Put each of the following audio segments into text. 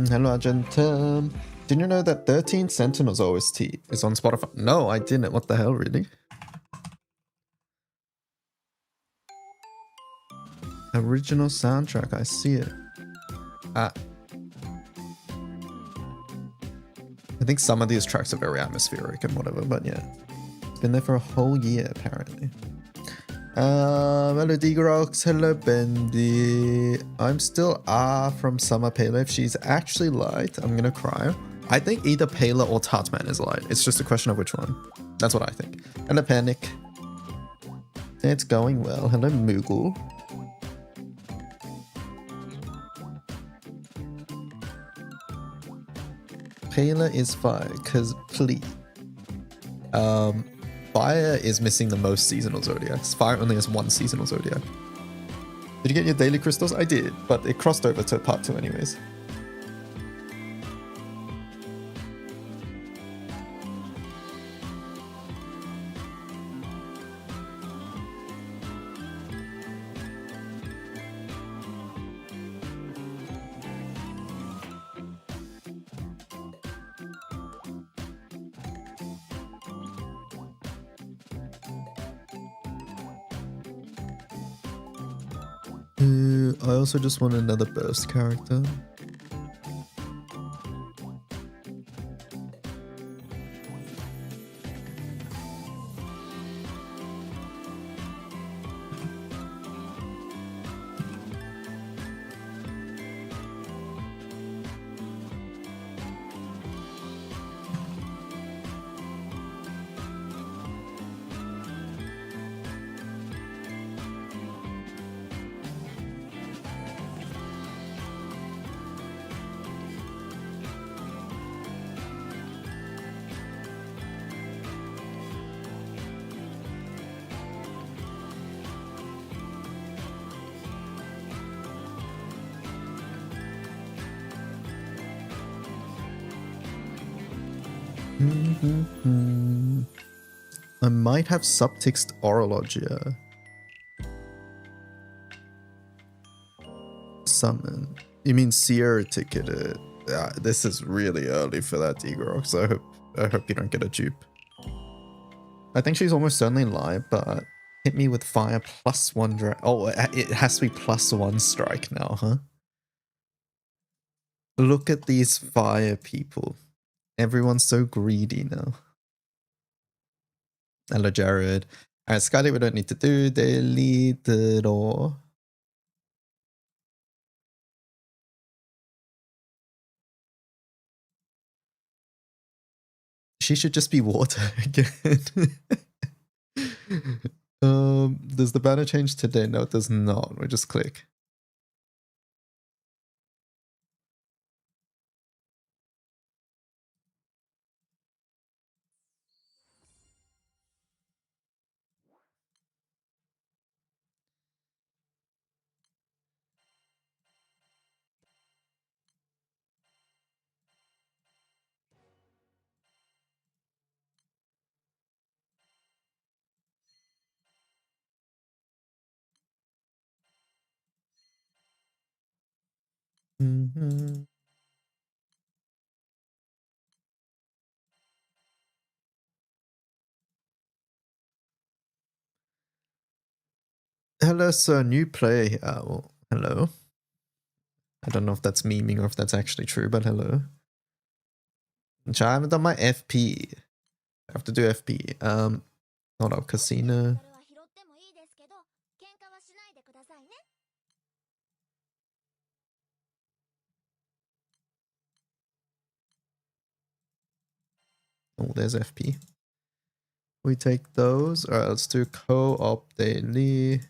Hello, Argentum. Did you know that 13 Sentinels OST is on Spotify? No, I didn't. What the hell, really? Original soundtrack, I see it. I think some of these tracks are very atmospheric and whatever, but yeah. It's been there for a whole year, apparently. Melody Rocks, hello Bendy. I'm still from Summer Pale. If she's actually light, I'm gonna cry. I think either Pale or Tartman is light. It's just a question of which one. That's what I think. Hello Panic. It's going well. Hello Moogle. Pale is fire, cause please. Fire is missing the most seasonal zodiacs. Fire only has one seasonal zodiac. Did you get your daily crystals? I did, but it crossed over to part 2 anyways. I also just want another burst character. I might have subtext orologia. Summon. You mean Sierra ticketed? This is really early for that, Degrok, so I hope you don't get a dupe. I think she's almost certainly live, but hit me with fire +1 oh, it has to be +1 strike now, huh? Look at these fire people. Everyone's so greedy now. Hello, Jared. Alright, Skyly, we don't need to do. Delete it all. She should just be water again. Does the banner change today? No, it does not. We just click. Hello, sir. New play. Well, hello. I don't know if that's memeing or if that's actually true, but hello. I haven't done my FP. I have to do FP. Hold up, casino. Oh, there's FP. We take those. Alright, let's do co-op daily.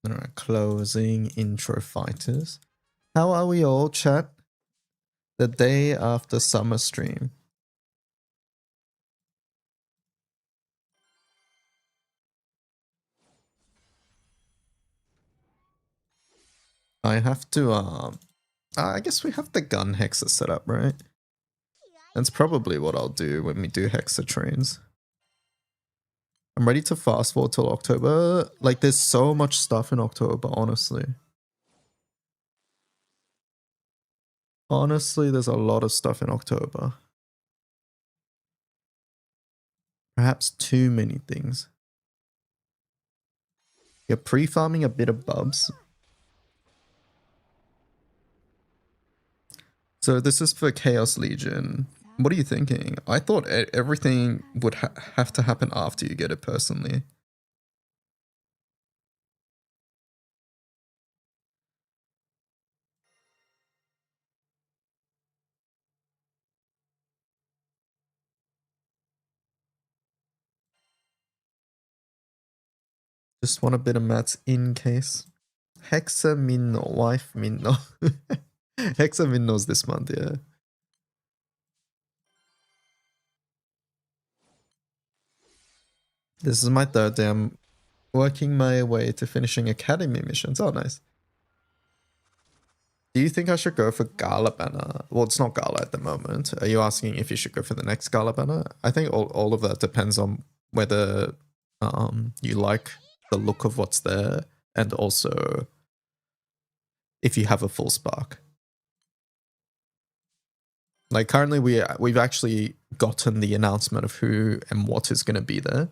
Alright, closing intro fighters. How are we all, chat? The day after summer stream. I have to, I guess we have the gun hexa set up, right? That's probably what I'll do when we do hexa trains. I'm ready to fast forward till October. Like, there's so much stuff in October, honestly. Honestly, there's a lot of stuff in October. Perhaps too many things. You're pre-farming a bit of bubs. So this is for Chaos Legion. What are you thinking? I thought everything would have to happen after you get it personally. Just want a bit of mats in case. Hexa Minno, wife Minno. Hexa Minno's this month, yeah. This is my third day. I'm working my way to finishing academy missions. Oh, nice. Do you think I should go for Gala banner? Well, it's not Gala at the moment. Are you asking if you should go for the next Gala banner? I think all of that depends on whether you like the look of what's there and also if you have a full spark. Like currently we've actually gotten the announcement of who and what is going to be there.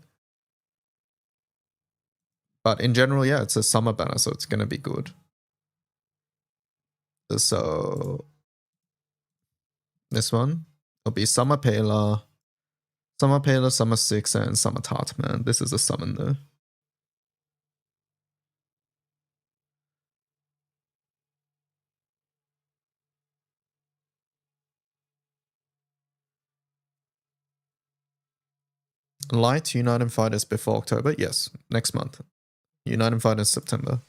But in general, yeah, it's a summer banner, so it's going to be good. So this one will be Summer Paler, Summer Six, and Summer Tartman. This is a summon though. Light Unite and Fighters before October? Yes, next month. Unite and fight in September.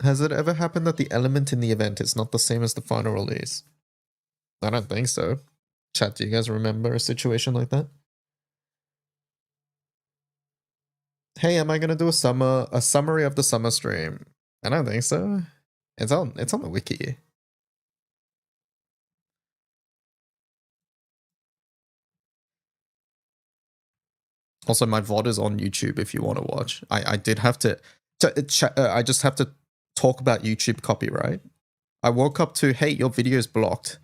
Has it ever happened that the element in the event is not the same as the final release? I don't think so. Chat, do you guys remember a situation like that? Hey, am I gonna do a summary of the summer stream? I don't think so. It's on the wiki. Also, my VOD is on YouTube if you want to watch. I did have to I just have to talk about YouTube copyright. I woke up to, hey, your video is blocked.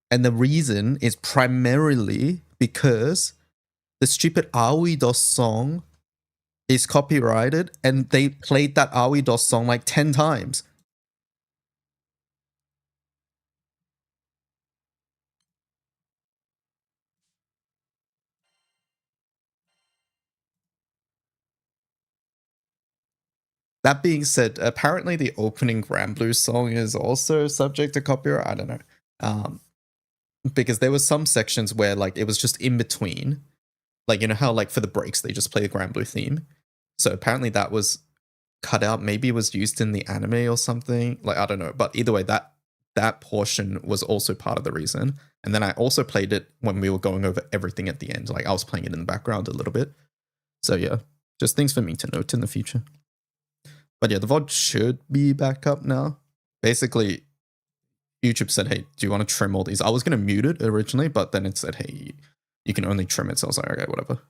And the reason is primarily because the stupid Aoi-dos song is copyrighted and they played that Aoi-dos song like 10 times. That being said, apparently the opening Grand Blue song is also subject to copyright. I don't know. Because there was some sections where like it was just in between. Like, you know how like for the breaks they just play the Grand Blue theme? So apparently that was cut out. Maybe it was used in the anime or something. Like, I don't know. But either way, that portion was also part of the reason. And then I also played it when we were going over everything at the end. Like I was playing it in the background a little bit. So yeah, just things for me to note in the future. But yeah, the VOD should be back up now. Basically, YouTube said, hey, do you want to trim all these? I was going to mute it originally, but then it said, hey, you can only trim it. So I was like, okay, whatever.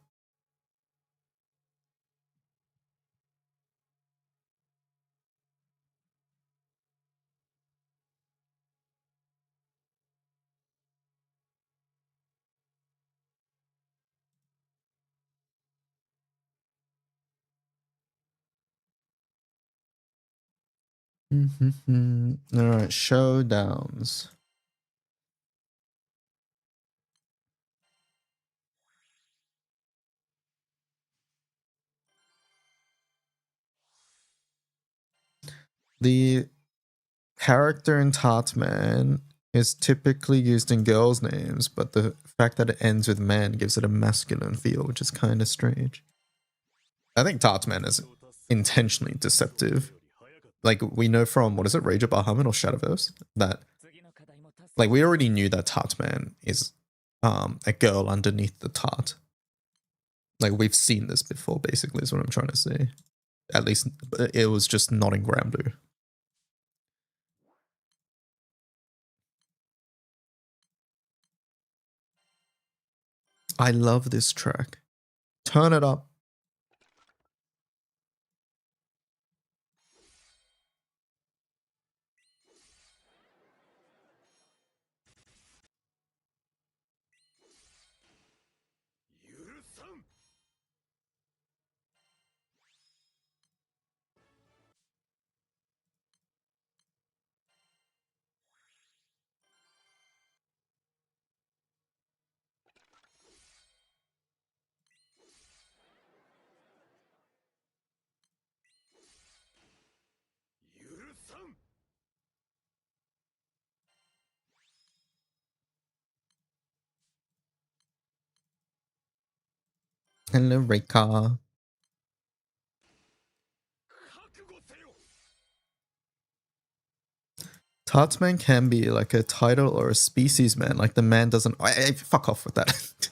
All right, showdowns. The character in Tatman is typically used in girls' names, but the fact that it ends with man gives it a masculine feel, which is kind of strange. I think Tatman is intentionally deceptive. Like, we know from, what is it, Rage of Bahamut or Shadowverse? That, like, we already knew that Tatman is a girl underneath the Tat. Like, we've seen this before, basically, is what I'm trying to say. At least, it was just not in Grand Blue. I love this track. Turn it up. Hello, Reika. Tatsman can be like a title or a species man. Like the man doesn't. Fuck off with that.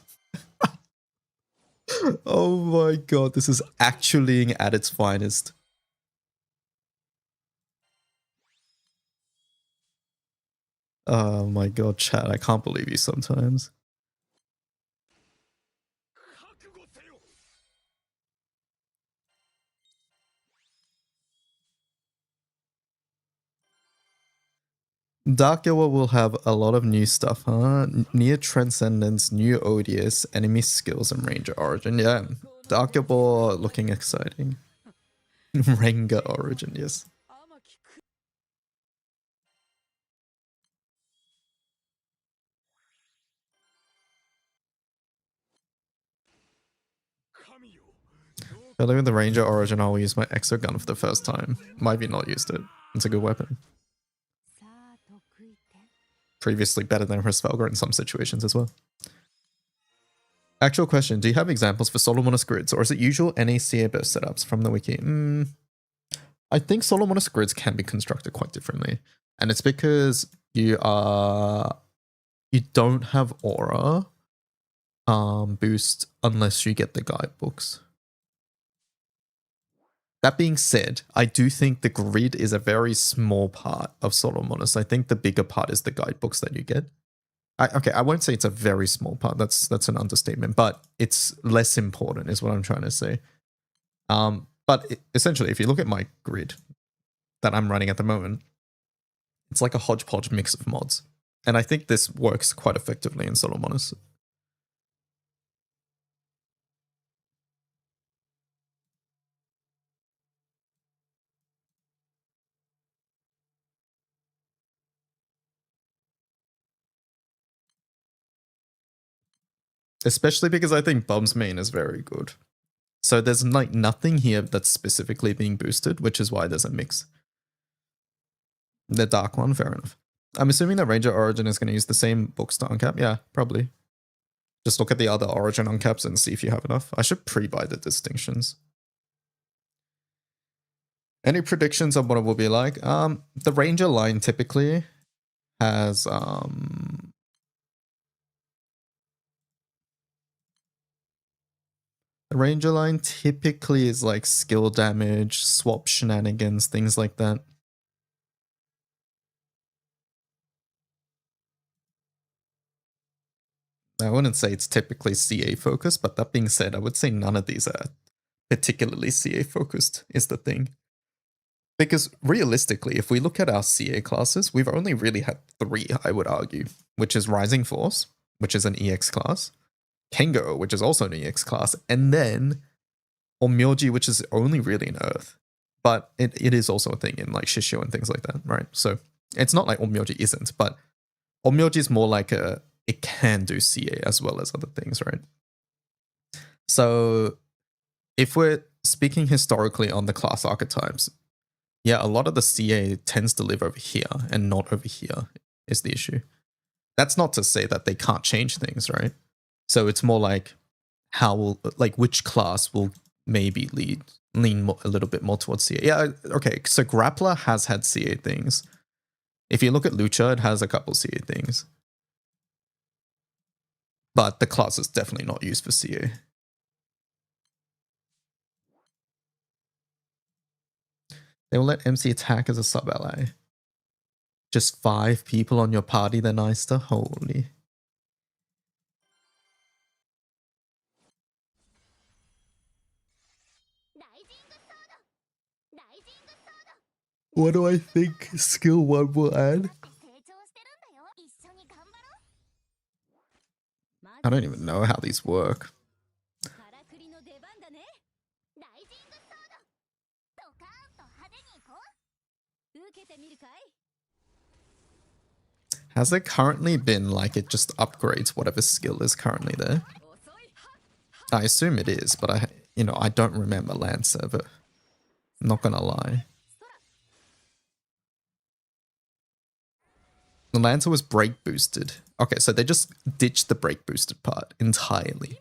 Oh my god, this is actually at its finest. Oh my god, chat, I can't believe you sometimes. Dark Yawa will have a lot of new stuff, huh? Near Transcendence, new ODS, enemy skills, and Ranger Origin. Yeah, Dark Yawa looking exciting. Ranger Origin, yes. Earlier with the Ranger Origin, I will use my Exo gun for the first time. Might be not used it. It's a good weapon. Previously better than Hrisvalgar in some situations as well. Actual question, do you have examples for Solomonus grids, or is it usual NACA burst setups from the wiki? I think Solomonus grids can be constructed quite differently. And it's because you don't have aura boost unless you get the guidebooks. That being said, I do think the grid is a very small part of Solomonus. I think the bigger part is the guidebooks that you get. Okay, I won't say it's a very small part. That's an understatement, but it's less important is what I'm trying to say. Essentially, if you look at my grid that I'm running at the moment, it's like a hodgepodge mix of mods. And I think this works quite effectively in Solomonus. Especially because I think Bum's main is very good. So there's like nothing here that's specifically being boosted, which is why there's a mix. The dark one, fair enough. I'm assuming that Ranger Origin is going to use the same books to uncap. Yeah, probably. Just look at the other Origin uncaps and see if you have enough. I should pre-buy the distinctions. Any predictions on what it will be like? The Ranger line typically has the Ranger line typically is like skill damage, swap shenanigans, things like that. I wouldn't say it's typically CA focused, but that being said, I would say none of these are particularly CA focused is the thing. Because realistically, if we look at our CA classes, we've only really had 3, I would argue, which is Rising Force, which is an EX class, Kengo, which is also an EX class, and then Onmyoji, which is only really in Earth. But it is also a thing in like Shishio and things like that, right? So it's not like Onmyoji isn't, but Onmyoji is more like it can do CA as well as other things, right? So if we're speaking historically on the class archetypes, yeah, a lot of the CA tends to live over here and not over here is the issue. That's not to say that they can't change things, right? So it's more like which class will maybe lean a little bit more towards CA. Yeah, okay, so Grappler has had CA things. If you look at Lucha, it has a couple CA things. But the class is definitely not used for CA. They will let MC attack as a sub-ally. Just 5 people on your party, they're nice to. Holy. What do I think skill 1 will add? I don't even know how these work. Has it currently been like it just upgrades whatever skill is currently there? I assume it is, but I don't remember Lancer, but I'm not gonna lie. The Lancer was break boosted. Okay, so they just ditched the break boosted part entirely.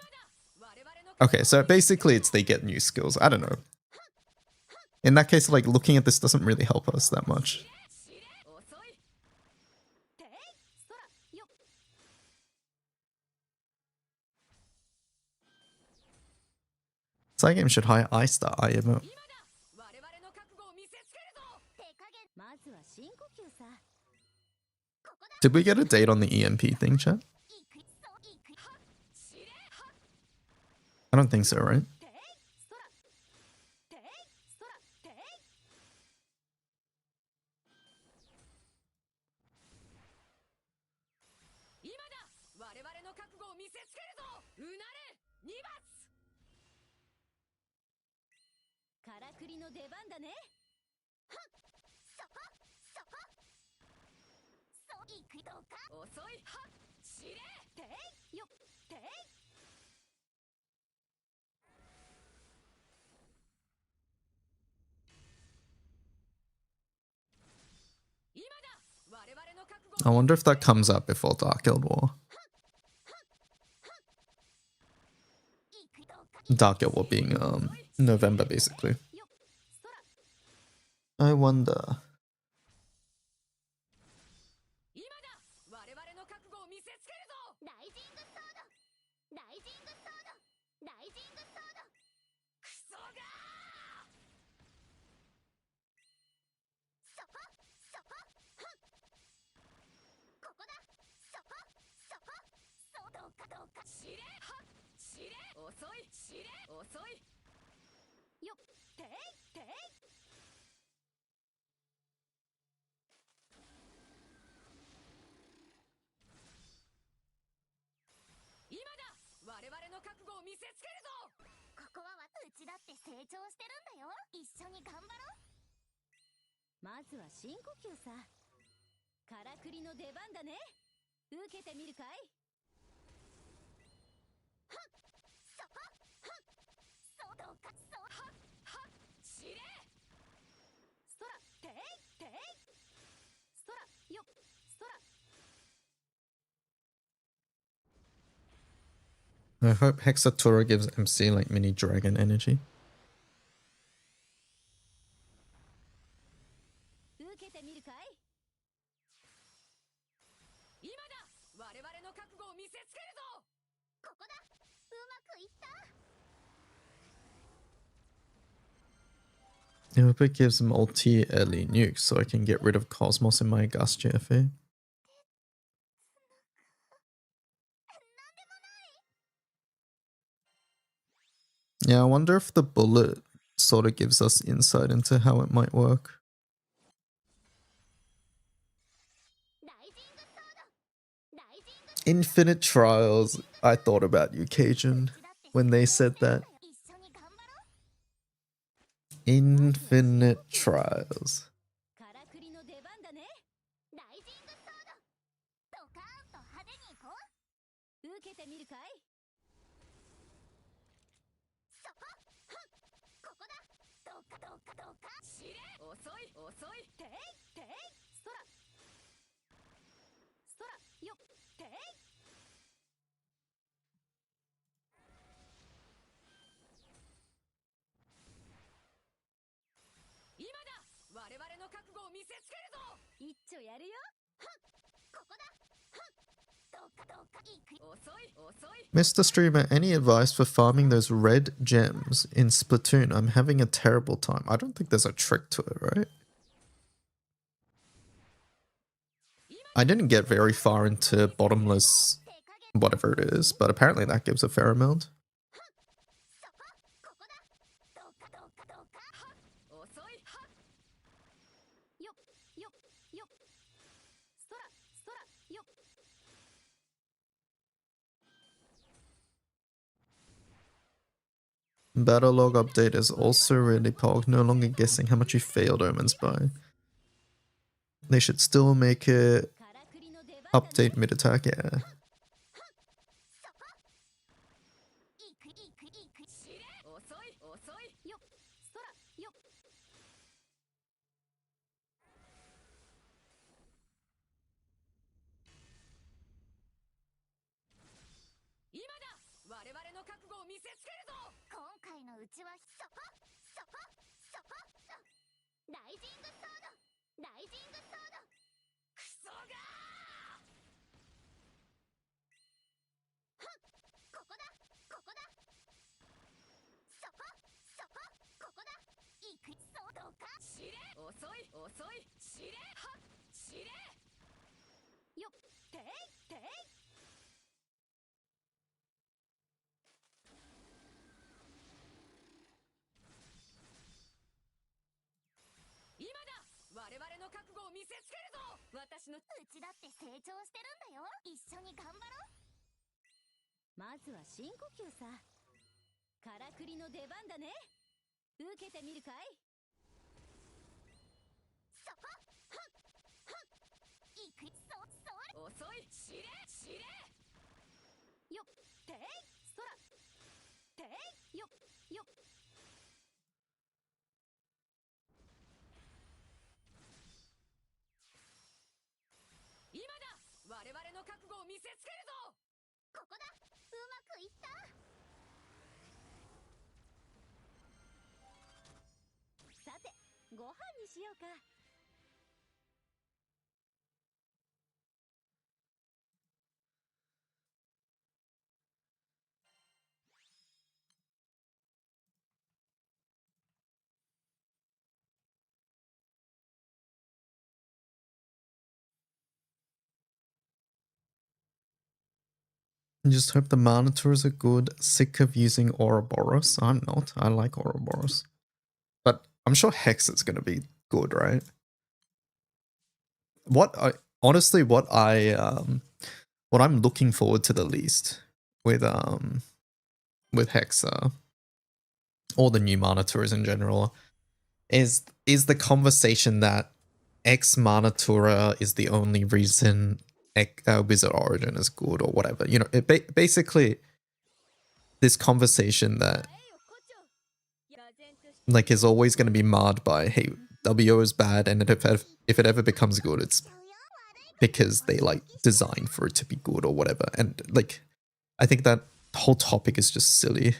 Okay, so basically it's they get new skills. I don't know. In that case, like looking at this doesn't really help us that much. Side game should hire iStar IMO. Did we get a date on the EMP thing, chat? I don't think so, right? I wonder if that comes up before Dark Guild War. Dark Guild War being November basically. I wonder. I hope Hexatura gives MC like mini dragon energy. I hope it gives multi early nukes so I can get rid of Cosmos in my Gus GFA. Yeah, I wonder if the bullet sort of gives us insight into how it might work. Infinite Trials. I thought about you, Cajun, when they said that. Infinite Trials. Mr. Streamer, any advice for farming those red gems in Splatoon? I'm having a terrible time. I don't think there's a trick to it, right? I didn't get very far into bottomless whatever it is, but apparently that gives a fair amount. Battle log update is also really pog, no longer guessing how much you failed omens by. They should still make it update mid attack, yeah. I just hope the monitors are good. Sick of using Ouroboros. I'm not. I like Ouroboros. But I'm sure Hex is going to be good, right? Honestly, what I'm looking forward to the least with Hexa or the new monitors in general is the conversation that X Monitora is the only reason Wizard Origin is good or whatever. You know, basically this conversation that like is always going to be marred by, hey, WO is bad, and if it ever becomes good, it's because they like designed for it to be good or whatever. And like, I think that whole topic is just silly.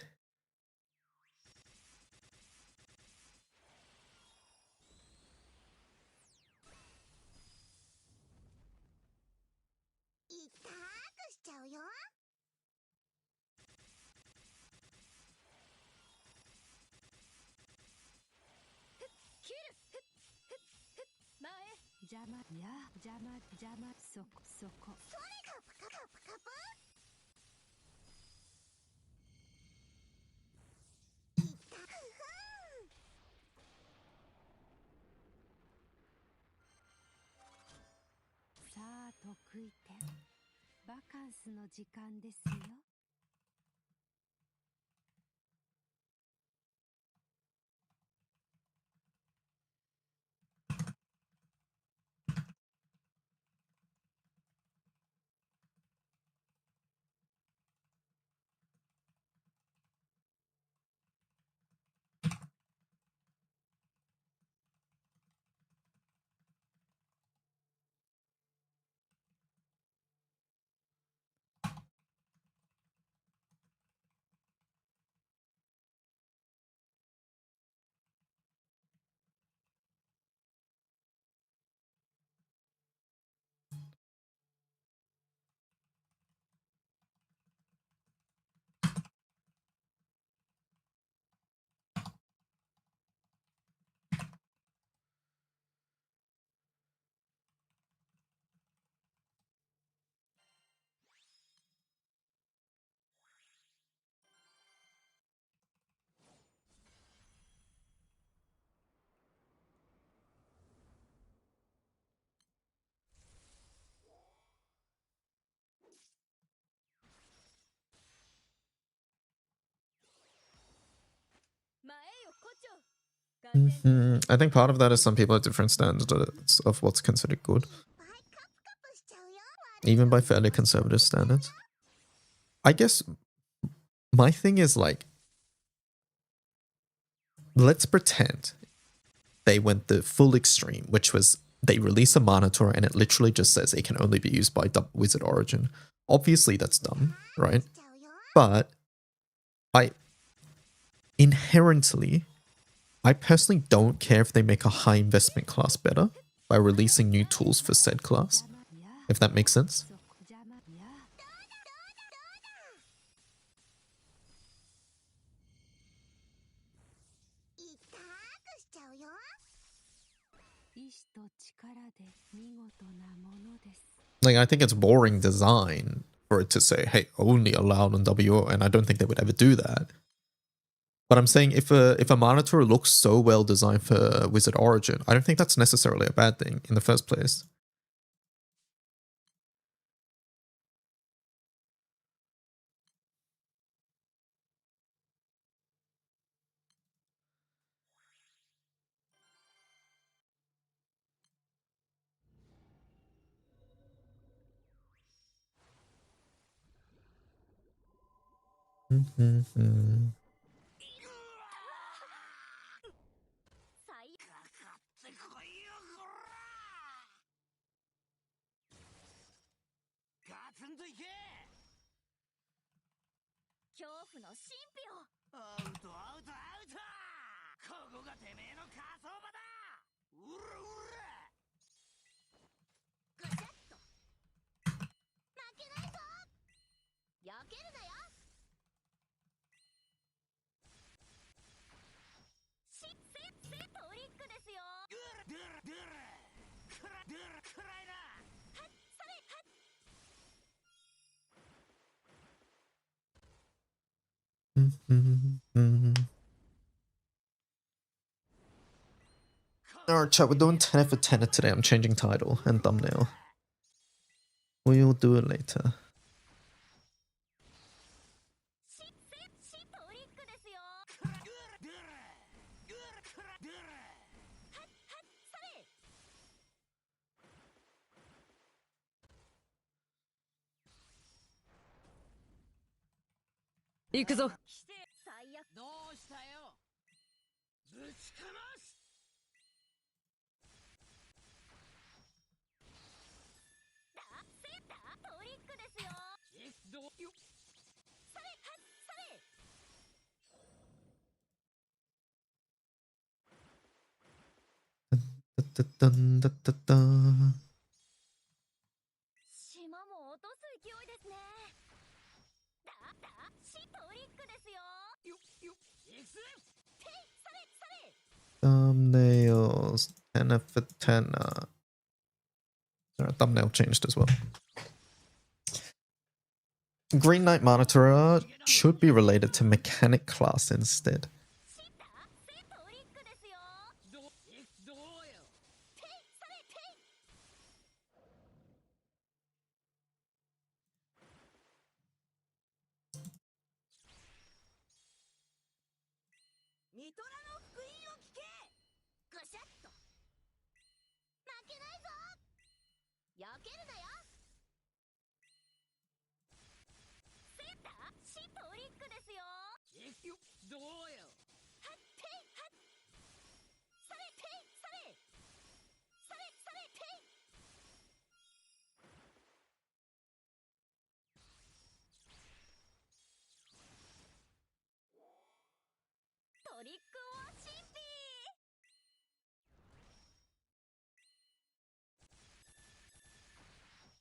I think part of that is some people have different standards of what's considered good, even by fairly conservative standards. I guess my thing is like, let's pretend they went the full extreme, which was they release a monitor and it literally just says it can only be used by Wizard Origin. Obviously, that's dumb, right? But I personally don't care if they make a high investment class better by releasing new tools for said class, if that makes sense. Like, I think it's boring design for it to say, hey, only allowed on WO, and I don't think they would ever do that. But I'm saying if a monitor looks so well designed for Wizard Origin, I don't think that's necessarily a bad thing in the first place. Alright, chat, we're doing 10 for 10 today. I'm changing title and thumbnail. We'll do it later. Dun, dun, dun, dun. Thumbnails 10 for 10. Thumbnail changed as well. Green Knight Monitorer should be related to Mechanic class instead.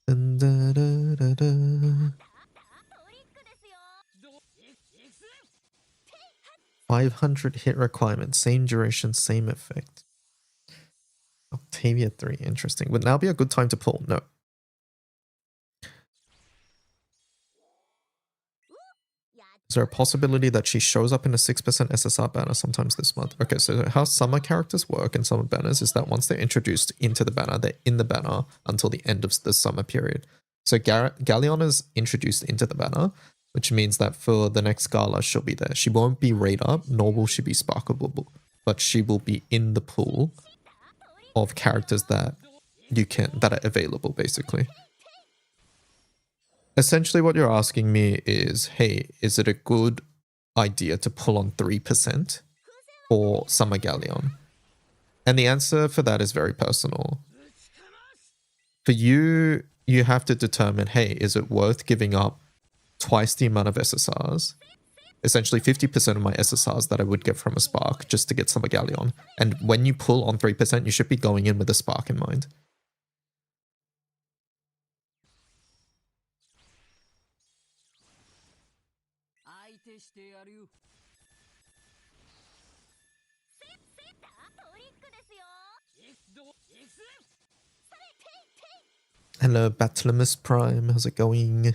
Dun, da, da, da, da. 500 hit requirement, same duration, same effect. Octavia 3, interesting. Would now be a good time to pull? No. Is there a possibility that she shows up in a 6% SSR banner sometimes this month? Okay, so how summer characters work in summer banners is that once they're introduced into the banner, they're in the banner until the end of the summer period. So Galleon is introduced into the banner, which means that for the next gala, she'll be there. She won't be rate up, nor will she be sparkleable, but she will be in the pool of characters that are available, basically. Essentially what you're asking me is, hey, is it a good idea to pull on 3% for Summer Galleon? And the answer for that is very personal. For you, you have to determine, hey, is it worth giving up twice the amount of SSRs? Essentially 50% of my SSRs that I would get from a Spark just to get Summer Galleon. And when you pull on 3%, you should be going in with a Spark in mind. Hello, Batlamus Prime. How's it going?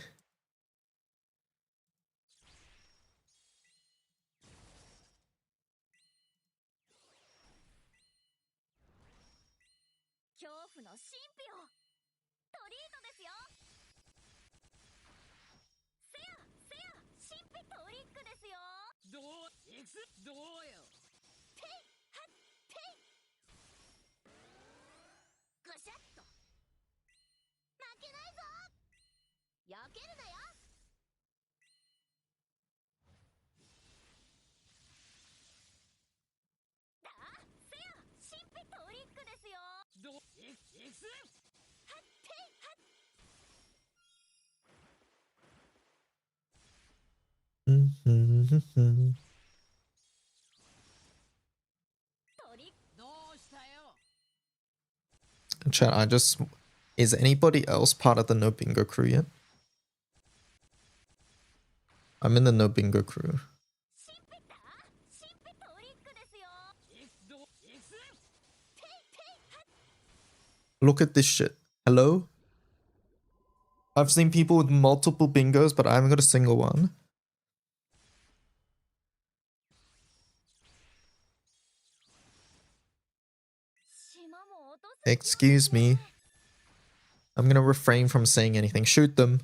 Chat, is anybody else part of the no bingo crew yet? I'm in the no bingo crew. Look at this shit. Hello? I've seen people with multiple bingos, but I haven't got a single one. Excuse me. I'm gonna refrain from saying anything. Shoot them.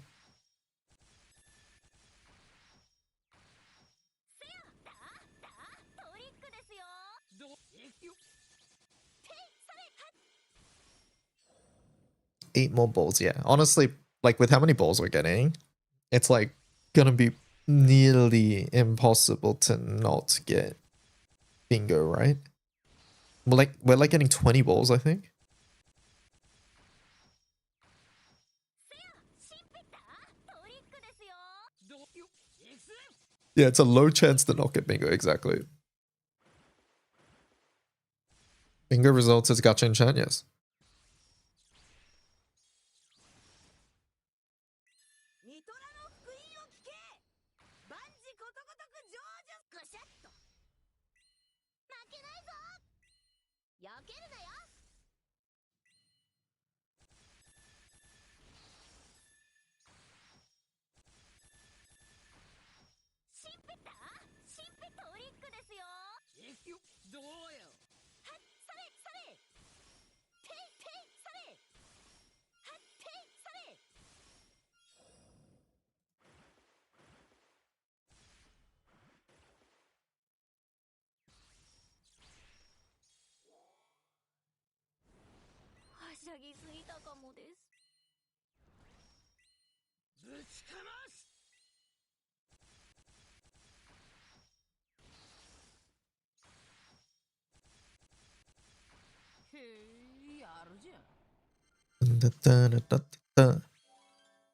Eight more balls, yeah. Honestly, like with how many balls we're getting, it's like gonna be nearly impossible to not get bingo, right? We're like getting 20 balls, I think. Yeah, it's a low chance to not get bingo, exactly. Bingo results as gacha in chat, yes.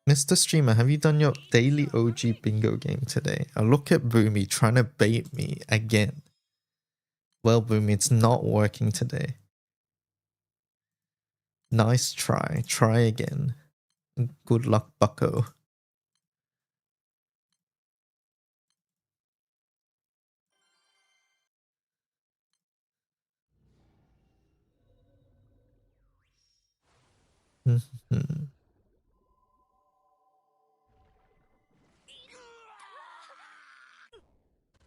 Mr. Streamer, have you done your daily OG bingo game today? I look at Boomy trying to bait me again. Well, Boomy, it's not working today. Nice try. Try again. Good luck, bucko.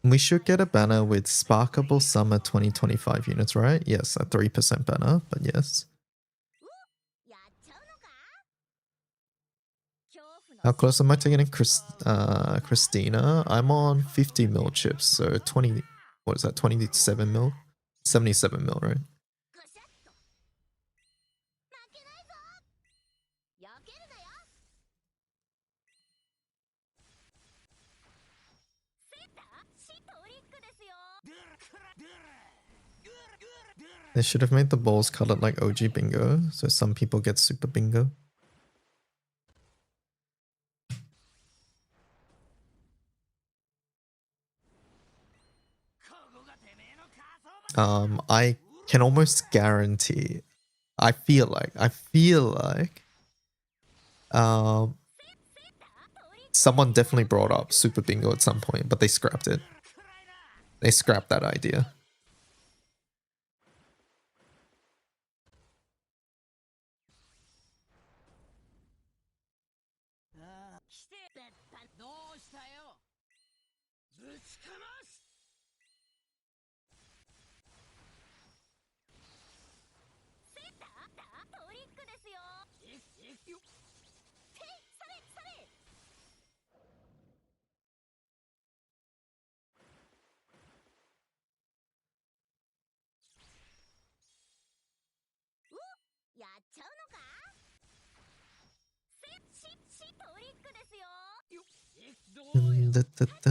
We should get a banner with Sparkable Summer 2025 units, right? Yes, a 3% banner, but yes. How close am I to getting Christina? I'm on 50 mil chips, so 20, what is that, 27 mil? 77 mil, right? They should have made the balls colored like OG bingo, so some people get super bingo. I can almost guarantee, I feel like, someone definitely brought up super bingo at some point, but they scrapped it. They scrapped that idea. Da, da, da.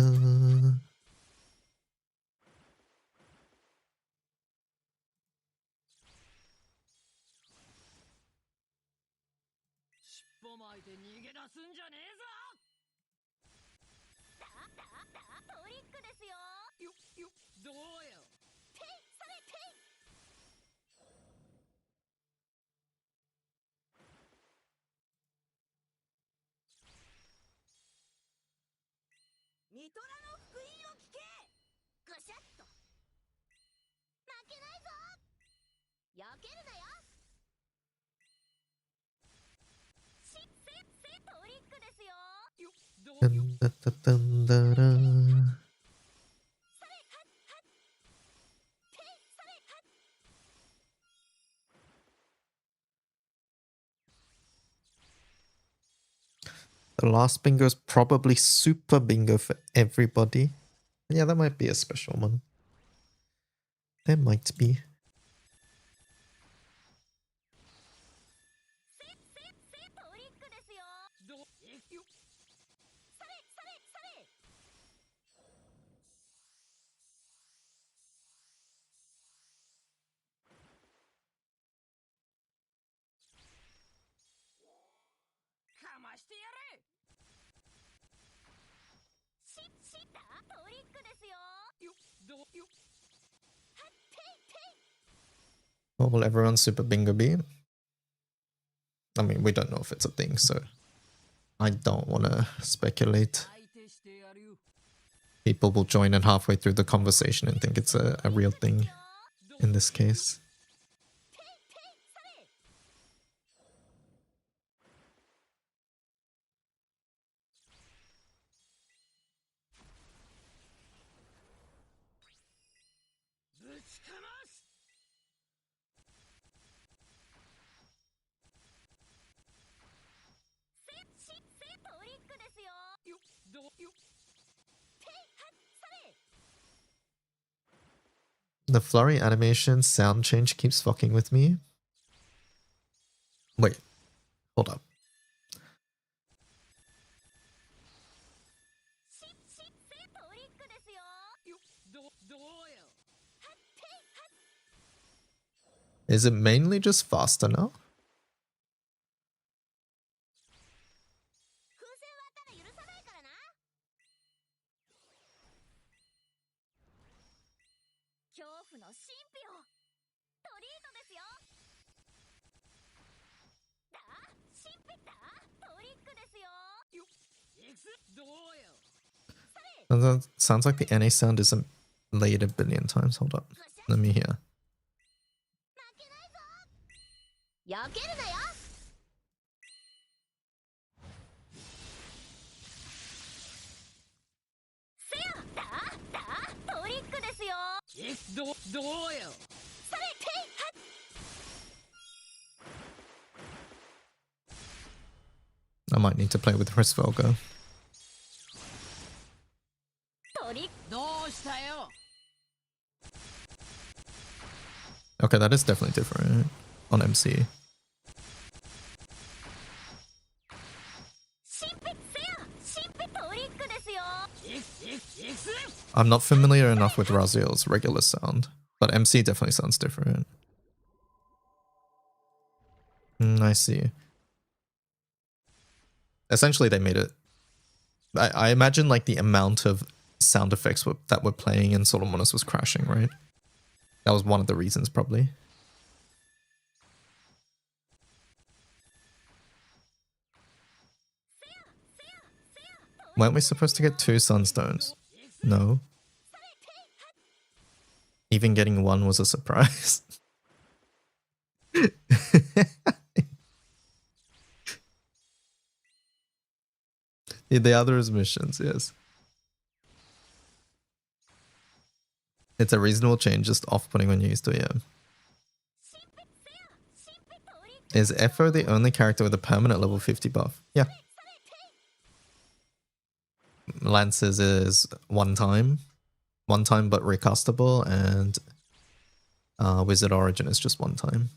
Dun, dun, dun, dun, dun, dun. The last bingo is probably super bingo for everybody. Yeah, that might be a special one. There might be. What will everyone's super bingo be? I mean, we don't know if it's a thing, so I don't want to speculate. People will join in halfway through the conversation and think it's a real thing in this case. The flurry animation sound change keeps fucking with me. Wait, hold up. Is it mainly just faster now? That sounds like the NA sound isn't laid a billion times. Hold up. Let me hear. I might need to play with Hrisvelga. Okay, that is definitely different on MC. I'm not familiar enough with Raziel's regular sound, but MC definitely sounds different. I see. Essentially, they made it... I imagine like the amount of sound effects that were playing and Solomonas was crashing, right? That was one of the reasons, probably. Weren't we supposed to get 2 sunstones? No. Even getting 1 was a surprise. Yeah, the other is missions, yes. It's a reasonable change, just off-putting when you're used to it, yeah. Is Efo the only character with a permanent level 50 buff? Yeah. Lance's is one time but recastable, and Wizard Origin is just one time.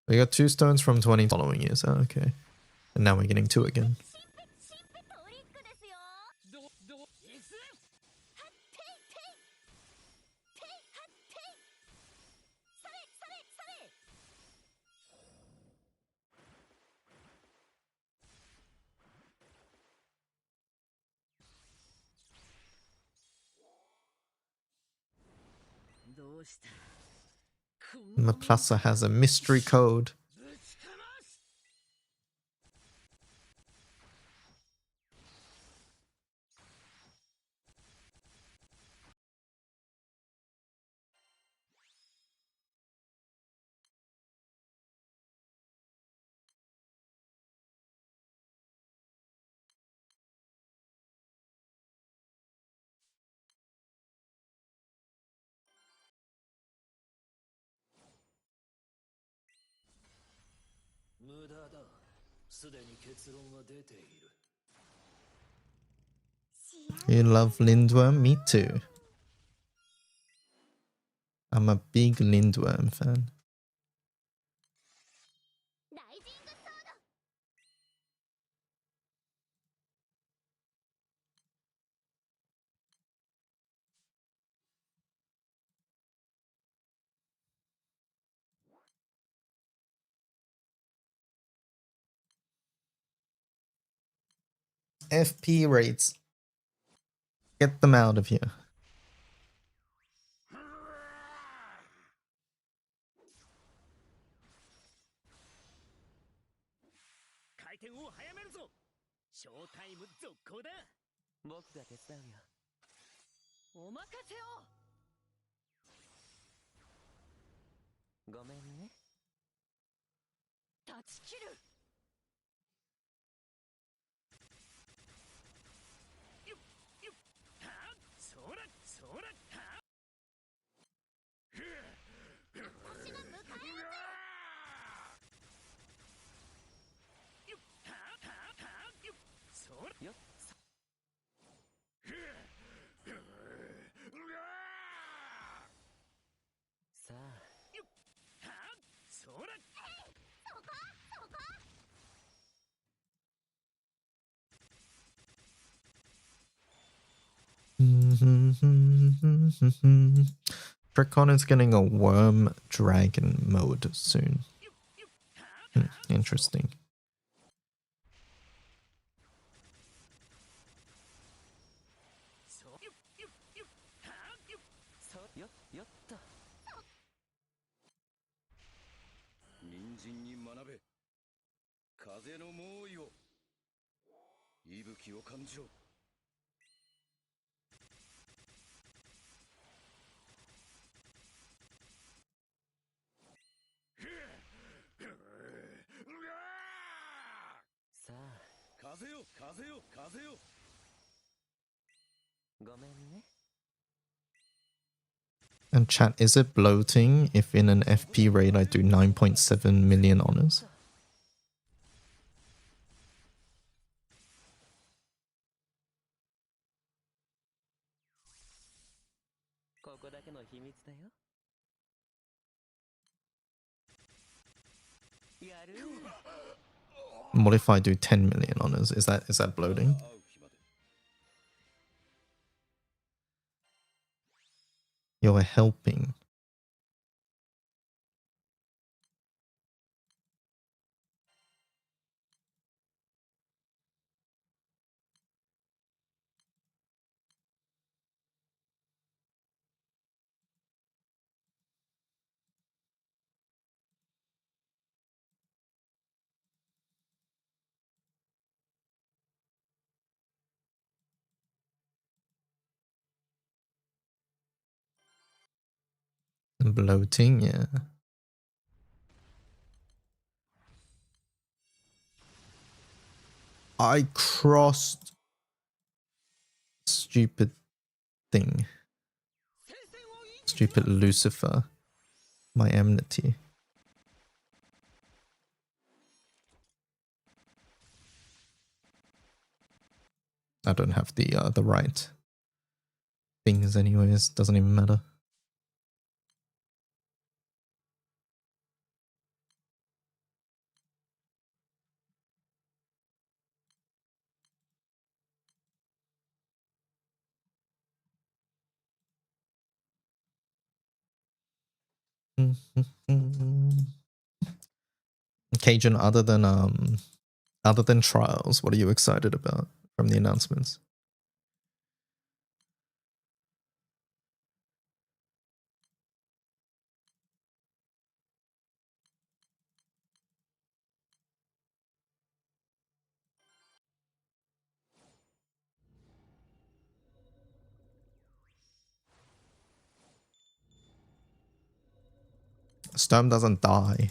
We got 2 stones from 20 following years. Oh, okay. And now we're getting 2 again. Maplasa has a mystery code. You love Lindworm? Me too. I'm a big Lindworm fan. FP rates. Get them out of here. Trickon is getting a worm dragon mode soon. Interesting. And chat, is it bloating if in an FP raid I do 9.7 million honors? What if I do 10 million honors? Is that bloating? You're helping. Bloating, yeah. I crossed stupid thing. Stupid Lucifer. My enmity. I don't have the right things anyways. Doesn't even matter. Cajun, other than trials, what are you excited about from the announcements? Storm doesn't die.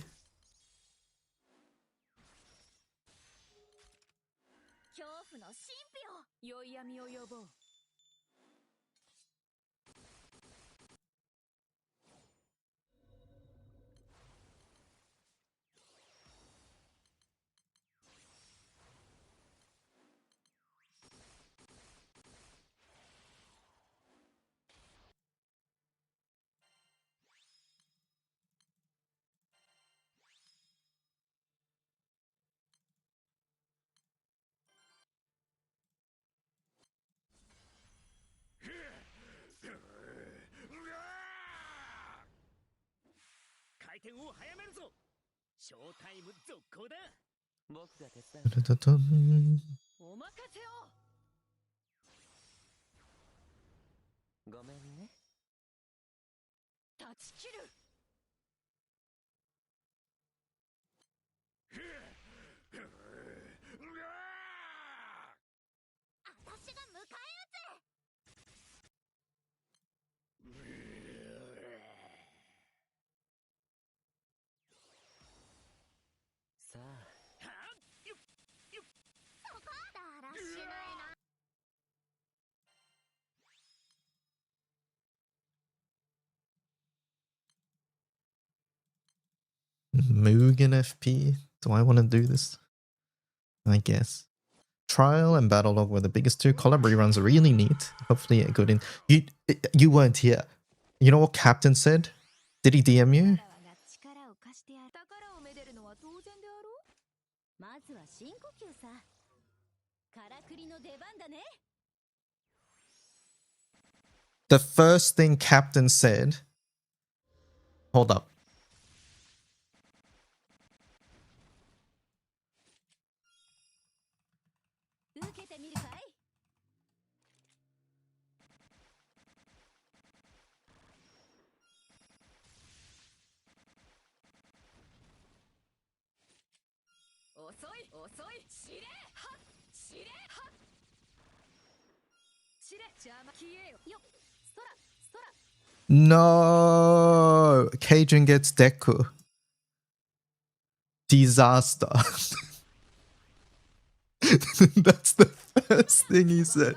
Mugen FP. Do I want to do this? I guess. Trial and Battle Log were the biggest two. Collab reruns are really neat. Hopefully a good in. You weren't here. You know what Captain said? Did he DM you? The first thing Captain said. Hold up. No, Cajun gets Deku. Disaster. That's the first thing he said.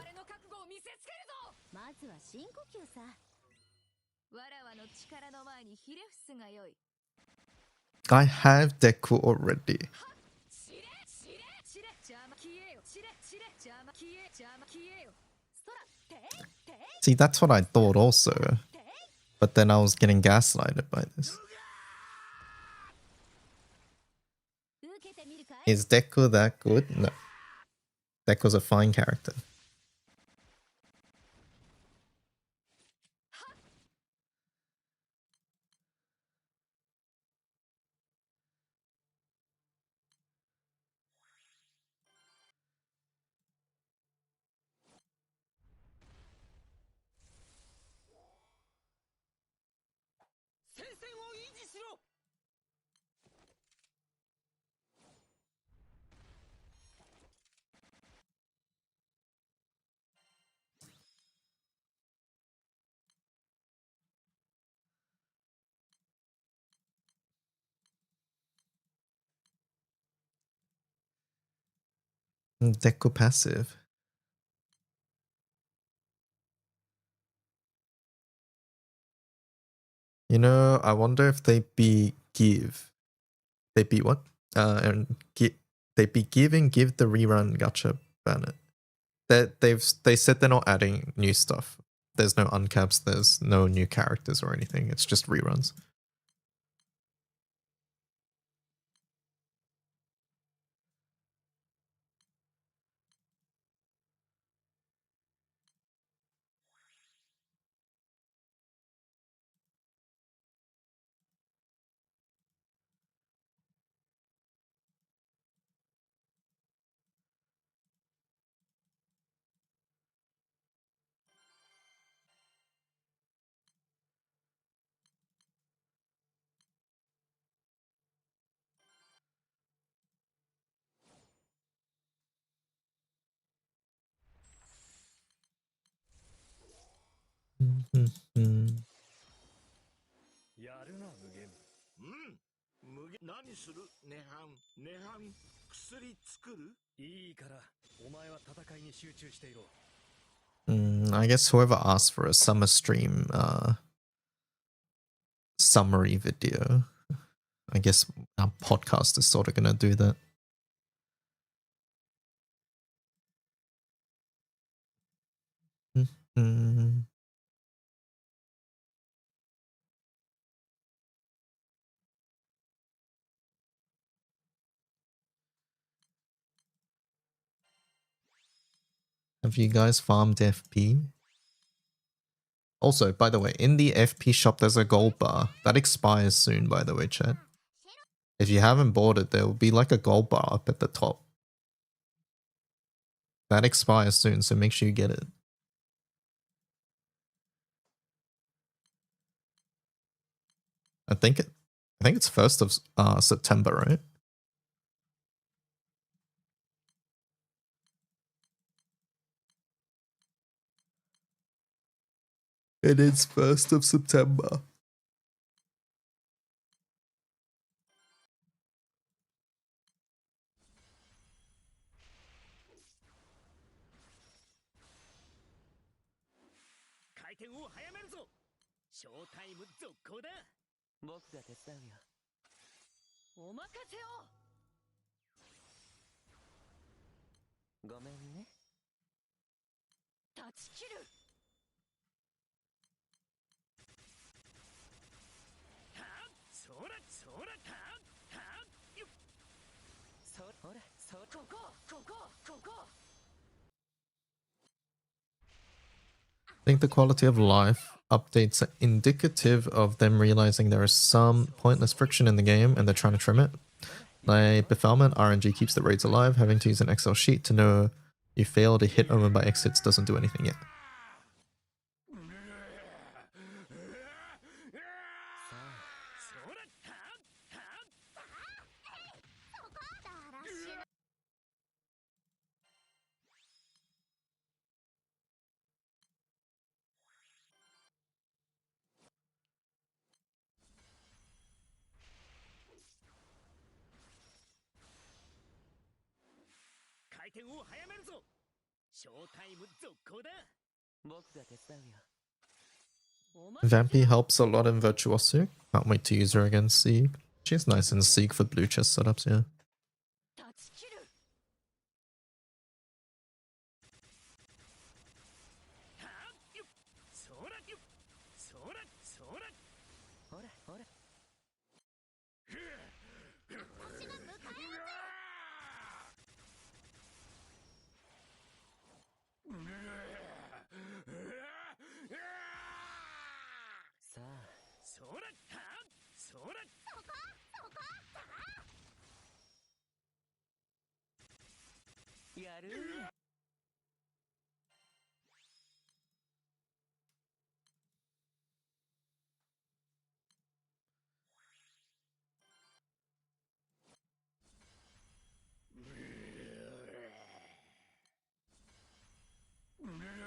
I have Deku already. See, that's what I thought also. But then I was getting gaslighted by this. Is Deku that good? No. Deku's a fine character. Deku passive. You know, I wonder if they be give. They be what? And they be giving give the rerun gacha banner. They said they're not adding new stuff. There's no uncaps, there's no new characters or anything. It's just reruns. I guess whoever asked for a summer stream summary video, I guess our podcast is sort of gonna do that. Have you guys farmed FP? Also, by the way, in the FP shop, there's a gold bar. That expires soon, by the way, chat. If you haven't bought it, there will be like a gold bar up at the top. That expires soon, so make sure you get it. I think it's 1st of September, right? It is 1st of September. I think the quality of life updates are indicative of them realizing there is some pointless friction in the game and they're trying to trim it. Like Befelman, RNG keeps the raids alive. Having to use an Excel sheet to know you failed to hit Omen by exits doesn't do anything yet. Vampy helps a lot in Virtuoso. Can't wait to use her against Sieg. She's nice in Sieg for blue chest setups, yeah.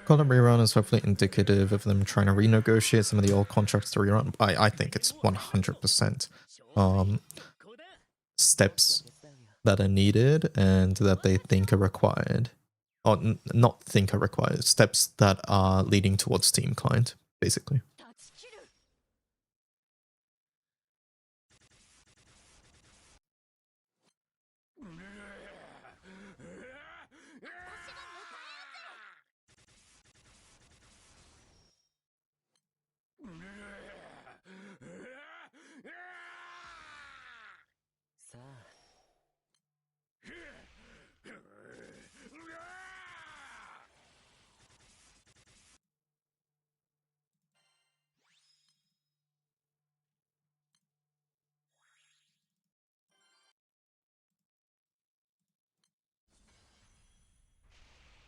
Column rerun is hopefully indicative of them trying to renegotiate some of the old contracts to rerun. I think it's 100% steps that are needed and that they think are required. Or not think are required, steps that are leading towards Steam client, basically.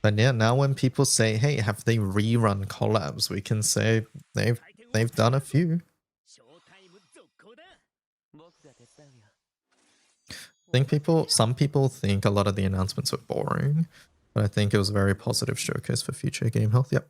But yeah, now when people say, hey, have they rerun collabs, we can say they've done a few. I think some people think a lot of the announcements were boring, but I think it was a very positive showcase for future game health. Yep.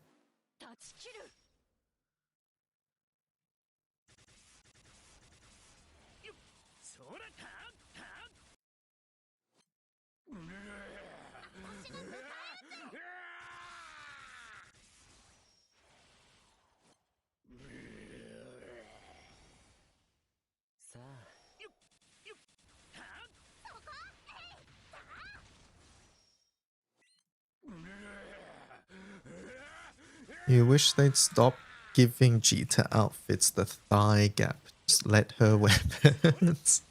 You wish they'd stop giving Cheetah outfits the thigh gap. Just let her wear pants.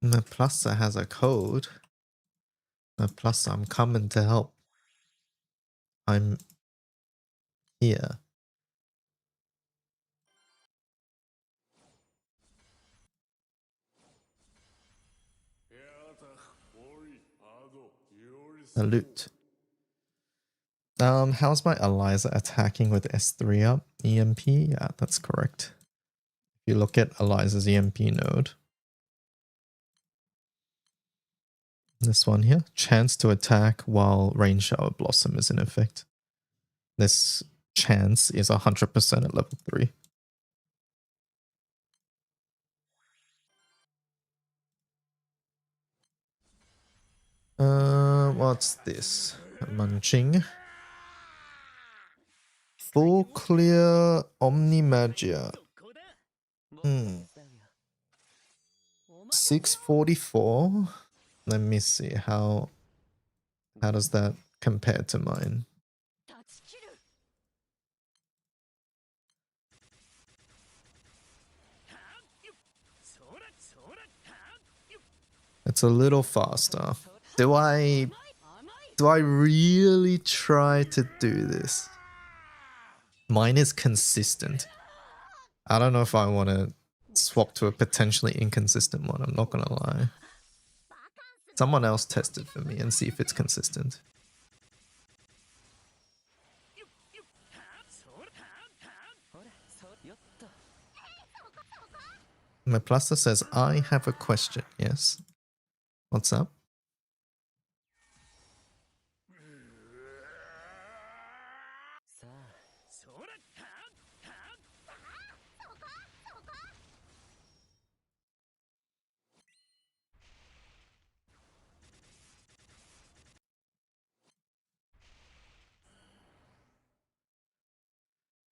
The Pluser has a code. The Pluser, I'm coming to help. I'm here. A loot. How's my Eliza attacking with S3 up? EMP? Yeah, that's correct. If you look at Eliza's EMP node. This one here. Chance to attack while Rain Shower Blossom is in effect. This chance is 100% at level 3. What's this? Munching. Full clear Omnimagia. 644. Let me see how does that compare to mine? It's a little faster. Do I really try to do this? Mine is consistent. I don't know if I want to swap to a potentially inconsistent one. I'm not gonna lie. Someone else test it for me and see if it's consistent. My Plaster says, I have a question. Yes. What's up?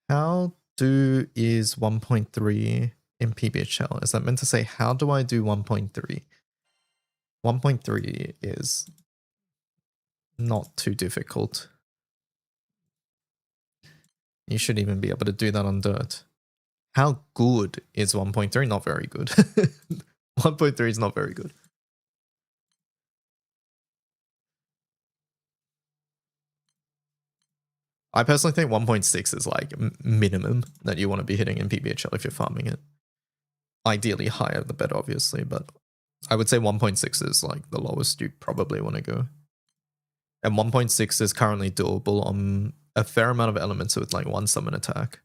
How do is 1.3 in PBHL? Is that meant to say, how do I do 1.3? 1.3 is not too difficult. You should even be able to do that on dirt. How good is 1.3? Not very good. 1.3 is not very good. I personally think 1.6 is like minimum that you want to be hitting in PBHL if you're farming it. Ideally higher the better, obviously, but I would say 1.6 is like the lowest you probably want to go. And 1.6 is currently doable on a fair amount of elements with like one summon attack.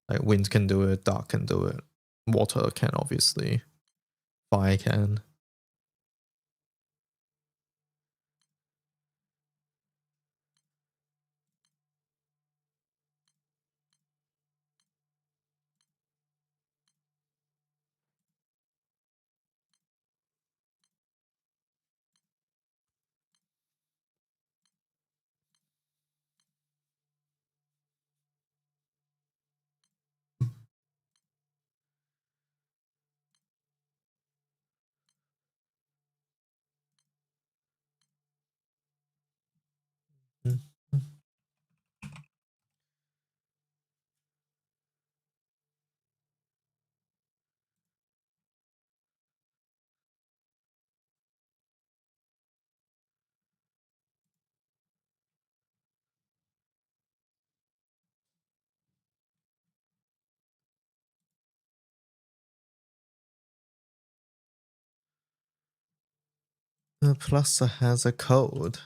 Like wind can do it, dark can do it, water can obviously, fire can. The Pluser has a code.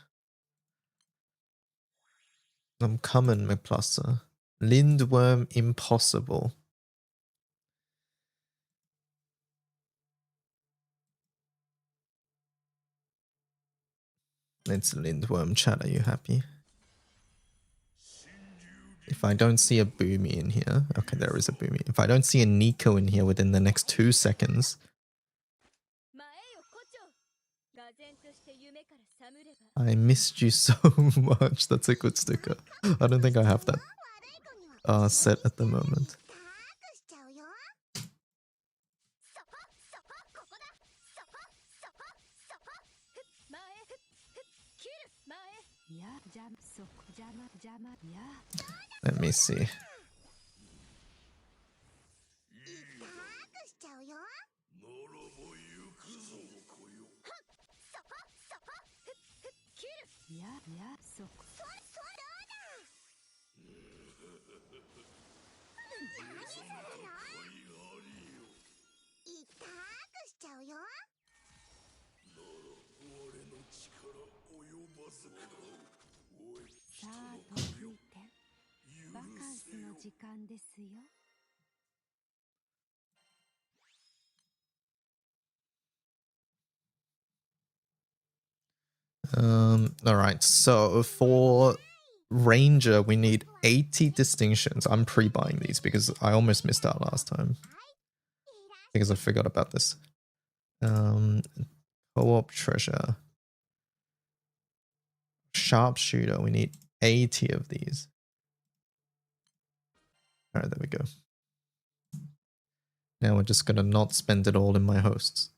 I'm coming, my Pluser. Lindworm impossible. It's Lindworm chat, are you happy? If I don't see a Boomy in here... Okay, there is a Boomy. If I don't see a Nico in here within the next 2 seconds... I missed you so much. That's a good sticker. I don't think I have that set at the moment. Let me see. Alright, so for Ranger, we need 80 distinctions. I'm pre-buying these because I almost missed out last time. Because I forgot about this. Co-op treasure. Sharpshooter, we need 80 of these. Alright, there we go. Now we're just gonna not spend it all in my hosts.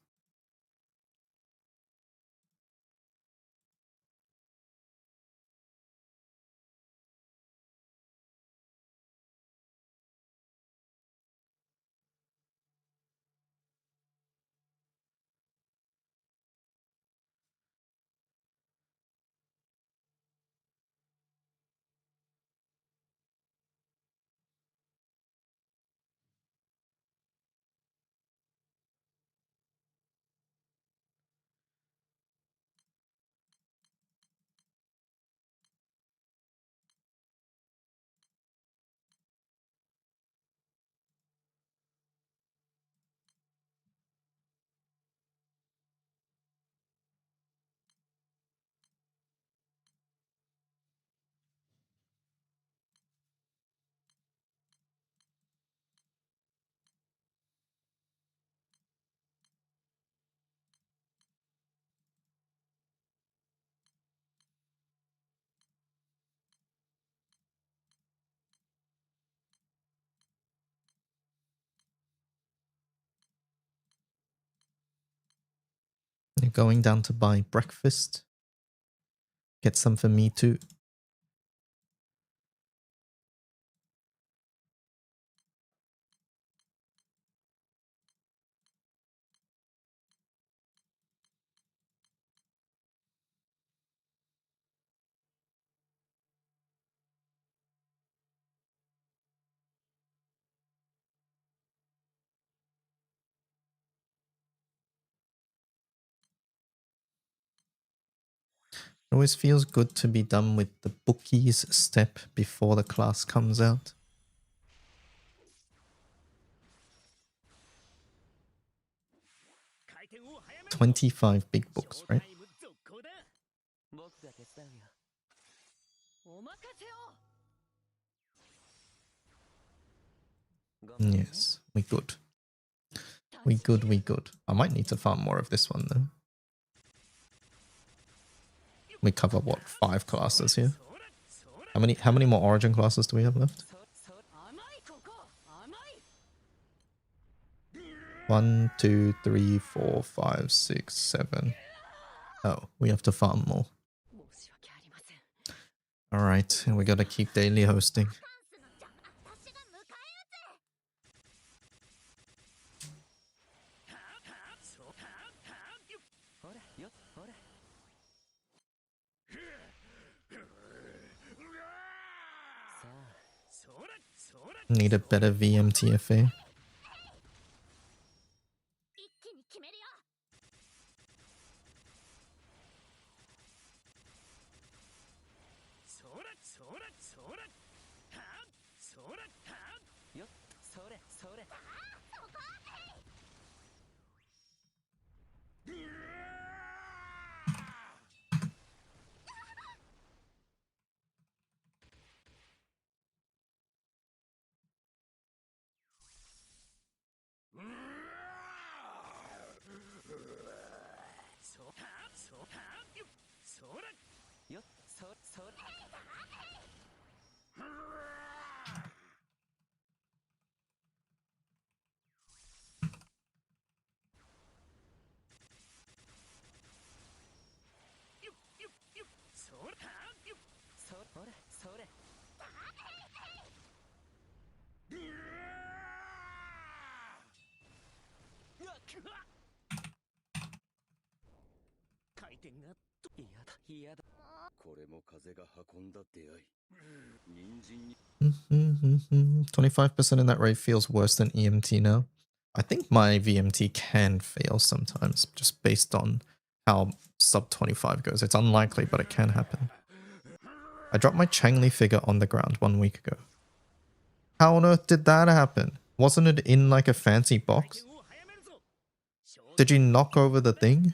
You're going down to buy breakfast. Get some for me too. It always feels good to be done with the bookies step before the class comes out. 25 big books, right? Yes, we good. We good, we good. I might need to farm more of this one though. We cover what, 5 classes here? How many more origin classes do we have left? 1, 2, 3, 4, 5, 6, 7. Oh, we have to farm more. Alright, and we gotta keep daily hosting. Need a better VMTFA. 25% in that rate feels worse than EMT now. I think my VMT can fail sometimes, just based on how sub 25 goes. It's unlikely, but it can happen. I dropped my Changli figure on the ground 1 week ago. How on earth did that happen? Wasn't it in like a fancy box? Did you knock over the thing?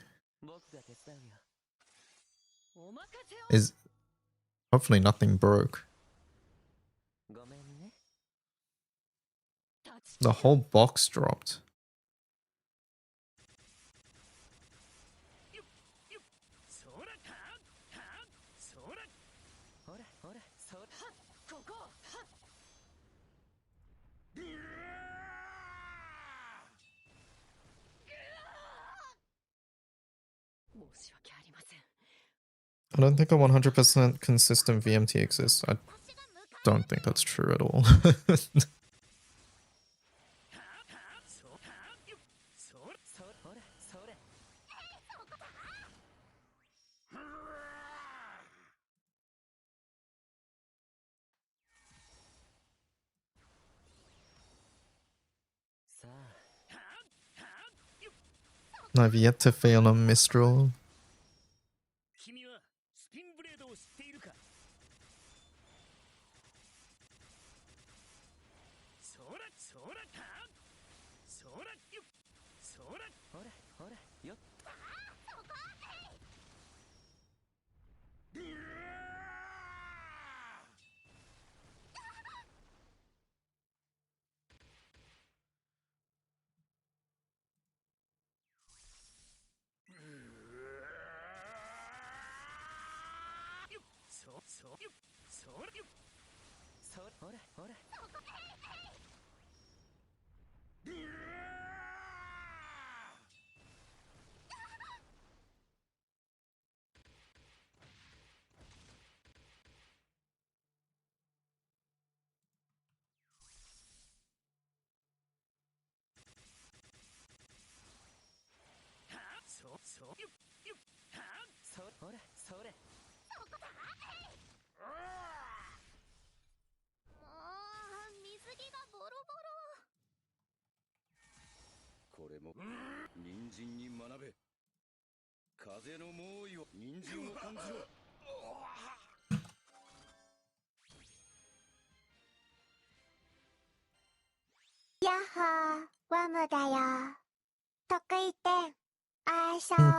Hopefully nothing broke. The whole box dropped. I don't think a 100% consistent VMT exists. I don't think that's true at all. I've yet to fail on Mistral.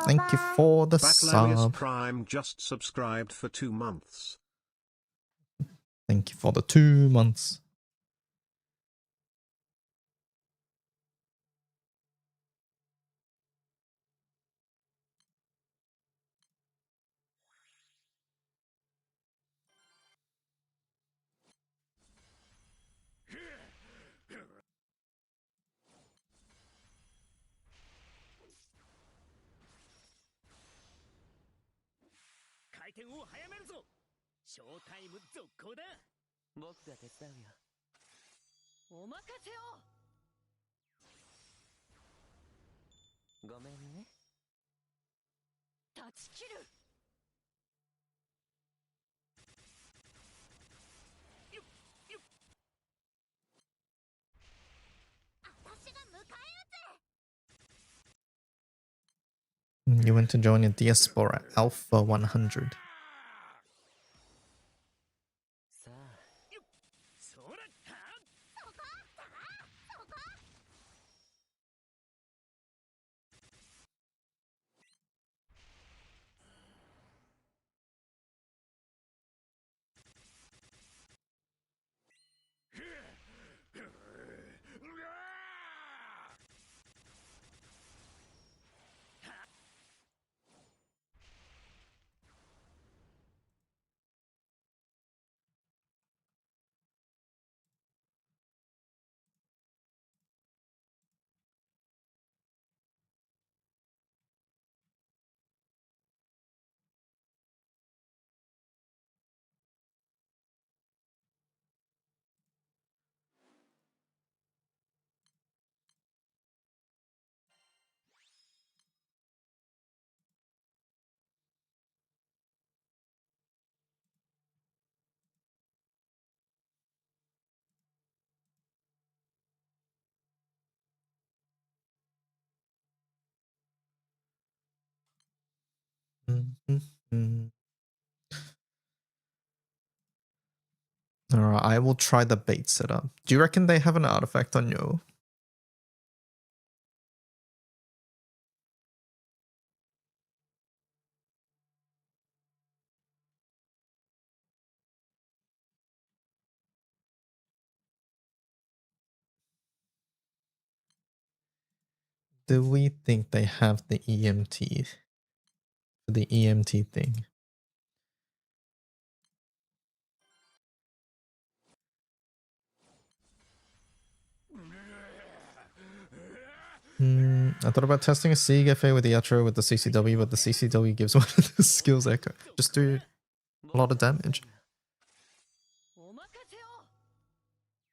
Thank you for the sub. Prime just subscribed for 2 months. Thank you for the 2 months. You went to join a Diaspora Alpha 100. Alright, I will try the bait setup. Do you reckon they have an artifact on Yo? Do we think they have the EMT? The EMT thing. I thought about testing a Sieg FA with the Yatro with the CCW, but the CCW gives one of the skills echo. Just do a lot of damage.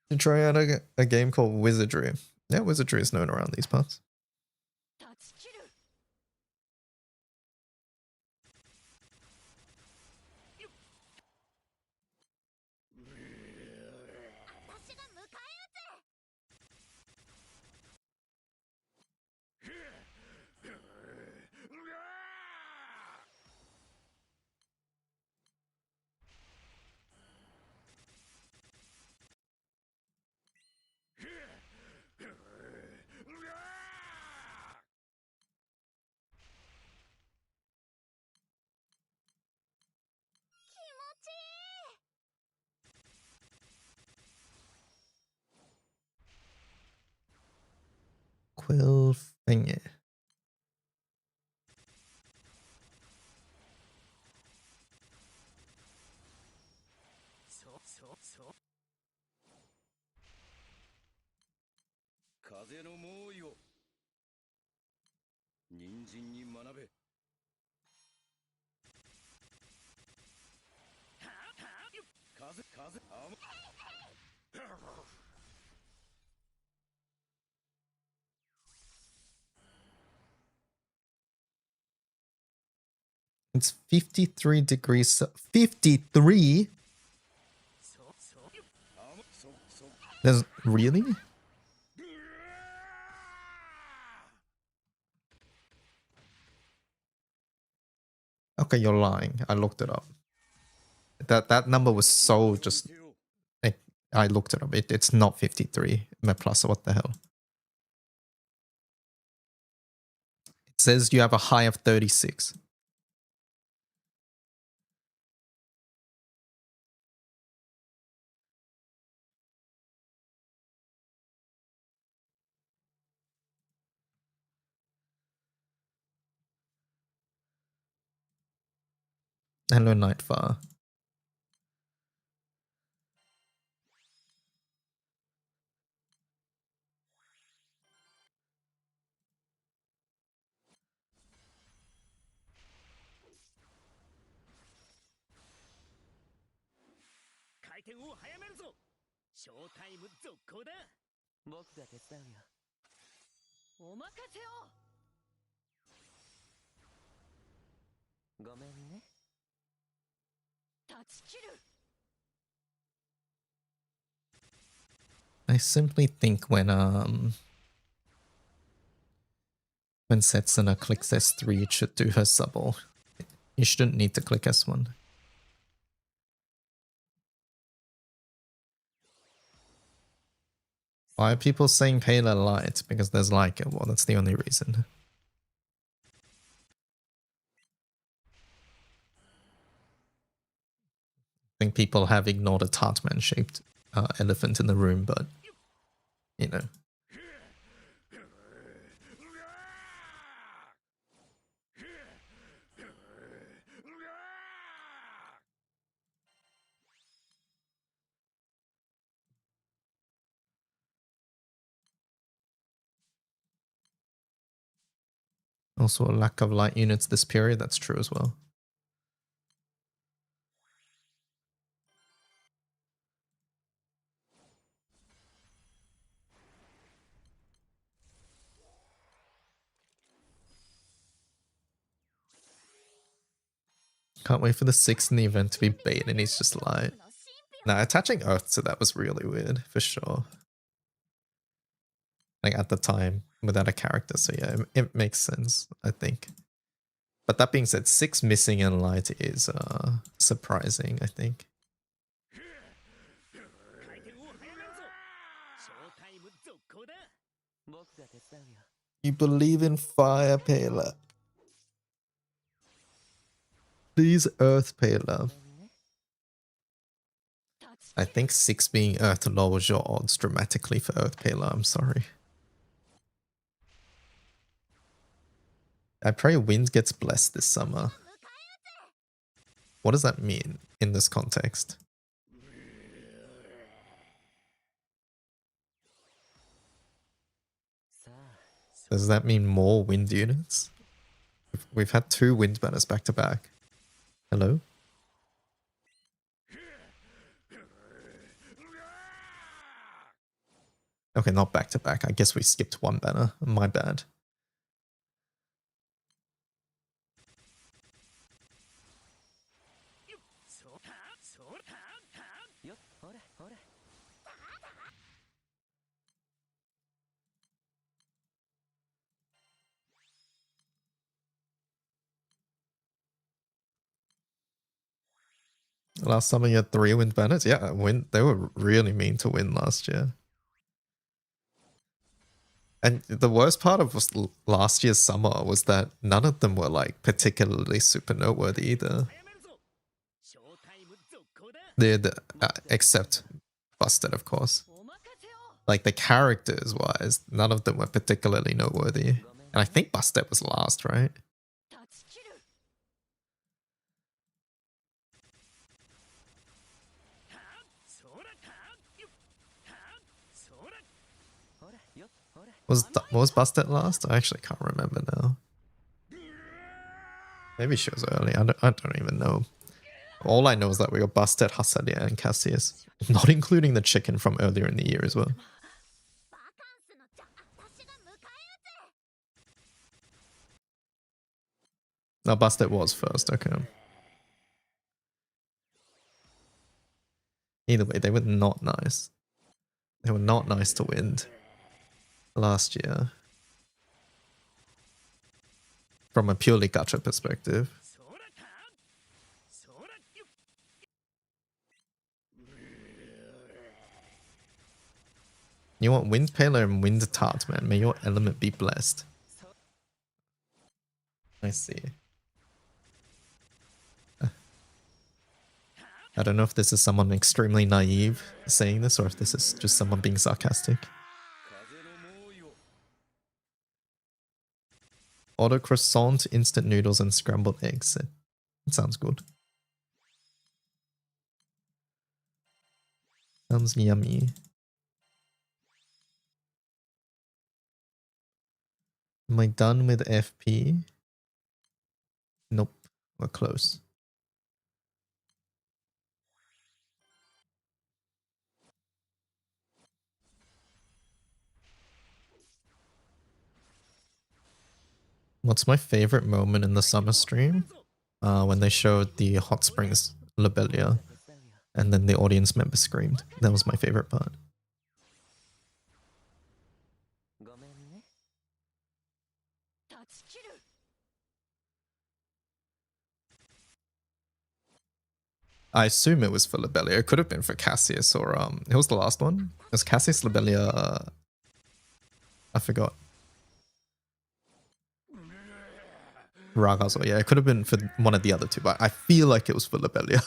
You try out a game called Wizardry. Yeah, Wizardry is known around these parts. Quill thingy. It's 53 degrees. 53? There's really? Okay, you're lying. I looked it up. That number was so just. I looked it up. It's not 53. Plus, what the hell? It says you have a high of 36. Hello, Nightfire. I simply think when Setsuna clicks S3, it should do her subble. You shouldn't need to click S1. Why are people saying Pela light? Because there's like it. Well, that's the only reason. I think people have ignored a Tartman shaped elephant in the room, but you know. Also a lack of light units this period, that's true as well. Can't wait for the 6th in the event to be bait and he's just light. Nah, attaching Earth to that was really weird, for sure. Like at the time, without a character, so yeah, it makes sense, I think. But that being said, 6 missing in light is surprising, I think. You believe in fire, Pela. Please, Earth, Pela. I think 6 being Earth lowers your odds dramatically for Earth, Pela. I'm sorry. I pray Wind gets blessed this summer. What does that mean in this context? Does that mean more wind units? We've had 2 wind banners back to back. Hello? Okay, not back to back. I guess we skipped 1 banner. My bad. Last summer you had 3 wind banners? Yeah, they were really mean to win last year. And the worst part of last year's summer was that none of them were like particularly super noteworthy either. Except Busted, of course. Like the characters wise, none of them were particularly noteworthy. And I think Busted was last, right? Was Busted last? I actually can't remember now. Maybe she was early. I don't even know. All I know is that we got Busted, Hasadia, and Cassius. Not including the chicken from earlier in the year as well. No, Busted was first, okay. Either way, they were not nice. They were not nice to Wind last year. From a purely gacha perspective. You want Wind Paler and Wind Tart, man. May your element be blessed. I see. I don't know if this is someone extremely naive saying this or if this is just someone being sarcastic. Auto croissant, instant noodles, and scrambled eggs. It sounds good. Sounds yummy. Am I done with FP? Nope. We're close. What's my favorite moment in the summer stream? When they showed the Hot Springs Lobelia and then the audience member screamed. That was my favorite part. I assume it was for Lobelia. It could have been for Cassius or who was the last one? It was Cassius, Lobelia, I forgot. Ragazzo, yeah, it could have been for one of the other 2, but I feel like it was for Lobelia.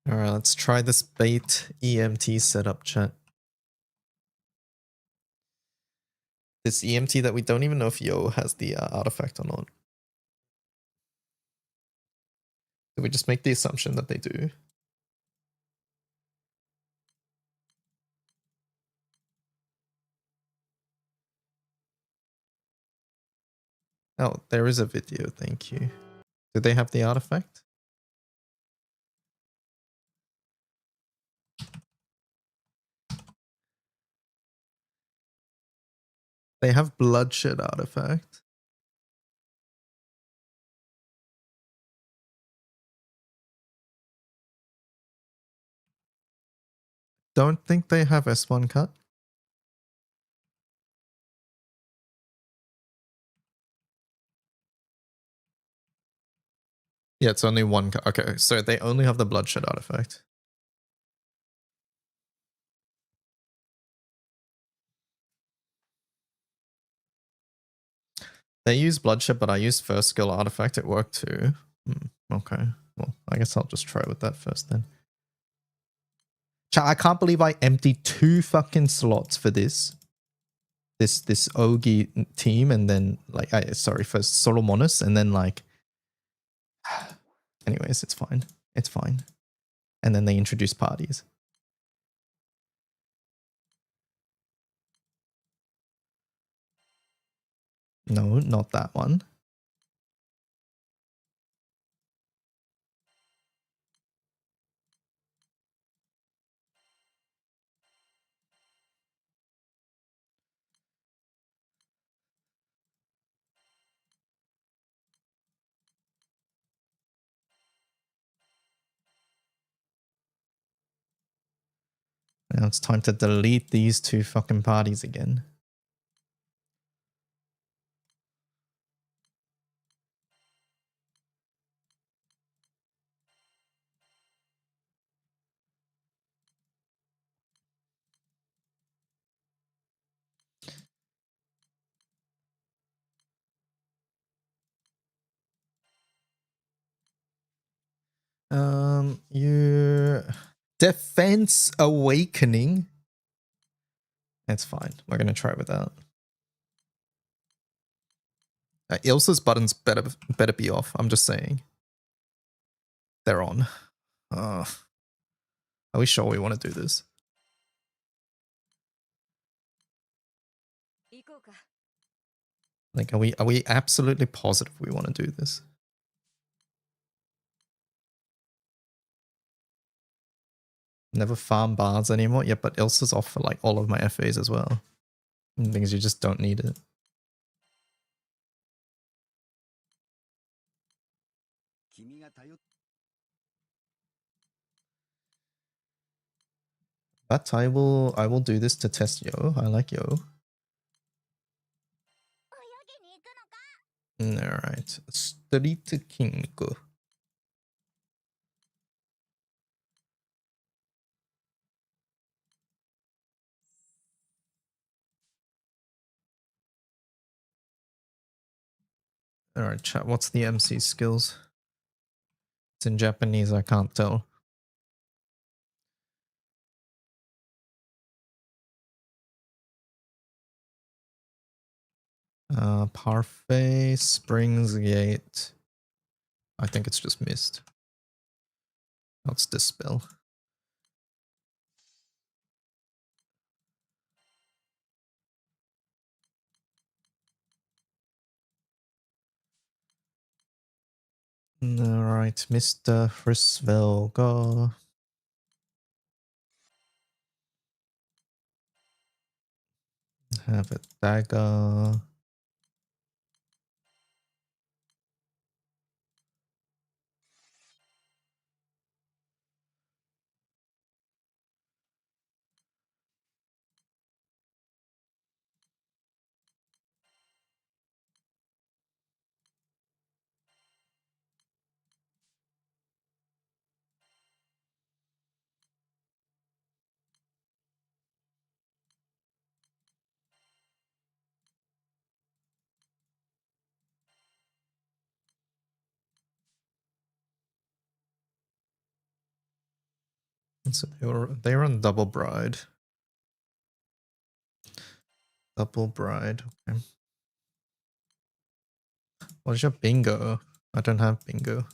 Alright, let's try this bait EMT setup, chat. This EMT that we don't even know if Yo has the artifact or not. Do we just make the assumption that they do? Oh, there is a video, thank you. Do they have the artifact? They have bloodshed artifact. Don't think they have S1 cut. Yeah, it's only one cut. Okay, so they only have the bloodshed artifact. They use bloodshed, but I used first skill artifact. It worked too. Okay, well, I guess I'll just try with that first then. Chat, I can't believe I emptied 2 fucking slots for this Ogi team, and then like sorry, for Solomonis, and then like anyways, it's fine. It's fine. And then they introduce parties. No, not that one. Now it's time to delete these 2 fucking parties again. You Defense Awakening. It's fine. We're gonna try without. Ilsa's buttons better be off. I'm just saying. They're on. Are we sure we want to do this? Like, are we absolutely positive we want to do this? Never farm bars anymore. Yeah, but Ilsa's off for like all of my FAs as well. And things you just don't need it. But I will do this to test Yo. I like Yo. Alright. Street King. Alright, chat. What's the MC skills? It's in Japanese, I can't tell. Parfait, Springs Gate. I think it's just missed. Let's dispel. Alright, Mr. Frisville, go. Have a dagger. So they run double bride. Double bride. Okay. What is your bingo? I don't have bingo.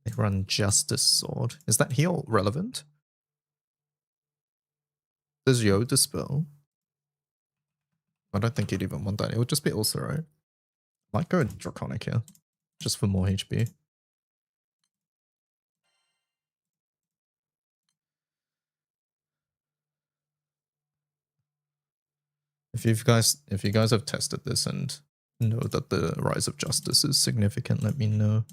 They run Justice Sword. Is that heal relevant? Does Yo dispel? I don't think you'd even want that. It would just be also right. Might go Draconic here, just for more HP. If you guys have tested this and know that the Rise of Justice is significant, let me know.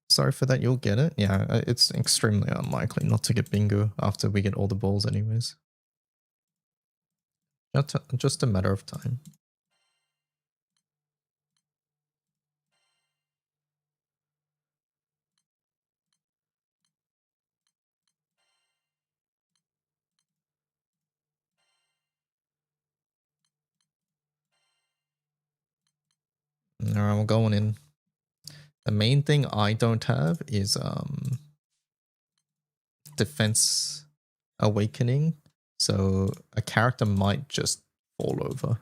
Sorry for that, you'll get it. Yeah, it's extremely unlikely not to get bingo after we get all the balls anyways. Just a matter of time. Alright, we're going in. The main thing I don't have is Defense Awakening, so a character might just fall over.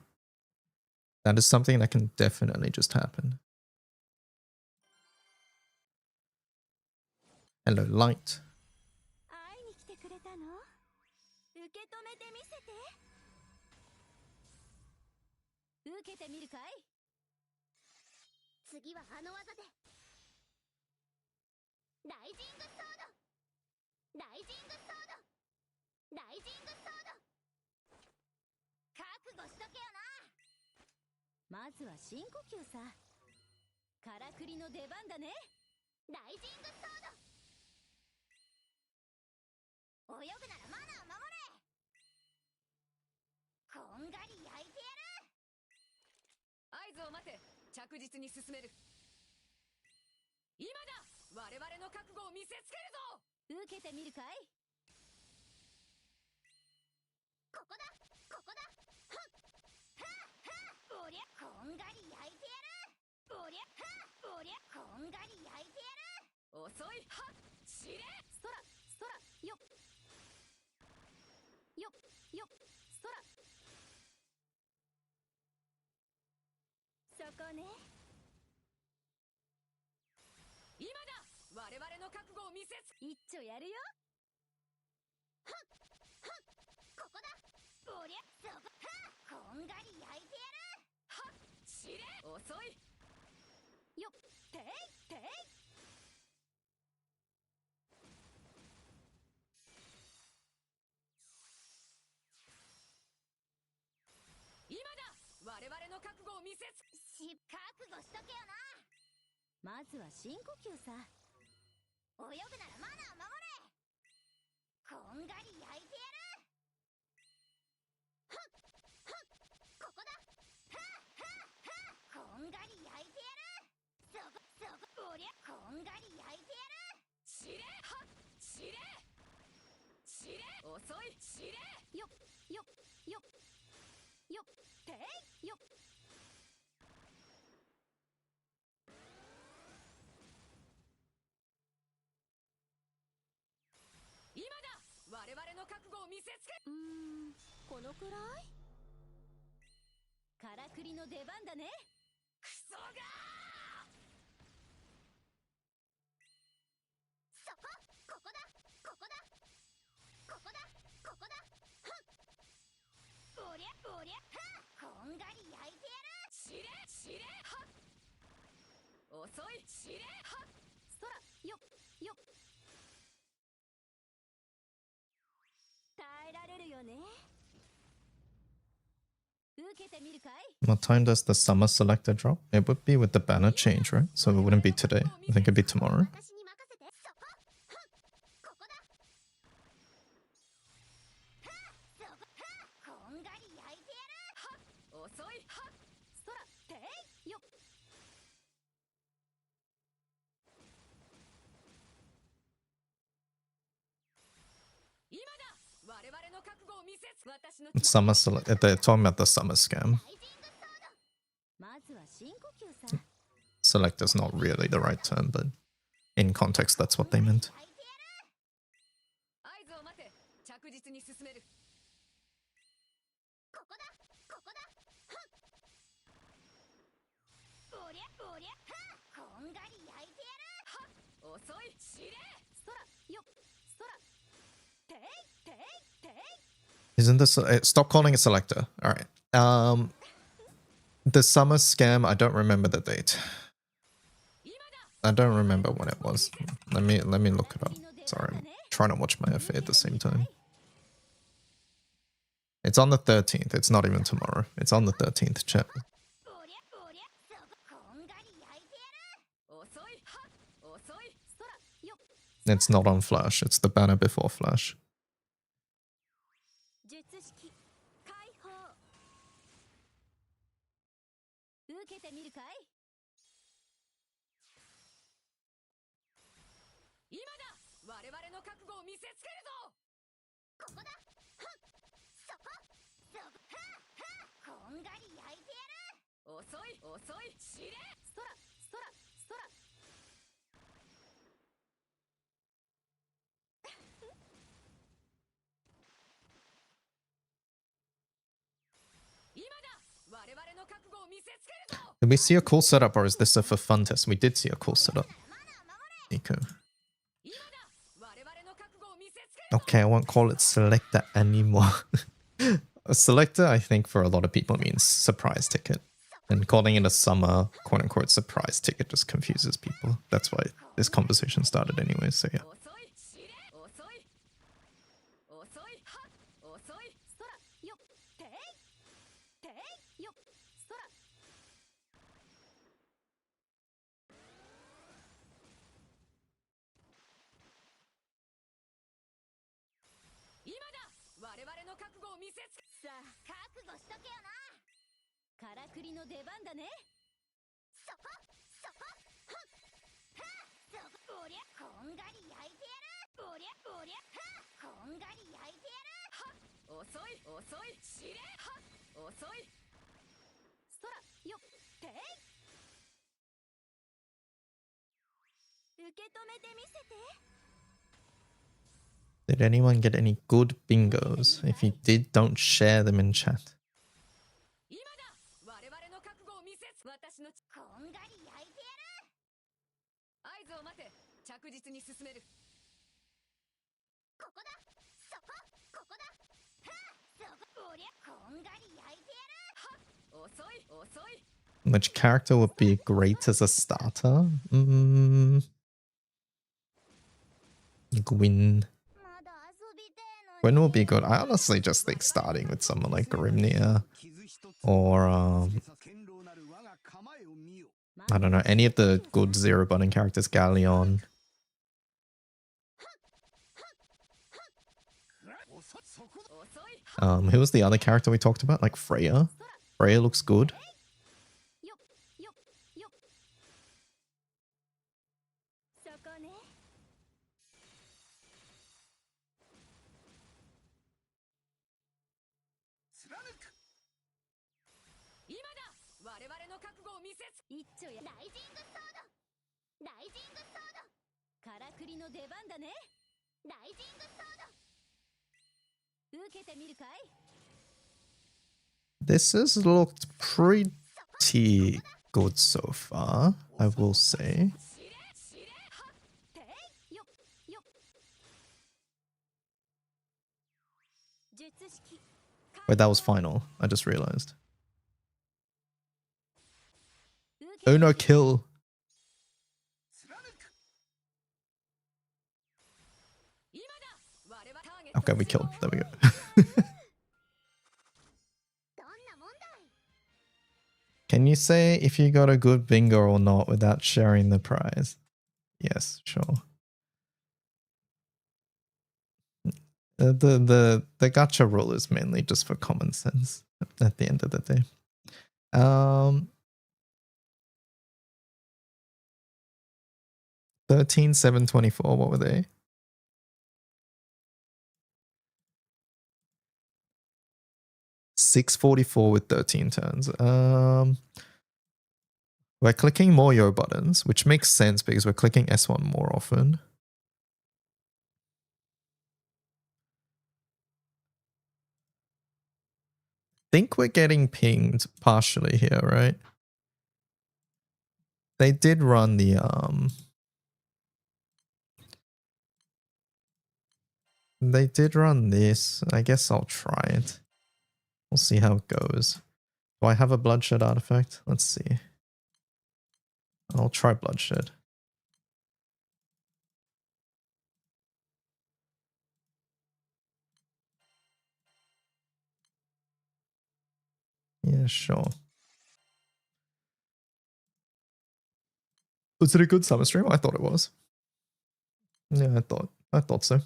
That is something that can definitely just happen. Hello, Light. What time does the summer selector drop? It would be with the banner change, right? So it wouldn't be today. I think it'd be tomorrow. Summer they're talking about the summer scam. Select is not really the right term, but in context, that's what they meant. Isn't this stop calling it selector? All right. The summer scam, I don't remember the date. I don't remember when it was. Let me look it up. Sorry, I'm trying to watch my FA at the same time. It's on the 13th. It's not even tomorrow. It's on the 13th, chat. It's not on Flash. It's the banner before Flash. Did we see a cool setup, or is this a for fun test? We did see a cool setup. Nico. Okay, I won't call it selector anymore. A selector, I think, for a lot of people means surprise ticket. And calling it a summer, quote-unquote, surprise ticket just confuses people. That's why this conversation started anyway, so yeah. Did anyone get any good bingos? If you did, don't share them in chat. Which character would be great as a starter? Gwyn. Gwyn will be good. I honestly just think starting with someone like Grimnir or I don't know, any of the good zero button characters, Galleon. Who was the other character we talked about? Like Freya. Freya looks good. This has looked pretty good so far, I will say. Wait, that was final. I just realized. Oh no, kill. Okay, we killed. There we go. Can you say if you got a good bingo or not without sharing the prize? Yes, sure. The gacha rule is mainly just for common sense at the end of the day. Um, 13, 7, 24. What were they? $6.44 with 13 turns. We're clicking more yo buttons, which makes sense because we're clicking S1 more often. Think we're getting pinged partially here, right? They did run the they did run this. I guess I'll try it. We'll see how it goes. Do I have a bloodshed artifact? Let's see. I'll try bloodshed. Yeah, sure. Was it a good summer stream? I thought it was. Yeah, I thought so.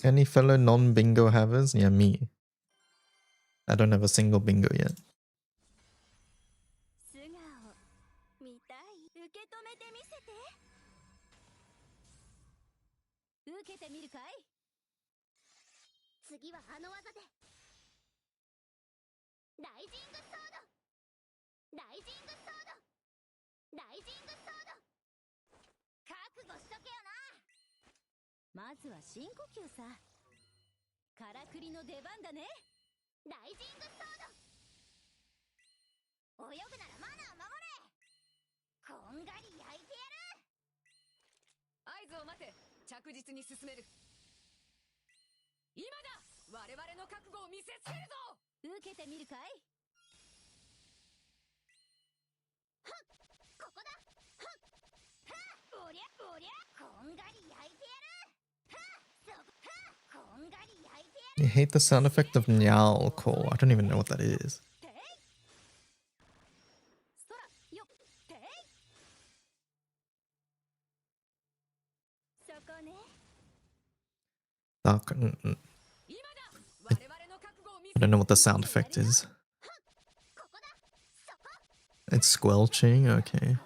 Any fellow non-bingo havers? Yeah, me. I don't have a single bingo yet. You hate the sound effect of Nyal call. I don't even know what that is. Dark. I don't know what the sound effect is. It's squelching? Okay.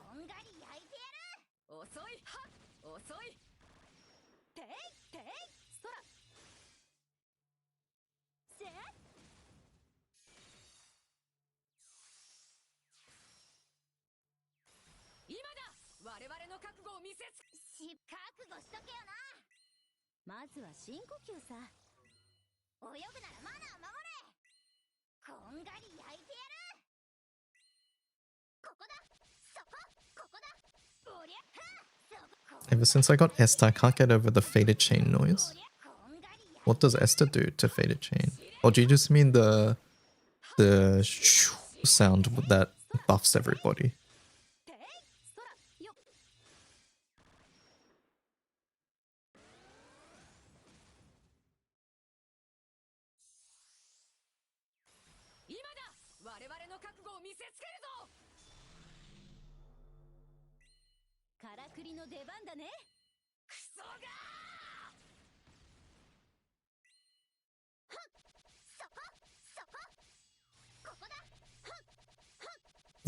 Ever since I got Esther, I can't get over the faded chain noise. What does Esther do to faded chain? Or do you just mean the sound that buffs everybody?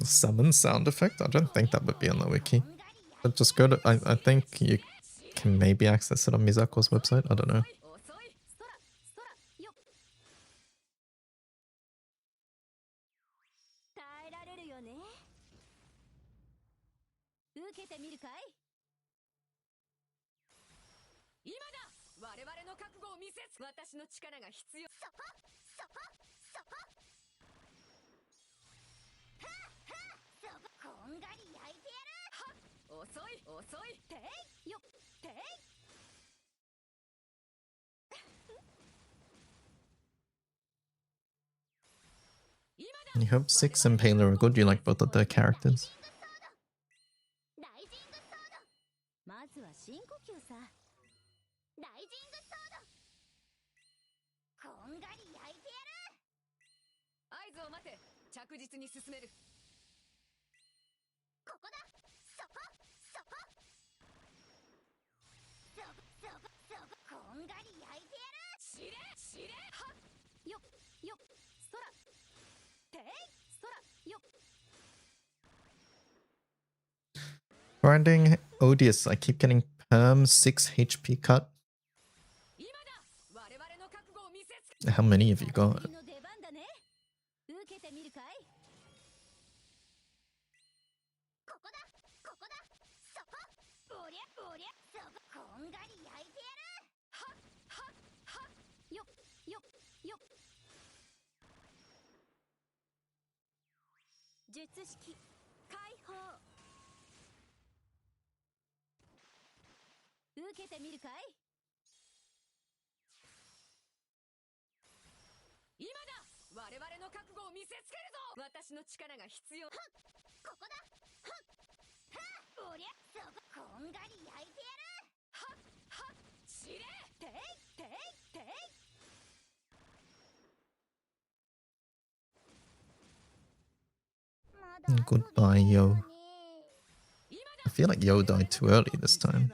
Summon sound effect? I don't think that would be on the wiki. But just go to... I think you can maybe access it on Mizako's website. I don't know. I hope Six and Paler are good. You like both of their characters. Grinding odious. I keep getting perm 6 HP cut. How many have you got? Goodbye, Yo. I feel like Yo died too early this time.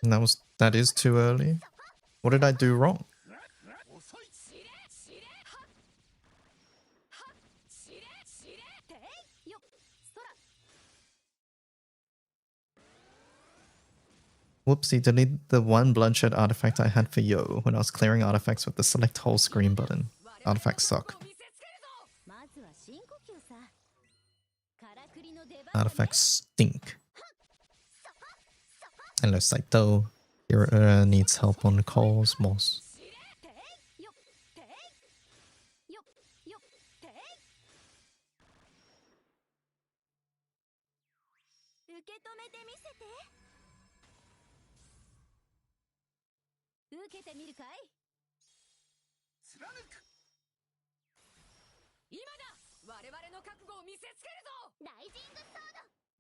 And that is too early. What did I do wrong? Whoopsie, delete the one bloodshed artifact I had for Yo when I was clearing artifacts with the select whole screen button. Artifacts suck. Artifacts stink. Hello, Saito. Your needs help on Cosmos.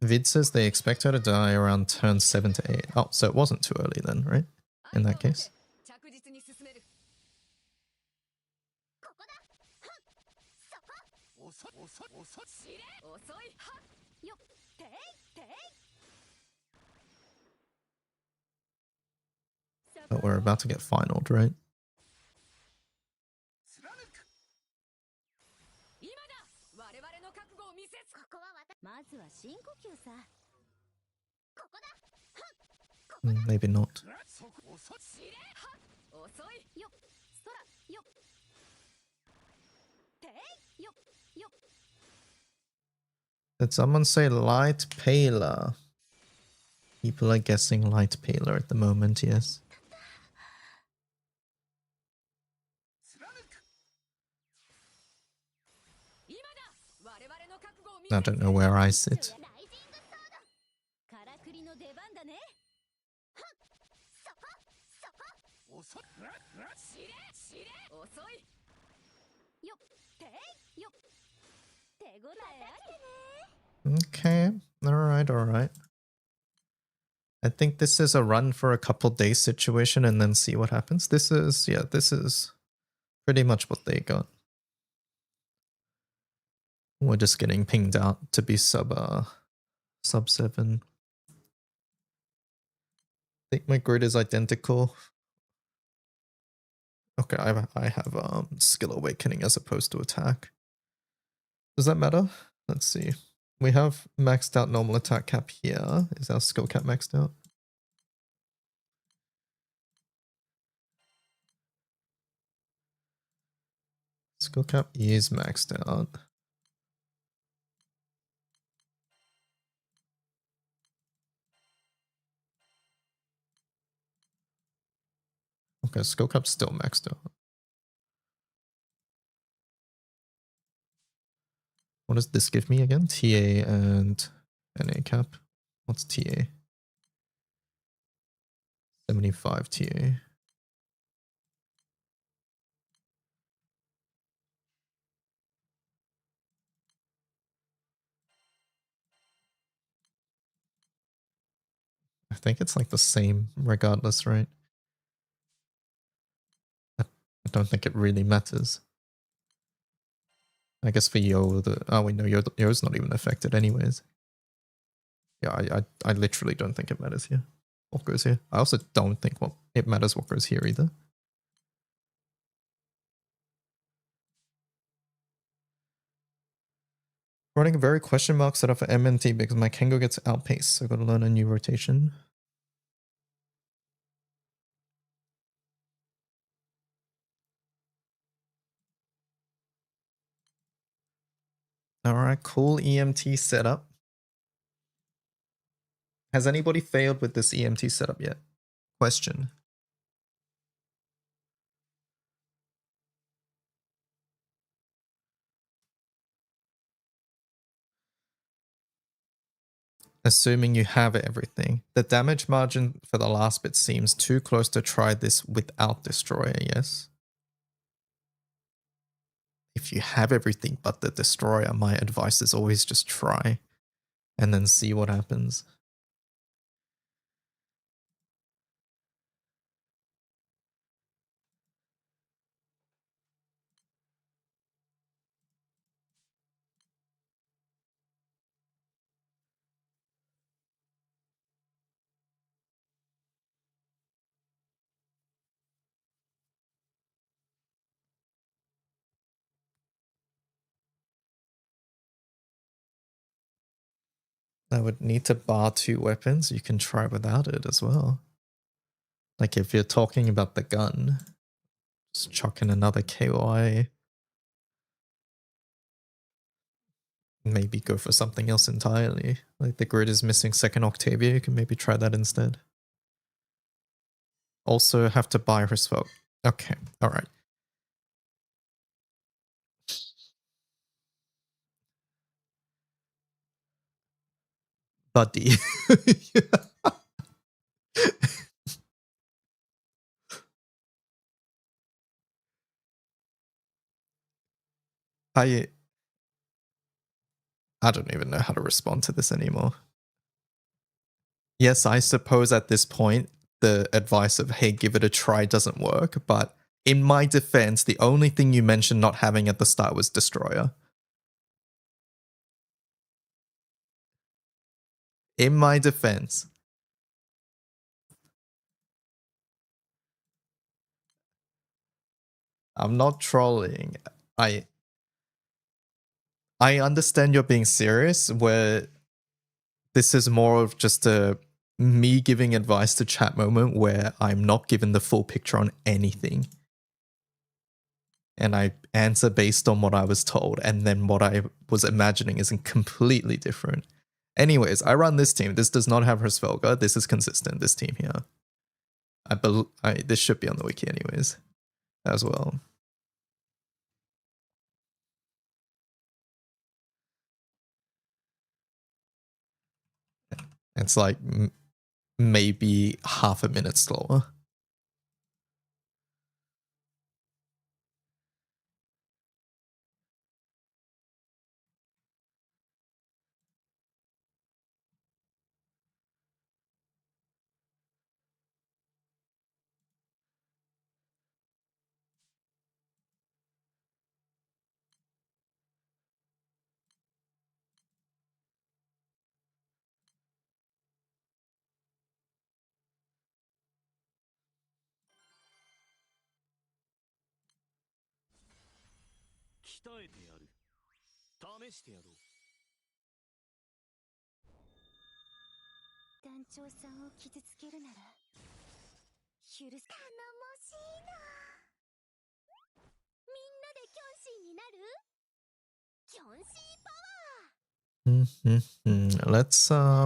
Vid says they expect her to die around turn 7 to 8. Oh, so it wasn't too early then, right? In that case. But we're about to get finaled, right? Maybe not. Did someone say light paler? People are guessing light paler at the moment, yes. I don't know where I sit. Okay, alright. I think this is a run for a couple days situation and then see what happens. This is pretty much what they got. We're just getting pinged out to be sub 7. I think my grid is identical. Okay, I have skill awakening as opposed to attack. Does that matter? Let's see. We have maxed out normal attack cap here. Is our skill cap maxed out? Skill cap is maxed out. Okay, skill cap's still maxed out. What does this give me again? TA and NA cap. What's TA? 75 TA. I think it's like the same regardless, right? I don't think it really matters. I guess for Yo, oh wait, no, Yo's not even affected anyways. Yeah, I literally don't think it matters here. What goes here? I also don't think it matters what goes here either. Running a very question mark setup for MNT because my Kengo gets outpaced, so I've got to learn a new rotation. Alright, cool EMT setup. Has anybody failed with this EMT setup yet? Question. Assuming you have everything. The damage margin for the last bit seems too close to try this without Destroyer, yes? If you have everything but the Destroyer, my advice is always just try and then see what happens. I would need to bar 2 weapons. You can try without it as well. Like if you're talking about the gun, just chuck in another KOI. Maybe go for something else entirely. Like the grid is missing second Octavia, you can maybe try that instead. Also have to buy her spell. Okay, alright. Buddy. I don't even know how to respond to this anymore. Yes, I suppose at this point, the advice of, hey, give it a try doesn't work, but in my defense, the only thing you mentioned not having at the start was Destroyer. In my defense. I'm not trolling. I understand you're being serious, where this is more of just a me giving advice to chat moment where I'm not given the full picture on anything. And I answer based on what I was told, and then what I was imagining is completely different. Anyways, I run this team. This does not have her Svelga. This is consistent, this team here. This should be on the wiki anyways, as well. It's like maybe half a minute slower.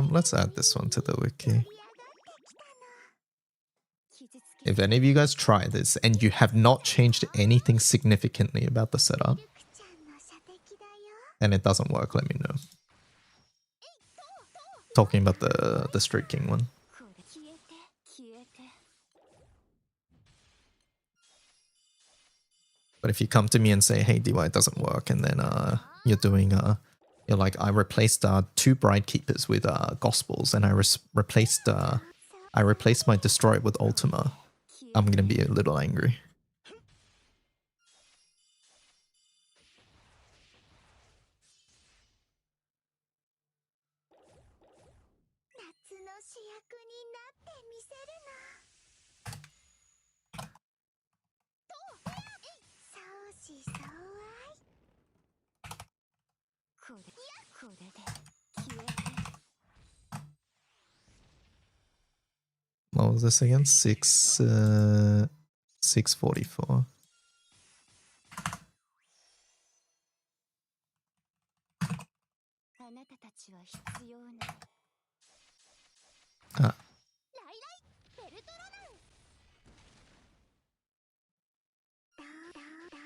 Let's add this one to the wiki. If any of you guys try this and you have not changed anything significantly about the setup and it doesn't work, let me know. Talking about the Street King one. But if you come to me and say, hey, DY, it doesn't work, and then you're doing, you're like, I replaced 2 Bride Keepers with Gospels, and I replaced my Destroy with Ultima, I'm gonna be a little angry. What was this again? 644. Ah.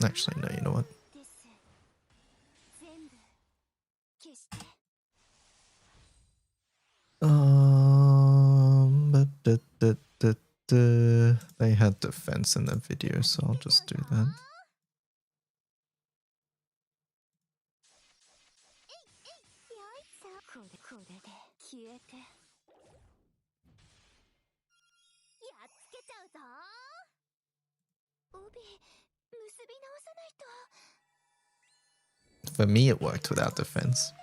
Actually, no, you know what? They had defense in the video, so I'll just do that. For me, it worked without defense.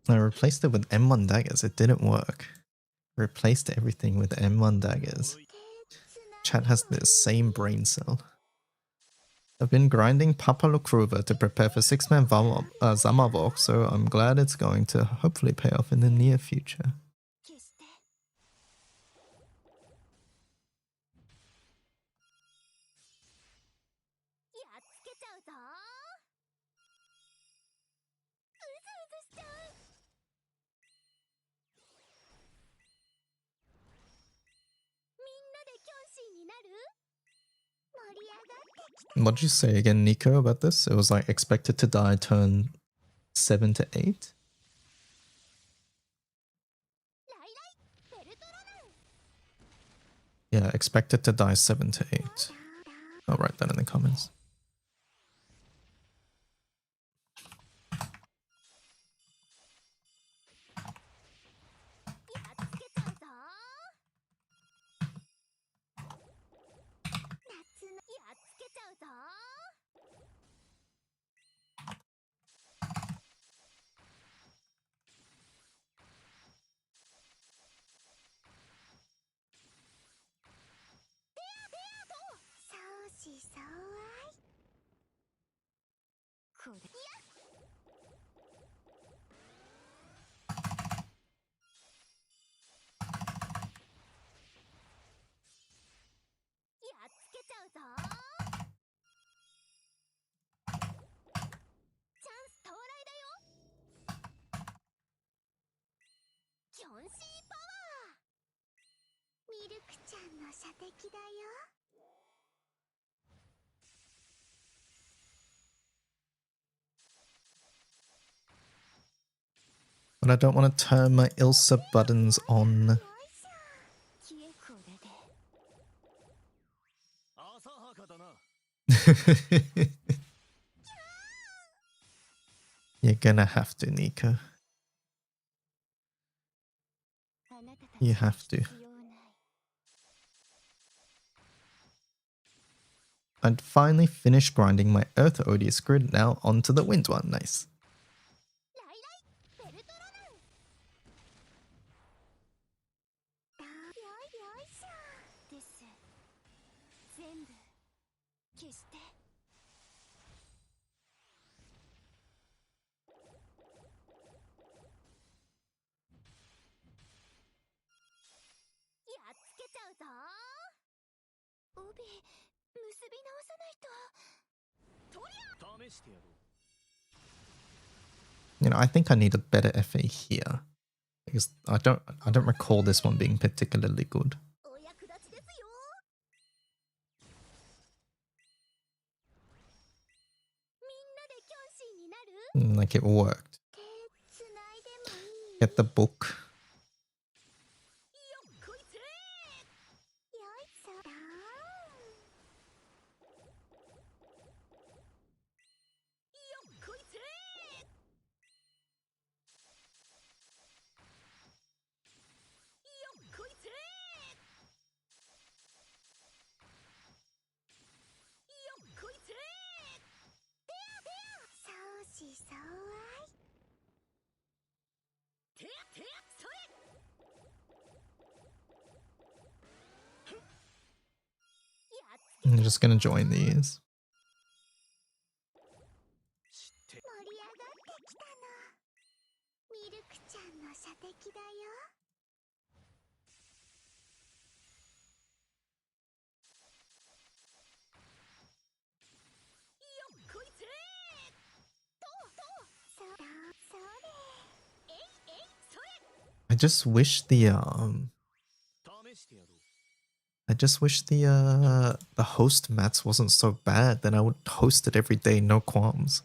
I replaced it with M1 daggers. It didn't work. Replaced everything with M1 daggers. Chat has the same brain cell. I've been grinding Papalokruva to prepare for 6-man Zamavok, so I'm glad it's going to hopefully pay off in the near future. What did you say again, Nico, about this? It was like expected to die turn 7 to 8? Yeah, expected to die 7 to 8. I'll write that in the comments. But I don't want to turn my Ilsa buttons on. You're gonna have to, Nico. You have to. I'd finally finished grinding my Earth Odious grid, now onto the Wind one. Nice. You know, I think I need a better FA here. Because I don't recall this one being particularly good. Like it worked. Get the book. I'm just gonna join these. I just wish the the host mats wasn't so bad, then I would host it every day, no qualms.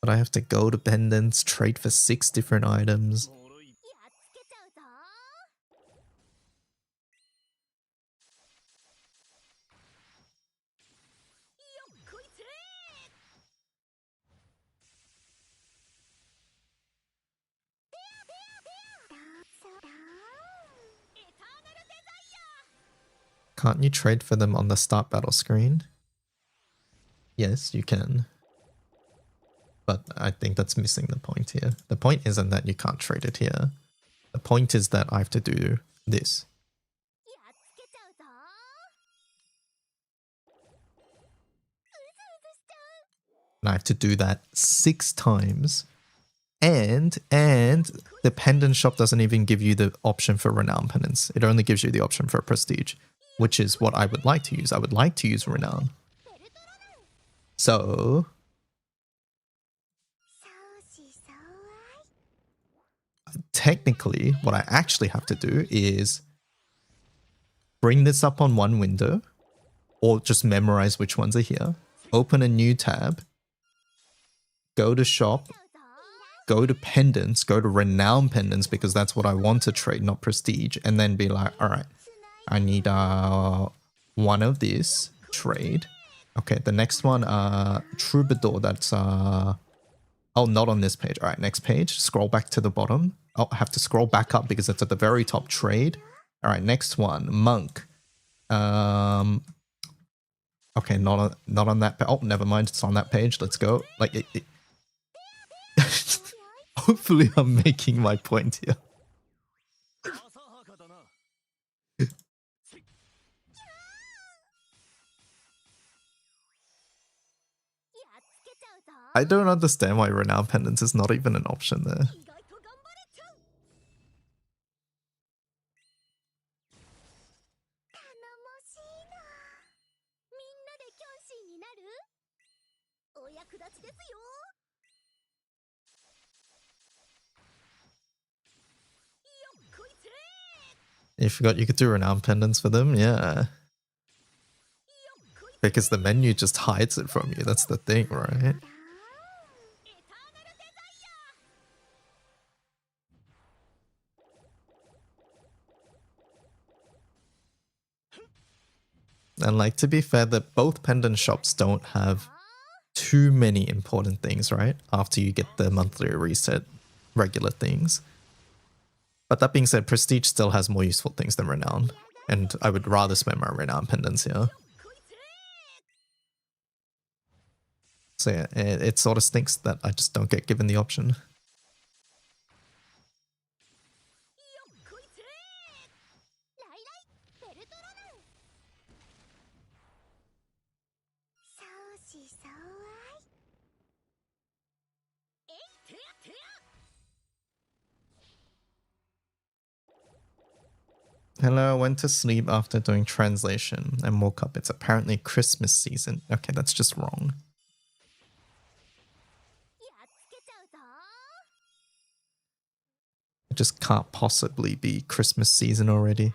But I have to go to pendants, trade for 6 different items. Can't you trade for them on the start battle screen? Yes, you can. But I think that's missing the point here. The point isn't that you can't trade it here. The point is that I have to do this. And I have to do that 6 times. And the pendant shop doesn't even give you the option for renown pendants. It only gives you the option for prestige, which is what I would like to use. I would like to use renown. So technically, what I actually have to do is bring this up on one window, or just memorize which ones are here, open a new tab, go to shop, go to pendants, go to renown pendants, because that's what I want to trade, not prestige, and then be like, all right, I need one of this, trade. Okay, the next one, troubadour, that's oh, not on this page. All right, next page, scroll back to the bottom. Oh, I have to scroll back up because it's at the very top, trade. All right, next one, monk. Okay, not on that. Oh, never mind. It's on that page. Let's go. Like it. Hopefully, I'm making my point here. I don't understand why renown pendants is not even an option there. You forgot you could do renown pendants for them? Yeah. Because the menu just hides it from you. That's the thing, right? And like, to be fair, that both pendant shops don't have too many important things, right? After you get the monthly reset regular things. But that being said, prestige still has more useful things than renown. And I would rather spend my renown pendants here. So yeah, it sort of stinks that I just don't get given the option. Hello, I went to sleep after doing translation and woke up. It's apparently Christmas season. Okay, that's just wrong. It just can't possibly be Christmas season already.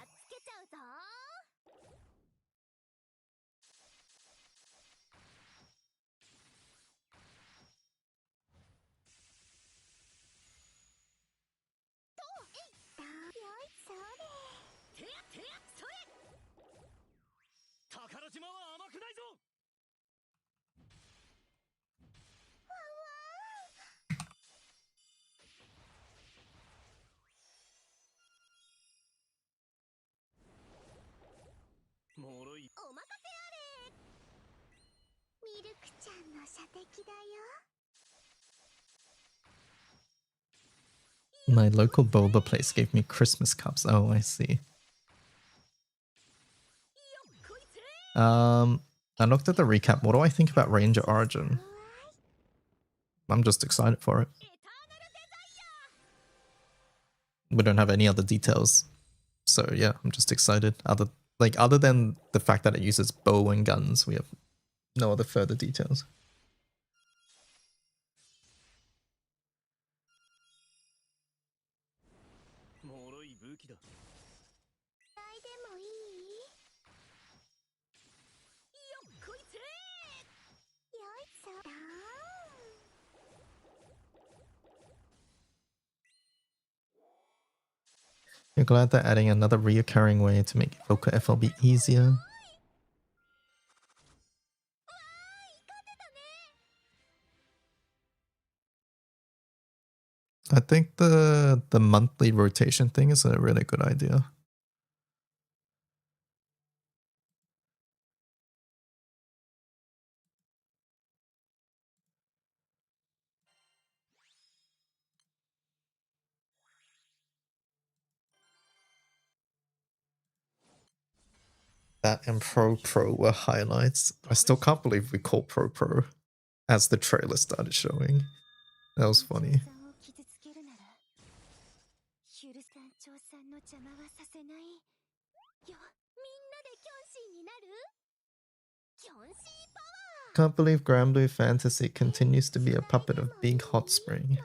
My local boba place gave me Christmas cups. Oh, I see. I looked at the recap. What do I think about Ranger Origin? I'm just excited for it. We don't have any other details. So yeah, I'm just excited. Other than the fact that it uses bow and guns, we have no other further details. You're glad they're adding another reoccurring way to make Evoker FLB easier. I think the monthly rotation thing is a really good idea. That and Pro were highlights. I still can't believe we called Pro as the trailer started showing. That was funny. Can't believe Granblue Fantasy continues to be a puppet of Big Hot Spring.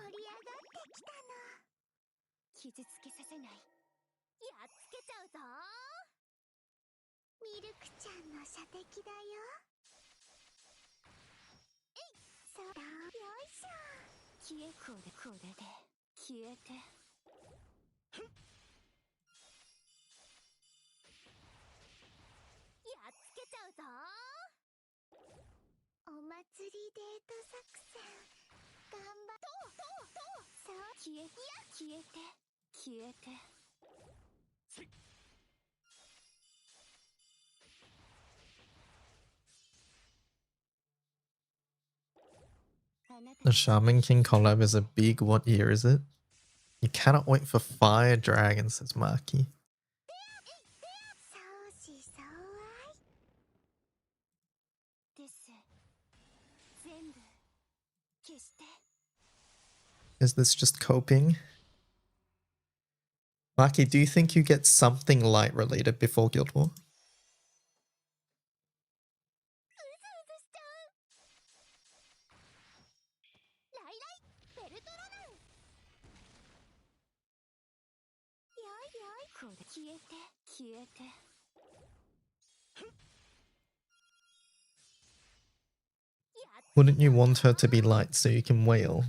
The Shaman King collab is a big. What year is it? You cannot wait for Fire Dragon, says Maki. Is this just coping? Maki, do you think you get something light related before Guild War? Wouldn't you want her to be light so you can wail?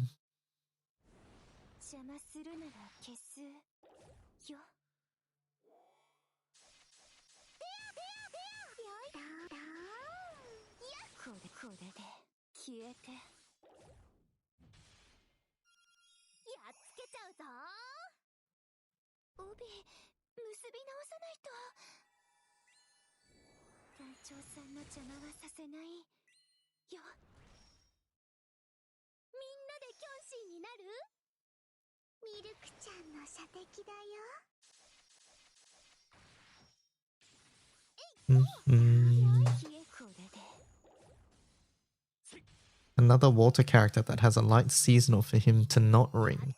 Another water character that has a light seasonal for him to not ring.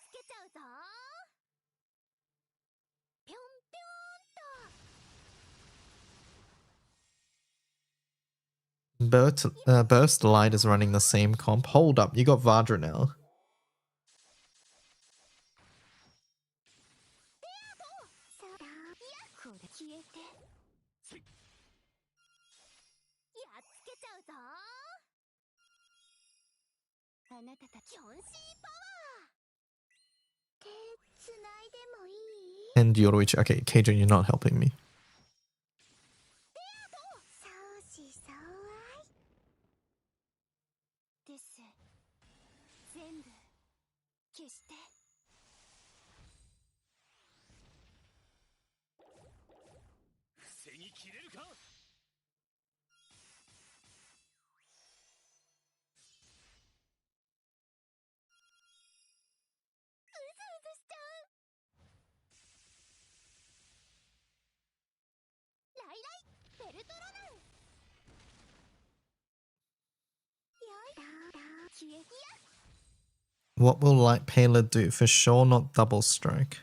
Burst Light is running the same comp. Hold up, you got Vajra now. And Yoruichi. Okay, Keijun, you're not helping me. What will Light Paler do? For sure not double strike.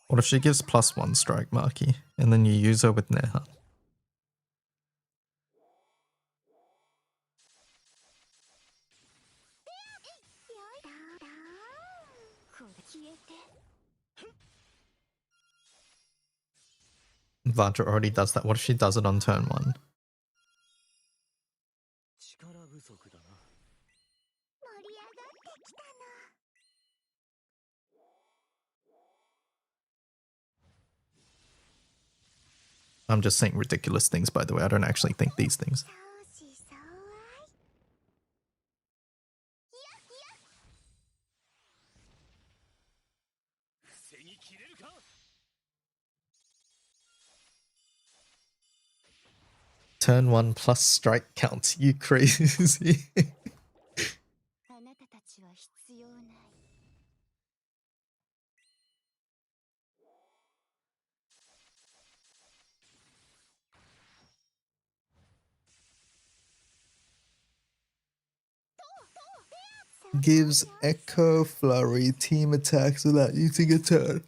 What if she gives +1 strike, Marky, and then you use her with Neha? Vajra already does that. What if she does it on turn 1? I'm just saying ridiculous things, by the way. I don't actually think these things. Turn 1 plus strike count. You crazy. Gives Echo Flurry team attacks without using a turn.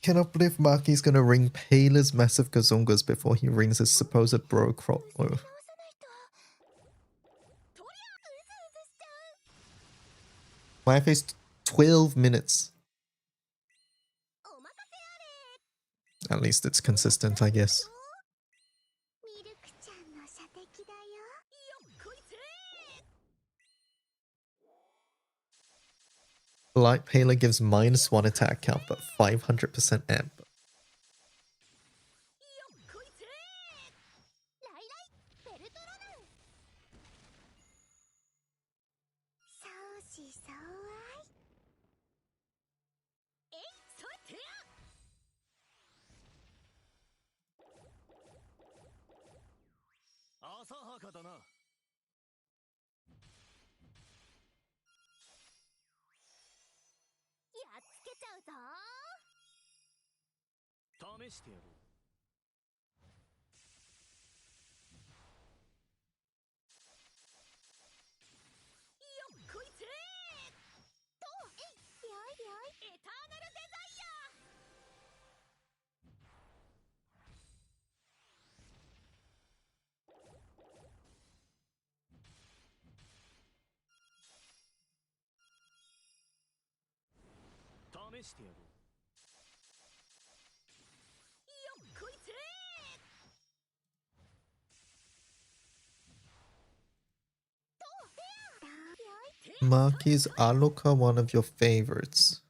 Cannot believe Marky's gonna ring Paler's massive Gazungas before he rings his supposed bro crop. Oh. My face 12 minutes. At least it's consistent, I guess. Light Paler gives -1 attack count, but 500% amp. Marky's Aloka one of your favorites?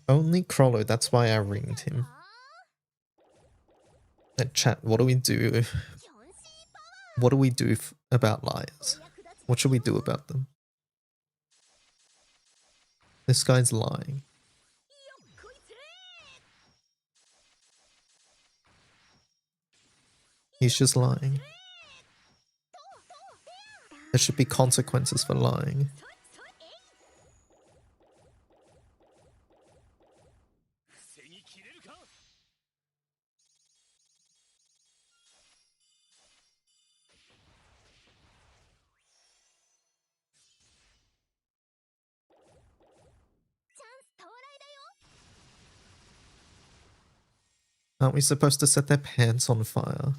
Only Crollo, that's why I ringed him. Chat, what do we do? What do we do about liars? What should we do about them? This guy's lying. He's just lying. There should be consequences for lying. Aren't we supposed to set their pants on fire?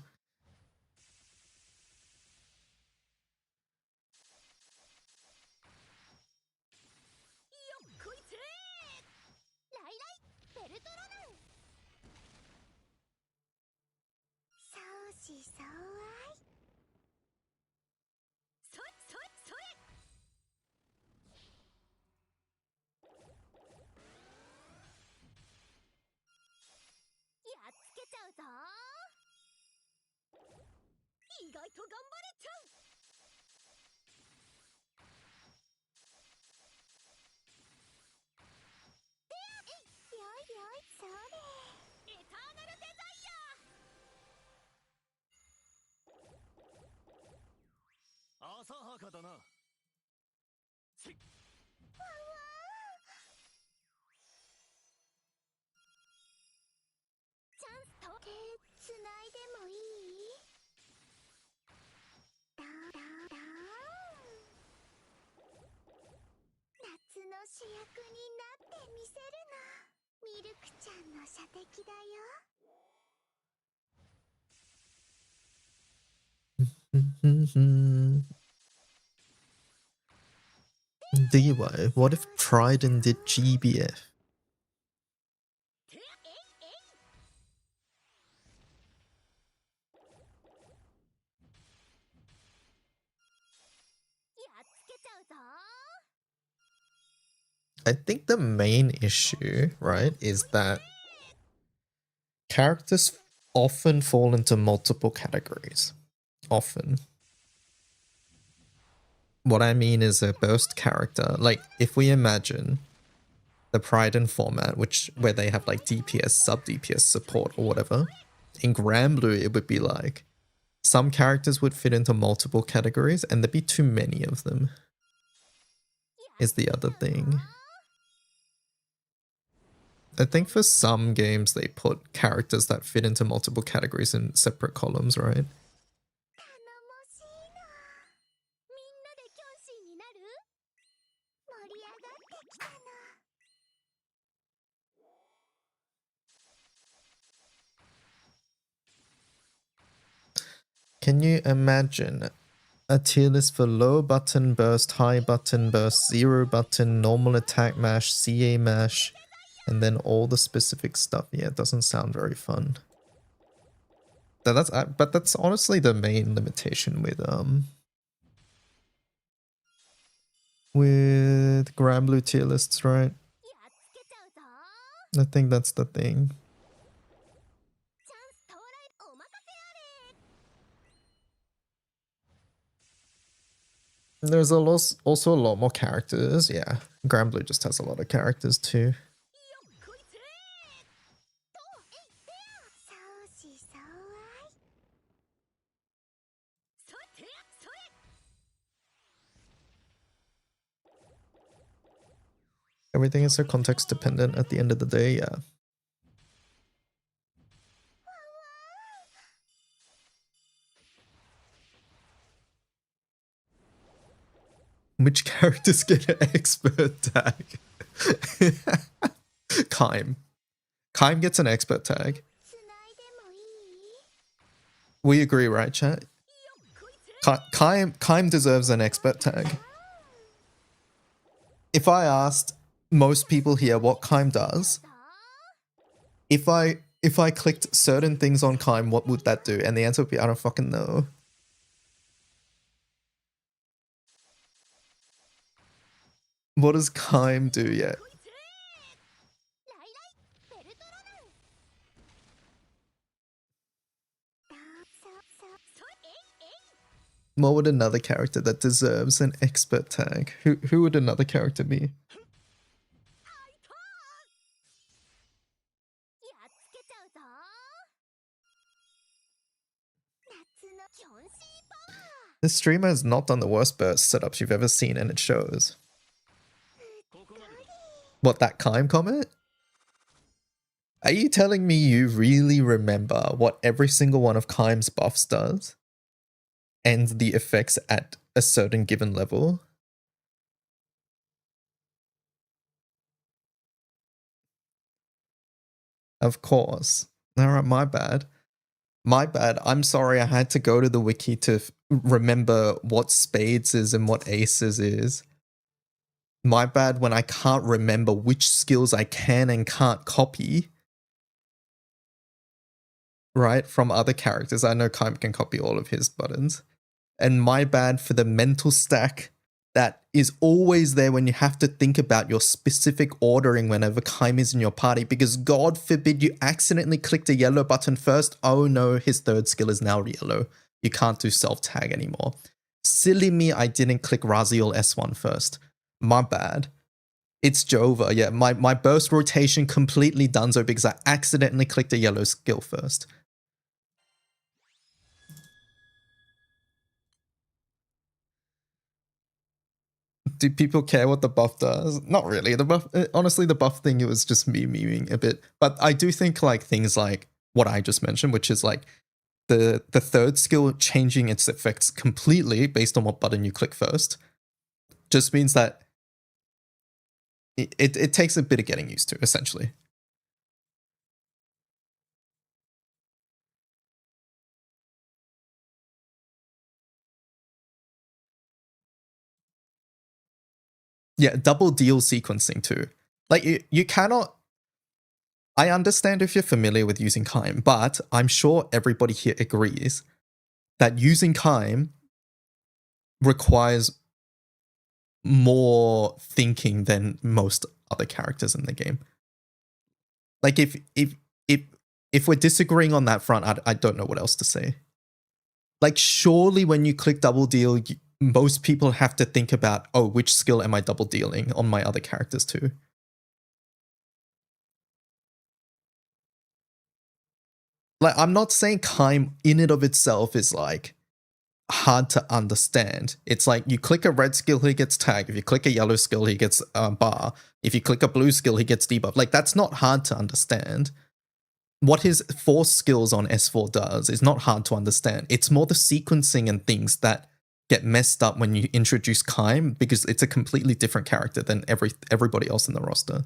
DY, what if Trident did GBF? I think the main issue, right, is that characters often fall into multiple categories. Often. What I mean is a burst character. Like, if we imagine the Pride format, where they have like DPS, sub DPS support or whatever, in Grand Blue it would be like some characters would fit into multiple categories and there'd be too many of them. Is the other thing. I think for some games they put characters that fit into multiple categories in separate columns, right? Can you imagine a tier list for low button burst, high button burst, 0 button, normal attack mash, CA mash, and then all the specific stuff? Yeah, it doesn't sound very fun. But that's honestly the main limitation with Grand Blue tier lists, right? I think that's the thing. There's also a lot more characters. Yeah, Grand Blue just has a lot of characters too. Everything is so context dependent at the end of the day, yeah. Which characters get an expert tag? Kaim. Kaim gets an expert tag. We agree, right, chat? Kaim deserves an expert tag. If I asked most people here what Kaim does, if I clicked certain things on Kaim, what would that do? And the answer would be, I don't fucking know. What does Kaim do yet? What would another character that deserves an expert tag? Who would another character be? This streamer has not done the worst burst setups you've ever seen, and it shows. What, that Kaim comment? Are you telling me you really remember what every single one of Kaim's buffs does? And the effects at a certain given level? Of course. Alright, my bad. My bad. I'm sorry, I had to go to the wiki to remember what spades is and what aces is. My bad when I can't remember which skills I can and can't copy. Right? From other characters. I know Kaim can copy all of his buttons. And my bad for the mental stack that is always there when you have to think about your specific ordering whenever Kaim is in your party, because God forbid you accidentally clicked a yellow button first. Oh no, his third skill is now yellow. You can't do self-tag anymore. Silly me, I didn't click Raziel S1 first. My bad. It's Jova. Yeah, my burst rotation completely donezo because I accidentally clicked a yellow skill first. Do people care what the buff does? Not really. The buff, honestly, the buff thing, it was just me memeing a bit. But I do think like things like what I just mentioned, which is like the third skill changing its effects completely based on what button you click first, just means that it takes a bit of getting used to, essentially. Yeah, double deal sequencing too. Like you cannot. I understand if you're familiar with using Kaim, but I'm sure everybody here agrees that using Kaim requires more thinking than most other characters in the game. Like if we're disagreeing on that front, I don't know what else to say. Like surely when you click double deal, most people have to think about, oh, which skill am I double dealing on my other characters too? Like I'm not saying Kaim in and of itself is like hard to understand. It's like you click a red skill, he gets tag. If you click a yellow skill, he gets bar. If you click a blue skill, he gets debuff. Like that's not hard to understand. What his force skills on S4 does is not hard to understand. It's more the sequencing and things that get messed up when you introduce Kaim because it's a completely different character than everybody else in the roster.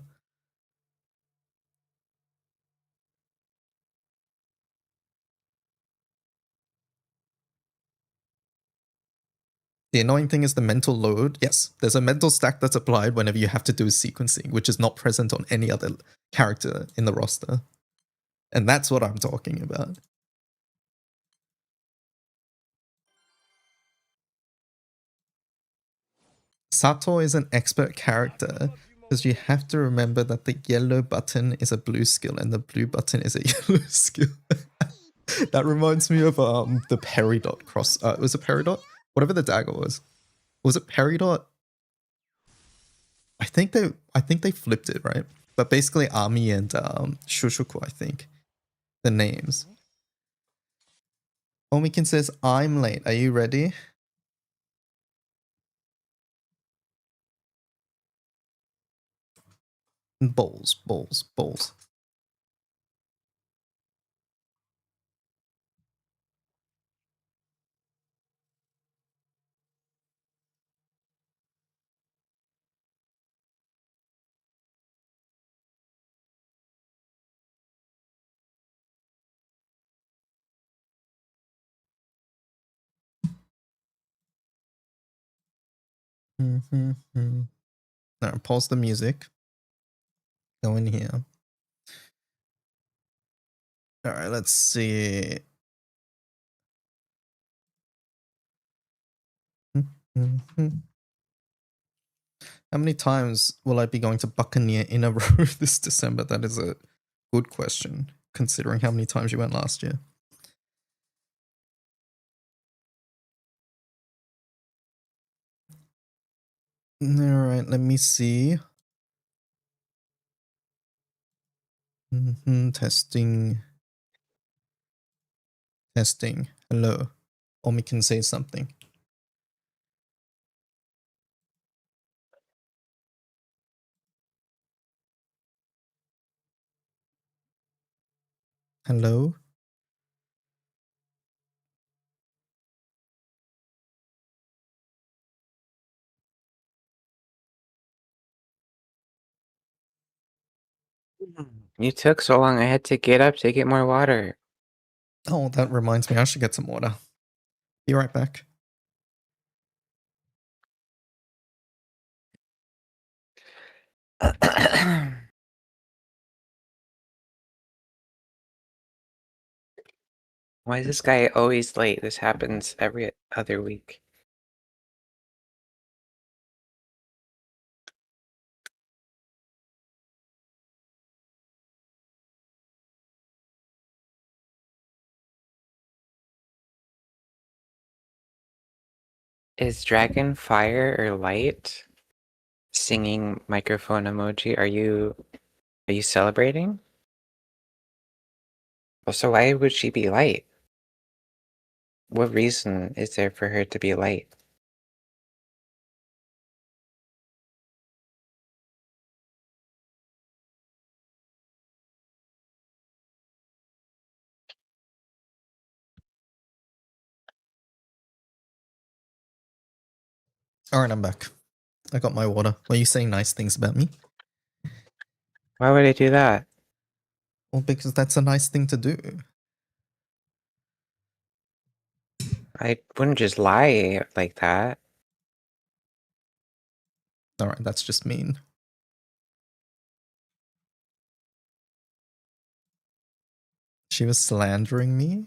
The annoying thing is the mental load. Yes, there's a mental stack that's applied whenever you have to do sequencing, which is not present on any other character in the roster. And that's what I'm talking about. Sato is an expert character because you have to remember that the yellow button is a blue skill and the blue button is a yellow skill. That reminds me of the Peridot cross. Was it Peridot? Whatever the dagger was. Was it Peridot? I think they flipped it, right? But basically Ami and Shushuku, I think. The names. Umikin says, I'm late. Are you ready? Bowls, bowls, bowls. Mm-hmm. Now pause the music. Go in here. All right, let's see. How many times will I be going to Buccaneer in a row this December? That is a good question, considering how many times you went last year. Alright, let me see. Testing. Testing. Hello. Umikin say something. Hello? You took so long, I had to get up to get more water. Oh, that reminds me, I should get some water. Be right back. Why is this guy always late? This happens every other week. Is dragon fire or light? Singing microphone emoji. Are you celebrating? Well, so why would she be light? What reason is there for her to be light? Alright, I'm back. I got my water. Were you saying nice things about me? Why would I do that? Well, because that's a nice thing to do. I wouldn't just lie like that. Alright, that's just mean. She was slandering me?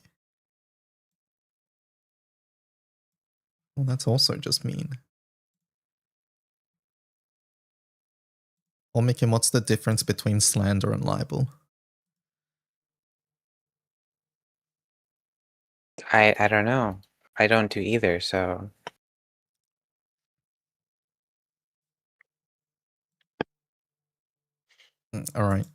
Well, that's also just mean. Umikin, what's the difference between slander and libel? I don't know. I don't do either, so Alright.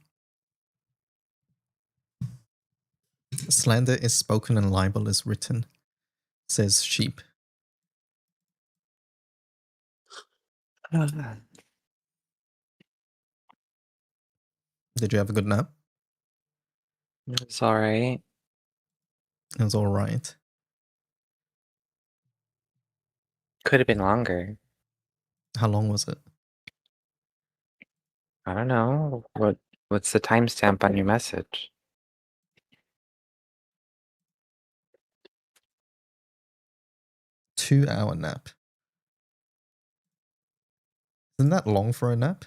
Slander is spoken and libel is written, says sheep. Did you have a good nap? it's all right. It was alright. Could have been longer. How long was it? I don't know. What's the timestamp on your message? 2-hour nap. Isn't that long for a nap?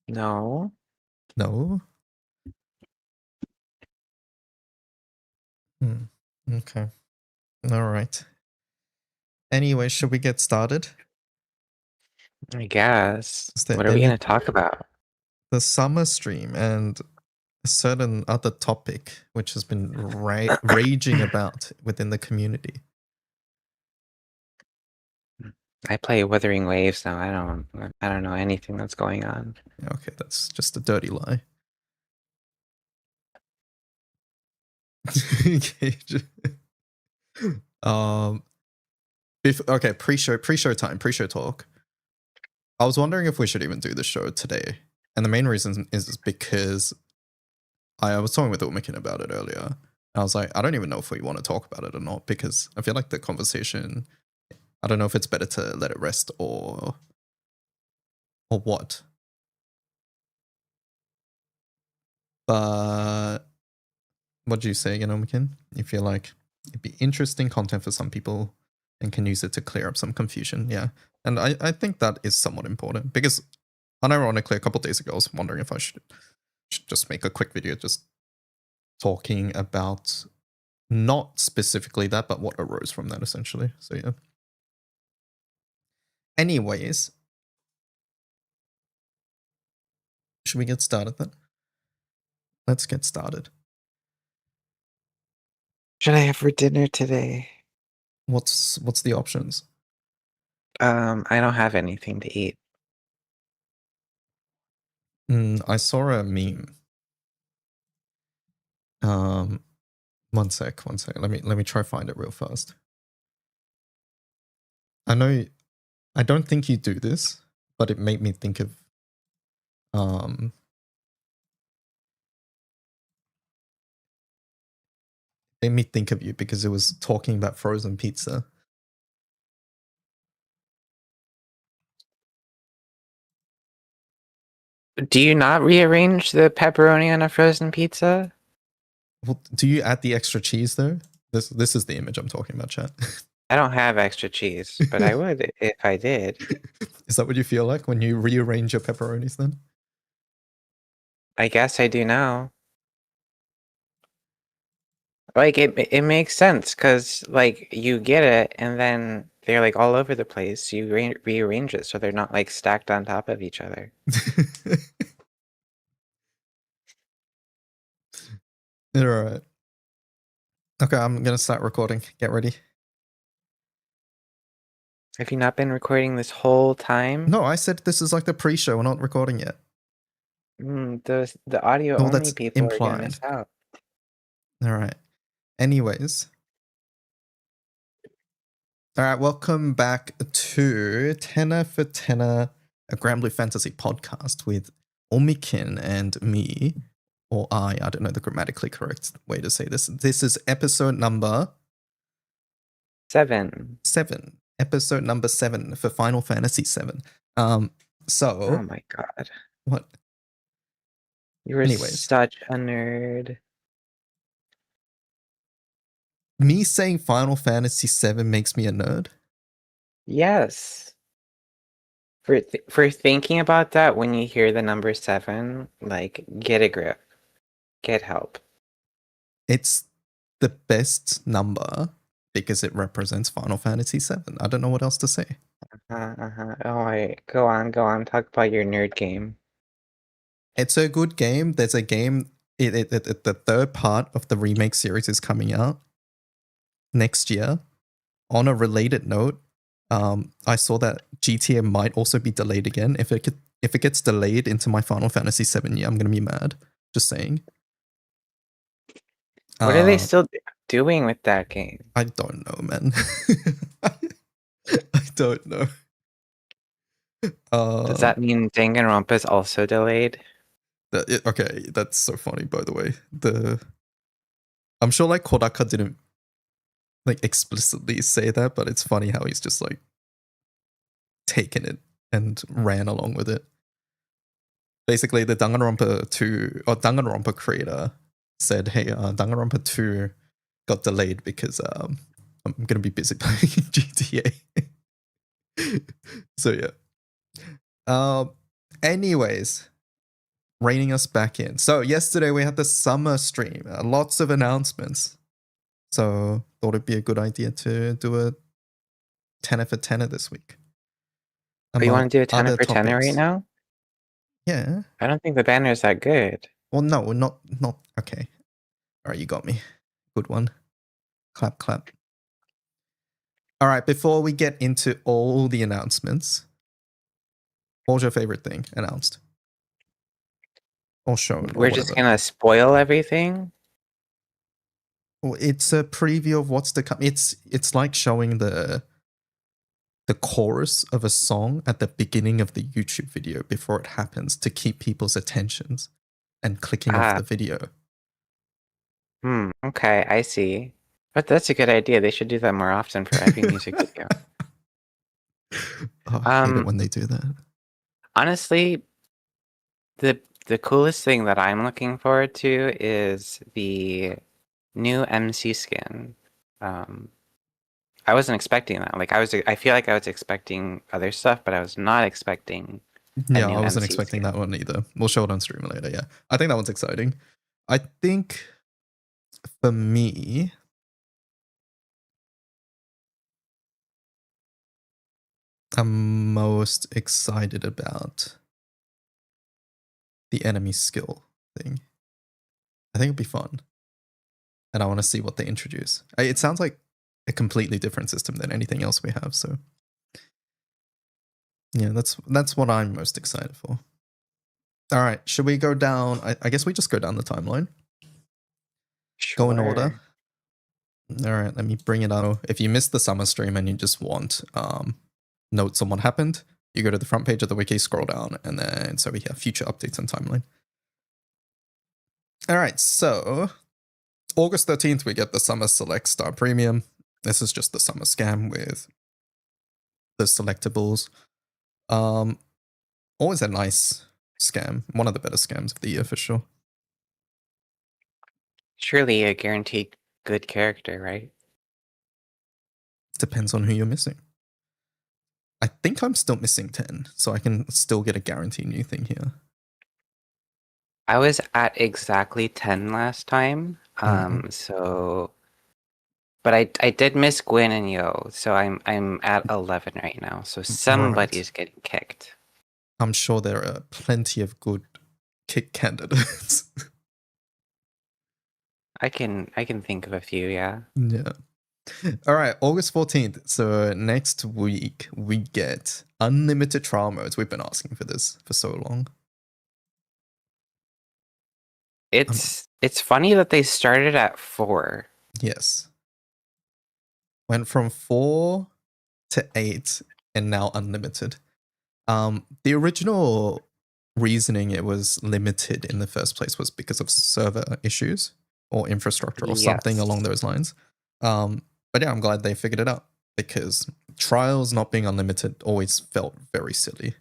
No. No? Okay. Alright. Anyway, should we get started? I guess. Is there What are we any- going to talk about? The summer stream and a certain other topic which has been raging about within the community. I play Wuthering Waves now. I don't know anything that's going on. Okay, that's just a dirty lie. Okay, pre-show time, pre-show talk. I was wondering if we should even do the show today, and the main reason is because I was talking with Umikin about it earlier. I was like, I don't even know if we want to talk about it or not, because I feel like the conversation, I don't know if it's better to let it rest or what. But what do you say again, Umikin? You feel like it'd be interesting content for some people and can use it to clear up some confusion, yeah. And I think that is somewhat important, because unironically, a couple days ago, I was wondering if I should just make a quick video just talking about not specifically that, but what arose from that, essentially. So yeah. Anyways, should we get started then? Let's get started. Should I have for dinner today? What's the options? I don't have anything to eat. I saw a meme. One sec. Let me try find it real fast. I know I don't think you do this, but it made me think of you because it was talking about frozen pizza. Do you not rearrange the pepperoni on a frozen pizza? Well, do you add the extra cheese though? This is the image I'm talking about, chat. I don't have extra cheese, but I would if I did. Is that what you feel like when you rearrange your pepperonis then? I guess I do now. Like it makes sense because like you get it and then they're like all over the place. You rearrange it so they're not like stacked on top of each other. All right. Okay, I'm gonna start recording. Get ready. Have you not been recording this whole time? No, I said this is like the pre-show. We're not recording yet. The audio No, only that's people are gonna implied. miss out. All right. Anyways. All right, welcome back to Tenor for Tenor, a Grambly Fantasy podcast with Umikin and me, or I don't know the grammatically correct way to say this. This is episode number 7. 7. Episode number 7 for Final Fantasy 7. Oh So, my god. what? You were Anyways, such a nerd. me saying Final Fantasy 7 makes me a nerd? Yes. For thinking about that when you hear the number 7, like get a grip. Get help. It's the best number because it represents Final Fantasy 7. I don't know what else to say. Oh, go on. Talk about your nerd game. It's a good game. There's a game. The third part of the remake series is coming out next year. On a related note, I saw that GTA might also be delayed again. If it gets delayed into my Final Fantasy 7 year, I'm gonna be mad. Just saying. What are they still doing with that game? I don't know, man. I don't know. Does that mean Danganronpa is also delayed? Okay, that's so funny. By the way, I'm sure like Kodaka didn't like explicitly say that, but it's funny how he's just like taken it and ran along with it. Basically, the Danganronpa 2 or Danganronpa creator said, "Hey, Danganronpa 2 got delayed because I'm gonna be busy playing GTA." So yeah. Anyways, reining us back in. So yesterday we had the summer stream. Lots of announcements. So thought it'd be a good idea to do a tenner for tenner this week. Oh, you want to do a tenner other for tenner right topics. now? Yeah. I don't think the banner is that good. Well, no, we're not okay. All right, you got me. Good one. Clap, clap. All right, before we get into all the announcements, what was your favorite thing announced? Or shown, or We're just whatever? gonna spoil everything? Well, it's a preview of what's to come. It's like showing the chorus of a song at the beginning of the YouTube video before it happens to keep people's attentions and clicking off the video. Okay, I see. But that's a good idea. They should do that more often for every music video. Oh, I hate it when they do that. Honestly, the coolest thing that I'm looking forward to is the new MC skin. I wasn't expecting that. Like I feel like I was expecting other stuff, but I was not expecting a Yeah, new I wasn't MC expecting skin. that one either. We'll show it on stream later. Yeah, I think that one's exciting. I think for me, I'm most excited about the enemy skill thing. I think it'll be fun. And I want to see what they introduce. It sounds like a completely different system than anything else we have, so yeah, that's what I'm most excited for. All right, should we go down? I guess we just go down the timeline. Go in order. Sure. All right, let me bring it up. If you missed the summer stream and you just want notes on what happened, you go to the front page of the wiki, scroll down, and then so we have future updates and timeline. All right, so August 13th, we get the Summer Select Star Premium. This is just the summer scam with the selectables. Always a nice scam. One of the better scams of the year for sure. Surely a guaranteed good character, right? Depends on who you're missing. I think I'm still missing 10, so I can still get a guaranteed new thing here. I was at exactly 10 last time. Mhm. So but I did miss Gwen and Yo, so I'm at 11 right now. So Right. somebody's getting kicked. I'm sure there are plenty of good kick candidates. I can think of a few, yeah. Yeah. All right, August 14th. So next week we get unlimited trial modes. We've been asking for this for so long. It's funny that they started at 4. Yes. Went from 4 to 8 and now unlimited. The original reasoning it was limited in the first place was because of server issues or infrastructure or something along Yes. those lines. But yeah, I'm glad they figured it out because trials not being unlimited always felt very silly. So,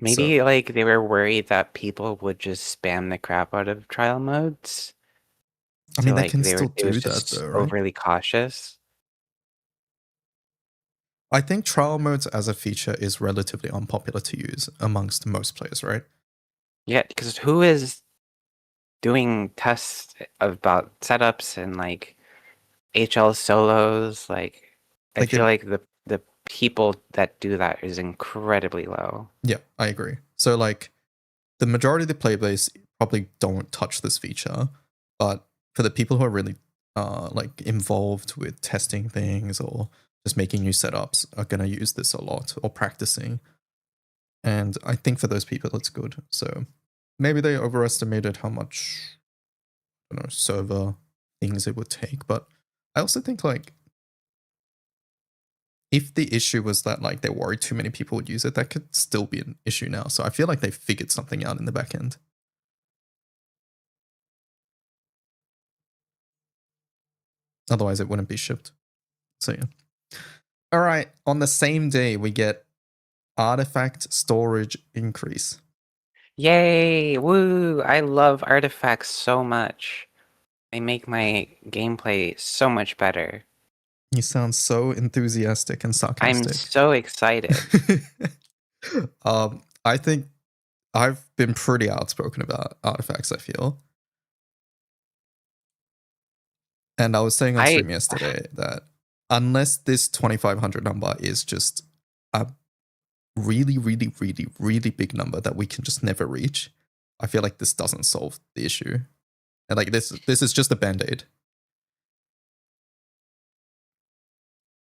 Maybe like they were worried that people would just spam the crap out of trial modes. I So mean, they like can still it was do that just though, right? overly cautious. I think trial modes as a feature is relatively unpopular to use amongst most players, right? Yeah, because who is doing tests about setups and like HL solos? Like I Like, feel like the people that do that is incredibly low. yeah, I agree. So, like, the majority of the player base probably don't touch this feature, but for the people who are really like involved with testing things or just making new setups are gonna use this a lot or practicing. And I think for those people it's good. So maybe they overestimated how much server things it would take. But I also think like if the issue was that like they worried too many people would use it, that could still be an issue now. So I feel like they figured something out in the back end. Otherwise, it wouldn't be shipped. So yeah. All right. On the same day, we get artifact storage increase. Yay! Woo! I love artifacts so much. They make my gameplay so much better. You sound so enthusiastic and I'm sarcastic. so excited. I think I've been pretty outspoken about artifacts, I feel. And I was saying on I stream yesterday that unless this 2,500 number is just a really, really, really, really big number that we can just never reach, I feel like this doesn't solve the issue. And like this is just a band-aid.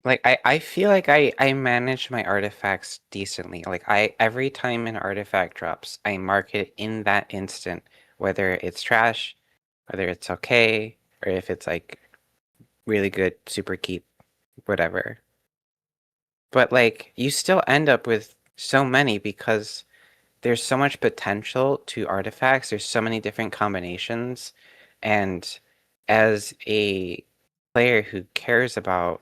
like I feel like I manage my artifacts decently. Like I every time an artifact drops, I mark it in that instant, whether it's trash, whether it's okay, or if it's like really good, super keep, whatever. But like you still end up with so many because there's so much potential to artifacts. There's so many different combinations. And as a player who cares about,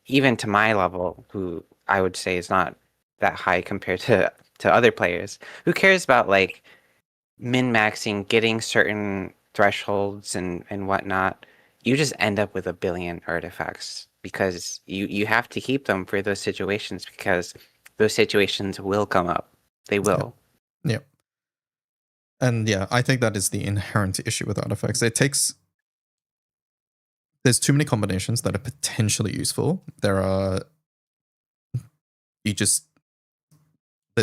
even to my level, who I would say is not that high compared to other players, who cares about like min-maxing, getting certain thresholds and whatnot, you just end up with a billion artifacts because you have to keep them for those situations because those situations will come up. They Yeah. will. Yeah. And yeah, I think that is the inherent issue with artifacts. It takes there's too many combinations that are potentially useful. There's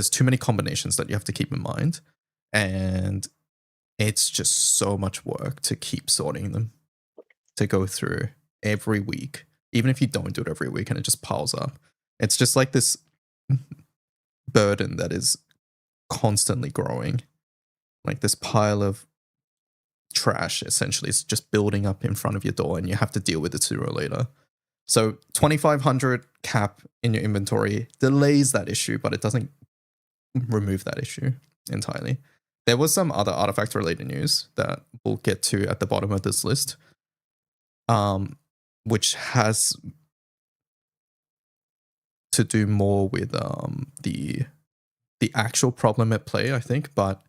too many combinations that you have to keep in mind, and it's just so much work to keep sorting them, to go through every week, even if you don't do it every week and it just piles up. It's just like this burden that is constantly growing, like this pile of trash essentially is just building up in front of your door, and you have to deal with it sooner or later. So 2500 cap in your inventory delays that issue, but it doesn't remove that issue entirely. There was some other artifact related news that we'll get to at the bottom of this list, which has to do more with the actual problem at play, I think. But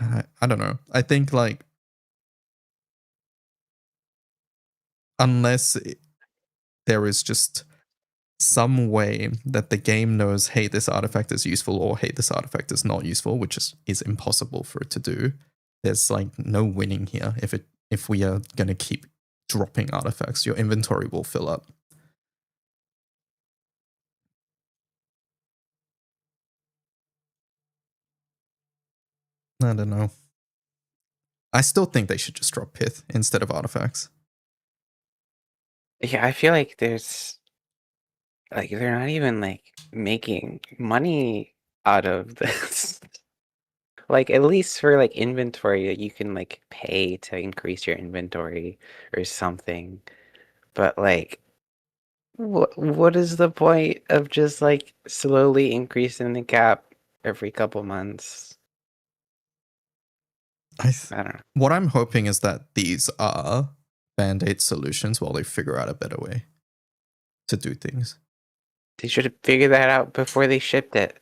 I don't know. I think like unless there is just some way that the game knows, hey, this artifact is useful, or hey, this artifact is not useful, which is impossible for it to do. There's like no winning here. If we are gonna keep dropping artifacts, your inventory will fill up. I don't know. I still think they should just drop pith instead of artifacts. Yeah, I feel like there's like they're not even like making money out of this. Like at least for like inventory, you can like pay to increase your inventory or something. But like what is the point of just like slowly increasing the cap every couple months? I don't know. What I'm hoping is that these are band-aid solutions while they figure out a better way to do things. They should have figured that out before they shipped it.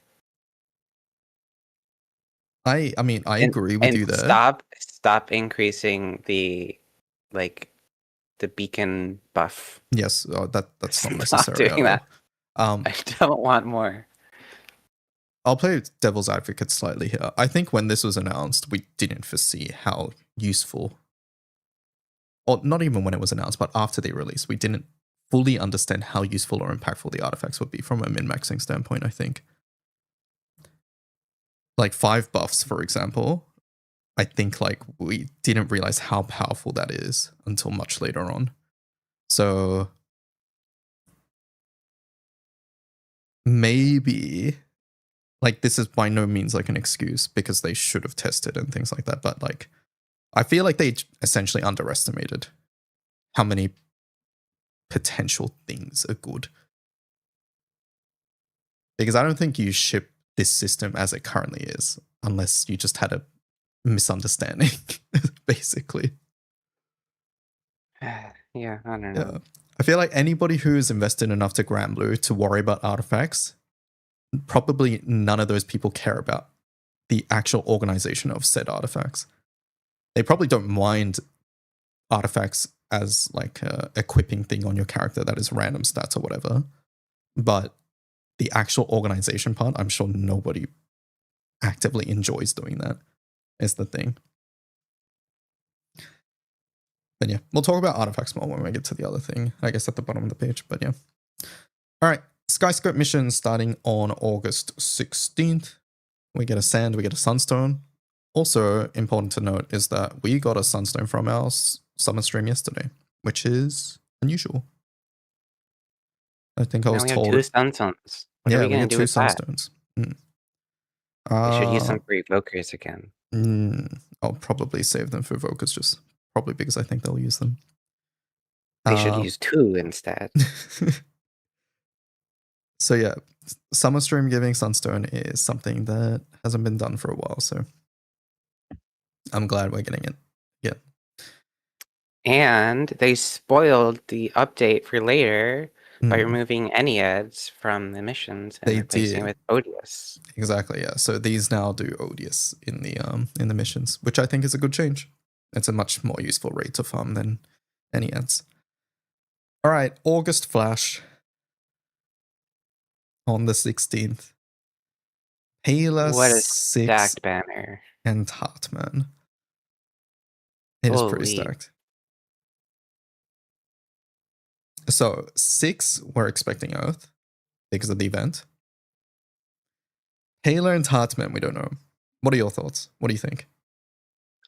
I mean, I agree with you there. Stop increasing the like the beacon buff. Yes, that's not Stop necessary doing at that. all. I don't want more. I'll play devil's advocate slightly here. I think when this was announced, we didn't foresee how useful, or not even when it was announced, but after the release, we didn't fully understand how useful or impactful the artifacts would be from a min-maxing standpoint, I think. Like 5 buffs, for example, I think like we didn't realize how powerful that is until much later on. So maybe like this is by no means like an excuse because they should have tested and things like that, but like I feel like they essentially underestimated how many potential things are good. Because I don't think you ship this system as it currently is unless you just had a misunderstanding, basically. Yeah, I don't know. Yeah. I feel like anybody who's invested enough to Granblue to worry about artifacts, probably none of those people care about the actual organization of said artifacts. They probably don't mind artifacts as like a equipping thing on your character that is random stats or whatever. But the actual organization part, I'm sure nobody actively enjoys doing that, is the thing. But yeah, we'll talk about artifacts more when we get to the other thing, I guess at the bottom of the page, but yeah. All right, Skyscope mission starting on August 16th. We get a sand, we get a sunstone. Also important to note is that we got a sunstone from our summer stream yesterday, which is unusual. I think I was now we told. have 2 sunstones. What are we gonna get do 2 with that? sunstones. They should use them for evokers again. I'll probably save them for evokers, just probably because I think they'll use them. They should use 2 instead. So yeah, summer stream giving sunstone is something that hasn't been done for a while, so I'm glad we're getting it. Yeah. And they spoiled the update for later by Mm, removing Enneads from the missions and They replacing it did. with Odious. Exactly, yeah. So these now do Odious in the missions, which I think is a good change. It's a much more useful rate to farm than any ads. All right, August Flash on the 16th. Paler What a 6 stacked banner. and Hartman. It is pretty Holy. stacked. So 6, we're expecting Earth because of the event. Taylor and Tartman, we don't know. What are your thoughts? What do you think?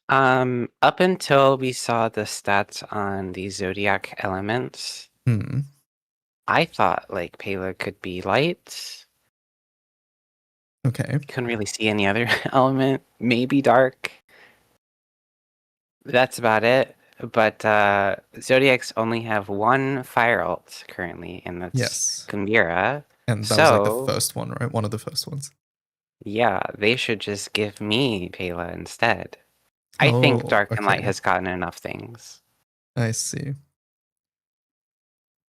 Up until we saw the stats on the zodiac elements, I thought like Pela could be light. Okay. Couldn't really see any other element. Maybe dark. That's about it. But zodiacs only have one fire alt currently, and that's Yes. Kumbira. And that was like the So first one, right? One of the first ones. yeah, they should just give me Pela instead. I think Oh, Dark and Light okay. has gotten enough things. I see.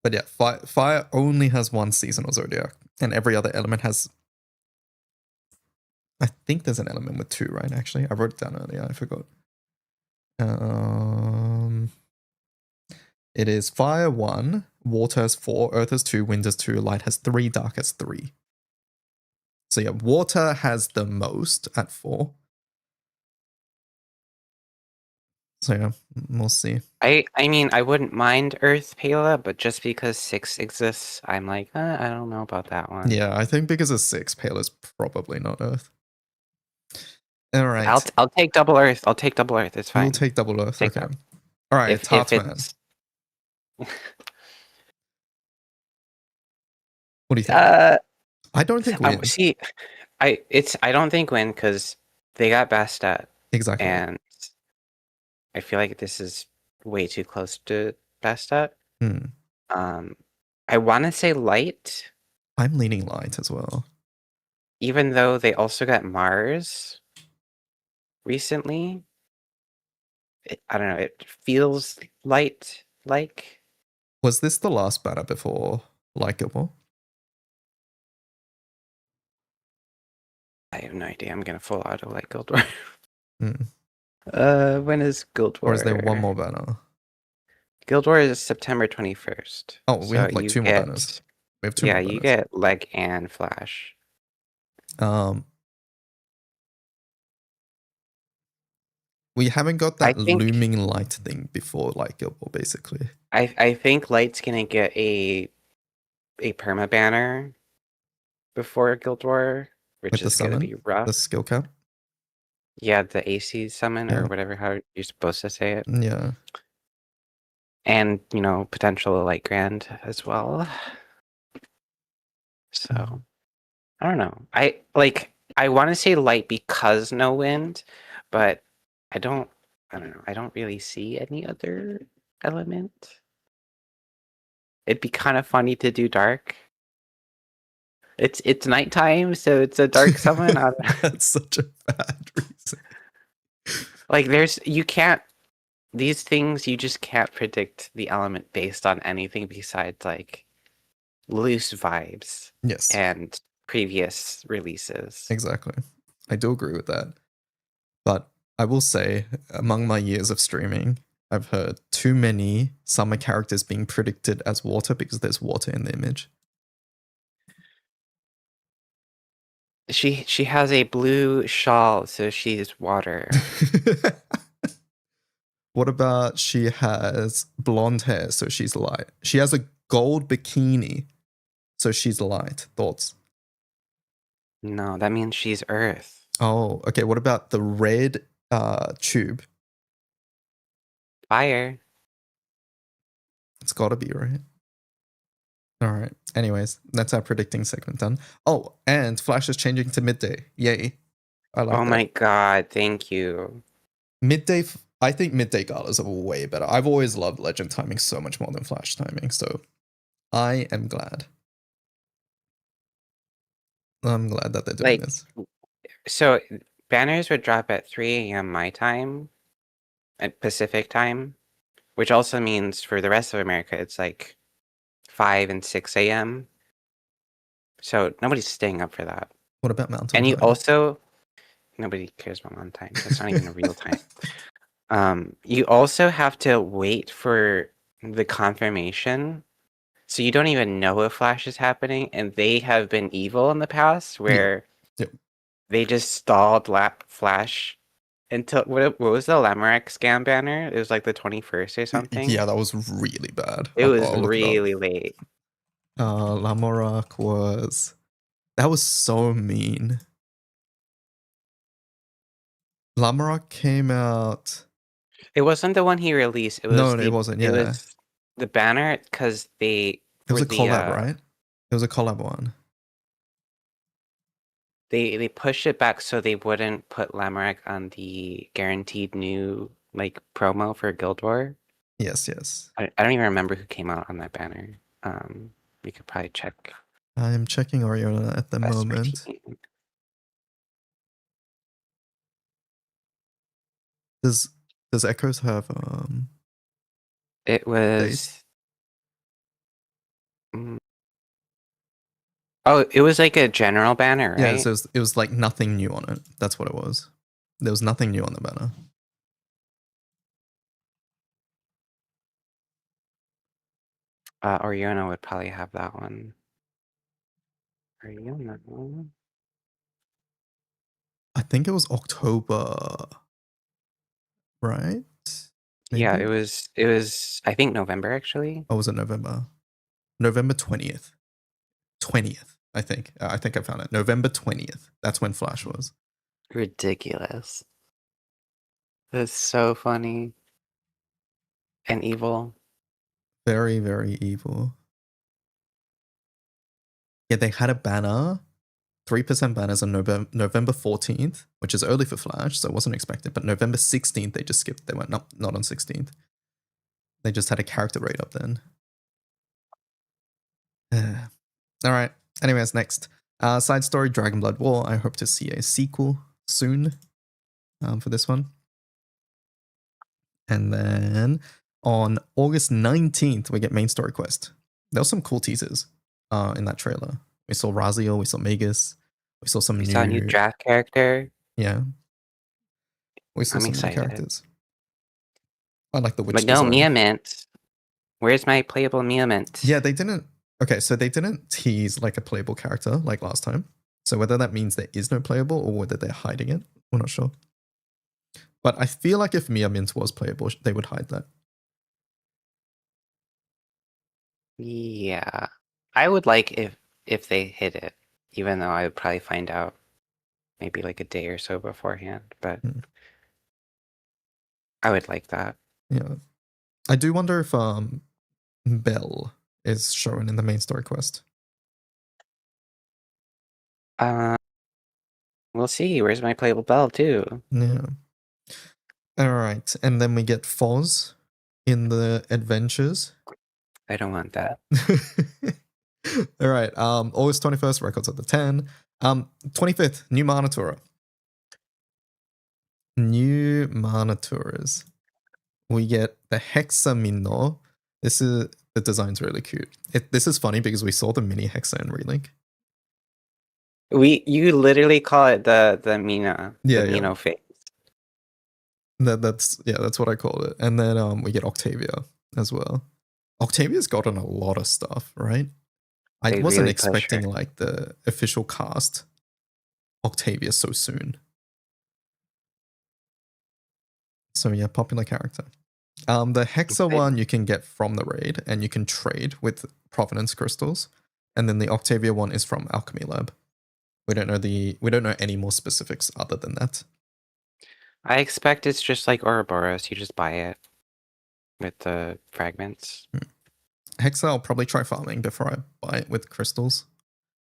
But yeah, fire only has one seasonal zodiac, and every other element has. I think there's an element with 2, right? Actually, I wrote it down earlier. I forgot. It is fire 1, water has 4, earth has 2, wind has 2, light has 3, dark has 3. So yeah, water has the most at 4. So yeah, we'll see. I mean, I wouldn't mind Earth Pela, but just because 6 exists, I'm like, I don't know about that one. Yeah, I think because of 6, pale is probably not earth. All right. I'll take double Earth. I'll take double Earth. It's fine. You'll take double earth. Take Okay. that. All right, If Tartman. it's What do you think? I don't think win. see, I don't think win because they got Bastet, Exactly. and I feel like this is way too close to Bastet. I want to say light, I'm leaning light as well. even though they also got Mars recently. I don't know. It feels light like. Was this the last banner before Likeable? I have no idea. I'm gonna fall out of like Guild War. Hmm. When is Guild War? Or is there one more banner? Guild War is September 21st. Oh, we so have like 2 more banners. We have 2 more banners. You get Leg and Flash. We haven't got that looming light thing before Likeable, basically. I think Light's gonna get a perma banner before Guild War, which With the is gonna summon, be rough. the skill cap. Yeah, the AC summon Yeah. or whatever how you're supposed to say it. Yeah. And potential light grand as well. So I don't know. I want to say light because no wind, but I don't know. I don't really see any other element. It'd be kind of funny to do dark. It's nighttime, so it's a dark summon. That's such a bad reason. Like these things you just can't predict the element based on anything besides like loose vibes. Yes. And previous releases. Exactly. I do agree with that. But I will say, among my years of streaming, I've heard too many summer characters being predicted as water because there's water in the image. She has a blue shawl, so she's water. What about she has blonde hair, so she's light? She has a gold bikini, so she's light. Thoughts? No, that means she's Earth. Oh, okay. What about the red tube? Fire. It's gotta be, right? All right. Anyways, that's our predicting segment done. Oh, and Flash is changing to midday. Yay. I like that. Oh my god, thank you. Midday, I think midday galas are way better. I've always loved Legend timing so much more than Flash timing, so I am glad. I'm glad that they're doing this. So banners would drop at 3 a.m. my time, at Pacific time, which also means for the rest of America, it's like 5 and 6 a.m. So nobody's staying up for that. What about Mountain And you Time? also, nobody cares about Mountain Time. That's not even a real time. You also have to wait for the confirmation. So you don't even know if Flash is happening, and they have been evil in the past where they just stalled Flash until what was the Lamorak scam banner? It was like the 21st or something. Yeah, that was really bad. It was I'll look it up. really late. Lamorak was that was so mean. Lamorak came out. It wasn't the one he released. No, it wasn't. It Yeah, was the banner because they it was were a collab, right? It was a collab one. they pushed it back so they wouldn't put Lamorak on the guaranteed new like promo for Guild War. Yes, yes. I don't even remember who came out on that banner. You could probably check I'm checking Oriona at the best moment. routine. Does Echoes have It dates? was mm, oh, it was like a general banner, Yeah, right? so it was like nothing new on it. That's what it was. There was nothing new on the banner. Oriona would probably have that one. Oriona. I think it was October, right? Yeah, Maybe? it was I think November actually. Or was it November? November 20th. 20th, I think. I think I found it. November 20th. That's when Flash was. Ridiculous. That's so funny and evil. Very, very evil. Yeah, they had a banner, 3% banners on November 14th, which is early for Flash, so it wasn't expected. But November 16th, they just skipped. They went, not on 16th. They just had a character rate up then. All right. Anyways, next. Side story Dragon Blood War. I hope to see a sequel soon for this one. And then on August 19th, we get main story quest. There was some cool teasers in that trailer. We saw Raziel, we saw Magus, we saw some We saw a new new. draft character. Yeah, we saw I'm some new excited. characters. I like the But witch no, design. Mia Mint. Where's my playable Mia Mint? Yeah, they didn't. Okay, so they didn't tease like a playable character like last time. So whether that means there is no playable or whether they're hiding it, we're not sure. But I feel like if Mia Mint was playable, they would hide that. Yeah. I would like if they hit it, even though I would probably find out maybe like a day or so beforehand, but Hmm. I would like that. Yeah, I do wonder if Belle is shown in the main story quest. Uh, we'll see. Where's my playable bell too? Yeah. All right, and then we get Foz in the adventures. I don't want that. All right. August 21st, records of the 10. 25th, new Mana Tour. New Mana Tours. We get the Hexamino. This is the design's really cute. This is funny because we saw the mini Hexa in Relink. You literally call it the Mina, Yeah, the yeah. Mino face. That's what I called it. And then we get Octavia as well. Octavia's gotten a lot of stuff, right? I They wasn't really push expecting her. like the official cast Octavia so soon. So yeah, popular character. The Hexa But one you can get from the raid and you can trade with Provenance crystals. And then the Octavia one is from Alchemy Lab. We don't know any more specifics other than that. I expect it's just like Ouroboros. You just buy it with the fragments. Hexa I'll probably try farming before I buy it with crystals.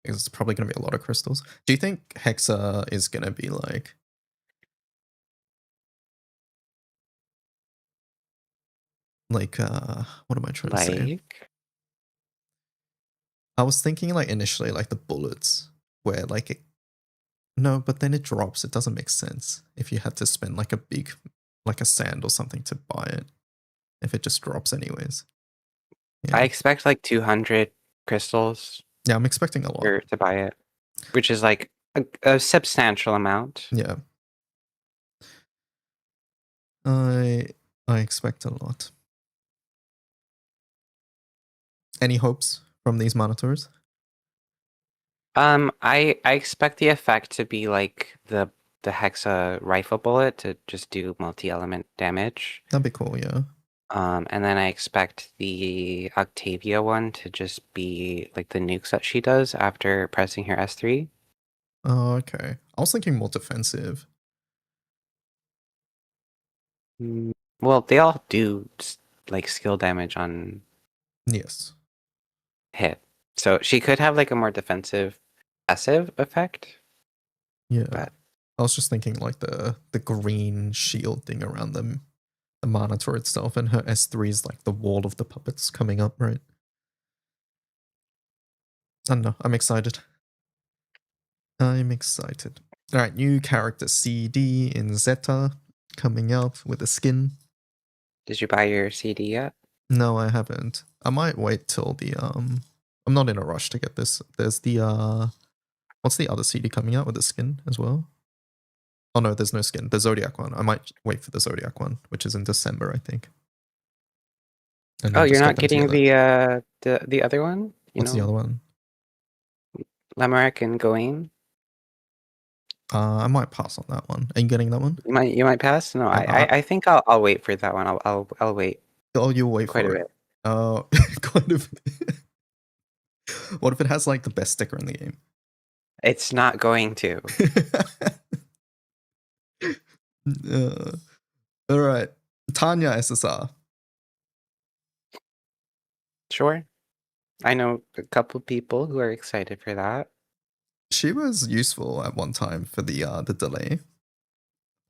Because it's probably gonna be a lot of crystals. Do you think Hexa is gonna be like what am I trying to say? Like, I was thinking like initially like the bullets where no, but then it drops. It doesn't make sense if you had to spend like like a sand or something to buy it. If it just drops anyways. Yeah, I expect like 200 crystals yeah, I'm expecting a lot. to buy it, which is like a substantial amount. Yeah, I I expect a lot. Any hopes from these monitors? I expect the effect to be like the the Hexa rifle bullet to just do multi-element damage. That'd be cool, yeah. And then I expect the Octavia one to just be like the nukes that she does after pressing her S3. Oh, okay. I was thinking more defensive. Well, they all do like skill damage on Yes. hit. So she could have like a more defensive passive effect. Yeah. But I was just thinking like the green shield thing around them, the monitor itself, and her S3 is like the wall of the puppets coming up, right? I don't know. I'm excited. I'm excited. All right, new character CD in Zeta coming out with a skin. did you buy your CD yet? No, I haven't. I might wait till the I'm not in a rush to get this. There's the what's the other CD coming out with the skin as well? Oh no, there's no skin. The Zodiac one. I might wait for the Zodiac one, which is in December, I think. And Oh, then you're just get not them getting together. the other one? What's the other one? Lamarck and Gawain? I might pass on that one. Are you getting that one? You might pass? No, I think I'll wait for that one. I'll wait Oh, you'll wait quite a for bit. it. Oh, quite a bit. What if it has like the best sticker in the game? It's not going to. All right, Tanya SSR. Sure. I know a couple people who are excited for that. She was useful at one time for the delay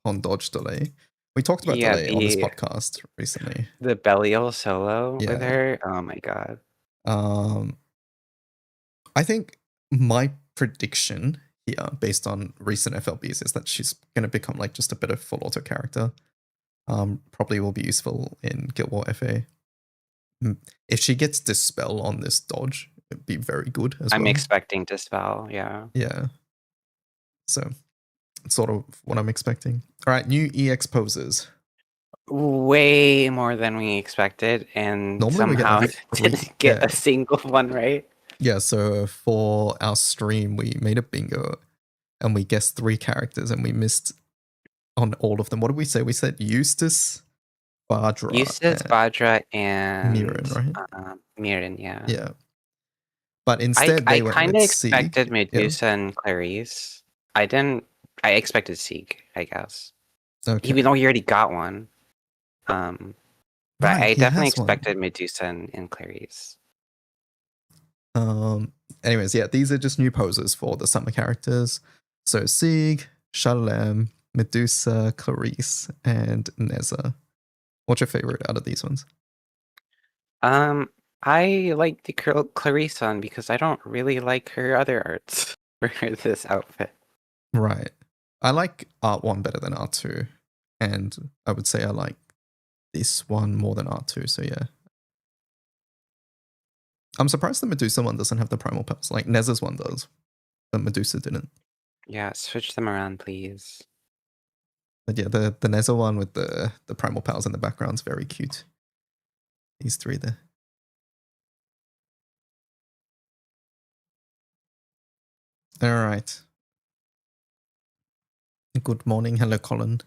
on dodge delay. We talked about Yeah, delay on this podcast recently. the Belial solo with Yeah. her. Oh my god. I think my prediction here, based on recent FLBs, is that she's gonna become like just a bit of full auto character. Probably will be useful in Guild War FA. If she gets Dispel on this dodge, it'd be very good as well. I'm expecting Dispel, yeah. Yeah. So, it's sort of what I'm expecting. All right, new EX poses. Way more than we expected, and Normally we get somehow like didn't get yeah. a single one right. Yeah, so for our stream, we made a bingo and we guessed 3 characters and we missed on all of them. What did we say? We said Eustace, Badra, Badra, and Mirren, right? Mirren, yeah. Yeah. But instead, I they went kind with of Sieg. expected Medusa and Clarice. I expected Sieg, I guess. Okay. Even though he already got one. But Right, I he definitely has one. expected Medusa and Clarice. Anyways, yeah, these are just new poses for the summer characters. So Sieg, Shalem, Medusa, Clarice, and Neza. What's your favorite out of these ones? I like the Clarice one because I don't really like her other arts for this outfit. Right. I like Art 1 better than Art 2. And I would say I like this one more than Art 2, so yeah. I'm surprised the Medusa one doesn't have the primal pulse. Like Neza's one does, but Medusa didn't. Yeah, switch them around, please. But yeah, the Neza one with the primal pals in the background is very cute. These 3 there. All right. Good morning. Hello, Colin.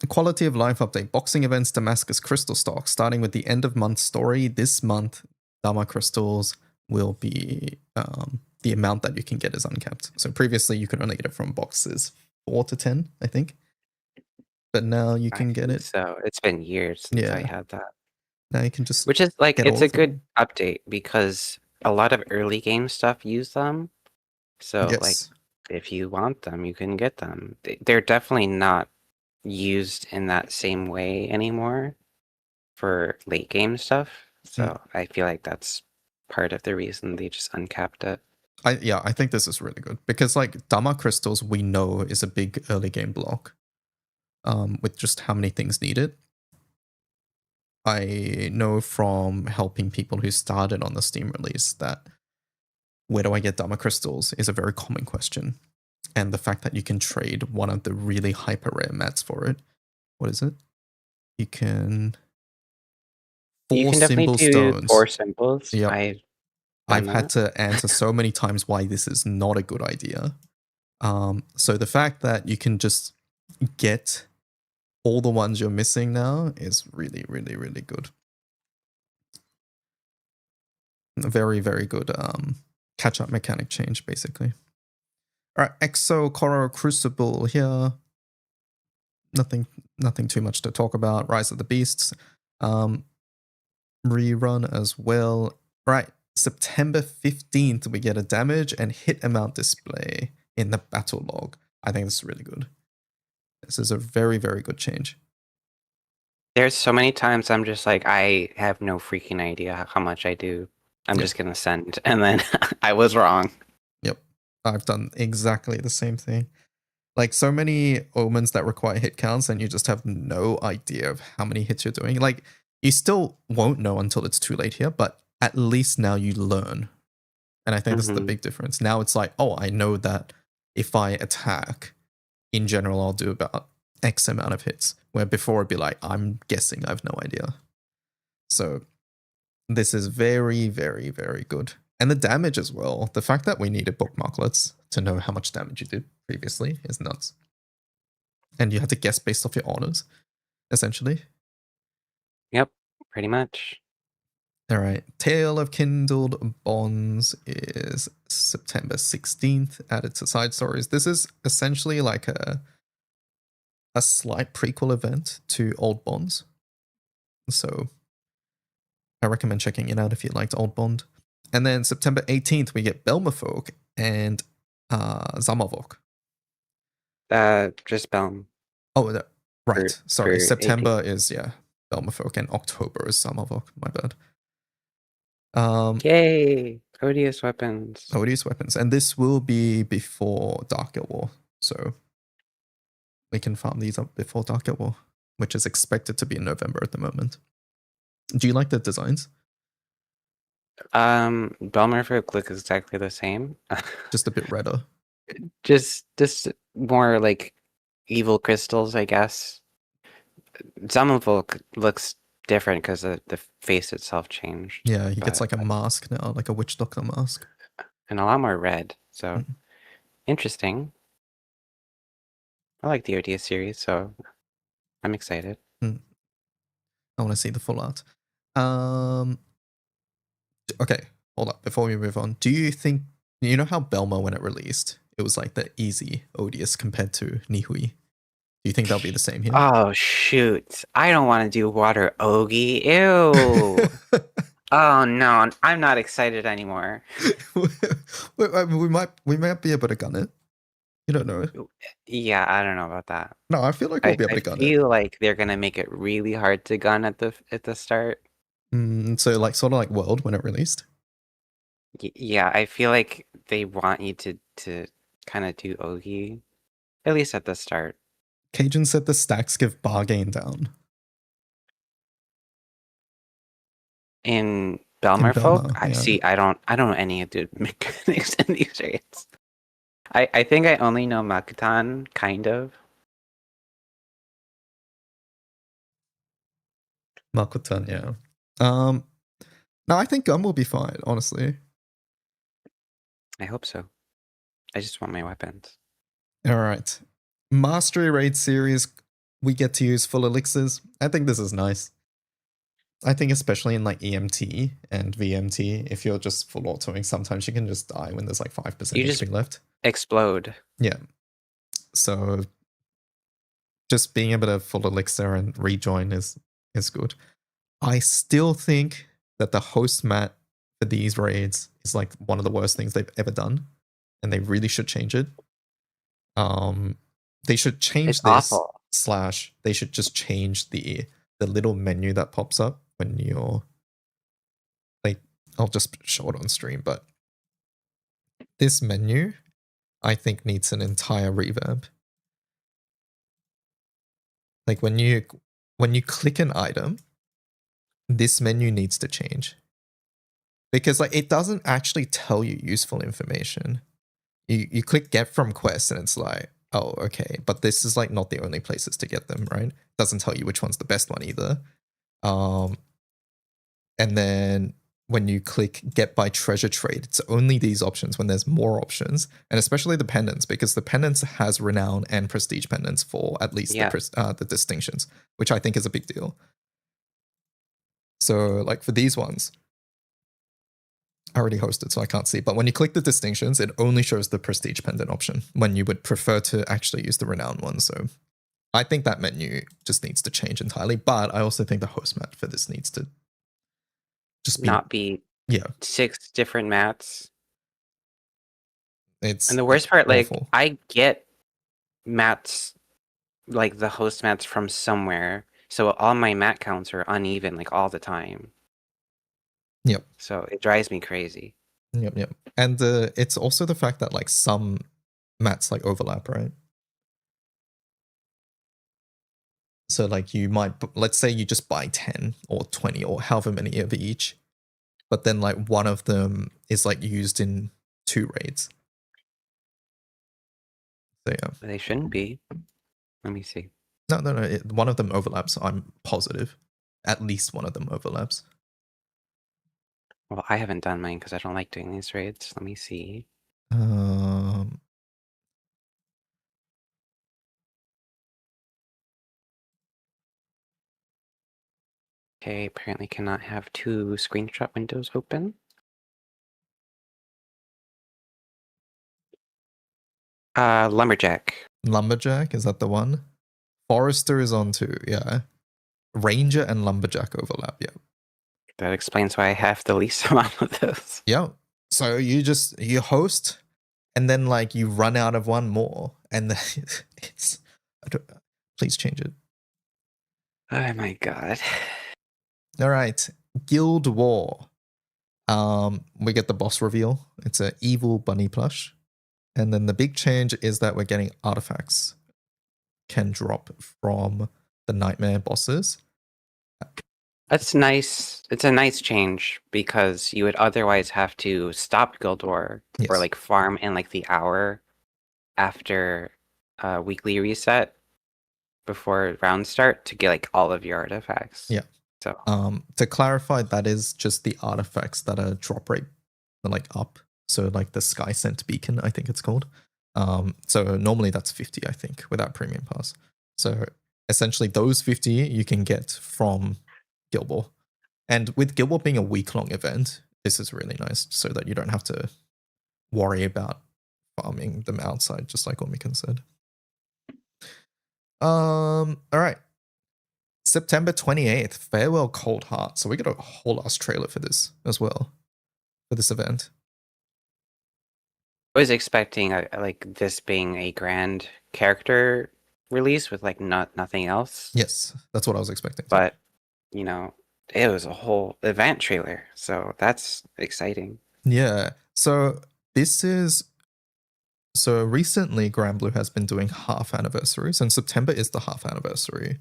Quality of life update. Boxing events Damascus crystal stock. Starting with the end of month story. This month, Dharma crystals will be the amount that you can get is uncapped. So previously you could only get it from boxes 4 to 10, I think. But now you can get it. So it's been years since I had that. Now you can just which is like get it's all a of them. good update because a lot of early game stuff use them. So Yes. like if you want them, you can get them. They're definitely not used in that same way anymore for late game stuff. So I feel like that's part of the reason they just uncapped it. I think this is really good because like Dharma crystals we know is a big early game block. With just how many things needed. I know from helping people who started on the Steam release that where do I get Dharma crystals is a very common question. And the fact that you can trade one of the really hyper rare mats for it. What is it? You can 4 symbol stones. 4 symbols. Yep. I've had to answer so many times why this is not a good idea. So the fact that you can just get all the ones you're missing now is really, really, really good. A very, very good catch-up mechanic change, basically. All right, Exo Coral Crucible here. Nothing too much to talk about. Rise of the Beasts. Rerun as well. Right, September 15th, we get a damage and hit amount display in the battle log. I think this is really good. This is a very, very good change. There's so many times I'm just like, I have no freaking idea how much I do. I'm just gonna send, and then I was wrong. Yep, I've done exactly the same thing. Like so many omens that require hit counts, and you just have no idea of how many hits you're doing. Like you still won't know until it's too late here, but at least now you learn. And I think this is the big difference. Now it's like, oh, I know that if I attack, in general, I'll do about X amount of hits. Where before it'd be like, I'm guessing, I have no idea. So this is very, very, very good. And the damage as well. The fact that we needed bookmarklets to know how much damage you did previously is nuts. And you had to guess based off your honors, essentially. Yep, pretty much. All right. Tale of Kindled Bonds is September 16th, added to side stories. This is essentially like a slight prequel event to Old Bonds. So I recommend checking it out if you liked Old Bond. And then September 18th, we get Belmerfolk and Zamovok. Just Belm. Oh, right. Sorry. for September is, Belmerfolk, and October is Zamovok. My bad. Yay! Odious weapons. Odious weapons. And this will be before Dark Guild War. So we can farm these up before Dark Guild War, which is expected to be in November at the moment. Do you like the designs? Belmerfolk look exactly the same. Just a bit redder. just more like evil crystals, I guess. Zamovolk looks different because the face itself changed. Yeah, he gets like a mask now, like a witch doctor mask. And a lot more red. So interesting. I like the Odious series, so I'm excited. I want to see the full art. Okay, hold up. Before we move on, do you think, you know how Belma, when it released, it was like the easy Odious compared to Nihui? Do you think that'll be the same here? Oh, shoot. I don't want to do water Ogi. Ew. Oh, no. I'm not excited anymore. we might be able to gun it. You don't know. Yeah, I don't know about that. No, I feel like we'll be able to gun it. I feel like they're gonna make it really hard to gun at the start. So like sort of like World when it released. Yeah, I feel like they want you to kind of do Ogi, at least at the start. Cajun said the stacks give bargain down. In Belmerfolk, Belmer, I don't know any of the mechanics in these raids. I think I only know Makutan, kind of. Makutan, yeah. No, I think Gun will be fine, honestly. I hope so. I just want my weapons. All right. Mastery Raid series, we get to use full elixirs. I think this is nice. I think especially in like EMT and VMT, if you're just full autoing, sometimes you can just die when there's like 5% HP left. Explode. Yeah. So just being able to full elixir and rejoin is good. I still think that the host mat for these raids is like one of the worst things they've ever done, and they really should change it. They should change It's this awful. / they should just change the little menu that pops up when you're like, I'll just show it on stream, but this menu I think needs an entire revamp. Like when you click an item, this menu needs to change. Because like it doesn't actually tell you useful information. You click get from quest and it's like, oh, okay, but this is like not the only places to get them, right? It doesn't tell you which one's the best one either. And then when you click get by treasure trade, it's only these options when there's more options, and especially the pendants, because the pendants has renown and prestige pendants for at least Yeah. the distinctions, which I think is a big deal. So like for these ones, I already hosted, so I can't see. But when you click the distinctions, it only shows the prestige pendant option when you would prefer to actually use the renown one. So I think that menu just needs to change entirely. But I also think the host mat for this needs to just be, Not be yeah, 6 different mats. it's And the worst part, like, awful. I get mats, like the host mats from somewhere. So all my mat counts are uneven, like all the time. Yep. So it drives me crazy. Yep. And it's also the fact that like some mats like overlap, right? So like you might, let's say you just buy 10 or 20 or however many of each, but then like one of them is like used in 2 raids. So yeah. They shouldn't be. Let me see. No. One of them overlaps. I'm positive. At least one of them overlaps. Well, I haven't done mine because I don't like doing these raids. Let me see. Um, Okay, apparently cannot have 2 screenshot windows open. Lumberjack. Lumberjack, is that the one? Forester is on 2, yeah. Ranger and Lumberjack overlap, yeah. That explains why I have the least amount of those. Yeah. So you host, and then like you run out of one more, and then it's please change it. Oh my god. All right, Guild War. We get the boss reveal. It's an evil bunny plush, and then the big change is that we're getting artifacts can drop from the nightmare bosses. That's nice. It's a nice change because you would otherwise have to stop Guild War Yes. or like farm in like the hour after weekly reset before round start to get like all of your artifacts. Yeah. So to clarify, that is just the artifacts that are drop rate like up. So like the Sky Scent Beacon, I think it's called. So normally that's 50, I think, without premium pass. So essentially those 50 you can get from Guild War. And with Guild War being a week-long event, this is really nice so that you don't have to worry about farming them outside, just like Umikin said. All right. September 28th, Farewell Cold Heart. So we got a whole ass trailer for this as well, for this event. I was expecting like this being a grand character release with like nothing else. Yes, that's what I was expecting. But you know, it was a whole event trailer, so that's exciting. Yeah. So this is so recently Grand Blue has been doing half anniversaries, and September is the half anniversary.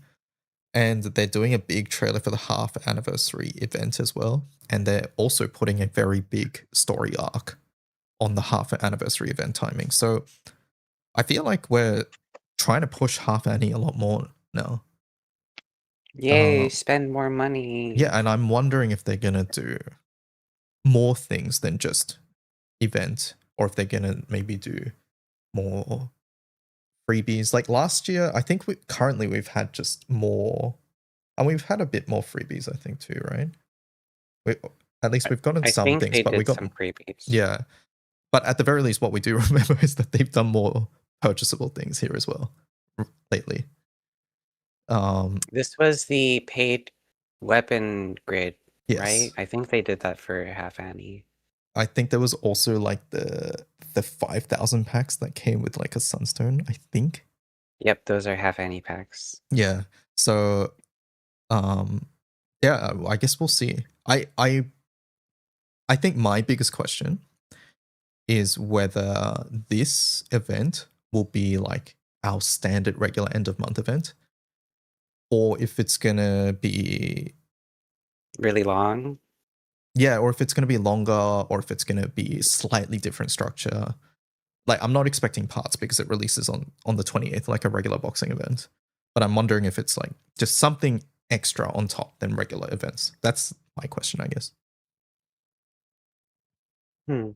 And they're doing a big trailer for the half anniversary event as well. And they're also putting a very big story arc on the half anniversary event timing. So I feel like we're trying to push half Annie a lot more now. Yay, spend more money. Yeah, and I'm wondering if they're gonna do more things than just event, or if they're gonna maybe do more freebies. Like last year, I think currently we've had just more, and we've had a bit more freebies, I think too, right? At least we've gotten some think things, they but did we got some freebies. Yeah, but at the very least, what we do remember is that they've done more purchasable things here as well lately. This was the paid weapon grid, Yes. right? I think they did that for half Annie. I think there was also like the 5,000 packs that came with like a sunstone, I think. Yep, those are half Annie packs. Yeah. So yeah, I guess we'll see. I think my biggest question is whether this event will be like our standard regular end of month event, or if it's gonna be really long. Yeah, or if it's gonna be longer, or if it's gonna be slightly different structure. Like I'm not expecting parts because it releases on the 28th, like a regular boxing event. But I'm wondering if it's like just something extra on top than regular events. That's my question, I guess. Hmm.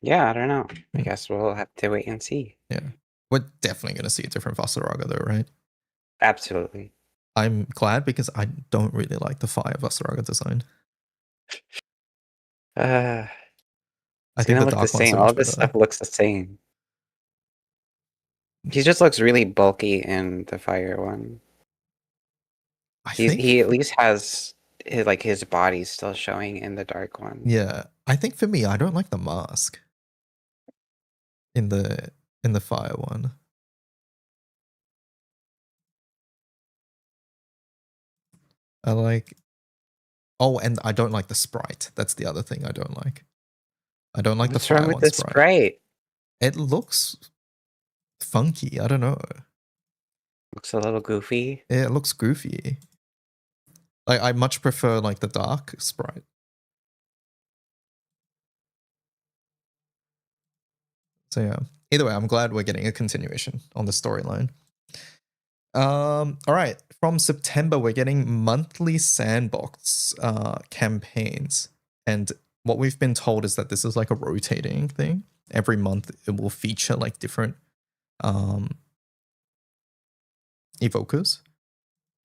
Yeah, I don't know. I Hmm. guess we'll have to wait and see. Yeah. We're definitely going to see a different Vasaraga though, right? Absolutely. I'm glad because I don't really like the fire Vasaraga design. Uh, I it's think gonna the look the dark ones same. are All much this better. stuff looks the same. He just looks really bulky in the fire one. I He think, at least has his body still showing in the dark one. yeah, I think for me, I don't like the mask in the fire one. I like. Oh, and I don't like the sprite. That's the other thing I don't like. I don't like the What's wrong fire with one the sprite. sprite? It looks funky. I don't know. Looks a little goofy. It looks goofy. Like I much prefer like the dark sprite. So yeah. Either way, I'm glad we're getting a continuation on the storyline. All right. From September, we're getting monthly sandbox campaigns, and what we've been told is that this is like a rotating thing. Every month, it will feature like different um evokers.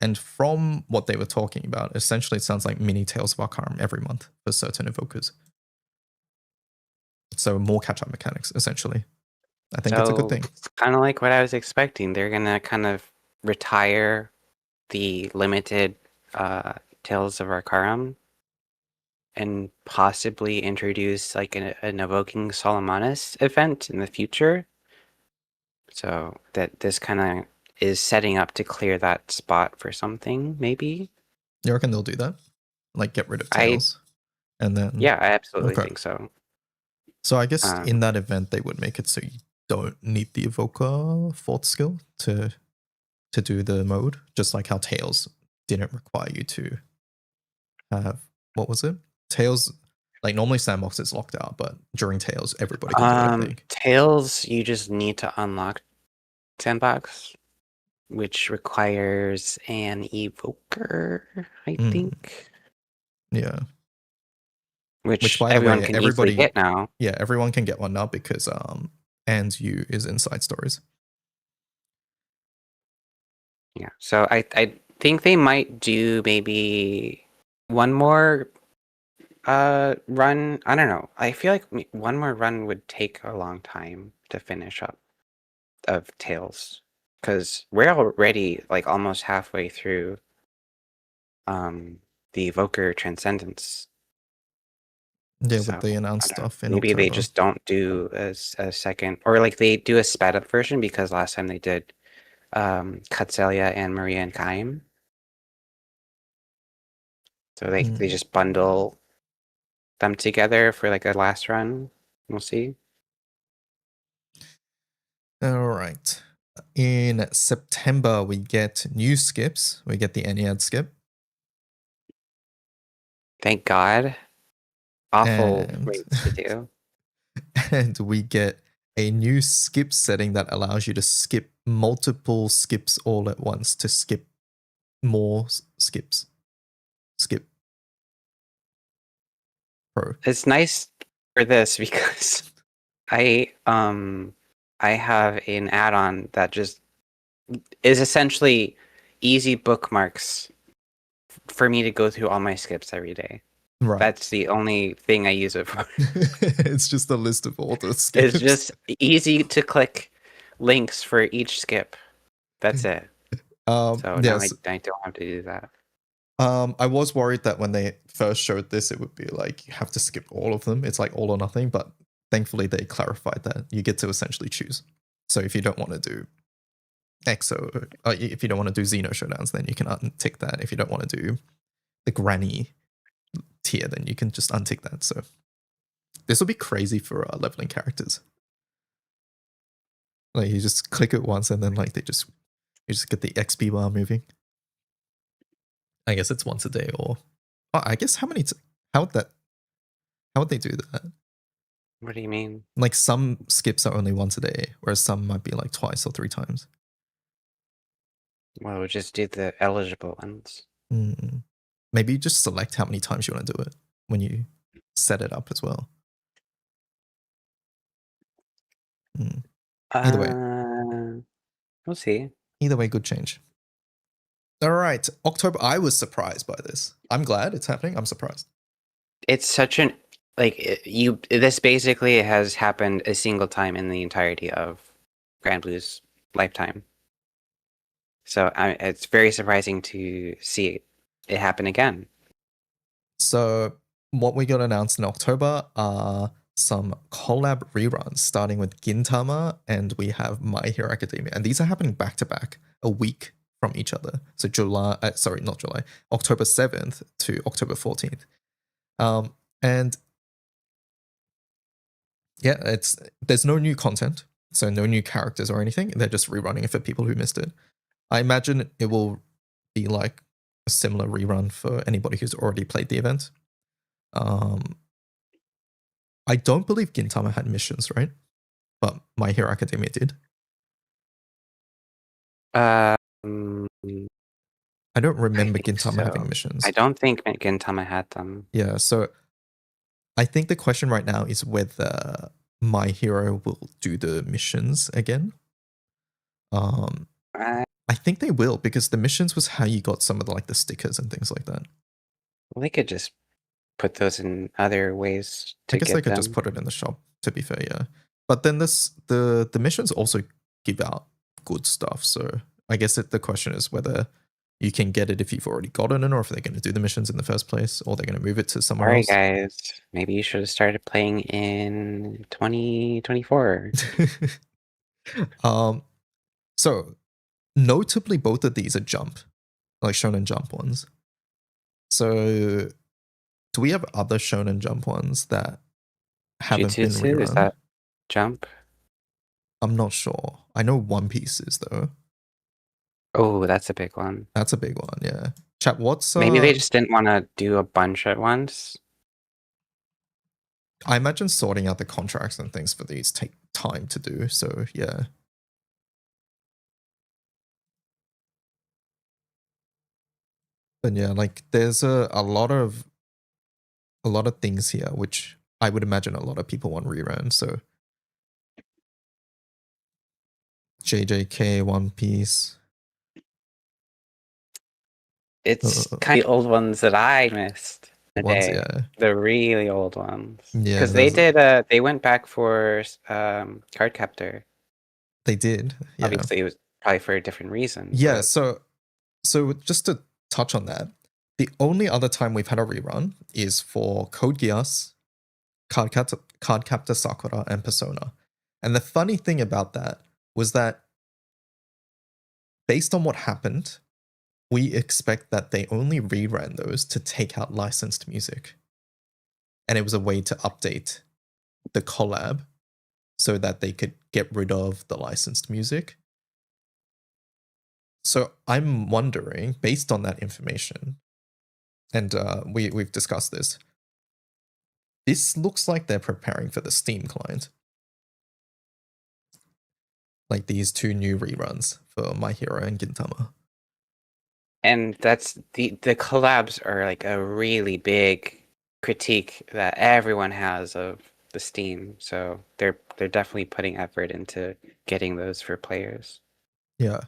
And from what they were talking about, essentially it sounds like mini Tales of Arcarum every month for certain evokers. So more catch-up mechanics, essentially. I think it's a good So thing. it's kind of like what I was expecting. They're gonna kind of retire the limited Tales of Arcarum and possibly introduce like an Evoking Solomonus event in the future. So that this kind of is setting up to clear that spot for something, maybe. You reckon they'll do that? Like get rid of I Tails? And then Yeah, I absolutely okay. think so. So I guess Um, in that event they would make it so you don't need the evoker fourth skill to do the mode, just like how Tails didn't require you to have what was it? Tails like normally sandbox is locked out, but during Tails everybody can do it, I think. Tails, you just need to unlock Sandbox, which requires an evoker, I Mm, think, yeah. Which which by the everyone way, can easily everybody get now. yeah, everyone can get one now because and you is inside stories. Yeah, so I think they might do maybe one more run. I don't know. I feel like one more run would take a long time to finish up of Tails, because we're already like almost halfway through the Evoker Transcendence. Yeah, So with the announced I don't know. stuff in Maybe they October. just don't do a second, or like they do a sped up version, because last time they did Katselia and Maria and Kaim. So they Mm. just bundle them together for like a last run. We'll see. All right. In September, we get new skips. We get the Ennead skip. Thank God. Awful And rates to do. and we get a new skip setting that allows you to skip multiple skips all at once to skip more skips. Skip Pro. It's nice for this because I have an add-on that just is essentially easy bookmarks for me to go through all my skips every day. Right. That's the only thing I use it for. It's just a list of all the It's skips. just easy to click links for each skip. That's it. So now Yes. I don't have to do that. I was worried that when they first showed this, it would be like you have to skip all of them. It's like all or nothing, but thankfully they clarified that you get to essentially choose. So if you don't want to do EXO, if you don't want to do Xeno showdowns, then you can untick that. If you don't want to do the granny tier, then you can just untick that. So this will be crazy for leveling characters. Like you just click it once and then like you just get the XP bar moving. I guess it's once a day or I guess how would that how would they do that? What do you mean? Like some skips are only once a day, whereas some might be like twice or three times. Well, we'll just do the eligible ones. Mm. Maybe you just select how many times you want to do it when you set it up as well. Mm. Either way. We'll see. Either way, good change. All right, October. I was surprised by this. I'm glad it's happening. I'm surprised. It's such an you. This basically has happened a single time in the entirety of Grand Blue's lifetime. So it's very surprising to see it happen again. So what we got announced in October are some collab reruns, starting with Gintama, and we have My Hero Academia, and these are happening back to back, a week from each other. So not July, October 7th to October 14th. And yeah, there's no new content, so no new characters or anything. They're just rerunning it for people who missed it. I imagine it will be like a similar rerun for anybody who's already played the event. I don't believe Gintama had missions, right? But My Hero Academia did. Um, I don't remember think Gintama so. having missions. I don't think Gintama had them. Yeah, so I think the question right now is whether My Hero will do the missions again. I, I think they will, because the missions was how you got some of the stickers and things like that. well, they could just put those in other ways I to guess they get could just them. put it in the shop, to be fair, yeah. But then the missions also give out good stuff, so I guess the question is whether you can get it if you've already gotten it, or if they're going to do the missions in the first place, or they're going to move it to somewhere Sorry, else. guys. Maybe you should have started playing in 2024. So notably, both of these are Jump, like Shonen Jump ones. So do we have other Shonen Jump ones that haven't been Jujutsu, is rerun? that Jump? I'm not sure. I know One Piece is though. Oh, that's a big one. That's a big one, yeah. Chat, what's Maybe they just didn't want to do a bunch at once. I imagine sorting out the contracts and things for these take time to do, so yeah. But yeah, like there's a lot of things here which I would imagine a lot of people want rerun. So JJK, One Piece. It's kind of the old ones that I missed The ones, today. yeah. The really old ones. Yeah, Because they went back for Card Captor. they did. Yeah. Obviously, it was probably for a different reason. Yeah, but so just to touch on that, the only other time we've had a rerun is for Code Geass, Cardcaptor Sakura, and Persona. And the funny thing about that was that based on what happened, we expect that they only reran those to take out licensed music. And it was a way to update the collab so that they could get rid of the licensed music. So I'm wondering, based on that information, and we've discussed this, this looks like they're preparing for the Steam client. Like these two new reruns for My Hero and Gintama. and that's the collabs are like a really big critique that everyone has of the Steam. So they're definitely putting effort into getting those for players. Yeah.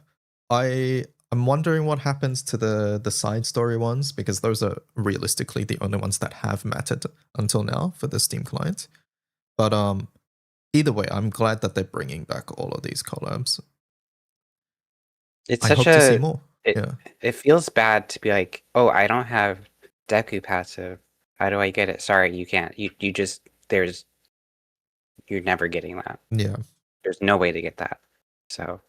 I'm wondering what happens to the side story ones, because those are realistically the only ones that have mattered until now for the Steam client. But either way, I'm glad that they're bringing back all of these collabs. It's I such hope to see a more. it, Yeah. it feels bad to be like, oh, I don't have Deku passive. How do I get it? Sorry, you can't. You just you're never getting that. Yeah. There's no way to get that. So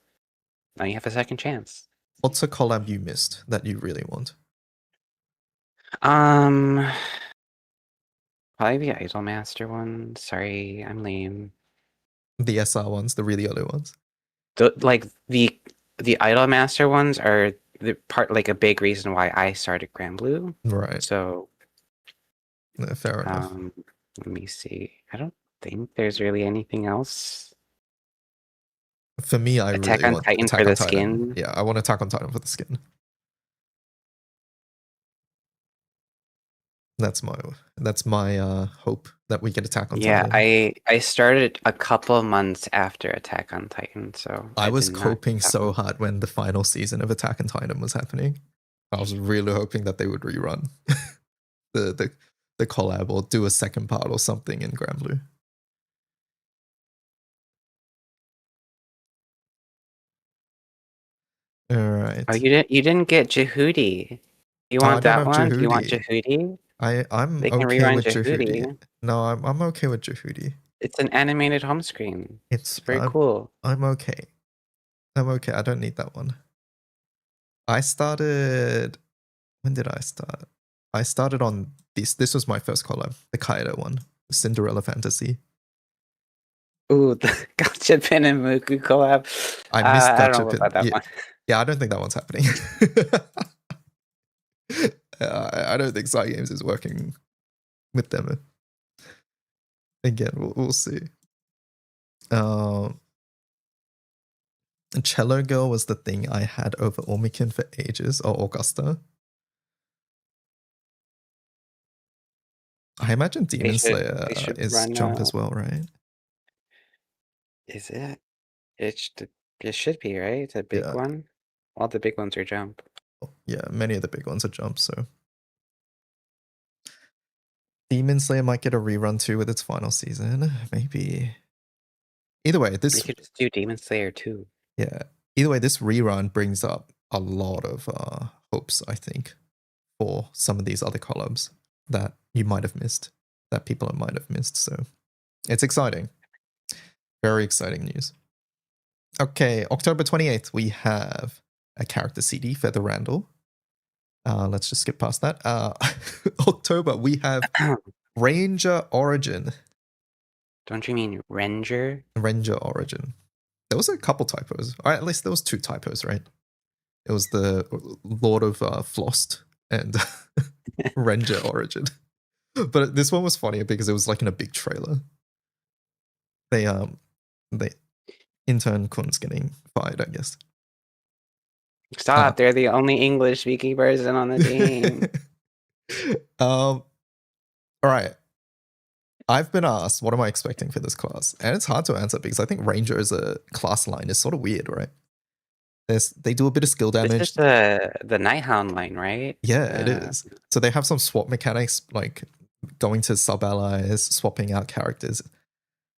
now you have a second chance. What's a collab you missed that you really want? Probably the Idolmaster one. Sorry, I'm lame. The SR ones, the really early ones. Like the Idolmaster ones are the part like a big reason why I started Grand Blue. Right. So Fair enough. let me see. I don't think there's really anything else. For me, I Attack really on want Titan Attack for on the Titan. skin. Yeah, I want Attack on Titan for the skin. That's my hope that we get Attack on Yeah, Titan. I started a couple months after Attack on Titan, so I I was did not get hoping that so one. hard when the final season of Attack on Titan was happening. I was really hoping that they would rerun the collab or do a second part or something in Grand Blue. All Oh, right. you didn't get Jehudi. You Oh, I want don't that have one? Do you want Jehudi. Jehudi? I'm They can okay rerun with Jehudi. Jehudi. No, I'm okay with Jehudi. It's an animated home screen. It's It's very cool. I'm okay. I'm okay. I don't need that one. I started. When did I start? I started on this. This was my first collab, the Kaido one, Cinderella Fantasy. Ooh, the Gachapin and Muku collab. I missed I don't know Gachapin. about that Yeah, one. yeah, I don't think that one's happening. I don't think Side Games is working with them. Again, we'll see. Cello Girl was the thing I had over Umikin for ages, or Augusta. I imagine Demon Slayer They should is run. Jump as well, right? Is it? It should be, right? It's a big Yeah, one. All the big ones are Jump. yeah. Many of the big ones are Jump, so Demon Slayer might get a rerun too with its final season, maybe. Either way, We this could just do Demon Slayer too. yeah. Either way, this rerun brings up a lot of hopes, I think, for some of these other collabs that you might have missed, that people might have missed. So it's exciting. Very exciting news. Okay, October 28th, we have a character CD, Feather Randall. Let's just skip past that. October, we have Ranger Origin. Don't you mean Ranger? Ranger Origin. There was a couple typos. Or at least there was 2 typos, right? It was the Lord of Flost and Ranger Origin. But this one was funnier because it was like in a big trailer. They intern Kun's getting fired, I guess. Stop! They're the only English-speaking person on the team. All right. I've been asked, what am I expecting for this class? And it's hard to answer because I think Ranger as a class line is sort of weird, right? They do a bit of skill This damage. is the Nighthound line, right? Yeah, it is. So they have some swap mechanics, like going to sub allies, swapping out characters.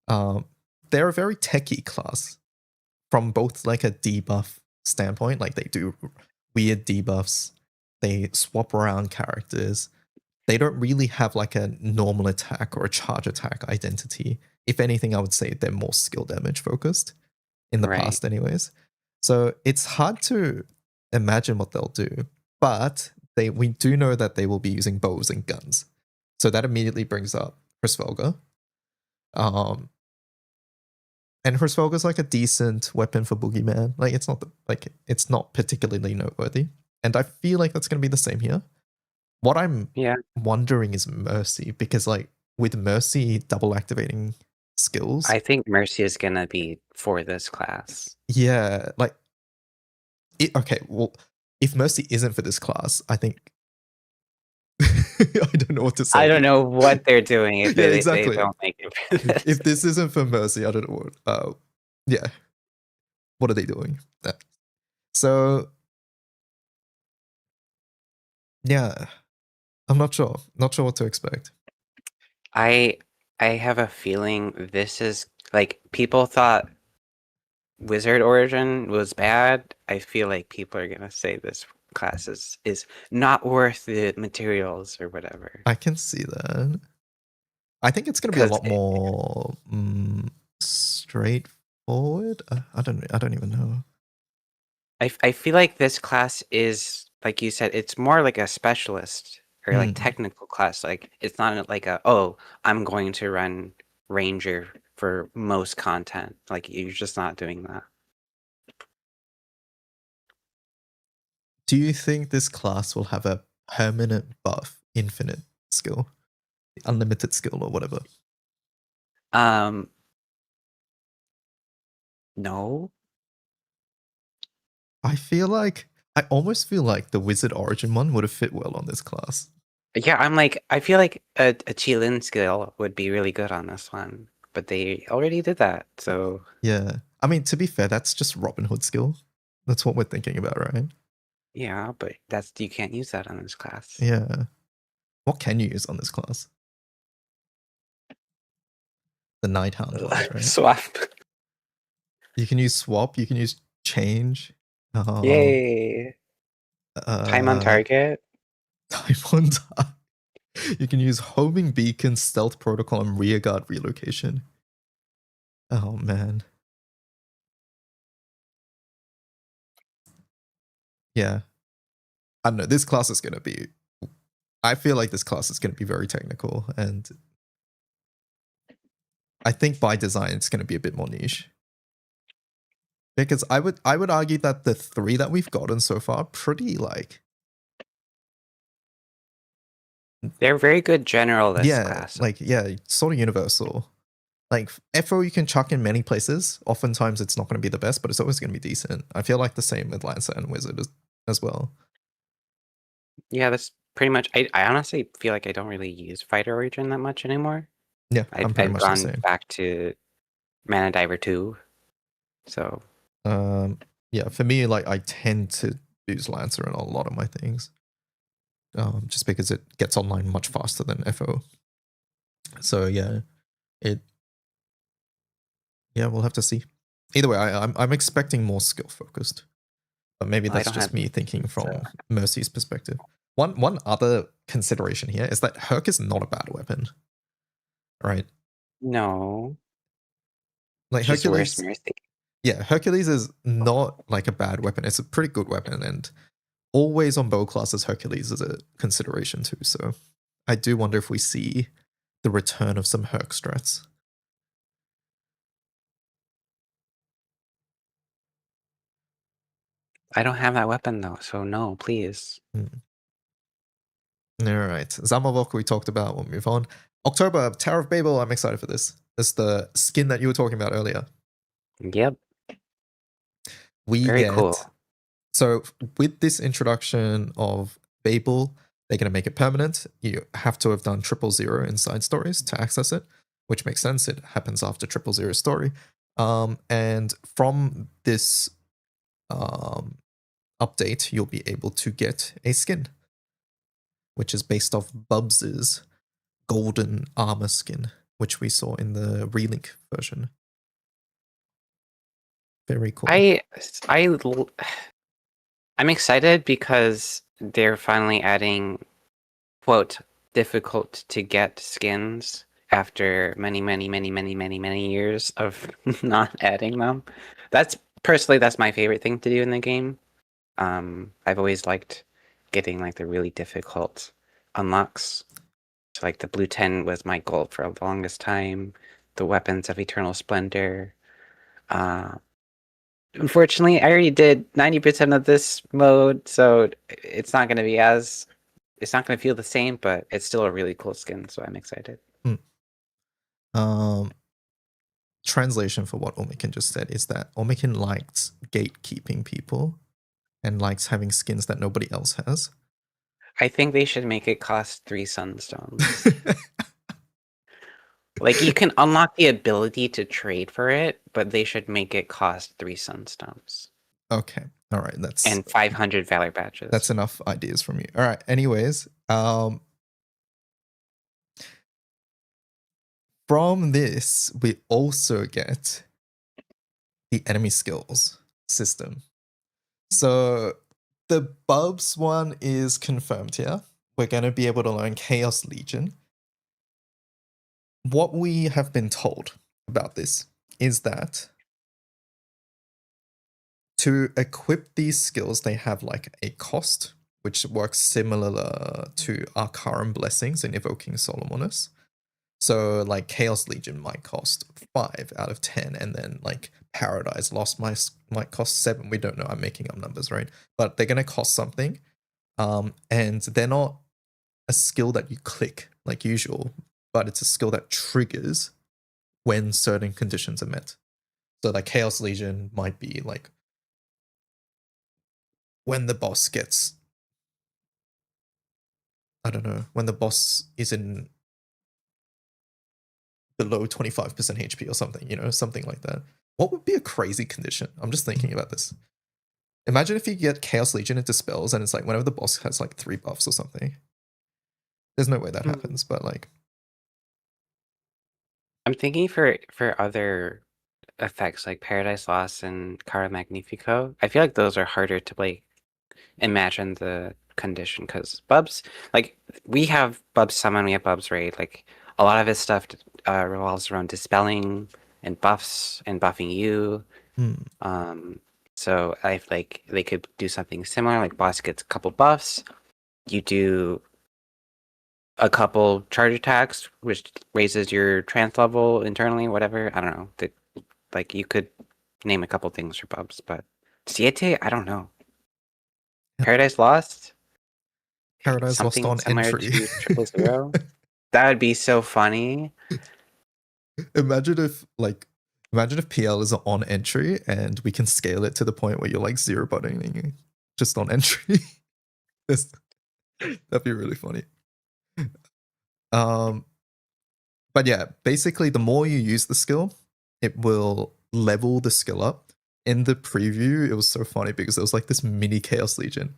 They're a very techie class from both like a debuff standpoint, like they do weird debuffs, they swap around characters. They don't really have like a normal attack or a charge attack identity. If anything, I would say they're more skill damage focused in the Right. past, anyways. So it's hard to imagine what they'll do, but we do know that they will be using bows and guns. So that immediately brings up Hrisvelga. And Hrisvelga's like a decent weapon for Boogeyman. Like it's not particularly noteworthy. And I feel like that's gonna be the same here. What I'm wondering is Mercy, because like with Mercy double activating skills. I think Mercy is gonna be for this class. Yeah, like okay, well, if Mercy isn't for this class, I think I don't know what to say. I don't know what they're doing if they don't make it for this. If this isn't for Mercy, I don't know what yeah. What are they doing? So yeah. I'm not sure. Not sure what to expect. I have a feeling this is like people thought Wizard Origin was bad. I feel like people are gonna say this class is not worth the materials or whatever. I can see that. I think it's gonna be a lot more straightforward. I don't even know. I feel like this class is, like you said, it's more like a specialist or like technical class. Like it's not like I'm going to run Ranger for most content. Like you're just not doing that. Do you think this class will have a permanent buff, infinite skill, unlimited skill, or whatever? No. I almost feel like the Wizard Origin one would have fit well on this class. Yeah, I'm like, I feel like a Chilin skill would be really good on this one, but they already did that, so Yeah. I mean, to be fair, that's just Robin Hood skill. That's what we're thinking about, right? yeah, but that's you can't use that on this class. Yeah. What can you use on this class? The Nighthound ones, right? Swap. You can use swap, you can use change. Um Yay. Time on uh target. Time on time. You can use homing beacon, stealth protocol, and rearguard relocation. Oh man. Yeah. I don't know. This class is gonna be I feel like this class is gonna be very technical, and I think by design it's gonna be a bit more niche. Because I would argue that the three that we've gotten so far are pretty like They're very good generalist yeah, class. like yeah, sort of universal. Like FO you can chuck in many places. Oftentimes it's not going to be the best, but it's always going to be decent. I feel like the same with Lancer and Wizard as well. Yeah, that's pretty much. I honestly feel like I don't really use Fighter Origin that much anymore. Yeah, I'm pretty I've much the gone same. back to Mana Diver 2, so Um, yeah, for me, like I tend to use Lancer in a lot of my things, just because it gets online much faster than FO. So yeah, it yeah, we'll have to see. Either way, I'm expecting more skill focused, but maybe I that's don't have just me thinking so from Mercy's perspective. One other consideration here is that Herc is not a bad weapon, right? no, Like it's just worse Hercules, Mercy. yeah, Hercules is not like a bad weapon. It's a pretty good weapon, and always on bow classes, Hercules is a consideration too. So I do wonder if we see the return of some Herc strats. I don't have that weapon though, so no, please. All right, Zamavok we talked about. We'll move on. October, Tower of Babel. I'm excited for this. It's the skin that you were talking about earlier. Yep, We very cool. get so with this introduction of Babel, they're going to make it permanent. You have to have done 000 in side stories to access it, which makes sense. It happens after 000 story. And from this update, you'll be able to get a skin, which is based off Bubs's golden armor skin, which we saw in the relink version. Very cool. I I'm excited because they're finally adding quote difficult to get skins after many years of not adding them. That's personally that's my favorite thing to do in the game. I've always liked getting like the really difficult unlocks. So like the blue 10 was my goal for the longest time. The weapons of eternal splendor. Uh, Unfortunately, I already did 90% of this mode, so it's not going to be as it's not going to feel the same, but it's still a really cool skin, so I'm excited. Um, Translation for what Umikin just said is that Umikin likes gatekeeping people and likes having skins that nobody else has. I think they should make it cost 3 sunstones. Like you can unlock the ability to trade for it, but they should make it cost 3 sunstones Okay. All right. and 500 valor badges. That's enough ideas from you. All right. Anyways, from this, we also get the enemy skills system. So the Bubs one is confirmed here. We're going to be able to learn Chaos Legion. What we have been told about this is that to equip these skills, they have like a cost, which works similar to Arcarum Blessings in Evoking Solomonus. So like Chaos Legion might cost 5 out of 10, and then like Paradise Lost might cost 7. We don't know. I'm making up numbers, right? But they're gonna cost something. And they're not a skill that you click like usual, but it's a skill that triggers when certain conditions are met. So like Chaos Legion might be like when the boss gets I don't know, when the boss is in below 25% HP or something, something like that. What would be a crazy condition? I'm just thinking about this. Imagine if you get Chaos Legion into spells and it's like whenever the boss has like 3 buffs or something. There's no way that Hmm. happens, but like, I'm thinking for other effects like Paradise Lost and Cara Magnifico. I feel like those are harder to like imagine the condition because Bubs, like we have Bubs summon, we have Bubs raid. Like a lot of his stuff revolves around dispelling and buffs and buffing you. hmm, Um, so I like they could do something similar. Like boss gets a couple buffs, you do a couple charge attacks, which raises your trance level internally. Whatever, I don't know. Like you could name a couple things for Bubs, but Siete, I don't know. Paradise Lost, Paradise Lost something on similar entry. to 000. That would be so funny. imagine if like Imagine if PL is on entry and we can scale it to the point where you're like zero buttoning just on entry. That'd be really funny. Um, but yeah, basically, the more you use the skill, it will level the skill up. In the preview, it was so funny because there was like this mini Chaos Legion,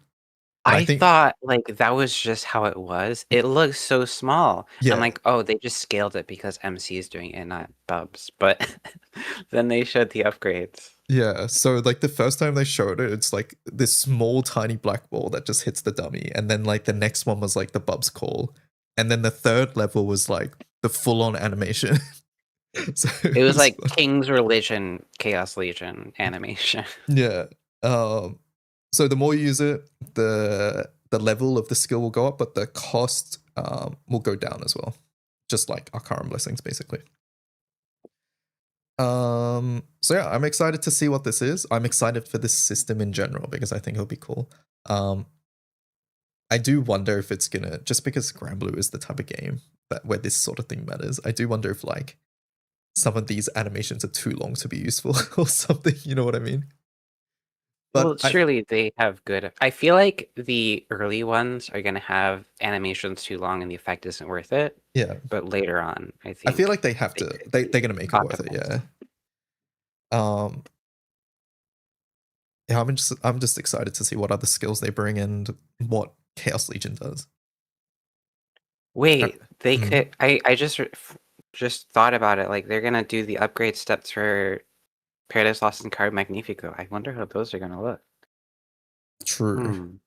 and I I think, thought like that was just how it was. It looks so small. I'm yeah, like, oh, they just scaled it because MC is doing it, not Bubs. But then they showed the upgrades. yeah. So like the first time they showed it, it's like this small, tiny black ball that just hits the dummy, and then like the next one was like the Bub's call, and then the third level was like the full-on animation. So It it was was like fun. King's Religion, Chaos Legion animation. Yeah. Um, so the more you use it, the level of the skill will go up, but the cost will go down as well. Just like our current blessings, basically. So yeah, I'm excited to see what this is. I'm excited for this system in general because I think it'll be cool. I do wonder if it's gonna, just because Granblue is the type of game that where this sort of thing matters. I do wonder if like some of these animations are too long to be useful or something. You know what I mean? Well, But surely they have good. I feel like the early ones are gonna have animations too long and the effect isn't worth it. yeah, But later on, I I feel like think they have they to. could They're be gonna make it worth it. optimized. Yeah. Um. Yeah. I'm just excited to see what other skills they bring and what Chaos Legion does. Wait, they Mm, could. I just thought about it. Like they're gonna do the upgrade steps for Paradise Lost and Card Magnifico. I wonder how those are gonna look. true.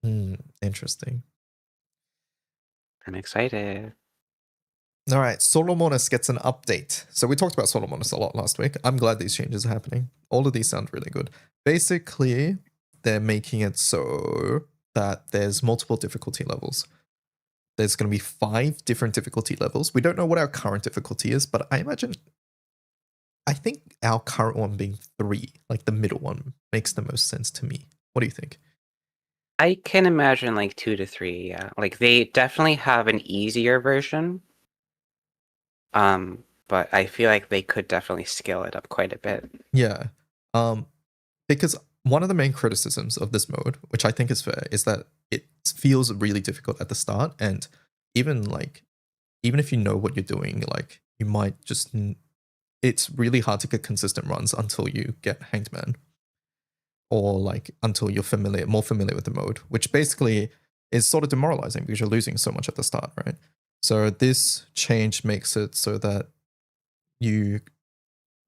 Hmm. Interesting. I'm excited. All right. Solomonas gets an update. So we talked about Solomonas a lot last week. I'm glad these changes are happening. All of these sound really good. Basically, they're making it so that there's multiple difficulty levels. There's going to be 5 different difficulty levels. We don't know what our current difficulty is, but I think our current one being 3, like the middle one, makes the most sense to me. What do you think? I can imagine like 2 to 3. Yeah, like they definitely have an easier version. But I feel like they could definitely scale it up quite a bit. Yeah. Um, because one of the main criticisms of this mode, which I think is fair, is that it feels really difficult at the start, and even like even if you know what you're doing, like you might just it's really hard to get consistent runs until you get Hanged Man, or like until you're more familiar with the mode, which basically is sort of demoralizing because you're losing so much at the start, right? So this change makes it so that you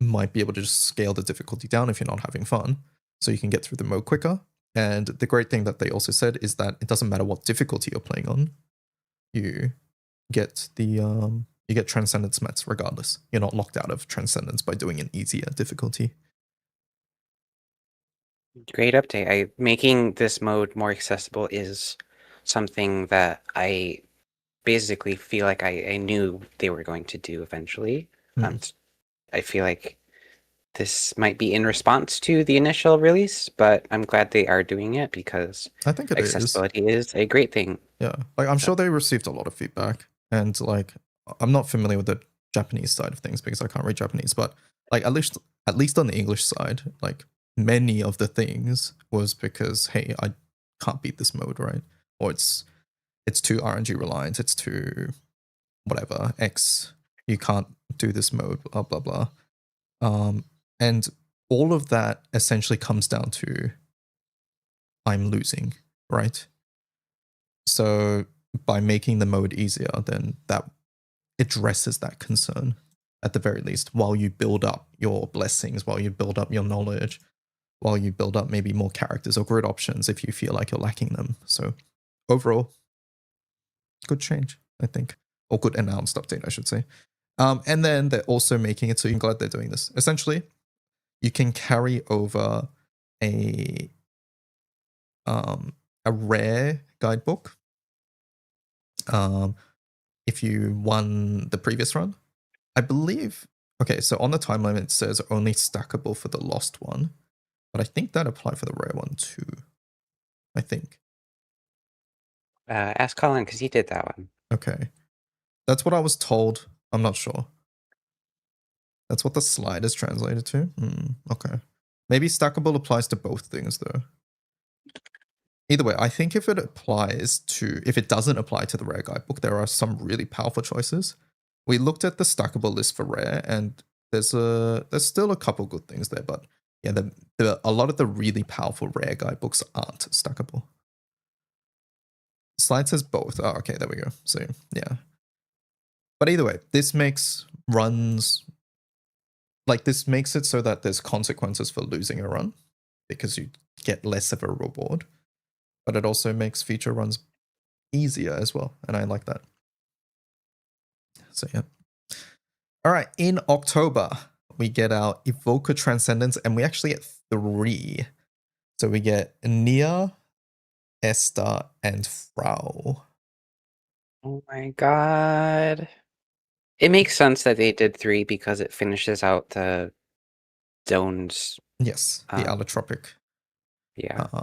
might be able to just scale the difficulty down if you're not having fun, so you can get through the mode quicker. And the great thing that they also said is that it doesn't matter what difficulty you're playing on, you get you get Transcendence mats regardless. You're not locked out of Transcendence by doing an easier difficulty. Great update. Making this mode more accessible is something that I basically feel like I knew they were going to do eventually. Hmm. I feel like this might be in response to the initial release, but I'm glad they are doing it because I think it is. accessibility is a great thing. Yeah, like I'm So sure they received a lot of feedback, and like I'm not familiar with the Japanese side of things because I can't read Japanese, but like at least on the English side, like many of the things was because hey, can't beat this mode, right? Or it's too RNG reliant, it's too whatever, X, you can't do this mode, blah blah blah. And all of that essentially comes down to I'm losing, right? So by making the mode easier, then that addresses that concern at the very least, while you build up your blessings, while you build up your knowledge, while you build up maybe more characters or grid options if you feel like you're lacking them. So overall, good change, I think. Or good announced update, I should say. And then they're also making it so I'm glad they're doing this. Essentially, you can carry over a rare guidebook if you won the previous run. I believe. Okay, so on the timeline it says only stackable for the lost one, but I think that applied for the rare one too. I think. Ask Colin because he did that one. Okay, that's what I was told. I'm not sure. That's what the slide is translated to. Okay, maybe stackable applies to both things though. Either way, I think if it doesn't apply to the rare guidebook, there are some really powerful choices. We looked at the stackable list for rare, and there's still a couple good things there, but yeah, a lot of the really powerful rare guidebooks aren't stackable. Slide says both. Oh, okay, there we go. So yeah, but either way, this makes it so that there's consequences for losing a run because you get less of a reward, but it also makes future runs easier as well, and I like that. So yeah. All right, in October we get our Evoker Transcendence, and we actually get 3. So we get Nia, Esther, and Frau. Oh my god. It makes sense that they did 3 because it finishes out the zones. Yes, the allotropic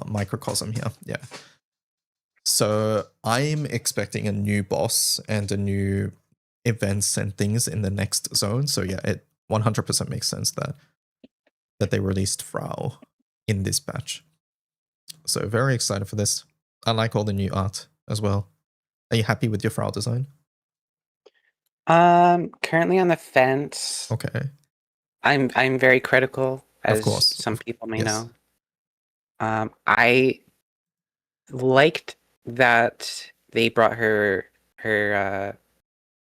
microcosm here. Yeah. So I'm expecting a new boss and a new events and things in the next zone. So yeah, it 100% makes sense that they released Frau in this batch. So very excited for this. I like all the new art as well. Are you happy with your Frau design? Currently on the fence. Okay. I'm very critical, Of as course. some people may Yes. know. I liked that they brought her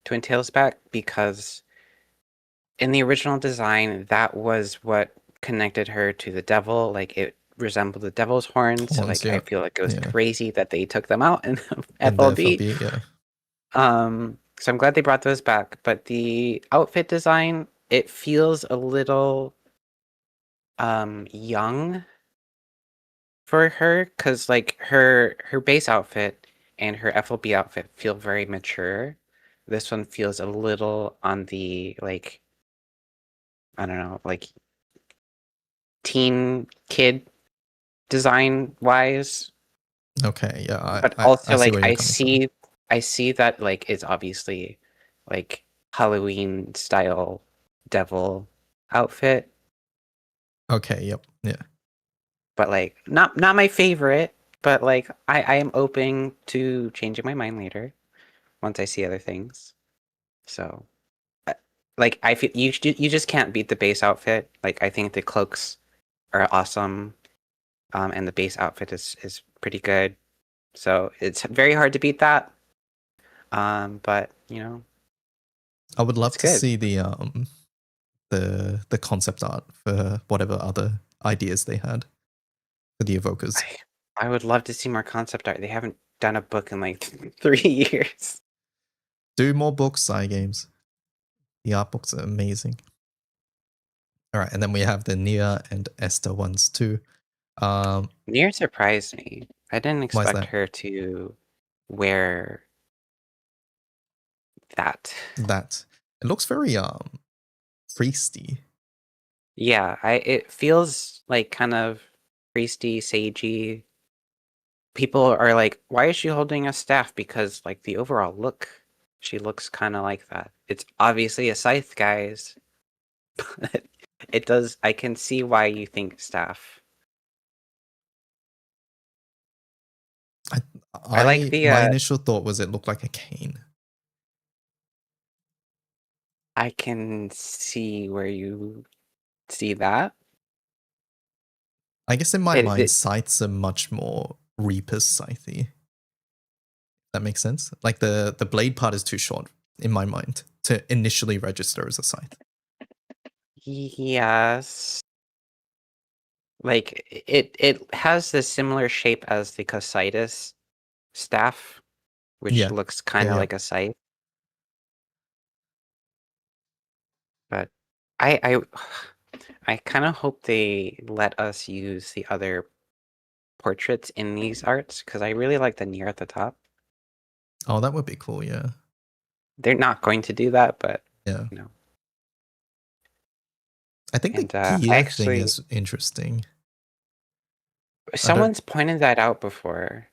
Twin Tails back because in the original design, that was what connected her to the devil. Like it resembled the devil's horns. So like Yeah. I feel like it was crazy that they took them out in In the FLB. FLB, yeah. So I'm glad they brought those back. But the outfit design, it feels a little young for her, because like her base outfit and her FLB outfit feel very mature. This one feels a little on the like, I don't know, like teen kid design wise. Okay, yeah. But also I see like where you're coming from. I see that like it's obviously like Halloween style devil outfit. Okay, yep. Yeah. But like not my favorite, but like I am open to changing my mind later once I see other things. So like I feel you just can't beat the base outfit. Like I think the cloaks are awesome, and the base outfit is pretty good. So it's very hard to beat that. But you know, I would love it's to good. see the concept art for whatever other ideas they had for the evokers. I would love to see more concept art. They haven't done a book in like 3 years. Do more books, Games. The art books are amazing. All right, and then we have the Nia and Esther ones too. Nier surprised me. I didn't Why is expect that? her to wear that. That it looks very priesty. Yeah, it feels like kind of priesty, sagey. People are like, why is she holding a staff? Because like the overall look, she looks kind of like that. It's obviously a scythe, guys. But it does. I can see why you think staff. I like the my initial thought was it looked like a cane. I can see where you see that. I guess in my It, mind, it scythes are much more Reaper's scythy. That makes sense. Like the blade part is too short in my mind to initially register as a scythe. yes. Like it has this similar shape as the Cositus staff, which Yeah. looks kind of Yeah. like a scythe. But I I kind of hope they let us use the other portraits in these arts because I really like the near at the top. Oh, that would be cool. Yeah. They're not going to do that, but Yeah. you know. I think the And I gear thing actually, is interesting. I don't someone's pointed that out before.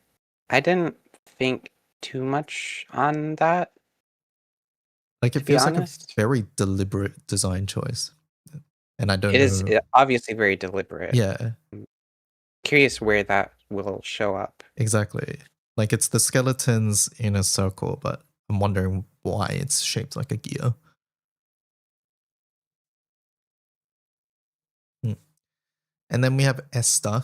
I didn't think too much on that, like to it be feels like a honest. very deliberate design choice. And I don't It is know. obviously very deliberate. Yeah, I'm curious where that will show up. exactly. Like it's the skeletons in a circle, but I'm wondering why it's shaped like a gear. Hmm. And then we have Esther.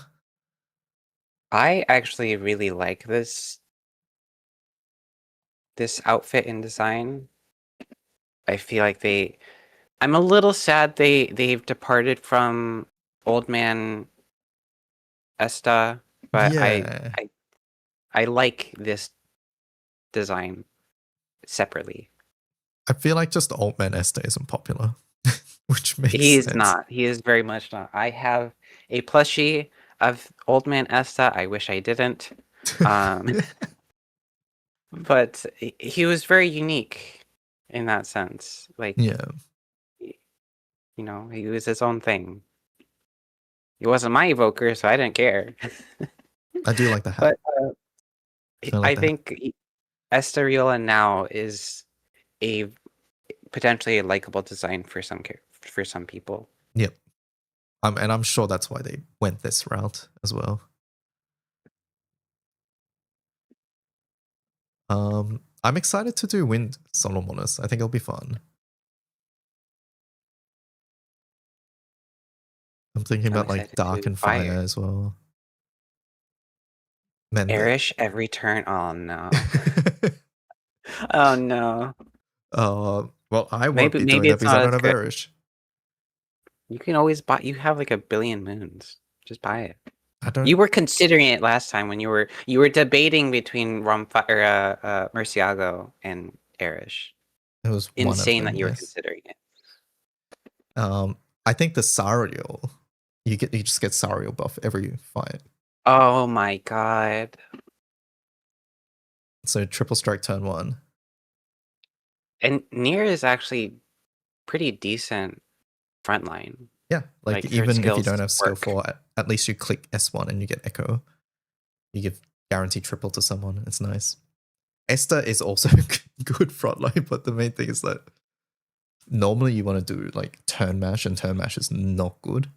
I actually really like this outfit and design. I feel like I'm a little sad they've departed from Old Man Esta, but Yeah. I like this design separately. I feel like just Old Man Esther isn't popular, which makes He is sense. not. He is very much not. I have a plushie of Old Man Esta. I wish I didn't. Um, but he was very unique in that sense. Like, Yeah, you know, he was his own thing. He wasn't my evoker, so I didn't care. I do like the hat. But I like I the hat. think Estoriola now is a potentially a likable design for for some people. Yep. And I'm sure that's why they went this route as well. I'm excited to do Wind Solomonus. I think it'll be fun. I'm thinking I'm about like excited to Dark and Fire fire. as well. Man, Arish every turn. Oh no. Oh no. well, I won't be doing Maybe that it's because I not don't as have good. Erish. You can always buy. You have like a billion moons. Just buy it. I don't. You were considering it last time when you were debating between Murcielago and Arish. It was one of Insane them, that you were yes. considering it. I think the Sariel, you just get Sariel buff every fight. Oh my god. So triple strike turn 1. And Nier is actually pretty decent frontline. Yeah, like Like her even if you skills don't have skill work. 4, at least you click S1 and you get Echo. You give guaranteed triple to someone. It's nice. Esther is also good frontline, but the main thing is that normally you want to do like turn mash, and turn mash is not good.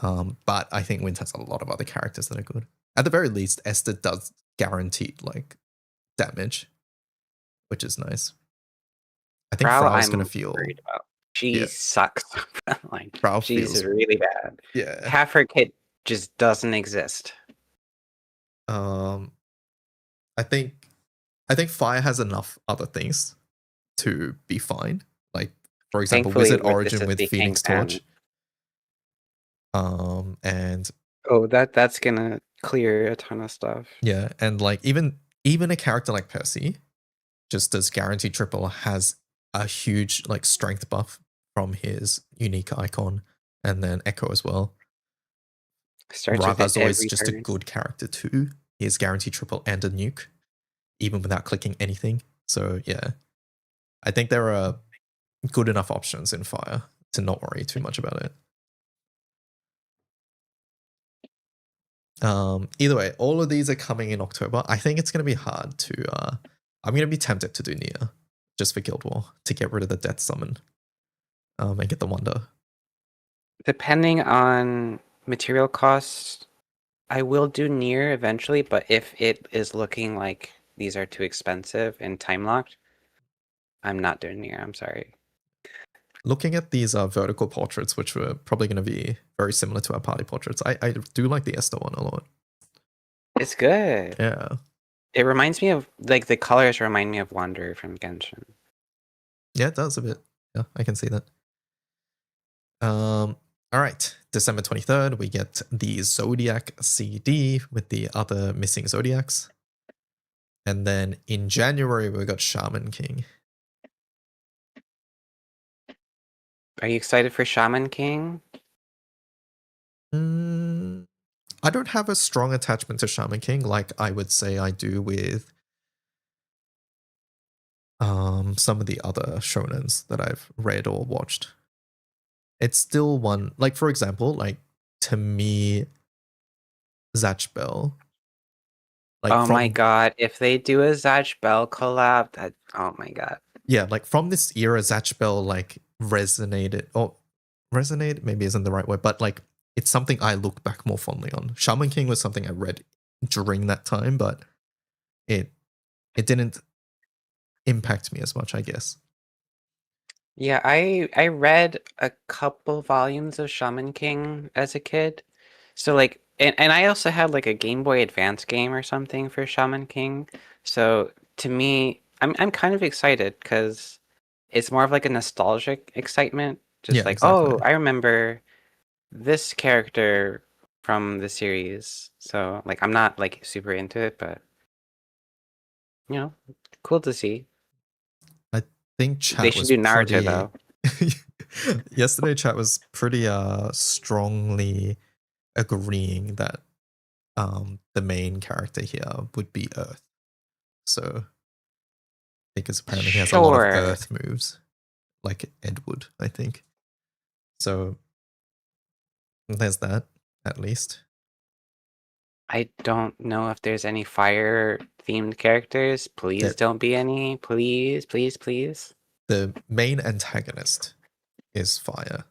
But I think Wind has a lot of other characters that are good. At the very least, Esther does guaranteed like damage, which is nice. I think Frau, Frau's gonna I'm feel worried about. She yeah. sucks frontline. Frau She's feels really bad. yeah. Half her kit just doesn't exist. Um, I think Fire has enough other things to be fine. Like for example, Thankfully, Wizard this Origin is with the Phoenix Hangman. Torch. And Oh, that's gonna clear a ton of stuff. yeah, and like even a character like Percy, just as guaranteed triple, has a huge like strength buff from his unique icon, and then Echo as well. Starts with it Rava's always every just a turn. good character too. He has guaranteed triple and a nuke, even without clicking anything. So yeah, I think there are good enough options in Fire to not worry too much about it. Either way, all of these are coming in October. I think it's going to be hard to. I'm going to be tempted to do Nia just for Guild War to get rid of the Death Summon, and get the Wonder. Depending on material costs, I will do Nier eventually, but if it is looking like these are too expensive and time locked, I'm not doing Nier. I'm sorry. Looking at these vertical portraits, which were probably going to be very similar to our party portraits, I do like the Esther one a lot. It's good. Yeah. It reminds me of like the colors remind me of Wanderer from Genshin. Yeah, it does a bit. Yeah, I can see that. All right, December 23rd, we get the Zodiac CD with the other missing Zodiacs. And then in January, we got Shaman King. Are you excited for Shaman King? I don't have a strong attachment to Shaman King like I would say I do with some of the other shonens that I've read or watched. It's still one, like for example, like to me, Zatch Bell. Like Oh my from god, if they do a Zatch Bell collab, that oh my god. yeah, like from this era, Zatch Bell like resonated or resonate maybe isn't the right word, but like it's something I look back more fondly on. Shaman King was something I read during that time, but it didn't impact me as much, I guess. Yeah, I read a couple volumes of Shaman King as a kid. So like and I also had like a Game Boy Advance game or something for Shaman King. So to me, I'm kind of excited because it's more of like a nostalgic excitement. Just Yeah, like, oh, exactly. I remember this character from the series. So like I'm not like super into it, but you know, cool to see. I think They chat should was do Naruto pretty though. yesterday chat was pretty strongly agreeing that the main character here would be Earth. So because apparently he has a lot of Sure. Earth moves, like Edward, I think. So there's that, at least. I don't know if there's any fire themed characters. Please That don't be any. Please, please, please. the main antagonist is fire.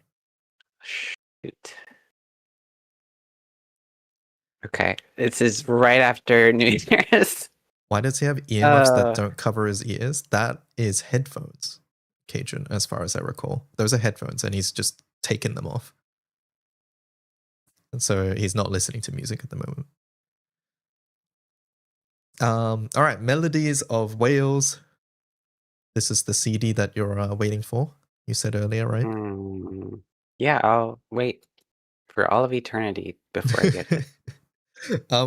Shoot. Okay. This is right after New Year's. Why does he have earmuffs that Uh, don't cover his ears? That is headphones, Cajun, as far as I recall. Those are headphones, and he's just taken them off. And so he's not listening to music at the moment. All right, Melodies of Wales. This is the CD that you're waiting for. You said earlier, right? yeah, I'll wait for all of eternity before I get it.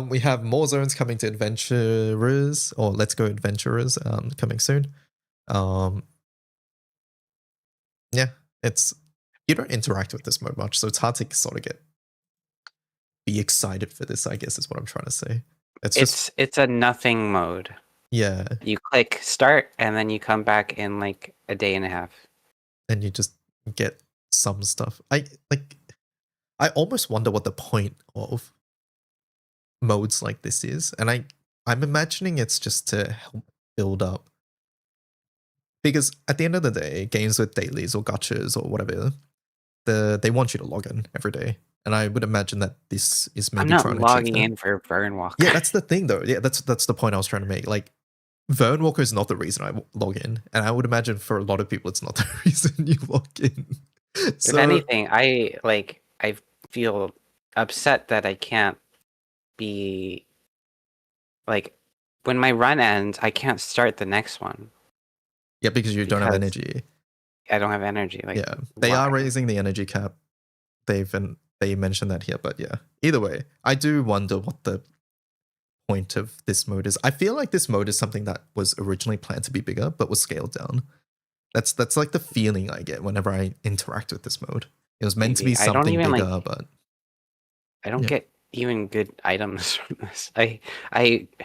We have more zones coming to Adventurers or Let's Go Adventurers coming soon. Yeah, it's you don't interact with this mode much, so it's hard to sort of be excited for this, I guess is what I'm trying to say. It's just It's a nothing mode. yeah, You click start and then you come back in like a day and a half. and you just get some stuff. I almost wonder what the point of modes like this is, and I'm imagining it's just to help build up because at the end of the day, games with dailies or gotchas or whatever, they want you to log in every day, and I would imagine that this is I'm maybe not trying to achieve logging that. in for Burnwalker. Yeah, that's the thing though. Yeah, that's the point I was trying to make. Like, Vernwalker is not the reason I log in, and I would imagine for a lot of people, it's not the reason you log in. If So anything, I feel upset that I can't be like when my run ends, I can't start the next one yeah, because you don't have because energy. I don't have energy. Like Yeah, they why? are raising the energy cap. They mentioned that here, but yeah. Either way, I do wonder what the point of this mode is. I feel like this mode is something that was originally planned to be bigger, but was scaled down. That's like the feeling I get whenever I interact with this mode. It was meant to be Maybe I don't something even like bigger, but I don't yeah. get even good items from this. I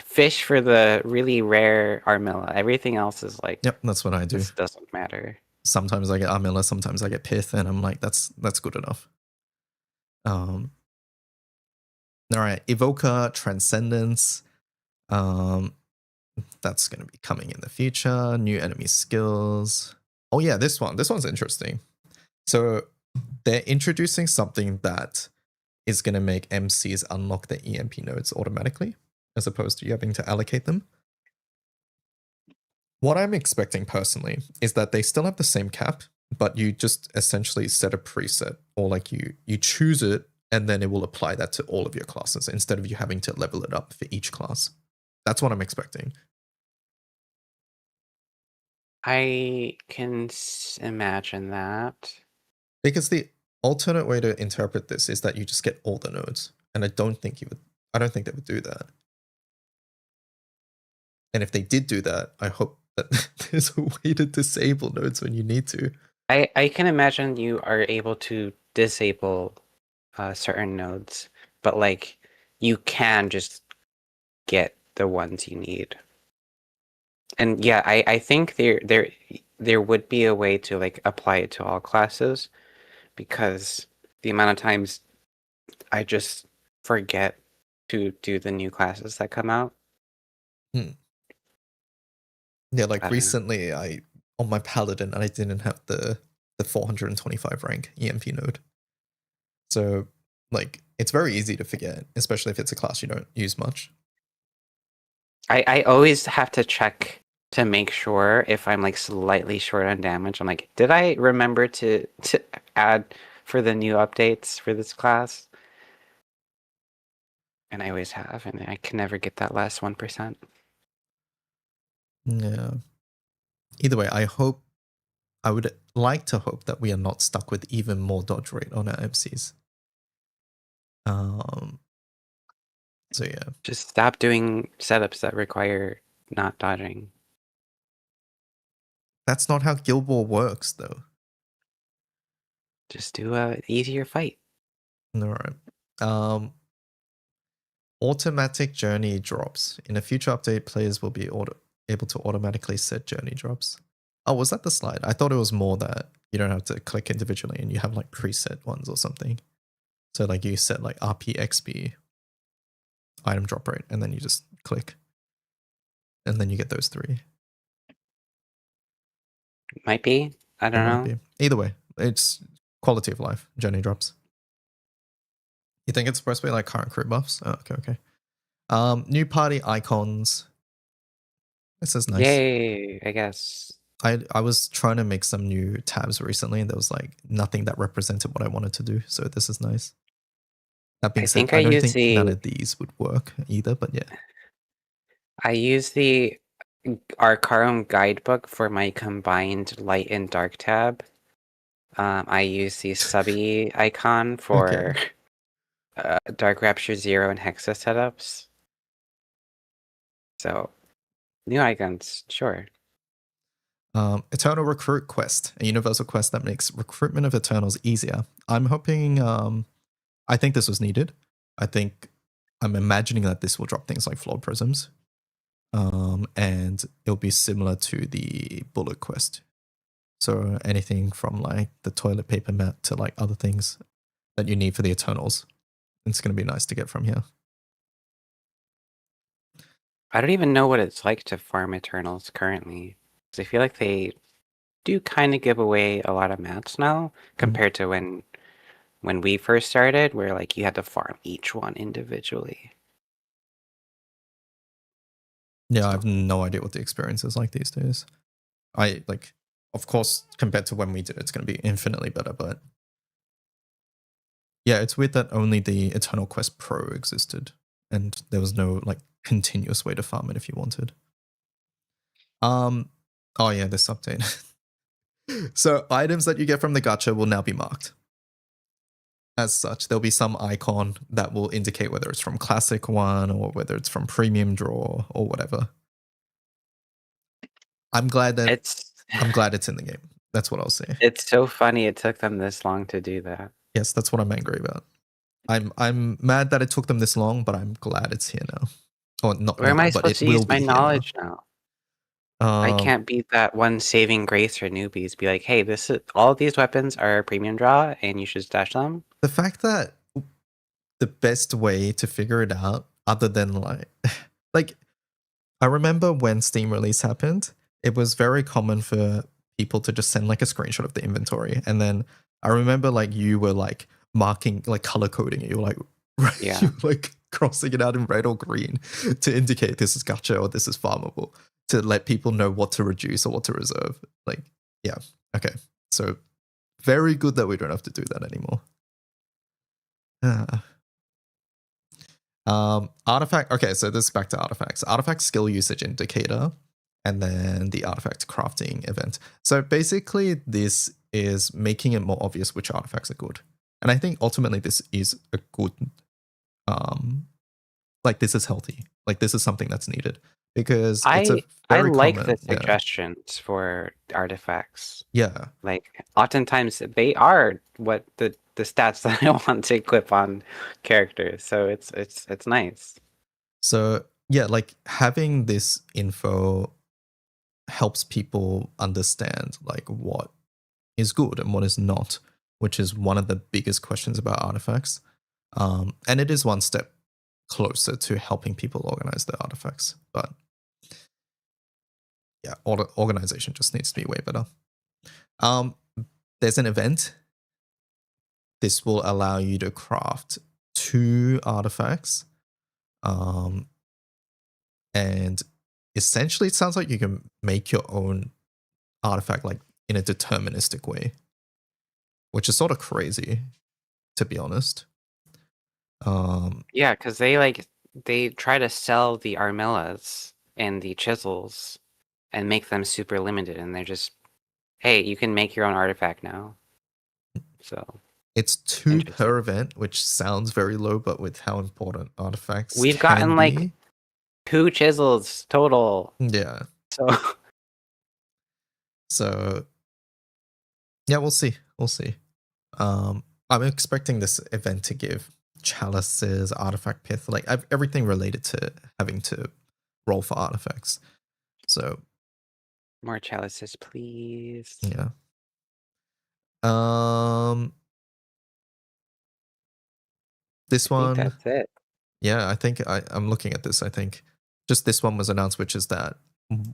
fish for the really rare Armilla. Everything else is like Yep, that's what I do. this doesn't matter. Sometimes I get Armilla, sometimes I get Pith, and I'm like, that's good enough. All right, Evoker Transcendence. That's going to be coming in the future. New enemy skills. Oh yeah, this one's interesting. So they're introducing something that is going to make MCs unlock the EMP nodes automatically, as opposed to you having to allocate them. What I'm expecting personally is that they still have the same cap, but you just essentially set a preset, or like you choose it and then it will apply that to all of your classes instead of you having to level it up for each class. That's what I'm expecting. I can imagine that. Because the alternate way to interpret this is that you just get all the nodes, and I don't think they would do that. And if they did do that, I hope that there's a way to disable nodes when you need to. I can imagine you are able to disable certain nodes, but like you can just get the ones you need. And yeah, I think there would be a way to like apply it to all classes, because the amount of times I just forget to do the new classes that come out. Yeah, I like don't know. recently on my paladin I didn't have the 425 rank EMP node. So like it's very easy to forget, especially if it's a class you don't use much. I always have to check to make sure if I'm like slightly short on damage. I'm like, did I remember to add for the new updates for this class? And I always have, and I can never get that last 1%. Yeah. Either way, I would like to hope that we are not stuck with even more dodge rate on our MCs. So yeah. Just stop doing setups that require not dodging. That's not how Guild War works though. Just do a easier fight. Alright. Automatic journey drops. In a future update, players will be able to automatically set journey drops. Oh, was that the slide? I thought it was more that you don't have to click individually and you have like preset ones or something. So like you set like RP, XP, item drop rate, and then you just click. And then you get those three. Might be. I don't know. Either way, it's quality of life, journey drops. You think it's supposed to be like current crew buffs? Oh, okay. New party icons. This is nice. Yay, I guess. I was trying to make some new tabs recently, and there was like nothing that represented what I wanted to do. So this is nice. That being said, I don't think none of these would work either. But yeah, I use the Arcarum guidebook for my combined light and dark tab. I use the subby icon for Dark Rapture 0 and Hexa setups. So, new icons, sure. Eternal Recruit quest, a universal quest that makes recruitment of Eternals easier. I'm hoping, I think this was needed. I'm imagining that this will drop things like Flawed Prisms. And it'll be similar to the Bullet quest. So anything from like the toilet paper mat to like other things that you need for the Eternals. It's going to be nice to get from here. I don't even know what it's like to farm Eternals currently, because I feel like they do kind of give away a lot of mats now compared to when we first started, where like you had to farm each one individually. Yeah, I have no idea what the experience is like these days. Of course, compared to when we did, it's going to be infinitely better, but yeah, it's weird that only the Eternal Quest Pro existed, and there was no like continuous way to farm it if you wanted. Oh yeah, this update. So items that you get from the gacha will now be marked. As such, there'll be some icon that will indicate whether it's from Classic 1 or whether it's from Premium Draw or whatever. I'm glad it's in the game. That's what I'll say. It's so funny it took them this long to do that. Yes, that's what I'm angry about. I'm mad that it took them this long, but I'm glad it's here now. Or not. Where now, am I but supposed to will use my be here knowledge now? I now. can't beat that one saving grace for newbies. Be like, hey, this is all of these weapons are premium draw, and you should stash them. The fact that the best way to figure it out, other than like, I remember when Steam release happened, it was very common for people to just send like a screenshot of the inventory, and then I remember like you were like, marking, like color coding it. You're like, Yeah. you're like crossing it out in red or green to indicate this is gacha or this is farmable, to let people know what to reduce or what to reserve. Like, yeah, okay. So very good that we don't have to do that anymore. Artifact. Okay, so this is back to artifacts. Artifact skill usage indicator, and then the artifact crafting event. So basically, this is making it more obvious which artifacts are good. And I think ultimately this is a good, like this is healthy. Like this is something that's needed because it's a I very like common, the yeah, suggestions for artifacts. yeah. Like oftentimes they are what the stats that I want to equip on characters. So it's nice. So yeah, like having this info helps people understand like what is good and what is not, which is one of the biggest questions about artifacts. And it is one step closer to helping people organize their artifacts. But yeah, organization just needs to be way better. Um, there's an event. This will allow you to craft 2 artifacts. And essentially, it sounds like you can make your own artifact like in a deterministic way, which is sort of crazy, to be honest. Yeah, because they try to sell the armillas and the chisels and make them super limited, and they're just, hey, you can make your own artifact now. So It's 2 interesting. per event, which sounds very low, but with how important artifacts We've can gotten like be, 2 chisels total. yeah. So So yeah, we'll see. We'll see. I'm expecting this event to give chalices, artifact pith, like everything related to having to roll for artifacts. So more chalices, please. yeah. Um, I this think one, that's it. yeah, I think I'm looking at this. I think just this one was announced, which is that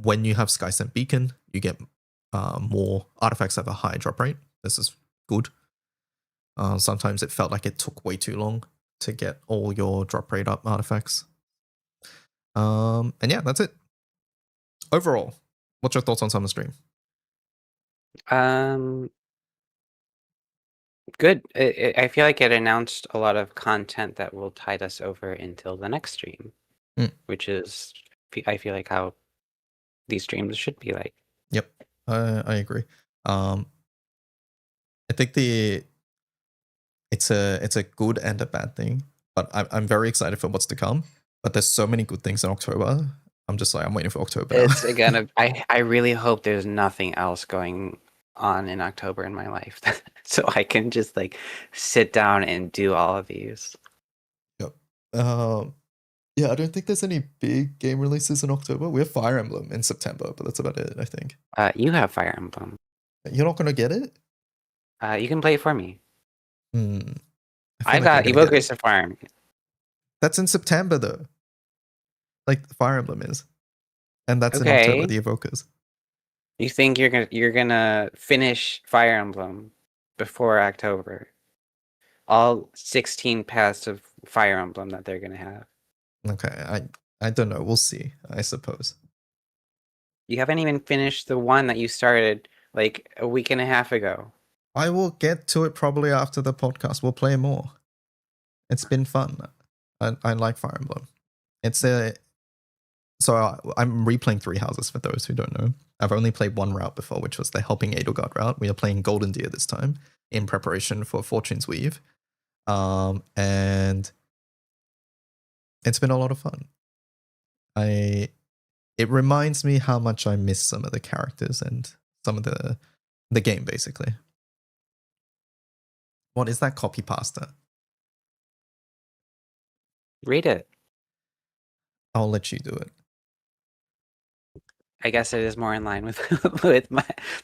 when you have Sky Sent Beacon, you get more artifacts have a high drop rate. This is good. Sometimes it felt like it took way too long to get all your drop rate up artifacts. And yeah, that's it. Overall, what's your thoughts on Summer Stream? Um, Good. I feel like it announced a lot of content that will tide us over until the next stream, Mm, which is, I feel like how these streams should be like. yep, I agree. Um, I think it's a good and a bad thing, but I'm very excited for what's to come. But there's so many good things in October. I'm just like I'm waiting for October now. It's gonna, I really hope there's nothing else going on in October in my life so I can just like sit down and do all of these. Yep. Yeah, I don't think there's any big game releases in October. We have Fire Emblem in September, but that's about it, I think. You have Fire Emblem. You're not gonna get it? You can play it for me. Hmm. I feel I like I'm got gonna get it. Evokers of Fire. That's in September though. Like Fire Emblem is. And that's in October, Okay. the Evokers. You think you're gonna finish Fire Emblem before October? All 16 paths of Fire Emblem that they're gonna have. Okay, I don't know. We'll see, I suppose. You haven't even finished the one that you started like a week and a half ago. I will get to it probably after the podcast. We'll play more. It's been fun. I like Fire Emblem. It's a I'm replaying Three Houses for those who don't know. I've only played one route before, which was the Helping Edelgard route. We are playing Golden Deer this time in preparation for Fortune's Weave. And it's been a lot of fun. It reminds me how much I miss some of the characters and some of the game basically. What is that copy pasta? Read it. I'll let you do it. I guess it is more in line with with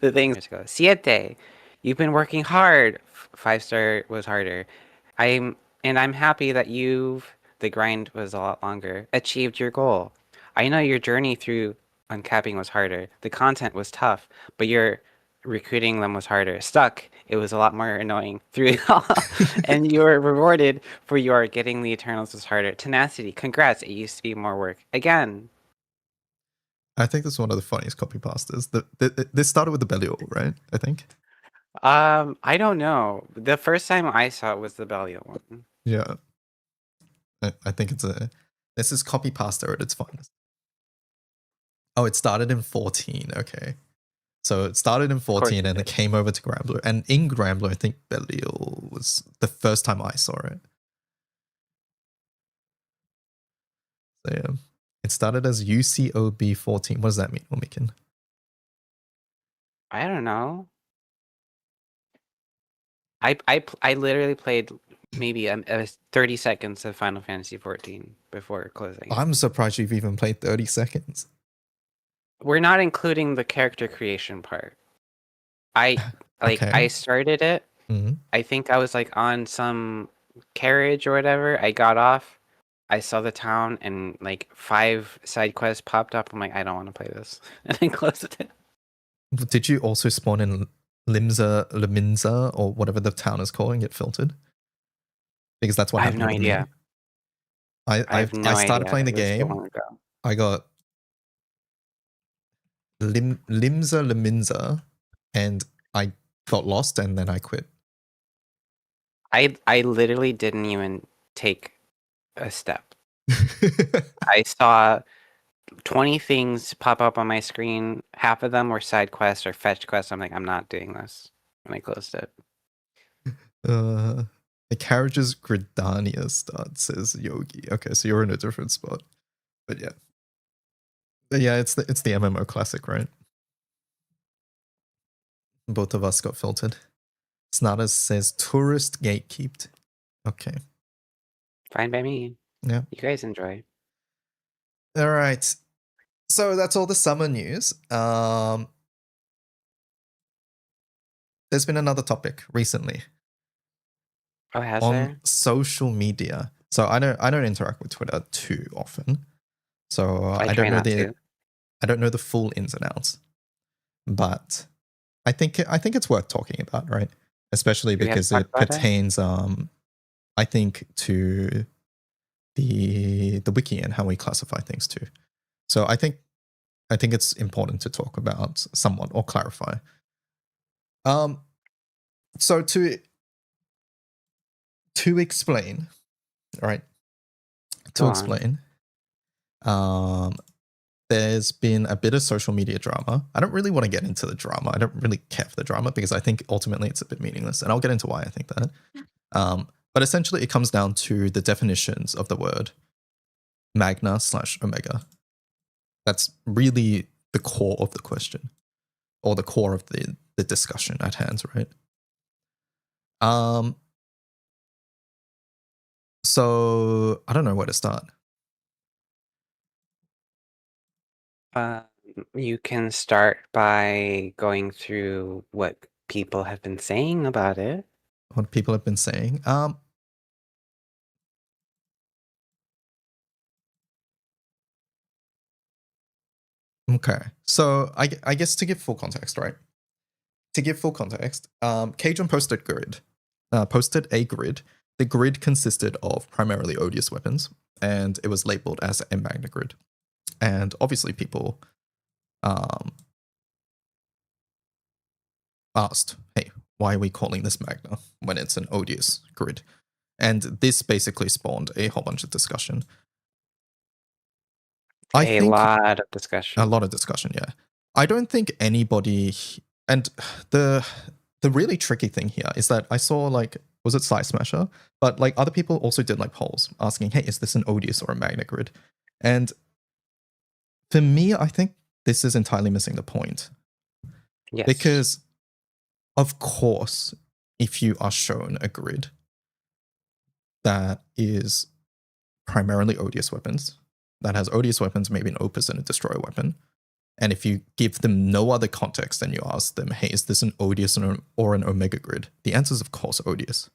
the things. Siete, you've been working hard. 5-star was harder. I'm happy that the grind was a lot longer. Achieved your goal. I know your journey through uncapping was harder. The content was tough, but recruiting them was harder. Stuck, it was a lot more annoying. Through it all, and you were rewarded for your getting the Eternals was harder. Tenacity, congrats. It used to be more work. Again, I think this is one of the funniest copy pastas. This started with the Belial, right? I think. I don't know. The first time I saw it was the Belial one. Yeah. I think this is copy pasta at its finest. Oh, it started in 14. Okay. So it started in Of course 14 it and it did. came over to Grambler. And in Grambler, I think Belial was the first time I saw it. So yeah. It started as UCOB 14. What does that mean, Umikin? I don't know. I literally played maybe 30 seconds of Final Fantasy 14 before closing it. I'm surprised you've even played 30 seconds. We're not including the character creation part. I Okay. I started it. Mhm. I think I was like on some carriage or whatever. I got off. I saw the town and like 5 side quests popped up. I'm like, I don't want to play this, and I closed it. Did you also spawn in Liminza, or whatever the town is called, and get filtered? Because that's what I have no happened with me. idea. I have I no started idea. playing the It was so game. long ago. I got Liminza, and I got lost, and then I quit. I literally didn't even take a step. I saw 20 things pop up on my screen. Half of them were side quests or fetch quests. I'm like, I'm not doing this. And I closed it. The carriage's Gridania start, says Yogi. Okay, so you're in a different spot. But yeah. Yeah, it's the MMO classic, right? Both of us got filtered. Snada says tourist gatekeeped. Okay. Fine by me. Yeah. You guys enjoy. All right. So that's all the summer news. There's been another topic recently Oh, has on there? social media. So I don't interact with Twitter too often. So I try not to. I don't know the full ins and outs. But I think it's worth talking about, right? Especially Do we have to because talk it about it? pertains I think to the wiki and how we classify things too. So I think it's important to talk about somewhat or clarify. Um so to explain, right? Go To on. explain, um there's been a bit of social media drama. I don't really want to get into the drama. I don't really care for the drama because I think ultimately it's a bit meaningless. And I'll get into why I think that. But essentially, it comes down to the definitions of the word magna/omega. That's really the core of the question, or the core of the discussion at hand, right? Um, so I don't know where to start. Uh, you can start by going through what people have been saying about it. What people have been saying. Okay, so I guess to give full context, right? To give full context, Cajun posted a grid. The grid consisted of primarily odious weapons, and it was labeled as a magna grid. And obviously, people um, asked, "Hey, why are we calling this magna when it's an odious grid?" And this basically spawned a whole bunch of discussion. I A think lot of a discussion. lot of discussion, yeah. I don't think anybody, and the the really tricky thing here is that I saw, like, was it Side Smasher? But like other people also did like polls asking, hey, is this an odious or a magna grid? And for me, I think this is entirely missing the point. Yes. Because of course, if you are shown a grid that is primarily odious weapons, that has odious weapons, maybe an opus and a destroyer weapon, and if you give them no other context and you ask them, hey, is this an odious or an omega grid? The answer is, of course, odious.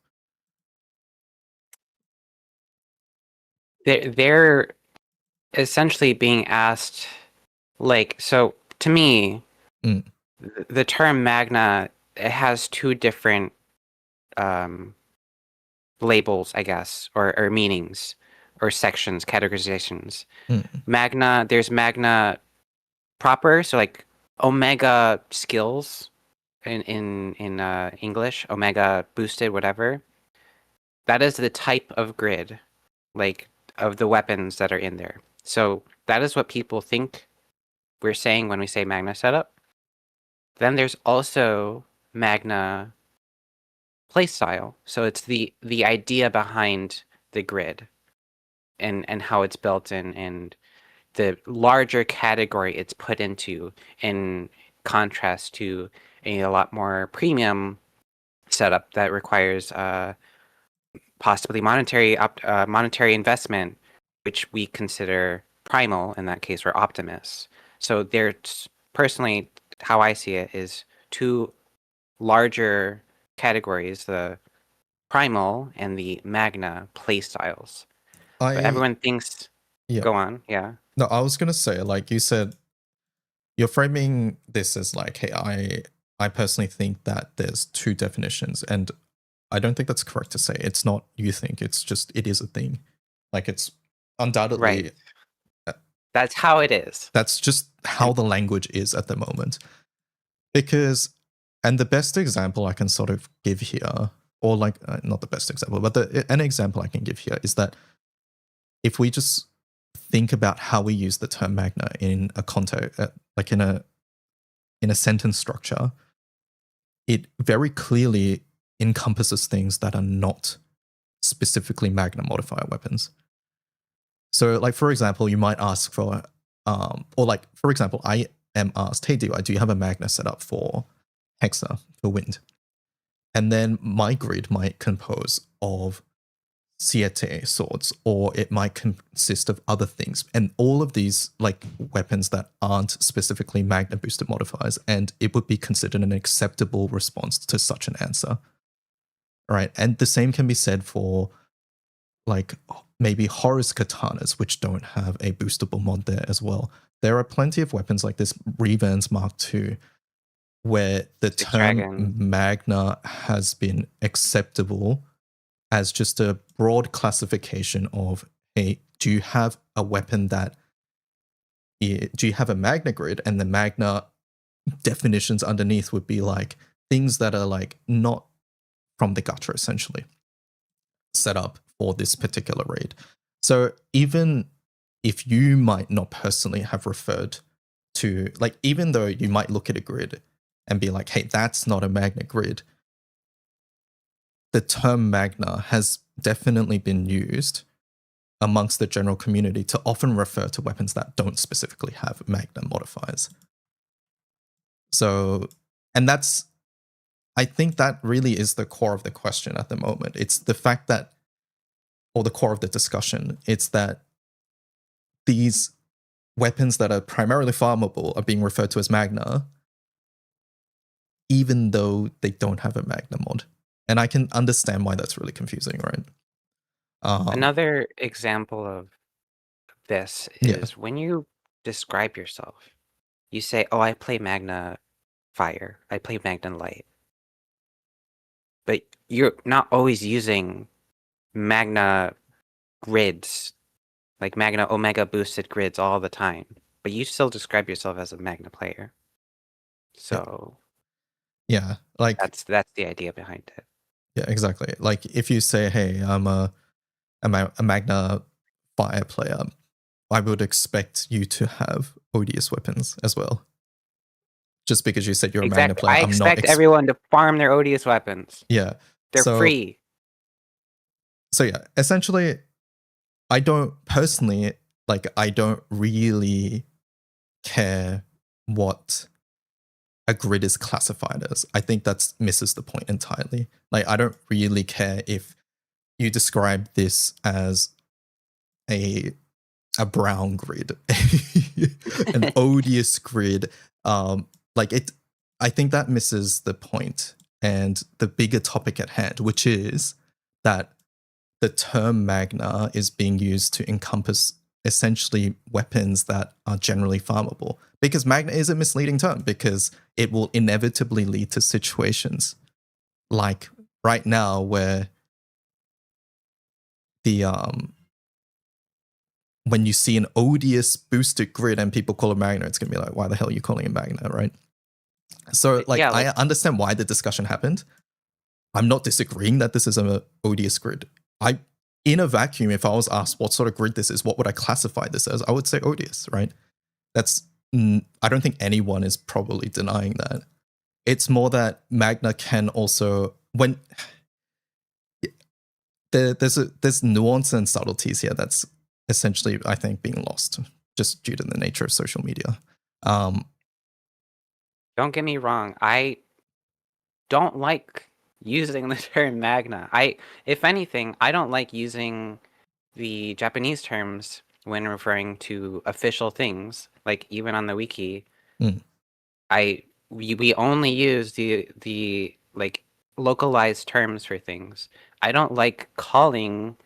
They're essentially being asked, like, so to me, Mm. the term magna, it has two different um, labels, I guess, or meanings, or sections, categorizations. Mm. Magna, there's magna proper, so like omega skills in English, omega boosted, whatever. That is the type of grid, like of the weapons that are in there. So that is what people think we're saying when we say magna setup. Then there's also magna playstyle. So it's the idea behind the grid and how it's built and the larger category it's put into in contrast to a lot more premium setup that requires possibly monetary investment, which we consider primal in that case, or Optimus. So there's personally how I see it is two larger categories: the primal and the magna play styles. But I everyone thinks, yeah. go on, yeah. No, I was gonna say, like you said, you're framing this as like, hey, I personally think that there's two definitions, and I don't think that's correct to say. It's not you think, it's just it is a thing. Like it's Right. undoubtedly That's how it is. that's just how And the language is at the moment. Because and the best example I can sort of give here, or like not the best example, but an example I can give here is that if we just think about how we use the term magna in a context, like in a sentence structure, it very clearly encompasses things that are not specifically magna modifier weapons. So, like for example, you might ask for, or like for example, I am asked, "Hey, do you have a magna set up for Hexa for wind?" And then my grid might compose of siete swords, or it might consist of other things, and all of these like weapons that aren't specifically magna boosted modifiers, and it would be considered an acceptable response to such an answer, right? And the same can be said for like maybe Horus katanas, which don't have a boostable mod there as well. There are plenty of weapons like this Revan's Mark II, where the Six term Dragon. magna has been acceptable as just a broad classification of, hey, do you have a weapon that do you have a magna grid, and the magna definitions underneath would be like things that are like not from the gutter essentially set up for this particular raid. So even if you might not personally have referred to, like, even though you might look at a grid and be like, hey, that's not a magna grid, the term magna has definitely been used amongst the general community to often refer to weapons that don't specifically have magna modifiers. So, and that's, I think that really is the core of the question at the moment. It's the fact that, or the core of the discussion, it's that these weapons that are primarily farmable are being referred to as magna, even though they don't have a magna mod. And I can understand why that's really confusing, right? Another example of this Yeah. is when you describe yourself, you say, "Oh, I play Magna Fire. I play Magna Light." But you're not always using Magna grids, like Magna Omega boosted grids all the time. But you still describe yourself as a Magna player. Yeah. So Yeah. Like, that's the idea behind it. yeah, exactly. Like if you say, hey, I'm a Magna Fire player, I would expect you to have odious weapons as well. Just because you said you're a Magna Exactly. player, I I'm not. expect everyone to farm their odious weapons. Yeah. They're So free. yeah, essentially, I don't personally like. I don't really care what a grid is classified as. I think that misses the point entirely. Like, I don't really care if you describe this as a brown grid, an odious grid. Like it, I think that misses the point and the bigger topic at hand, which is that the term magna is being used to encompass essentially weapons that are generally farmable. Because magna is a misleading term because it will inevitably lead to situations like right now where the when you see an odious boosted grid and people call it magna, it's gonna be like, why the hell are you calling it magna, right? So like Yeah, I understand why the discussion happened. I'm not disagreeing that this is an odious grid. In a vacuum, if I was asked what sort of grid this is, what would I classify this as? I would say odious, right? That's I don't think anyone is probably denying that. It's more that magna can also when there's nuance and subtleties here that's essentially I think being lost just due to the nature of social media. don't get me wrong. I don't like using the term magna. If anything, I don't like using the Japanese terms when referring to official things. Like even on the wiki, Mm. we only use the like localized terms for things. I don't like calling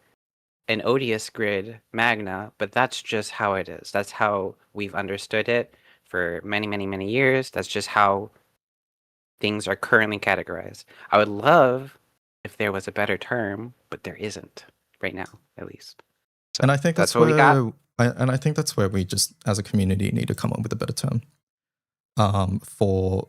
an odious grid magna, but that's just how it is. That's how we've understood it for many, many, many years. That's just how things are currently categorized. I would love if there was a better term, but there isn't right now, at least. So And I think that's that's what we got. where I think that's where we just as a community need to come up with a better term for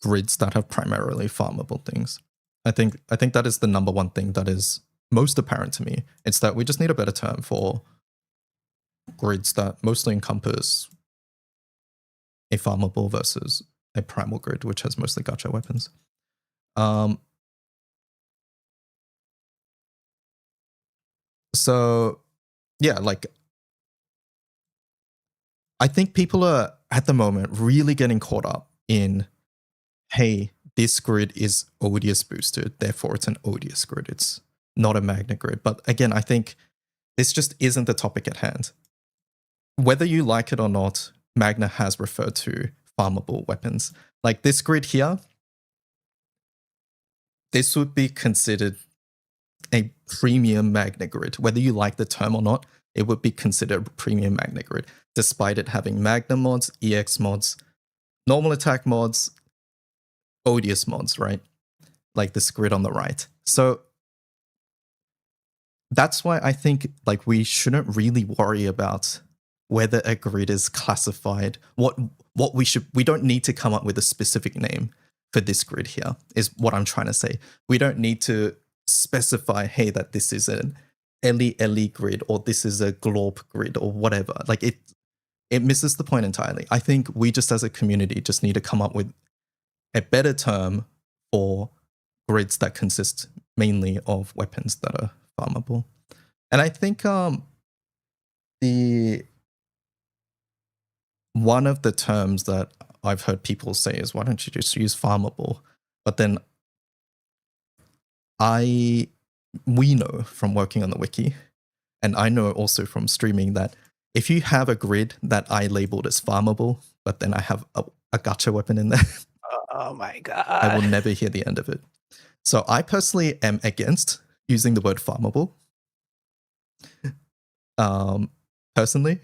grids that have primarily farmable things. I think that is the number one thing that is most apparent to me. It's that we just need a better term for grids that mostly encompass a farmable versus a primal grid, which has mostly gacha weapons. So yeah, like I think people are at the moment really getting caught up in, hey, this grid is odious boosted, therefore it's an odious grid. It's not a magna grid. But again, I think this just isn't the topic at hand. Whether you like it or not, magna has referred to farmable weapons. Like this grid here, this would be considered a premium magna grid. Whether you like the term or not, it would be considered a premium magna grid, despite it having magna mods, EX mods, normal attack mods, odious mods, right? Like this grid on the right. So that's why I think like we shouldn't really worry about whether a grid is classified. We don't need to come up with a specific name for this grid here, is what I'm trying to say. We don't need to specify, hey, that this is an Eli grid or this is a Glorp grid or whatever. Like it misses the point entirely. I think we just as a community just need to come up with a better term for grids that consist mainly of weapons that are farmable. And I think the one of the terms that I've heard people say is, why don't you just use farmable? But then we know from working on the wiki, and I know also from streaming that if you have a grid that I labeled as farmable, but then I have a gacha weapon in there, Oh my I will god. never hear the end of it. So I personally am against using the word farmable. Personally.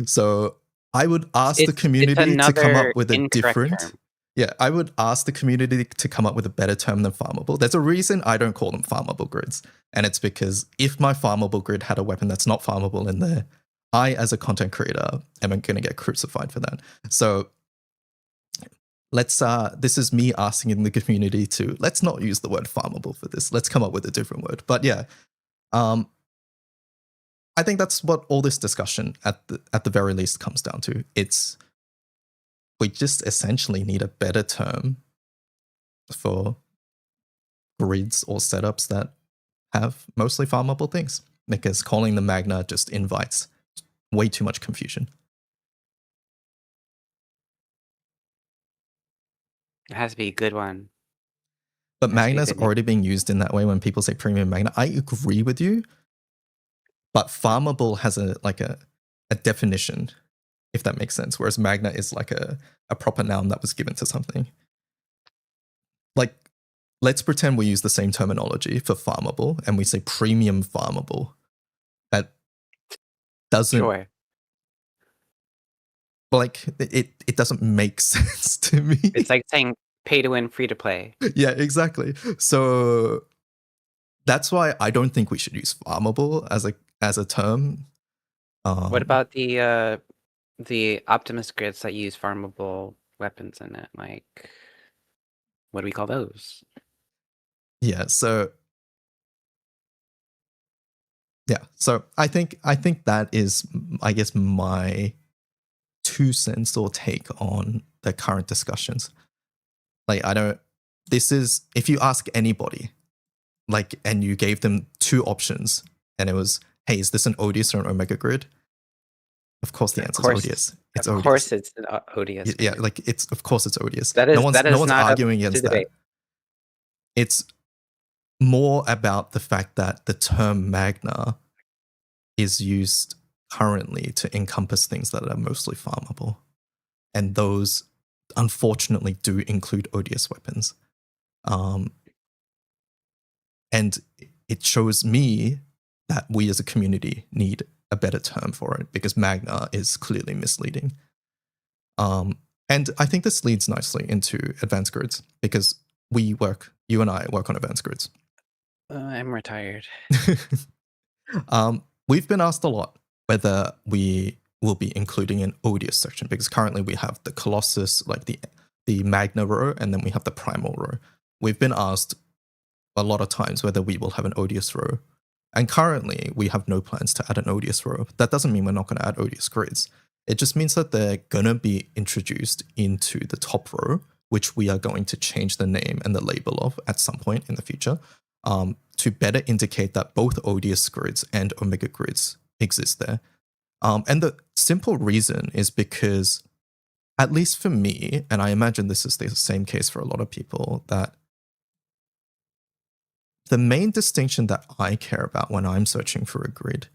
So I would ask the It's community to come another up with a incorrect different. term. Yeah, I would ask the community to come up with a better term than farmable. There's a reason I don't call them farmable grids. And it's because if my farmable grid had a weapon that's not farmable in there, I, as a content creator, am going to get crucified for that. So this is me asking in the community to, let's not use the word farmable for this. Let's come up with a different word. But yeah, I think that's what all this discussion at the very least comes down to. It's we just essentially need a better term for grids or setups that have mostly farmable things, because calling them magna just invites way too much confusion. It has to be a good one. But It has to be a magna's good name. already being used in that way when people say premium magna. I agree with you, but farmable has a definition, if that makes sense, whereas magna is like a proper noun that was given to something. Like, let's pretend we use the same terminology for farmable and we say premium farmable. That doesn't Sure. like it doesn't make sense to me. It's like saying pay to win, free to play. Yeah, exactly. So that's why I don't think we should use farmable as a term. What about the Optimus grids that use farmable weapons in it? Like, what do we call those? Yeah, so I think that is, I guess, my 2 cents or take on the current discussions. Like, I don't. This is, if you ask anybody, like, and you gave them 2 options, and it was, hey, is this an Odious or an Omega grid? Of course, the answer is Odious. It's Of Odious. course, it's an odious. Yeah, grid. like of course it's Odious. That is no one's not arguing up to against that. debate. It's more about the fact that the term Magna is used currently to encompass things that are mostly farmable, and those unfortunately do include odious weapons. And it shows me that we as a community need a better term for it, because Magna is clearly misleading. And I think this leads nicely into advanced grids, because you and I work on advanced grids. I'm retired. We've been asked a lot whether we will be including an odious section, because currently we have the Colossus, like the Magna row, and then we have the Primal row. We've been asked a lot of times whether we will have an odious row, and currently we have no plans to add an odious row. That doesn't mean we're not going to add odious grids. It just means that they're going to be introduced into the top row, which we are going to change the name and the label of at some point in the future, to better indicate that both odious grids and omega grids exist there. And the simple reason is because, at least for me, and I imagine this is the same case for a lot of people, that the main distinction that I care about when I'm searching for a grid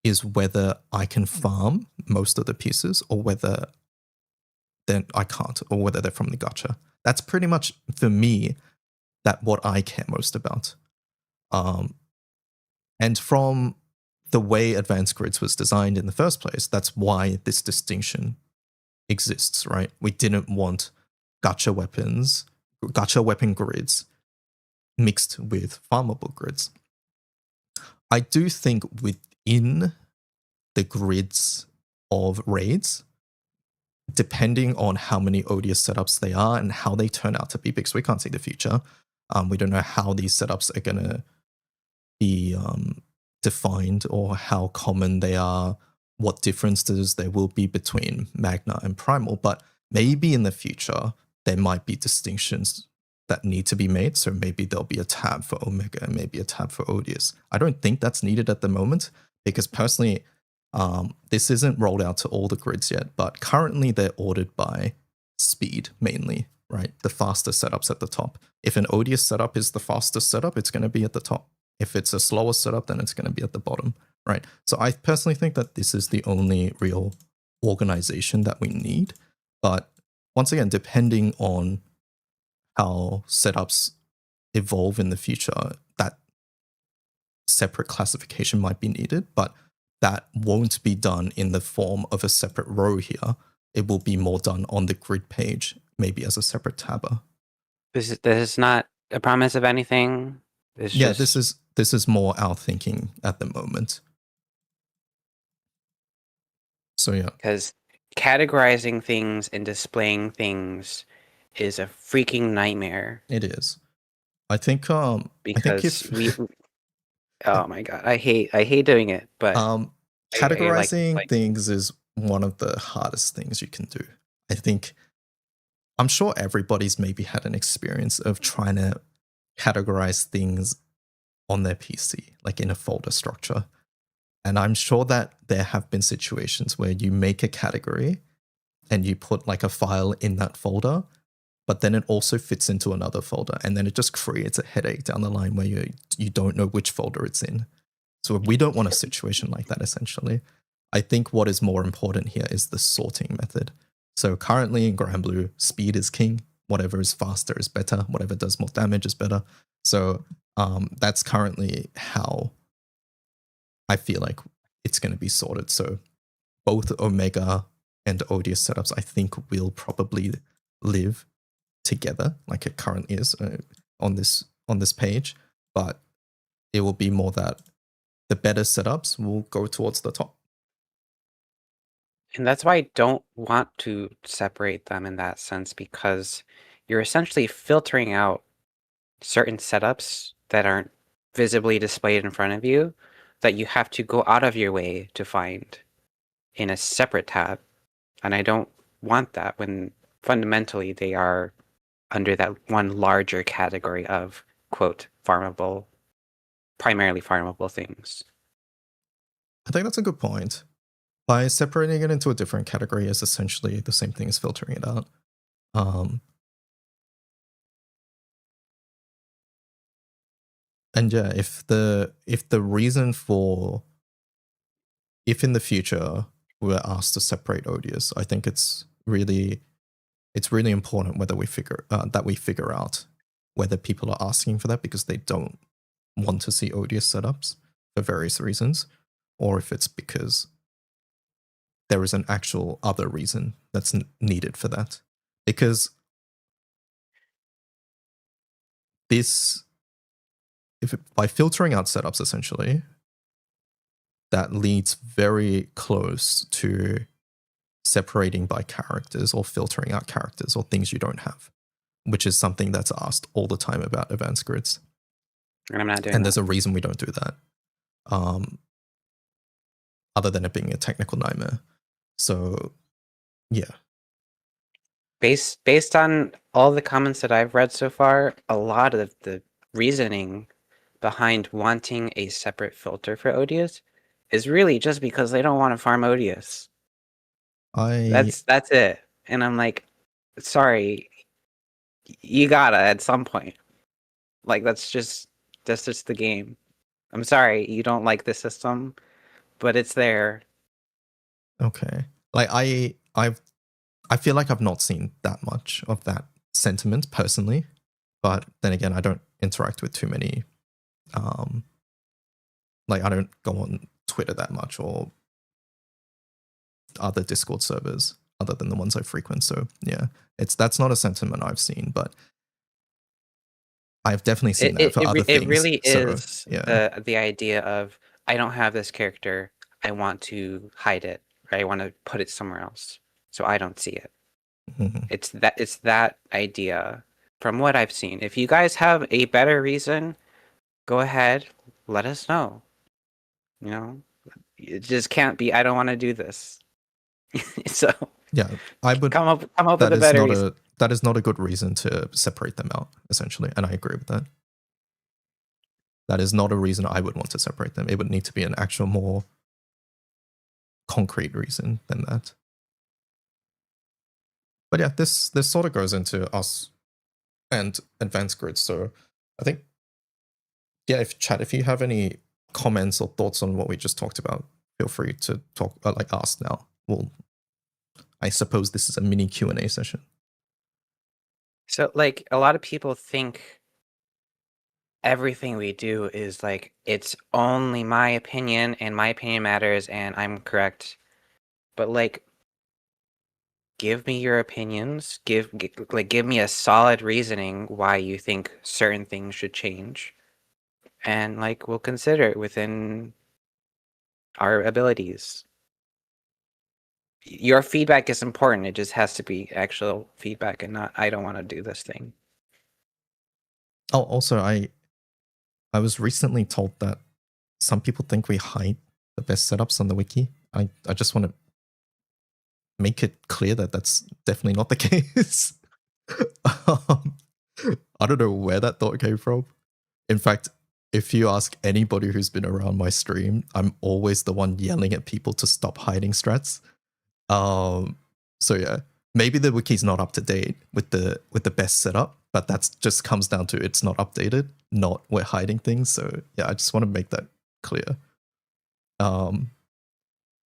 is whether I can farm most of the pieces, or whether then I can't, or whether they're from the gacha. That's pretty much, for me, that what I care most about. And from the way Advanced Grids was designed in the first place, that's why this distinction exists, right? We didn't want gacha weapon grids mixed with farmable grids. I do think within the grids of raids, depending on how many odious setups they are and how they turn out to be, because we can't see the future, we don't know how these setups are going to be defined, or how common they are, what differences there will be between Magna and Primal, but maybe in the future there might be distinctions that need to be made. So maybe there'll be a tab for Omega and maybe a tab for Odious. I don't think that's needed at the moment, because personally, this isn't rolled out to all the grids yet, but currently they're ordered by speed mainly, right? The faster setups at the top. If an Odious setup is the fastest setup, it's going to be at the top. If it's a slower setup, then it's going to be at the bottom, right? So I personally think that this is the only real organization that we need. But once again, depending on how setups evolve in the future, that separate classification might be needed, but that won't be done in the form of a separate row here. It will be more done on the grid page, maybe as a separate tabber. This is not a promise of anything. This is more our thinking at the moment. So yeah, because categorizing things and displaying things is a freaking nightmare. it is. I think because oh my god, I hate doing it, but categorizing things is one of the hardest things you can do. I'm sure everybody's maybe had an experience of trying to categorize things on their PC, like in a folder structure. And I'm sure that there have been situations where you make a category and you put like a file in that folder, but then it also fits into another folder, and then it just creates a headache down the line where you don't know which folder it's in. So we don't want a situation like that, essentially. I think what is more important here is the sorting method. So currently in Granblue, speed is king. Whatever is faster is better. Whatever does more damage is better. So that's currently how I feel like it's going to be sorted. So both Omega and Odious setups, I think, will probably live together like it currently is on this page, but it will be more that the better setups will go towards the top. And that's why I don't want to separate them in that sense, because you're essentially filtering out certain setups that aren't visibly displayed in front of you that you have to go out of your way to find in a separate tab. And I don't want that when fundamentally they are under that one larger category of, quote, farmable, primarily farmable things. I think that's a good point. By separating it into a different category is essentially the same thing as filtering it out. And yeah, if the reason for, if in the future we're asked to separate Odious, I think it's really important whether we figure out whether people are asking for that because they don't want to see Odious setups for various reasons, or if it's because there is an actual other reason that's needed for that. Because by filtering out setups, essentially, that leads very close to separating by characters or filtering out characters or things you don't have, which is something that's asked all the time about advanced grids. And I'm not doing And that. there's a reason we don't do that, other than it being a technical nightmare. So, yeah. Based on all the comments that I've read so far, a lot of the reasoning behind wanting a separate filter for Odious is really just because they don't want to farm Odious. That's it. And I'm like, sorry, you gotta at some point. Like that's just the game. I'm sorry you don't like the system, but it's there. Okay. Like I feel like I've not seen that much of that sentiment personally, but then again, I don't interact with too many. Like I don't go on Twitter that much or other Discord servers other than the ones I frequent. So yeah, that's not a sentiment I've seen, but I've definitely seen that for other things. It really is so, yeah. the idea of I don't have this character. I want to hide it. Or I want to put it somewhere else so I don't see it. Mm-hmm. It's that idea from what I've seen. If you guys have a better reason, go ahead, let us know. You know, it just can't be I don't want to do this. So Yeah, I would come up with a better reason. That is not a good reason to separate them out, essentially, and I agree with that. That is not a reason I would want to separate them. It would need to be an actual more concrete reason than that. But yeah, this sort of goes into us and advanced grids. So I think, yeah, if you have any comments or thoughts on what we just talked about, feel free to talk, ask now. I suppose this is a mini Q&A session. So like a lot of people think everything we do is like it's only my opinion and my opinion matters and I'm correct. But like give me your opinions. Give me a solid reasoning why you think certain things should change. And like we'll consider it within our abilities. Your feedback is important. It just has to be actual feedback and not I don't want to do this thing. Oh, also I was recently told that some people think we hide the best setups on the wiki. I just want to make it clear that that's definitely not the case. I don't know where that thought came from. In fact, if you ask anybody who's been around my stream, I'm always the one yelling at people to stop hiding strats. So yeah, maybe the wiki's not up to date with the best setup, but that's just comes down to it's not updated, not we're hiding things. So yeah, I just want to make that clear.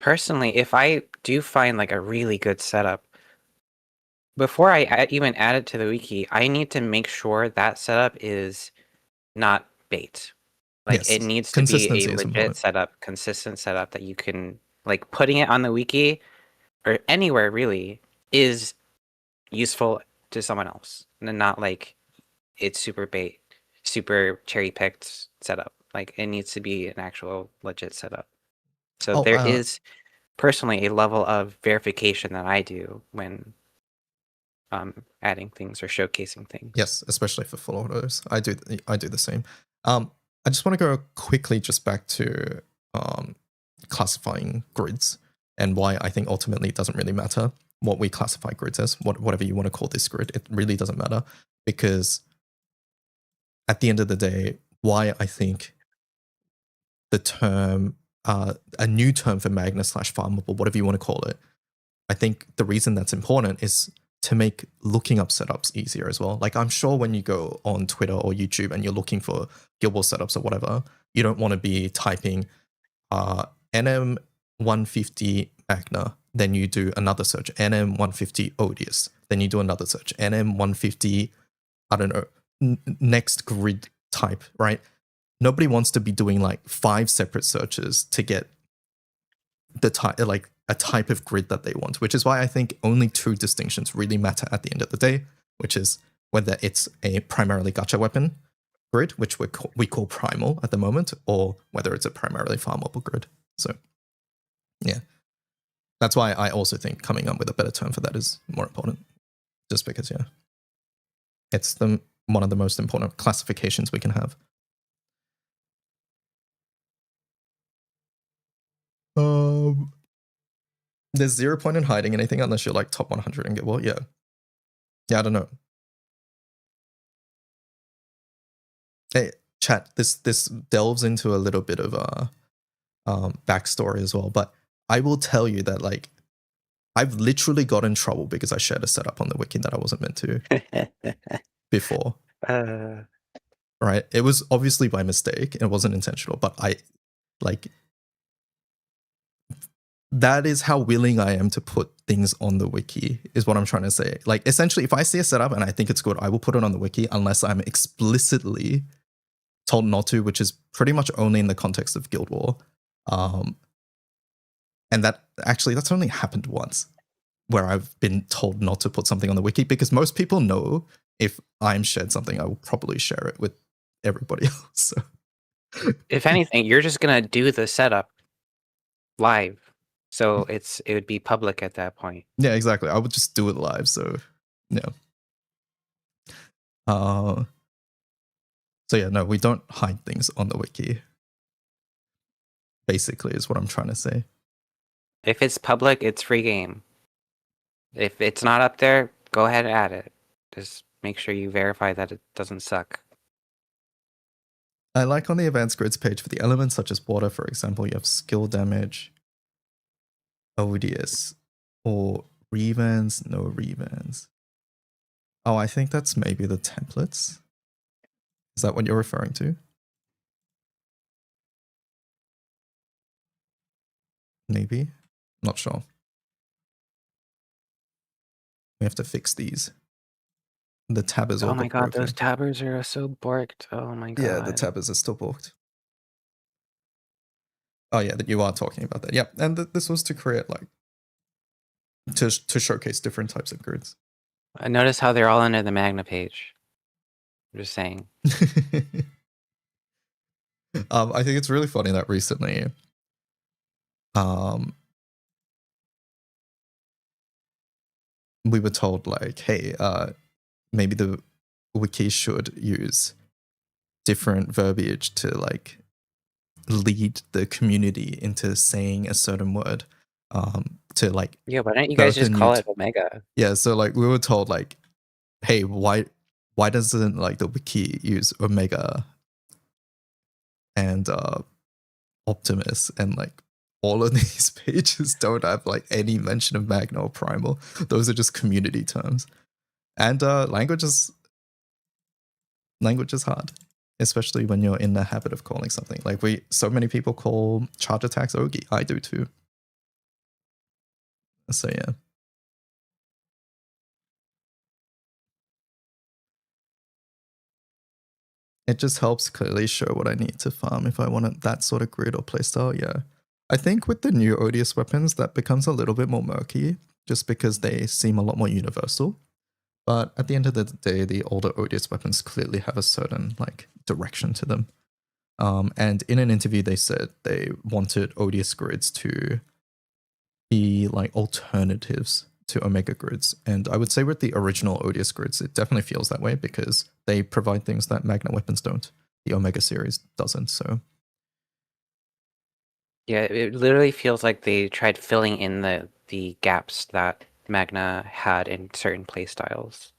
Personally, if I do find like a really good setup, before I even add it to the wiki, I need to make sure that setup is not bait. Like Yes, it needs to be consistency a is legit important. setup, consistent setup that you can like putting it on the wiki or anywhere really is useful to someone else and not like it's super cherry picked setup. Like it needs to be an actual legit setup. So Oh, there is personally a level of verification that I do when adding things or showcasing things. yes, especially for full autos. I do the same. I just want to go quickly just back to classifying grids and why I think ultimately it doesn't really matter what we classify grids as, whatever you want to call this grid. It really doesn't matter because at the end of the day, why I think the term, a new term for magna / farmable, whatever you want to call it, I think the reason that's important is to make looking up setups easier as well. Like I'm sure when you go on Twitter or YouTube and you're looking for Guild Wars setups or whatever, you don't want to be typing NM 150 Magna, then you do another search, NM 150 Odious, then you do another search, NM 150, I don't know, next grid type, right? Nobody wants to be doing like 5 separate searches to get the type, like a type of grid that they want, which is why I think only 2 distinctions really matter at the end of the day, which is whether it's a primarily gacha weapon grid, which we call primal at the moment, or whether it's a primarily farmable grid. So, yeah, that's why I also think coming up with a better term for that is more important. Just because, yeah, it's one of the most important classifications we can have. There's 0 point in hiding anything unless you're like top 100 and get well, yeah. Yeah, I don't know. Hey, chat. This delves into a little bit of backstory as well, but I will tell you that like I've literally got in trouble because I shared a setup on the wiki that I wasn't meant to before. Right? It was obviously by mistake. It wasn't intentional, but I like that is how willing I am to put things on the wiki, is what I'm trying to say. Like essentially, if I see a setup and I think it's good, I will put it on the wiki unless I'm explicitly told not to, which is pretty much only in the context of Guild War. And that's only happened once where I've been told not to put something on the wiki, because most people know if I'm shared something, I will probably share it with everybody else. So. If anything, you're just gonna do the setup live, so it would be public at that point. Yeah, exactly. I would just do it live. So, yeah. So yeah, no, we don't hide things on the wiki. Basically, is what I'm trying to say. If it's public, it's free game. If it's not up there, go ahead and add it. Just make sure you verify that it doesn't suck. I like on the advanced grids page for the elements such as water, for example, you have skill damage, ODS, or revans, no revans. Oh, I think that's maybe the templates. Is that what you're referring to? Maybe. Not sure. We have to fix these. The tabbers all Oh my got god, broken. those tabbers are so borked. Oh my god. Yeah, the tabbers are still borked. Oh yeah, that you are talking about that. Yep, and this was to create like to showcase different types of grids. I notice how they're all under the Magna page. I'm just saying. I think it's really funny that recently, we were told like, hey, maybe the wiki should use different verbiage to like lead the community into saying a certain word, to like. Yeah, why don't you guys just call it Omega? Yeah, so like we were told like, hey, why doesn't like the wiki use Omega and Optimus, and like all of these pages don't have like any mention of Magna or Primal. Those are just community terms. And language is hard, especially when you're in the habit of calling something. Like so many people call charge attacks Ogi. I do too. So yeah. It just helps clearly show what I need to farm if I want that sort of grid or playstyle, yeah. I think with the new odious weapons, that becomes a little bit more murky, just because they seem a lot more universal. But at the end of the day, the older odious weapons clearly have a certain like direction to them. And in an interview, they said they wanted odious grids to be like alternatives to Omega grids. And I would say with the original odious grids, it definitely feels that way because they provide things that Magna weapons don't. The Omega series doesn't. So Yeah, it literally feels like they tried filling in the gaps that Magna had in certain playstyles.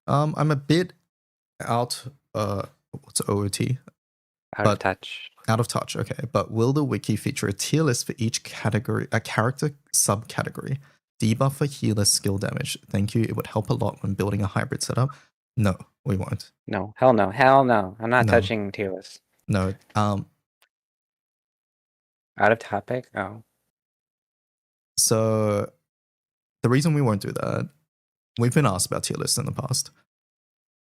I'm a bit out. What's OOT? Out of touch. Out of touch. Okay, but will the wiki feature a tier list for each category, a character subcategory? Debuff for healer skill damage. Thank you. It would help a lot when building a hybrid setup. No, we won't. No, hell no, hell no. I'm not No. touching tier list. No. Out of topic. Oh. So the reason we won't do that, we've been asked about tier lists in the past.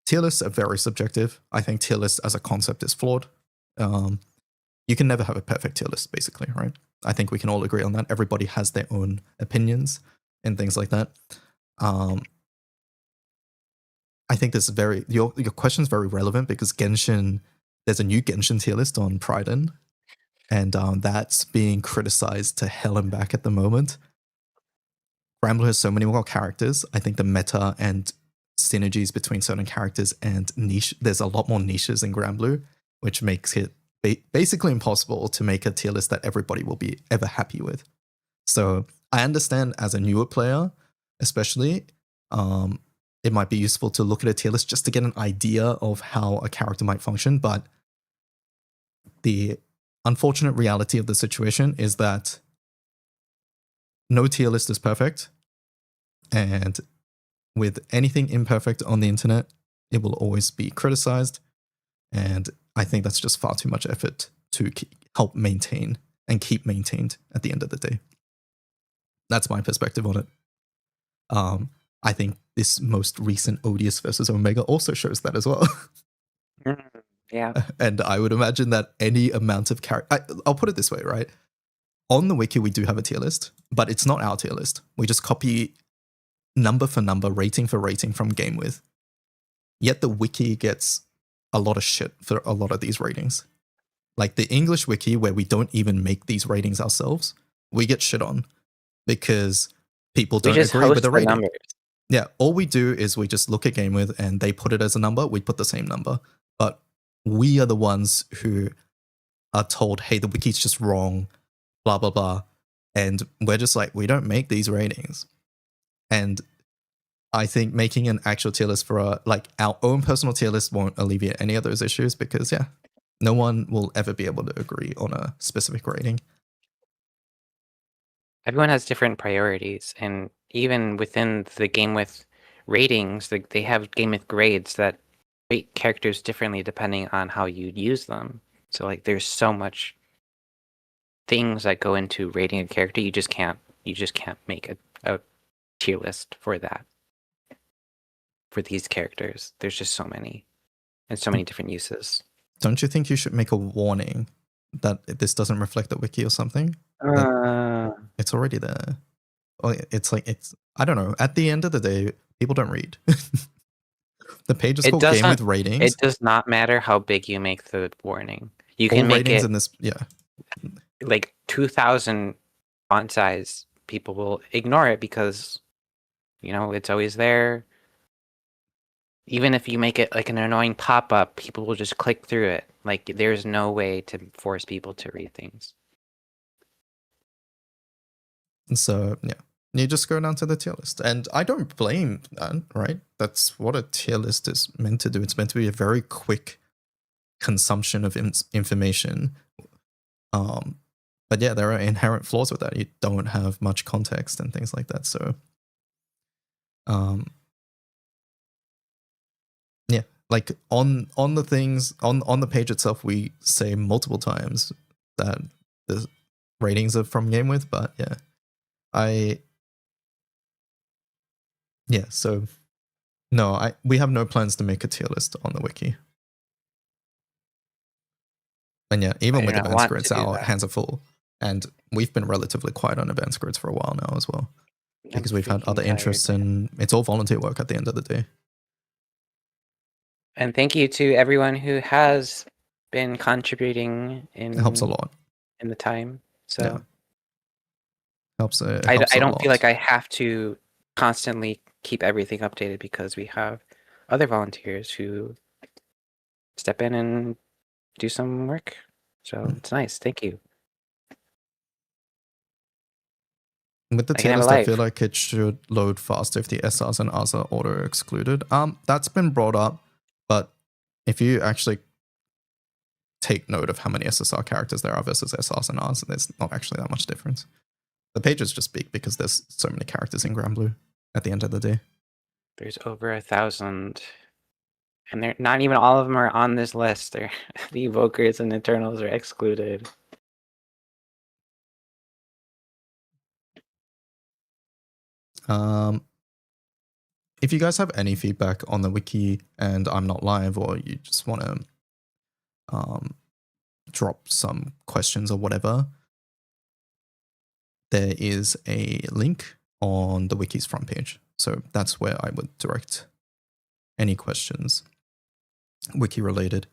Tier lists are very subjective. I think tier lists as a concept is flawed. You can never have a perfect tier list, basically, right? I think we can all agree on that. Everybody has their own opinions and things like that. I think this is your question is very relevant because Genshin, there's a new Genshin tier list on Priden, and that's being criticized to hell and back at the moment. Granblue has so many more characters. I think the meta and synergies between certain characters and niche, there's a lot more niches in Granblue, which makes it basically impossible to make a tier list that everybody will be ever happy with. So I understand as a newer player, especially, it might be useful to look at a tier list just to get an idea of how a character might function. But the unfortunate reality of the situation is that no tier list is perfect. And with anything imperfect on the internet, it will always be criticized. And I think that's just far too much effort to help maintain and keep maintained at the end of the day. That's my perspective on it. I think this most recent Odious versus Omega also shows that as well. Yeah. And I would imagine that any amount of character... I'll put it this way, right? On the wiki, we do have a tier list, but it's not our tier list. We just copy number for number, rating for rating from GameWith. Yet the wiki gets a lot of shit for a lot of these ratings. Like the English wiki, where we don't even make these ratings ourselves, we get shit on because people don't agree with the rating. Numbers. Yeah, all we do is we just look at GameWith and they put it as a number, we put the same number. But we are the ones who are told, hey, the wiki's just wrong, blah, blah, blah. And we're just like, we don't make these ratings. And I think making an actual tier list for our own personal tier list won't alleviate any of those issues because, yeah, no one will ever be able to agree on a specific rating. Everyone has different priorities, and even within the GameWith ratings, they have GameWith grades that rate characters differently depending on how you use them. So like, there's so much things that go into rating a character. You just can't make a tier list for that. For these characters, there's just so many, and so many different uses. Don't you think you should make a warning that this doesn't reflect the wiki or something? It's already there. Well, I don't know. At the end of the day, people don't read. The page is called GameWith ratings. It does not matter how big you make the warning. You All can make ratings it in this, yeah, like 2,000 font size. People will ignore it because, it's always there. Even if you make it like an annoying pop-up, people will just click through it. Like, there's no way to force people to read things. So, yeah, you just go down to the tier list. And I don't blame that, right? That's what a tier list is meant to do. It's meant to be a very quick consumption of information. But yeah, there are inherent flaws with that. You don't have much context and things like that. So, yeah, like on the things on the page itself, we say multiple times that the ratings are from GameWith, but yeah, Yeah, so no, we have no plans to make a tier list on the wiki. And yeah, even I with do not advanced want grids, to do our that. hands are full. And we've been relatively quiet on advanced grids for a while now as well. Because we've had other interests, and it's all volunteer work at the end of the day. And thank you to everyone who has been contributing It helps a lot. in the time. So Yeah. Helps, it I helps a don't lot. feel like I have to constantly keep everything updated because we have other volunteers who step in and do some work. So it's nice. Thank you. With the I can tier have a list, I feel life. like it should load faster if the SRs and Rs are auto excluded. That's been brought up, but if you actually take note of how many SSR characters there are versus SRs and Rs, there's not actually that much difference. The page is just big because there's so many characters in Grand Blue at the end of the day. There's over 1,000. And they're not even all of them are on this list. They're the evokers and internals are excluded. If you guys have any feedback on the wiki and I'm not live, or you just want to drop some questions or whatever, there is a link on the wiki's front page. So that's where I would direct any questions wiki related.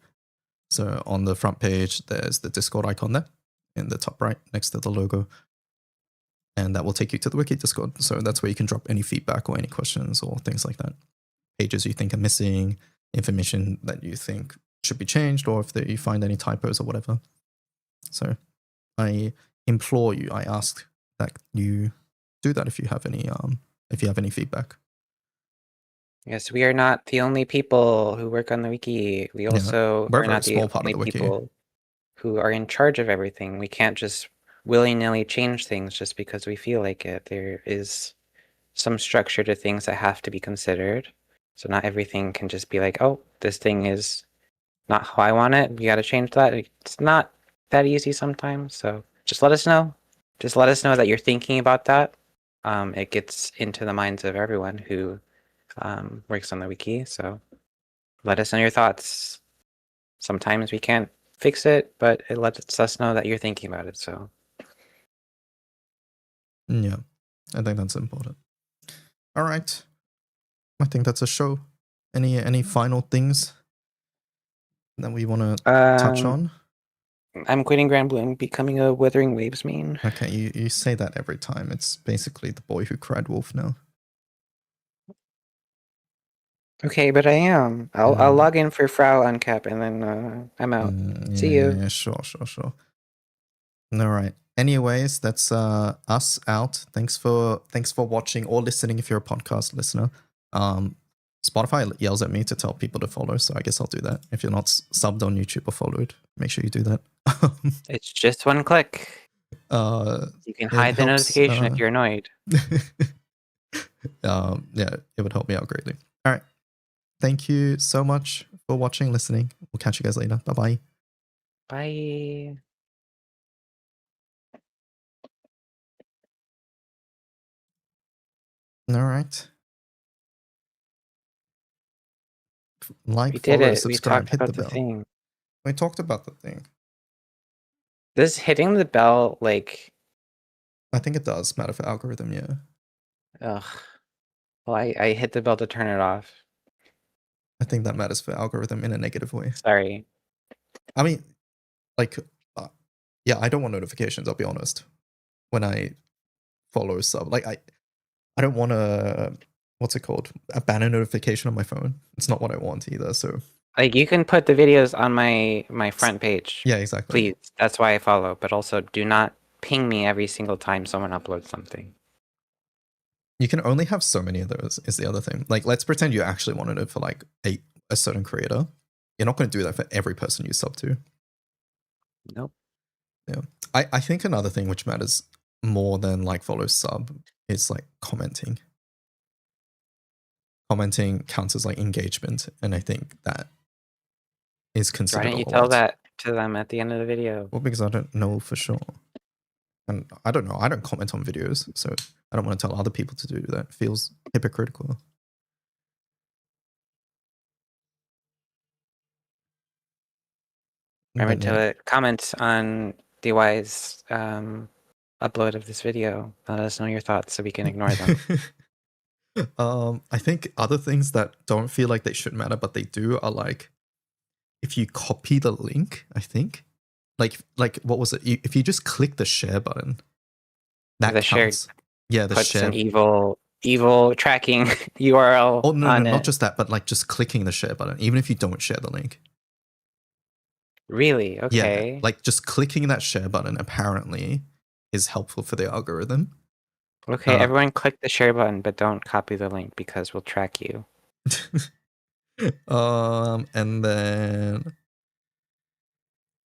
So on the front page, there's the Discord icon there in the top right next to the logo. And that will take you to the wiki Discord. So that's where you can drop any feedback or any questions or things like that. Pages you think are missing, information that you think should be changed, or if you find any typos or whatever. So I implore you, I ask that you do that if you have any feedback. Yes, we are not the only people who work on the wiki. We also we're a are very not the small part of only the wiki. people who are in charge of everything. We can't just willy-nilly change things just because we feel like it. There is some structure to things that have to be considered. So not everything can just be like, oh, this thing is not how I want it. We got to change that. It's not that easy sometimes. So just let us know. Just let us know that you're thinking about that. It gets into the minds of everyone who works on the wiki. So let us know your thoughts. Sometimes we can't fix it, but it lets us know that you're thinking about it. So Yeah, I think that's important. All right, I think that's a show. Any final things that we want to touch on? I'm quitting Grand Blue and becoming a Wuthering Waves main. Okay, you say that every time. It's basically the boy who cried wolf now. Okay, but I am. I'll log in for Frau Uncap and then I'm out. See you. Yeah, sure. All right. Anyways, that's us out. Thanks for watching or listening if you're a podcast listener. Spotify yells at me to tell people to follow, so I guess I'll do that. If you're not subbed on YouTube or followed, make sure you do that. It's just one click. You can hide the notification if you're annoyed. Yeah, it would help me out greatly. All right. Thank you so much for watching, listening. We'll catch you guys later. Bye-bye. Bye. All right. Like, We did follow, it. We subscribe, talked hit the about the bell. thing. We talked about the thing. Does hitting the bell like? I think it does matter for algorithm, yeah. Ugh. Well, I hit the bell to turn it off. I think that matters for algorithm in a negative way. Sorry. I mean, like, yeah, I don't want notifications, I'll be honest. When I follow sub, like, I don't want to, what's it called? A banner notification on my phone. It's not what I want either, so. Like you can put the videos on my front page. Yeah, exactly. Please. That's why I follow. But also do not ping me every single time someone uploads something. You can only have so many of those, is the other thing. Like, let's pretend you actually wanted it for like a certain creator. You're not going to do that for every person you sub to. Nope. Yeah. I think another thing which matters more than like follow sub is like commenting. Commenting counts as like engagement, and I think that is Why considered didn't a you lot. tell that to them at the end of the video? Well, because I don't know for sure. And I don't know. I don't comment on videos, so I don't want to tell other people to do that. It feels hypocritical. Remember But yeah. to comment on DY's upload of this video. Let us know your thoughts so we can ignore them. I think other things that don't feel like they should matter, but they do, are like if you copy the link. I think, like what was it? If you just click the share button, that The share counts. Yeah, the puts share. an evil tracking URL Oh no, on no, it. not just that, but like just clicking the share button, even if you don't share the link. Really? Yeah, Okay. like just clicking that share button apparently is helpful for the algorithm. Okay, everyone click the share button, but don't copy the link because we'll track you. And then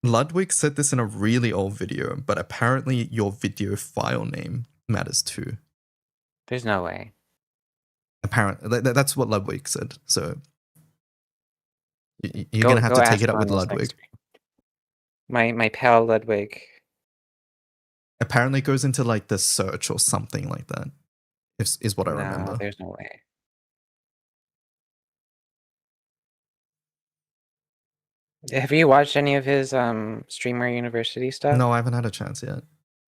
Ludwig said this in a really old video, but apparently your video file name matters too. There's no way. Apparently, that's what Ludwig said. So you're Go gonna have to take ask it up him with on this next Ludwig. stream. My pal Ludwig. Apparently, it goes into like the search or something like that. Is what I No, remember. there's no way. Have you watched any of his Streamer University stuff? No, I haven't had a chance yet.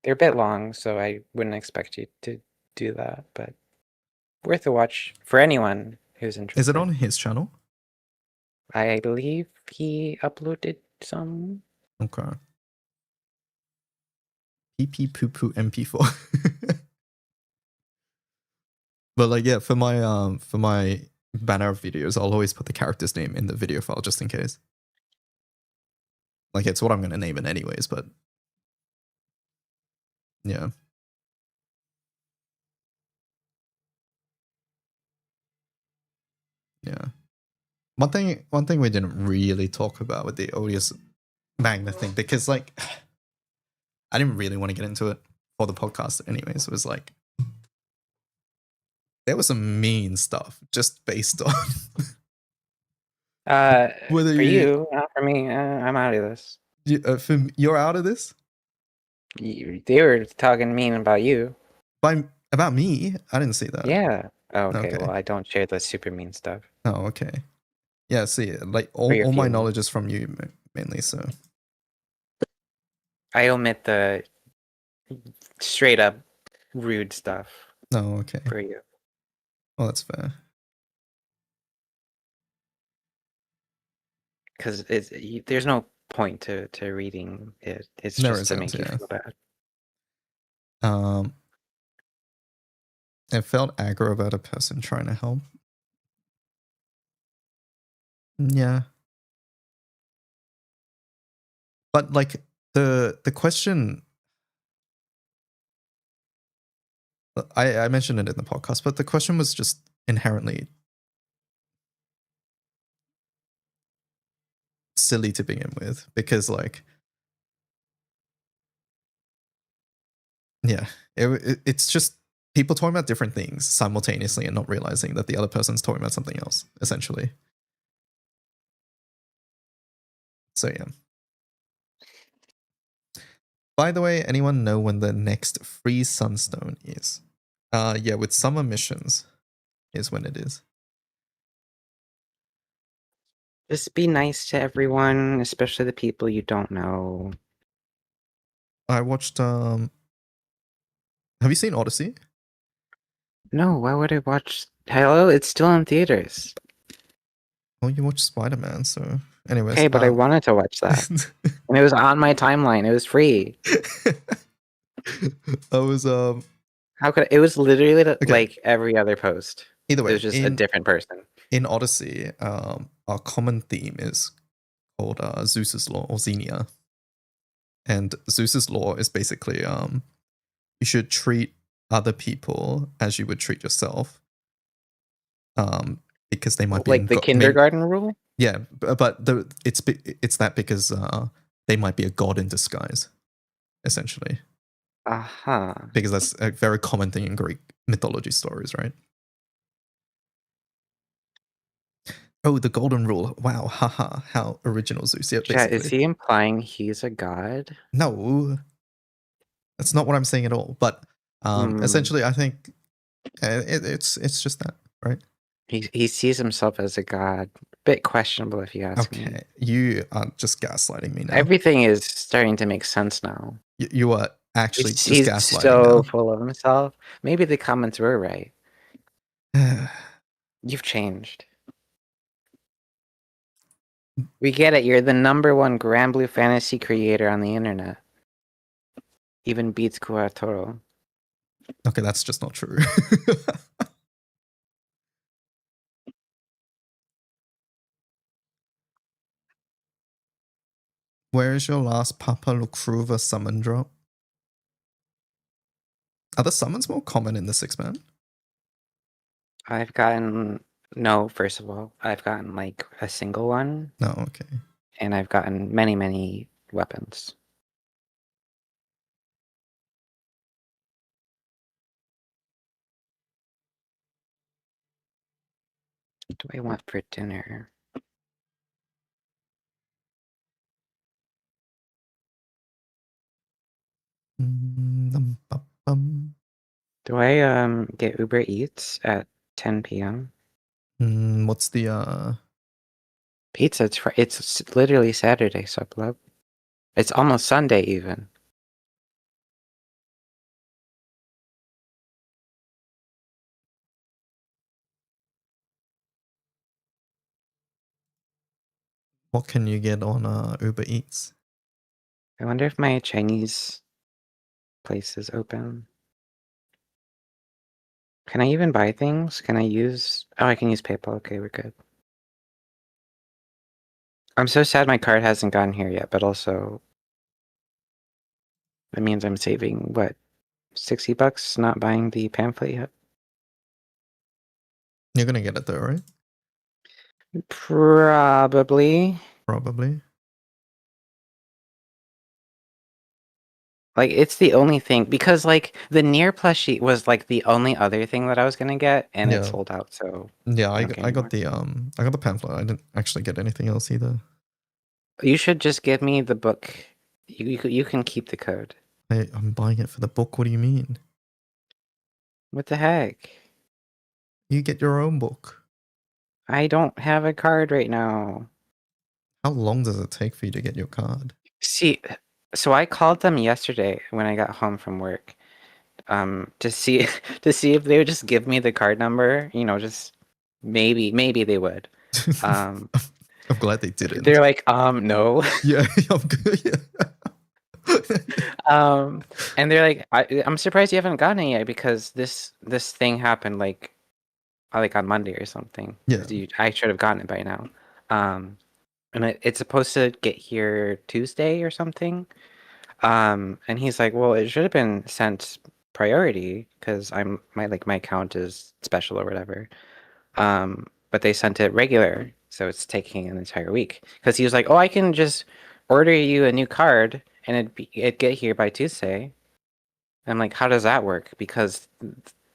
They're a bit long, so I wouldn't expect you to do that, but worth a watch for anyone who's interested. Is it on his channel? I believe he uploaded some. Okay. PP poo poo MP4. But like, yeah, for my banner videos, I'll always put the character's name in the video file just in case. Like, it's what I'm gonna name it anyways, but yeah. Yeah. One thing we didn't really talk about with the odious magnet thing, because like I didn't really want to get into it for the podcast anyways. It was like there was some mean stuff just based on whether For you, not for me. I'm out of this. you're out of this? They were talking mean about you. About me? I didn't see that. Yeah. Oh, okay. Okay. Well, I don't share the super mean stuff. Oh, okay. Yeah, see, like all my feelings. knowledge is from you mainly, so I omit the straight up rude stuff no, okay. for you. Well, that's fair. Because there's no point to reading it. It's There just to isn't, make you yeah. feel bad. It felt aggro about a person trying to help. Yeah. But like the question, I mentioned it in the podcast, but the question was just inherently silly to begin with, because like, yeah, it's just people talking about different things simultaneously and not realizing that the other person's talking about something else, essentially. So yeah. By the way, anyone know when the next free sunstone is? Yeah, with summer missions is when it is. Just be nice to everyone, especially the people you don't know. I watched have you seen Odyssey? No, why would I watch? Hello, it's still in theaters. Well, you watched Spider-Man, so anyways. Okay, but I wanted to watch that. And it was on my timeline. It was free. I was How could it was literally like every other post. Either way, it was just a different person. In Odyssey, our common theme is called Zeus's Law, or Xenia. And Zeus's Law is basically you should treat other people as you would treat yourself. Because they might be like the kindergarten rule? Yeah, but it's that because they might be a god in disguise, essentially. Uh-huh. Because that's a very common thing in Greek mythology stories, right? Oh, the golden rule. Wow, haha, how original Zeus. Yeah, basically. Is he implying he's a god? No. That's not what I'm saying at all. But Essentially, I think it's just that, right? He sees himself as a god. Bit questionable if you ask me. Okay, you are just gaslighting me now. Everything is starting to make sense now. You are actually just He's gaslighting so now. full of himself. Maybe the comments were right. You've changed. We get it. You're the #1 Grand Blue fantasy creator on the internet. Even beats Kuatoro. Okay, that's just not true. Where is your last Papa Lukruva summon drop? Are the summons more common in the 6-man? I've gotten no. First of all, I've gotten like a single one, No, okay. and I've gotten many weapons. What do I want for dinner? Do I get Uber Eats at 10 p.m.? What's the Pizza. It's literally Saturday, sublove. It's almost Sunday even. what can you get on Uber Eats? I wonder if my Chinese place is open. Can I even buy things? Can I use... Oh, I can use PayPal. Okay, we're good. I'm so sad my card hasn't gotten here yet, but also... that means I'm saving, what, $60 not buying the pamphlet yet? You're gonna get it though, right? Probably. Probably. Like, it's the only thing, because, like, the Nier plushie was, like, the only other thing that I was gonna get, and it Yeah. sold out, so... Yeah, I I don't care got anymore. the pamphlet. I didn't actually get anything else either. You should just give me the book. You can keep the code. I'm buying it for the book. What do you mean? What the heck? You get your own book. I don't have a card right now. How long does it take for you to get your card? See, so I called them yesterday when I got home from work, to see to see if they would just give me the card number. You know, just maybe they would. Um, I'm glad they didn't. they're like, no. Yeah, I'm good. Yeah. And they're like, I'm surprised you haven't gotten it yet because this thing happened like on Monday or something. Yeah. I should have gotten it by now. And it's supposed to get here Tuesday or something. And he's like, well, it should have been sent priority because my account is special or whatever. But they sent it regular, so it's taking an entire week. Because he was like, oh, I can just order you a new card and it'd get here by Tuesday. I'm like, how does that work? Because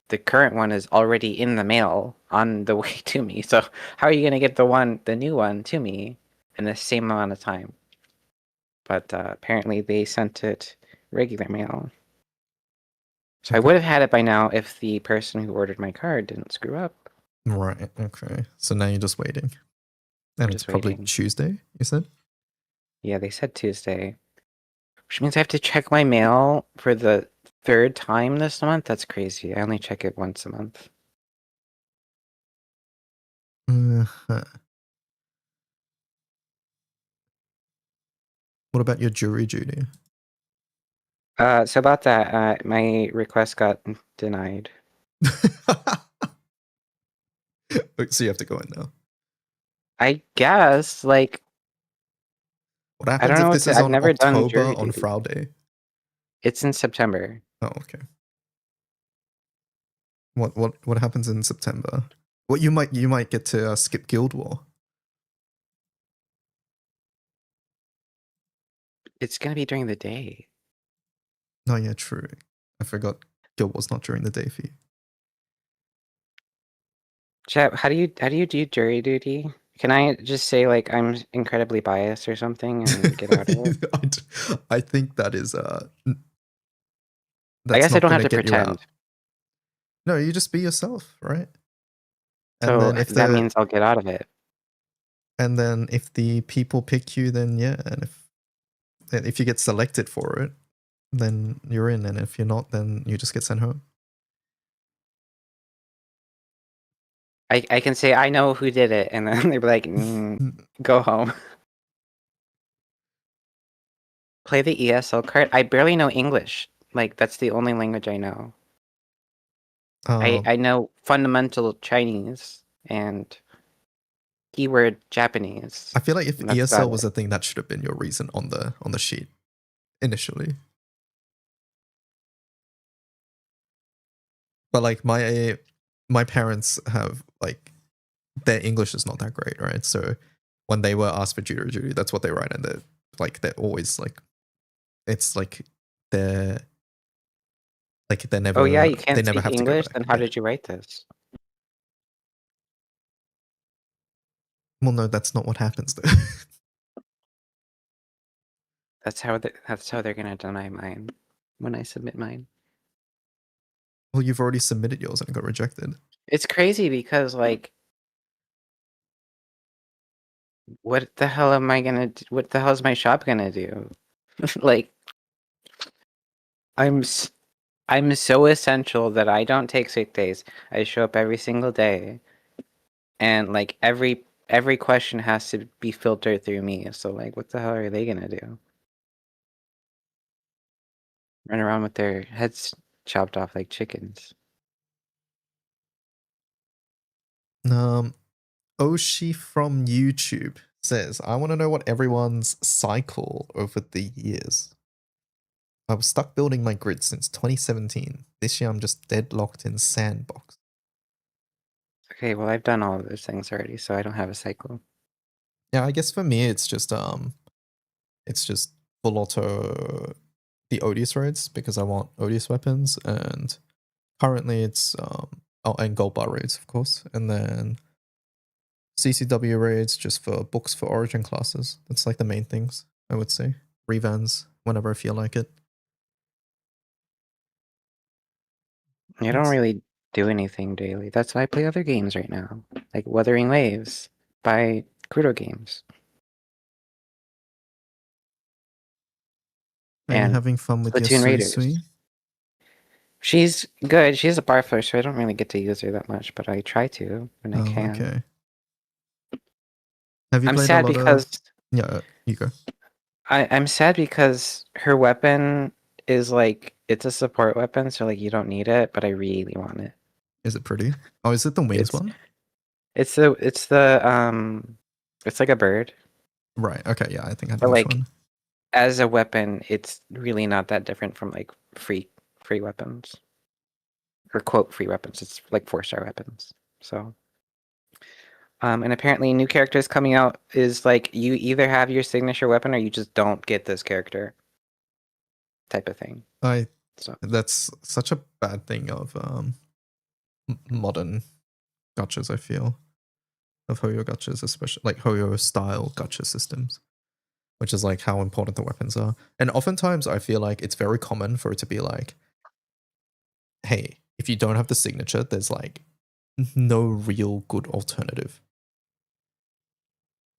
the current one is already in the mail on the way to me. So how are you gonna get the new one to me in the same amount of time? But apparently they sent it regular mail. So I would have had it by now if the person who ordered my card didn't screw up. Right. Okay. So now you're just waiting. And it's Just probably waiting. Tuesday, you said? Yeah, they said Tuesday. Which means I have to check my mail for the 3rd time this month? That's crazy. I only check it once a month. Uh-huh. What about your jury duty? So about that, my request got denied. So you have to go in now. I guess, like, What I don't happens know if what this to, is I've on never done October jury on duty. Friday? It's in September. Oh, okay. What happens in September? Well, you might get to skip Guild War. It's gonna be during the day. Oh yeah, true. I forgot Guild War's not during the day for you. Chat, how do you do jury duty? Can I just say like I'm incredibly biased or something and get out of it? I think that is that's I guess I not don't have gonna to get you pretend. out. No, you just be yourself, right? And So then if that the means I'll get out of it. and then if the people pick you, then yeah, and if you get selected for it, then you're in, and if you're not, then you just get sent home. I can say I know who did it, and then they're like, go home. Play the ESL card. I barely know English. Like that's the only language I know. Um, I know fundamental Chinese and keyword Japanese. I feel like if And that's about ESL was it. a thing, that should have been your reason on the sheet initially. But like my parents have like their English is not that great, right? So when they were asked for judo, that's what they write, and they're always like, it's like they're they Oh yeah, never you they can't never speak have to go English? back. Then how Yeah. did you write this? Well, no, that's not what happens though. That's how they're gonna deny mine when I submit mine. Well, you've already submitted yours and it got rejected. It's crazy because like what the hell am I gonna do? What the hell is my shop gonna do? Like I'm I'm so essential that I don't take sick days. I show up every single day, and like every question has to be filtered through me. So like, what the hell are they gonna do? Run around with their heads chopped off like chickens? Oshi from YouTube says, I want to know what everyone's cycle over the years. I was stuck building my grid since 2017. This year I'm just deadlocked in sandbox. Okay, well I've done all of those things already, so I don't have a cycle. Yeah, I guess for me it's just full auto the Odious raids because I want Odious weapons, and currently it's and gold bar raids of course, and then CCW raids just for books for origin classes. That's like the main things I would say. Revans whenever I feel like it. I don't really do anything daily. That's why I play other games right now, like Wuthering Waves by Crudo Games. Are you And having fun with your Splatoon Sui Raiders. Sui? She's good. She's a barfler, so I don't really get to use her that much, but I try to when I Oh, can. okay. Have you I'm played a sad lot of? because Yeah, you go. I'm sad because her weapon is like it's a support weapon, so like you don't need it, but I really want it. Is it pretty? Oh, is it the wings It's one? it's like a bird, Right. Okay. Yeah, I think I know but which like one. as a weapon, it's really not that different from like free weapons or quote free weapons. It's like 4-star weapons. So and apparently new characters coming out is like you either have your signature weapon or you just don't get this character type of thing. I So That's such a bad thing of modern gachas. I feel of Hoyo gachas, especially like Hoyo style gacha systems, which is like how important the weapons are. And oftentimes, I feel like it's very common for it to be like, hey, if you don't have the signature, there's like no real good alternative.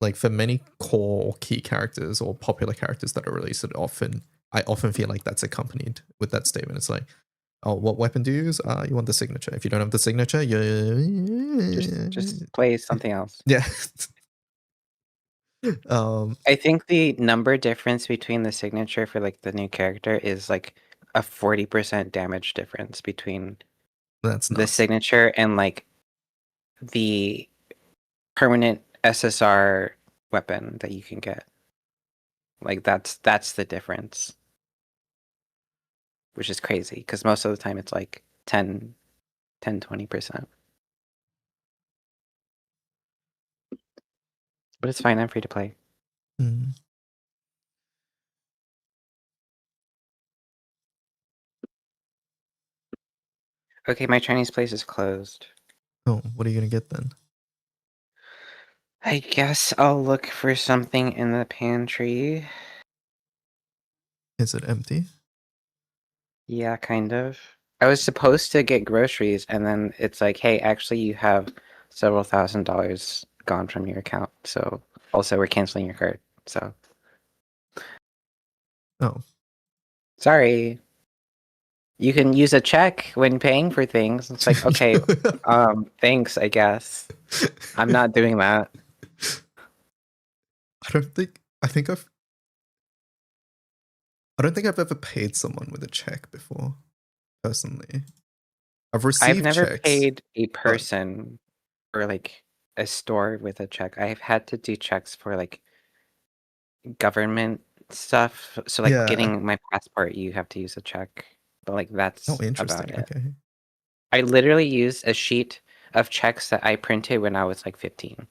Like for many core or key characters or popular characters that are released, I often feel like that's accompanied with that statement. It's like, oh, what weapon do you use? You want the signature. If you don't have the signature, just play something else. yeah. um, I think the number difference between the signature for like the new character is like a 40% damage difference between that's the nuts. signature and like the permanent SSR weapon that you can get. Like that's the difference, which is crazy because most of the time it's like 20%. But it's fine, I'm free to play. Mm. Okay, my Chinese place is closed. Oh, what are you gonna get then? I guess I'll look for something in the pantry. Is it empty? Yeah, kind of. I was supposed to get groceries, and then it's like, hey, actually, you have several $1,000s gone from your account. So also, we're canceling your card. So Oh. sorry. You can use a check when paying for things. It's like, okay, thanks, I guess. I'm not doing that. I don't think I've ever paid someone with a check before, personally. I've I've received never checks, paid a but person or like a store with a check. I've had to do checks for like government stuff. So like yeah. getting my passport, you have to use a check. But like Oh, that's about interesting. it. Okay. I literally used a sheet of checks that I printed when I was like 15.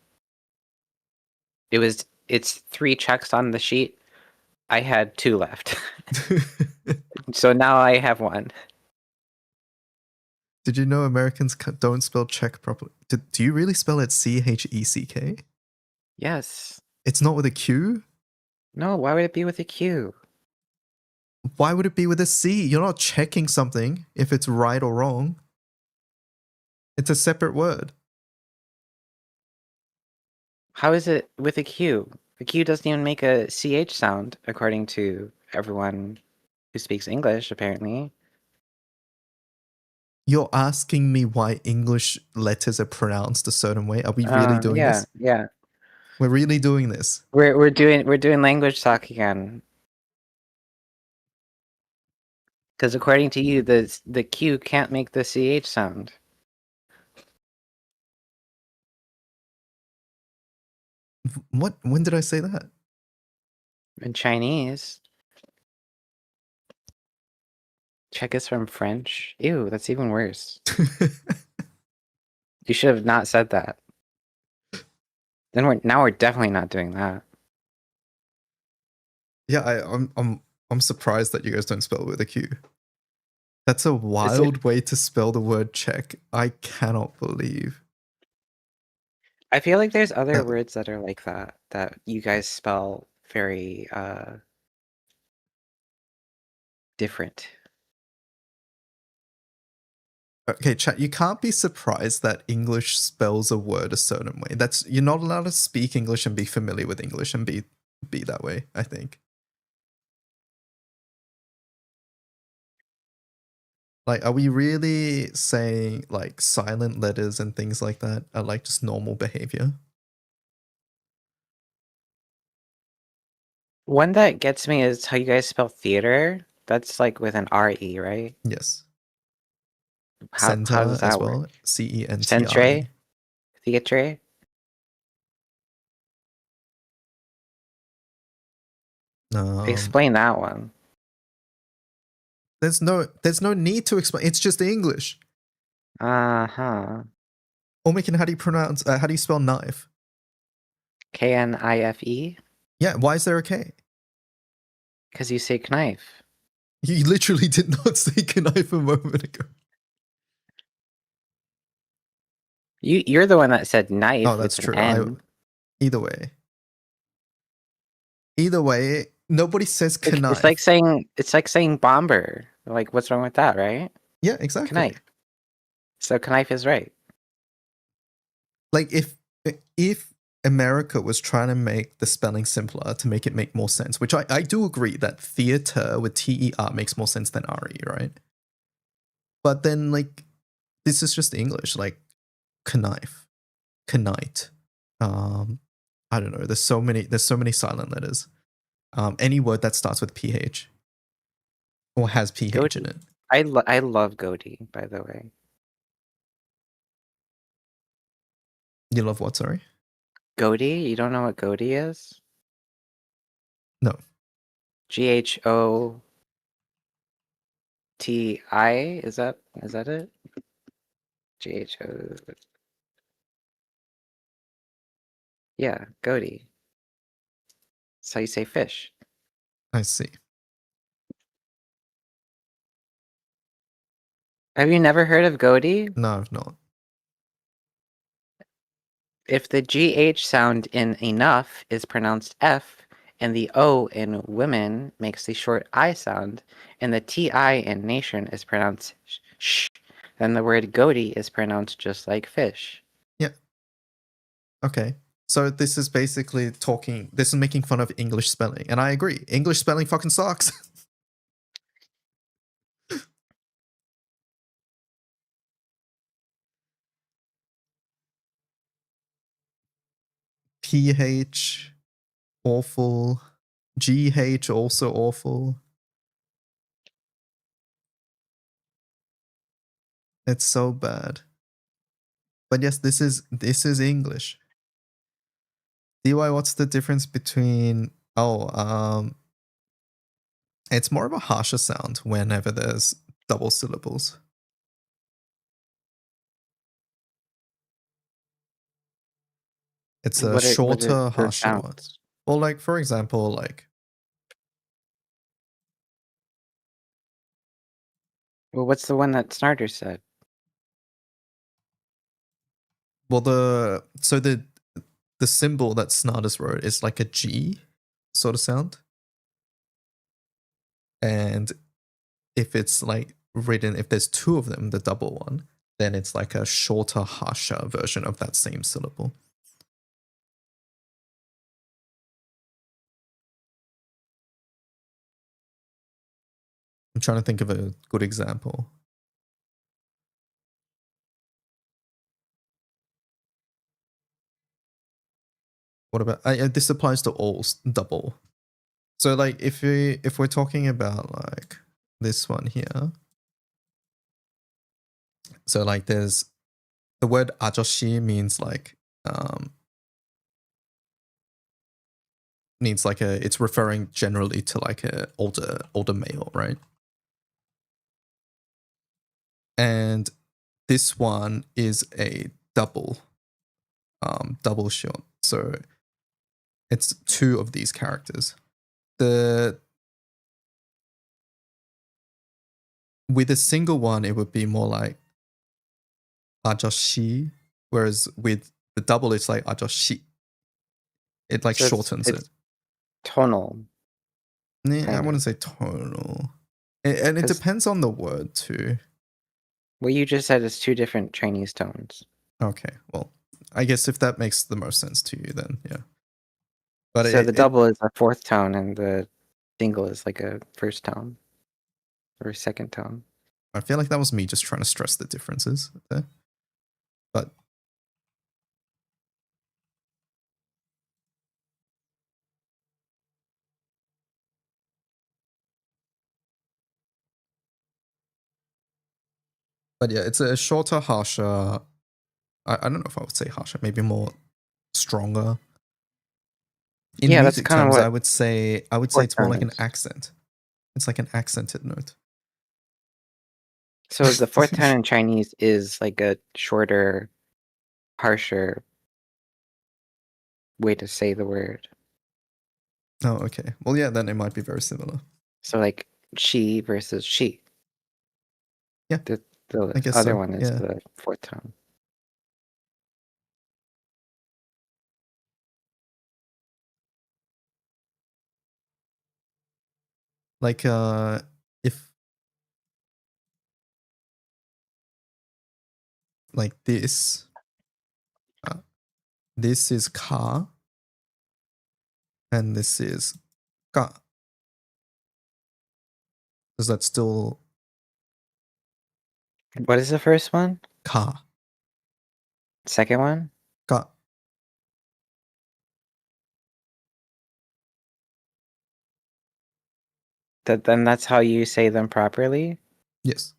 It's 3 checks on the sheet. I had 2 left. So now I have 1. Did you know Americans don't spell check properly? Do you really spell it CHECK? Yes. It's not with a Q? No, why would it be with a Q? Why would it be with a C? You're not checking something if it's right or wrong. It's a separate word. How is it with a Q? The Q doesn't even make a CH sound, according to everyone who speaks English, apparently. You're asking me why English letters are pronounced a certain way? Are we really doing Yeah, this? yeah. We're really doing this. We're doing language talk again. Because according to you, the Q can't make the CH sound. What? When did I say that? In Chinese, check is from French. Ew, that's even worse. You should have not said that. Then we're definitely not doing that. Yeah, I'm surprised that you guys don't spell it with a Q. That's a Is it? wild way to spell the word check. I cannot believe. I feel like there's other Uh, words that are like that you guys spell very different. okay, chat, you can't be surprised that English spells a word a certain way. That's you're not allowed to speak English and be familiar with English and be that way, I think. Like, are we really saying like silent letters and things like that are like just normal behavior? One that gets me is how you guys spell theater. That's like with an R-E, right? Yes. How Center does as that work? well. CENTRE. Centre? Theatre? Um, Explain that one. there's no need to explain. It's just English. Uh-huh. Umikin, how do you pronounce? How do you spell knife? Knife? Yeah, why is there a K? Because you say knife. You literally did not say knife a moment ago. You're the one that said Oh, knife that's with an true. N. Either way, either way, nobody says knife. It's like saying bomber. Like what's wrong with that, right? Yeah, exactly. Knife. So knife is right. Like if America was trying to make the spelling simpler to make it make more sense, which I do agree that theater with TER makes more sense than RE, right? But then like this is just English, like knife, knight. I don't know. There's so many silent letters. Any word that starts with PH or has PH in Goatee. it. I love goatee, by the way. You love what, sorry? Goatee? You don't know what goatee is? No. GHOTI? Is that it? GHO. Yeah, goatee. That's how you say fish. I see. Have you never heard of goatee? No, I've not. If the GH sound in enough is pronounced F, and the O in women makes the short I sound, and the TI in nation is pronounced sh, then the word goatee is pronounced just like fish. Yeah. Okay. So this is basically this is making fun of English spelling. And I agree. English spelling fucking sucks. PH, awful. GH, also awful. It's so bad. But yes, this is English. DY, what's the difference between it's more of a harsher sound whenever there's double syllables. It's a What are shorter, the harsher one. sounds? Well, like for example, like Well, what's the one that Snarder said? well the symbol that Snardus wrote is like a G sort of sound. And if it's like written, if there's two of them, the double one, then it's like a shorter, harsher version of that same syllable. I'm trying to think of a good example. What about this applies to all double. So like if we're talking about like this one here, so like there's the word ajoshi means like means like it's referring generally to like a older male, right? And this one is a double shot. So it's two of these characters. The With a single one, it would be more like ajoshi, whereas with the double, it's like ajoshi. It like So shortens it. it's tonal. Yeah, I Kind wouldn't of. say tonal. And it 'Cause depends on the word too. what you just said is two different Chinese tones. Okay, well, I guess if that makes the most sense to you, then yeah. But So the it double is a fourth tone, and the single is like a first tone or second tone. I feel like that was me just trying to stress the differences there. But yeah, it's a shorter, harsher. I don't know if I would say harsher, maybe more stronger. In Yeah, that's music kind of terms, what I would say fourth it's more tone like an is. accent. It's like an accented note. So the fourth tone in Chinese is like a shorter, harsher way to say the word. Oh, okay. Well, yeah, then it might be very similar. So like she versus she. Yeah, The I guess other so. one is Yeah. the fourth tone. Like if like this is ka and this is ka. Does that still What is the first one? ka Second one? ka? Then that's how you say them properly? Yes.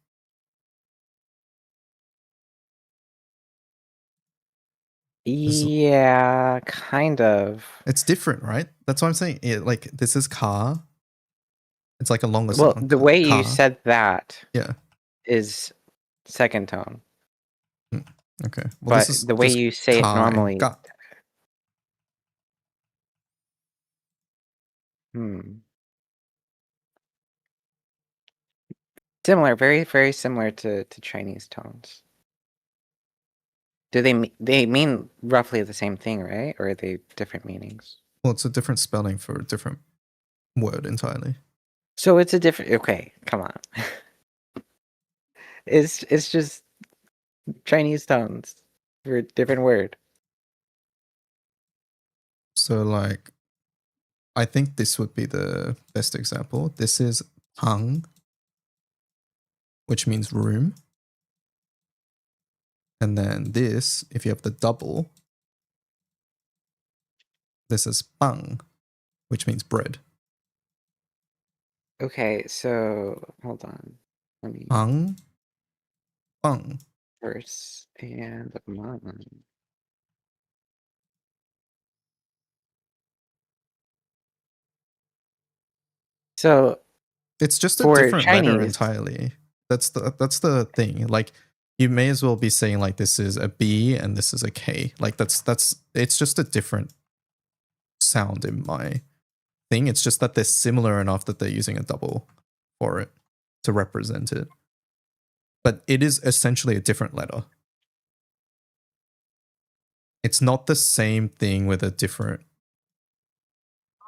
Yeah, kind of. It's different, right? That's what I'm saying. Like this is ka. It's like a longer Well, sound. the way you Ka. said that Yeah. is second tone, Hmm. Okay. Well, this but is the way just you say it ka and normally, ka. hmm. Similar, very, very similar to Chinese tones. Do they mean roughly the same thing, right? Or are they different meanings? Well, it's a different spelling for a different word entirely. So it's a different. Okay, come on. It's just Chinese tones for a different word. So like, I think this would be the best example. This is 방, which means room. And then this, if you have the double, this is 빵, which means bread. Okay, so hold on. Let me 방, 빵. first and mom. So It's just a for different letter Chinese, entirely. That's the thing. Like, you may as well be saying like this is a B and this is a K. Like that's it's just a different sound in my thing. It's just that they're similar enough that they're using a double for it to represent it. But it is essentially a different letter. It's not the same thing with a different.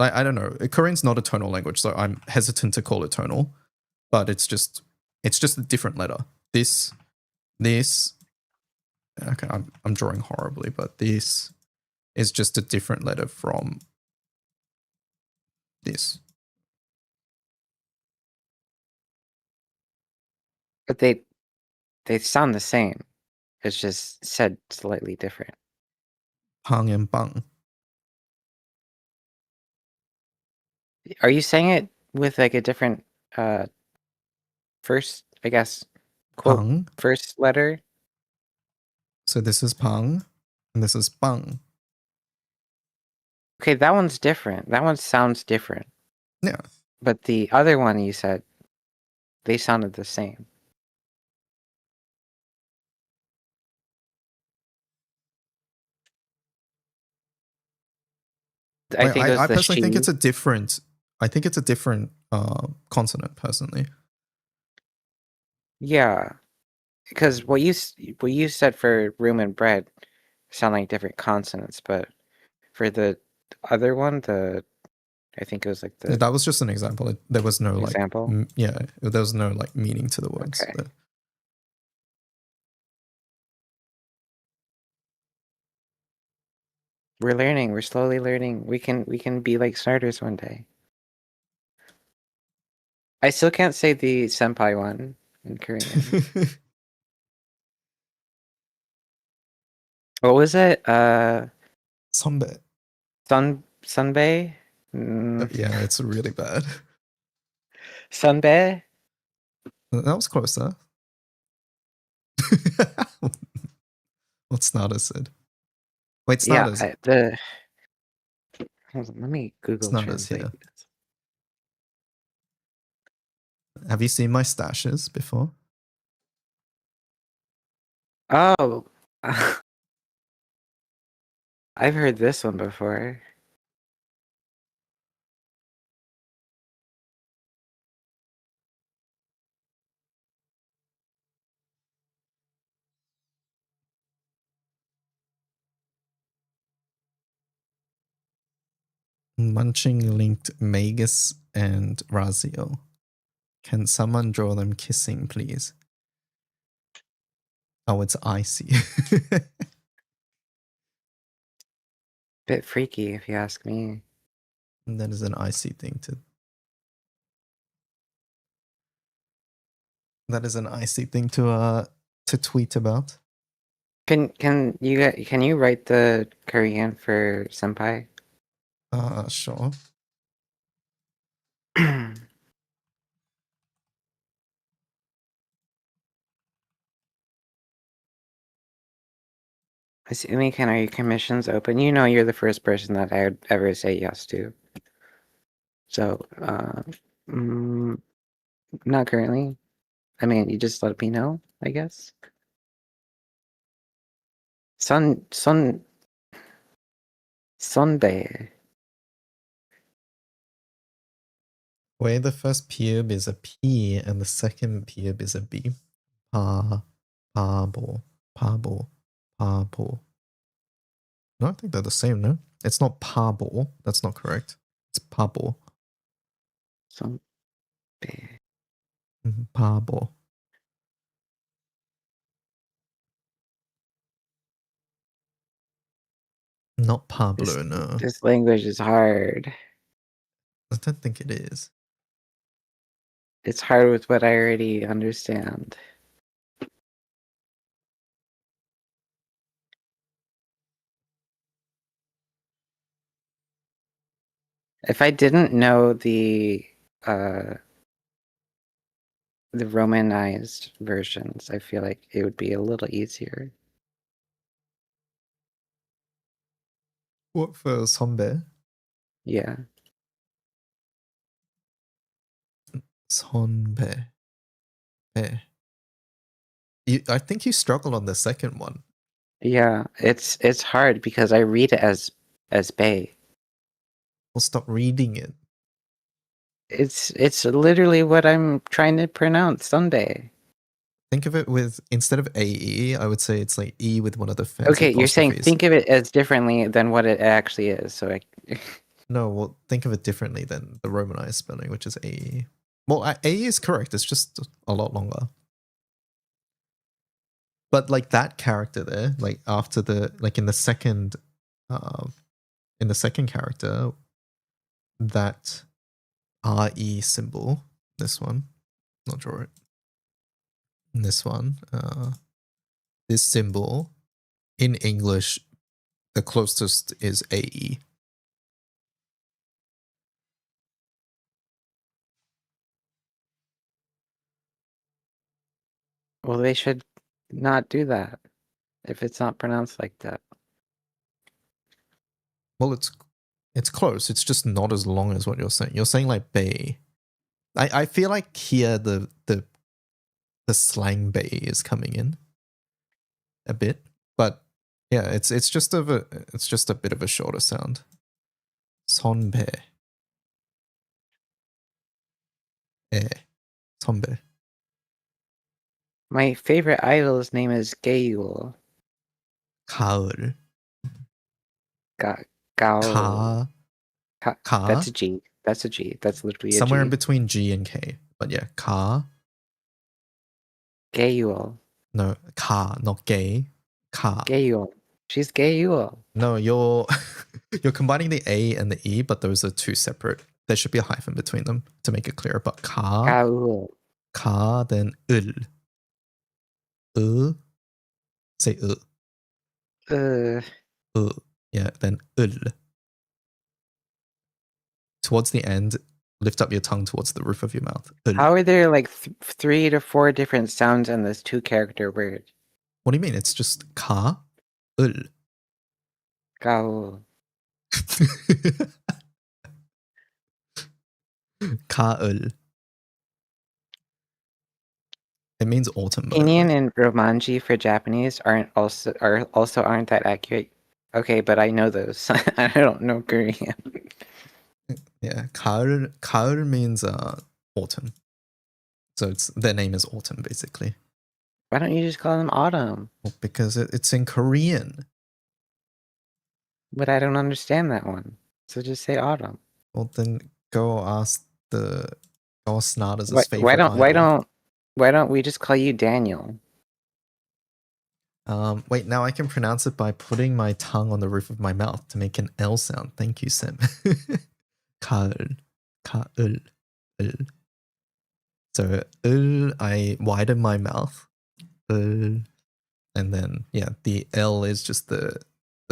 I don't know. Korean's not a tonal language, so I'm hesitant to call it tonal. But it's just a different letter. This. Okay, I'm drawing horribly, but this is just a different letter from this. but they sound the same. It's just said slightly different. 방 and bang. Are you saying it with like a different first, I guess, quote 방. first letter? So this is 방, and this is bang. Okay, that one's different. That one sounds different. Yeah. But the other one you said, they sounded the same. I Like, think it was I the personally think she. it's a different. I think it's a different consonant. Personally, Yeah, because what you said for room and bread sound like different consonants, but for the other one, I think it was like the that was just an example. There was no like, example. yeah, there was no like meaning to the words. Okay. But We're learning. We're slowly learning. We can be like starters one day. I still can't say the senpai one in Korean. What was it? 선배. Sunbae? Yeah, it's really bad. Sunbae? That was closer. What Snada said. Wait, Yeah, Snada's hold on, let me Google Snada's Translate here. this. Have you seen my stashes before? Oh, I've heard this one before. Munching linked Magus and Razio. Can someone draw them kissing, please? Oh, it's icy. Bit freaky, if you ask me. That is an icy thing to. That is an icy thing to tweet about. Can you write the Korean for senpai? Sure. I see, Umikin, are your commissions open? You know you're the first person that I would ever say yes to. So, not currently. I mean, you just let me know, I guess. Sunday. Where the first pube is a P and the second pube is a B. Pabo. No, I think they're the same, no? It's not pabo. That's not correct. It's pabo. Some big. Pabo. Not Pablo, no. This language is hard. I don't think it is. It's hard with what I already understand. If I didn't know uh the romanized versions, I feel like it would be a little easier. What for 선배? Yeah. 선배. 배. I think you struggled on the second one. Yeah, it's hard because I read it as bay. Well, stop reading it. It's literally what I'm trying to pronounce Sunday. Think of it with, instead of AE, I would say it's like E with one of the fancy Okay, you're saying apostrophes. think of it as differently than what it actually is. So I No, well, think of it differently than the romanized spelling, which is AE. Well, AE is correct. It's just a lot longer. But like that character there, like after the, like in the second character, that RE symbol, this one, not draw it. This one, this symbol in English, the closest is AE. well, they should not do that if it's not pronounced like that. Well, it's close. It's just not as long as what you're saying. You're saying like bay. I feel like here the slang bay is coming in a bit, but yeah, it's just a bit of a shorter sound. 선배. 예. 선배. My favorite idol's name is Gaeyul. 가을. Ga Gao. 가. That's a G. That's a G. That's literally a Somewhere in G. between G and K. But yeah, 가. Gaeyul. No, 가, not gay. 가. Gaeyul. She's Gaeyul. No, you're you're combining the A and the E, but those are two separate. There should be a hyphen between them to make it clear. But Gaul. then 을. Say Uh, yeah, then 을. Towards the end, lift up your tongue towards the roof of your mouth. 을. how are there like 3 to 4 different sounds in this 2-character word? What do you mean? It's just 가, 을. Gaul. 가을. It means autumn, by the Pinyin way. and Romanji for Japanese aren't that accurate. Okay, but I know those. I don't know Korean. Yeah, 가을 means autumn. So their name is autumn, basically. Why don't you just call them autumn? Well, because it's in Korean. But I don't understand that one. So just say autumn. Well, then go ask Snarder's favorite Why don't we just call you Daniel? Wait, now I can pronounce it by putting my tongue on the roof of my mouth to make an L sound. Thank you, Sam. 가을, 가을, 을. So I widen my mouth. And then yeah, the L is just the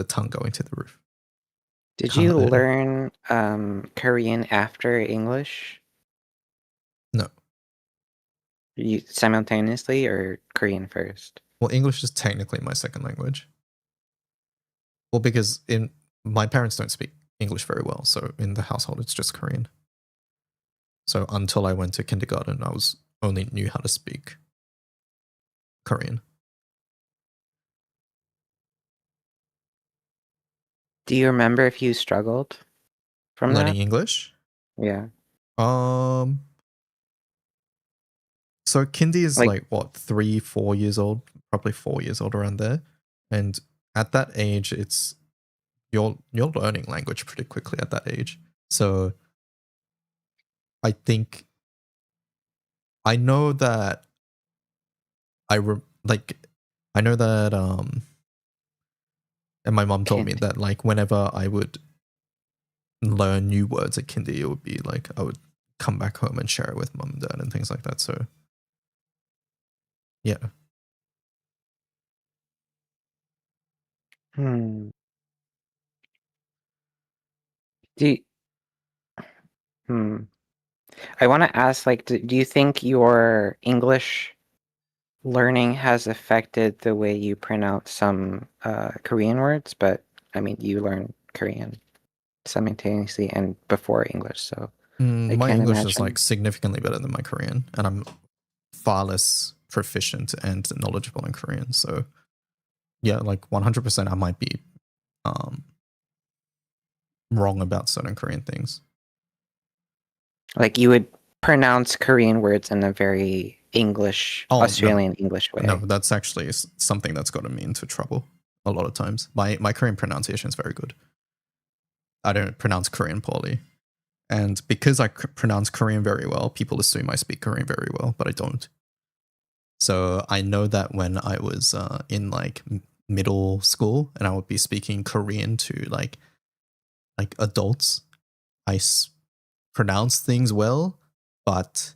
tongue going to the roof. Did you 가을. learn Korean after English? No. You simultaneously or Korean first? Well, English is technically my second language. Well, because my parents don't speak English very well, so in the household it's just Korean. So until I went to kindergarten, I only knew how to speak Korean. Do you remember if you struggled from Learning that? English? Yeah. So kindy is Like- like what, 3-4 years old, probably 4 years old around there. And at that age, it's you're learning language pretty quickly at that age. So I think I know that like I know that and my mom told me Can't. that like whenever I would learn new words at kindy, it would be like I would come back home and share it with mom and dad and things like that. So yeah. Hmm. Do you, hmm. I want to ask, like, do you think your English learning has affected the way you pronounce some Korean words? But I mean, you learn Korean simultaneously and before English, so I My can't English is like imagine. significantly better than my Korean, and I'm far less proficient and knowledgeable in Korean. So yeah, like 100%, I might be um, wrong about certain Korean things. Like, you would pronounce Korean words in a very English, Oh no, Australian English no, way. that's actually something that's gotten me into trouble a lot of times. My Korean pronunciation is very good. I don't pronounce Korean poorly, and because I pronounce Korean very well, people assume I speak Korean very well, but I don't. So I know that when I was in like middle school and I would be speaking Korean to like adults, I pronounce things well, but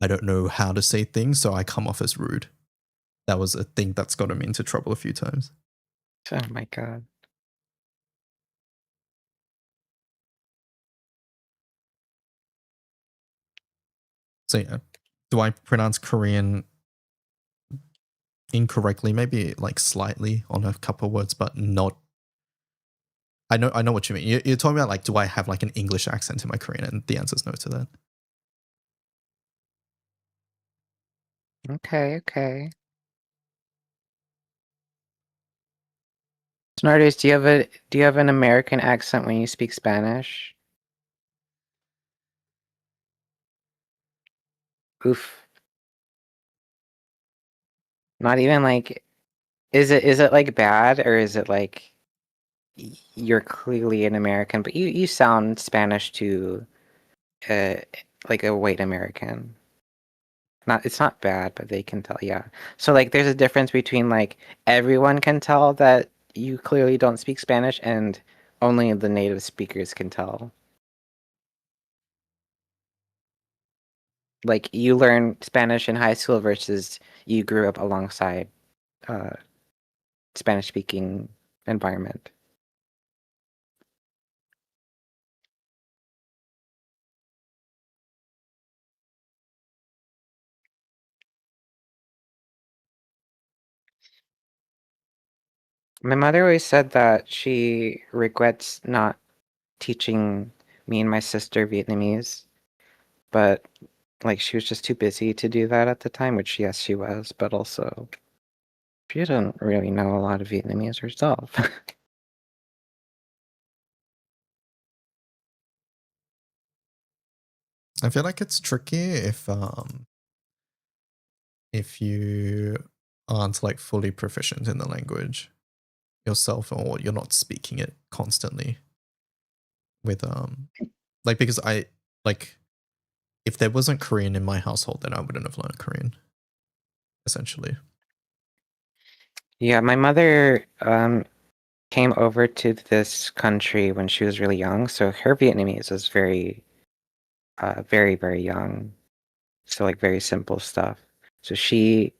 I don't know how to say things, so I come off as rude. That was a thing that's gotten me into trouble a few times. Oh my God. So yeah, do I pronounce Korean incorrectly? Maybe like slightly on a couple words, but not. I know what you mean. You're talking about like, do I have like an English accent in my Korean? And the answer is no to that. Okay, okay. Smartest, do you have an American accent when you speak Spanish? Oof. Not even like, is it like bad, or is it like you're clearly an American, but you sound Spanish to uh like a white American. Not, it's not bad, but they can tell, yeah. So like there's a difference between like everyone can tell that you clearly don't speak Spanish and only the native speakers can tell. Like you learn Spanish in high school versus you grew up alongside uh Spanish speaking environment. My mother always said that she regrets not teaching me and my sister Vietnamese, but like she was just too busy to do that at the time, which yes, she was, but also she didn't really know a lot of Vietnamese herself. I feel like it's tricky if you aren't like fully proficient in the language yourself or you're not speaking it constantly with like because I like if there wasn't Korean in my household then I wouldn't have learned Korean essentially. Yeah, my mother came over to this country when she was really young, so her Vietnamese was very very very young. So like very simple stuff. So she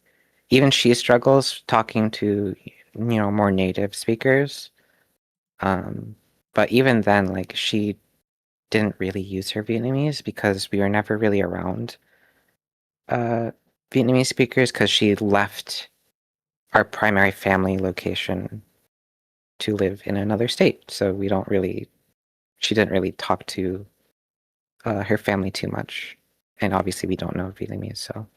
struggles talking to more native speakers. Um, but even then, like she didn't really use her Vietnamese because we were never really around uh, Vietnamese speakers because she left our primary family location to live in another state. So she didn't really talk to her family too much. And obviously, we don't know Vietnamese. So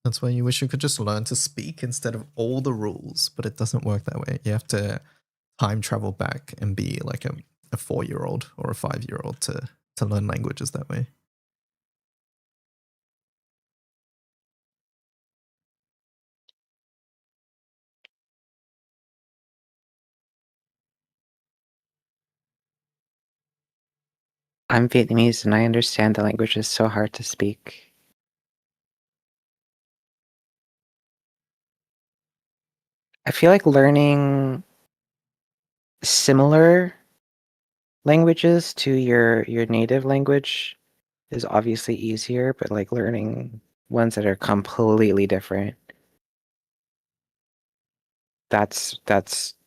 That's why you wish you could just learn to speak instead of all the rules, but it doesn't work that way. You have to time travel back and be like a 4-year old or a 5-year old to learn languages that way. I'm Vietnamese and I understand the language is so hard to speak. I feel like learning similar languages to your native language is obviously easier, but like learning ones that are completely different, that's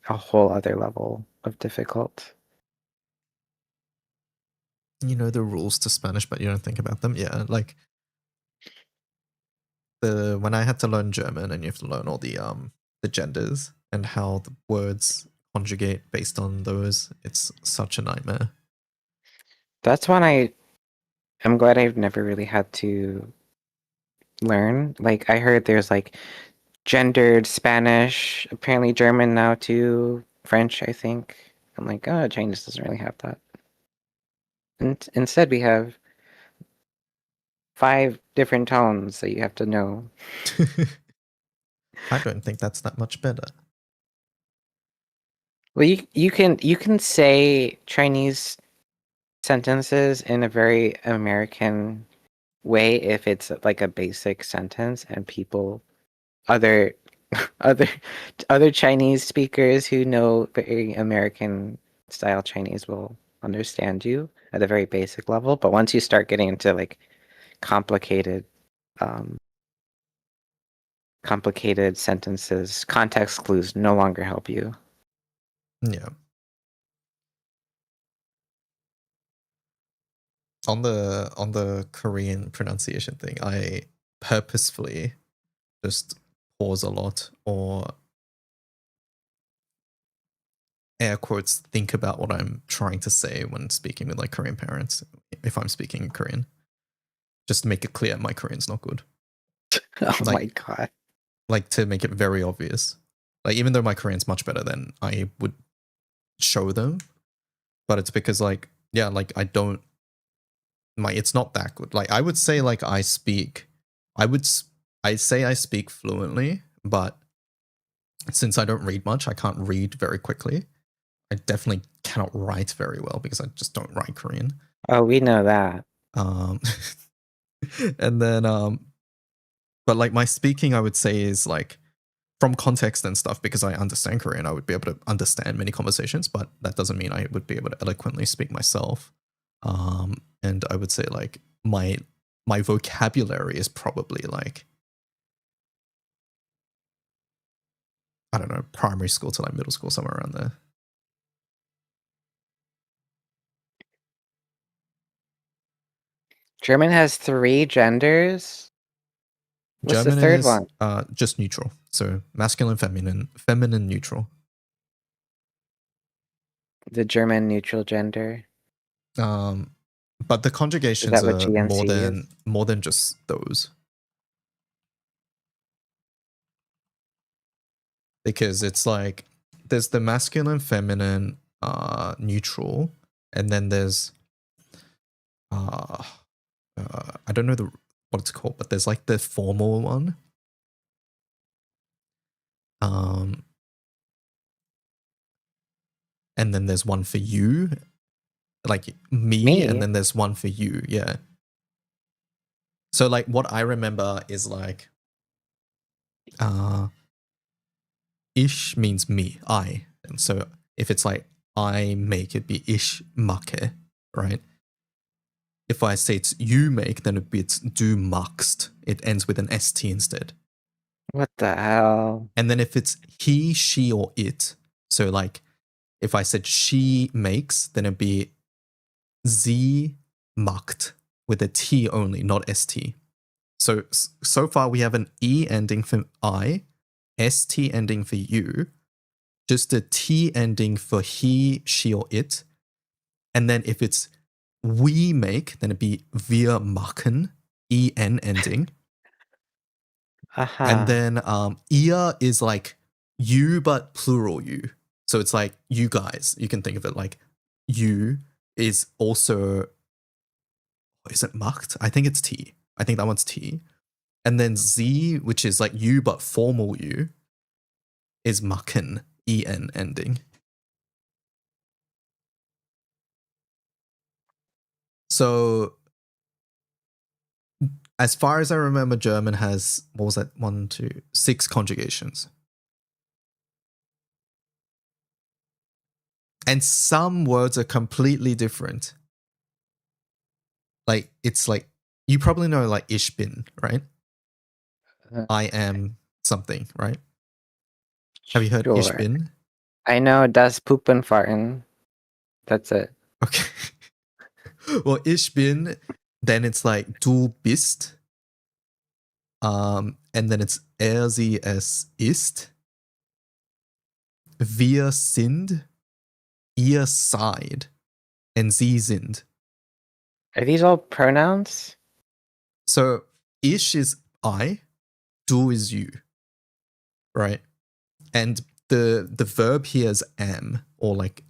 a whole other level of difficult. You know the rules to Spanish, but you don't think about them. Yeah, like when I had to learn German, and you have to learn all the genders and how the words conjugate based on those. It's such a nightmare. That's one I'm glad I've never really had to learn. Like I heard there's like gendered Spanish, apparently German now too, French, I think. I'm like, oh, Chinese doesn't really have that. And instead we have 5 different tones that you have to know. I don't think that's that much better. Well, you can say Chinese sentences in a very American way if it's like a basic sentence and people other other other Chinese speakers who know very American style Chinese will understand you at a very basic level. But once you start getting into like complicated um complicated sentences, context clues no longer help you. Yeah. On the Korean pronunciation thing, I purposefully just pause a lot or air quotes think about what I'm trying to say when speaking with like Korean parents if I'm speaking in Korean. Just to make it clear my Korean's not good. Oh Like my god. like to make it very obvious. Like even though my Korean's much better than I would show them, but it's because like yeah, like I don't it's not that good. Like I would say like I would I say I speak fluently, but since I don't read much, I can't read very quickly. I definitely cannot write very well because I just don't write Korean. Oh, we know that. Um and then but like my speaking I would say is like from context and stuff because I understand Korean, I would be able to understand many conversations, but that doesn't mean I would be able to eloquently speak myself. And I would say like my vocabulary is probably like I don't know, primary school to like middle school, somewhere around there. German has 3 genders. What's the German third is one? just neutral, so masculine, feminine, feminine, neutral. The German neutral gender. Um, but the Is conjugations that what are more GNC than is? more than just those because it's like there's the masculine, feminine, neutral, and then there's uh, I don't know what it's called, but there's like the formal one. Um, and then there's one for you, like me, and Me? then there's one for you. Yeah. So like what I remember is like uh ish means me, I. And so if it's like I make it be ish make, right? If I say it's you make, then it'd be it's du machst. It ends with an st instead. What the hell? And then if it's he, she, or it, so like if I said she makes, then it'd be sie macht with a t only, not st. So far we have an e ending for I, st ending for you, just a t ending for he, she, or it. And then if it's we make, then it'd be wir machen, en ending. And Aha. then ihr is like you, but plural you. So it's like you guys. You can think of it like you is also, is it macht? I think it's T. I think that one's T. And then Z, which is like you, but formal you, is machen, en ending. So as far as I remember, German has, what was that? 6 conjugations. And some words are completely different. Like, it's like, you probably know like ich bin, right? I am something, right? Have you heard ich Sure. bin? I know das Pupen farten. That's it. Okay. Well, ich bin, then it's like du bist. And then it's er, sie, es ist. Wir sind, ihr seid, and sie sind. Are these all pronouns? So ich is I, du is you, right? And the verb here is am, or like,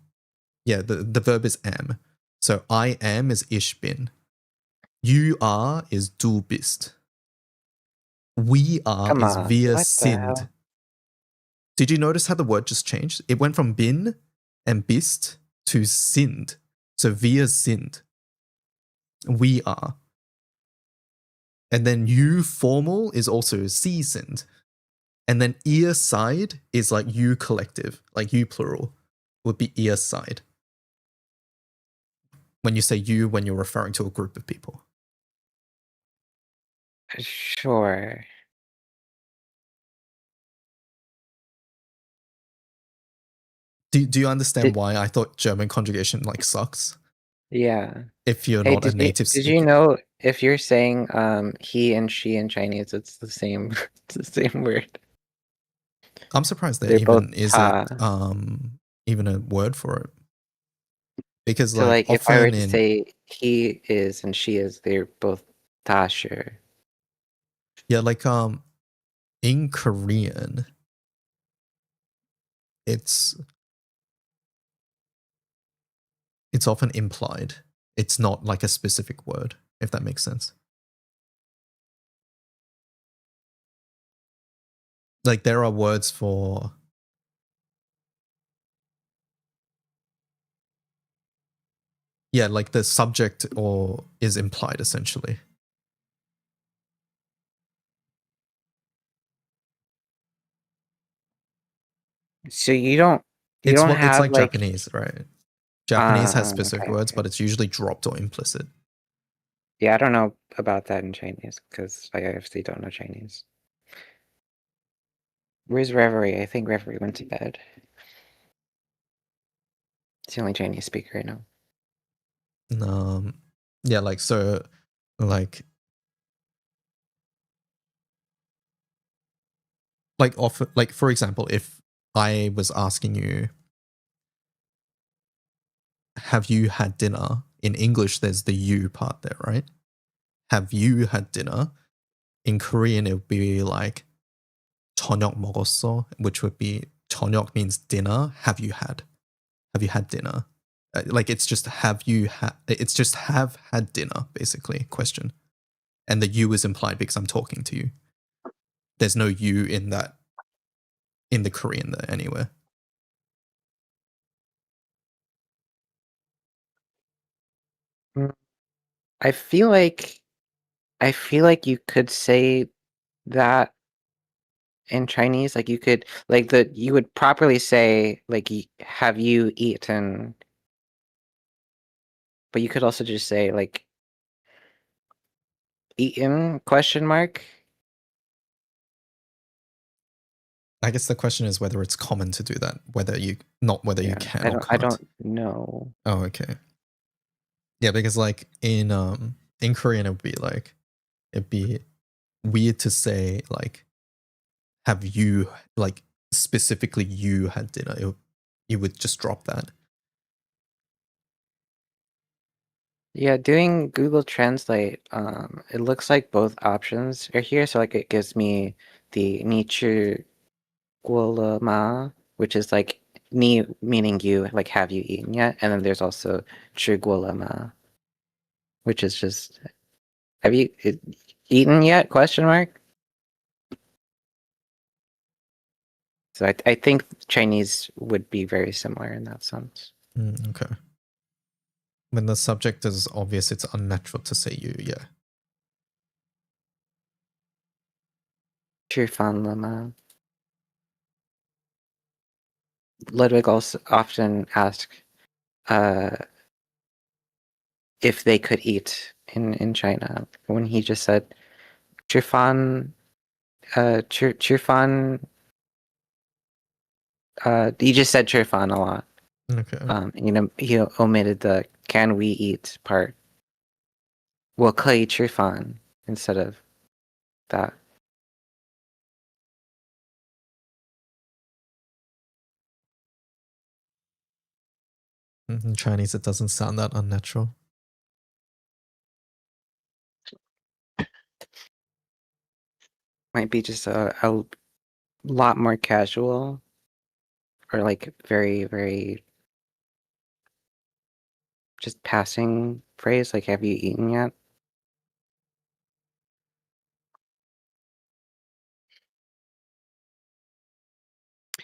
yeah, the verb is am. So I am is ich bin. You are is du bist. We are Come is on. wir What the sind. hell? Did you notice how the word just changed? It went from bin and bist to sind. So wir sind. We are. And then you formal is also sie sind. And then ihr side is like you collective, like you plural would be ihr side. When you say you, when you're referring to a group of people. Sure. Do you understand Did, why I thought German conjugation like sucks? yeah. If you're Hey, not a native did you speaker. know if you're saying he and she in Chinese, it's the same it's the same word. I'm surprised there They're both even is ta. even a word for it. Because So like like if I were often to in, say he is and she is, they're both ta sure. yeah, like in Korean, it's often implied. It's not like a specific word, if that makes sense. Like there are words for, yeah, like the subject or is implied essentially. So you don't It's have like like Japanese, right? Japanese has specific okay, words, okay. but it's usually dropped or implicit. Yeah, I don't know about that in Chinese because I obviously don't know Chinese. Where's Reverie? I think Reverie went to bed. It's the only Chinese speaker I know. Um, yeah, like so, like for example, if I was asking you, have you had dinner? In English, there's the you part there, right? Have you had dinner? In Korean, it would be like 저녁 먹었어, which would be 저녁 means dinner. Have you had? Have you had dinner? Like it's just have you had? It's just have had dinner, basically. Question, and the you is implied because I'm talking to you. There's no you in that in the Korean there anywhere. Mm, I feel like I feel like you could say that in Chinese. Like you could like the you would properly say like have you eaten, but you could also just say like eaten question mark. I guess the question is whether it's common to do that, whether you Yeah, can or I can't. don't know. Oh, okay. Yeah, because like in Korean it would be like it'd be weird to say like have you like specifically you had dinner. You would just drop that. Yeah, doing Google Translate, it looks like both options are here. So like it gives me the 你吃过了吗, which is like ni meaning you, like have you eaten yet? And then there's also 吃过了吗, which is just have you eaten yet? Question mark. So I think Chinese would be very similar in that sense. Okay. When the subject is obvious, it's unnatural to say you, yeah. Trufan Lama. Ludwig also often asked if they could eat in China when he just said Trufan Trufan he just said Trufan a lot. Okay. He omitted the "can we eat" part. Well, 可以吃饭 instead of that. In Chinese, it doesn't sound that unnatural. Might be just a lot more casual, or like very, very just passing phrase, like "have you eaten yet?"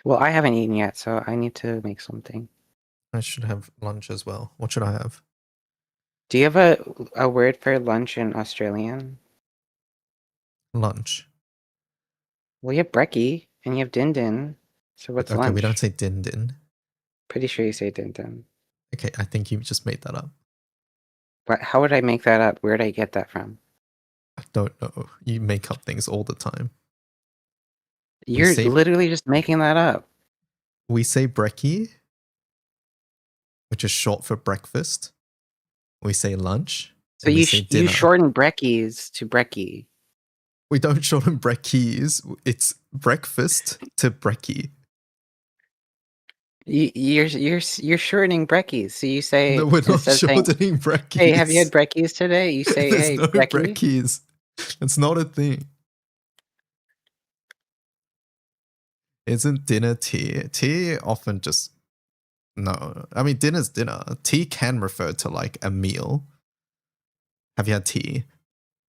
Well, I haven't eaten yet, so I need to make something. I should have lunch as well. What should I have? Do you have a word for lunch in Australian? Lunch. Well, you have brekkie and you have din din. So what's Okay, we don't lunch? say din din. Pretty sure you say din din. Okay, I think you just made that up. But how would I make that up? Where'd I get that from? I don't know. You make up things all the time. You're say- literally just making that up. We say brekkie, which is short for breakfast. We say lunch. So and we you say you dinner. shorten brekkies to brekkie. We don't shorten brekkies. It's breakfast to brekkie. You're shortening brekkies. So you say, No, we're not instead of saying, shortening brekkies. "Hey, have you had brekkies today?" You say, There's "Hey, no brekkie." brekkies. It's not a thing. Isn't dinner tea? Tea often just no. I mean, dinner's dinner. Tea can refer to like a meal. Have you had tea?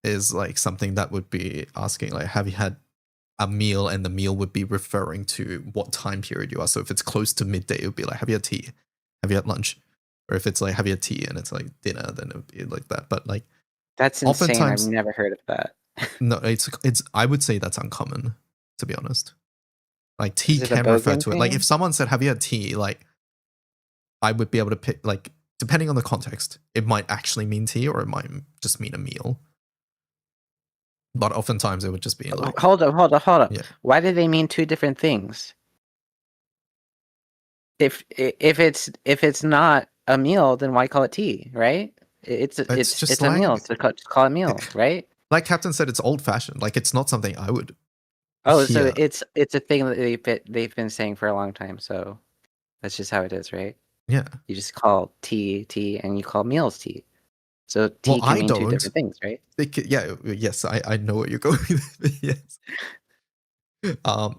Is like something that would be asking like, have you had a meal? And the meal would be referring to what time period you are. So if it's close to midday, it would be like, have you had tea? Have you had lunch? Or if it's like, have you had tea? And it's like dinner, then it would be like that. But like, That's insane. I've oftentimes, never heard of that. no, it's. I would say that's uncommon, to be honest. Like tea Is it a can refer Bogan to it. Like if thing? someone said, have you had tea? Like I would be able to pick, like, depending on the context, it might actually mean tea or it might just mean a meal. But oftentimes it would just be like, Hold up. yeah, Why do they mean two different things? If it's not a meal, then why call it tea, right? It's it's just it's a meal, slang. so call it meal, right? Like Captain said, it's old fashioned. Like it's not something I would Oh, so hear. it's a thing that they've been saying for a long time. So that's just how it is, right? Yeah. You just call tea, and you call meals tea. So Well, tea can I mean two don't. different things, right? Yeah. Yes, I know where you're going. Yes.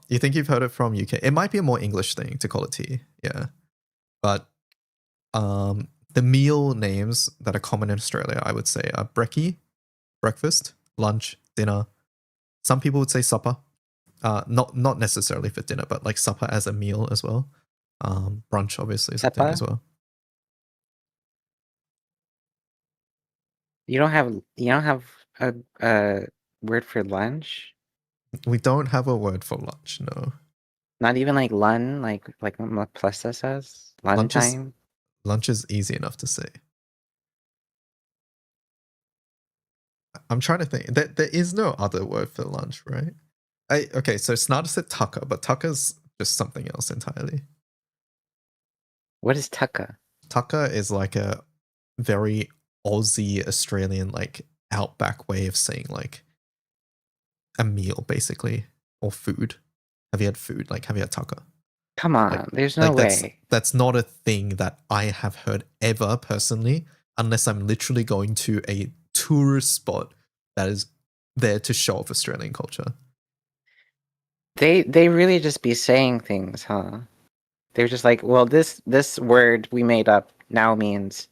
You think you've heard it from UK? It might be a more English thing to call it tea. Yeah. But the meal names that are common in Australia, I would say, are brekkie, breakfast, lunch, dinner. Some people would say supper. Not necessarily for dinner, but like supper as a meal as well. Brunch obviously is a thing as Supper. well. You don't have a word for lunch? We don't have a word for lunch. No, Not even like lun, like what Plesta says? Lun lunch is time? lunch is easy enough to say. I'm trying to think. There is no other word for lunch, right? Okay, so Snada said tucker, but tucker's just something else entirely. What is tucka? Tucker is like a very Aussie Australian like outback way of saying like a meal basically or food. Have you had food? Like have you had tucker? Come Like on, there's no way. that's not a thing that I have heard ever personally, unless I'm literally going to a tourist spot that is there to show off Australian culture. They really just be saying things, huh? They're just like, well, this word we made up now means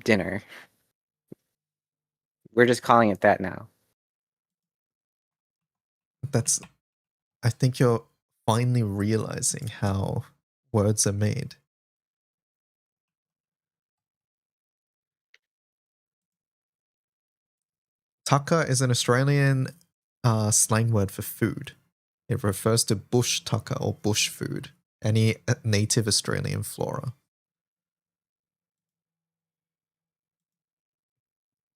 dinner. We're just calling it that now. That's I think you're finally realizing how words are made. Tucker is an Australian slang word for food. It refers to bush tucker or bush food, any native Australian flora.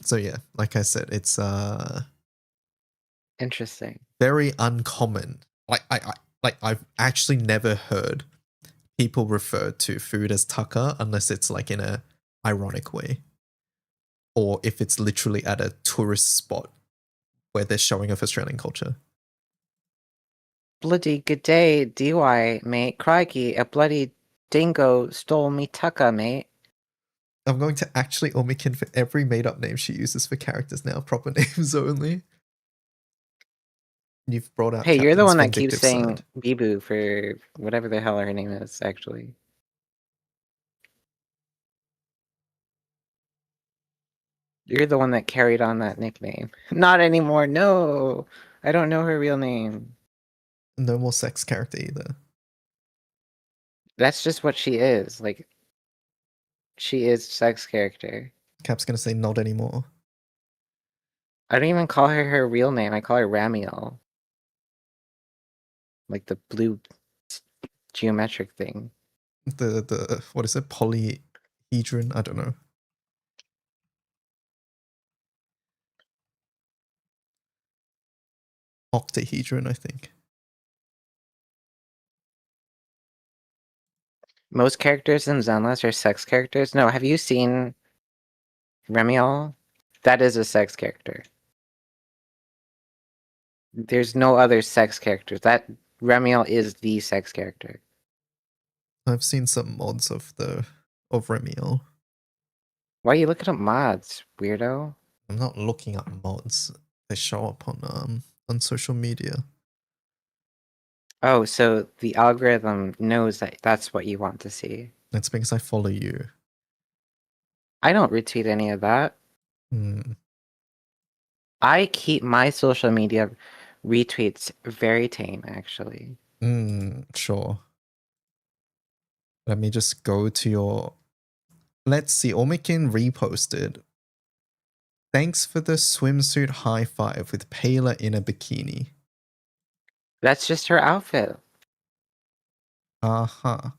So yeah, like I said, it's Interesting. very uncommon. I've actually never heard people refer to food as tucker unless it's like in a ironic way, or if it's literally at a tourist spot where they're showing off Australian culture. Bloody good day, DY, mate. Crikey, a bloody dingo stole me tucker, mate. I'm going to actually Umikin for every made-up name she uses for characters now, proper names only. You've brought out Hey, you're the Captain's one that keeps vindictive saying side. Bibu for whatever the hell her name is, actually. You're the one that carried on that nickname. Not anymore, no! I don't know her real name. No more sex character either. That's just what she is. Like, she is sex character. Cap's gonna say not anymore. I don't even call her her real name. I call her Ramiel. Like the blue geometric thing. The what is it? Polyhedron? I don't know. Octahedron, I think. Most characters in Zenless are sex characters. No, have you seen Remiel? That is a sex character. There's no other sex characters. That Remiel is the sex character. I've seen some mods of Remiel. Why are you looking up mods, weirdo? I'm not looking up mods. They show up on social media. Oh, so the algorithm knows that that's what you want to see. That's because I follow you. I don't retweet any of that. Hmm. I keep my social media retweets very tame, actually. Sure. Let me just go to your. Let's see. Umikin reposted. Thanks for the swimsuit high five with Payla in a bikini. That's just her outfit. Uh-huh.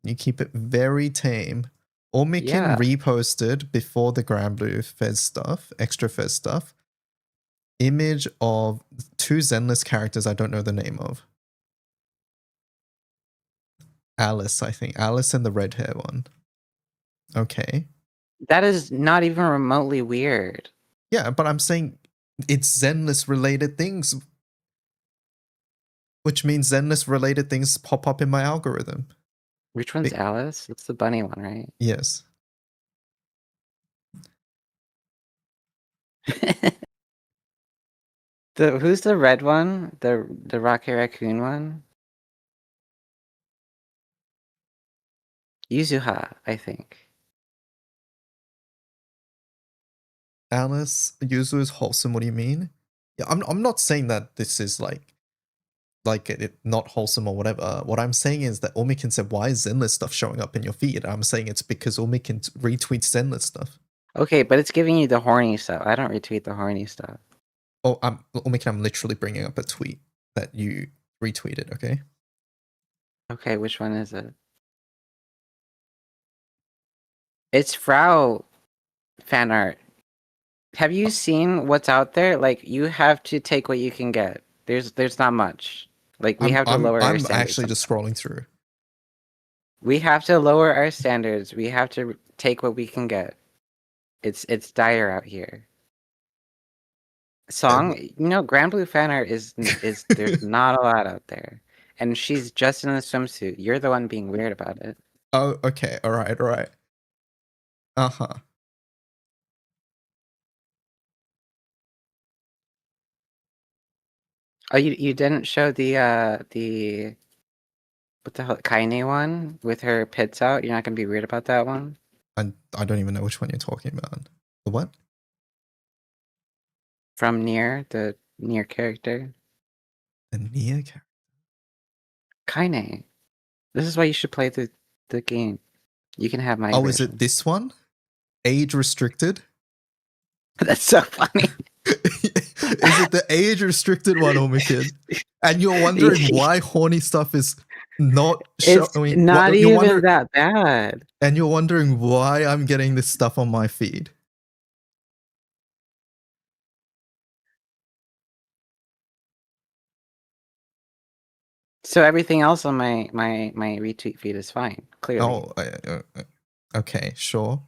You keep it very tame. Umikin Yeah. reposted before the Grand Blue Fez stuff, extra Fez stuff, image of two Zenless characters I don't know the name of. Alice, I think. Alice and the red hair one. Okay. That is not even remotely weird. Yeah, but I'm saying it's Zenless related things, which means Zenless related things pop up in my algorithm. Which one's Alice? It's the bunny one, right? Yes. Who's the red one? The Rocket Raccoon one? Yuzuha, I think. Alice, Yuzu is wholesome. What do you mean? Yeah, I'm not saying that this is like it not wholesome or whatever. What I'm saying is that Umikin said, why is Zenless stuff showing up in your feed? I'm saying it's because Umikin retweets Zenless stuff. Okay, but it's giving you the horny stuff. I don't retweet the horny stuff. Oh, Umikin, I'm literally bringing up a tweet that you retweeted, okay? Okay, which one is it? It's Frau fan art. Have you seen what's out there? Like, you have to take what you can get. There's not much. Like, we have to lower our I'm standards. actually just scrolling through. We have to lower our standards. We have to take what we can get. It's dire out here. Song, Grand Blue fan art is there's not a lot out there, and she's just in a swimsuit. You're the one being weird about it. Oh, okay. All right. Uh-huh. Oh, you didn't show the what the hell, Kaine one with her pits out? You're not gonna be weird about that one? I don't even know which one you're talking about. The what? From Nier, the Nier character. The Nia character. Kaine. This is why you should play the game. You can have my Oh, version. is it this one? Age restricted? That's so funny. Is it the age restricted one, Umikin? And you're wondering why horny stuff is not It's showing. not What you're even wondering, that bad. and you're wondering why I'm getting this stuff on my feed. So everything else on my retweet feed is fine, clearly. Oh, okay, sure.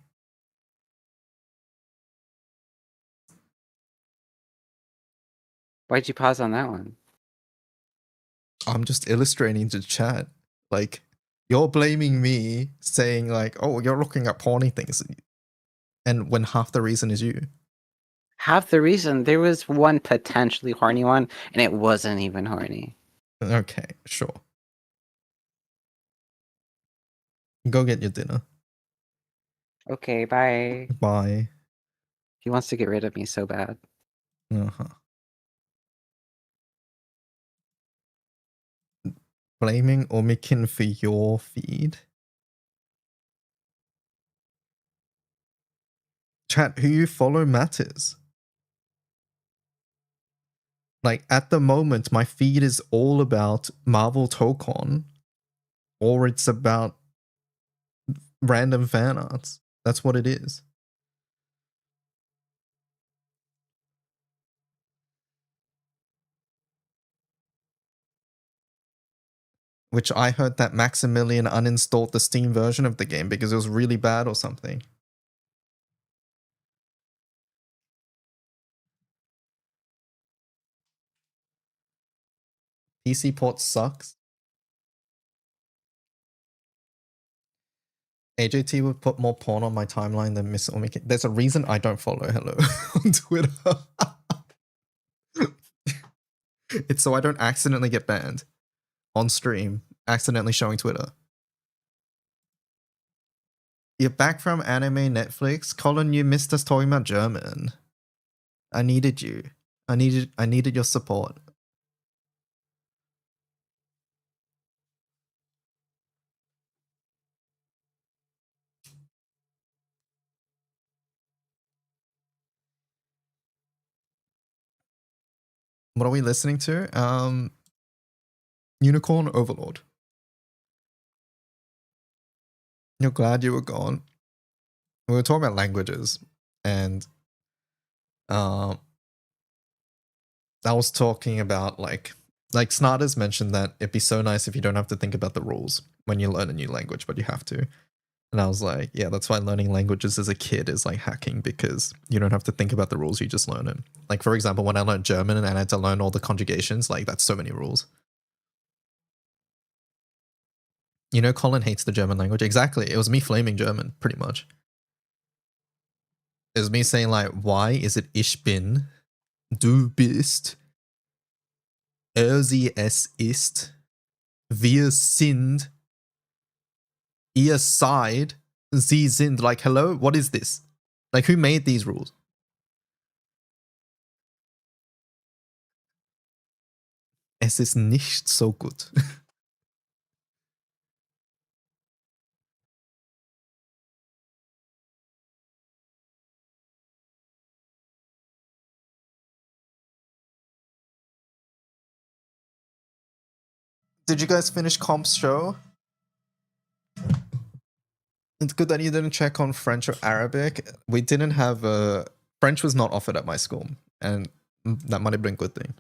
Why'd you pause on that one? I'm just illustrating the chat. Like, you're blaming me, saying like, "Oh, you're looking at porny things," and when half the reason is you. Half the reason there was one potentially horny one, and it wasn't even horny. Okay, sure. Go get your dinner. Okay, bye. Bye. He wants to get rid of me so bad. Uh-huh. Blaming Umikin for your feed. Chat, who you follow matters. Like, at the moment, my feed is all about Marvel Tokon, or it's about random fan arts. That's what it is. Which I heard that Maximilian uninstalled the Steam version of the game because it was really bad or something. PC port sucks. AJT would put more porn on my timeline than Miss Umikin. There's a reason I don't follow Hello on Twitter. It's so I don't accidentally get banned on stream, accidentally showing Twitter. You're back from anime Netflix? Colin, you missed us talking about German. I needed you. I needed your support. What are we listening to? Unicorn Overlord. You're glad you were gone. We were talking about languages, and I was talking about like Snarder's mentioned that it'd be so nice if you don't have to think about the rules when you learn a new language, but you have to. And I was like, yeah, that's why learning languages as a kid is like hacking, because you don't have to think about the rules, you just learn it. Like, for example, when I learned German and I had to learn all the conjugations, like that's so many rules. You know, Colin hates the German language. Exactly. It was me flaming German, pretty much. It was me saying like, why is it ich bin, du bist, sie es ist, wir sind, ihr seid, sie sind. Like, hello, what is this? Like, who made these rules? Es ist nicht so gut. Did you guys finish Comp's show? It's good that you didn't check on French or Arabic. We didn't have French was not offered at my school, and that might have been a good thing.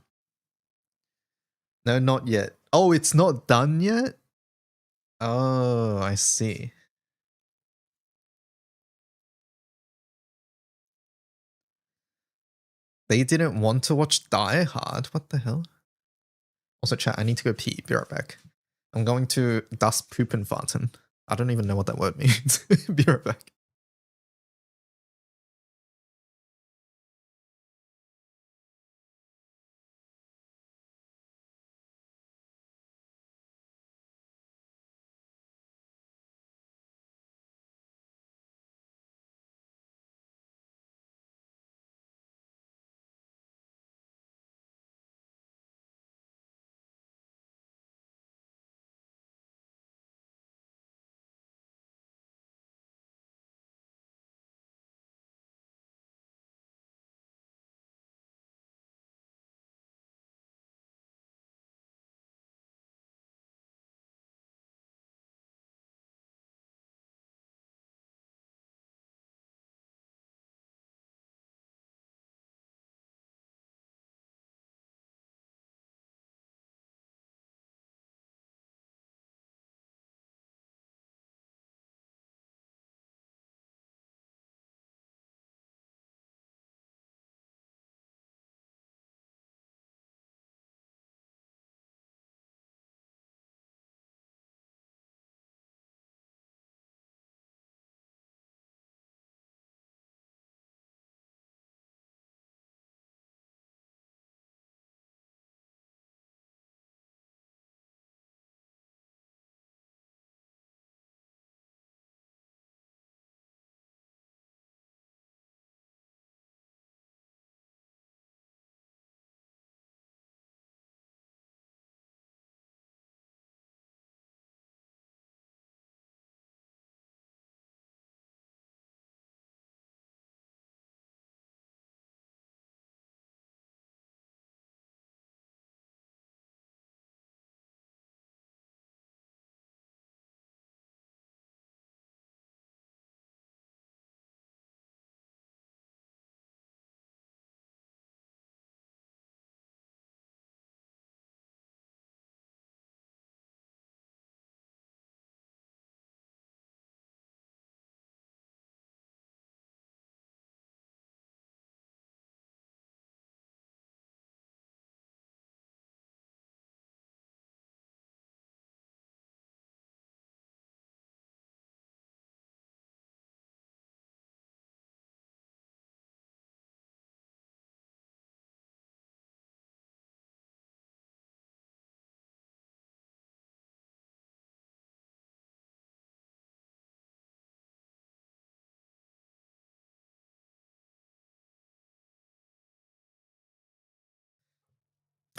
No, not yet. Oh, it's not done yet? Oh, I see. They didn't want to watch Die Hard. What the hell? Also, chat, I need to go pee. Be right back. I'm going to Das Pupen warten. I don't even know what that word means. Be right back.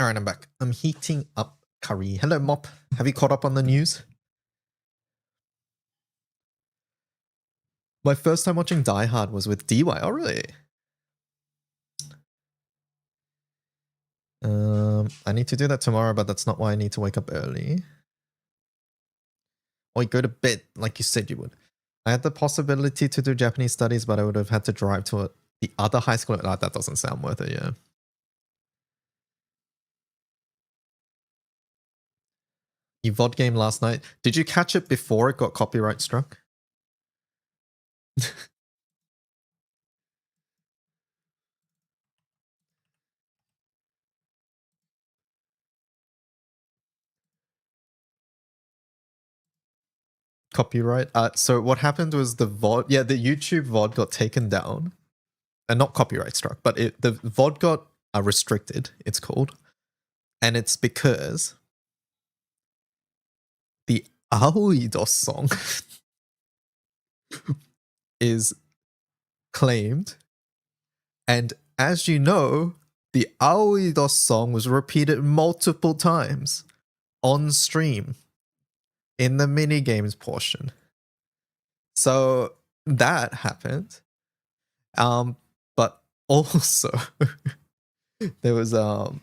All right, I'm back. I'm heating up curry. Hello, Mop. Have you caught up on the news? My first time watching Die Hard was with DY. Oh, really? I need to do that tomorrow, but that's not why I need to wake up early. Or go to bed like you said you would. I had the possibility to do Japanese studies, but I would have had to drive to the other high school. Oh, that doesn't sound worth it, yeah. You VOD game last night. Did you catch it before it got copyright struck? Copyright. So what happened was the VOD, yeah, the YouTube VOD got taken down, and not copyright struck, but the VOD got restricted. It's called, and it's because the Aoidos song is claimed, and as you know, the Aoidos song was repeated multiple times on stream in the mini games portion. So that happened. But also there was the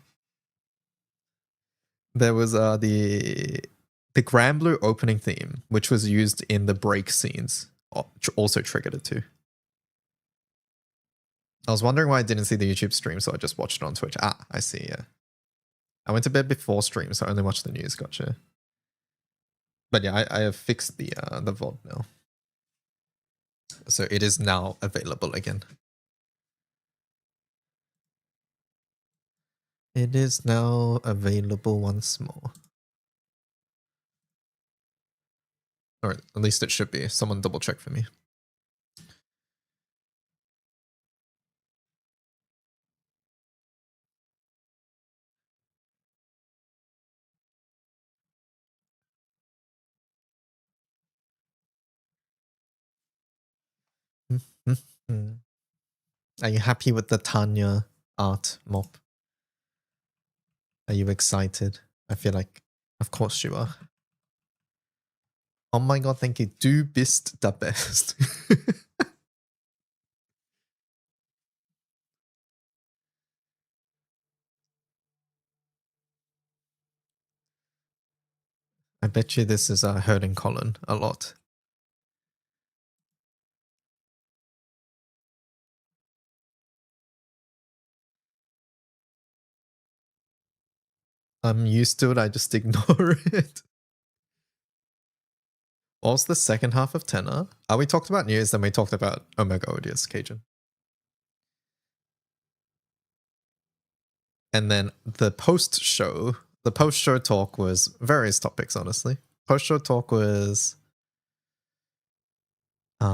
Grand Blue opening theme, which was used in the break scenes, also triggered it too. I was wondering why I didn't see the YouTube stream, so I just watched it on Twitch. Ah, I see, yeah. I went to bed before stream, so I only watched the news, gotcha. But yeah, I have fixed the VOD now. So it is now available again. It is now available once more. Or at least it should be. Someone double check for me. Are you happy with the Tanya art, Mop? Are you excited? I feel like, of course you are. Oh my god, thank you. Du bist der best. I bet you this is hurting Colin a lot. I'm used to it, I just ignore it. What was the second half of Tenor? We talked about news, then we talked about Omega Odious Cajun. And then the post-show talk was various topics, honestly. Post-show talk was... we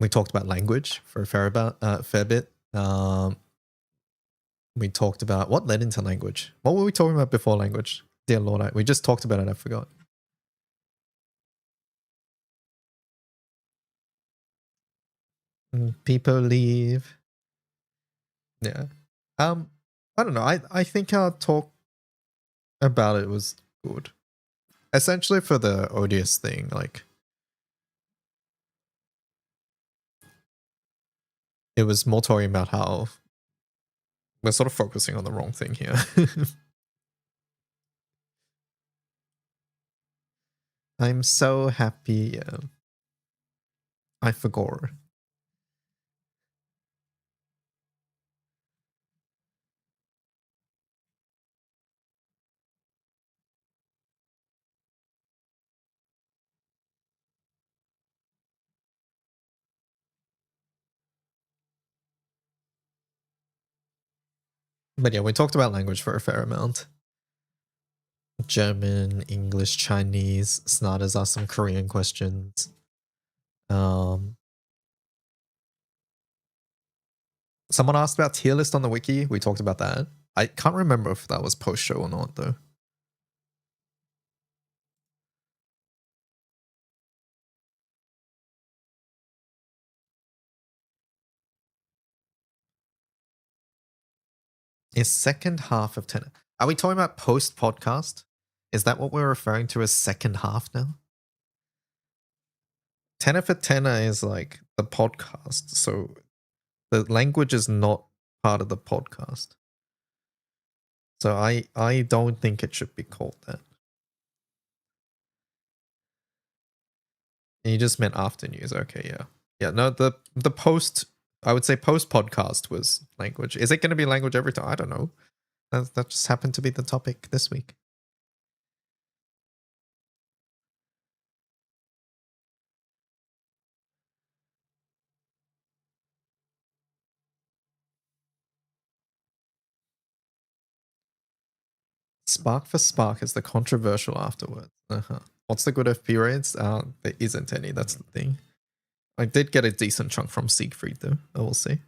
talked about language for a fair bit. We talked about... What led into language? What were we talking about before language? Dear Lord, we just talked about it, I forgot. People leave. Yeah. I don't know. I think our talk about it was good. Essentially for the odious thing, like it was more talking about how we're sort of focusing on the wrong thing here. I'm so happy. I forgot. But yeah, we talked about language for a fair amount. German, English, Chinese. Snada's asked some Korean questions. Someone asked about tier list on the wiki. We talked about that. I can't remember if that was post show or not though. is second half of Tenor. Are we talking about post podcast? Is that what we're referring to as second half now? Tenor for Tenor is like the podcast, so the language is not part of the podcast. So I don't think it should be called that. You just meant after news. Okay, yeah. Yeah, no, the post, I would say post podcast was language. Is it going to be language every time? I don't know. That just happened to be the topic this week. Spark for Spark is the controversial afterwards. Uh-huh. What's the good FP rates? There isn't any, that's the thing. I did get a decent chunk from Siegfried though, I will say.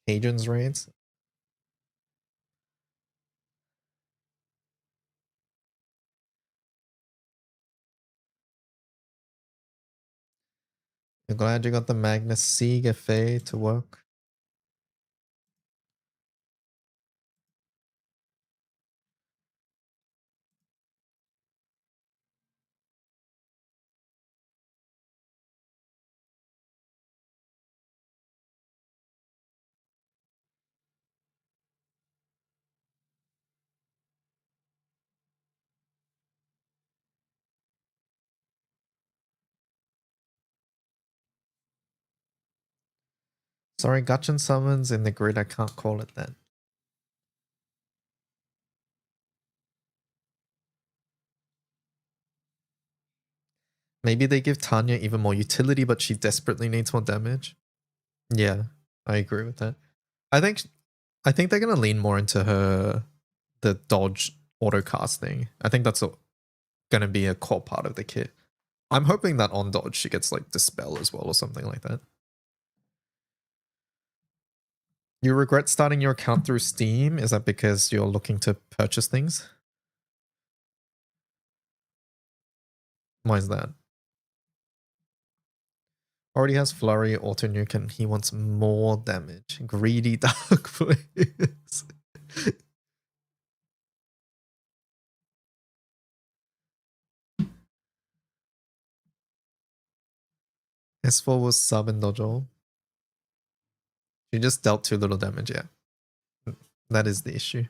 Agents raids. You're glad you got the Magnus Sieg FA to work. Sorry, Gutchin summons in the grid, I can't call it that. Maybe they give Tanya even more utility, but she desperately needs more damage. Yeah, I agree with that. I think they're gonna lean more into the dodge auto casting. I think that's gonna be a core part of the kit. I'm hoping that on dodge she gets like dispel as well or something like that. You regret starting your account through Steam? Is that because you're looking to purchase things? Why is that? Already has Flurry, Auto Nuke, and he wants more damage. Greedy Dark Please. S4 was sub and dodge all. You just dealt too little damage, yeah. That is the issue.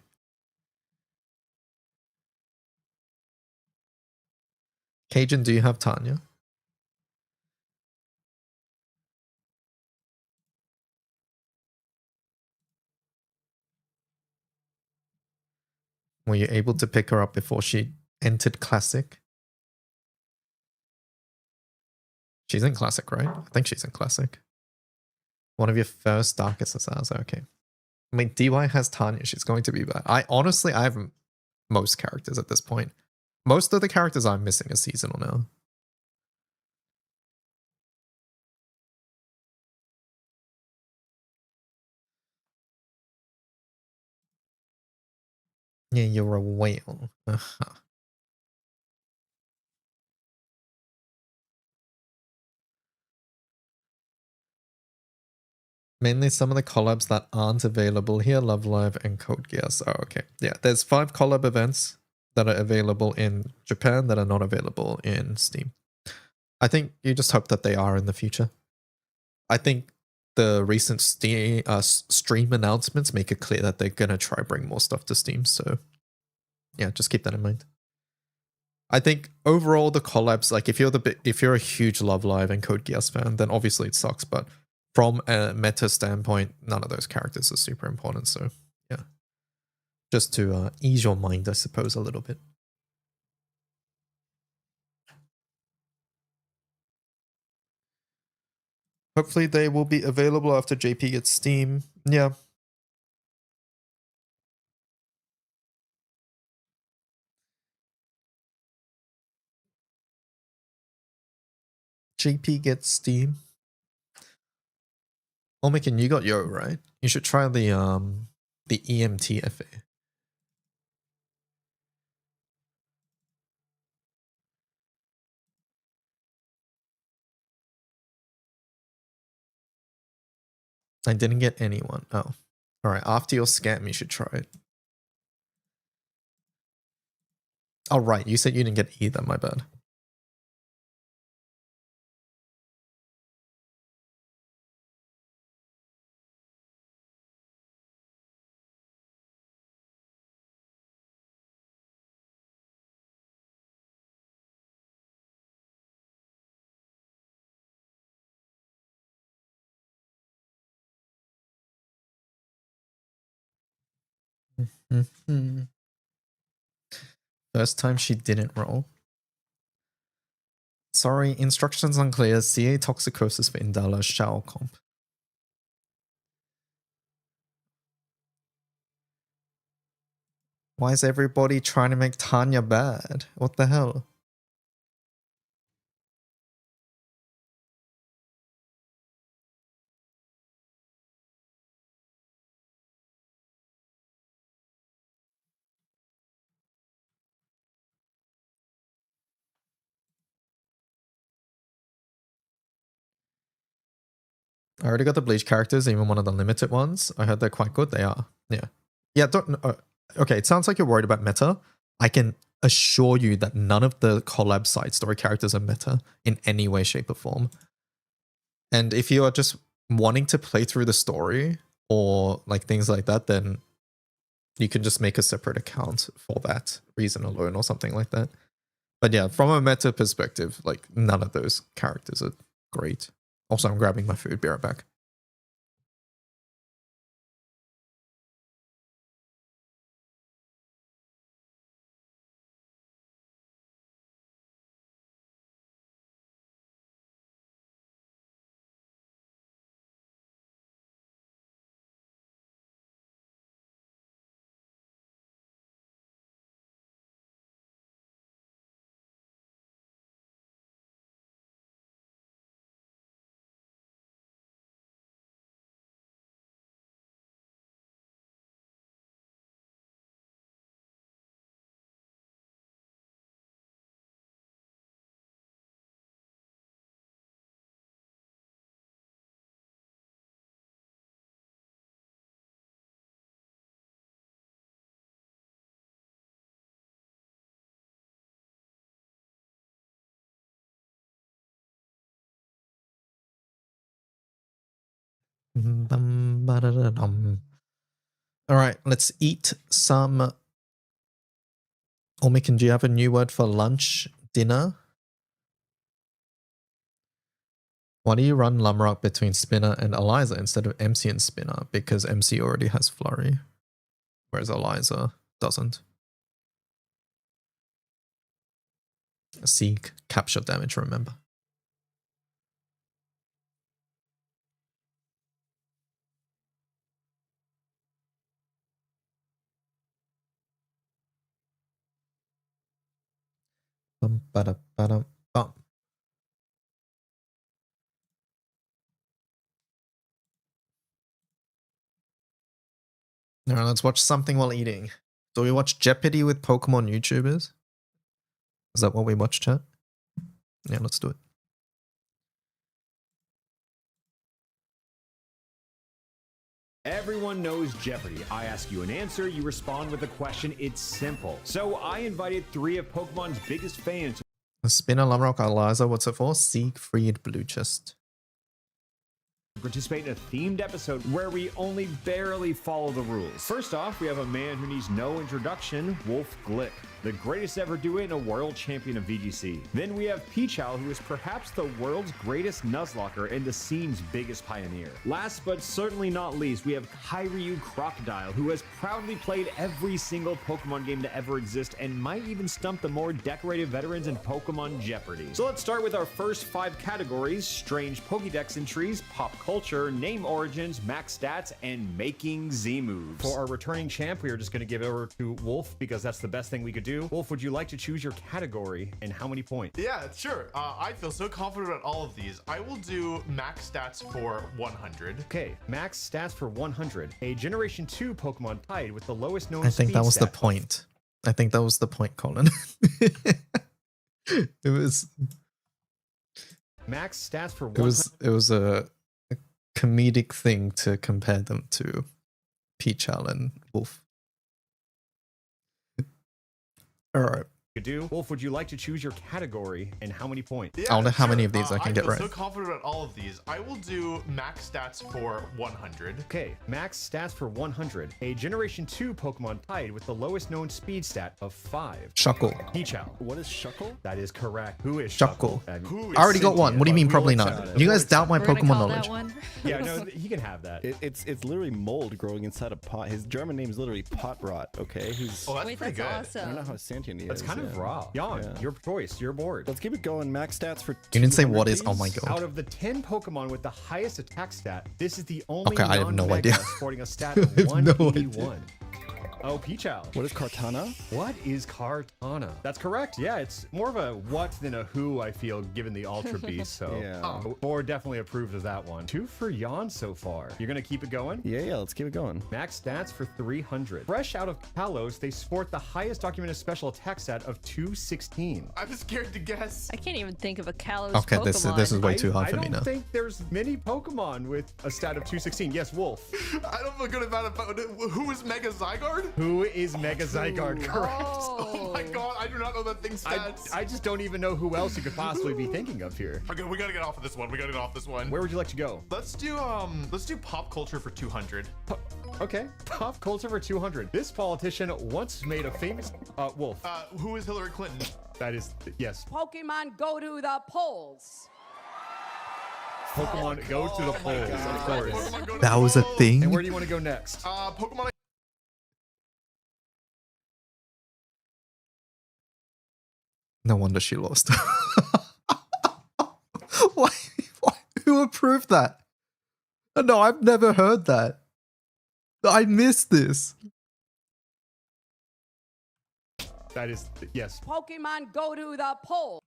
Cajun, do you have Tanya? Were you able to pick her up before she entered Classic? She's in Classic, right? I think she's in Classic. One of your first Darkest Assassins, okay. I mean, DY has Tanya, she's going to be bad. I have most characters at this point. Most of the characters I'm missing are seasonal now. Yeah, you're a whale. Mainly some of the collabs that aren't available here, Love Live and Code Geass. Oh, okay. Yeah, there's 5 collab events that are available in Japan that are not available in Steam. I think you just hope that they are in the future. I think the recent stream announcements make it clear that they're gonna try bring more stuff to Steam. So yeah, just keep that in mind. I think overall the collabs, like if you're a huge Love Live and Code Geass fan, then obviously it sucks. But from a meta standpoint, none of those characters are super important. So yeah, just to ease your mind, I suppose, a little bit. Hopefully they will be available after JP gets Steam. Yeah. JP gets Steam. Umikin, you got Yo, right? You should try the EMTFA. I didn't get anyone. Oh. Alright, after your scam, you should try it. Oh, right. You said you didn't get either. My bad. First time she didn't roll. Sorry, instructions unclear. CA toxicosis for Indala Shao comp. Why is everybody trying to make Tanya bad? What the hell? I already got the Bleach characters, even one of the limited ones. I heard they're quite good. They are. Yeah. Yeah, don't... okay, it sounds like you're worried about meta. I can assure you that none of the collab side story characters are meta in any way, shape, or form. And if you are just wanting to play through the story or like things like that, then you can just make a separate account for that reason alone or something like that. But yeah, from a meta perspective, like none of those characters are great. Also, I'm grabbing my food. Be right back. All right, let's eat some. Umikin, do you have a new word for lunch, dinner? Why do you run Lumrock between Spinner and Eliza instead of MC and Spinner? Because MC already has Flurry, whereas Eliza doesn't. Seek capture damage, remember. Bum, ba-da, ba-dum, bum. All right, let's watch something while eating. Do we watch Jeopardy with Pokemon YouTubers? Is that what we watch, chat? Yeah, let's do it. Everyone knows Jeopardy! I ask you an answer, you respond with a question. It's simple. So I invited 3 of Pokemon's biggest fans. Spinner, Lumrock, Eliza, what's it for? Siegfried Blue Chest. Participate in a themed episode where we only barely follow the rules. First off, we have a man who needs no introduction, Wolf Glick, the greatest ever do it and a world champion of VGC. Then we have Peachow, who is perhaps the world's greatest Nuzlocker and the scene's biggest pioneer. Last but certainly not least, we have Kairyu Crocodile, who has proudly played every single Pokemon game to ever exist and might even stump the more decorated veterans in Pokemon Jeopardy. So let's start with our first 5 categories: strange Pokédex entries, pop culture, name origins, max stats, and making Z moves. For our returning champ, we are just going to give it over to Wolf because that's the best thing we could do. Wolf, would you like to choose your category and how many points? Yeah, sure. I feel so confident about all of these. I will do max stats for 100. Okay, max stats for 100. A Generation 2 Pokemon tied with the lowest known I think speed that was the stat. point. I think that was the point, Colin. It was Max stats for 100. it was a comedic thing to compare them to Pichal and Wolf. All right. could do. Wolf, would you like to choose your category and how many points? Yeah, I wonder how many of these I can get feel right. so confident about all of these. I will do max stats for 100. Okay, max stats for 100. A Generation 2 Pokemon tied with the lowest known speed stat of 5. Shuckle. Pichal. What is Shuckle? That is correct. Who is Shuckle. Shuckle? Who is I already got one. sentient? What do you mean But probably we'll not? tell You guys it. doubt my We're gonna Pokemon call knowledge. that one. Yeah, no, he can have that. It's literally mold growing inside a pot. His German name is literally pot rot. Okay, he's. Oh, that's Wait, pretty that's good. I don't know awesome. how sentient he That's is. kind of yeah. raw. Jan, Yeah. your choice. Your board. Let's keep it going. Max stats for. You didn't say 200, what is. Oh my please. god. Out of the 10 Pokemon with the highest attack stat, this is the only Okay, I have no non-mega idea. sporting a stat of I have no 181. Oh, Pichal. What is Kartana? What is Kartana? That's correct. Yeah, it's more of a what than a who, I feel, given the Ultra Beast. So, Yeah. board definitely approved of that one. 2 for Jan so far. You're going to keep it going? Yeah, let's keep it going. Max stats for 300. Fresh out of Kalos, they sport the highest documented special attack stat of 216. I'm scared to guess. I can't even think of a Kalos Okay, Pokemon. this is way too hard I for me don't now. think there's many Pokemon with a stat of 216. Yes, Wolf. I don't feel good about it, but who is Mega Zygarde? Who is Mega Zygarde? Correct. Oh my god, I do not know that thing's stats. I just don't even know who else you could possibly be thinking of here. Okay, we gotta get off of this one. We gotta get off this one. Where would you like to go? Let's do pop culture for 200. Okay, pop culture for 200. This politician once made a famous Wolf. Who is Hillary Clinton? That is yes. Pokemon go to the polls. Pokemon go to the polls, of course. Pokemon go to That the was a polls. thing. And where do you want to go next? Pokemon. No wonder she lost. why? Who approved that? No, I've never heard that. I missed this. That is yes. Pokemon go to the polls.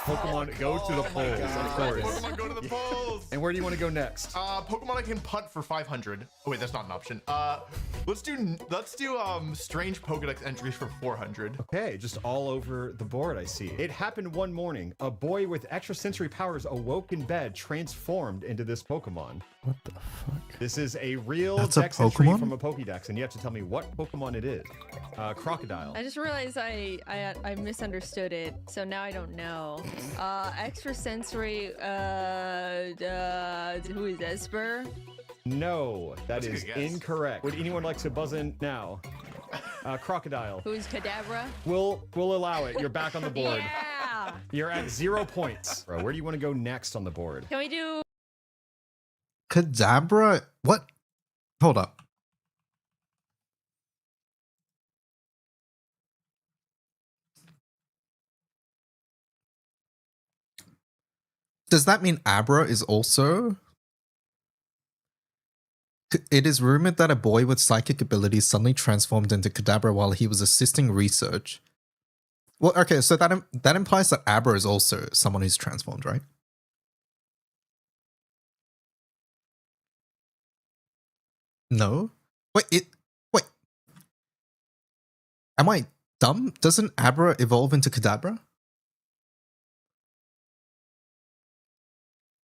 Pokemon go to the polls, of course. Pokemon go to the polls. And where do you want to go next? Pokemon I can punt for 500. Oh wait, that's not an option. Let's do strange Pokedex entries for 400. Okay, just all over the board, I see. It happened one morning. A boy with extrasensory powers awoke in bed, transformed into this Pokemon. What the fuck? This is a real That's a Dex entry Pokemon? from a Pokédex, and you have to tell me what Pokemon it is. Crocodile. I just realized I misunderstood it, so now I don't know. Extrasensory, who is Esper? No, that That's a is good guess. incorrect. Would anyone like to buzz in now? Crocodile. Who is Kadabra? We'll allow it. You're back on the board. Yeah! You're at 0 points. Bro, where do you want to go next on the board? Can we do... Kadabra? What? Hold up. Does that mean Abra is also? It is rumored that a boy with psychic abilities suddenly transformed into Kadabra while he was assisting research. Well, okay, so that implies that Abra is also someone who's transformed, right? No? Wait. Am I dumb? Doesn't Abra evolve into Kadabra?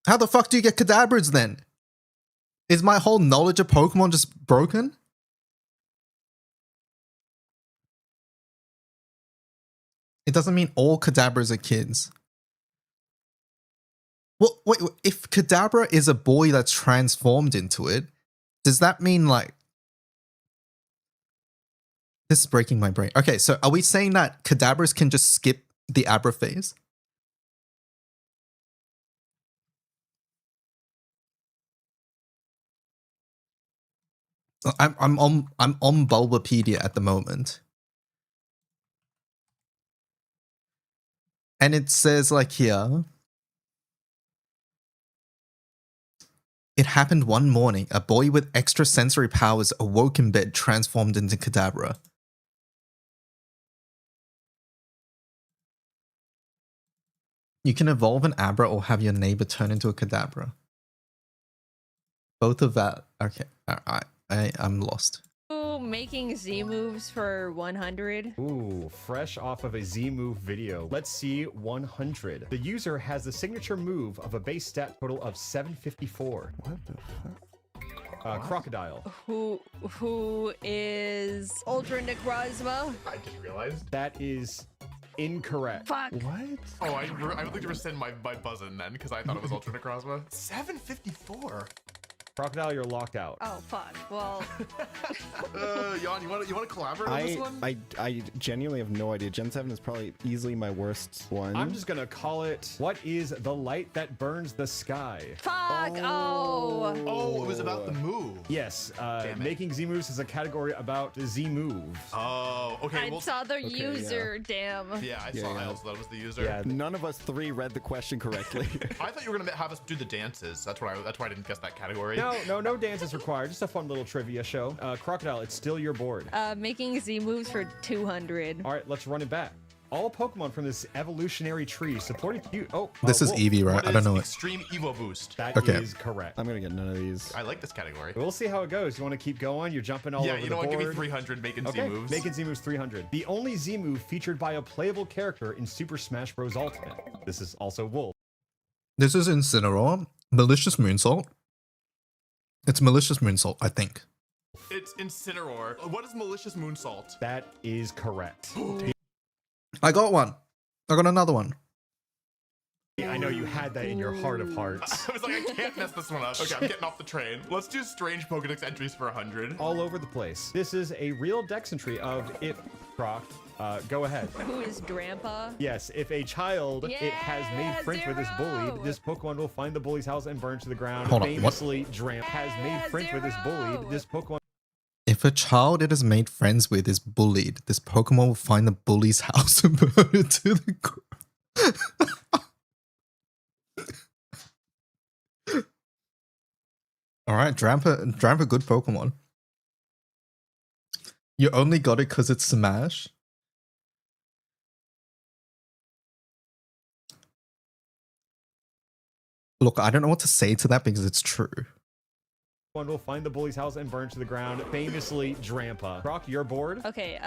How the fuck do you get Kadabras then? Is my whole knowledge of Pokemon just broken? It doesn't mean all Kadabras are kids. Well, wait, if Kadabra is a boy that's transformed into it, does that mean like... This is breaking my brain. Okay, so are we saying that Kadabras can just skip the Abra phase? I'm on Bulbapedia at the moment. And it says like here, it happened one morning. A boy with extrasensory powers awoke in bed, transformed into Kadabra. You can evolve an Abra or have your neighbor turn into a Kadabra. Both of that. Okay, I'm lost. making Z moves for 100. Ooh, fresh off of a Z move video. Let's see 100. The user has the signature move of a base stat total of 754. What the fuck? Crocodile. Who is Ultra Necrozma? I just realized. That is incorrect. Fuck. What? Oh, I would like to rescind my buzz in then because I thought it was Ultra Necrozma. 754. Crocodile, you're locked out. Oh fuck. Well, Jan, you want to collaborate on this one? I genuinely have no idea. Gen 7 is probably easily my worst one. I'm just gonna call it, what is the light that burns the sky? fuck. Oh. Oh, it was about the move. Yes, Damn it. making Z moves is a category about Z moves. Oh, okay. I Well, saw the user. Damn. yeah, I Yeah, saw. yeah. I also thought it was the user. Yeah. None of us three read the question correctly. I thought you were gonna have us do the dances. That's why I didn't guess that category. No dances required. Just a fun little trivia show. Crocodile, it's still your board. Making Z moves for 200. All right, let's run it back. All Pokemon from this evolutionary tree supported you. This is Wolf. Eevee, right? What I don't is know it. Extreme Evo Boost. That is Okay. correct. I'm gonna get none of these. I like this category. We'll see how it goes. You want to keep going? You're jumping all Yeah, over you the know what? board. Give me 300 making Okay, Z moves. making Z moves 300. The only Z move featured by a playable character in Super Smash Bros. Ultimate. This is also Wolf. This is Incineroar. Malicious Moonsault. It's Malicious Moonsault, I think. It's Incineroar. What is Malicious Moonsault? That is correct. I got one. I got another one. I know you had that in your heart of hearts. I was like, I can't mess this one up. Okay, I'm getting off the train. Let's do strange Pokedex entries for 100. All over the place. This is a real dex entry of if Croc. Go ahead. Who is Drampa? Yes, if a child it has made friends with this bully, this Pokemon will find the bully's house and burn to the ground. Hold on, what? Famously, Dramp has made friends with this bully. This Pokemon If a child it has made friends with is bullied, this Pokemon will find the bully's house and burn it to the ground. Alright, Drampa, good Pokemon. You only got it because it's Smash? Look, I don't know what to say to that because it's true. will find the bully's house and burn to the ground. Famously, Drampa. Croc, your board. Okay,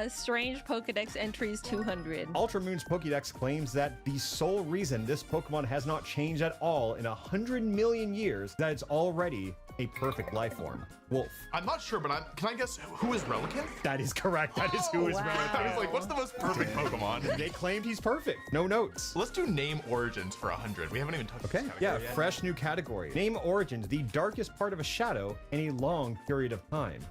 strange Pokedex entries 200. Ultra Moon's Pokédex claims that the sole reason this Pokemon has not changed at all in 100 million years, that it's already a perfect life form. Wolf. I'm not sure, but can I guess who is Relicanth? That is correct. That is who is wow. Relicanth. I was like, what's the most perfect Pokemon? They claimed he's perfect. No notes. Let's do name origins for 100. We haven't even touched Okay, this yeah, category yet. fresh new category. Name origins, the darkest part of a shadow in a long period of time.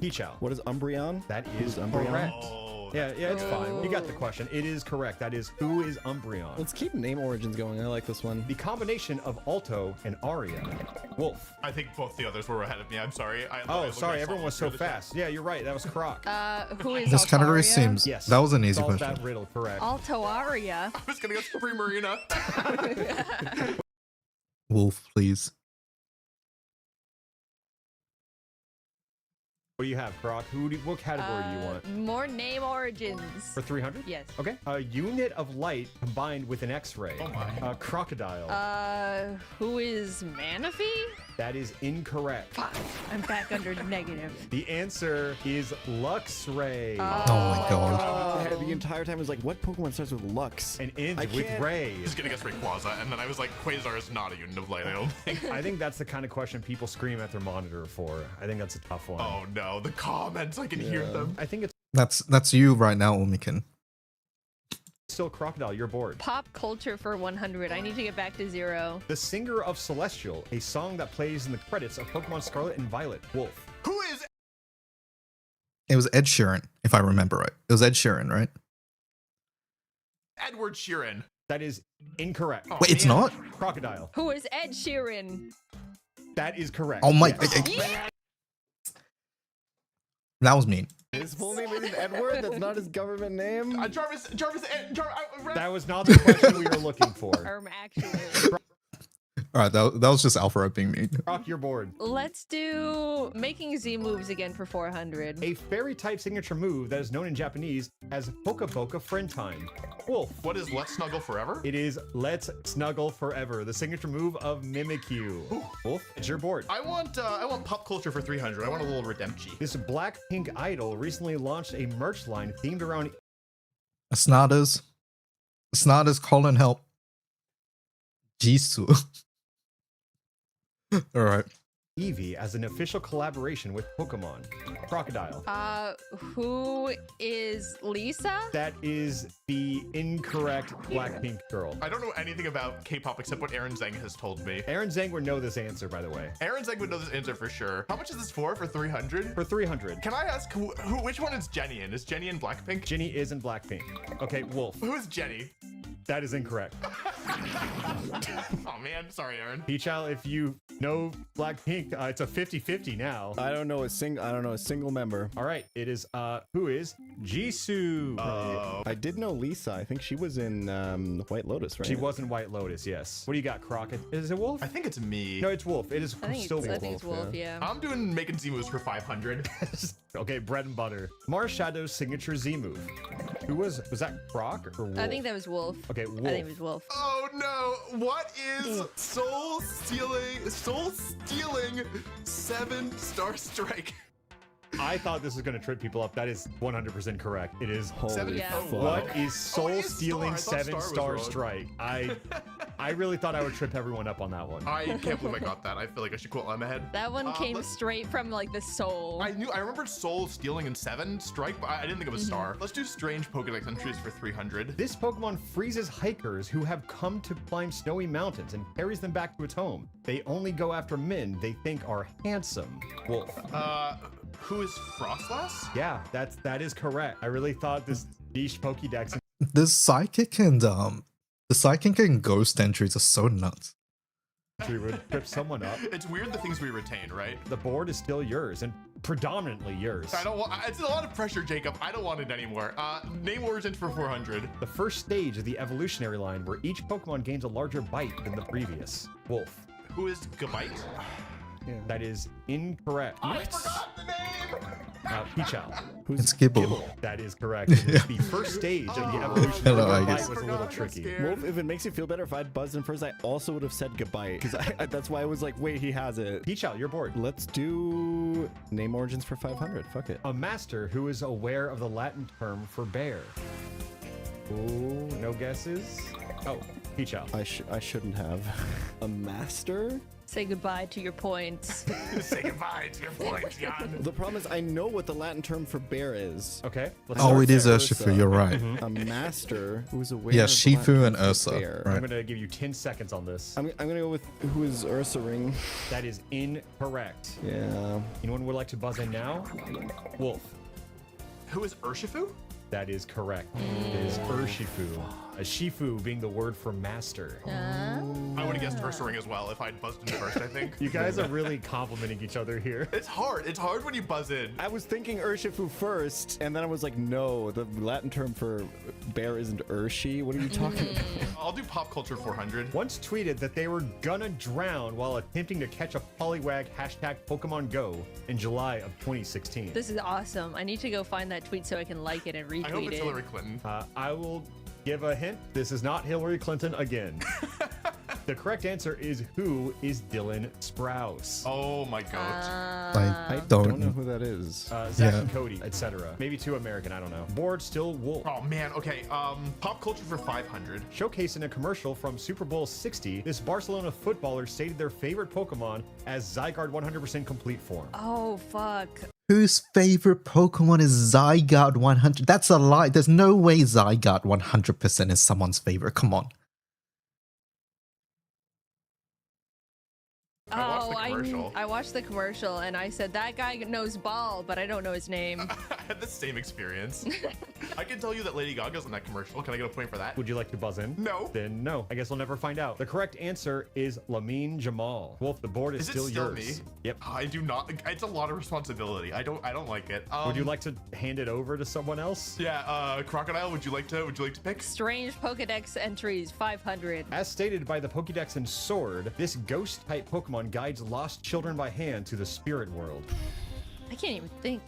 Pichao. What is Umbreon? That Who's is Umbreon? correct. Oh, Yeah, it's fine. You got the question. It is correct. That is who is Umbreon. Let's keep name origins going. I like this one. The combination of Alto and Aria. Wolf. I think both the others were ahead of me. I'm sorry. Oh, sorry. Everyone was so fast. Yeah, you're right. That was Croc. Who is This category Altaria? seems... Yes. That was an easy Solve question. that riddle, correct. Altaria. I was gonna go Supreme Marina. Wolf, please. What do you have, Croc? What category do you want? More name origins. For 300? Yes. Okay. A unit of light combined with an X-ray. Oh my. Crocodile. Who is Manaphy? That is incorrect. Fuck. I'm back under negative. The answer is Luxray. Oh my god. The entire time I was like, what Pokemon starts with Lux? And ends I with can't- Ray. I was gonna guess Rayquaza, and then I was like, Quasar is not a unit of light, I don't think. I think that's the kind of question people scream at their monitor for. I think that's a tough one. Oh no, the comments, I can hear them. I think it's That's you right now, Umikin. still Crocodile, you're bored. Pop culture for 100. I need to get back to 0. The Singer of Celestial, a song that plays in the credits of Pokemon Scarlet and Violet. Wolf. Who is It was Ed Sheeran, if I remember right. It was Ed Sheeran, right? Edward Sheeran? That is incorrect. Oh, Wait, it's man. not? Crocodile. Who is Ed Sheeran? That is correct. Oh my... Yes. That was mean. His full name isn't Edward? That's not his government name? Jarvis, That was not the question we were looking for. Actually. All right, that was just Alpha being mean. Rock your board. Let's do making Z moves again for 400. A fairy type signature move that is known in Japanese as Poka Poka Friend Time. Wolf. What is Let's Snuggle Forever? It is Let's Snuggle Forever, the signature move of Mimikyu. Wolf, it's your board. I want pop culture for 300. I want a little redemption. This Blackpink idol recently launched a merch line themed around Snotters, calling help. Jisoo. All right. Eevee as an official collaboration with Pokemon. Crocodile. Who is Lisa? That is the incorrect Blackpink girl. I don't know anything about K-pop except what Aaron Zeng has told me. Aaron Zeng would know this answer, by the way. Aaron Zeng would know this answer for sure. How much is this for 300? For 300. Can I ask which one is Jenny in? Is Jenny in Blackpink? Jenny is in Blackpink. Okay, Wolf. Who is Jenny? That is incorrect. Oh man, sorry, Aaron. Peachal, if you know Blackpink, it's a 50-50 now. I don't know a single member. All right, it is who is Jisoo? I did know Lisa. I think she was in White Lotus, right? She was in White Lotus, yes. What do you got, Crockett? Is it Wolf? I think it's me. No, it's Wolf. It is I think still it's Wolf, yeah. I'm doing making Z moves for 500. Okay, bread and butter. Mars Shadow's signature Z move. Who was that Croc or Wolf? I think that was Wolf. Okay, Wolf. I think it was Wolf. Oh no! What is soul stealing 7-star strike? I thought this was going to trip people up. That is 100% correct. It is. Holy Yeah. fuck. What is Oh, it soul is stealing star. I thought star 7-star was wrong. strike? I really thought I would trip everyone up on that one. I can't believe I got that. I feel like I should quit while I'm ahead. That one came let's- straight from like the soul. I remembered soul stealing in 7 strike, but I didn't think it was star. Let's do strange Pokedex entries for 300. This Pokemon freezes hikers who have come to climb snowy mountains and carries them back to its home. They only go after men they think are handsome. Wolf. Who is Frostlass? Yeah, that is correct. I really thought this niche Pokédex. The psychic and ghost entries are so nuts. We would trip someone up. It's weird the things we retain, right? The board is still yours and predominantly yours. I don't want. It's a lot of pressure, Jacob. I don't want it anymore. Name origins for 400. The first stage of the evolutionary line where each Pokemon gains a larger bite than the previous. Wolf. Who is Gabite? That is incorrect. I forgot the name. Peachal. It's Gibble. That is correct. It is the first stage of the evolution. Hello, where I the guess. bite was a little tricky. Wolf, if it makes you feel better, if I'd buzzed in first, I also would have said goodbye. Because that's why I was like, wait, he has it. Peachal, you're bored. Let's do name origins for 500. Fuck it. A master who is aware of the Latin term for bear. Ooh, no guesses? Oh, Peachal. I shouldn't have. A master? Say goodbye to your points. Say goodbye to your point, Jan. The problem is I know what the Latin term for bear is. Okay. Let's Oh, start it is there. Urshifu, you're right. A master who's aware Yeah, of the Shifu Latin and term for Ursa, bear. right. I'm going to give you 10 seconds on this. I'm gonna go with who is Ursa Ring. That is incorrect. Yeah. Anyone would like to buzz in now? Wolf. Who is Urshifu? That is correct. It is Urshifu. A Shifu being the word for master. I would have guessed Ursaring as well if I'd buzzed in first, I think. You guys are really complimenting each other here. It's hard. It's hard when you buzz in. I was thinking Urshifu first, and then I was like, no, the Latin term for bear isn't Urshi. What are you talking about? I'll do pop culture 400. Once tweeted that they were gonna drown while attempting to catch a Poliwag hashtag Pokemon Go in July of 2016. This is awesome. I need to go find that tweet so I can like it and retweet I hope it's it. Hillary Clinton. I will give a hint. This is not Hillary Clinton again. The correct answer is who is Dylan Sprouse. Oh my goat. I Don't know don't. who that is. Zach Yeah. and Cody, etc. Maybe too American, I don't know. Board still Wolf. Oh man, okay. Pop culture for 500. Showcasing a commercial from Super Bowl 60, this Barcelona footballer stated their favorite Pokemon as Zygarde 100% complete form. Oh, fuck. Whose favorite Pokemon is Zygarde 100? That's a lie. There's no way Zygarde 100% is someone's favorite. Come on. I watched the commercial. I watched the commercial and I said that guy knows ball, but I don't know his name. I had the same experience. I can tell you that Lady Gaga's in that commercial. Can I get a point for that? Would you like to buzz in? No. Then no. I guess we'll never find out. The correct answer is Lamine Jamal. Wolf, the board is Is it still still yours. me? Yep. I do not. It's a lot of responsibility. I don't like it. Would you like to hand it over to someone else? Yeah, Crocodile, would you like to pick? Strange Pokedex entries, 500. As stated by the Pokédex and Sword, this ghost-type Pokemon guides lost children by hand to the spirit world. I can't even think.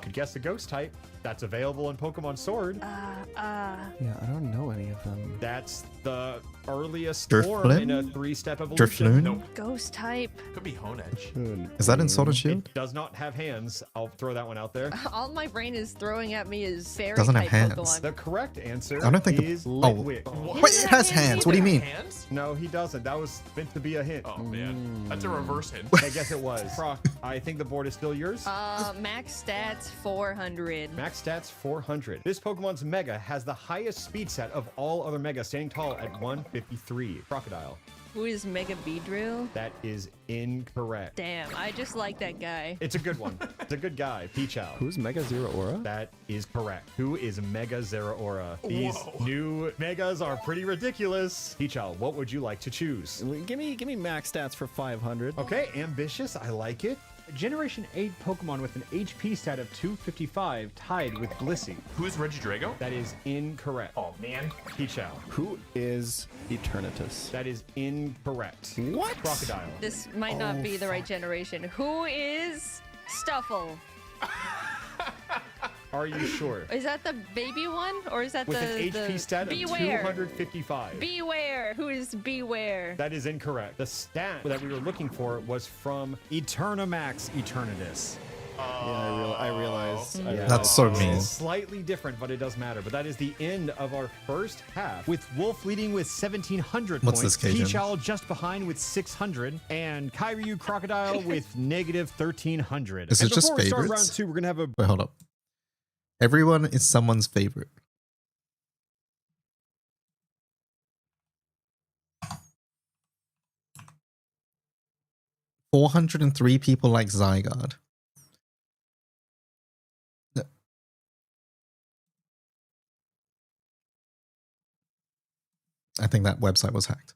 Could guess the ghost type. That's available in Pokemon Sword. Yeah, I don't know any of them. That's the earliest Drifloon? form in a 3-step evolution. Drifloon? Nope. Ghost type. Could be Honedge. Is that in Sword and Shield? It does not have hands. I'll throw that one out there. All my brain is throwing at me is fairy Doesn't have type hands. Pokemon. The correct answer I don't think is oh. Litwick. Wait, it has hands. What do you mean? Hands? No, he doesn't. That was meant to be a hint. Oh man, that's a reverse hint. I guess it was. Proc, I think the board is still yours. Max stats 400. Max stats 400. This Pokemon's Mega has the highest speed set of all other Mega, standing tall at 153. Crocodile. Who is Mega Beedrill? That is incorrect. Damn, I just like that guy. It's a good one. It's a good guy. Peachow. Who's Mega Zero Aura? That is correct. Who is Mega Zeraora? These Whoa. new Megas are pretty ridiculous. Peachow, what would you like to choose? Give me max stats for 500. Okay, ambitious. I like it. Generation 8 Pokemon with an HP stat of 255 tied with Blissey. Who is Regidrago? That is incorrect. Oh man. Peachow. Who is Eternatus? That is incorrect. What? Crocodile. This might not be the right generation. Who is Stuffle? Are you sure? Is that the baby one? Or is that With the an HP stat of Beware. 255. Beware. Who is Beware? That is incorrect. The stat that we were looking for was from Eternamax Eternatus. Yeah, I realized. That's so mean. It's slightly different, but it does matter. But that is the end of our first half, with Wolf leading with 1,700 What's points, this, Cajun? Peachow just behind with 600, and Kyryu Crocodile with negative 1,300. Is And it just before we start favorites? round 2, we're gonna have a Wait, hold up. Everyone is someone's favorite. $403 people like Zygarde. I think that website was hacked.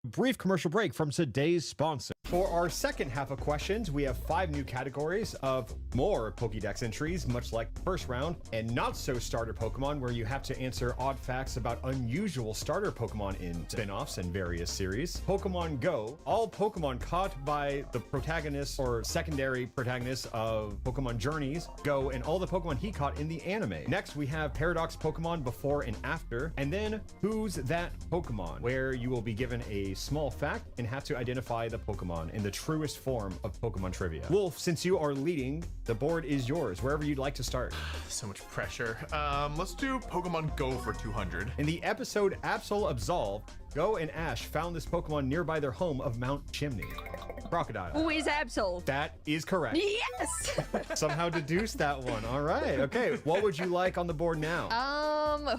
brief commercial break from today's sponsor. For our second half of questions, we have 5 new categories of more Pokédex entries, much like the first round, and not so starter Pokemon, where you have to answer odd facts about unusual starter Pokemon in spin-offs and various series. Pokemon Go, all Pokemon caught by the protagonist or secondary protagonist of Pokemon Journeys Go, and all the Pokemon he caught in the anime. Next, we have Paradox Pokemon before and after, and then Who's That Pokemon, where you will be given a small fact and have to identify the Pokemon in the truest form of Pokemon trivia. Wolf, since you are leading, the board is yours, wherever you'd like to start. So much pressure. Let's do Pokemon Go for 200. In the episode Absol Absolved, Go and Ash found this Pokemon nearby their home of Mount Chimney. Crocodile. Who is Absol? That is correct. Yes! Somehow deduced that one. All right. Okay. What would you like on the board now?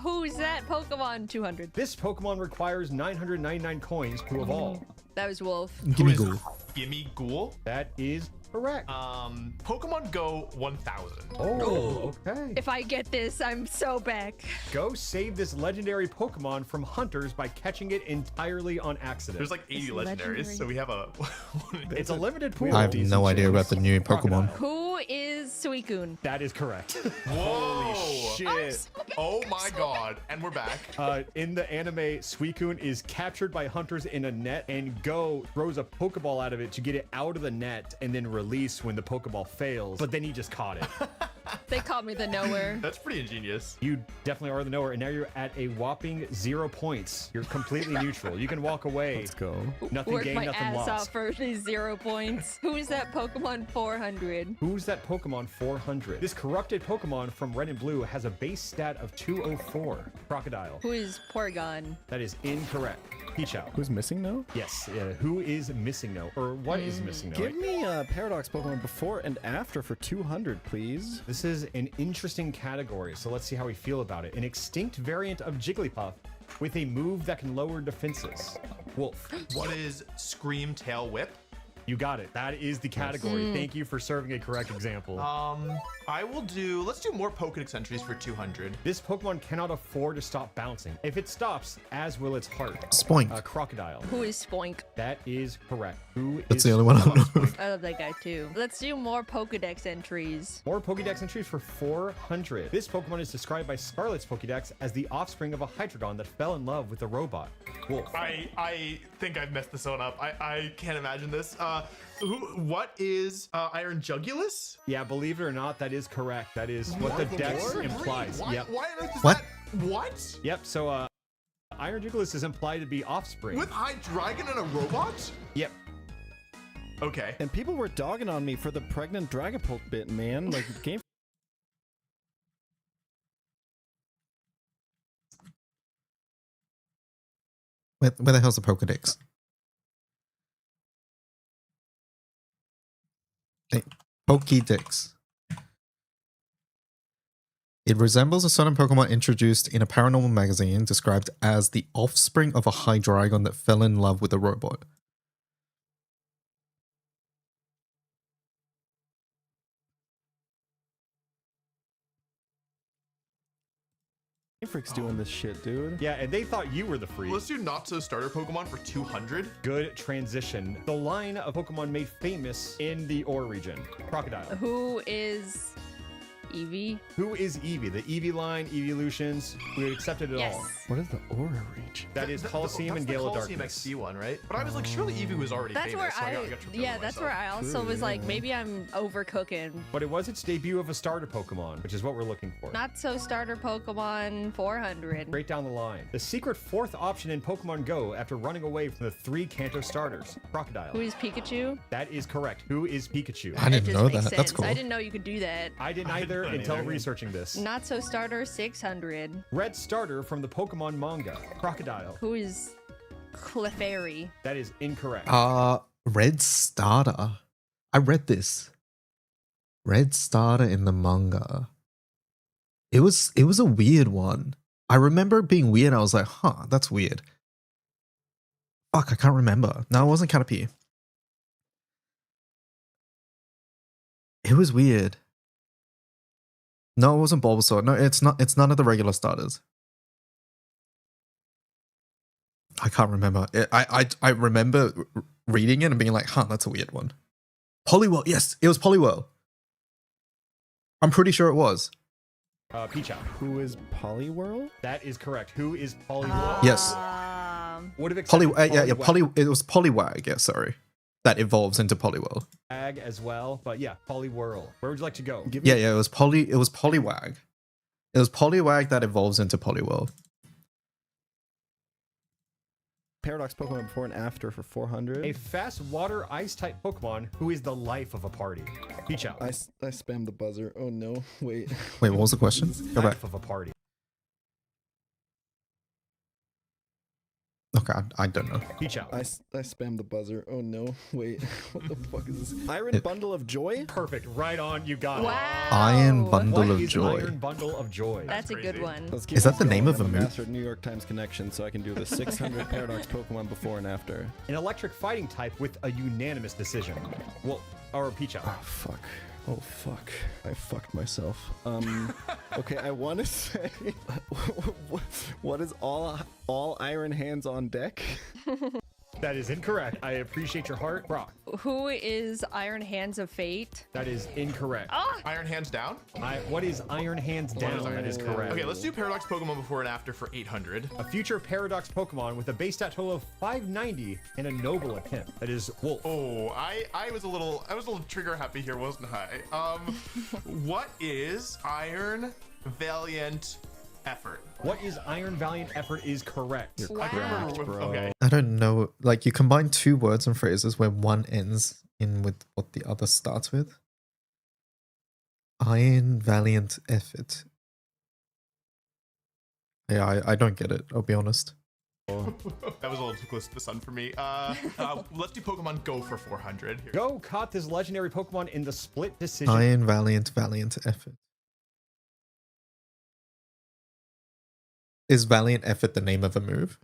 Who's that Pokemon? 200. This Pokemon requires 999 coins to evolve. That was Wolf. Gimme Who is Ghoul. Gimme Ghoul. That is correct. Pokemon Go 1000. Oh, okay. If I get this, I'm so back. Go save this legendary Pokemon from hunters by catching it entirely on accident. There's like 80 It's legendaries, legendary. so we have a. It's a limited pool. I have Decent no idea chance. about the new Pokemon. Who is Suicune? That is correct. Whoa! I'm so back. Oh my god! And we're back. In the anime, Suicune is captured by hunters in a net, and Go throws a Pokeball out of it to get it out of the net and then release when the Pokeball fails. But then he just caught it. They call me the Nowhere. That's pretty ingenious. You definitely are the knower, and now you're at a whopping 0 points. You're completely neutral. You can walk away. Let's go. Nothing Work gained, my nothing ass lost. off for these 0 points. Who's that Pokemon 400? Who's that Pokemon 400? This corrupted Pokemon from Red and Blue has a base stat of 204. Crocodile. Who is Porygon? That is incorrect. Peachow. Who's missing now? Yes. Who is missing now? Or what is missing now? Give me a Paradox Pokemon before and after for 200, please. This is an interesting category, so let's see how we feel about it. An extinct variant of Jigglypuff with a move that can lower defenses. Wolf. What is Scream Tail Whip? You got it. That is the category. Thank you for serving a correct example. I will do, let's do more Pokedex entries for 200. This Pokemon cannot afford to stop bouncing. If it stops, as will its heart. Spoink. Crocodile. Who is Spoink? That is correct. Who That's is the only one I know. I love that guy too. Let's do more Pokedex entries. More Pokedex entries for 400. This Pokemon is described by Scarlet's Pokedex as the offspring of a Hydreigon that fell in love with a robot. Wolf. I think I've messed this one up. I can't imagine this. What is Iron Jugulus? Yeah, believe it or not, that is correct. That is what the dex implies. Why, Yep. why on earth is What? that? What? Yep. So, Iron Jugulus is implied to be offspring. With Hydreigon and a robot? Yep. Okay. And people were dogging on me for the pregnant Dragapult bit, man. Like, it came. Where the hell's the Pokedex? Hey, Pokédex. It resembles a certain Pokemon introduced in a paranormal magazine described as the offspring of a Hydreigon that fell in love with a robot. Freak's doing this shit, dude. Yeah, and they thought you were the freak. Let's do not so starter Pokemon for 200. Good transition. The line of Pokemon made famous in the Ore region. Crocodile. Who is Eevee? Who is Eevee? The Eevee line, Eeveelutions. We would accept it at all. What is the Aura Reach? That is Coliseum and Gale of That's the Coliseum Darkness. XD one, right? But I was like, surely Eevee was already That's famous. where so got tripped over that's myself. where I also was like, maybe I'm overcooking. But it was its debut of a starter Pokemon, which is what we're looking for. Not so starter Pokemon 400. Straight down the line. The secret fourth option in Pokemon Go after running away from the 3 Kanto starters. Crocodile. Who is Pikachu? That is correct. Who is Pikachu? I didn't just know makes that. sense. That's cool. I didn't know you could do that. I didn't either until researching this. Not so starter 600. Red starter from the Pokemon manga. Crocodile. Who is Clefairy? That is incorrect. Red Starter. I read this. Red Starter in the manga. It was a weird one. I remember it being weird. I was like, huh, that's weird. Fuck, I can't remember. No, it wasn't Caterpie. It was weird. No, it wasn't Bulbasaur. No, it's not. It's none of the regular starters. I can't remember. I remember reading it and being like, huh, that's a weird one. Poliwhirl. Yes, it was Poliwhirl. I'm pretty sure it was. Pichau. Who is Poliwhirl? That is correct. Who is Poliwhirl? Yes. Would have Yeah, accepted it was Poliwag. Yeah, sorry. That evolves into Poliwhirl. Poliwag as well, but yeah, Poliwhirl. Where would you like to go? Yeah, it was Poliwag. It was Poliwag that evolves into Poliwhirl. Paradox Pokemon before and after for 400. A fast water ice type Pokemon who is the life of a party. Pichau. I spammed the buzzer. Oh no, wait. Wait, what was the question? Go back. Life of a party. Okay, I don't know. Pichau. I spammed the buzzer. Oh no, wait. What the fuck is this? Iron Bundle of Joy? Perfect. Right on. You got it. Wow. Iron Bundle What of is Joy. Iron Bundle of Joy? That's a good crazy. one. Let's keep Is that this the name going. of a I'm move? master of New York Times connection, so I can do the 600 Paradox Pokemon before and after. An electric fighting type with a unanimous decision. Well, or Pichau. Oh fuck. Oh fuck. I fucked myself. Okay, I want to say, what is all iron hands on deck? That is incorrect. I appreciate your heart. Brock. Who is Iron Hands of Fate? That is incorrect. Iron Hands down? What is Iron Hands Down? Iron That is Hands correct. Okay, let's do Paradox Pokemon before and after for 800. A future Paradox Pokemon with a base stat total of 590 and a noble at him. That is Wolf. Oh, I was a little trigger happy here, wasn't I? What is Iron Valiant Effort? What is Iron Valiant Effort is correct. Wow. I can remember. bro. Okay. I don't know. Like, you combine two words and phrases where one ends in with what the other starts with. Iron Valiant Effort. Yeah, I don't get it. I'll be honest. That was a little too close to the sun for me. Let's do Pokemon Go for 400. Here. Go caught this legendary Pokemon in the split decision. Iron Valiant Effort. Is Valiant Effort the name of a move?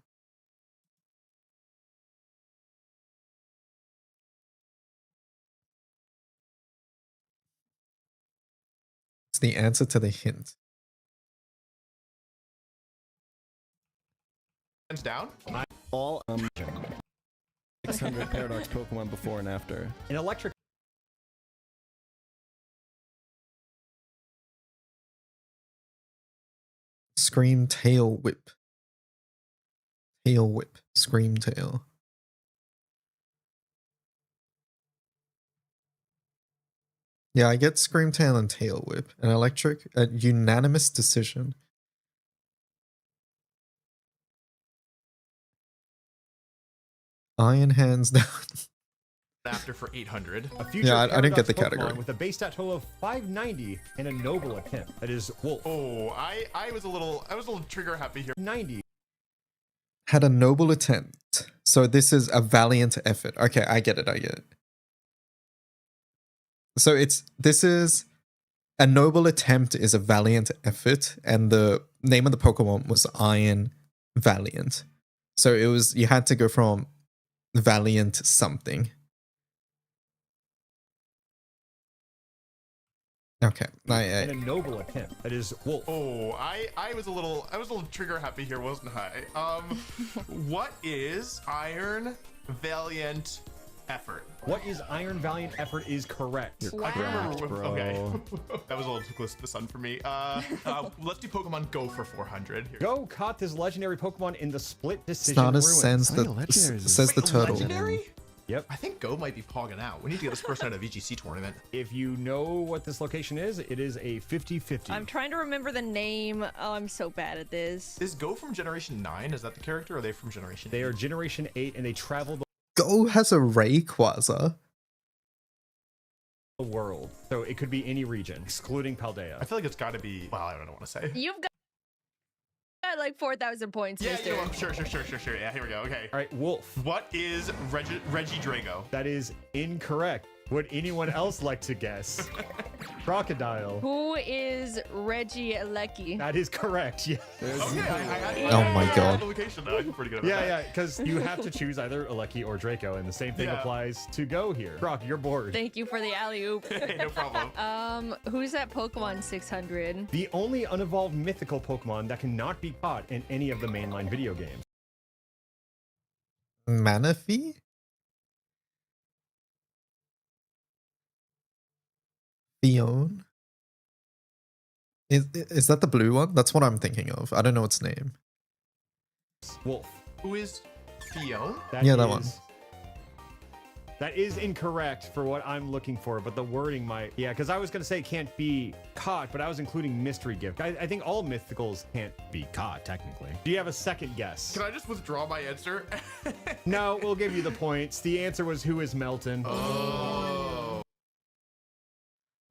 It's the answer to the hint. Hands down. All 600 Paradox Pokemon before and after. An electric Scream Tail Whip. Tail Whip. Scream Tail. Yeah, I get Scream Tail and Tail Whip. An electric, a unanimous decision. Iron hands down. After for 800. A future Yeah, I didn't get the Paradox category. Pokemon with a base stat total of 590 and a noble attempt. That is Wolf. Oh, I was a little trigger happy here. 90. Had a noble attempt. So this is a valiant effort. Okay, I get it. So this is a noble attempt is a valiant effort, and the name of the Pokemon was Iron Valiant. So you had to go from Valiant something. Okay. And a noble attempt. That is Wolf. Oh, I was a little trigger happy here, wasn't I? What is Iron Valiant Effort? What is Iron Valiant Effort is correct. I can remember bro. Okay. That was a little too close to the sun for me. Let's do Pokemon Go for 400. Here. Go caught this legendary Pokemon in the split decision Startus ruins. says the turtle. Legendary? Yep. I think Go might be pogging out. We need to get this person at a VGC tournament. If you know what this location is, it is a 50-50. I'm trying to remember the name. Oh, I'm so bad at this. Is Go from Generation 9? Is that the character? Or are they from Generation They 8? are Generation 8 and they travel Go has a Rayquaza. the world. So it could be any region, excluding Paldea. I feel like it's got to be. Well, I don't want to say. You've got like 4,000 points, Yeah, mister. you know, sure. Yeah, here we go. Okay. All right, Wolf. What is Regidrago? That is incorrect. Would anyone else like to guess? Crocodile. Who is Reggie Alecki? That is correct. Yeah. Okay, Oh my God. The location, though. I'm pretty good at that. Yeah, because you have to choose either Alecki or Draco, and the same thing Yeah. applies to Go here. Croc, you're bored. Thank you for the alley-oop. Hey, no problem. Who's that Pokemon 600? The only unevolved mythical Pokemon that cannot be caught in any of the mainline video games. Manaphy? Fion? Is that the blue one? That's what I'm thinking of. I don't know its name. Wolf. Who is Fion? Yeah, that one. That is incorrect for what I'm looking for, but the wording might. Yeah, because I was going to say it can't be caught, but I was including mystery gift. I think all mythicals can't be caught, technically. Do you have a second guess? Can I just withdraw my answer? No, we'll give you the points. The answer was who is Melton. Oh.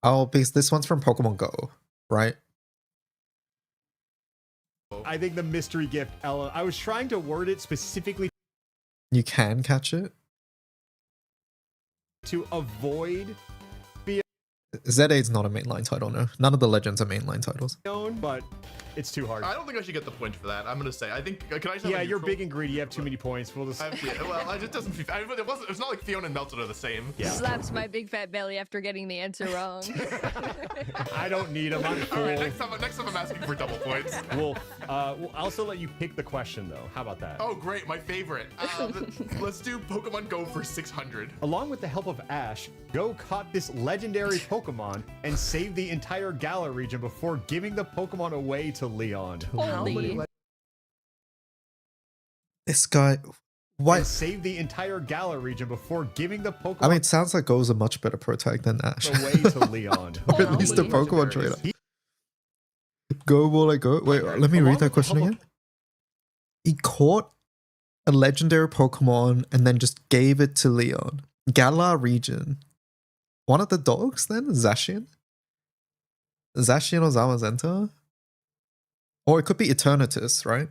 Oh, because this one's from Pokemon Go, right? I think the mystery gift, Ella. I was trying to word it specifically You can catch it. to avoid Z8's not a mainline title, no. None of the legends are mainline titles. known, but it's too hard. I don't think I should get the point for that. I'm gonna say. I think. Can I? Just Yeah, have a you're neutral- big and greedy. You have too many points. We'll just. Yeah, well, it just doesn't. It wasn't. It's not like Fiona and Melton are the same. Yeah. Slaps my big fat belly after getting the answer wrong. I don't need them. I'm All right. full. Next time I'm asking for double points. We'll also let you pick the question, though. How about that? Oh, great. My favorite. Let's do Pokemon Go for 600. Along with the help of Ash, Go caught this legendary Pokemon and saved the entire Galar region before giving the Pokemon away to Leon. Holy. This guy, why? And saved the entire Galar region before giving the Pokemon I mean, it sounds like Go's a much better protag than Ash. away to Leon. Or at least the Holy. Pokemon trainer. Go, will I go? Wait, let me Along read with that the question help of- again. He caught a legendary Pokemon and then just gave it to Leon. Galar region. One of the dogs then? Zacian? Zacian or Zamazenta? Or it could be Eternatus, right?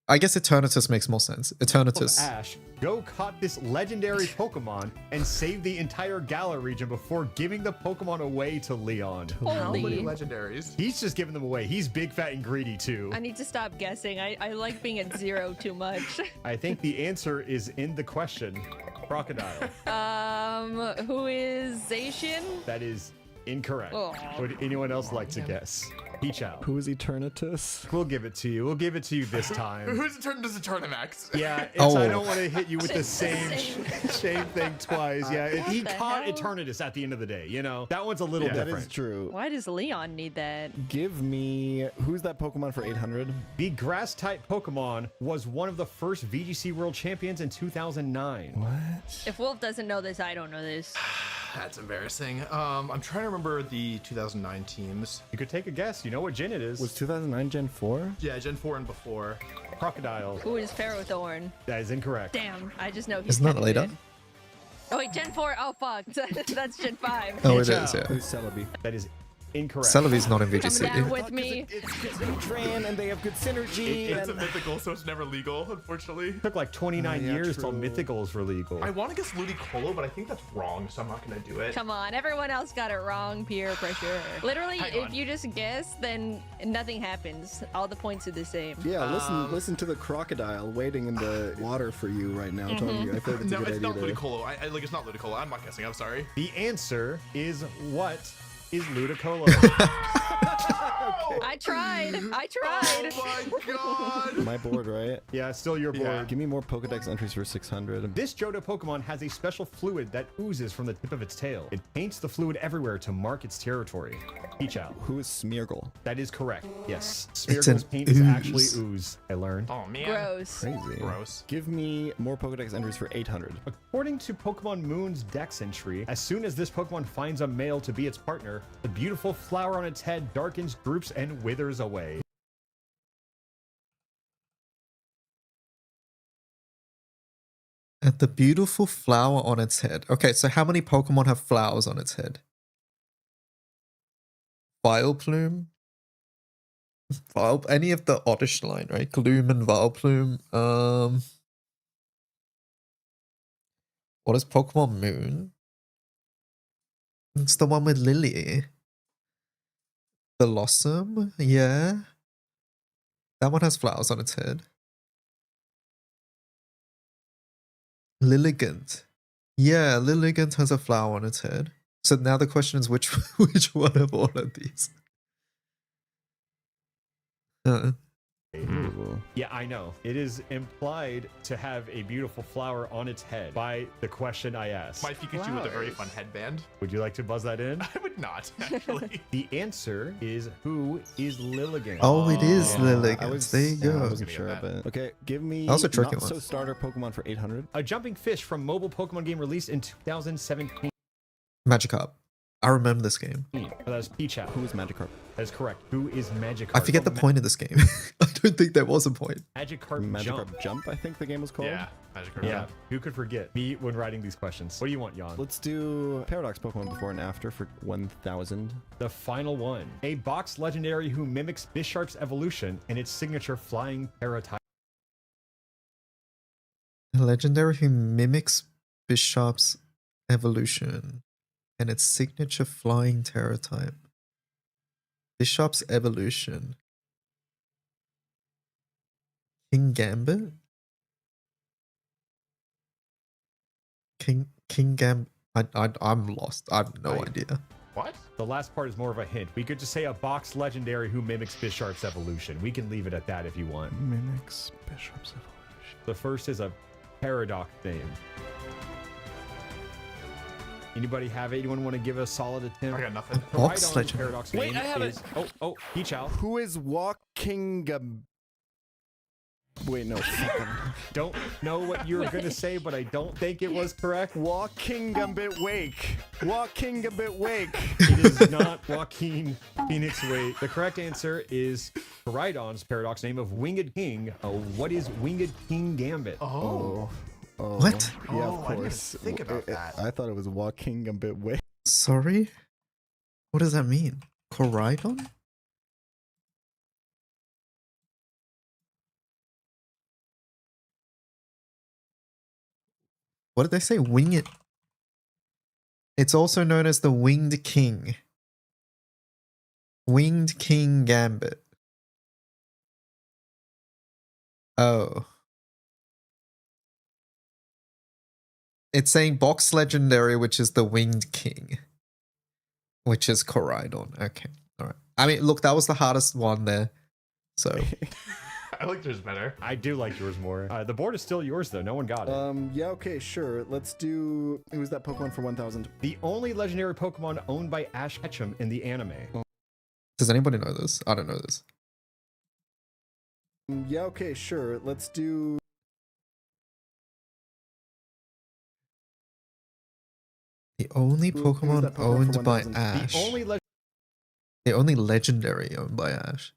I guess Eternatus makes more sense. Of Eternatus. Ash, Go caught this legendary Pokemon and saved the entire Galar region before giving the Pokemon away to Leon. How many Holy. legendaries? He's just giving them away. He's big, fat, and greedy too. I need to stop guessing. I like being at 0 too much. I think the answer is in the question. Crocodile. Who is Zacian? That is Incorrect. Oh. Would anyone else like to guess? Peach out. Who is Eternatus? We'll give it to you. We'll give it to you this time. Who's it turned to Eternimax? Yeah, it's, Oh. I don't want to hit you with the same thing twice. Yeah, he the caught hell? Eternatus at the end of the day. You know, that one's a little That different. is true. Why does Leon need that? Give me who's that Pokemon for 800? The grass type Pokemon was one of the first VGC World Champions in 2009. What? If Wolf doesn't know this, I don't know this. That's embarrassing. I'm trying to remember the 2009 teams. You could take a guess. You know what gen it is. Was 2009 Gen 4? Yeah, Gen 4 and before. Crocodile. Who is Ferrothorn? That is incorrect. Damn, I just know he's Isn't that kinda later? good. Oh wait, Gen 4. Oh fuck, that's Gen 5. Oh, it Peach is, yeah. Who's Celebi? That is incorrect. Celebi's not in Come down VGC. with me. It's Tran and they have good synergy. It's a mythical, so it's never legal, unfortunately. It took like 29 yeah, years till true. mythicals were legal. I want to guess Ludicolo, but I think that's wrong, so I'm not going to do it. Come on, everyone else got it wrong. Peer pressure. Literally, Hang if on. you just guess, then nothing happens. All the points are the same. Yeah, listen to the crocodile waiting in the water for you right now, Tony. I feel like it's a No, good it's not idea. Ludicolo. Like, it's not Ludicolo. I'm not guessing. I'm sorry. The answer is what is Ludicolo? I tried. I tried. Oh my god! My board, right? Yeah, still your board. Yeah. Give me more Pokedex entries for 600. This Johto Pokemon has a special fluid that oozes from the tip of its tail. It paints the fluid everywhere to mark its territory. Peach out. Who is Smeargle? That is correct. Yes. It's Smeargle's an paint is actually ooze. ooze. I learned. Oh man. Gross. Crazy. Gross. Give me more Pokedex entries for 800. According to Pokemon Moon's Dex entry, as soon as this Pokemon finds a male to be its partner, the beautiful flower on its head darkens, droops, and withers away. At the beautiful flower on its head. Okay, so how many Pokemon have flowers on its head? Vileplume? Any of the Oddish line, right? Gloom and Vileplume. What is Pokemon Moon? It's the one with Lily. Blossom? Yeah. That one has flowers on its head. Lilligant. Yeah, Lilligant has a flower on its head. So now the question is which which one of all of these? Ooh. Yeah, I know. It is implied to have a beautiful flower on its head by the question I asked. My Pikachu with a very fun headband. Would you like to buzz that in? I would not, actually. The answer is who is Lilligant? Oh, it is Yeah, Lilligant. There you yeah, I go. wasn't Gonna sure, get that. but okay. Give me That was a tricky not one. so starter Pokemon for 800. A jumping fish from mobile Pokemon game released in 2017. Magikarp. I remember this game. That is Peachow. Who is Magikarp? That is correct. Who is Magikarp? I forget the point of this game. I don't think there was a point. Magikarp Magikarp Jump, I think the game was called. Yeah, Magikarp. Yeah. Who could forget me when writing these questions? What do you want, Jan? Let's do Paradox Pokemon before and after for 1000. The final one. A box legendary who mimics Bisharp's evolution and its signature flying paratype. A legendary who mimics Bishop's evolution and its signature flying terror type. Bishop's evolution. King Gambit? King Gambit. I'm lost. I have no idea. What? The last part is more of a hint. We could just say a box legendary who mimics Bisharp's evolution. We can leave it at that if you want. Mimics Bishop's evolution. The first is a paradox name. Anybody have it? Anyone want to give a solid attempt? I got nothing. Box Rhydon's legend. paradox Wait, name I have is... Oh, Peachow. Who is Walking? Wait, no. Don't know what you were going to say, but I don't think it was correct. Walking Gambit Wake. Walking Gambit Wake. It is not Joaquin Phoenix Wait. The correct answer is Rhydon's paradox name of Winged King. What is Winged King Gambit? Oh. What? Yeah, Oh, of I didn't course. think about that. I thought it was Walking Gambit Wake. Sorry? What does that mean? Coridon? What did they say? Wing it. It's also known as the Winged King. Winged King Gambit. Oh. It's saying box legendary, which is the Winged King. which is Koraidon. Okay, all right. I mean, look, that was the hardest one there. So I like yours better. I do like yours more. The board is still yours, though. No one got it. Yeah, okay, sure. Let's do. Who's that Pokemon for 1000? The only legendary Pokemon owned by Ash Ketchum in the anime. does anybody know this? I don't know this. Yeah, okay, sure. Let's do. The only Who's Pokemon that Pokemon for owned by 1000? Ash. The only The only legendary owned by Ash.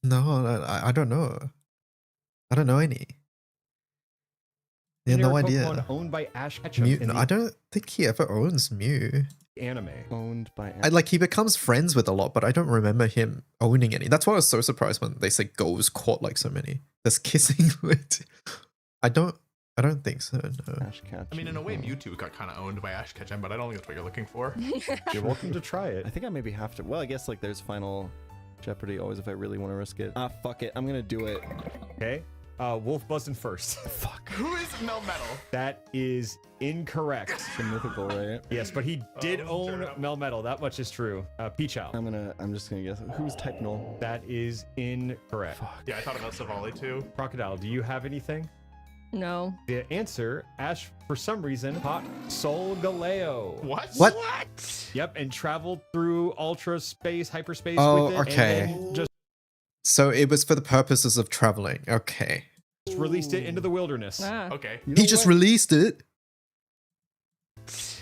No, I don't know. I don't know any. Yeah, no legendary idea. Pokemon owned by Ash Ketchum Mew, in the I don't think he ever owns Mew. anime. Owned by. He becomes friends with a lot, but I don't remember him owning any. That's why I was so surprised when they say Go's caught like so many. There's kissing with. I don't think so. No. Ash Ketchum. I mean, in a way, Mewtwo got kind of owned by Ash Ketchum, but I don't think that's what you're looking for. You're welcome to try it. I think I maybe have to. Well, I guess like there's Final Jeopardy always if I really want to risk it. Ah, fuck it. I'm gonna do it. Okay. Wolf buzzing first. Fuck. Who is Melmetal? That is incorrect. The mythical, right? Yes, but he did own sure. Melmetal. That much is true. Peachal. I'm just gonna guess. Who's Type Null? That is incorrect. Fuck. Yeah, I thought about Savali too. Crocodile, do you have anything? No. The answer, Ash, for some reason, caught Sol Galeo. What? What? Yep, and traveled through ultra space, hyperspace Oh, with it. okay. And then just So it was for the purposes of traveling. Okay. released it into the wilderness. Ah. Okay. You know He just what? released it.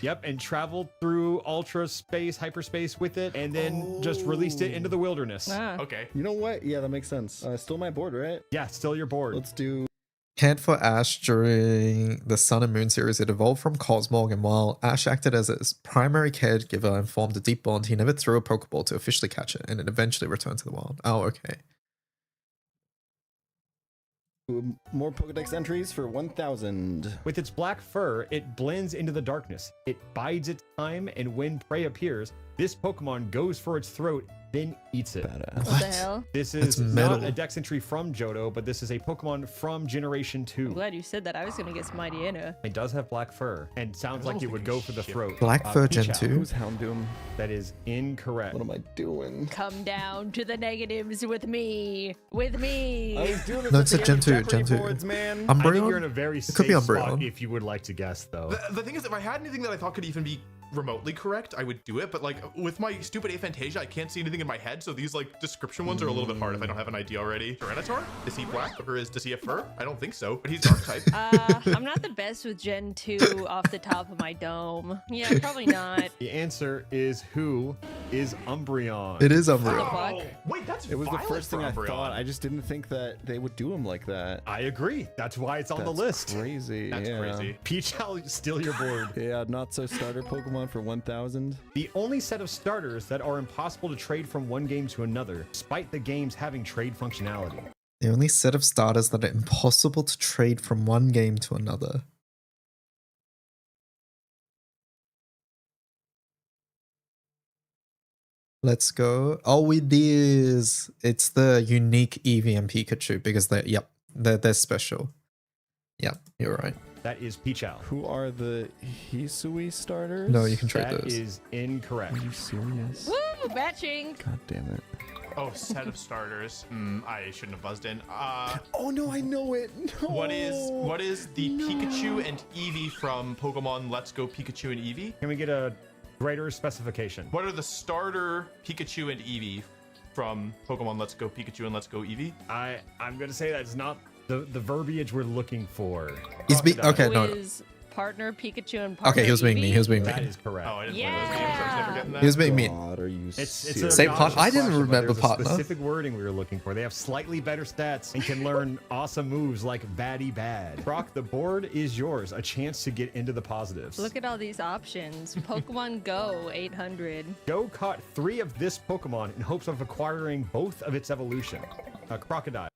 Yep, and traveled through ultra space, hyperspace with it, and then just released it into the wilderness. Ah. Okay. You know what? Yeah, that makes sense. Still my board, right? Yeah, still your board. Let's do. Cared for Ash during the Sun and Moon series, it evolved from Cosmog, and while Ash acted as its primary caregiver and formed a deep bond, he never threw a Pokeball to officially catch it, and it eventually returned to the wild. Oh, okay. More Pokedex entries for 1000. With its black fur, it blends into the darkness. It bides its time, and when prey appears, this Pokemon goes for its throat, then eats it. Badass. What the hell? This That's is not metal. a Dex entry from Johto, but this is a Pokemon from Generation 2. I'm glad you said that. I was gonna guess Mightyena. It does have black fur, and sounds like it would go for the throat. Black fur Gen Peachal. 2? Who's Houndoom? That is incorrect. What am I doing? Come down to the negatives with me. With me. I was doing this No, at it's the a Gen end of 2, Jeopardy Gen 2. boards, man. I think you're in Umbreon? a very It could be safe spot Umbreon. if you would like to guess, though. The thing is, if I had anything that I thought could even be remotely correct, I would do it. But like with my stupid aphantasia, I can't see anything in my head. So these like description ones are a little bit hard if I don't have an idea already. Tyranitar? Is he black or does he have fur? I don't think so, but he's dark type. I'm not the best with Gen 2 off the top of my dome. Yeah, probably not. The answer is who is Umbreon. It is What the Umbreon. fuck? Wait, that's It was the Violet first thing for I Umbreon. thought. I just didn't think that they would do him like that. I agree. That's why it's on the That's list. Crazy. That's yeah. crazy. Peachal, still your board. Yeah, not so starter Pokemon for 1000. The only set of starters that are impossible to trade from one game to another, despite the games having trade functionality. The only set of starters that are impossible to trade from one game to another. Let's go. Oh, it is. It's the unique Eevee and Pikachu because they're special. Yep, you're right. That is Peachal. Who are the Hisui starters? No, you can trade That those. is incorrect. Are you serious? Woo, matching. God damn it. Oh, set of starters. I shouldn't have buzzed in. Oh no, I know it. No. What is the Pikachu and Eevee from Pokemon Let's Go Pikachu and Eevee? Can we get a greater specification? What are the starter Pikachu and Eevee from Pokemon Let's Go Pikachu and Let's Go Eevee? I'm gonna say that's not the verbiage we're looking for. He's be- Crocodile. okay. No. Who is partner Pikachu and partner Okay, he was being Eevee? mean. He was being That mean. is correct. Oh, I didn't play those games. I was never getting that. He was being mean. God, are you It's serious? a Same dodge part- I didn't question, but remember there's partner. a specific wording we were looking for. They have slightly better stats and can learn awesome moves like Batty Bad. Brock, the board is yours. A chance to get into the positives. Look at all these options. Pokemon Go 800. Go caught 3 of this Pokemon in hopes of acquiring both of its evolution. A Crocodile.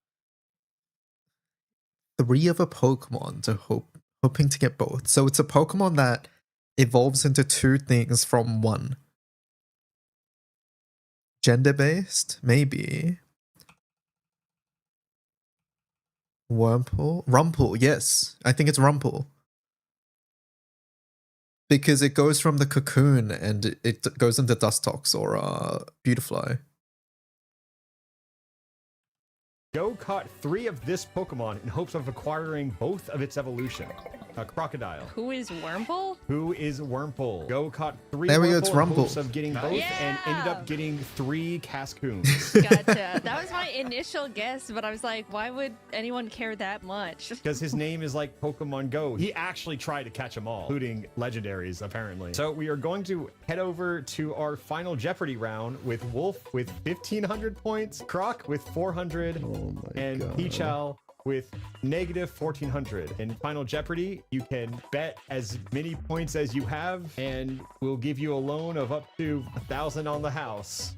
3 of a Pokemon to hoping to get both. So it's a Pokemon that evolves into 2 things from 1. Gender based, maybe. Rumple, yes, I think it's Rumple. Because it goes from the cocoon and it goes into Dustox or Beautifly. Go caught 3 of this Pokemon in hopes of acquiring both of its evolution. A Crocodile. Who is Wormhole? Who is Wurmple? Go caught 3 There we Wurmple go, it's in hopes Rumble. of getting both and ended up getting 3 Cascoons. Gotcha. That was my initial guess, but I was like, why would anyone care that much? Because his name is like Pokemon Go. He actually tried to catch them all, including legendaries, apparently. So we are going to head over to our final Jeopardy round with Wolf with 1,500 points, Croc with 400, and Pichal with negative 1,400. In Final Jeopardy, you can bet as many points as you have, and we'll give you a loan of up to 1,000 on the house.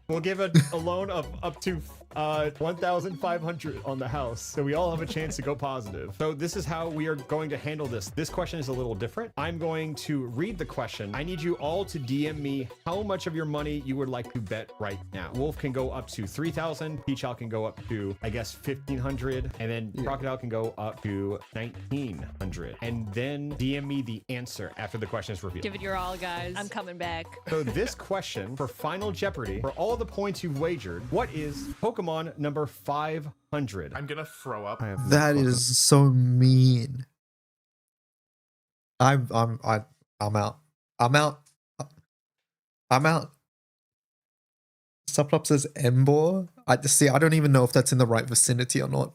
We'll give a loan of up to 1,500 on the house, so we all have a chance to go positive. So this is how we are going to handle this. This question is a little different. I'm going to read the question. I need you all to DM me how much of your money you would like to bet right now. Wolf can go up to 3,000. Peachal can go up to, I guess, 1,500, and then Crocodile can go up to 1,900. And then DM me the answer after the question is revealed. Give it your all, guys. I'm coming back. So this question for Final Jeopardy, for all the points you've wagered, what is Pokemon number 500? I'm gonna throw up. That is so mean. I'm out. I'm out. I'm out. Subplop says Embor. I don't even know if that's in the right vicinity or not.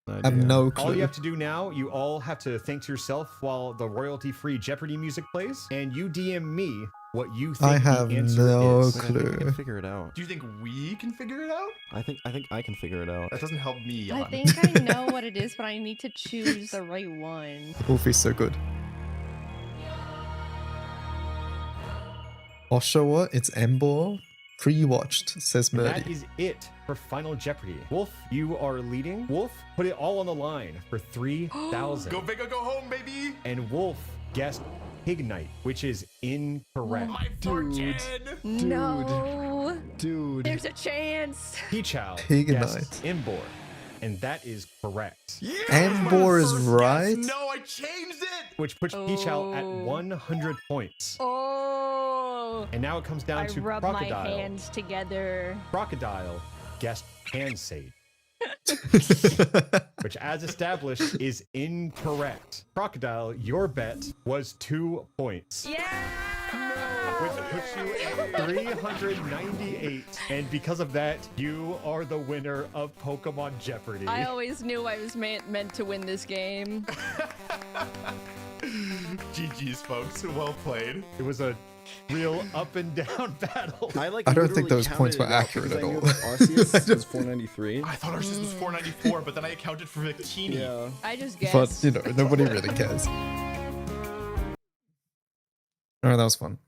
I have no clue. All you have to do now, you all have to think to yourself while the royalty-free Jeopardy music plays, and you DM me what you think I have the answer no is. I think we clue. can figure it out. Do you think we can figure it out? I think I can figure it out. That doesn't help me. I Jan. think I know what it is, but I need to choose the right one. Wolfie's so good. Oshawa, it's Embor. Pre-watched, says And Murdy. that is it for Final Jeopardy. Wolf, you are leading. Wolf, put it all on the line for 3,000. Go big or go home, baby. And Wolf guessed Pignite, which is incorrect. My fortune. No. Dude. There's a chance. Pichal Pignite. guessed Embor, and that is correct. Yeah, Embor my is first right? guess. No, I changed it. Which puts Pichal at Oh. 100 points. Oh. And now it comes down I to rub my Crocodile. hands together. Crocodile guessed Pansage, which as established is incorrect. Crocodile, your bet was 2 points. Yeah. Which puts you at 398. And because of that, you are the winner of Pokemon Jeopardy. I always knew I was meant to win this game. GG's, folks. Well played. It was a real up and down battle. I like. I don't think literally those points were counted it out accurate because at I knew all. that Arceus was 493. I thought ours was 494, but then I accounted for Victini. Yeah. I just guessed. But, you know, nobody really cares. Alright, that was fun.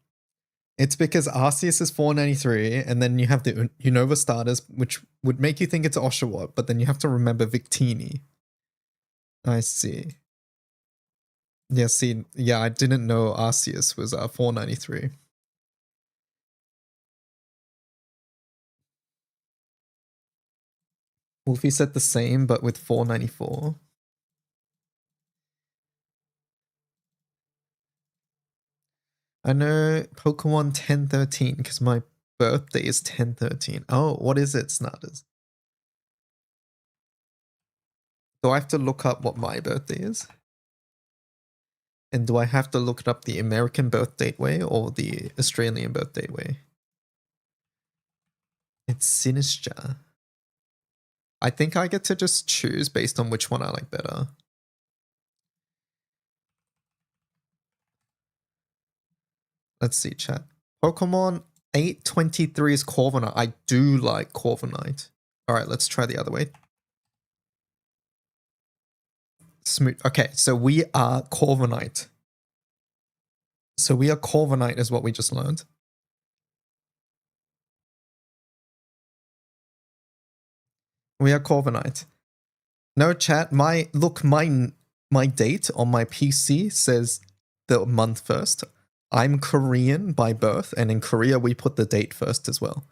It's because Arceus is 493, and then you have the Unova starters, which would make you think it's Oshawott, but then you have to remember Victini. I see. Yeah, see, yeah, I didn't know Arceus was 493. Wolfie said the same, but with 494. I know Pokemon 1013 because my birthday is 1013. Oh, what is it, Snatters? Do I have to look up what my birthday is? And do I have to look it up the American birth date way or the Australian birth date way? It's Sinister. I think I get to just choose based on which one I like better. Let's see, chat. Pokemon 823 is Corviknight. I do like Corviknight. Alright, let's try the other way. Smooth. Okay, so we are Corviknight. So we are Corviknight is what we just learned. We are Corviknight. No chat, my date on my PC says the month first. I'm Korean by birth, and in Korea we put the date first as well.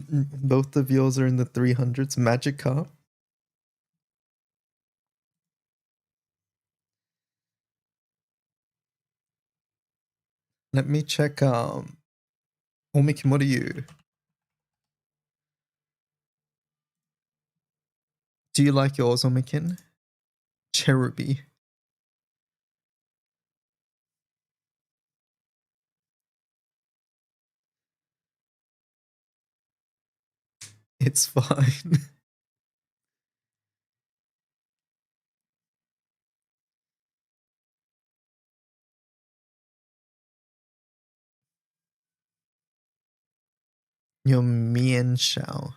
Both of yours are in the 300s. Magic car. Let me check. Umikin, what are you? Do you like yours, Umikin? Cheruby. It's fine. Your Mian Shao.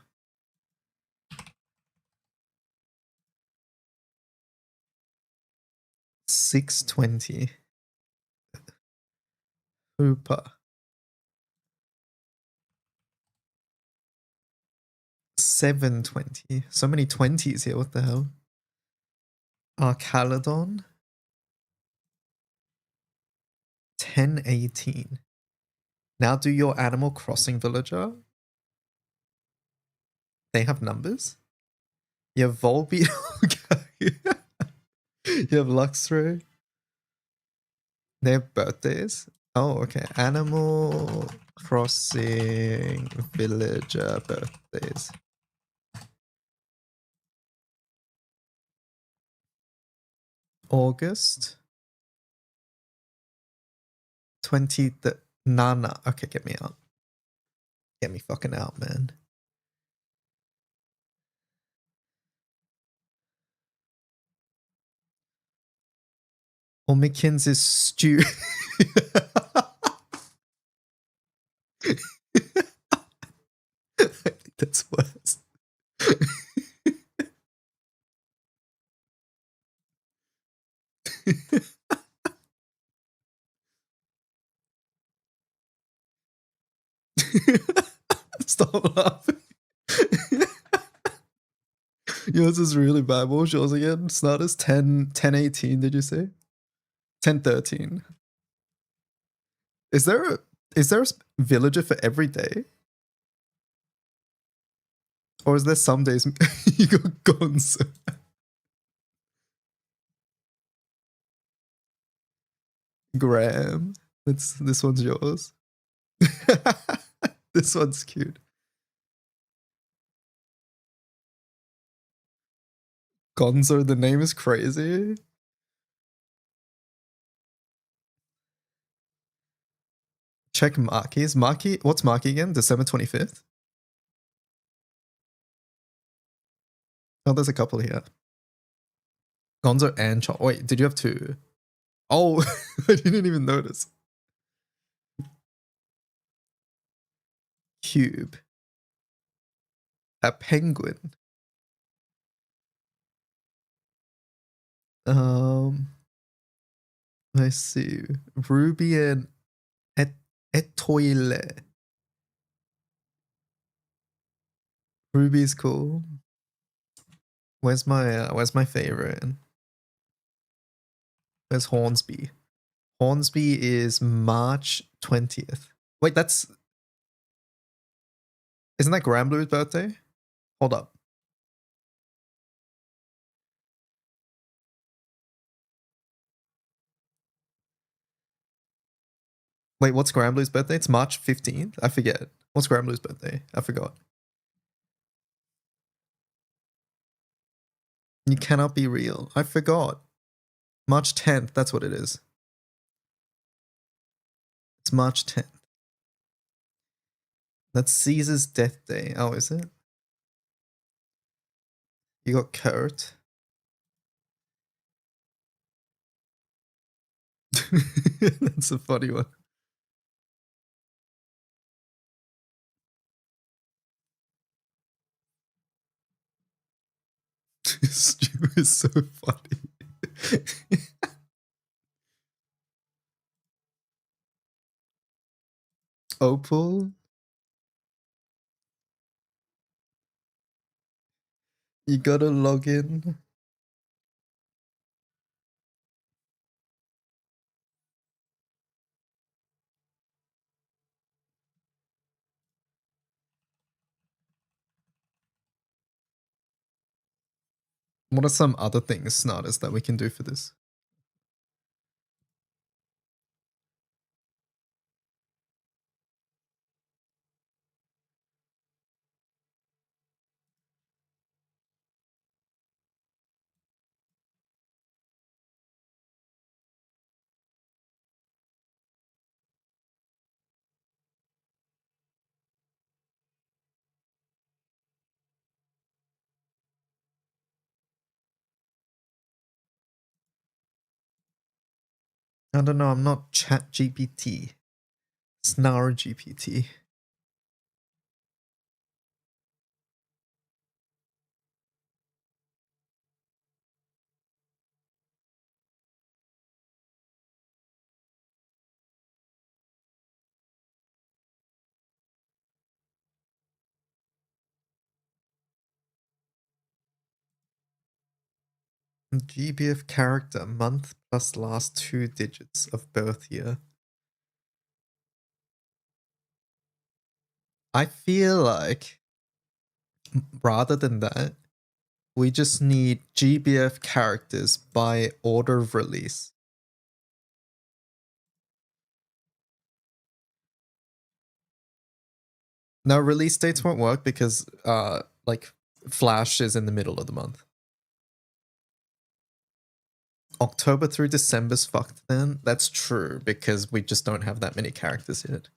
$620. Hooper. $720. So many 20s here. What the hell? Arcaladon. 1018. Now do your Animal Crossing villager. They have numbers? You have Volbeat. Okay. You have Luxray. They have birthdays. Oh, okay. Animal Crossing villager birthdays. August 20. Nana. Okay, get me out. Get me fucking out, man. Umikin's is stew. I think that's worse. Stop laughing. Yours is really bad. What was yours again? Smartest 1018, did you say? 1013. Is there a villager for every day? Or is there some days you got Gonzo? Graham. This one's yours. This one's cute. Gonzo, the name is crazy. Check Marky's. Marky, what's Marky again? December 25th? Oh, there's a couple here. Gonzo and Chop. Wait, did you have two? Oh, I didn't even notice. Cube. A penguin. Let's see. Ruby and Etoile. Ruby's cool. Where's my favorite? Where's Hornsby? Hornsby is March 20th. Wait, isn't that Granblue's birthday? Hold up. Wait, what's Granblue's birthday? It's March 15th? I forget. What's Granblue's birthday? I forgot. You cannot be real. I forgot. March 10th, that's what it is. It's March 10th. That's Caesar's death day. Oh, is it? You got Kurt. That's a funny one. Stu is so funny. Opal. You gotta log in. What are some other things, Smartest, that we can do for this? I don't know, I'm not Chat GPT. Snar GPT. GBF character, month plus last 2 digits of birth year. I feel like, rather than that, we just need GBF characters by order of release. No, release dates won't work because, like, Flash is in the middle of the month. October through December's fucked then? That's true, because we just don't have that many characters yet.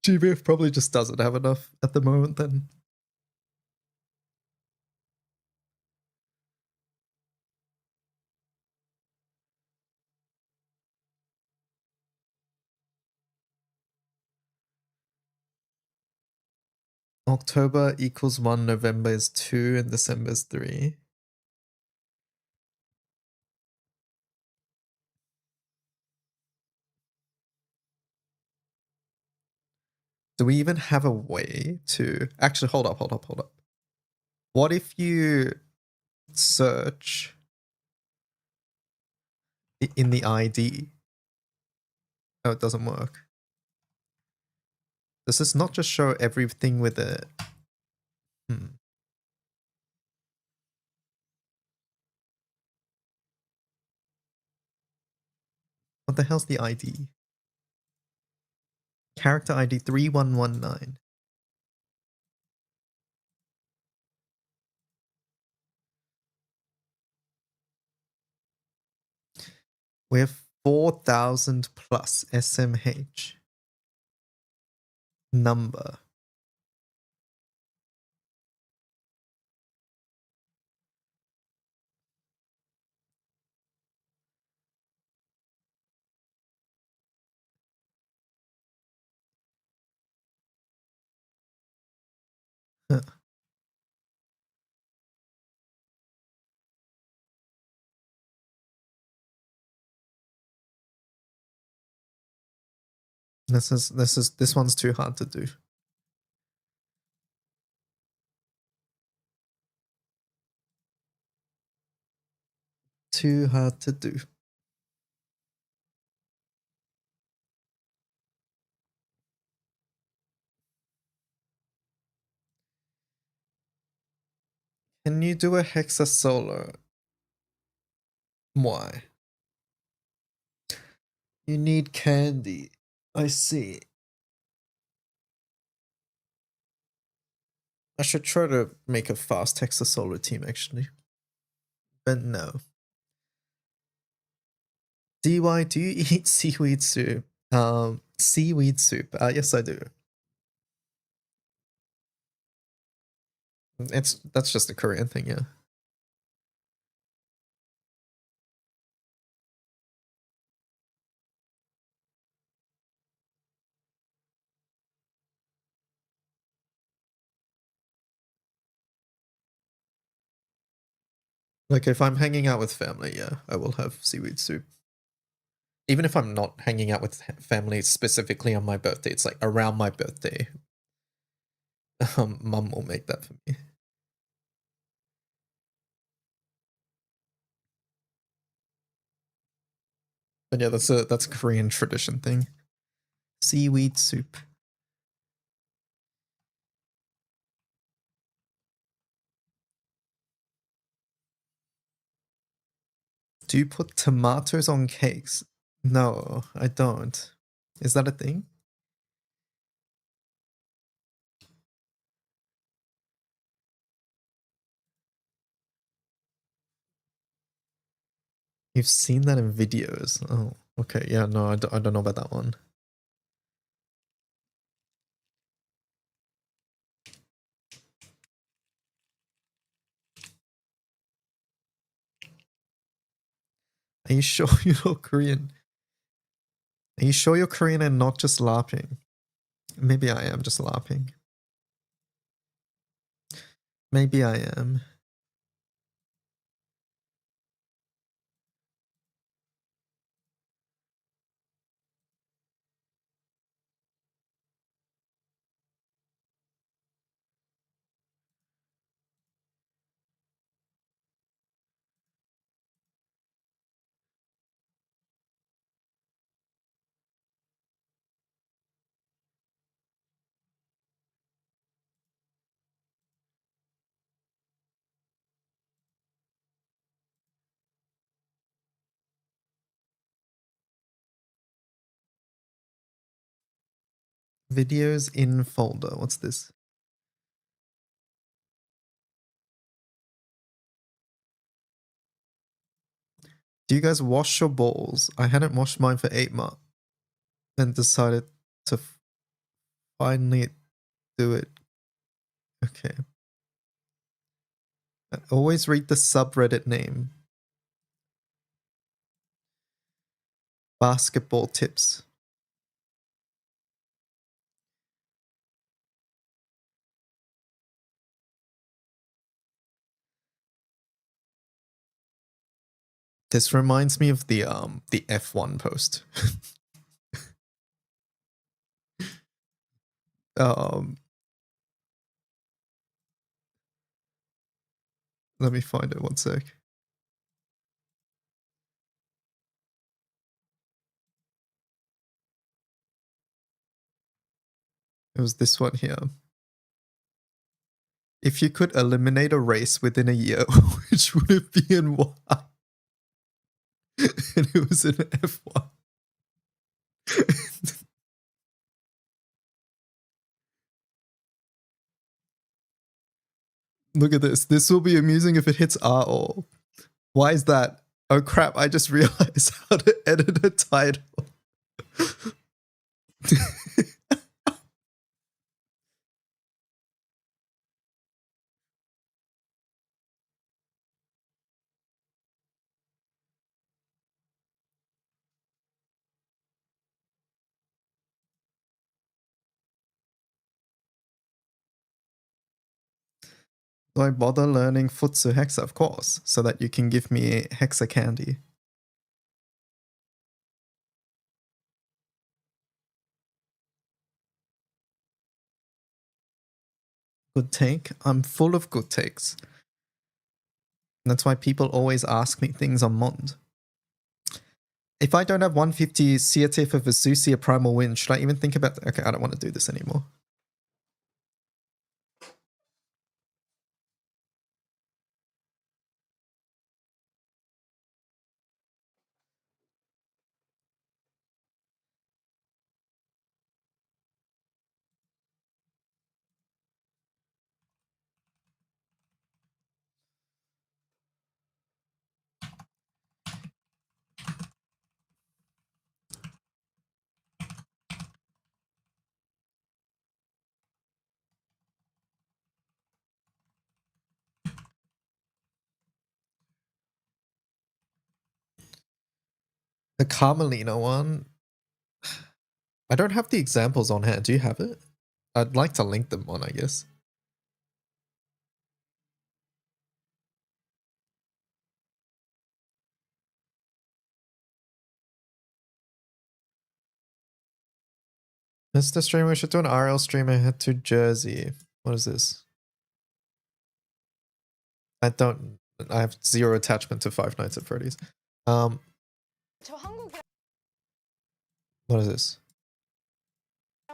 GBF probably just doesn't have enough at the moment then. October equals 1, November is 2, and December is 3. Do we even have a way to... Actually, hold up. What if you search in the ID? Oh, it doesn't work. Does this not just show everything with it? What the hell's the ID? Character ID 3119. We have 4,000 plus SMH. Number. Huh. This one's too hard to do. Too hard to do. Can you do a Hexa solo? Why? You need candy. I see. I should try to make a fast Hexa solo team actually. But no. DY, do you eat seaweed soup? Seaweed soup. Yes, I do. That's just a Korean thing, yeah. Like if I'm hanging out with family, yeah, I will have seaweed soup. Even if I'm not hanging out with family specifically on my birthday, it's like around my birthday. Mum will make that for me. But yeah, that's a Korean tradition thing. Seaweed soup. Do you put tomatoes on cakes? No, I don't. Is that a thing? You've seen that in videos. Oh, okay. Yeah, no, I don't know about that one. Are you sure you're Korean? Are you sure you're Korean and not just LARPing? Maybe I am just LARPing. Maybe I am. Videos in folder. What's this? Do you guys wash your balls? I hadn't washed mine for 8 months and decided to finally do it. Okay. Always read the subreddit name. Basketball tips. This reminds me of the F1 post. Let me find it 1 sec. It was this one here. If you could eliminate a race within a year, which would it be and why? And it was an F1. Look at this. This will be amusing if it hits R all. Why is that? Oh crap, I just realized how to edit a title. Do I bother learning Futsu Hexa? Of course, so that you can give me Hexa candy. Good take? I'm full of good takes. That's why people always ask me things on Mond. If I don't have 150 CAT for Vesusia Primal Wind, should I even think about... Okay, I don't want to do this anymore. The Carmelina one... I don't have the examples on hand. Do you have it? I'd like to link them on, I guess. Mr. Streamer, we should do an RL streamer head to Jersey. What is this? I have zero attachment to Five Nights at Freddy's. What is this?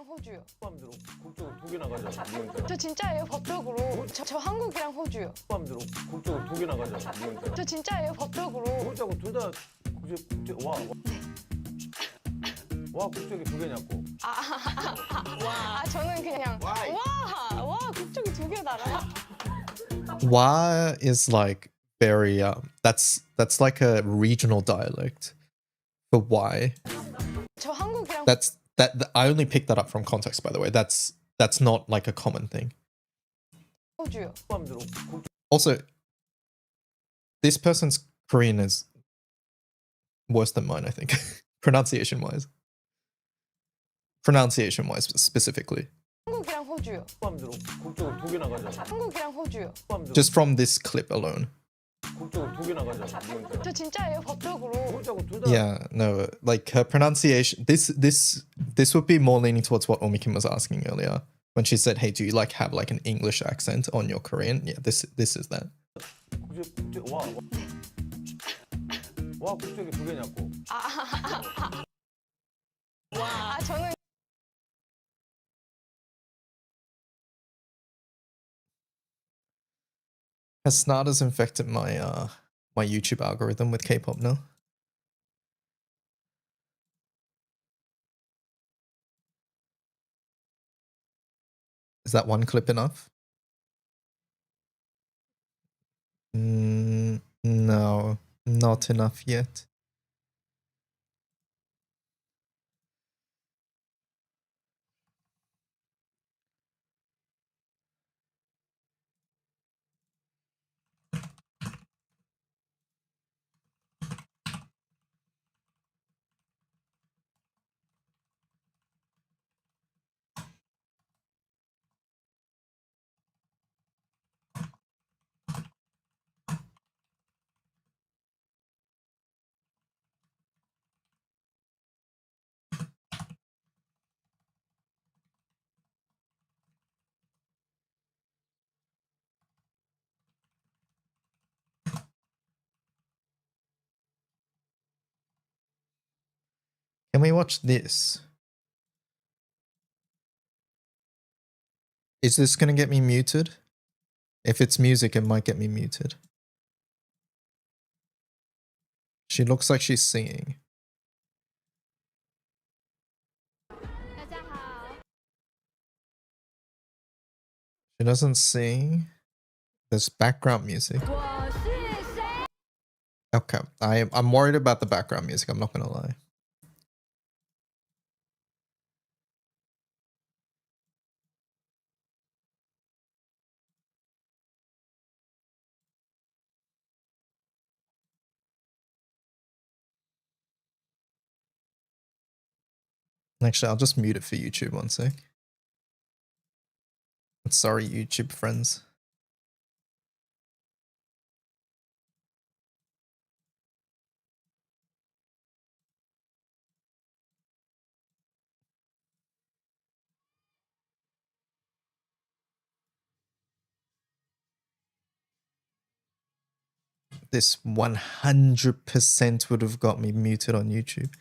호주요. 국적으로 두 개 나가자. 저 진짜예요, 법적으로. 저 한국이랑 호주요. 국적으로 두 개 나가자. 저 진짜예요, 법적으로. 국적으로 둘다 와 국적이 두 개냐고. 저는 그냥 와 국적이 두 개다라. Wa is like very that's like a regional dialect for why. 저 한국이랑 That I only picked that up from context, by the way. That's not like a common thing. 호주요. Also, this person's Korean is worse than mine, I think. Pronunciation wise specifically. 한국이랑 호주요. 국적으로 두 개 나가자. 한국이랑 호주요. Just from this clip alone. 국적으로 두 개 나가자. 저 진짜예요, 법적으로. 국적으로 둘다 Yeah, no, like her pronunciation. This would be more leaning towards what Umikin was asking earlier when she said, "Hey, do you like have like an English accent on your Korean?" Yeah, this is that. 와 국적이 두 개냐고. 저는 Has Snarters infected my my YouTube algorithm with K-pop now? Is that one clip enough? No, not enough yet. Can we watch this? Is this gonna get me muted? If it's music, it might get me muted. She looks like she's singing. She doesn't sing. There's background music. Okay, I'm worried about the background music, I'm not gonna lie. Actually, I'll just mute it for YouTube one sec. Sorry, YouTube friends. This 100% would have got me muted on YouTube.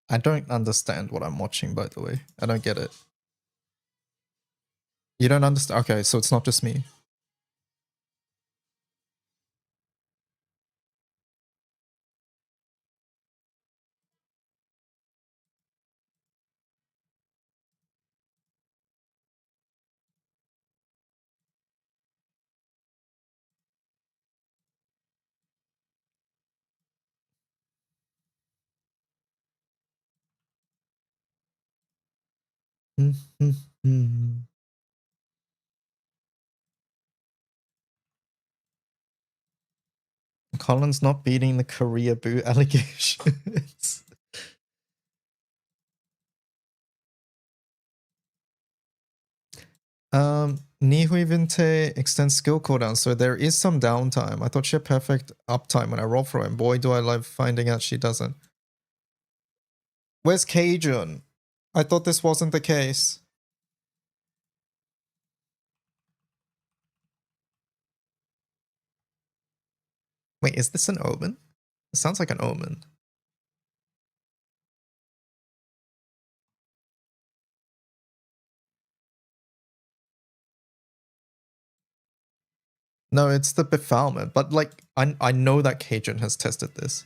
I don't understand what I'm watching, by the way. I don't get it. You don't understand? Okay, so it's not just me. Colin's not beating the Korea boo allegations. Nihui Vinte extends skill cooldown, so there is some downtime. I thought she had perfect uptime when I roll for her, and boy do I love finding out she doesn't. Where's Keijun? I thought this wasn't the case. Wait, is this an omen? It sounds like an omen. No, it's the befoulment, but like I know that Cajun has tested this.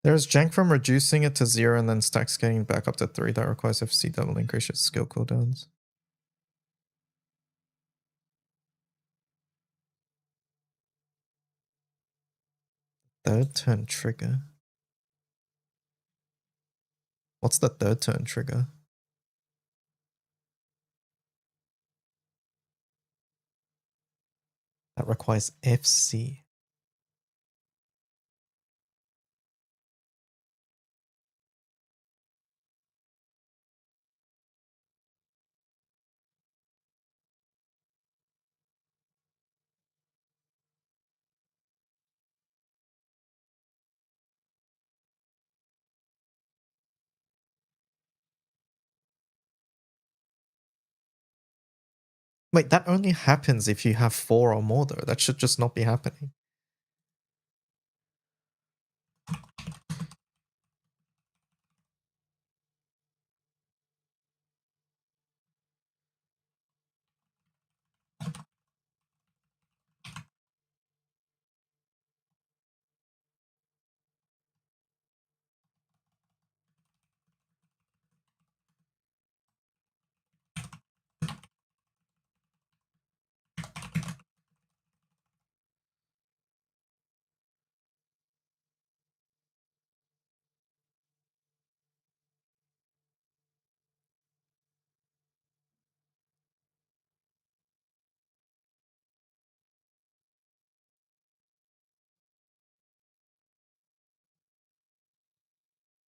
There's jank from reducing it to 0 and then stacks getting back up to 3 that requires FC double increases skill cooldowns. Third turn trigger. What's the third turn trigger? That requires FC. Wait, that only happens if you have 4 or more though. That should just not be happening.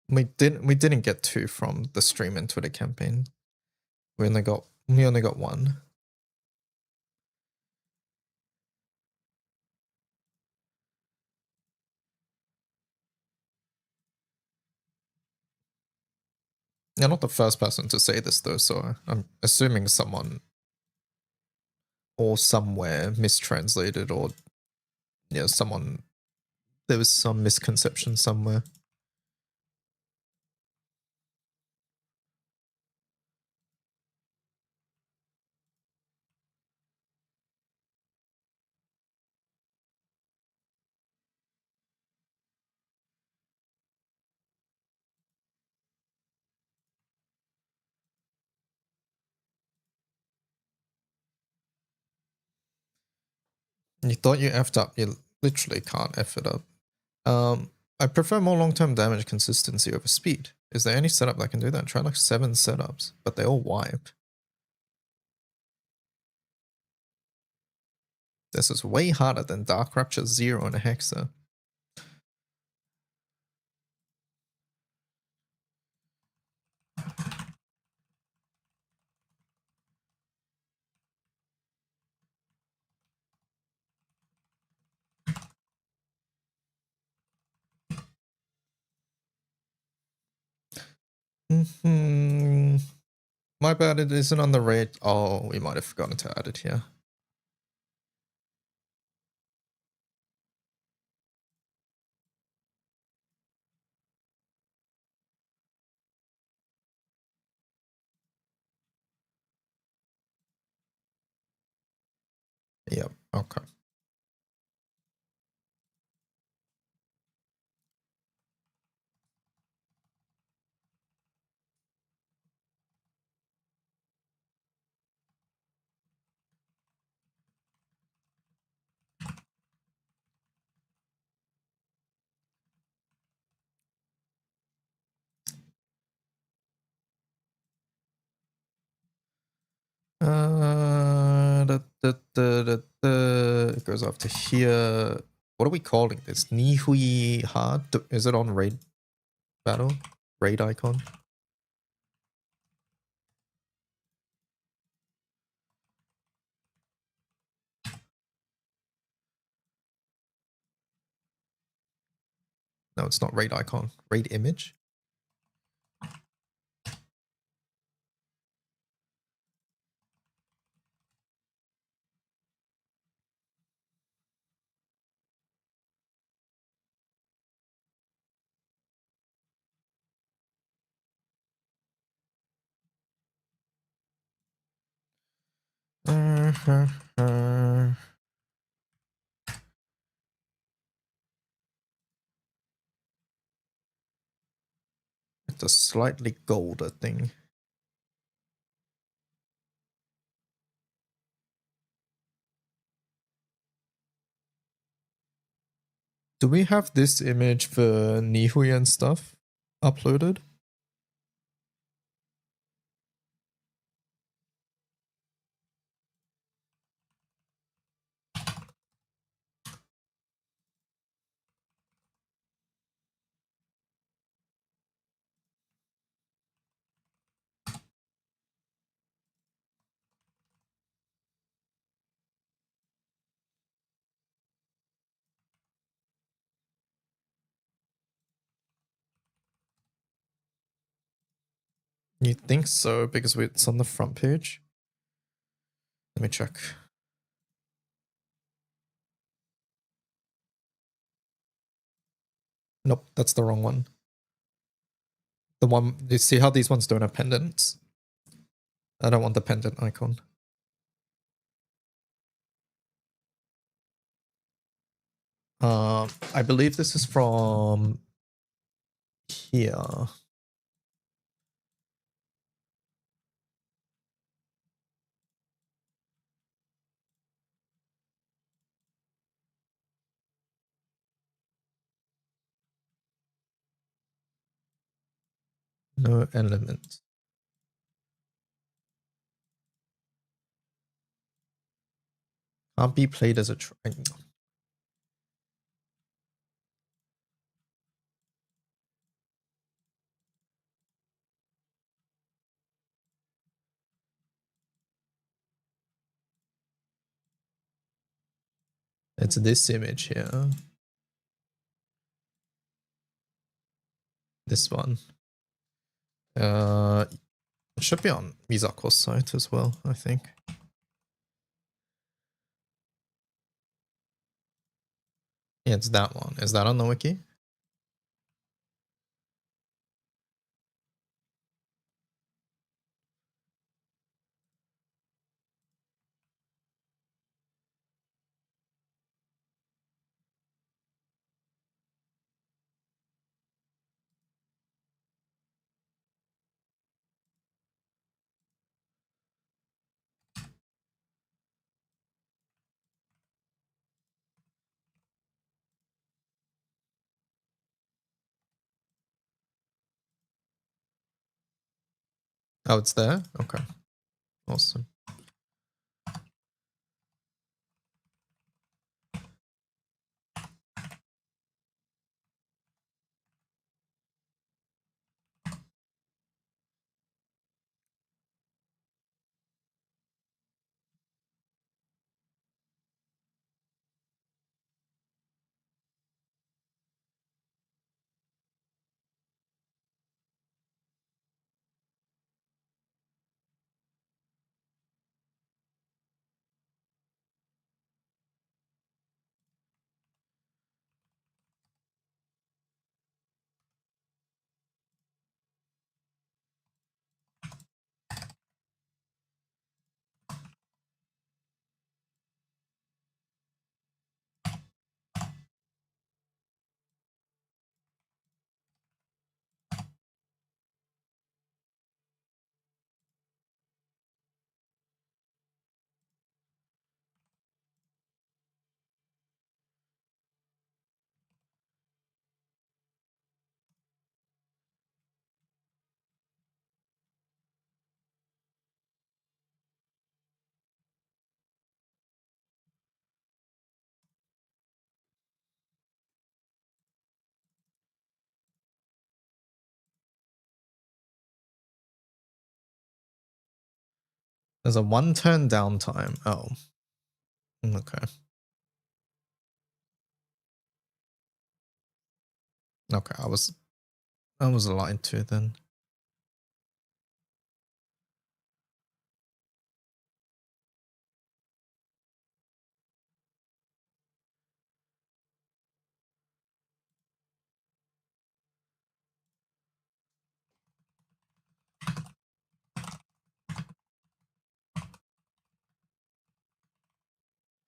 We didn't get 2 from the stream and Twitter campaign. We only got 1. You're not the first person to say this though, so I'm assuming someone or somewhere mistranslated, or yeah, someone, there was some misconception somewhere. You thought you effed up, you literally can't F it up. I prefer more long-term damage consistency over speed. Is there any setup that can do that? Try like 7 setups, but they all wipe. This is way harder than Dark Rapture 0 and a Hexa. My bad, it isn't on the rate. Oh, we might have forgotten to add it here. Yep. Okay. It goes up to here. What are we calling this? Nihui hard? Is it on raid battle? Raid icon? No, it's not raid icon. Raid image? It's a slightly golder thing. Do we have this image for Nihui and stuff uploaded? You think so, because it's on the front page? Let me check. Nope, that's the wrong one. The one, you see how these ones don't have pendants? I don't want the pendant icon. I believe this is from here. No element. Can't be played as a triangle. It's this image here. This one. It should be on Misako's site as well, I think. Yeah, it's that one. Is that on the wiki? Oh, it's there? Okay. Awesome. There's a 1 turn downtime. Oh. Okay. Okay, I was lied to then.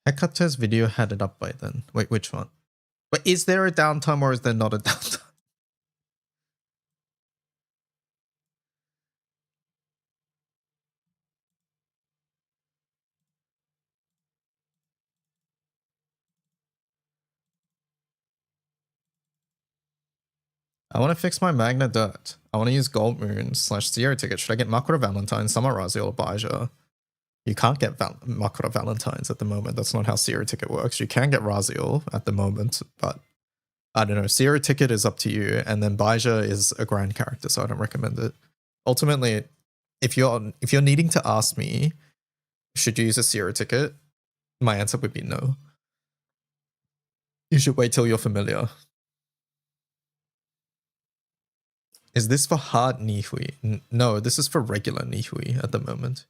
Hecato's video had it up by then. Wait, which one? But is there a downtime or is there not a downtime? I want to fix my Magna Dirt. I want to use Gold Moon / Zero Ticket. Should I get Makura Valentine, Samarazi, or Baja? You can't get Makura Valentines at the moment. That's not how Zero Ticket works. You can get Raziel at the moment, but I don't know. Zero Ticket is up to you, and then Baja is a grand character, so I don't recommend it. Ultimately, if you're needing to ask me, should you use a Zero Ticket? My answer would be no. You should wait till you're familiar. Is this for hard Nihui? No, this is for regular Nihui at the moment.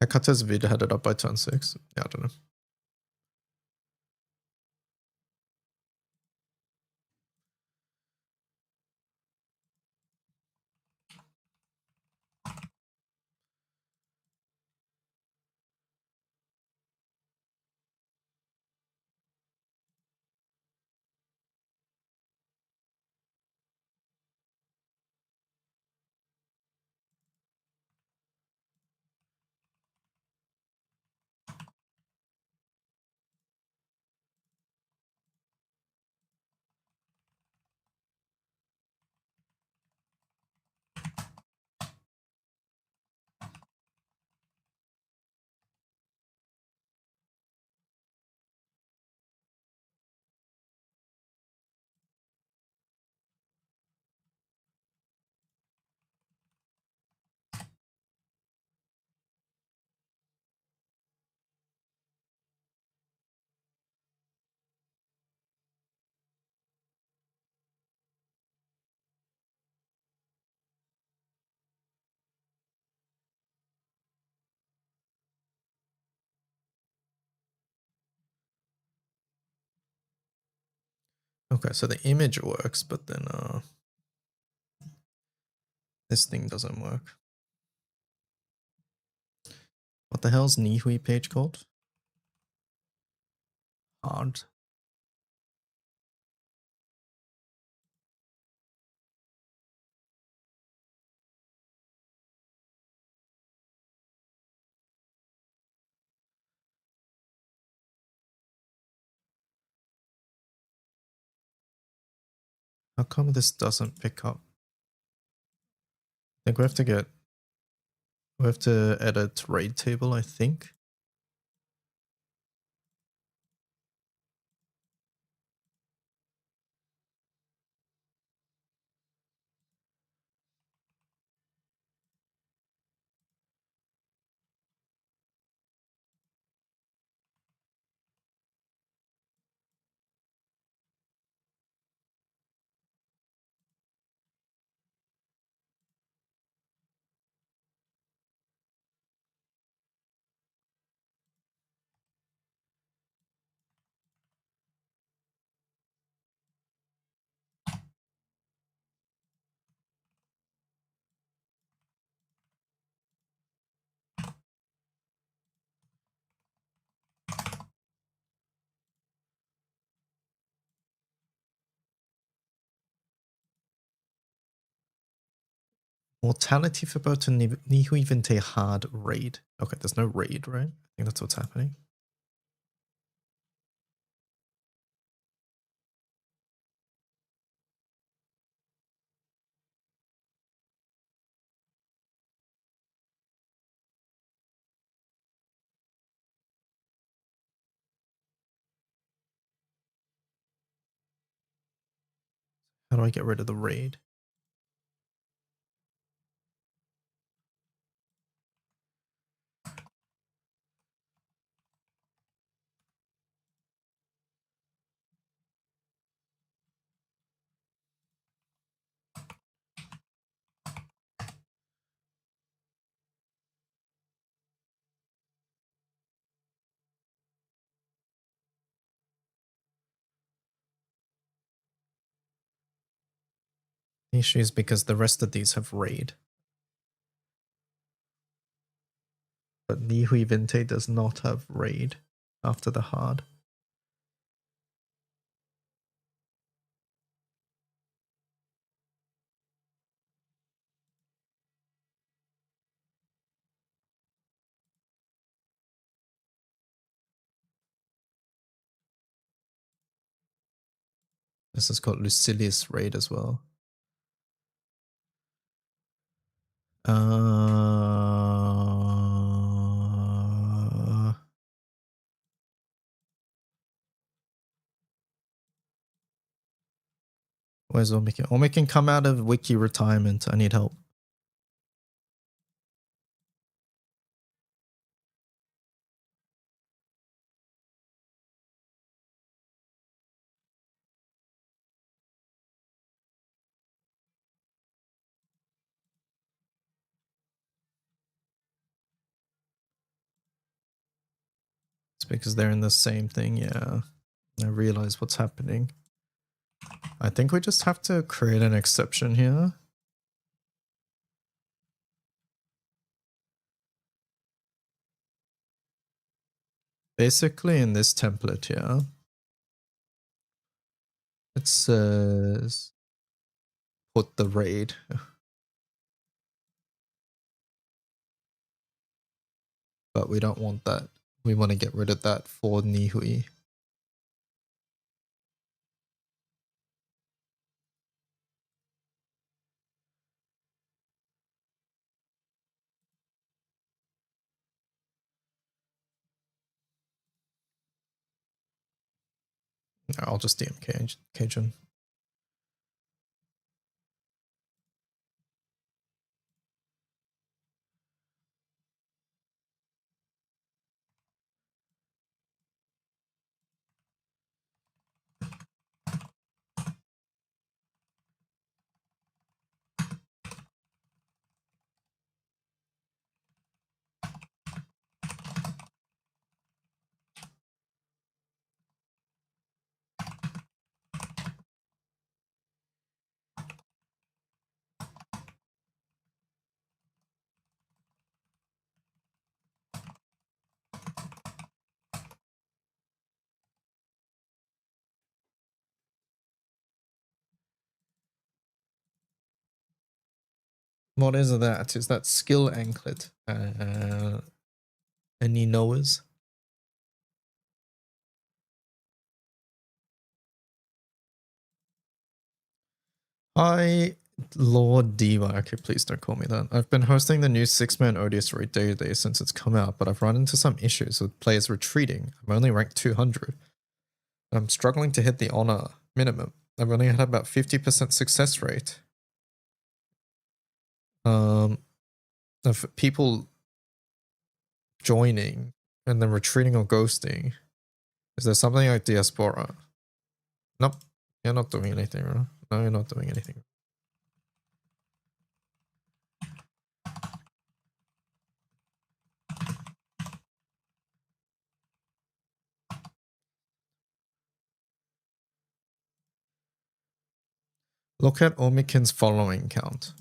Hekata's vid had it up by turn 6. Yeah, I don't know. Okay, so the image works, but then this thing doesn't work. What the hell's Nihui page called? Hard. How come this doesn't pick up? I think we have to edit raid table, I think. Mortality for both Nihui Vinte hard raid. Okay, there's no raid, right? I think that's what's happening. How do I get rid of the raid? Issues because the rest of these have raid. But Nihui Vinte does not have raid after the hard. This is called Lucilius raid as well. Where's Umikin? Umikin, come out of wiki retirement. I need help. It's because they're in the same thing, yeah. I realize what's happening. I think we just have to create an exception here. Basically in this template here, it says put the raid. But we don't want that. We want to get rid of that for Nihui. I'll just DM Cajun. What is that? Is that skill anklet? Any knowers? Hi, Lord Diva. Okay, please don't call me that. I've been hosting the new 6-man ODS raid daily since it's come out, but I've run into some issues with players retreating. I'm only ranked 200. I'm struggling to hit the honor minimum. I've only had about 50% success rate. Of people joining and then retreating or ghosting. Is there something like diaspora? Nope. You're not doing anything wrong. No, you're not doing anything. Look at Umikin's following count.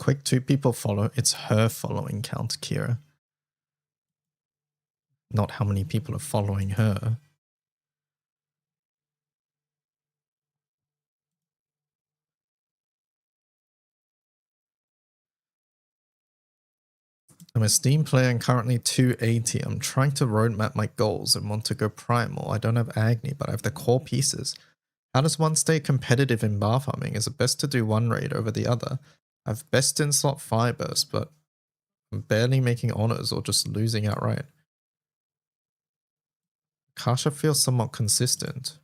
quick 2 people follow. It's her following count, Kira. Not how many people are following her. I'm a Steam player and currently 280. I'm trying to roadmap my goals and want to go primal. I don't have Agni, but I have the core pieces. How does one stay competitive in bar farming? Is it best to do one raid over the other? I have best in slot fire burst, but I'm barely making honors or just losing outright. Kasha feels somewhat consistent.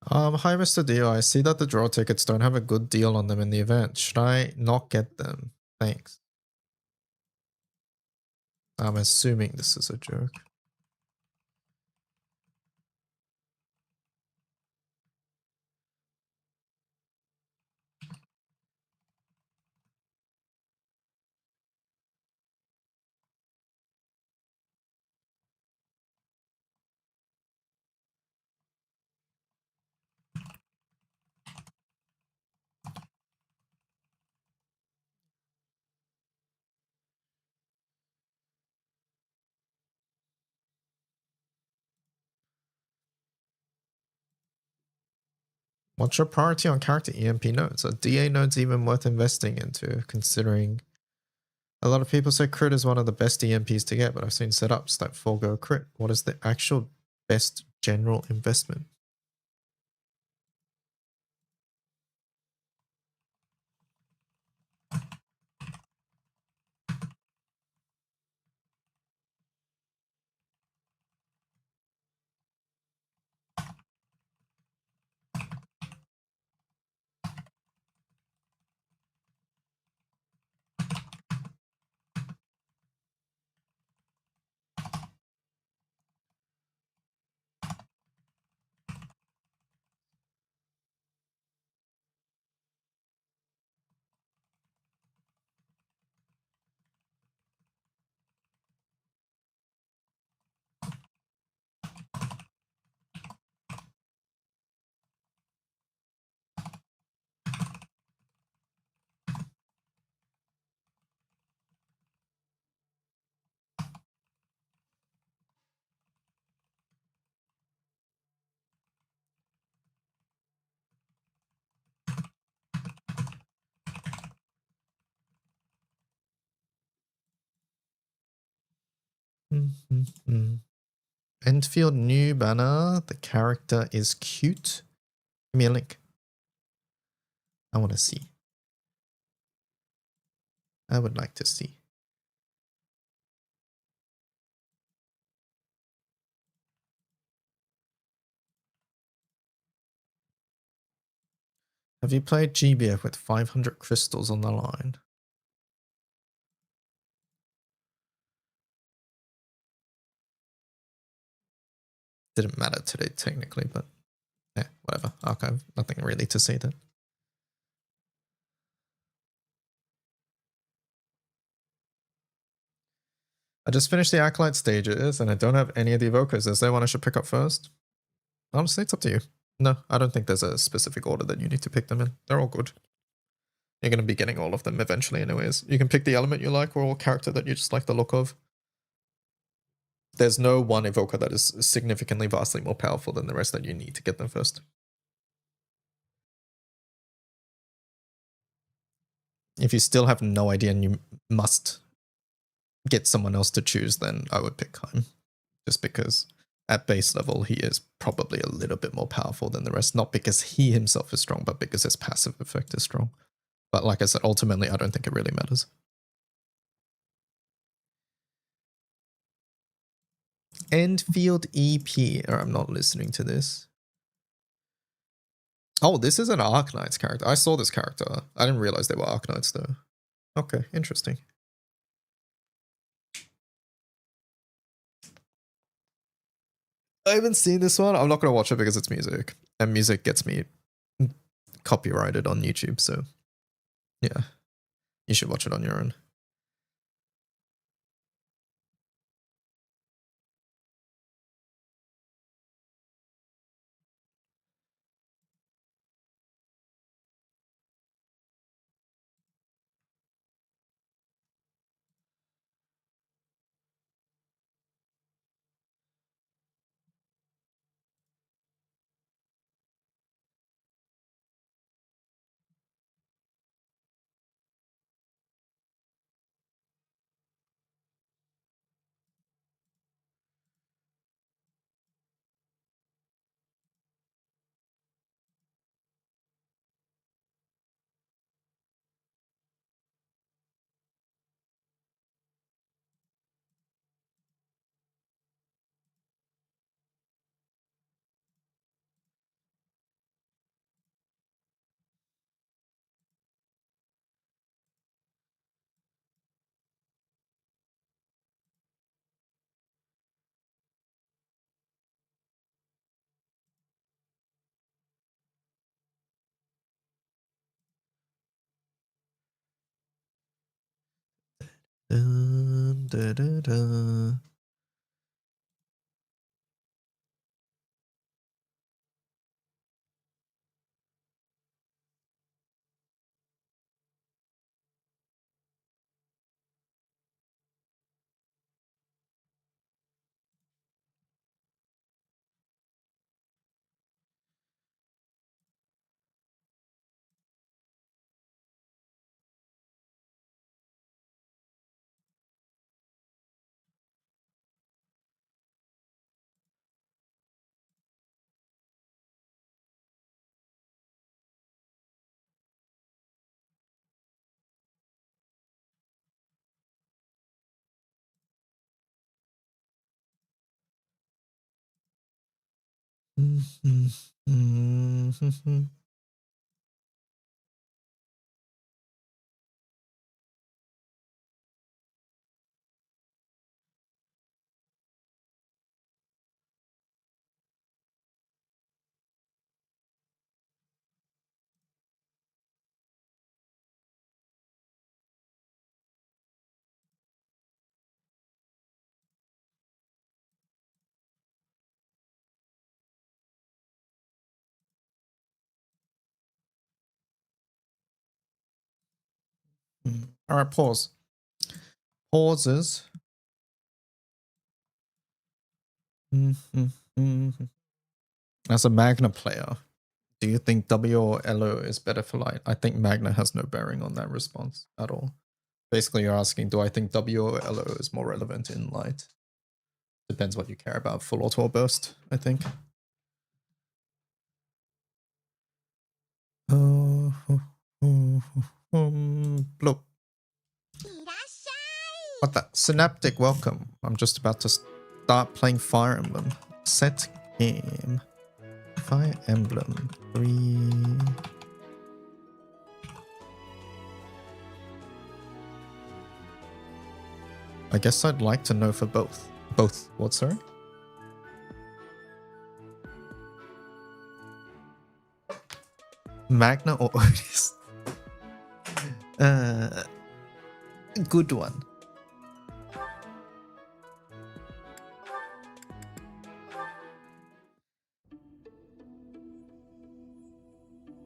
Hi Mr. Dio, I see that the draw tickets don't have a good deal on them in the event. Should I not get them? Thanks. I'm assuming this is a joke. What's your priority on character EMP nodes? Are DA nodes even worth investing into, considering a lot of people say crit is one of the best EMPs to get, but I've seen setups that forego crit. What is the actual best general investment? Enfield new banner. The character is cute. Give me a link. I want to see. I would like to see. Have you played GBF with 500 crystals on the line? Didn't matter today technically, but yeah, whatever. Archive, nothing really to see then. I just finished the Acolyte stages and I don't have any of the evokers. Is there one I should pick up first? Honestly, it's up to you. No, I don't think there's a specific order that you need to pick them in. They're all good. You're going to be getting all of them eventually anyways. You can pick the element you like or a character that you just like the look of. There's no one evoker that is significantly vastly more powerful than the rest that you need to get them first. If you still have no idea and you must get someone else to choose, then I would pick Heim. Just because at base level, he is probably a little bit more powerful than the rest. Not because he himself is strong, but because his passive effect is strong. But like I said, ultimately, I don't think it really matters. Enfield EP. Or I'm not listening to this. Oh, this is an Arknights character. I saw this character. I didn't realize they were Arknights though. Okay, interesting. I haven't seen this one. I'm not going to watch it because it's music. And music gets me copyrighted on YouTube, so yeah. You should watch it on your own. Dun, da, da, da. All right, pause. Pauses. As a Magna player, do you think W or LO is better for light? I think Magna has no bearing on that response at all. Basically, you're asking, do I think W or LO is more relevant in light? Depends what you care about. Full auto or burst, I think. Bloop. What the? Synaptic, welcome. I'm just about to start playing Fire Emblem. Set game. Fire Emblem 3. I guess I'd like to know for both. Both. What, sorry? Magna or Otis? Good one.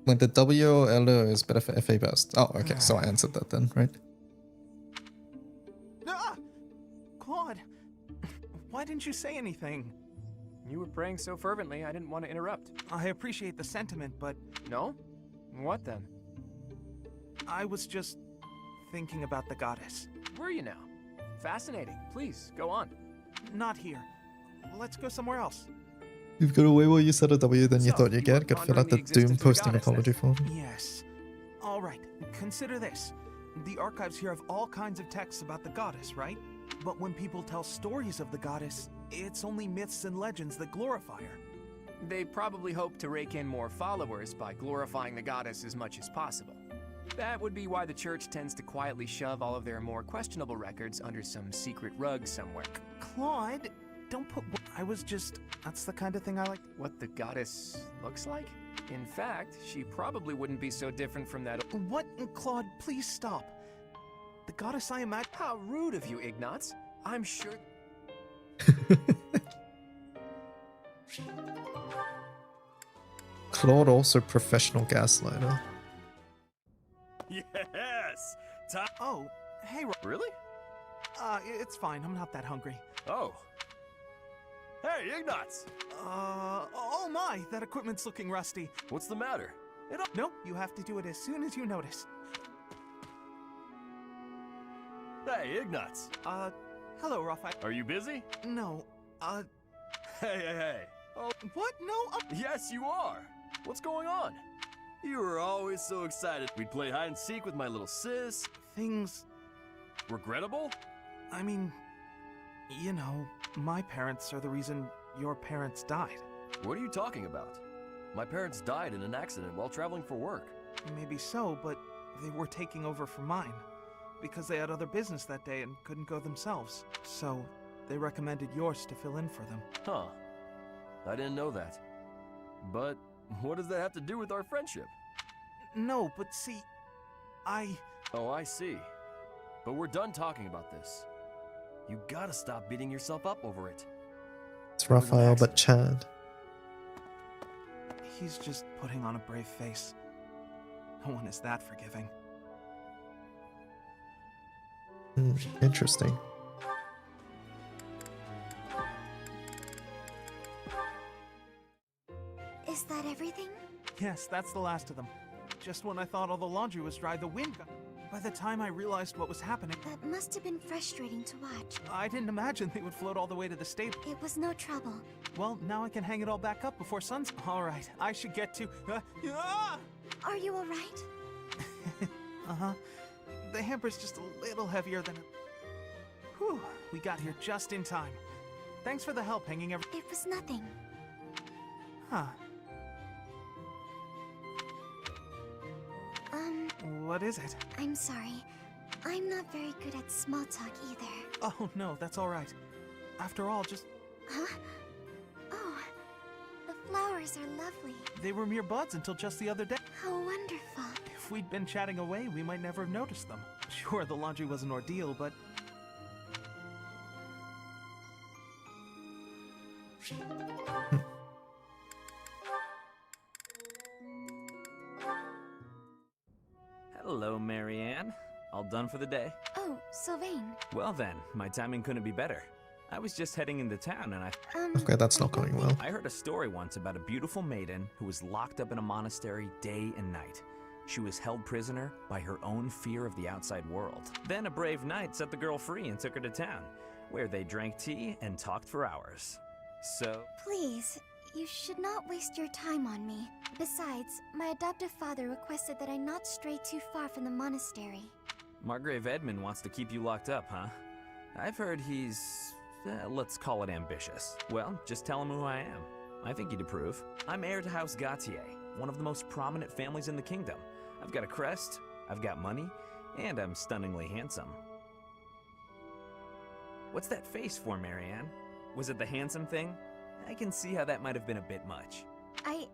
When the W or LO is better for FA best. Oh, okay, so I answered that then, right? Claude, why didn't you say anything? You were praying so fervently, I didn't want to interrupt. I appreciate the sentiment, but No? What then? I was just thinking about the goddess. Were you now? Fascinating. Please, go on. Not here. Let's go somewhere else. You've got away while you said a W than you So, thought you'd you were get. Could fill out pondering the the Doom existence of the posting goddess, apology form. Yes. All right, consider this. The archives here have all kinds of texts about the goddess, right? But when people tell stories of the goddess, it's only myths and legends that glorify her. They probably hope to rake in more followers by glorifying the goddess as much as possible. That would be why the church tends to quietly shove all of their more questionable records under some secret rug somewhere. Claude, don't put... I was just... That's the kind of thing I like... What the goddess looks like? In fact, she probably wouldn't be so different from that... What? Claude, please stop. The goddess I imagine... How rude of you, Ignatz. I'm sure... Claude also professional gaslighter. Yes! Oh, hey, Really? it's fine. I'm not that hungry. Oh. Hey, Ignatz! Oh my, that equipment's looking rusty. What's the matter? No, you have to do it as soon as you notice. Hey, Ignatz! Hello, Raphael. Are you busy? No, Hey. Oh, what? No, yes, you are. What's going on? You were always so excited. We'd play hide and seek with my little sis. things... Regrettable? I mean, you know, my parents are the reason your parents died. What are you talking about? My parents died in an accident while traveling for work. Maybe so, but they were taking over for mine. Because they had other business that day and couldn't go themselves. So, they recommended yours to fill in for them. Huh. I didn't know that. But what does that have to do with our friendship? No, but see, Oh, I see. But we're done talking about this. You gotta stop beating yourself up over it. It's Raphael, but Chad. He's just putting on a brave face. No one is that forgiving. Interesting. Is that everything? Yes, that's the last of them. Just when I thought all the laundry was dry, the wind got... By the time I realized what was happening... That must have been frustrating to watch. I didn't imagine they would float all the way to the stable. It was no trouble. Well, now I can hang it all back up before sun's... Alright, I should get to... Are you alright? Uh-huh. The hamper's just a little heavier than... Whew, we got here just in time. Thanks for the help hanging every... It was nothing. Huh. What is it? I'm sorry. I'm not very good at small talk either. Oh, no, that's alright. After all, just... Huh? Oh, the flowers are lovely. They were mere buds until just the other day. How wonderful. If we'd been chatting away, we might never have noticed them. Sure, the laundry was an ordeal, but... Hello, Marianne. All done for the day? Oh, Sylvain. Well then, my timing couldn't be better. I was just heading into town and Okay, that's not going well. I heard a story once about a beautiful maiden who was locked up in a monastery day and night. She was held prisoner by her own fear of the outside world. Then a brave knight set the girl free and took her to town, where they drank tea and talked for hours. So... Please, you should not waste your time on me. Besides, my adoptive father requested that I not stray too far from the monastery. Margrave Edmund wants to keep you locked up, huh? I've heard he's... let's call it ambitious. Well, just tell him who I am. I think he'd approve. I'm heir to House Gautier, one of the most prominent families in the kingdom. I've got a crest, I've got money, and I'm stunningly handsome. What's that face for, Marianne? Was it the handsome thing? I can see how that might have been a bit much. I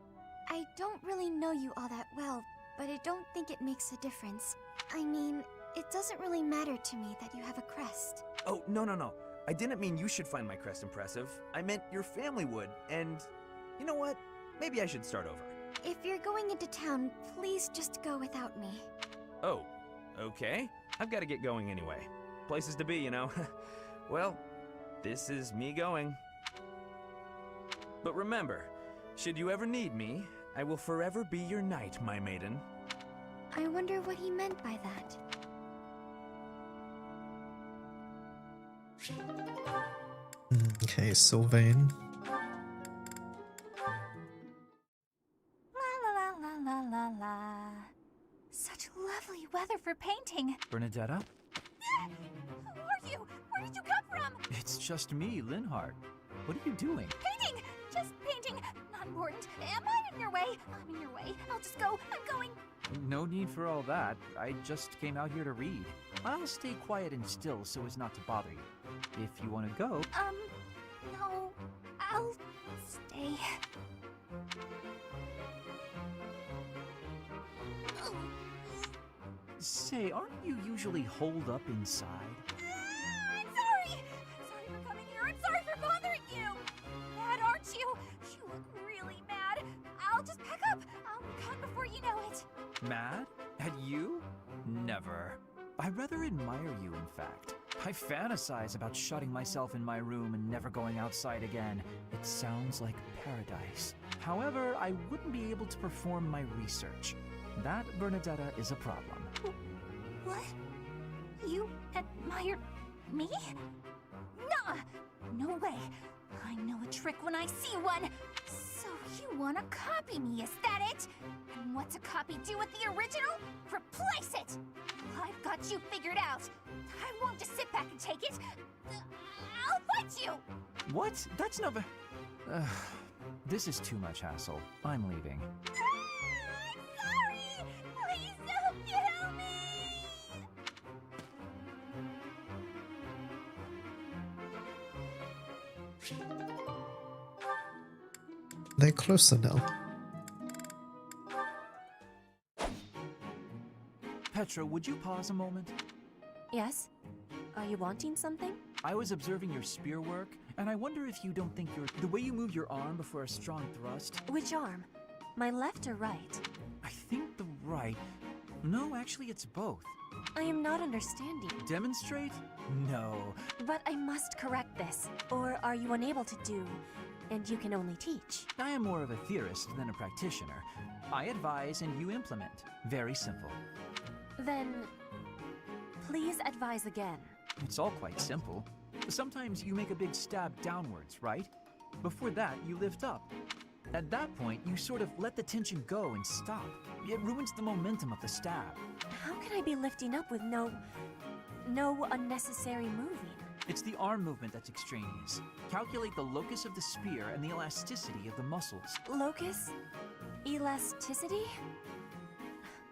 don't really know you all that well, but I don't think it makes a difference. I mean, it doesn't really matter to me that you have a crest. Oh, no. I didn't mean you should find my crest impressive. I meant your family would, and you know what? Maybe I should start over. If you're going into town, please just go without me. Oh, okay. I've got to get going anyway. Places to be, you know. Well, this is me going. But remember, should you ever need me, I will forever be your knight, my maiden. I wonder what he meant by that. Okay, Sylvain. La. Such lovely weather for painting. Bernadetta? Who are you? Where did you come from? It's just me, Linhardt. What are you doing? Painting! Just painting. Not important. Am I in your way? I'm in your way. I'll just go. I'm going. No need for all that. I just came out here to read. I'll stay quiet and still so as not to bother you. If you want to go... No. I'll stay. Say, aren't you usually holed up inside? I'm sorry! I'm sorry for coming here. I'm sorry for bothering you! Mad, aren't you? You look really mad. I'll just pack up. I'll be gone before you know it. Mad? At you? Never. I rather admire you, in fact. I fantasize about shutting myself in my room and never going outside again. It sounds like paradise. However, I wouldn't be able to perform my research. That, Bernadetta, is a problem. What? You admire me? Nah! No way. I know a trick when I see one. So you want to copy me, is that it? And what's a copy do with the original? Replace it! I've got you figured out. I won't just sit back and take it. I'll fight you! What? That's not... This is too much hassle. I'm leaving. Sorry! Please don't kill me! They're closer now. Petra, would you pause a moment? Yes? Are you wanting something? I was observing your spear work, and I wonder if you don't think the way you move your arm before a strong thrust... Which arm? My left or right? I think the right... No, actually it's both. I am not understanding. Demonstrate? No. But I must correct this. Or are you unable to do, and you can only teach? I am more of a theorist than a practitioner. I advise and you implement. Very simple. Then, please advise again. It's all quite simple. Sometimes you make a big stab downwards, right? Before that, you lift up. At that point, you sort of let the tension go and stop. It ruins the momentum of the stab. How can I be lifting up with no unnecessary moving? It's the arm movement that's extraneous. Calculate the locus of the spear and the elasticity of the muscles. Locus? Elasticity?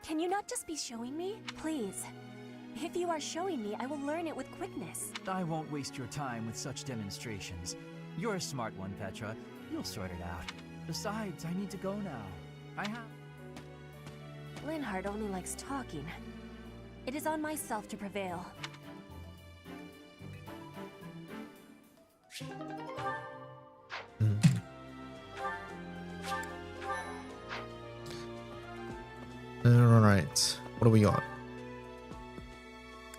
Can you not just be showing me? Please. If you are showing me, I will learn it with quickness. I won't waste your time with such demonstrations. You're a smart one, Petra. You'll sort it out. Besides, I need to go now. I have... Linhardt only likes talking. It is on myself to prevail. Alright, what do we got?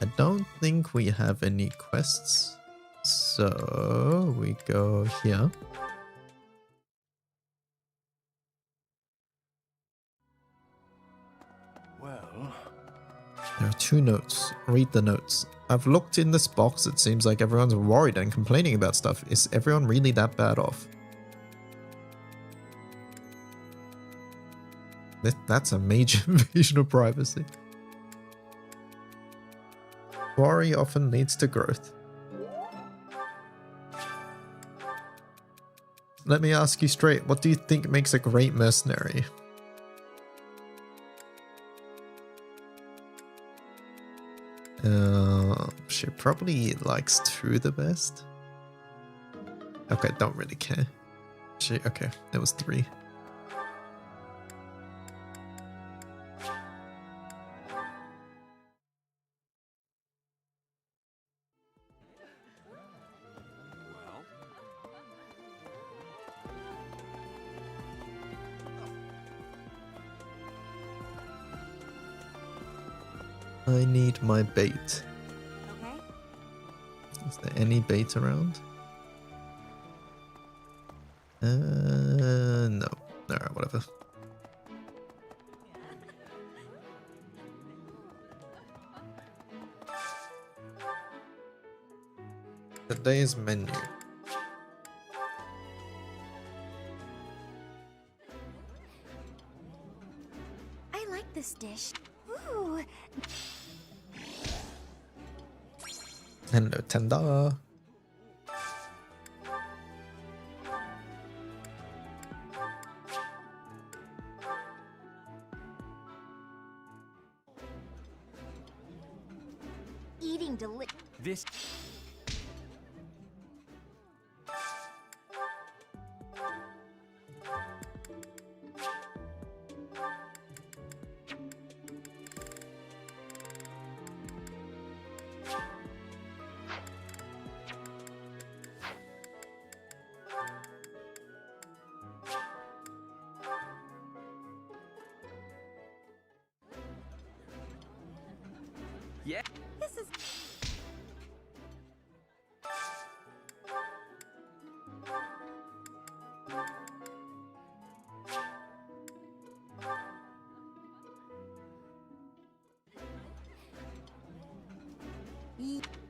I don't think we have any quests, so we go here. Well, there are 2 notes. Read the notes. I've looked in this box. It seems like everyone's worried and complaining about stuff. Is everyone really that bad off? That's a major invasion of privacy. Worry often leads to growth. Let me ask you straight, what do you think makes a great mercenary? She probably likes 2 the best. Okay, don't really care. Okay, it was 3. I need my bait. Okay. Is there any bait around? No. Alright, whatever. Today's menu. I like this dish. Ooh. Hello, Tanda. Eating This. Yeah. This is.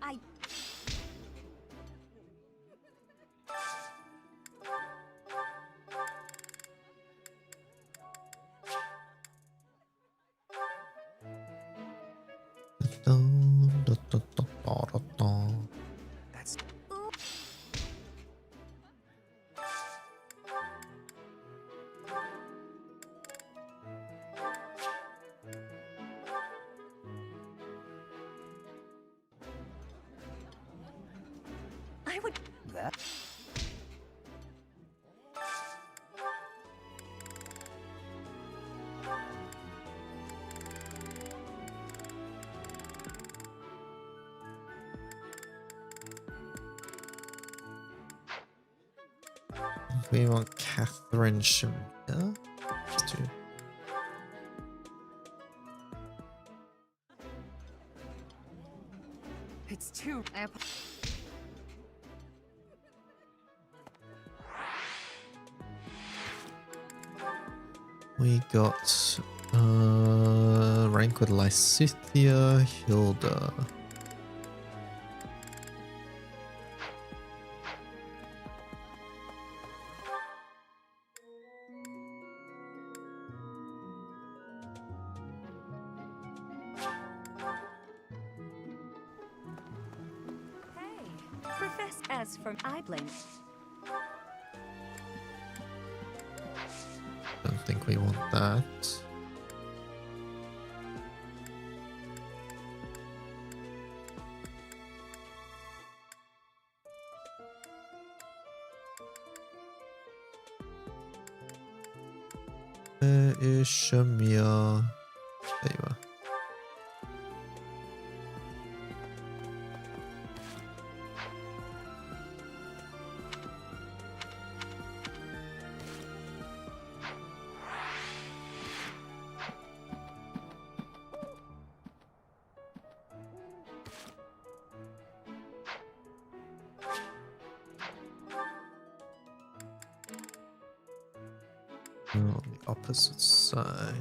I. That's. I would. That. We want Catherine Shamia. Let's do. It's too. We got rank with Lysithia, Hilda. Hey, profess as from I blame. Don't think we want that. Where is Shamia? There you are. On the opposite side.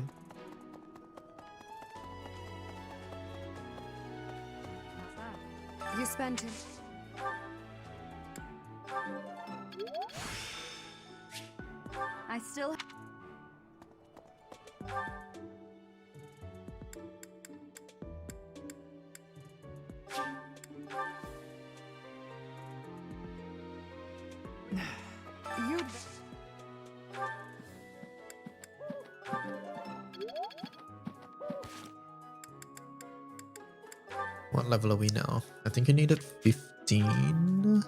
You spent it. I still. You. What level are we now? I think you needed 15.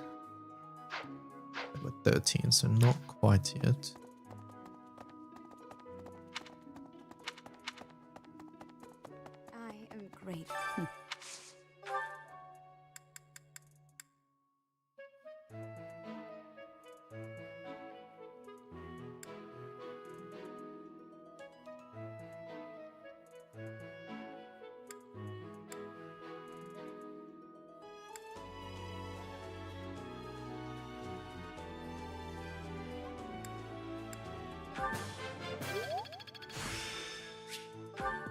We're 13, so not quite yet. I am great.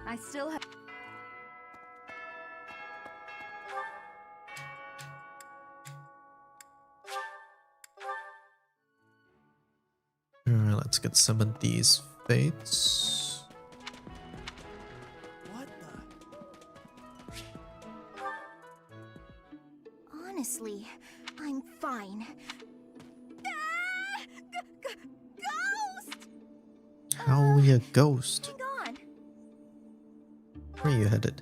I still have. Alright, let's get some of these fates. What the? Honestly, I'm fine. Ah! Ghost! How are we a ghost? Hang on. Where are you headed?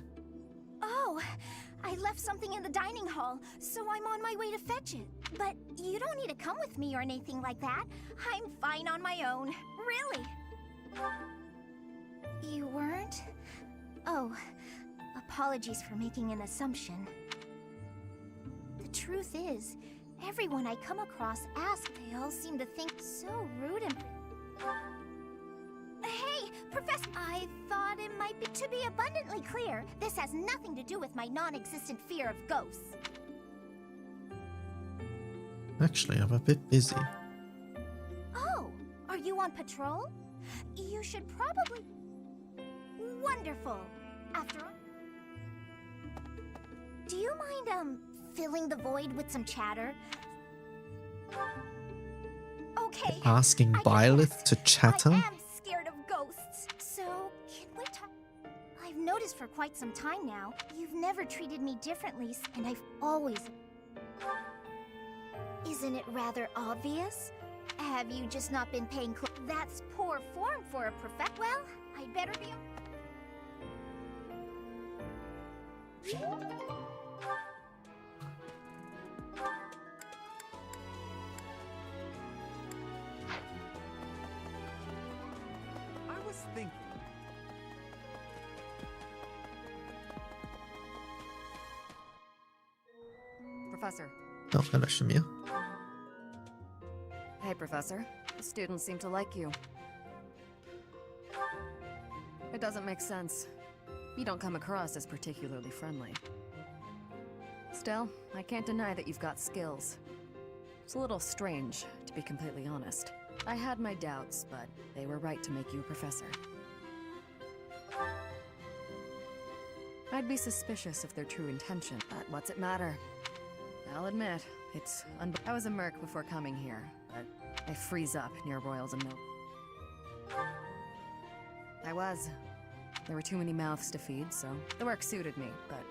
Oh, I left something in the dining hall, so I'm on my way to fetch it. But you don't need to come with me or anything like that. I'm fine on my own. Really. You weren't? Oh, apologies for making an assumption. The truth is, everyone I come across asks, they all seem to think so rude and... Hey, Professor, I thought it might be... To be abundantly clear, this has nothing to do with my non-existent fear of ghosts. Actually, I'm a bit busy. Oh, are you on patrol? You should probably... Wonderful. After all... Do you mind, filling the void with some chatter? Okay. Asking Byleth to chatter? I am scared of ghosts, so can we talk? I've noticed for quite some time now, you've never treated me differently, and I've always... Isn't it rather obvious? Have you just not been paying close? That's poor form for a prophet. Well, I'd better be... I was thinking. Professor. Oh, hello, Shamir. Hey, Professor. The students seem to like you. It doesn't make sense. You don't come across as particularly friendly. Still, I can't deny that you've got skills. It's a little strange, to be completely honest. I had my doubts, but they were right to make you a professor. I'd be suspicious of their true intention, but what's it matter? I'll admit, it's I was a merc before coming here, but I freeze up near Royals and Mill. I was. There were too many mouths to feed, so the work suited me, but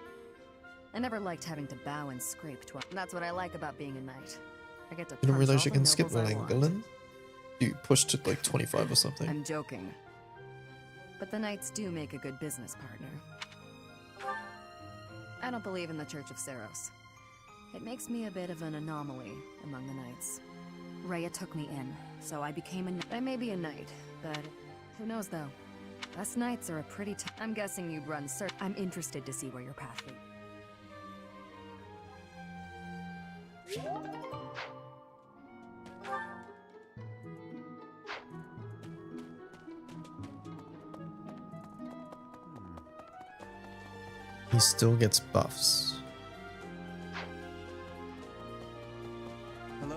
I never liked having to bow and scrape to. That's what I like about being a knight. I get to. You didn't punch realize all you the can skip nobles I want. Langolin? You pushed to like 25 or something. I'm joking. But the knights do make a good business partner. I don't believe in the Church of Seros. It makes me a bit of an anomaly among the knights. Rhea took me in, so I became a knight. I may be a knight, but who knows though? Us knights are a pretty I'm guessing you'd run I'm interested to see where your path leads. He still gets buffs.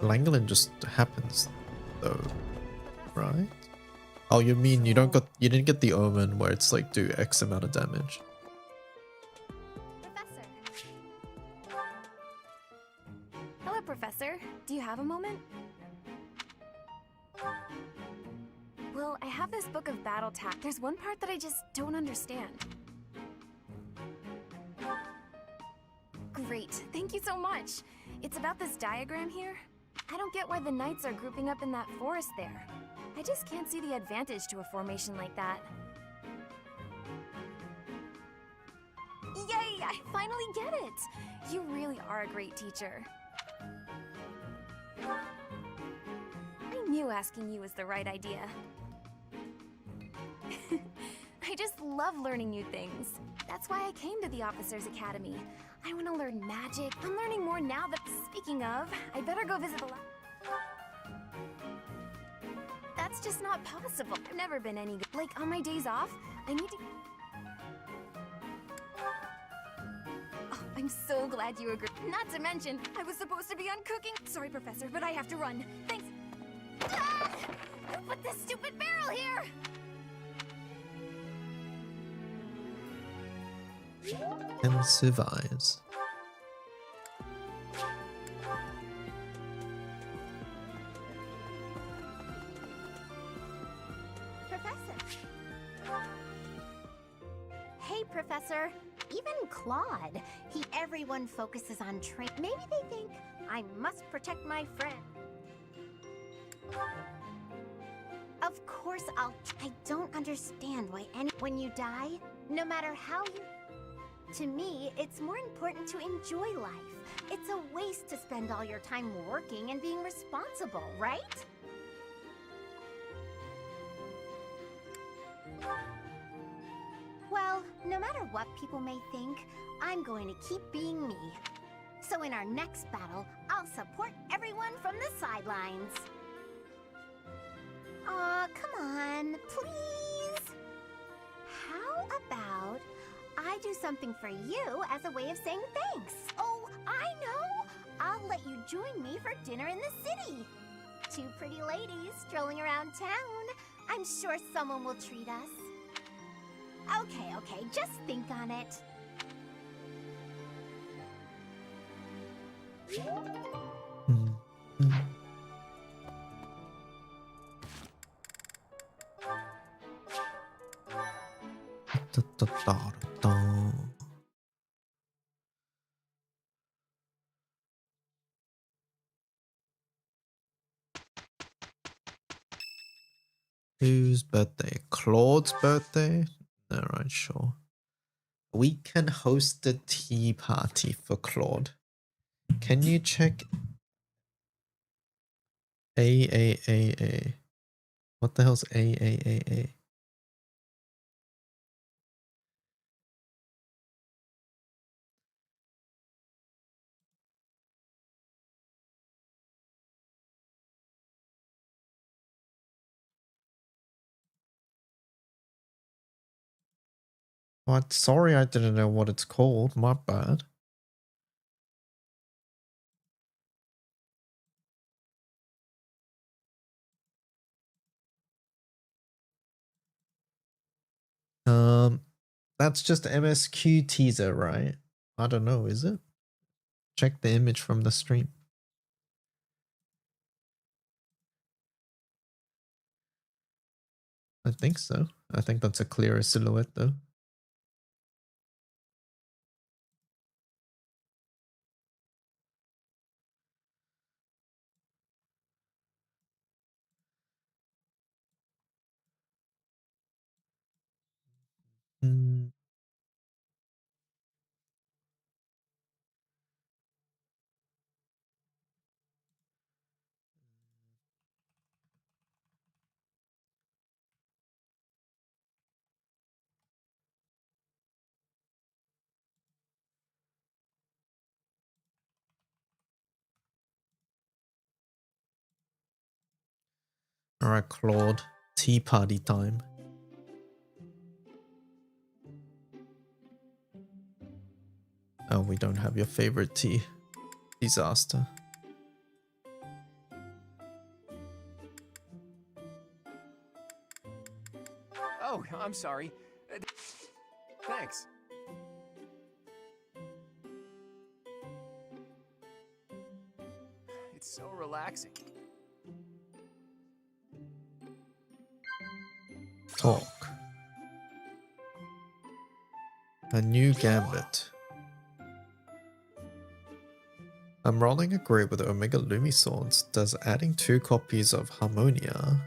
Langolin just happens though, right? Oh, you mean you didn't get the omen where it's like do X amount of damage. Hello, Professor. Do you have a moment? Well, I have this book of battle tactics. There's one part that I just don't understand. Great. Thank you so much. It's about this diagram here. I don't get why the knights are grouping up in that forest there. I just can't see the advantage to a formation like that. Yay! I finally get it. You really are a great teacher. I knew asking you was the right idea. I just love learning new things. That's why I came to the Officers Academy. I want to learn magic. I'm learning more now that... Speaking of, I better go visit the lab. That's just not possible. I've never been any good. Like, on my days off, I need to... Oh, I'm so glad you agree. Not to mention, I was supposed to be on cooking. Sorry, Professor, but I have to run. Thanks. Ah! Who put this stupid barrel here? And survives. Professor. Hey, Professor. Even Claude. Everyone focuses on train. Maybe they think I must protect my friend. Of course I don't understand why when you die, no matter how you... To me, it's more important to enjoy life. It's a waste to spend all your time working and being responsible, right? Well, no matter what people may think, I'm going to keep being me. So in our next battle, I'll support everyone from the sidelines. Aw, come on, please. How about I do something for you as a way of saying thanks? Oh, I know! I'll let you join me for dinner in the city. Two pretty ladies strolling around town. I'm sure someone will treat us. Okay, just think on it. Whose birthday? Claude's birthday? Alright, sure. We can host a tea party for Claude. Can you check AAAA? What the hell's AAAA? What? Sorry, I didn't know what it's called. My bad. That's just MSQ teaser, right? I don't know, is it? Check the image from the stream. I think so. I think that's a clearer silhouette though. Alright, Claude. Tea party time. Oh, we don't have your favorite tea. Disaster. Oh, I'm sorry. Thanks. It's so relaxing. Talk. A new gambit. I'm rolling a grid with Omega Lumi swords. Does adding 2 copies of Harmonia,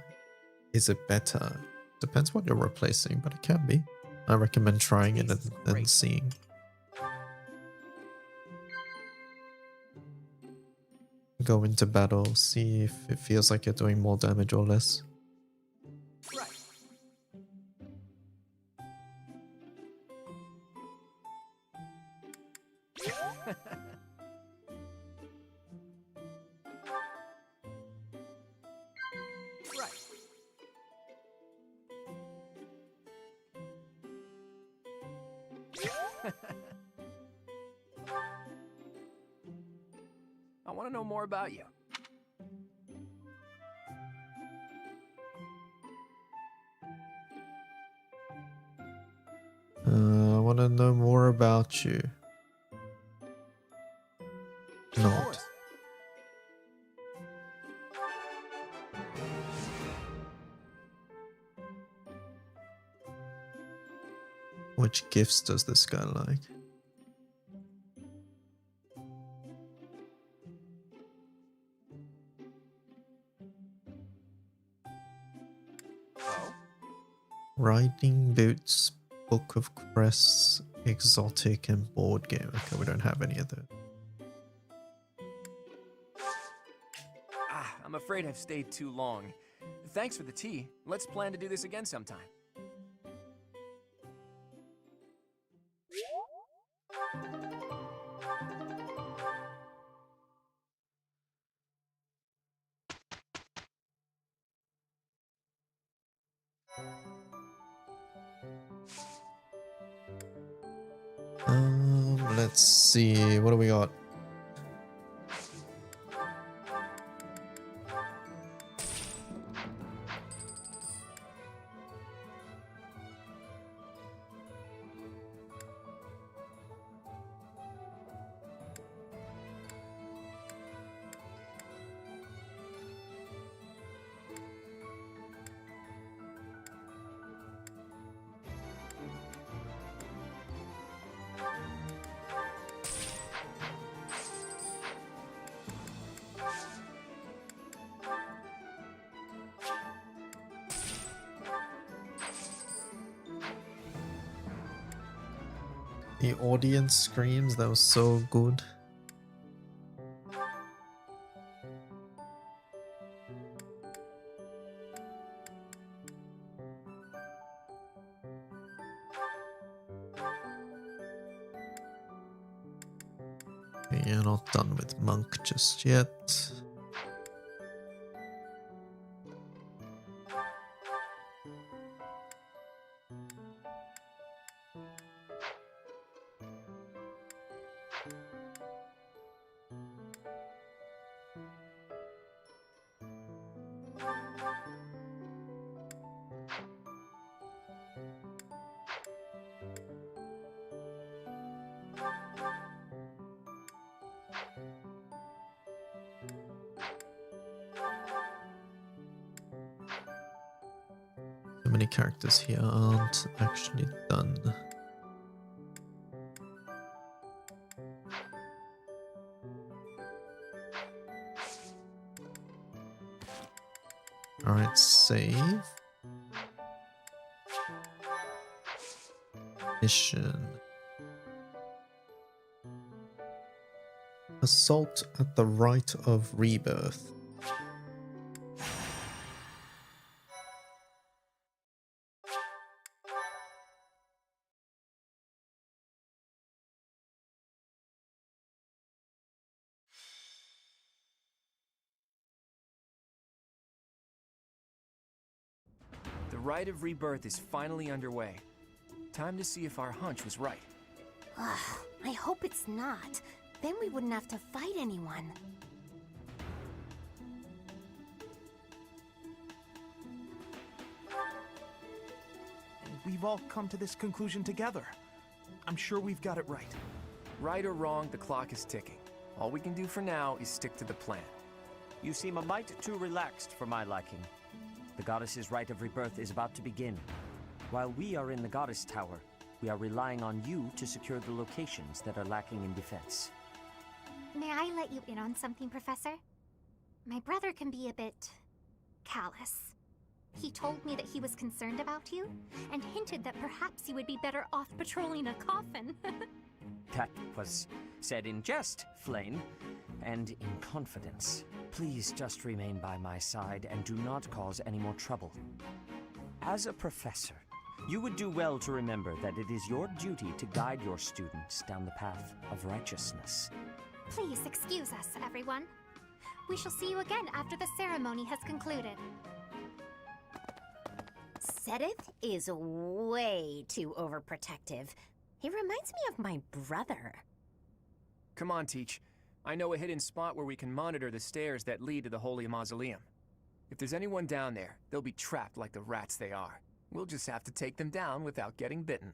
is it better? Depends what you're replacing, but it can be. I recommend trying it and seeing. go into battle, see if it feels like you're doing more damage or less. Right. Right. I want to know more about you. I want to know more about you. Not. Which gifts does this guy like? Riding boots, book of crests, exotic, and board game. Okay, we don't have any of those. I'm afraid I've stayed too long. Thanks for the tea. Let's plan to do this again sometime. Let's see. What do we got? The audience screams, that was so good. You're not done with Monk just yet. So many characters here aren't actually done. Alright, save. Mission. Assault at the Rite of Rebirth. The Rite of Rebirth is finally underway. Time to see if our hunch was right. I hope it's not. Then we wouldn't have to fight anyone. We've all come to this conclusion together. I'm sure we've got it right. Right or wrong, the clock is ticking. All we can do for now is stick to the plan. You seem a mite too relaxed for my liking. The goddess's Rite of Rebirth is about to begin. While we are in the Goddess Tower, we are relying on you to secure the locations that are lacking in defense. May I let you in on something, Professor? My brother can be a bit callous. He told me that he was concerned about you, and hinted that perhaps you would be better off patrolling a coffin. That was said in jest, Flame. and in confidence. Please just remain by my side and do not cause any more trouble. As a professor, you would do well to remember that it is your duty to guide your students down the path of righteousness. Please excuse us, everyone. We shall see you again after the ceremony has concluded. Sedith is way too overprotective. He reminds me of my brother. Come on, Teach. I know a hidden spot where we can monitor the stairs that lead to the Holy Mausoleum. If there's anyone down there, they'll be trapped like the rats they are. We'll just have to take them down without getting bitten.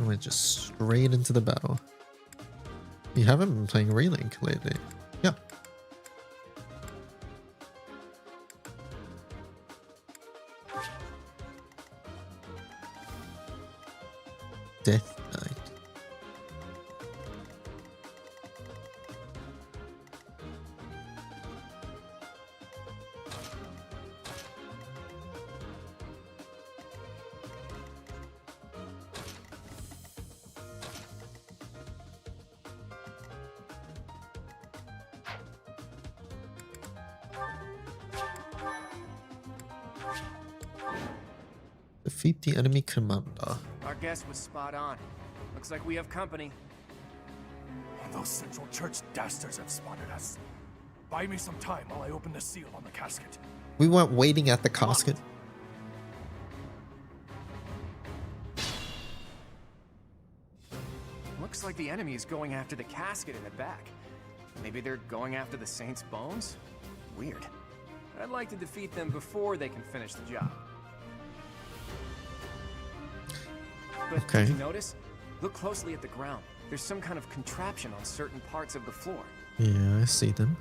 We're just straight into the battle. You haven't been playing Relink lately. Yeah. Death Knight. Defeat the enemy commander. Our guess was spot on. Looks like we have company. Those Central Church dastards have spotted us. Buy me some time while I open the seal on the casket. We weren't waiting at the casket. Looks like the enemy is going after the casket in the back. Maybe they're going after the Saint's bones? Weird. I'd like to defeat them before they can finish the job. But Okay. did you notice? Look closely at the ground. There's some kind of contraption on certain parts of the floor. Yeah, I see them.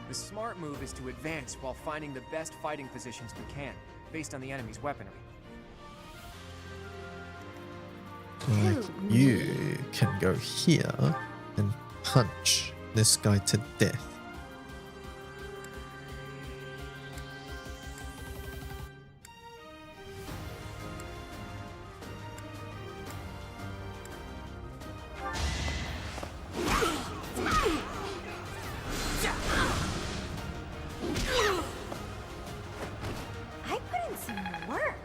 The smart move is to advance while finding the best fighting positions we can, based on the enemy's weaponry. Like, you can go here and punch this guy to death. I put in some work.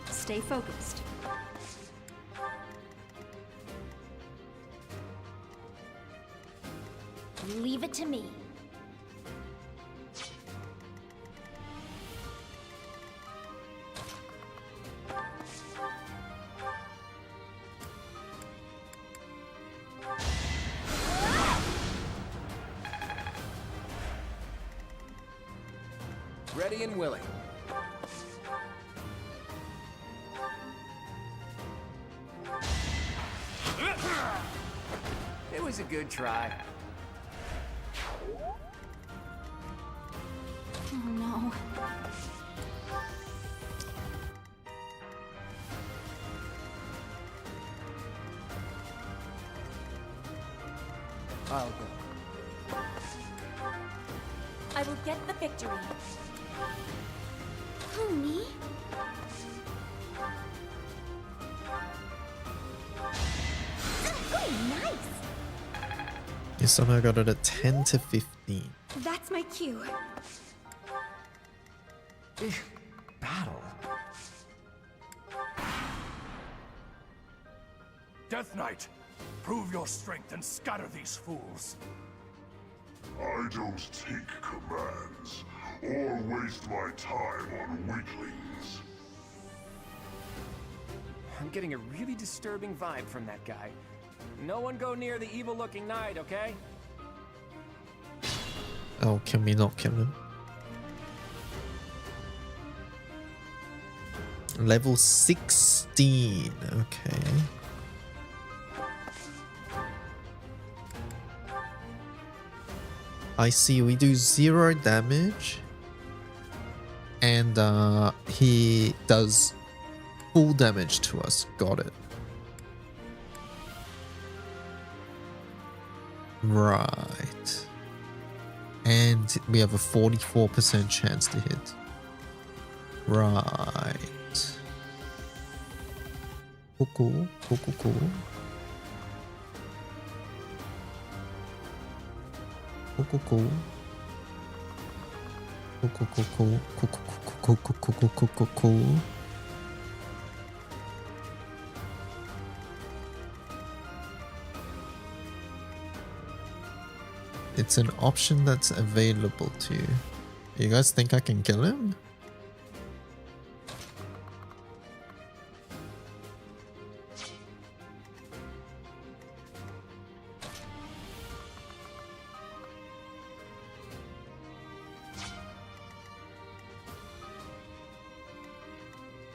Stay focused. Leave it to me. Ready and willing. It was a good try. Oh no. I'll go. I will get the victory. Who, me? Oh, nice! You somehow got it at 10 to 15. That's my cue. Battle. Death Knight, prove your strength and scatter these fools. I don't take commands or waste my time on weaklings. I'm getting a really disturbing vibe from that guy. No one go near the evil-looking knight, okay? Oh, can we not kill him? Level 16. Okay. I see. We do 0 damage. And he does full damage to us. Got it. Right. And we have a 44% chance to hit. Right. Cool. Cool. It's an option that's available to you. You guys think I can kill him?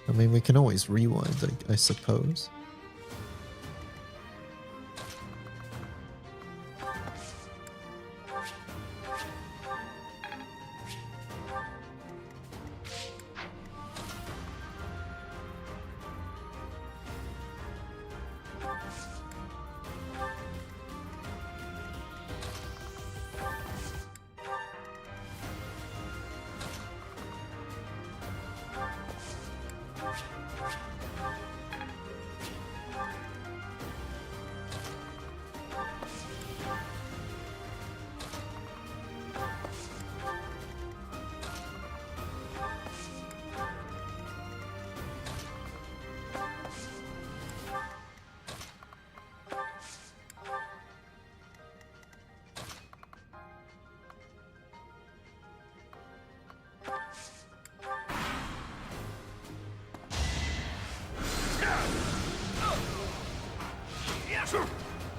I mean, we can always rewind, I suppose.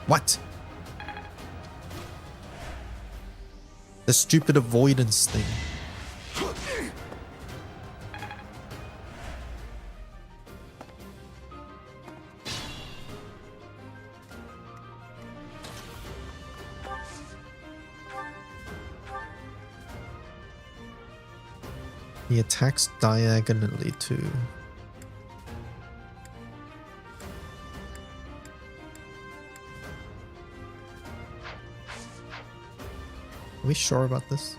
What? The stupid avoidance thing. He attacks diagonally too. Are we sure about this?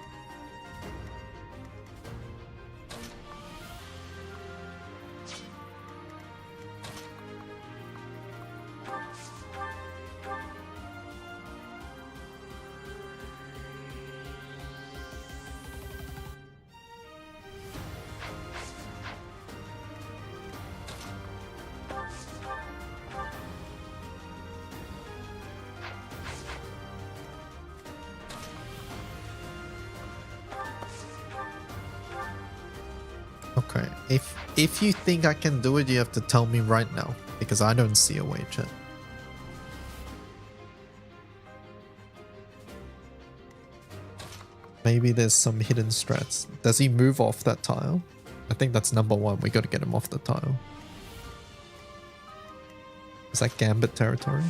Okay, if you think I can do it, you have to tell me right now, because I don't see a way, chat. Maybe there's some hidden strats. Does he move off that tile? I think that's number one. We gotta get him off the tile. Is that Gambit territory?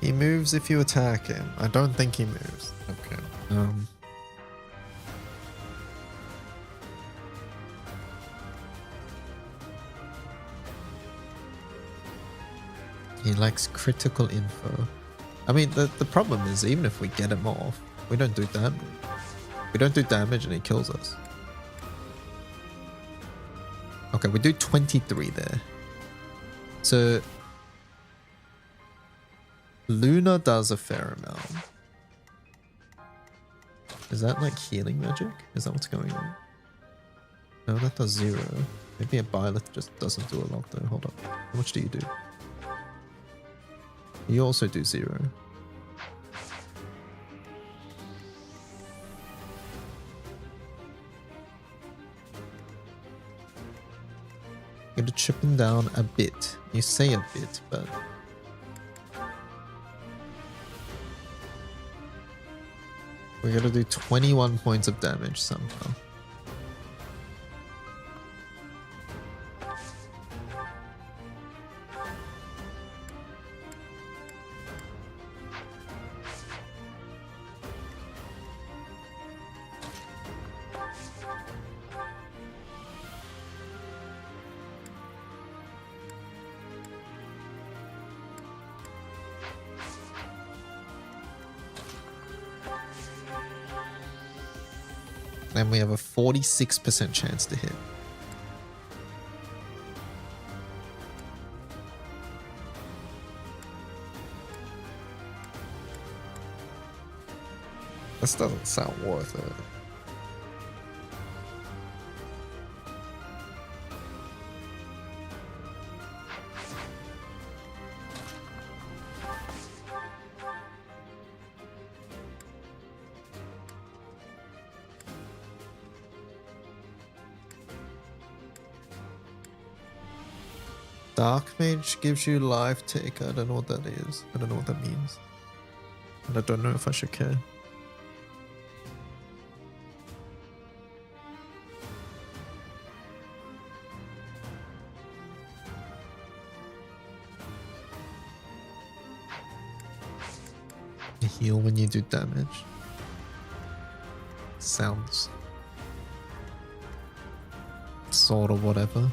He moves if you attack him. I don't think he moves. Okay. He likes critical info. I mean, the problem is, even if we get him off, we don't do damage. We don't do damage and he kills us. Okay, we do 23 there. So Luna does a fair amount. Is that like healing magic? Is that what's going on? No, that does 0. Maybe a Byleth just doesn't do a lot though. Hold up. How much do you do? You also do 0. chipping down a bit. You say a bit, but we're gonna do 21 points of damage somehow. And we have a 46% chance to hit. This doesn't sound worth it. Dark Mage gives you life take. I don't know what that is. I don't know what that means. And I don't know if I should care. You heal when you do damage. Sounds sort of whatever.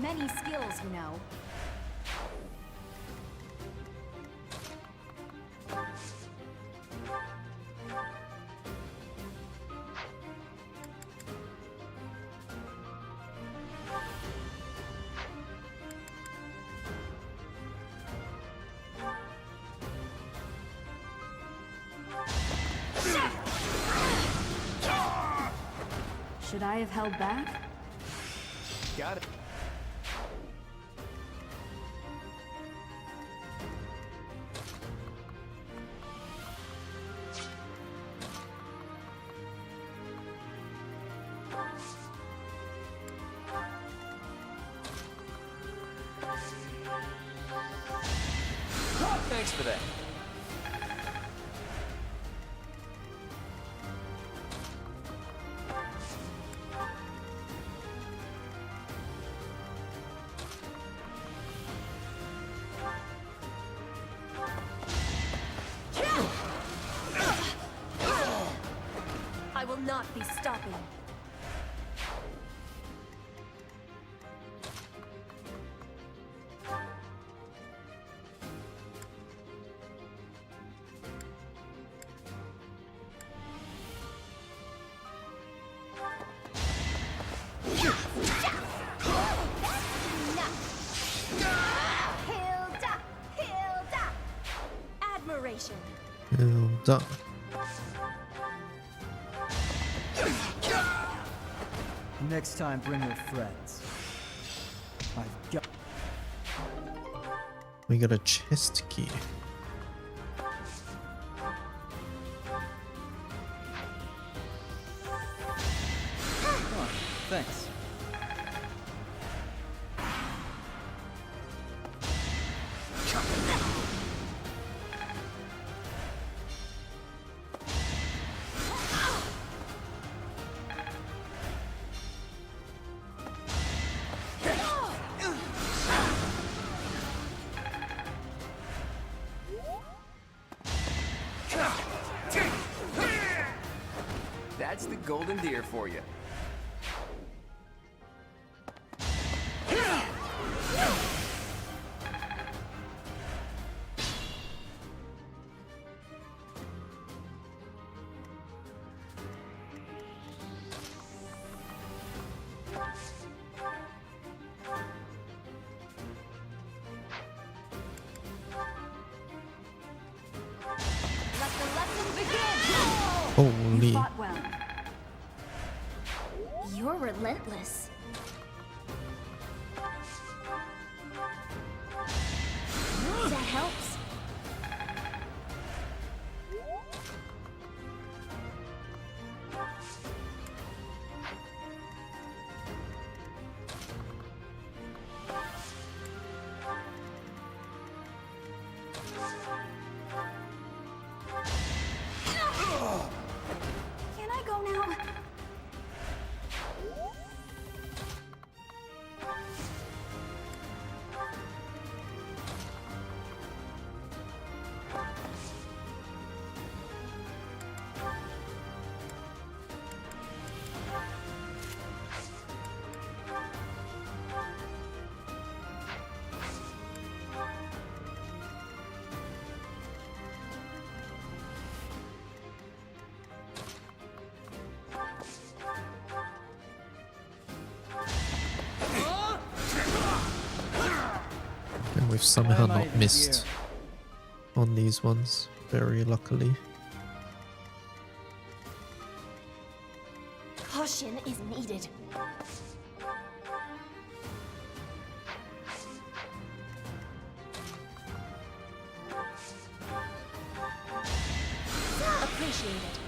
Many skills, you know. Should I have held back? Got it. Thanks for that. I will not be stopping. Hilda! Admiration. Done. Next time, bring your friends. I've got. We got a chest key. Oh, thanks. That's the golden deer for you. Holy. Fought well. You're relentless. That helps. Can I go now? And we've somehow not missed on these ones, very luckily. Caution is needed. Appreciate it.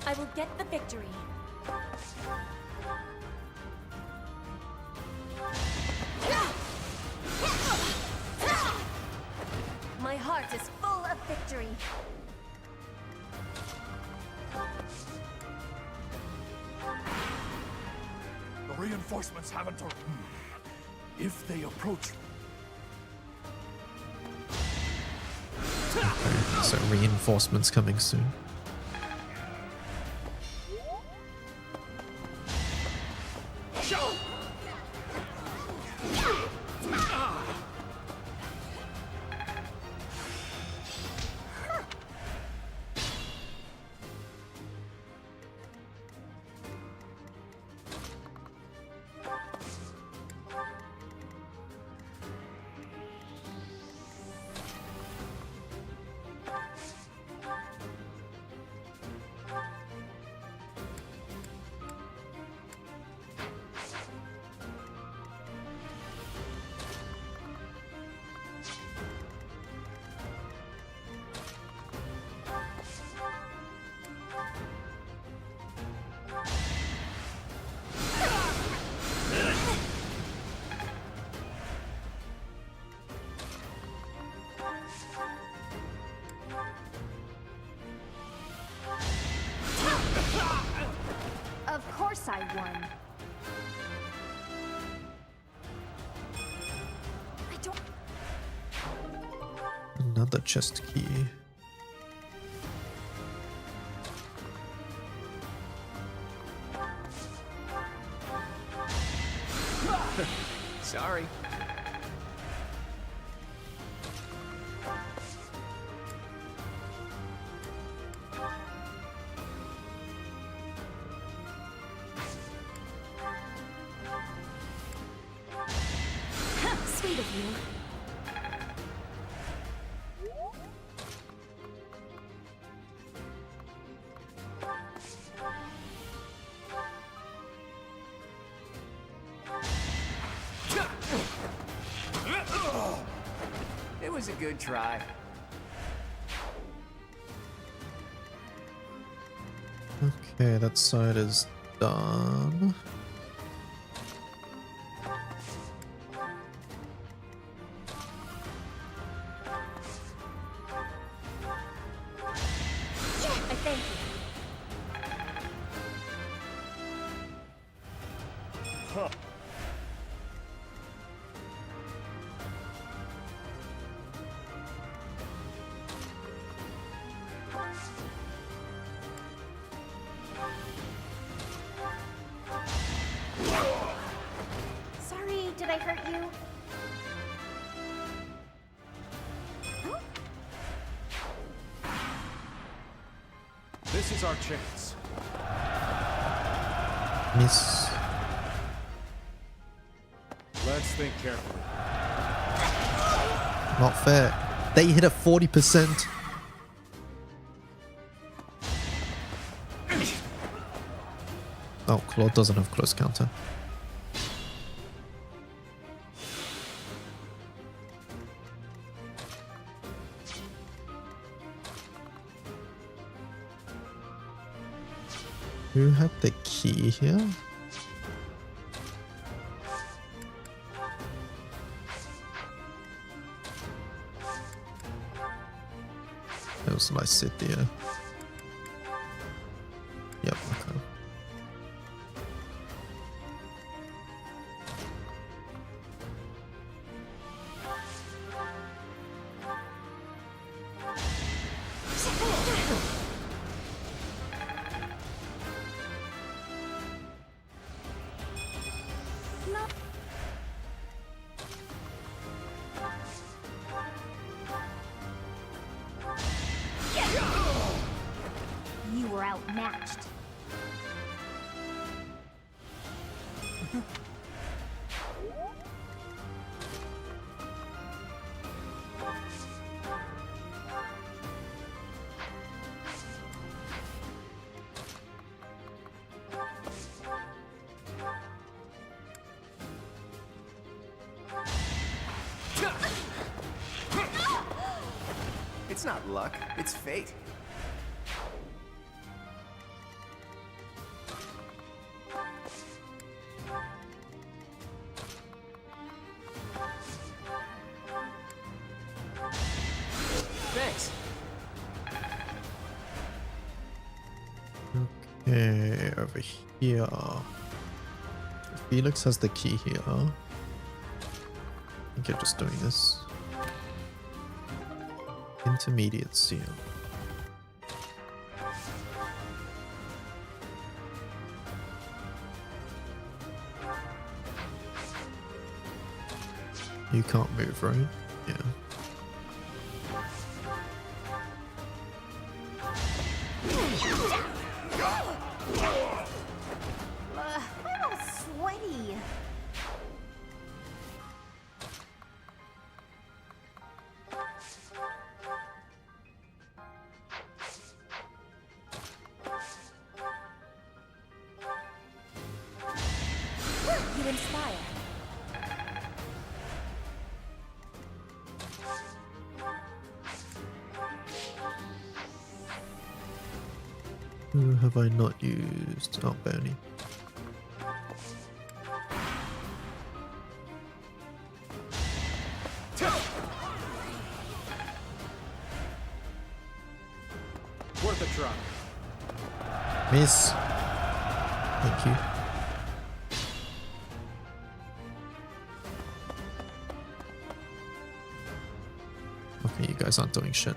I will get the victory. My heart is full of victory. The reinforcements haven't arrived. If they approach, So reinforcements coming soon. Of course I won. I don't... Another chest key. Sorry. Sweet of you. It was a good try. Okay, that side is done. I thank you. Huh. Sorry, did I hurt you? This is our chance. Miss. Let's think carefully. Not fair. They hit a 40%. Oh, Claude doesn't have close counter. Who had the key here? It was Lycidia. Yep, okay. You were outmatched. It's not luck, it's fate. Thanks. Okay, over here. Felix has the key here. I think you're just doing this. Intermediate seal. You can't move, right? Yeah. I'm all sweaty. You inspire. Who have I not used? Oh, Bernie. Worth a try. Miss. Thank you. Okay, you guys aren't doing shit.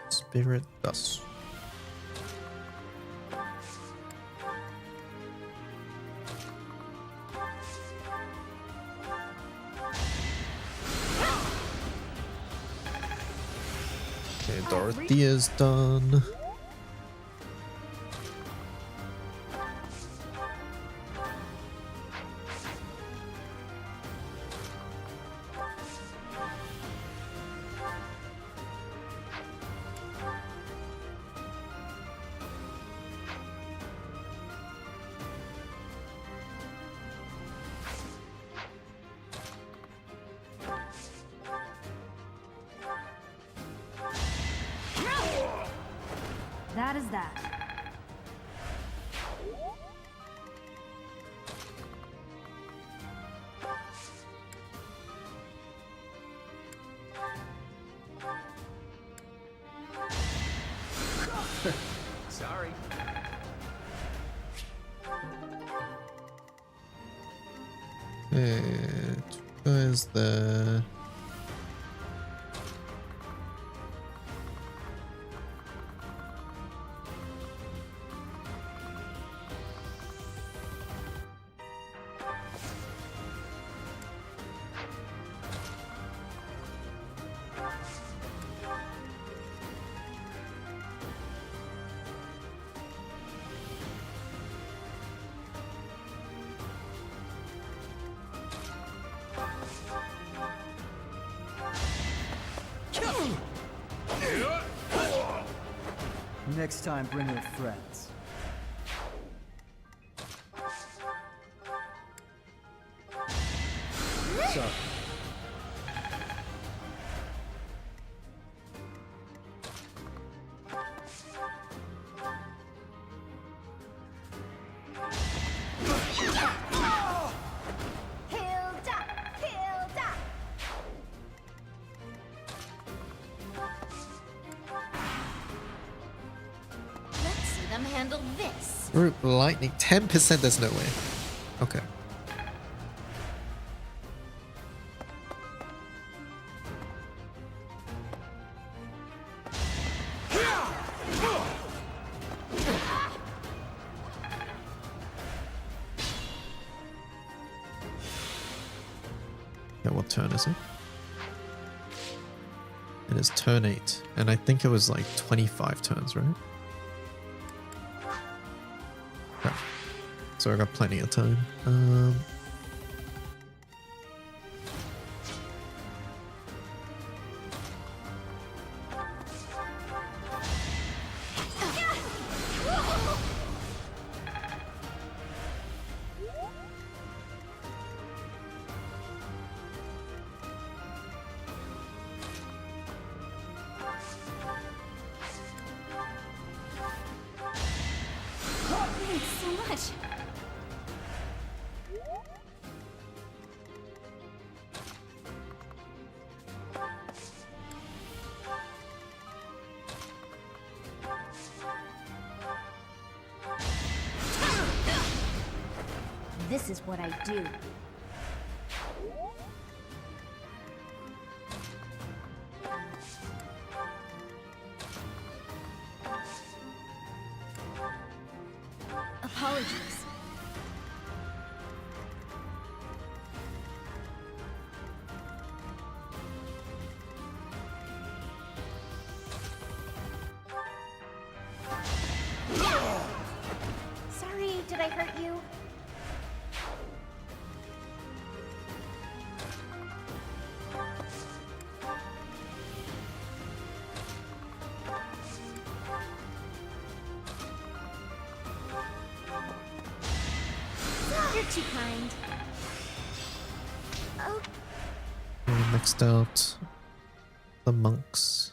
Spirit dust. Okay, Dorothea's done. That is that. Sorry. Where's the... Next time, bring your friends. So, Hilda! Hilda! Let's see them handle this. Group lightning. 10%. There's no way. Okay. Yeah, what turn is it? It is turn 8, and I think it was like 25 turns, right? Yeah. So I got plenty of time. Thanks so much. This is what I do. Apologies. Sorry, did I hurt you? You're too kind. Oh, Next out, the monks.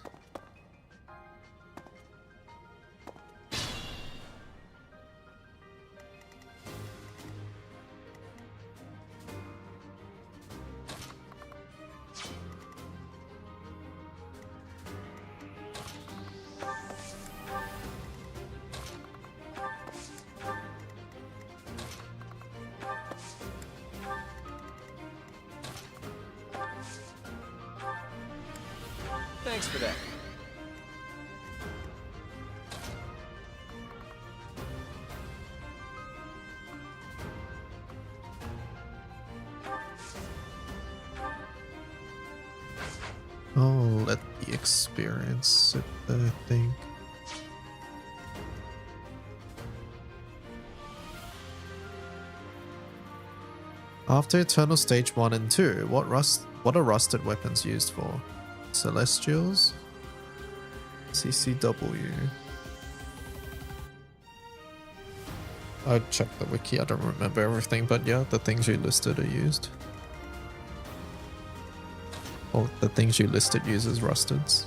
Thanks for that. Oh, let the experience it, I think. After Eternal Stage 1 and 2, what are rusted weapons used for? Celestials? CCW. I checked the wiki, I don't remember everything, but yeah, the things you listed are used. Or the things you listed uses rusteds.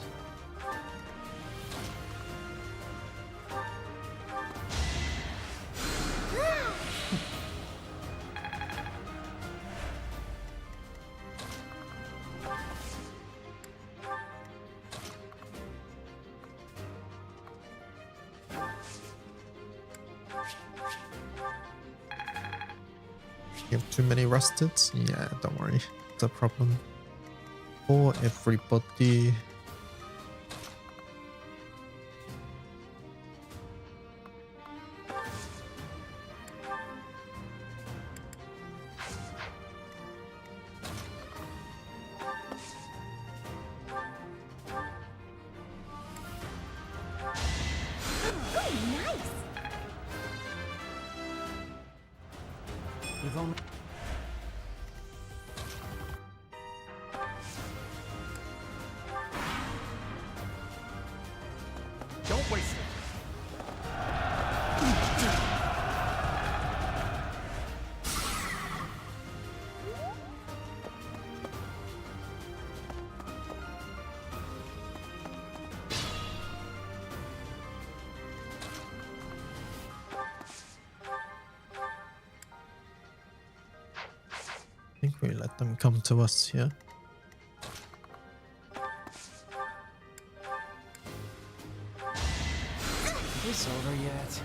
You have too many rusteds? Yeah, don't worry. It's a problem for everybody. nice. We've only... Don't waste it. we let them come to us here? Is this over yet?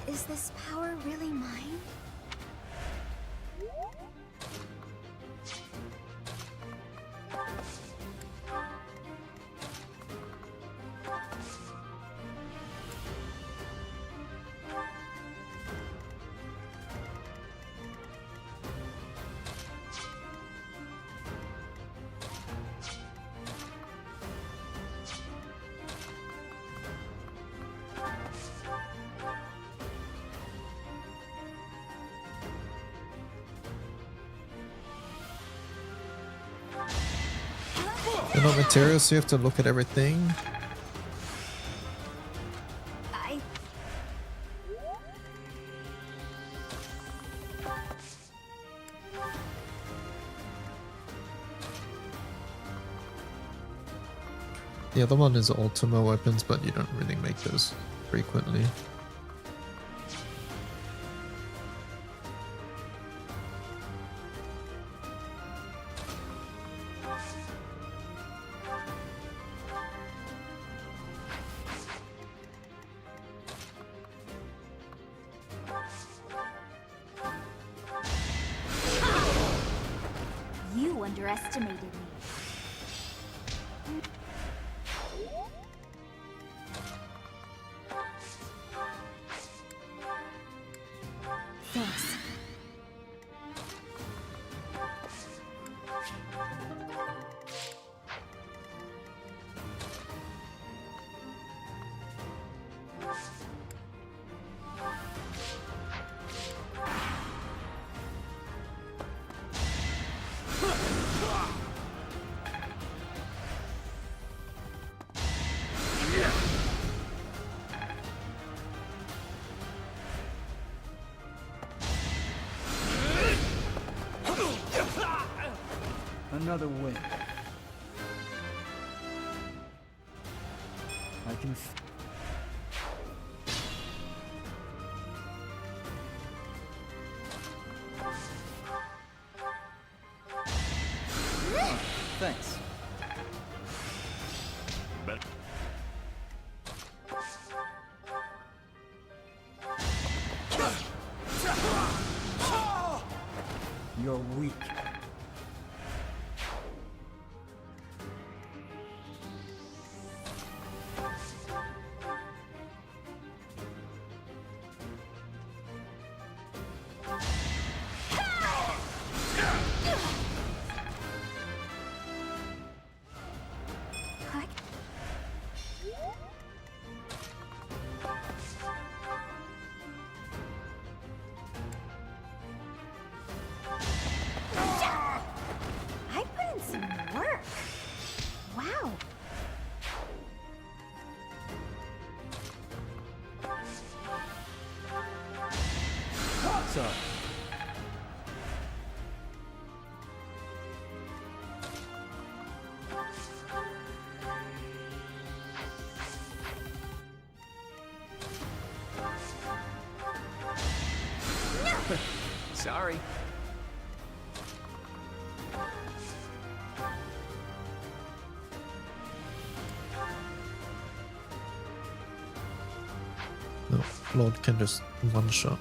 Is this power really mine? They're not materials, so you have to look at everything. The other one is Ultima weapons, but you don't really make those frequently. You underestimated me. Thanks. Another win. I can. Thanks. You're weak. I put in some work. Wow. Sorry. Sorry. No, Lord can just one shot.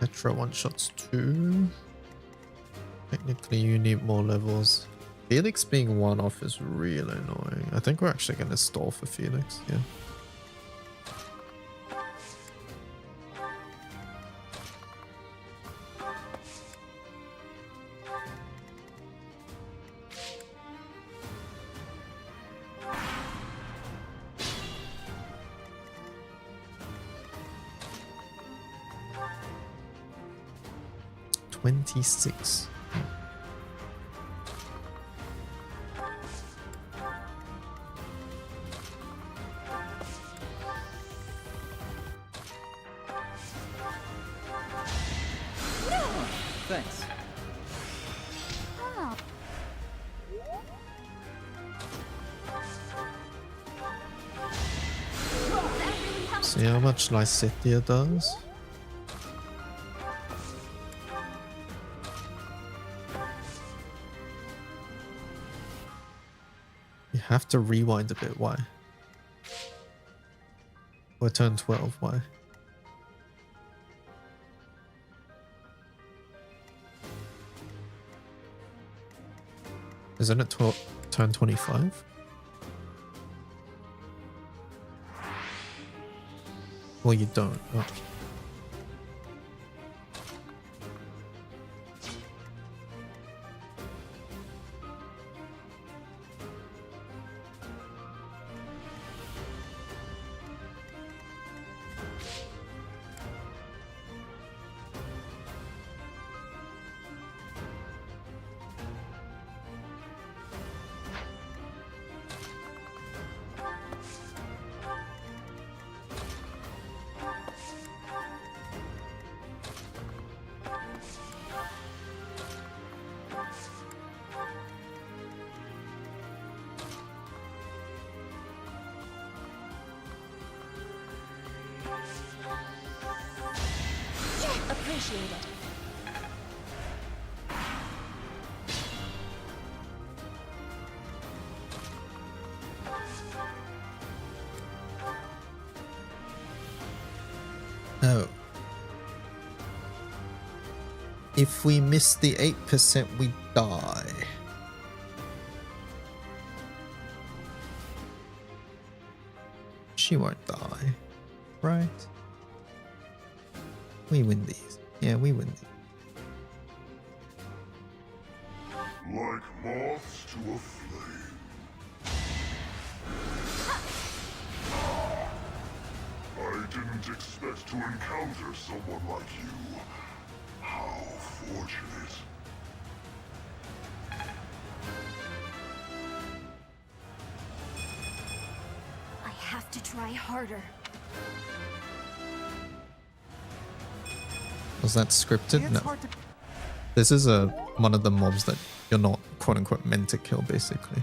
Petra one shots too. Technically, you need more levels. Felix being one off is really annoying. I think we're actually going to stall for Felix. Yeah. $26. Thanks. Oh. See how much Lycidia does? You have to rewind a bit, why? Or turn 12, why? Isn't it turn 25? Well, you don't. Oh. Appreciate it. Oh. If we miss the 8%, we die. She won't die, right? We win these. Yeah, we win these. Like moths to a flame. I didn't expect to encounter someone like you. How fortunate. I have to try harder. Was that scripted? It's No. hard to... This is one of the mobs that you're not quote unquote meant to kill, basically.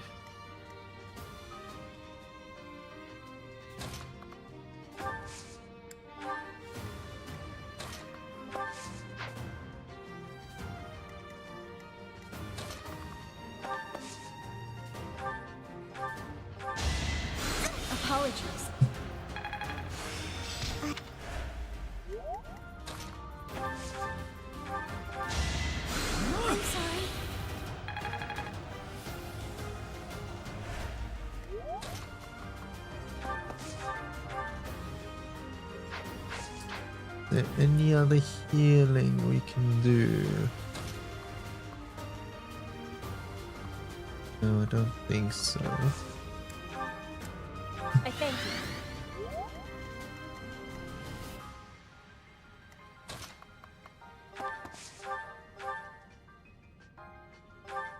Apologies. I'm sorry. Is there any other healing we can do? No, I don't think so. I thank you.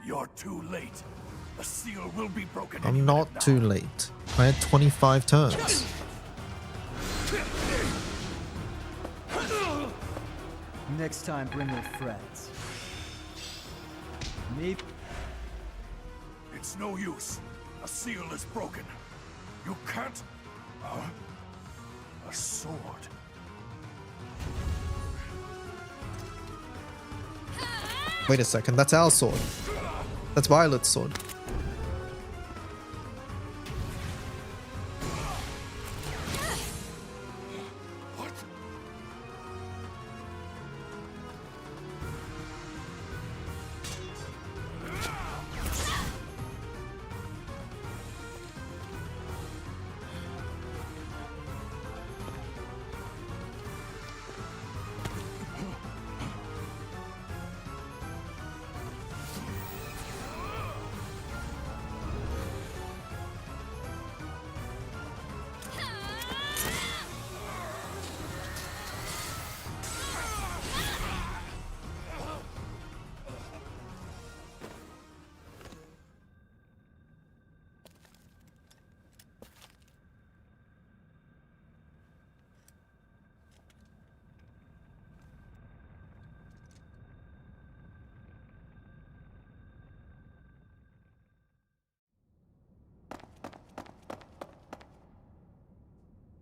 You're too late. The seal will be broken. I'm not too late. I had 25 turns. Next time, bring your friends. Me? It's no use. A seal is broken. You can't. A sword. Wait a second, that's our sword. That's Violet's sword.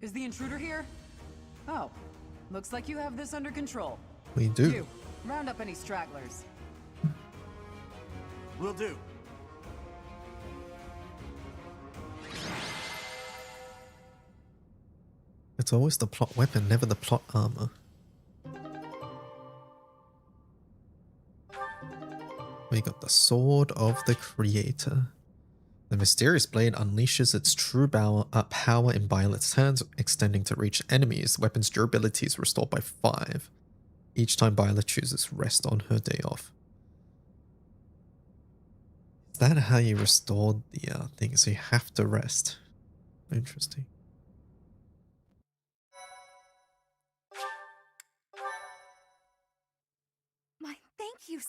Is the intruder here? Oh, looks like you have this under control. We do. You, round up any stragglers. Will do. It's always the plot weapon, never the plot armor. We got the Sword of the Creator. The mysterious blade unleashes its true power in Violet's hands, extending to reach enemies. Weapon's durability is restored by 5 each time Violet chooses rest on her day off. Is that how you restored the thing? So you have to rest. Interesting. My thank you.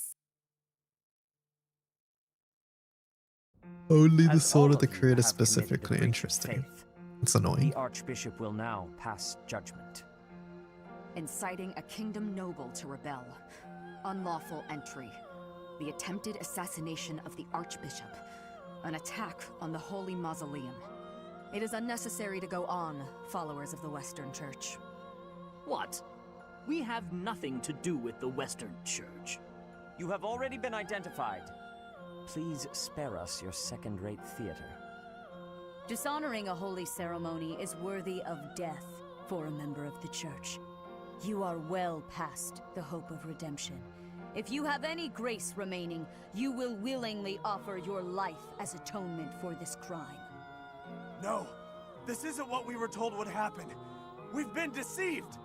Only the As Sword all of the of you Creator have committed a specifically. breach of Interesting. faith, It's annoying. The Archbishop will now pass judgment. Inciting a kingdom noble to rebel. Unlawful entry. The attempted assassination of the Archbishop. An attack on the Holy Mausoleum. It is unnecessary to go on, followers of the Western Church. What? We have nothing to do with the Western Church. You have already been identified. Please spare us your second-rate theater. Dishonoring a holy ceremony is worthy of death for a member of the Church. You are well past the hope of redemption. If you have any grace remaining, you will willingly offer your life as atonement for this crime. No, this isn't what we were told would happen. We've been deceived.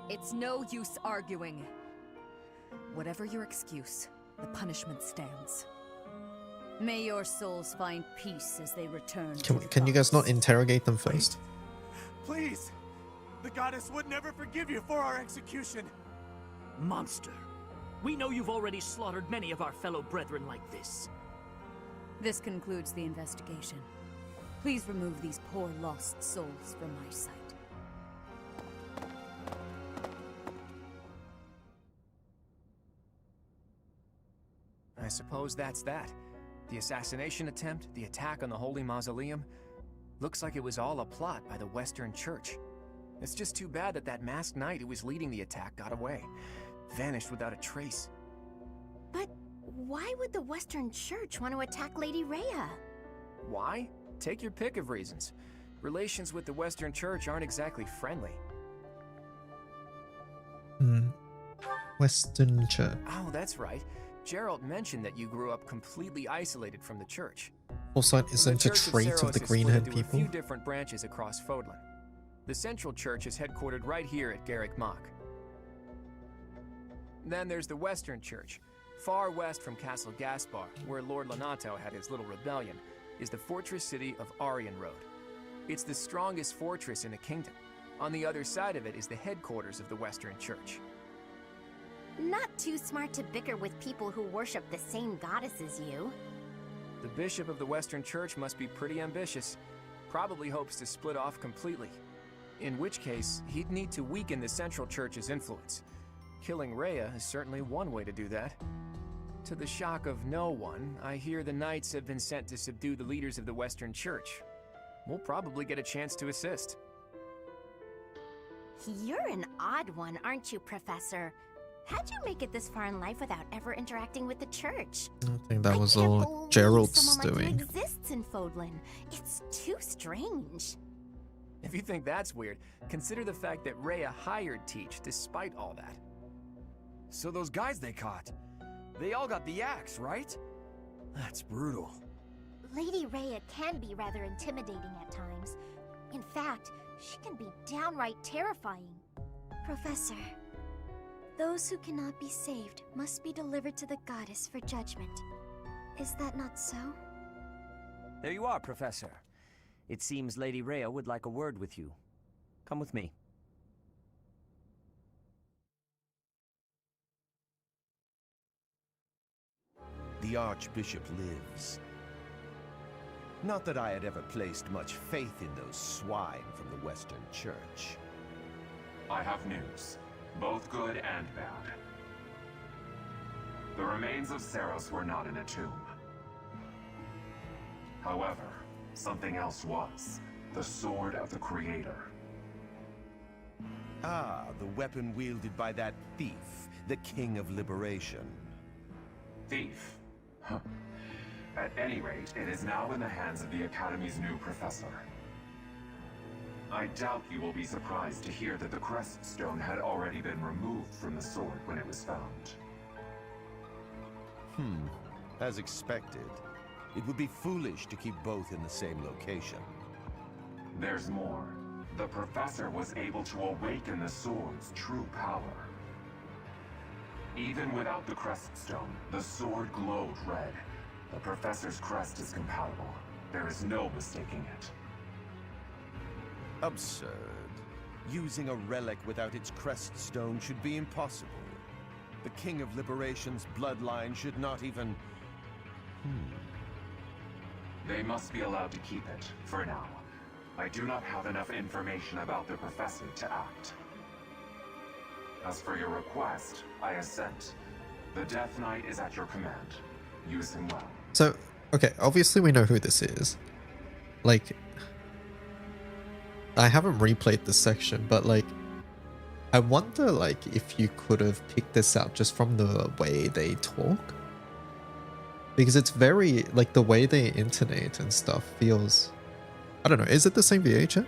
It's no use arguing. Whatever your excuse, the punishment stands. May your souls find peace as they return. Can you guys not interrogate them first? Please. The goddess would never forgive you for our execution. Monster. We know you've already slaughtered many of our fellow brethren like this. This concludes the investigation. Please remove these poor lost souls from my sight. I suppose that's that. The assassination attempt, the attack on the Holy Mausoleum. Looks like it was all a plot by the Western Church. It's just too bad that that masked knight who was leading the attack got away. Vanished without a trace. But why would the Western Church want to attack Lady Rhea? Why? Take your pick of reasons. Relations with the Western Church aren't exactly friendly. Western Church. Oh, that's right. Gerald mentioned that you grew up completely isolated from the church. Foresight isn't a trait of the green-haired A people. few different branches across Fodlan. The Central Church is headquartered right here at Garrick Mach. Then there's the Western Church. Far west from Castle Gaspar, where Lord Lonato had his little rebellion, is the fortress city of Aryan Road. It's the strongest fortress in the kingdom. On the other side of it is the headquarters of the Western Church. Not too smart to bicker with people who worship the same goddess as you. The bishop of the Western Church must be pretty ambitious. Probably hopes to split off completely. In which case, he'd need to weaken the Central Church's influence. Killing Rhea is certainly one way to do that. To the shock of no one, I hear the knights have been sent to subdue the leaders of the Western Church. We'll probably get a chance to assist. You're an odd one, aren't you, Professor? How'd you make it this far in life without ever interacting with the church? I think that was I can't all believe Gerald's someone like you doing. exists in Fodlan. It's too strange. If you think that's weird, consider the fact that Rhea hired Teach despite all that. So those guys they caught, they all got the axe, right? That's brutal. Lady Rhea can be rather intimidating at times. In fact, she can be downright terrifying. Professor, those who cannot be saved must be delivered to the goddess for judgment. Is that not so? There you are, Professor. It seems Lady Rhea would like a word with you. Come with me. The Archbishop lives. Not that I had ever placed much faith in those swine from the Western Church. I have news, both good and bad. The remains of Saros were not in a tomb. However, something else was. The Sword of the Creator. Ah, the weapon wielded by that thief, the King of Liberation. Thief? Huh. At any rate, it is now in the hands of the Academy's new professor. I doubt you will be surprised to hear that the crest stone had already been removed from the sword when it was found. As expected. It would be foolish to keep both in the same location. There's more. The professor was able to awaken the sword's true power. Even without the crest stone, the sword glowed red. The professor's crest is compatible. There is no mistaking it. Absurd. Using a relic without its crest stone should be impossible. The King of Liberation's bloodline should not even... They must be allowed to keep it, for now. I do not have enough information about the professor to act. As for your request, I assent. The Death Knight is at your command. Use him well. So, okay, obviously we know who this is. Like, I haven't replayed this section, but like, I wonder like if you could have picked this out just from the way they talk. Because it's very, like the way they intonate and stuff feels... I don't know, is it the same VA chat?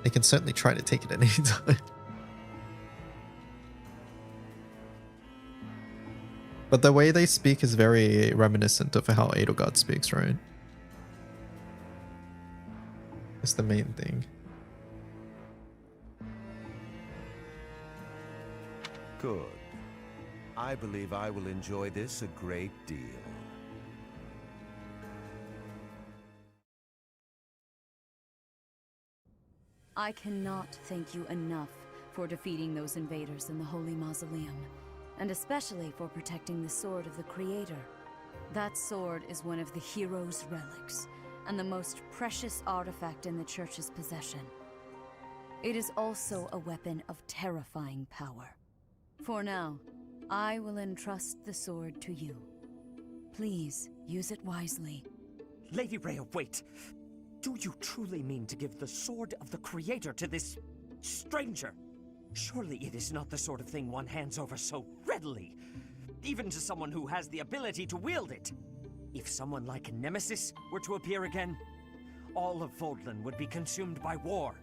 They can certainly try to take it at any time. But the way they speak is very reminiscent of how Edelgard speaks, right? That's the main thing. Good. I believe I will enjoy this a great deal. I cannot thank you enough for defeating those invaders in the Holy Mausoleum, and especially for protecting the sword of the Creator. That sword is one of the hero's relics, and the most precious artifact in the Church's possession. It is also a weapon of terrifying power. For now, I will entrust the sword to you. Please, use it wisely. Lady Rhea, wait! Do you truly mean to give the sword of the Creator to this stranger? Surely it is not the sort of thing one hands over so readily, even to someone who has the ability to wield it. If someone like Nemesis were to appear again, all of Fodlan would be consumed by war.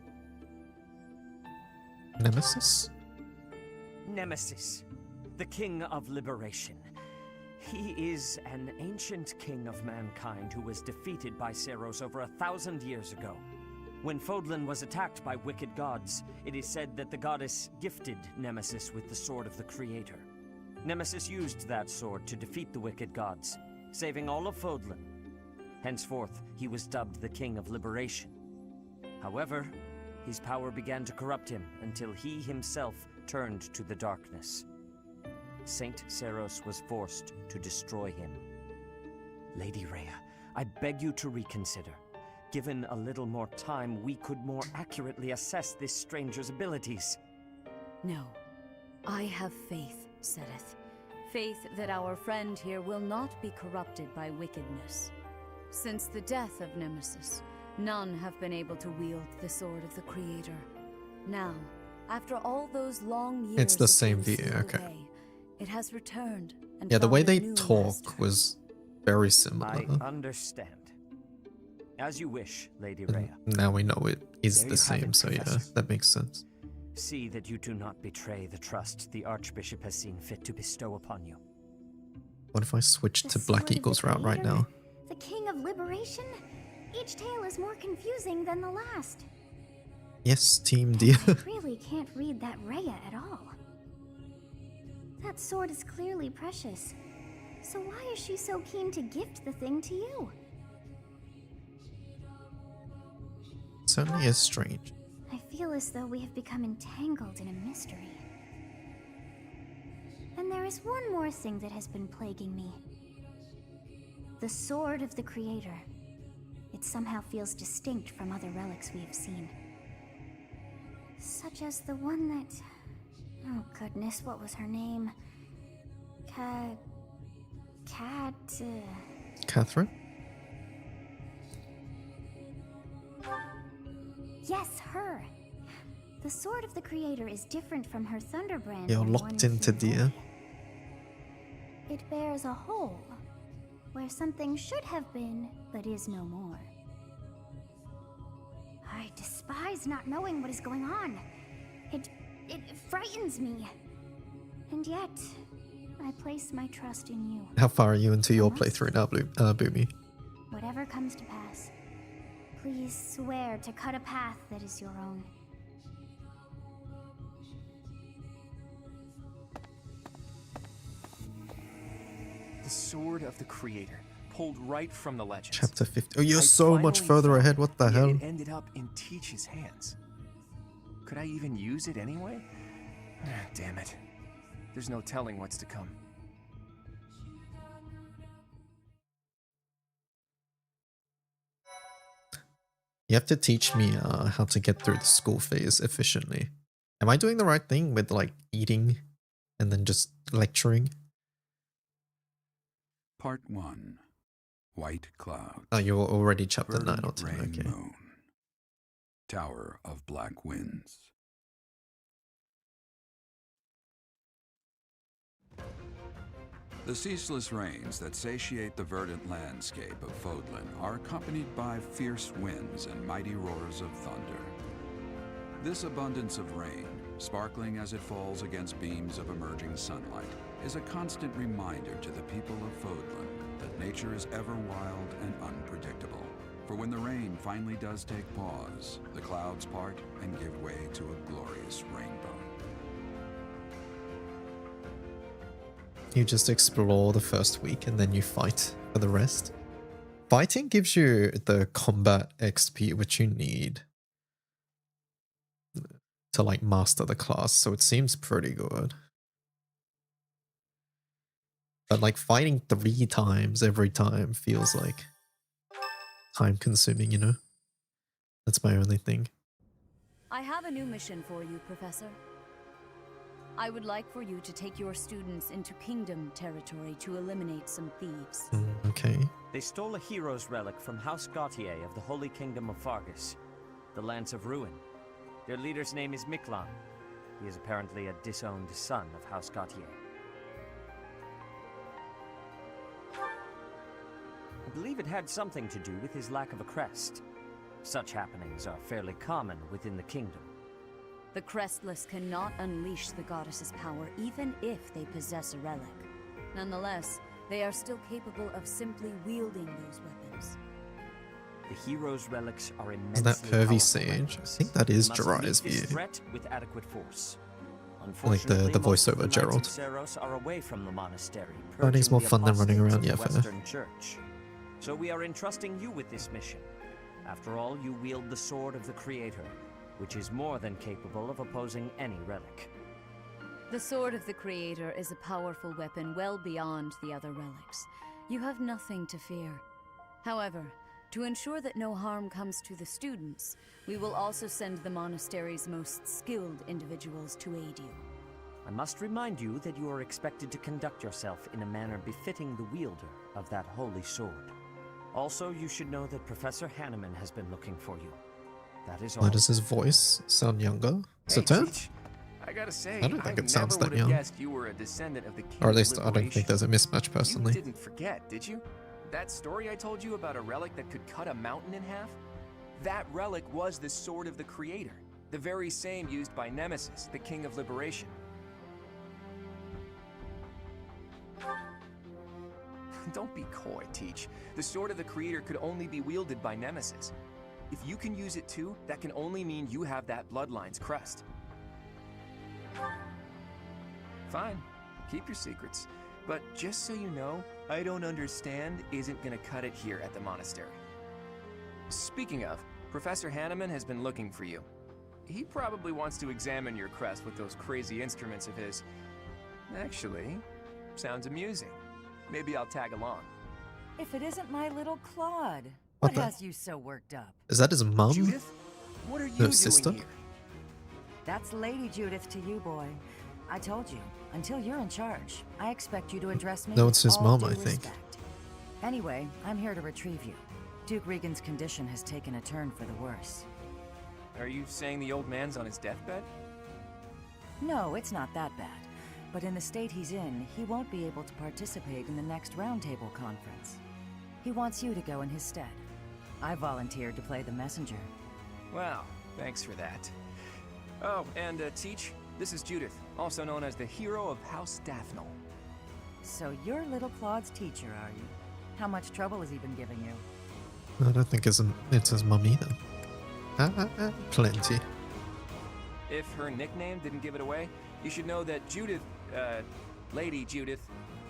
Nemesis? Nemesis, the King of Liberation. He is an ancient king of mankind who was defeated by Seros over 1,000 years ago. When Fodlan was attacked by wicked gods, it is said that the goddess gifted Nemesis with the sword of the Creator. Nemesis used that sword to defeat the wicked gods, saving all of Fodlan. Henceforth, he was dubbed the King of Liberation. However, his power began to corrupt him until he himself turned to the darkness. Saint Seros was forced to destroy him. Lady Rhea, I beg you to reconsider. Given a little more time, we could more accurately assess this stranger's abilities. No. I have faith, Seteth. Faith that our friend here will not be corrupted by wickedness. Since the death of Nemesis, none have been able to wield the sword of the Creator. Now, after all those long years, It's the of same being VA, sealed okay. away, it has returned and Yeah, the way found a they new talk master. was very similar. I understand. As you wish, Lady And Rhea. now we know it is There the you have same, it, so yeah, Professor. that makes sense. See that you do not betray the trust the Archbishop has seen fit to bestow upon you. What if I switch The to sword Black of Eagle's the route right Creator? now? The King of Liberation? Each tale is more confusing than the last. Yes, Team Deer. I really can't read that Rhea at all. That sword is clearly precious. So why is she so keen to gift the thing to you? Certainly is strange. I feel as though we have become entangled in a mystery. And there is one more thing that has been plaguing me. The sword of the Creator. It somehow feels distinct from other relics we have seen. Such as the one that... Oh goodness, what was her name? Catherine? Yes, her. The sword of the Creator is different from her Thunderbrand. You're when locked worn into through deer. It bears a hole where something should have been, but is no more. I despise not knowing what is going on. It frightens me. And yet, I place my trust in you. How far are you into your playthrough now, Boomy? Whatever comes to pass, please swear to cut a path that is your own. The sword of the Creator, pulled right from the legends. Chapter 50. Oh, you're I so much finally further found ahead. What the it, hell? It ended up in Teach's hands. Could I even use it anyway? Damn it. There's no telling what's to come. You have to teach me how to get through the school phase efficiently. Am I doing the right thing with like eating and then just lecturing? Part 1. White Cloud. Oh, you're already chapter 9 or 10. Rain Okay. Moon. Tower of Black Winds. The ceaseless rains that satiate the verdant landscape of Fodlan are accompanied by fierce winds and mighty roars of thunder. This abundance of rain, sparkling as it falls against beams of emerging sunlight, is a constant reminder to the people of Fodlan that nature is ever wild and unpredictable. For when the rain finally does take pause, the clouds part and give way to a glorious rainbow. You just explore the first week and then you fight for the rest. Fighting gives you the combat XP which you need to like master the class, so it seems pretty good. But like fighting 3 times every time feels like time consuming, you know? That's my only thing. I have a new mission for you, Professor. I would like for you to take your students into Kingdom territory to eliminate some thieves. Okay. They stole a hero's relic from House Gautier of the Holy Kingdom of Fargus, the Lance of Ruin. Their leader's name is Miklan. He is apparently a disowned son of House Gautier. I believe it had something to do with his lack of a crest. Such happenings are fairly common within the kingdom. The Crestless cannot unleash the goddess's power even if they possess a relic. Nonetheless, they are still capable of simply wielding those weapons. The hero's relics are Is immensely that Pervy powerful Sage? weapons. I think that is We must Jiraiya's meet this view. threat with adequate force. Like the Unfortunately, most of voiceover the Knights Gerald. of Saros are away from the monastery, Fighting's purging more the fun than running apostates around, of yeah, the fair. Western Church. So we are entrusting you with this mission. After all, you wield the sword of the Creator, which is more than capable of opposing any relic. The Sword of the Creator is a powerful weapon well beyond the other relics. You have nothing to fear. However, to ensure that no harm comes to the students, we will also send the monastery's most skilled individuals to aid you. I must remind you that you are expected to conduct yourself in a manner befitting the wielder of that holy sword. Also, you should know that Professor Hanneman has been looking for you. That is all. Why does his voice sound younger? Is it 10? I gotta say, I don't think I it sounds never that would have young. guessed you were a descendant of the King Or at of least I don't Liberation. think there's a mismatch personally. You didn't forget, did you? That story I told you about a relic that could cut a mountain in half? That relic was the Sword of the Creator, the very same used by Nemesis, the King of Liberation. Don't be coy, Teach. The Sword of the Creator could only be wielded by Nemesis. If you can use it too, that can only mean you have that Bloodline's crest. Fine, keep your secrets. But just so you know, I don't understand isn't gonna cut it here at the monastery. Speaking of, Professor Hanneman has been looking for you. He probably wants to examine your crest with those crazy instruments of his. Actually, sounds amusing. Maybe I'll tag along. If it isn't my little Claude, What what the- has you so worked up? Is that his mum? Judith? What are you No, doing sister? here? That's Lady Judith to you, boy. I told you, until you're in charge, I expect you to address me No, with it's his all mom, due I think. respect. Anyway, I'm here to retrieve you. Duke Regan's condition has taken a turn for the worse. Are you saying the old man's on his deathbed? No, it's not that bad. But in the state he's in, he won't be able to participate in the next roundtable conference. He wants you to go in his stead. I volunteered to play the messenger. Wow, thanks for that. Oh, and Teach, this is Judith, also known as the hero of House Daphnel. So you're little Claude's teacher, are you? How much trouble has he been giving you? I don't think it's his mum either. Plenty. If her nickname didn't give it away, you should know that Judith, Lady Judith,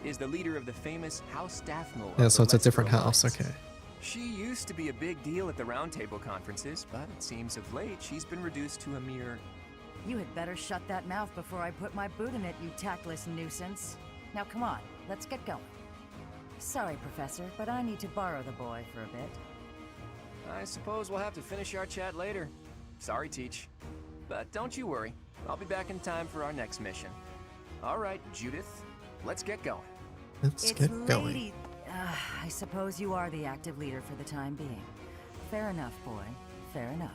is the leader of the famous House Daphnel. Yeah, so it's a different house, okay. She used to be a big deal at the roundtable conferences, but it seems of late she's been reduced to a mere... You had better shut that mouth before I put my boot in it, you tactless nuisance. Now come on, let's get going. Sorry, Professor, but I need to borrow the boy for a bit. I suppose we'll have to finish our chat later. Sorry, Teach. But don't you worry, I'll be back in time for our next mission. All right, Judith, let's get going. Let's get going. I suppose you are the active leader for the time being. Fair enough, boy. Fair enough.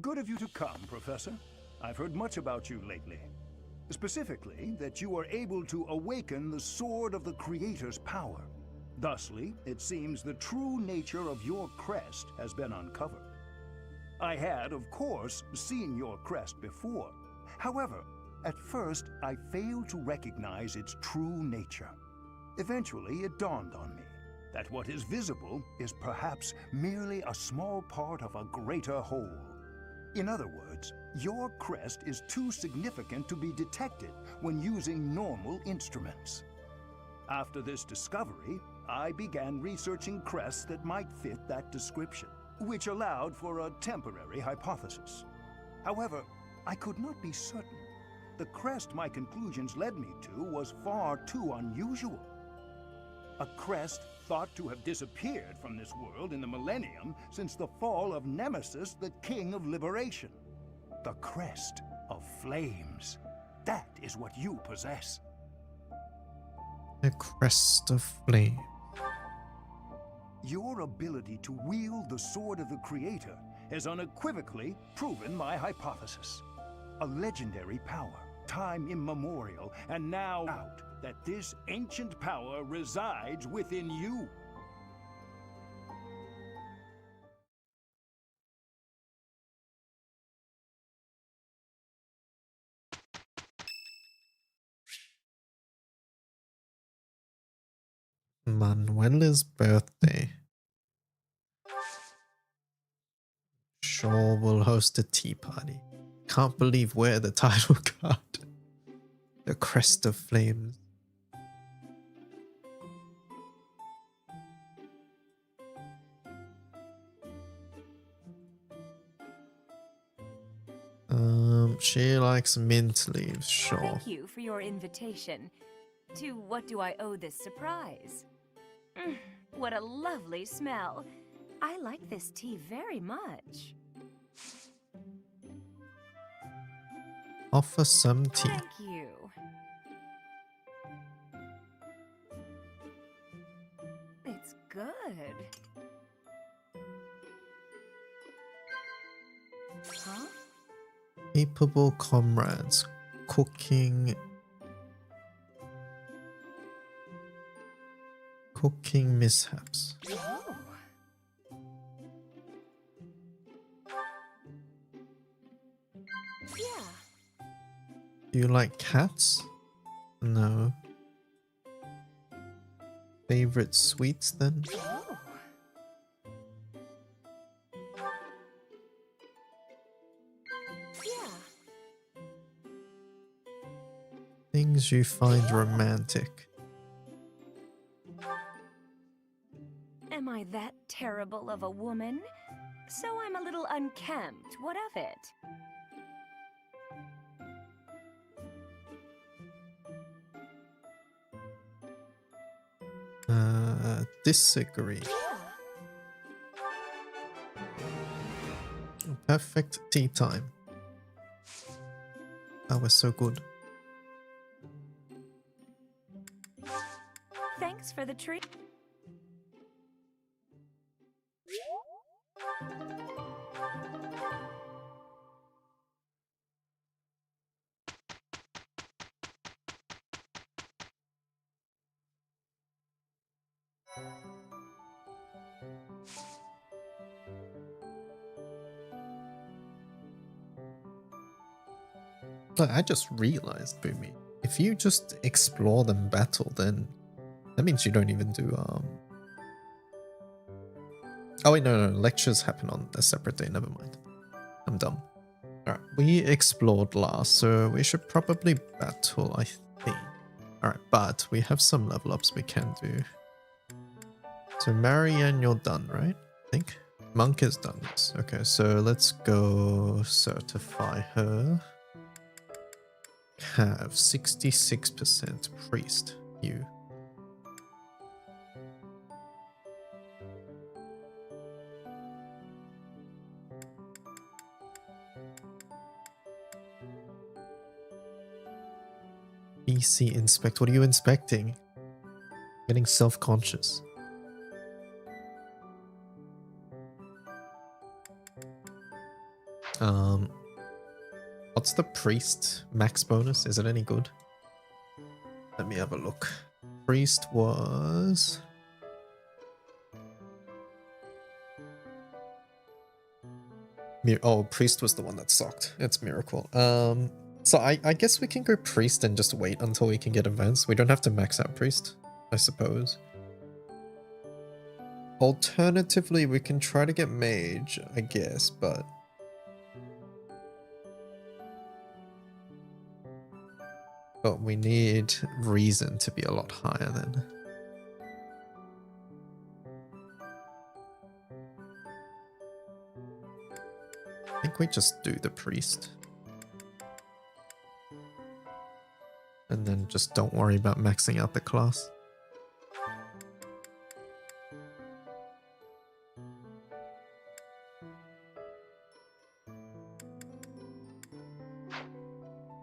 Good of you to come, Professor. I've heard much about you lately. Specifically, that you are able to awaken the sword of the Creator's power. Thusly, it seems the true nature of your crest has been uncovered. I had, of course, seen your crest before. However, at first, I failed to recognize its true nature. Eventually, it dawned on me that what is visible is perhaps merely a small part of a greater whole. In other words, your crest is too significant to be detected when using normal instruments. After this discovery, I began researching crests that might fit that description, which allowed for a temporary hypothesis. However, I could not be certain. The crest my conclusions led me to was far too unusual. A crest thought to have disappeared from this world in the millennium since the fall of Nemesis, the King of Liberation. The crest of flames. That is what you possess. The crest of flame. Your ability to wield the sword of the Creator has unequivocally proven my hypothesis. A legendary power, time immemorial, and now out that this ancient power resides within you. Manuela's birthday. Sure, we'll host a tea party. Can't believe we're the title card. The crest of flames. She likes mint leaves, sure. Thank you for your invitation. To what do I owe this surprise? What a lovely smell. I like this tea very much. Offer some tea. Thank you. It's good. Huh? Capable comrades. Cooking mishaps. Oh. Yeah. Do you like cats? No. Favorite sweets then? Oh. Yeah. Things you find romantic. Am I that terrible of a woman? So I'm a little unkempt. What of it? Disagree. Perfect tea time. That was so good. Thanks for the treat. But I just realized, Boomy, if you just explore then battle, then that means you don't even do oh wait, no, lectures happen on a separate day, never mind. I'm dumb. Alright, we explored last, so we should probably battle, I think. Alright, but we have some level ups we can do. So Marianne, you're done, right? I think. Monk is done, yes. Okay, so let's go certify her. Have 66% priest. You. BC inspect. What are you inspecting? Getting self-conscious. What's the priest max bonus? Is it any good? Let me have a look. Priest was... Oh, priest was the one that sucked. It's miracle. So I guess we can go priest and just wait until we can get advanced. We don't have to max out priest, I suppose. Alternatively, we can try to get mage, I guess, but... But we need reason to be a lot higher then. I think we just do the priest. And then just don't worry about maxing out the class.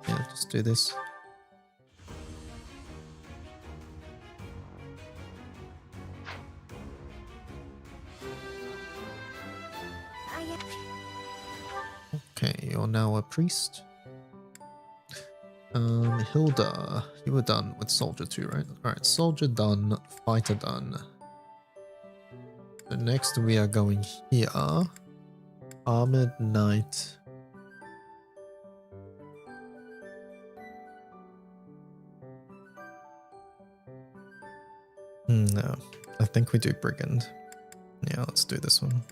Yeah, just do this. Okay, you're now a priest. Hilda, you were done with soldier 2, right? Alright, soldier done, fighter done. So next we are going here. Armored knight. No, I think we do brigand. Yeah, let's do this one.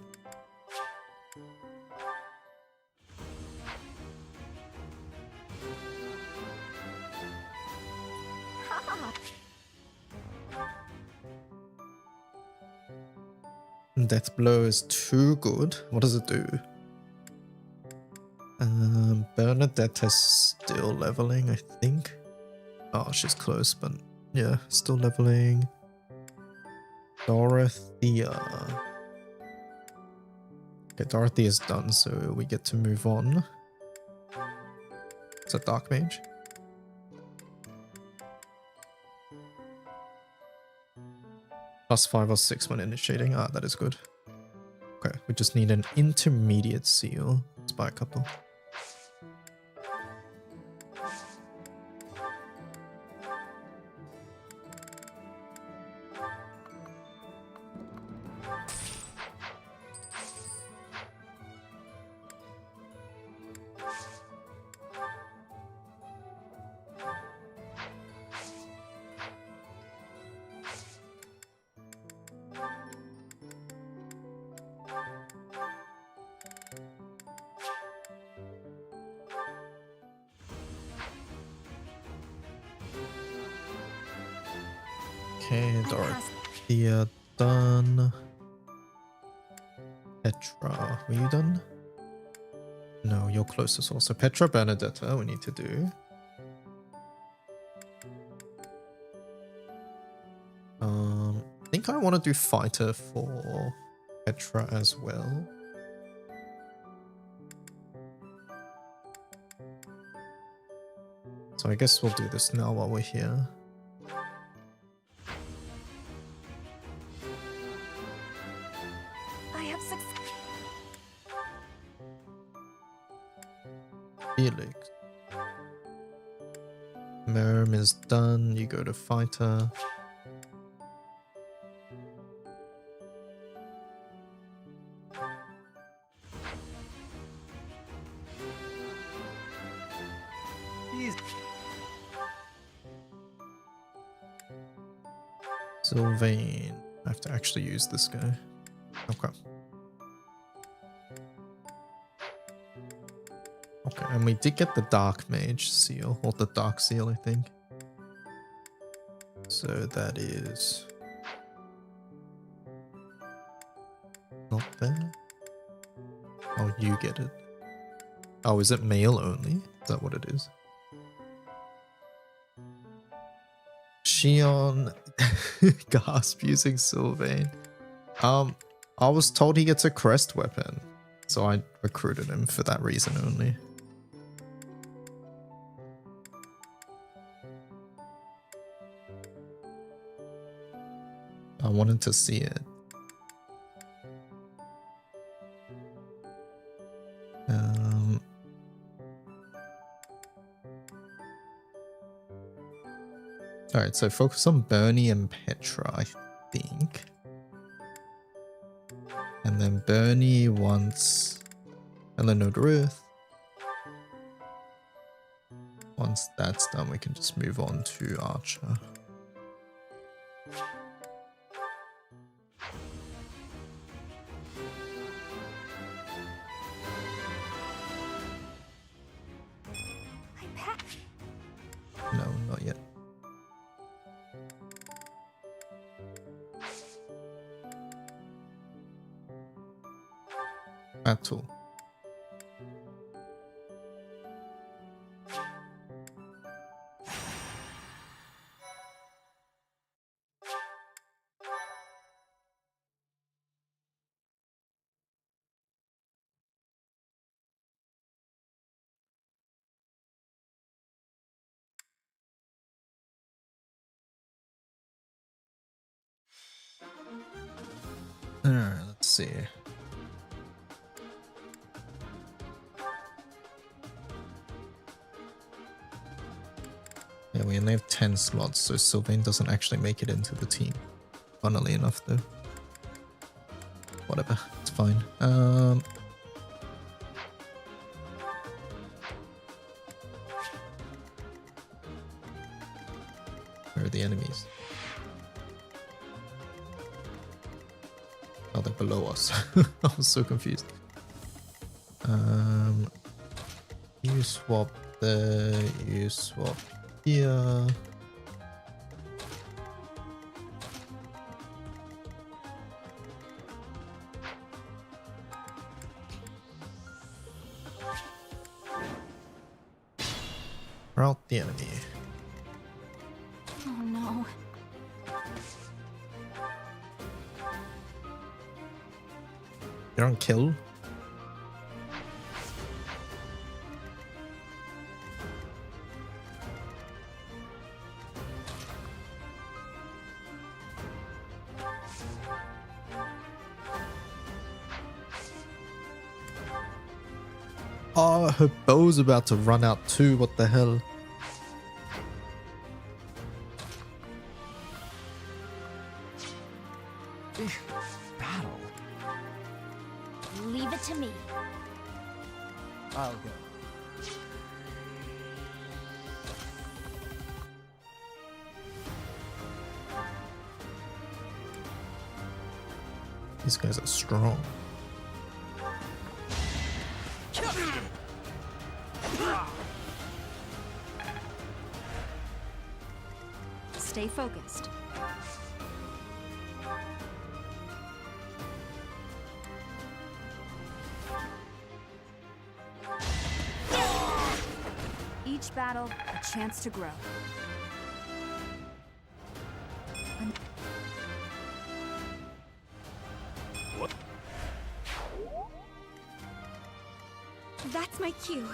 Death blow is too good. What does it do? Bernadette is still leveling, I think. Oh, she's close, but yeah, still leveling. Dorothea. Okay, Dorothy is done, so we get to move on. It's a dark mage. +5 or 6 when initiating. Ah, that is good. Okay, we just need an intermediate seal. Let's buy a couple. Okay, Dorothea done. Petra, were you done? No, you're closest also. Petra Benedetta we need to do. I think I want to do fighter for Petra as well. So I guess we'll do this now while we're here. Felix. Merm is done. You go to fighter. Sylvain. I have to actually use this guy. Okay. Okay, and we did get the Dark Mage seal, or the Dark Seal, I think. So that is not there. Oh, you get it. Oh, is it male only? Is that what it is? Shion gasp using Sylvain. I was told he gets a crest weapon, so I recruited him for that reason only. I wanted to see it. Alright, so focus on Bernie and Petra, I think. And then Bernie wants Eleanor Ruth. Once that's done, we can just move on to Archer. No, not yet. At all. Alright, let's see. Yeah, we only have 10 slots, so Sylvain doesn't actually make it into the team. Funnily enough, though. Whatever, it's fine. Where are the enemies? Oh, they're below us. I was so confused. You swap there, you swap here. Rout the enemy. Oh no. You're on kill? Oh, her bow's about to run out too, what the hell? Battle? Leave it to me. I'll go. These guys are strong. Stay focused. Each battle, a chance to grow. What? That's my cue.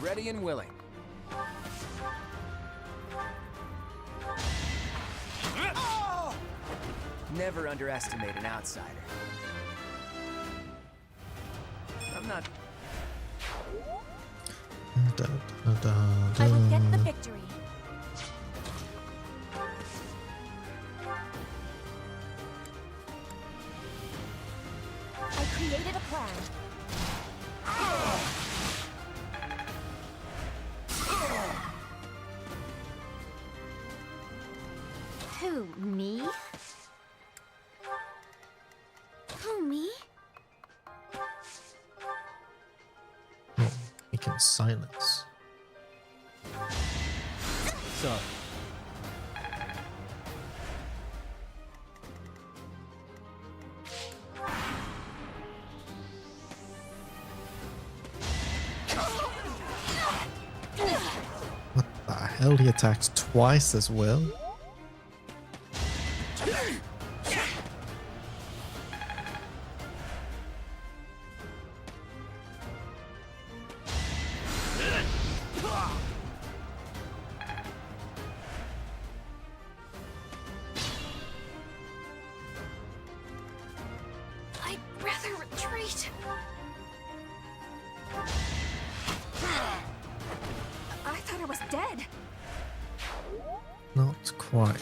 Ready and willing. Never underestimate an outsider. I'm not... I will get the victory. I created a plan. Who, me? Who, me? You can silence. So, What the hell? He attacks twice as well? I'd rather retreat. I thought I was dead. Not quite.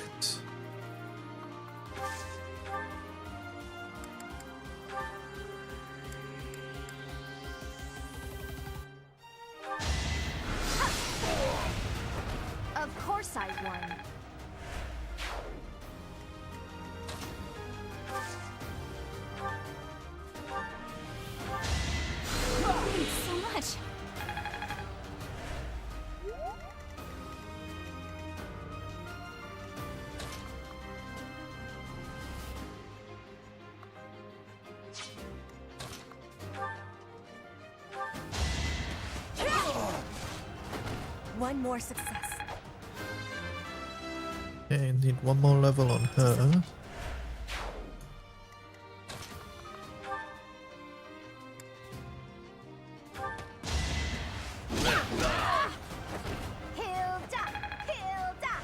Of course I won. Thanks so much. One more success. Okay, need one more level on her. Hilda! Hilda!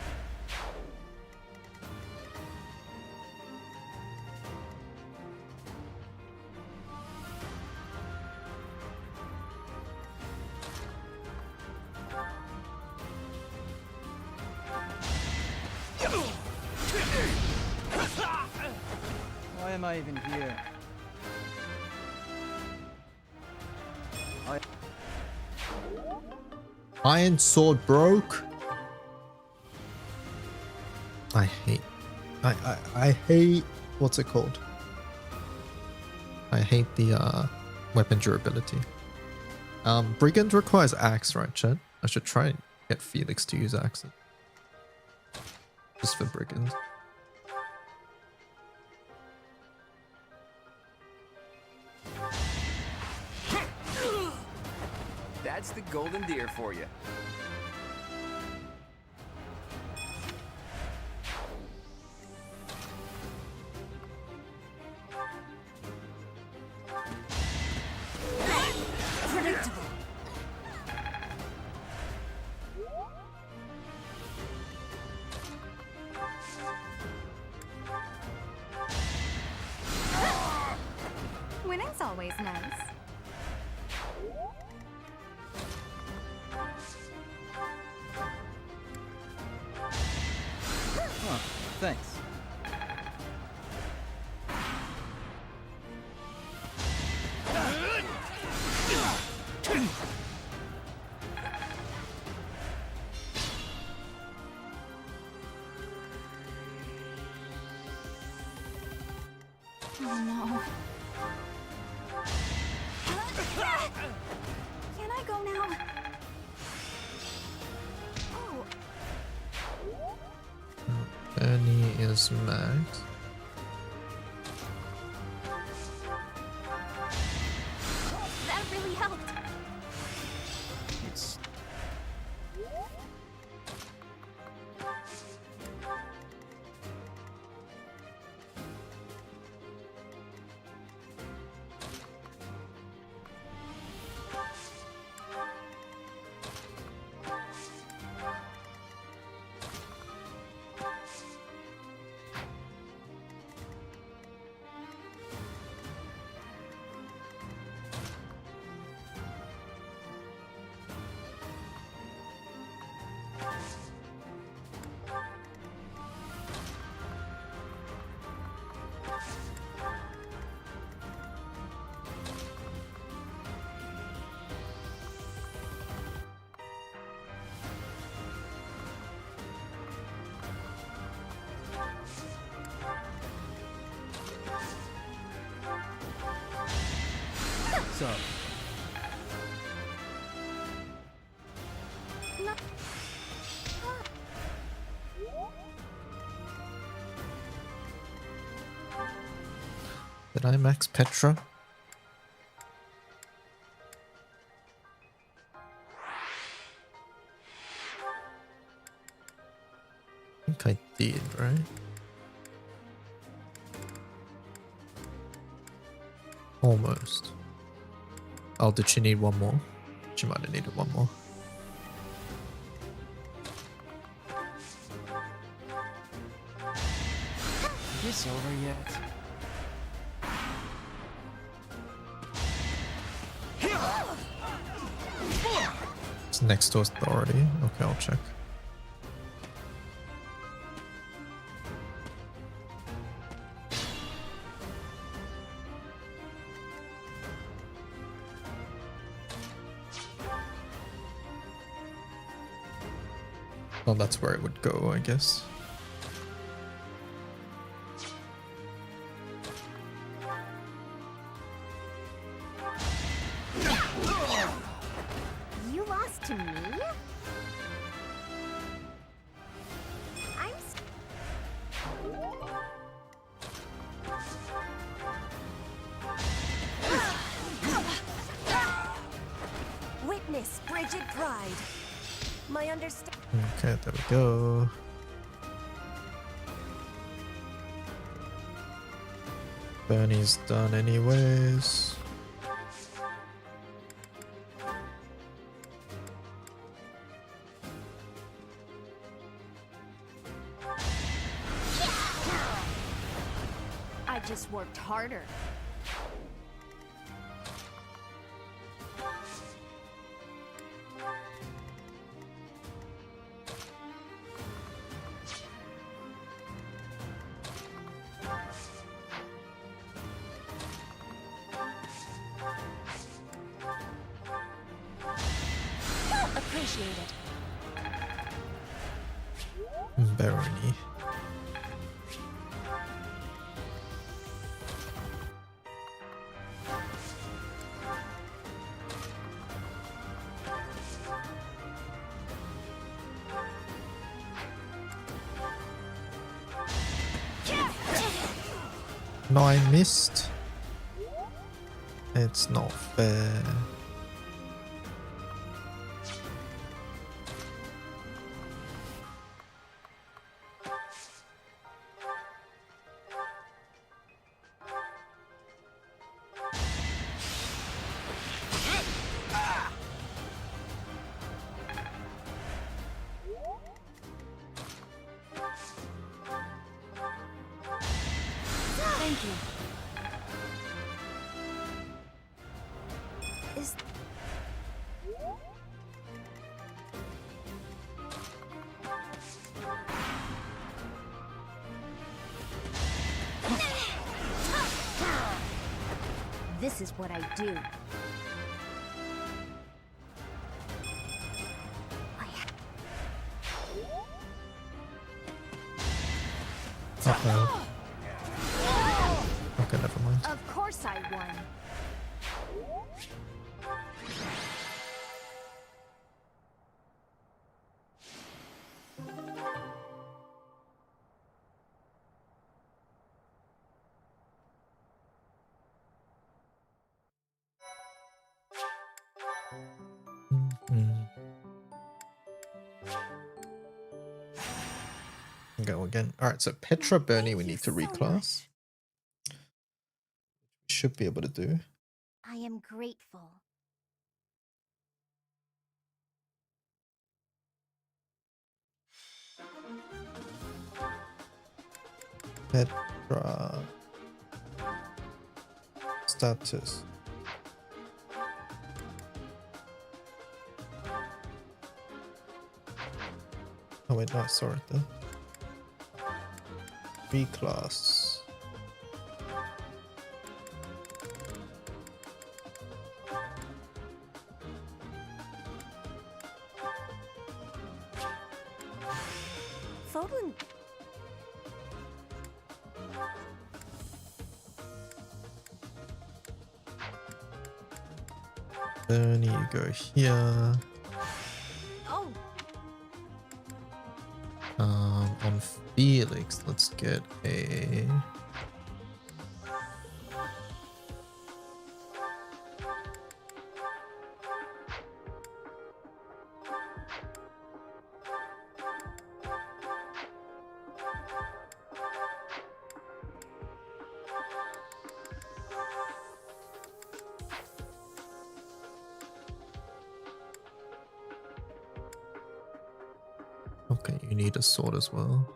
why am I even here? Iron sword broke. I hate what's it called? I hate the weapon durability. Brigand requires axe, right, chat? I should try and get Felix to use axes. Just for Brigand. That's the golden deer for you. Predictable. Winning's always nice. Huh, thanks. Oh no. Can I go now? Oh, Ernie is max. that really helped. It's up. Did I max Petra? I think I did, right? Almost. Oh, did she need one more? She might have needed one more. Is this over yet? It's next to authority. Okay, I'll check. Well, that's where it would go, I guess. You lost to me? Witness frigid pride. My understanding. Okay, there we go. Bernie's done anyways. I just worked harder. Appreciate it. Barony. No, I missed. It's not fair. Thank you. Is This is what I do. Uh-oh. Okay, never mind. Of course I won. Go again. Alright, so Petra Bernie we need to reclass. Should be able to do. I am grateful. Petra. Status. Oh wait, no, I saw it there. Reclass. Fodlan? Bernie, you go here. Oh, On Felix, let's get a... Okay, you need a sword as well.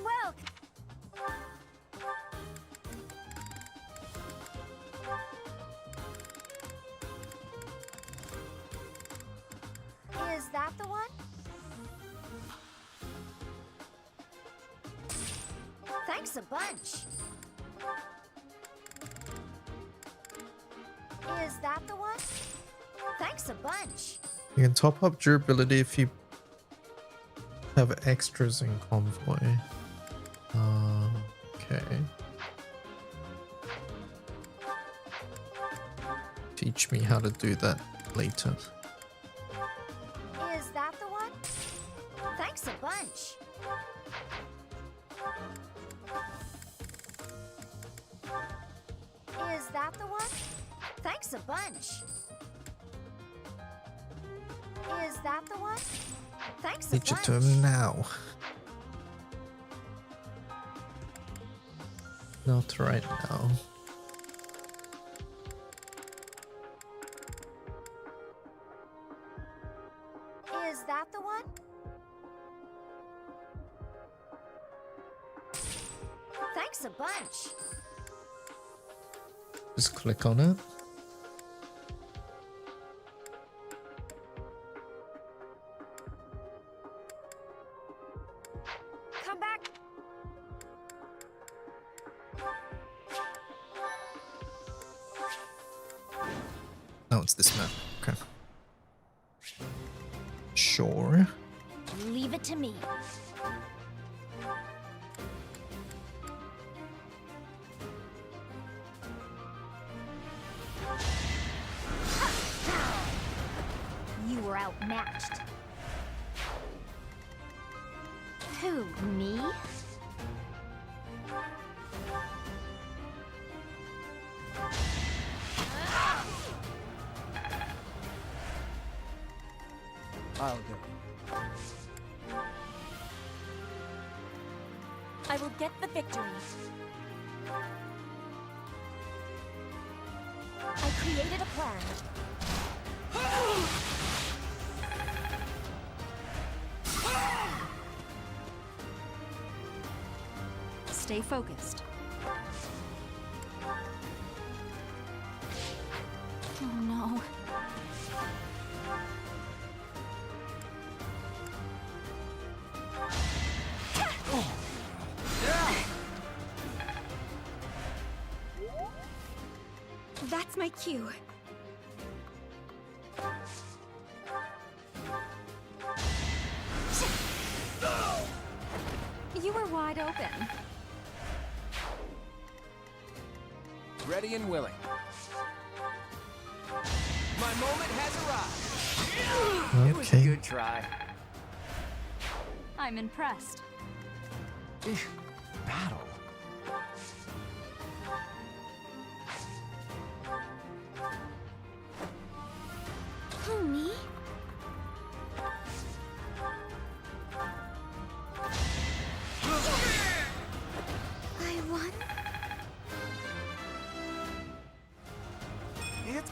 well. Is that the one? Thanks a bunch. Is that the one? Thanks a bunch. You can top up durability if you have extras in convoy. Okay. Teach me how to do that later. Is that the one? Thanks a bunch. Is that the one? Thanks a bunch. Is that the one? Thanks a Teach it bunch. to him now. Not right now. Is that the one? Thanks a bunch. Just click on it. Come back. Oh, it's this map. Okay. Sure. Leave it to me. You were outmatched. Who, me? I'll go. I will get the victory. I created a plan. Stay focused. Oh no. That's my cue. You were wide open. Ready and willing. My moment has arrived. It was a Okay. good try. I'm impressed. Battle. Who, me? I won? It's...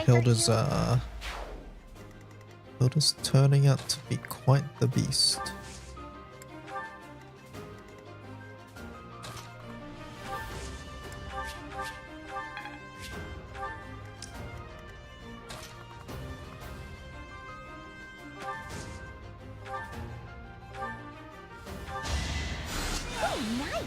Hilda's turning out to be quite the beast. Oh, nice!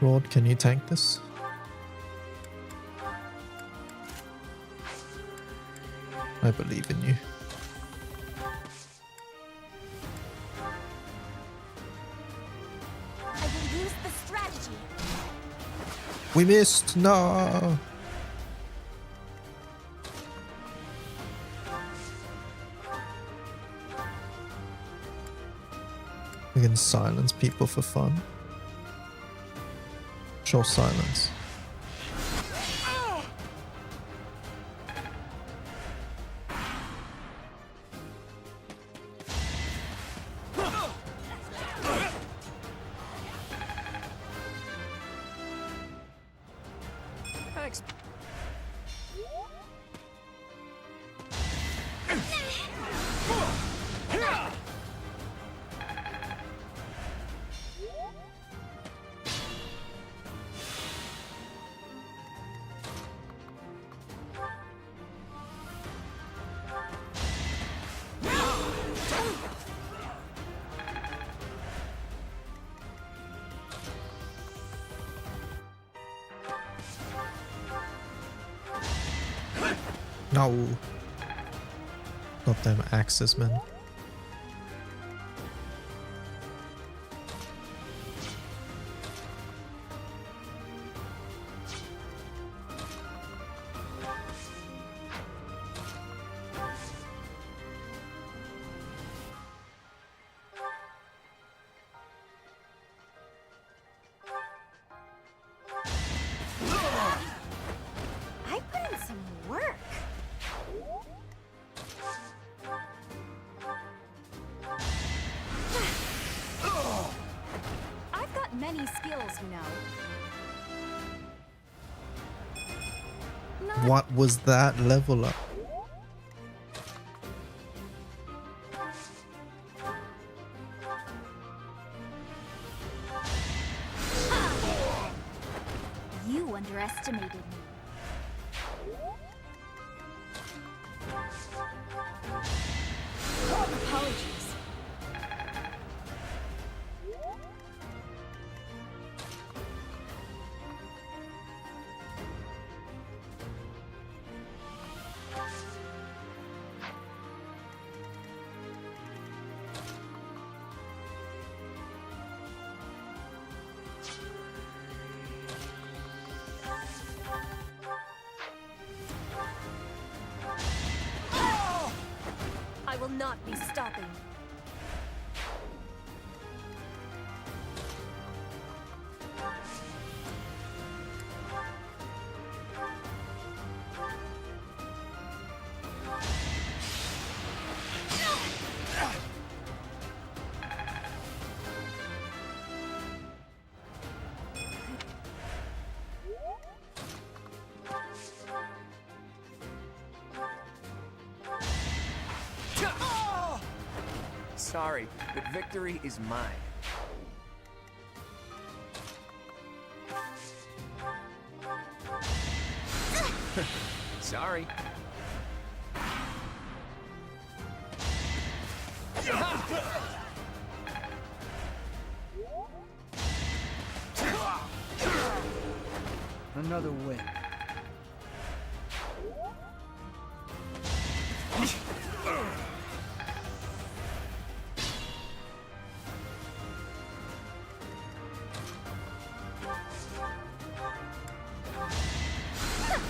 Lord, can you tank this? I believe in you. I will use the strategy. We missed! No! We can silence people for fun. Show silence. Thanks. No. Goddamn axes, man. I put in some work. I've got many skills, you know. What was that level up? You underestimated me. Apologies. I will not be stopping. Sorry, but victory is mine. Sorry. Another win.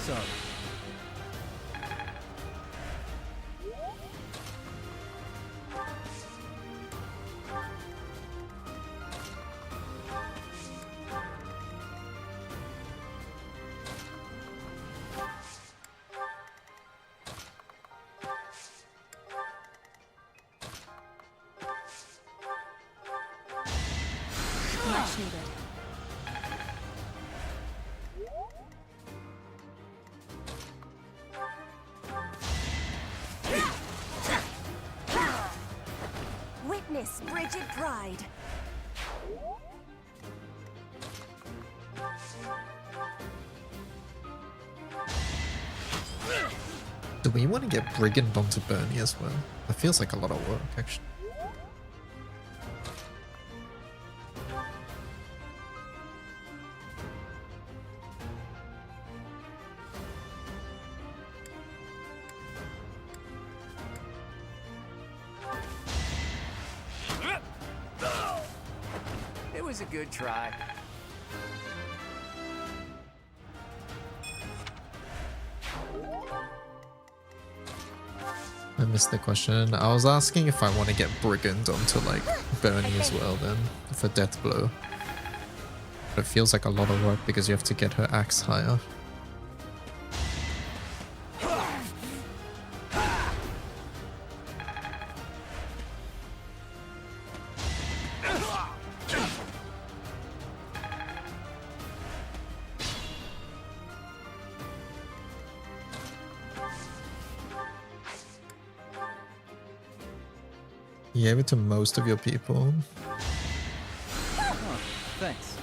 Sorry. Much needed. Witness Bridget Pride. Do we want to get Brigand onto Bernie as well? It feels like a lot of work, actually. It was a good try. I missed the question. I was asking if I want to get Brigand onto like Bernie as well then for Death Blow. But it feels like a lot of work because you have to get her axe higher. You gave it to most of your people. Oh, thanks.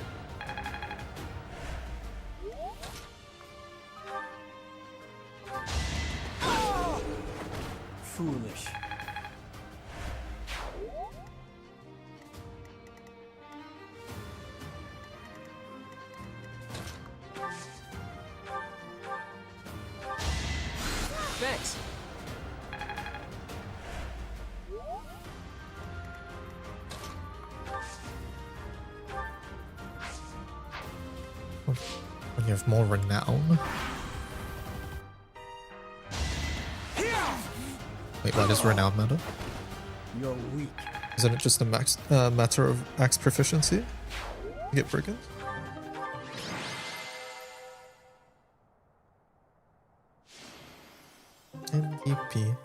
Foolish. Thanks. When you have more renown. Wait, why does renown matter? You're weak. Isn't it just a matter of axe proficiency? You get Brigand? MVP.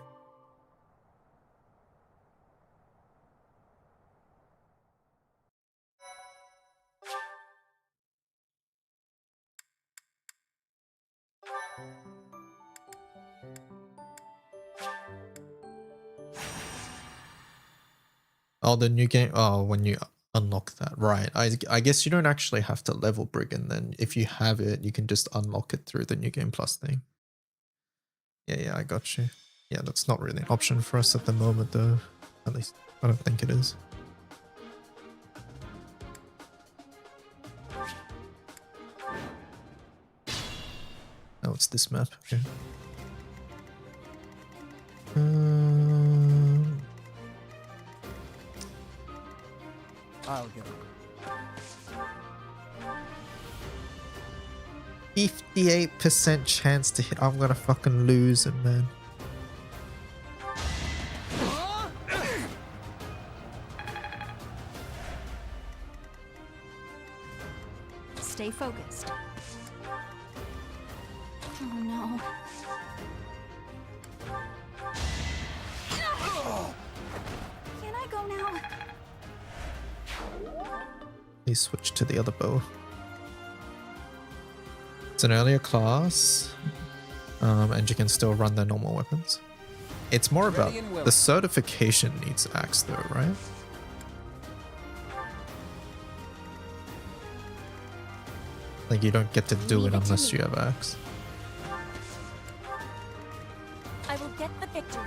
Oh, the new game. Oh, when you unlock that, right? I guess you don't actually have to level Brigand. Then, if you have it, you can just unlock it through the new game plus thing. Yeah, I got you. Yeah, that's not really an option for us at the moment, though. At least I don't think it is. Oh, it's this map. Okay. I'll get it. 58% chance to hit. I'm gonna fucking lose it, man. Stay focused. Oh no. Can I go now? Please switch to the other bow. It's an earlier class, and you can still run the normal weapons. It's more about the certification needs axe though, right? Like you don't get to do it unless you have axe. I will get the victory.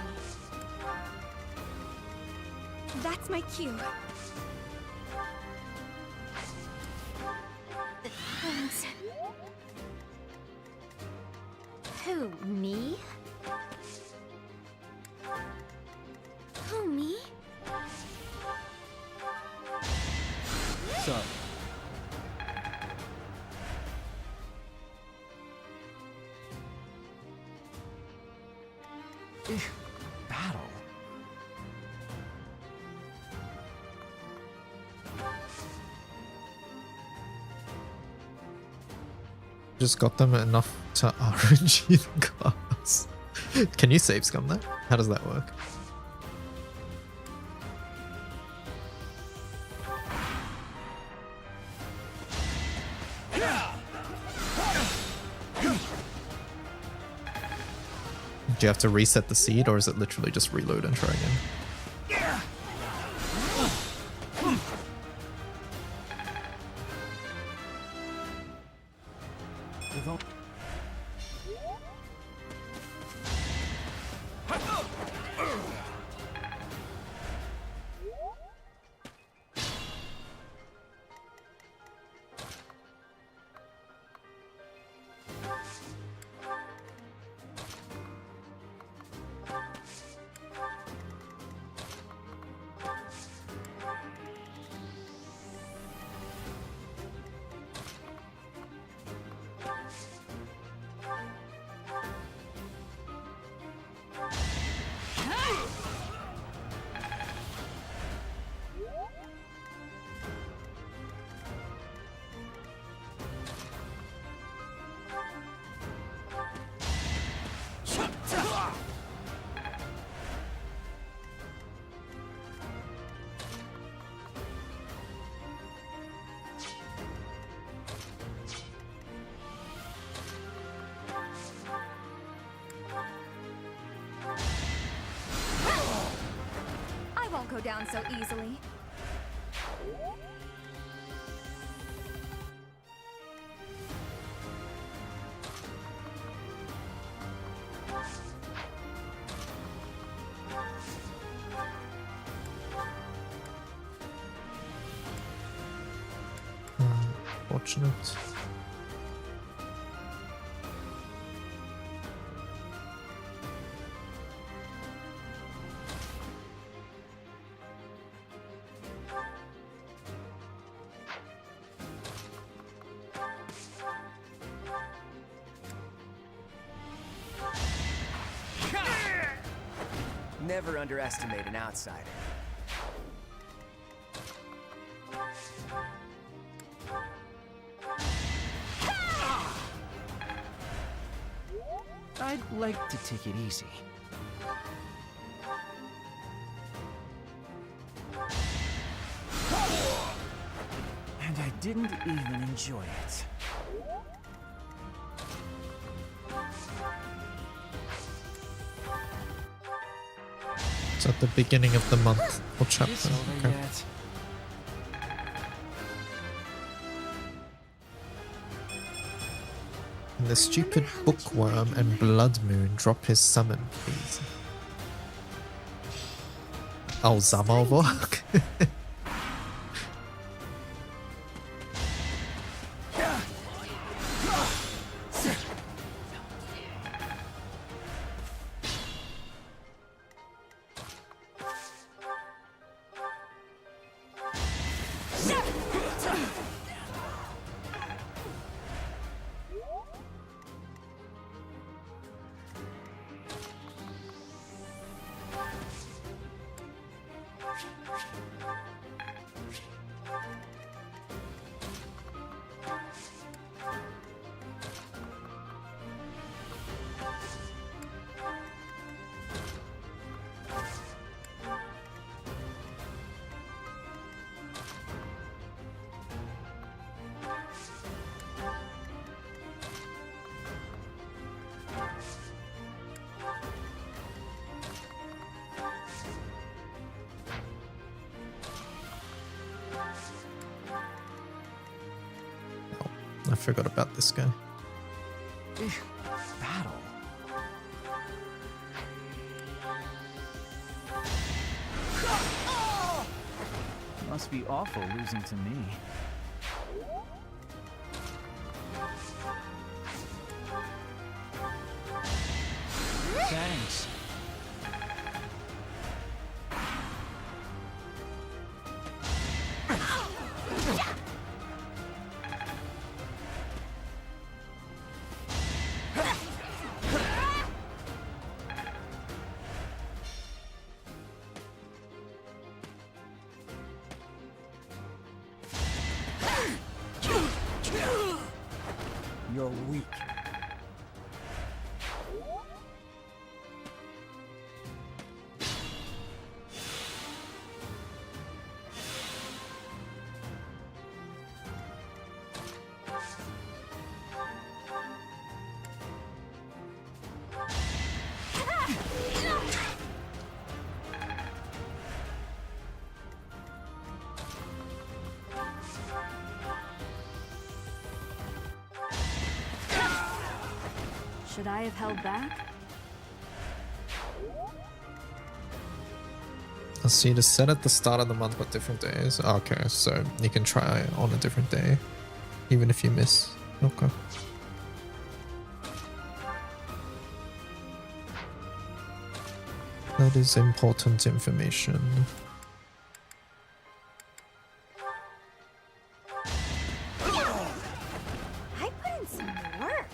That's my cue. Thanks. Who, me? Who, me? So, Battle? Just got them enough to RNG the class. Can you save scum that? How does that work? Do you have to reset the seed, or is it literally just reload and try again? I won't go down so easily. Fortunate. Never underestimate an outsider. I'd like to take it easy. And I didn't even enjoy it. It's at the beginning of the month or chapter. Is this over Okay. yet? And the stupid bookworm and blood moon drop his summon, please. Oh, Zamalvork. I forgot about this guy. Battle. Must be awful losing to me. Thanks. You're weak. Should I have held back? Let's see, the set at the start of the month but different days. Okay, so you can try on a different day, even if you miss. Okay. That is important information. I put in some work.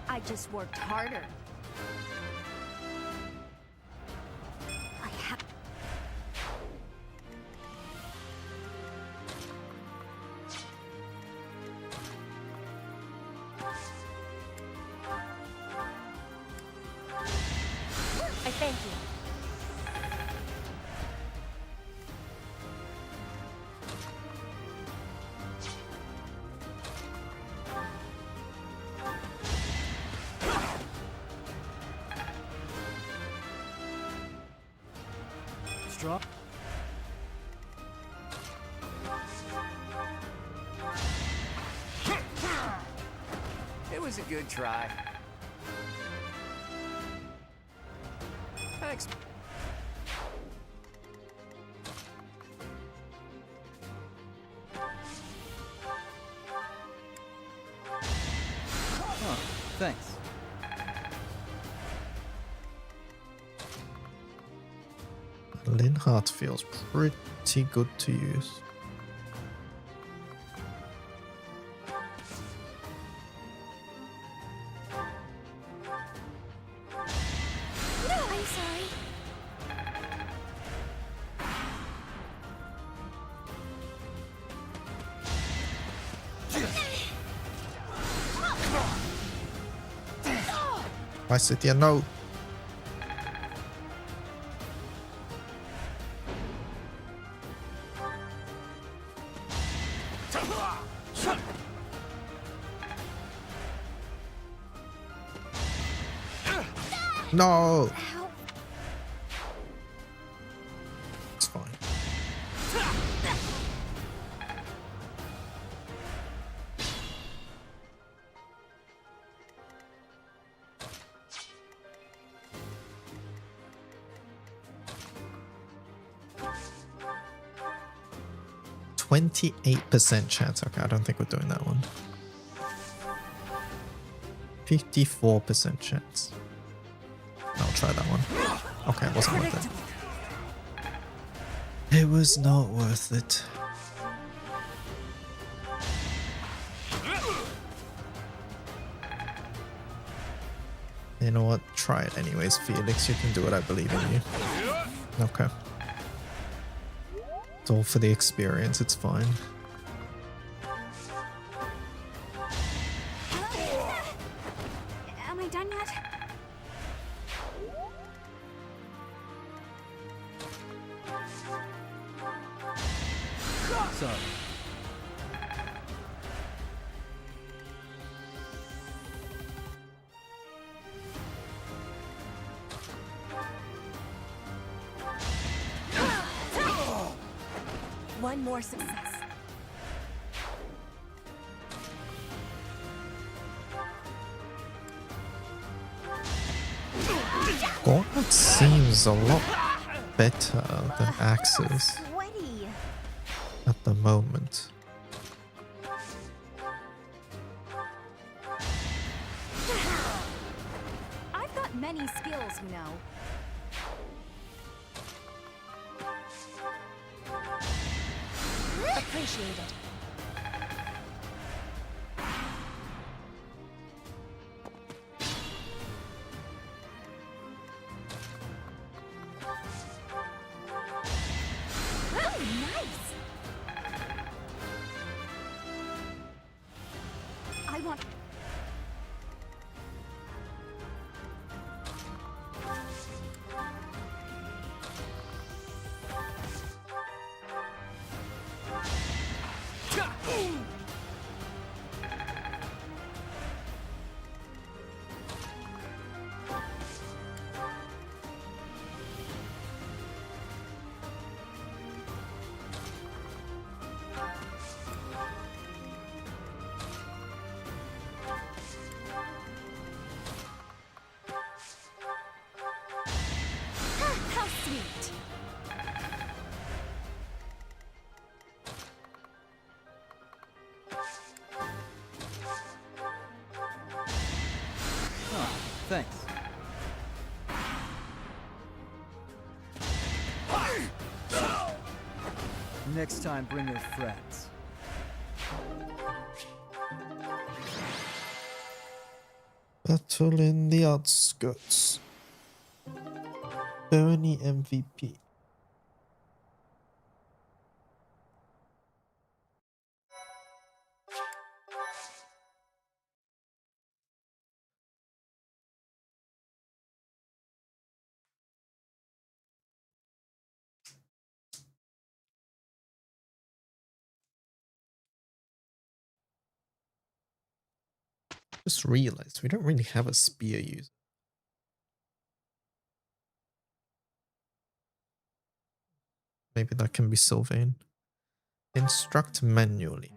I just worked harder. I have. I thank you. Straw. It was a good try. Thanks. Oh, thanks. Linhardt feels pretty good to use. No, I'm sorry. Why sit here? No. No. It's fine. %28% chance. Okay, I don't think we're doing that one. 54% chance. I'll try that one. Okay, it wasn't worth it. It was not worth it. You know what? Try it anyways, Felix. You can do it. I believe in you. Okay. It's all for the experience. It's fine. Am I done yet? Sorry. One more success. Gauntlet seems a lot better than Axes Sweaty. at the moment. I've got many skills, you know. Appreciate it. Sweet. Oh, thanks. Next time, bring your friends. Battle in the outskirts. Bernie MVP. Just realized we don't really have a spear user. Maybe that can be Sylvain. Instruct manually.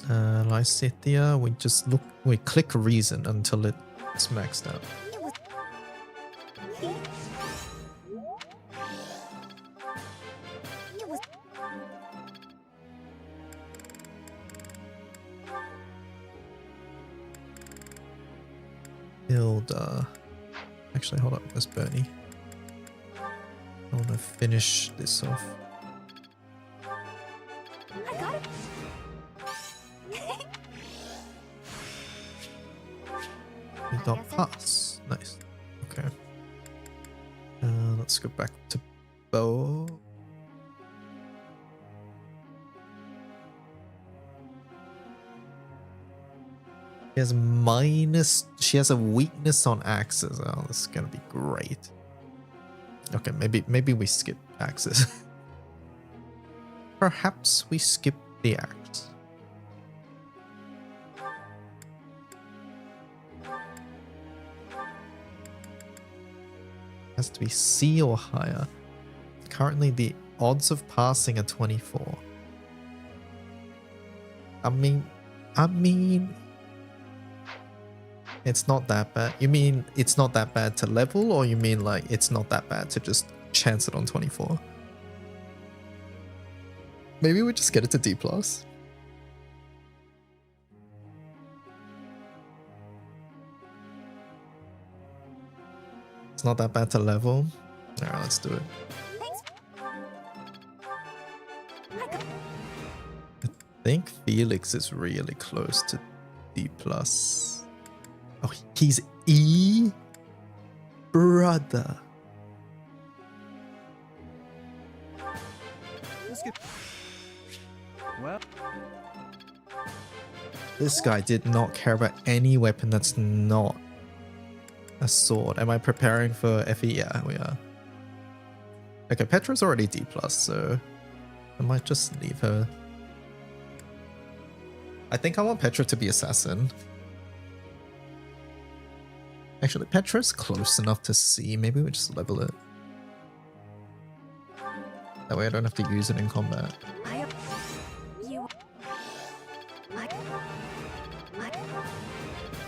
Lysithia, we click reason until it's maxed out. Build, actually hold up, where's Bernie? I want to finish this off. I got it. We got pass. Nice. Okay. Let's go back to Bo. She has a weakness on axes. Oh, this is gonna be great. Okay, maybe we skip axes. Perhaps we skip the axe. Has to be C or higher. Currently the odds of passing are 24. I mean, it's not that bad. You mean it's not that bad to level, or you mean like it's not that bad to just chance it on 24? Maybe we just get it to D+. It's not that bad to level. Alright, let's do it. I think Felix is really close to D+. Oh, he's E? Brother. Well, This guy did not care about any weapon that's not a sword. Am I preparing for FE? Yeah, we are. Okay, Petra's already D+, so I might just leave her. I think I want Petra to be assassin. Actually, Petra's close enough to C. Maybe we just level it. That way I don't have to use it in combat.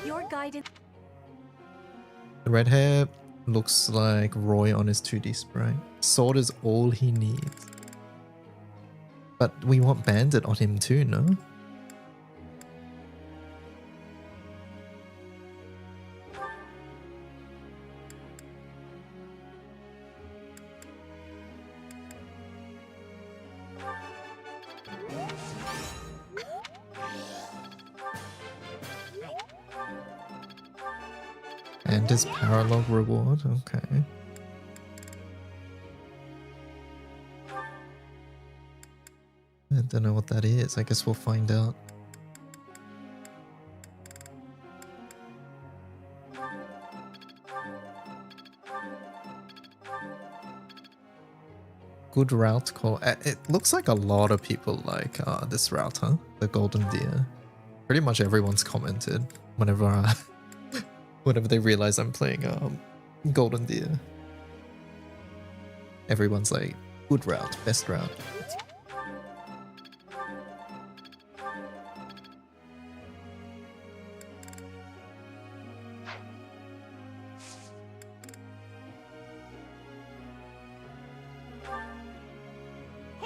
Your guidance. The red hair looks like Roy on his 2D sprite. Sword is all he needs. But we want Bandit on him too, no? And his paralog reward, okay. I don't know what that is. I guess we'll find out. Good route call. It looks like a lot of people like this route, huh? The Golden Deer. Pretty much everyone's commented whenever whenever they realize I'm playing Golden Deer. Everyone's like, good route, best route.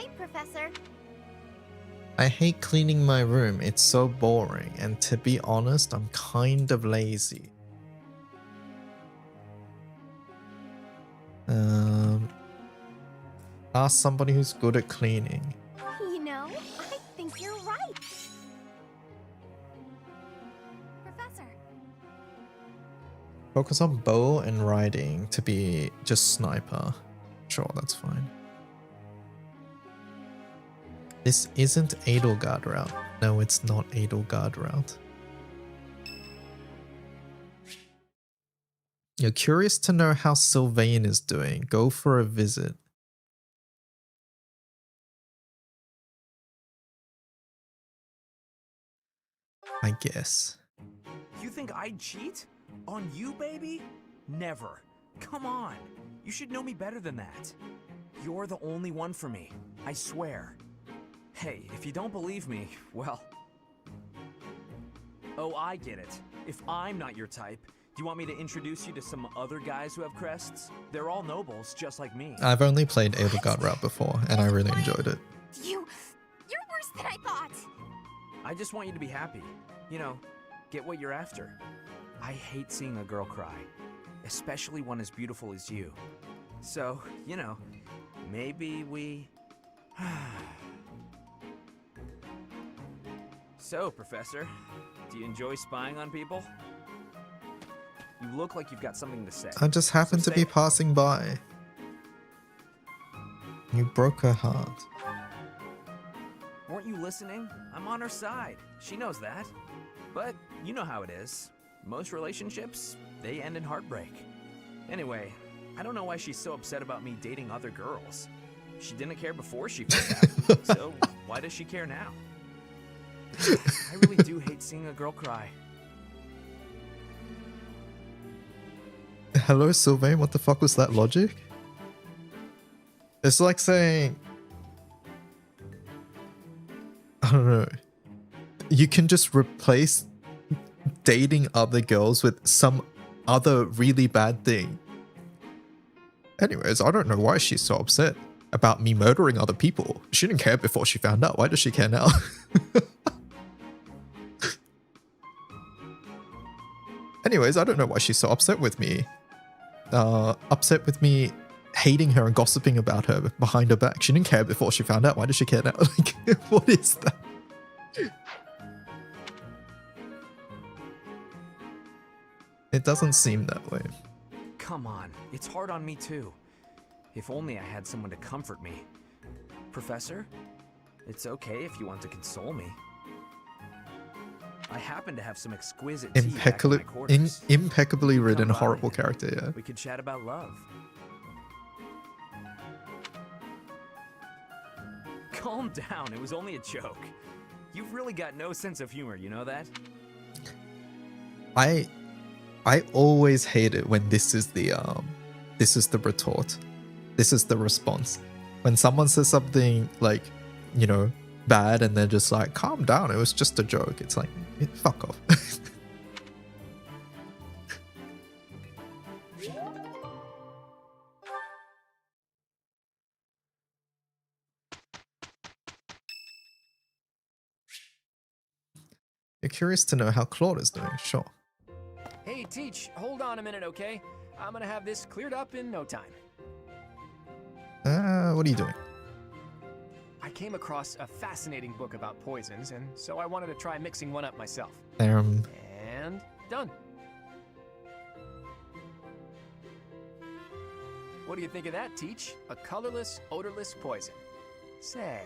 right, Professor. I hate cleaning my room. It's so boring. And to be honest, I'm kind of lazy. Ask somebody who's good at cleaning. You know, I think you're right. Professor. Focus on bow and riding to be just sniper. Sure, that's fine. This isn't Edelgard route. No, it's not Edelgard route. You're curious to know how Sylvain is doing. Go for a visit. I guess. You think I'd cheat? On you, baby? Never. Come on. You should know me better than that. You're the only one for me. I swear. Hey, if you don't believe me, well... Oh, I get it. If I'm not your type, do you want me to introduce you to some other guys who have crests? They're all nobles, just like me. I've only played Edelgard route before, and I really enjoyed it. You're worse than I thought. I just want you to be happy. You know, get what you're after. I hate seeing a girl cry, especially one as beautiful as you. So, you know, maybe we... So, Professor, do you enjoy spying on people? You look like you've got something to say. I just happened So to be say it. passing by. You broke her heart. Weren't you listening? I'm on her side. She knows that. But you know how it is. Most relationships, they end in heartbreak. Anyway, I don't know why she's so upset about me dating other girls. She didn't care before she found out, so why does she care now? I really do hate seeing a girl cry. Hello, Sylvain, what the fuck was that logic? It's like saying... I don't know. You can just replace dating other girls with some other really bad thing. Anyways, I don't know why she's so upset about me murdering other people. She didn't care before she found out. Why does she care now? Anyways, I don't know why she's so upset with me. Upset with me hating her and gossiping about her behind her back. She didn't care before she found out. Why does she care now? Like, what is that? It doesn't seem that way. Come on, it's hard on me too. If only I had someone to comfort me. Professor, it's okay if you want to console me. I happen to have some exquisite tea back in my quarters. Impeccably written, Come by. horrible character, yeah. We could chat about love. Calm down, it was only a joke. You've really got no sense of humor, you know that? I always hate it when this is the retort. This is the response. When someone says something like, you know, bad and they're just like, calm down, it was just a joke. It's like, fuck off. You're curious to know how Claude is doing, sure. Hey, Teach, hold on a minute, okay? I'm gonna have this cleared up in no time. What are you doing? I came across a fascinating book about poisons, and so I wanted to try mixing one up myself. And done. What do you think of that, Teach? A colorless, odorless poison. Say,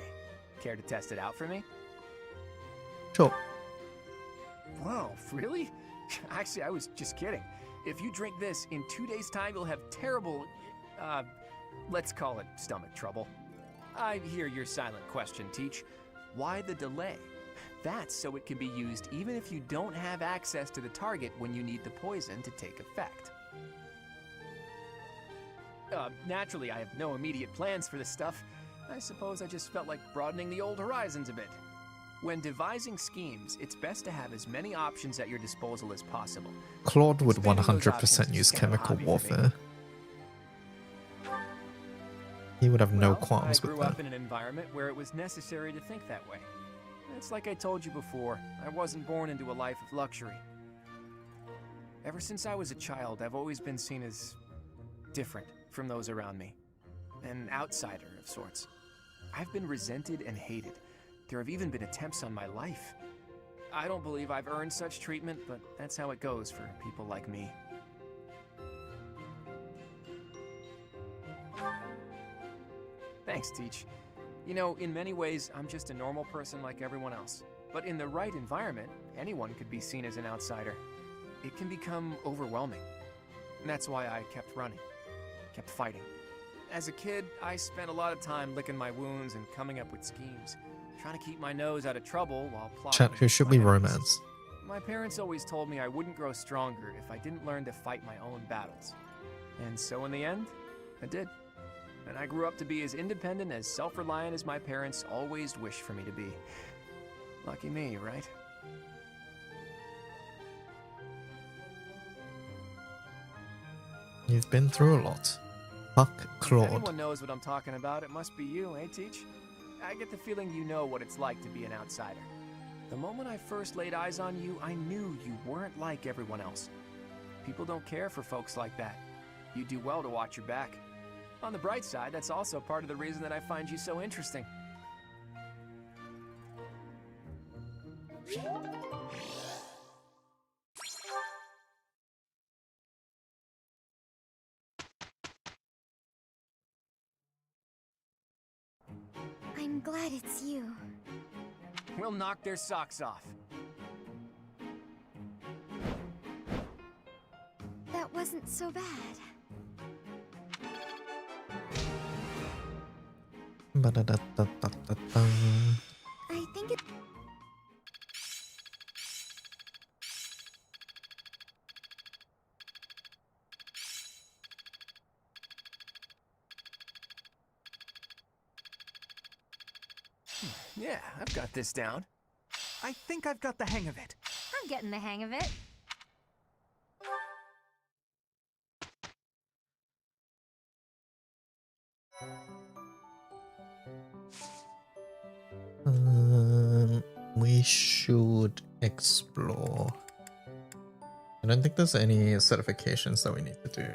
care to test it out for me? Sure. Whoa, really? Actually, I was just kidding. If you drink this, in 2 days' time, you'll have terrible, let's call it stomach trouble. I hear your silent question, Teach. Why the delay? That's so it can be used even if you don't have access to the target when you need the poison to take effect. Naturally, I have no immediate plans for this stuff. I suppose I just felt like broadening the old horizons a bit. When devising schemes, it's best to have as many options at your disposal as possible. Claude would Expanding those 100% options use is kind of a chemical hobby for me. warfare. He would have no Well, qualms I with grew that. up in an environment where it was necessary to think that way. It's like I told you before, I wasn't born into a life of luxury. Ever since I was a child, I've always been seen as different from those around me. An outsider of sorts. I've been resented and hated. There have even been attempts on my life. I don't believe I've earned such treatment, but that's how it goes for people like me. Thanks, Teach. You know, in many ways, I'm just a normal person like everyone else. But in the right environment, anyone could be seen as an outsider. It can become overwhelming. And that's why I kept running, kept fighting. As a kid, I spent a lot of time licking my wounds and coming up with schemes, trying to keep my nose out of trouble while plotting. Chat, who should we against my enemies. romance? My parents always told me I wouldn't grow stronger if I didn't learn to fight my own battles. And so in the end, I did. And I grew up to be as independent, as self-reliant as my parents always wished for me to be. Lucky me, right? You've been through a lot. Fuck If Claude. anyone knows what I'm talking about, it must be you, eh, Teach? I get the feeling you know what it's like to be an outsider. The moment I first laid eyes on you, I knew you weren't like everyone else. People don't care for folks like that. You do well to watch your back. On the bright side, that's also part of the reason that I find you so interesting. I'm glad it's you. We'll knock their socks off. That wasn't so bad. Ba-da-da-da-da-da-da. I think it... Yeah, I've got this down. I think I've got the hang of it. I'm getting the hang of it. We should explore. I don't think there's any certifications that we need to do.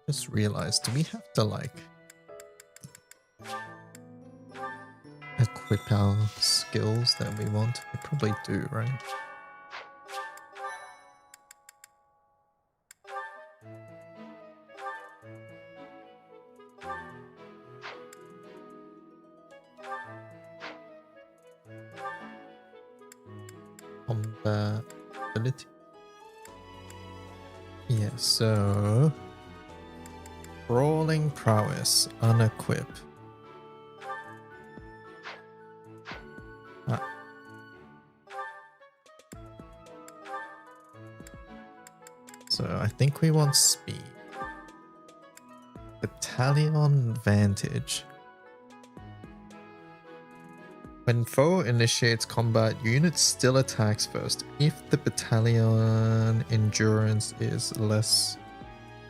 Just realized, do we have to like equip our skills that we want? We probably do, right? Combat ability. Yeah, so brawling prowess, unequip. Ah. So I think we want speed. Battalion Vantage. When foe initiates combat, unit still attacks first if the battalion endurance is less,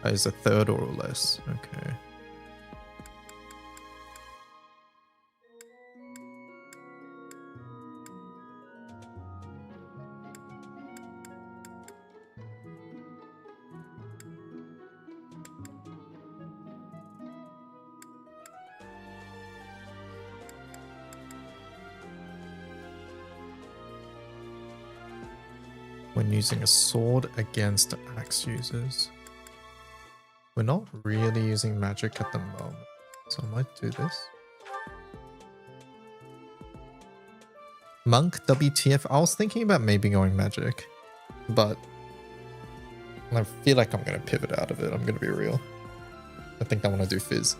is a third or less. Okay. When using a sword against axe users. We're not really using magic at the moment, so I might do this. Monk WTF. I was thinking about maybe going magic, but I feel like I'm going to pivot out of it. I'm going to be real. I think I want to do Fizz.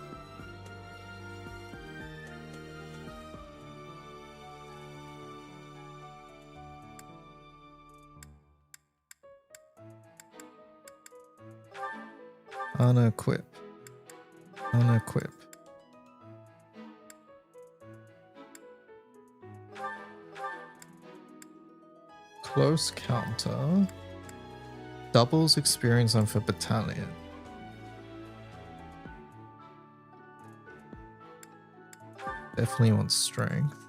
Unequip. Unequip. Close counter. Doubles experience on for battalion. Definitely wants strength.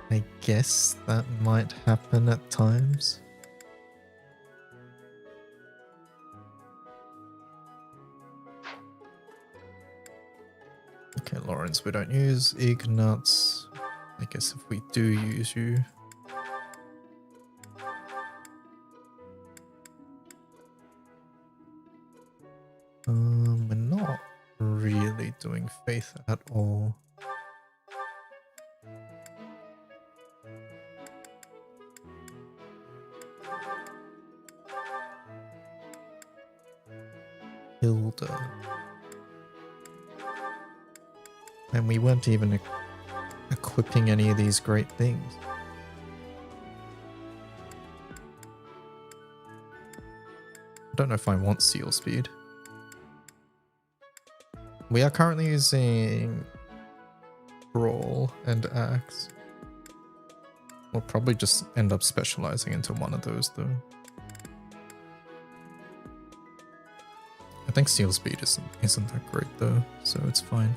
I guess that might happen at times. Okay, Lawrence, we don't use Ignatz. I guess if we do use you. We're not really doing faith at all. Hilda. And we weren't even equipping any of these great things. I don't know if I want seal speed. We are currently using Brawl and Axe. We'll probably just end up specializing into one of those though. I think seal speed isn't that great though, so it's fine.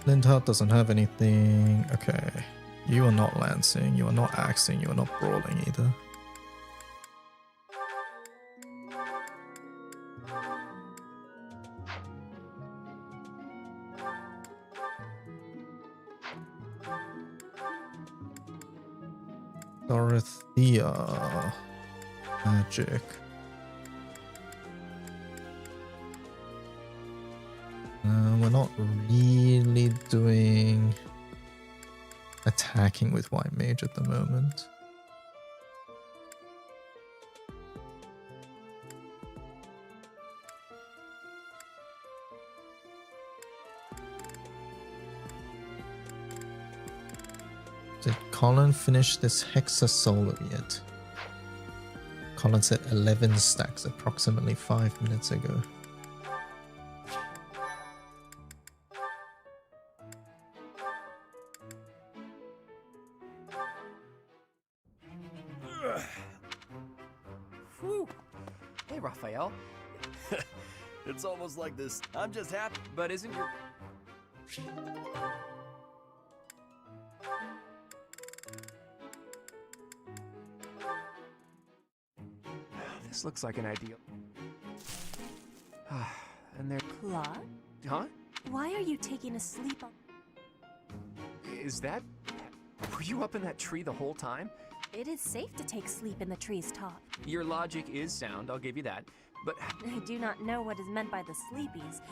Lindhart doesn't have anything. Okay. You are not lancing, you are not axing, you are not brawling either. Dorothea. Magic. We're not really doing attacking with White Mage at the moment. Did Colin finish this Hexa Solo yet? Colin said 11 stacks approximately 5 minutes ago. Whew. Hey, Raphael. It's almost like this. I'm just happy. But isn't your... This looks like an ideal. And they're... Claude? Huh? Why are you taking a sleep on... Is that... Were you up in that tree the whole time? It is safe to take sleep in the tree's top. Your logic is sound, I'll give you that. But... I do not know what is meant by the sleepies,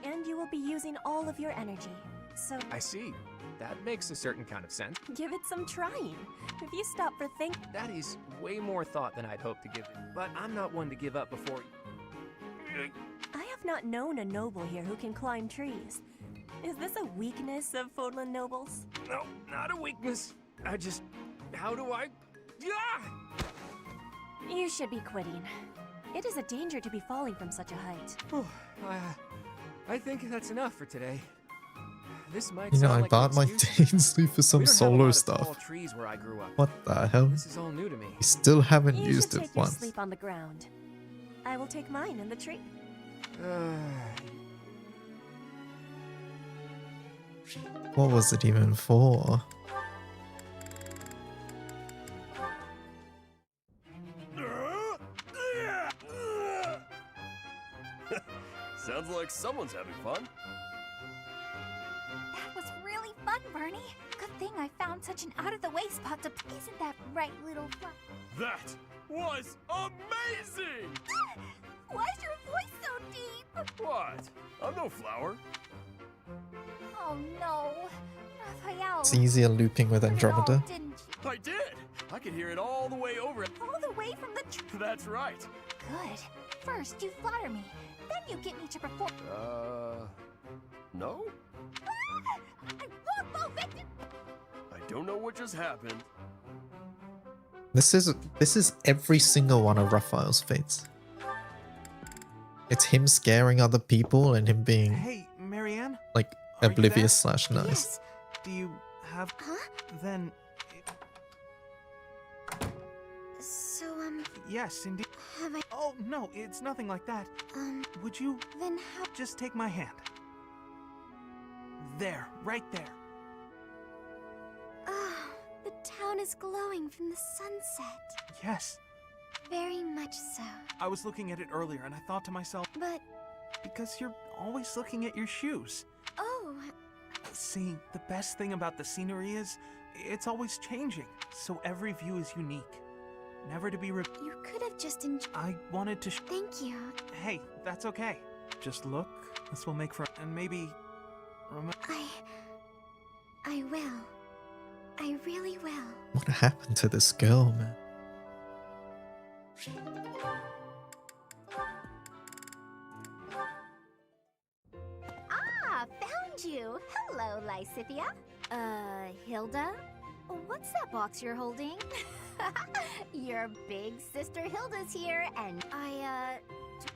and you will be using all of your energy. So... I see. That makes a certain kind of sense. Give it some trying. If you stop for think... That is way more thought than I'd hoped to give it. But I'm not one to give up before... I have not known a noble here who can climb trees. Is this a weakness of Fodlan nobles? No, not a weakness. I just... How do I... Yeah! You should be quitting. It is a danger to be falling from such a height. I think that's enough for today. This might You know, sound I like bought my Dainsley for some solo stuff. Trees where I grew up. What the hell? This is all new to me. I still haven't You used should it take your once. sleep on the ground. I will take mine in the tree. What was it even for? Sounds like someone's having fun. That was really fun, Bernie. Good thing I found such an out-of-the-way spot to... Isn't that right, little fly? That was amazing! Why is your voice so deep? What? I'm no flower. Oh no. Raphael. It's easier looping with Andromeda. Didn't you? I did! I could hear it all the way over. All the way from the That's right. Good. First, you flatter me. Then you get me to perform. No? I won't fall victim. I don't know what just happened. This is every single one of Raphael's fates. It's him scaring other people and him being Hey, Marianne? like Are you oblivious there? / nice. Yes. Do you have... Huh? Then... So, Yes, indeed. have I... Oh, no, it's nothing like that. Would you... Then how... Just take my hand. There, right there. Ah, the town is glowing from the sunset. Yes. Very much so. I was looking at it earlier and I thought to myself... But... Because you're always looking at your shoes. Oh... See, the best thing about the scenery is, it's always changing, so every view is unique. Never to be You could have just I wanted to Thank you. Hey, that's okay. Just look. This will make for... And maybe... I will. I really will. What happened to this girl, man? Ah, found you. Hello, Lysithia. Hilda? What's that box you're holding? Your big sister Hilda's here, and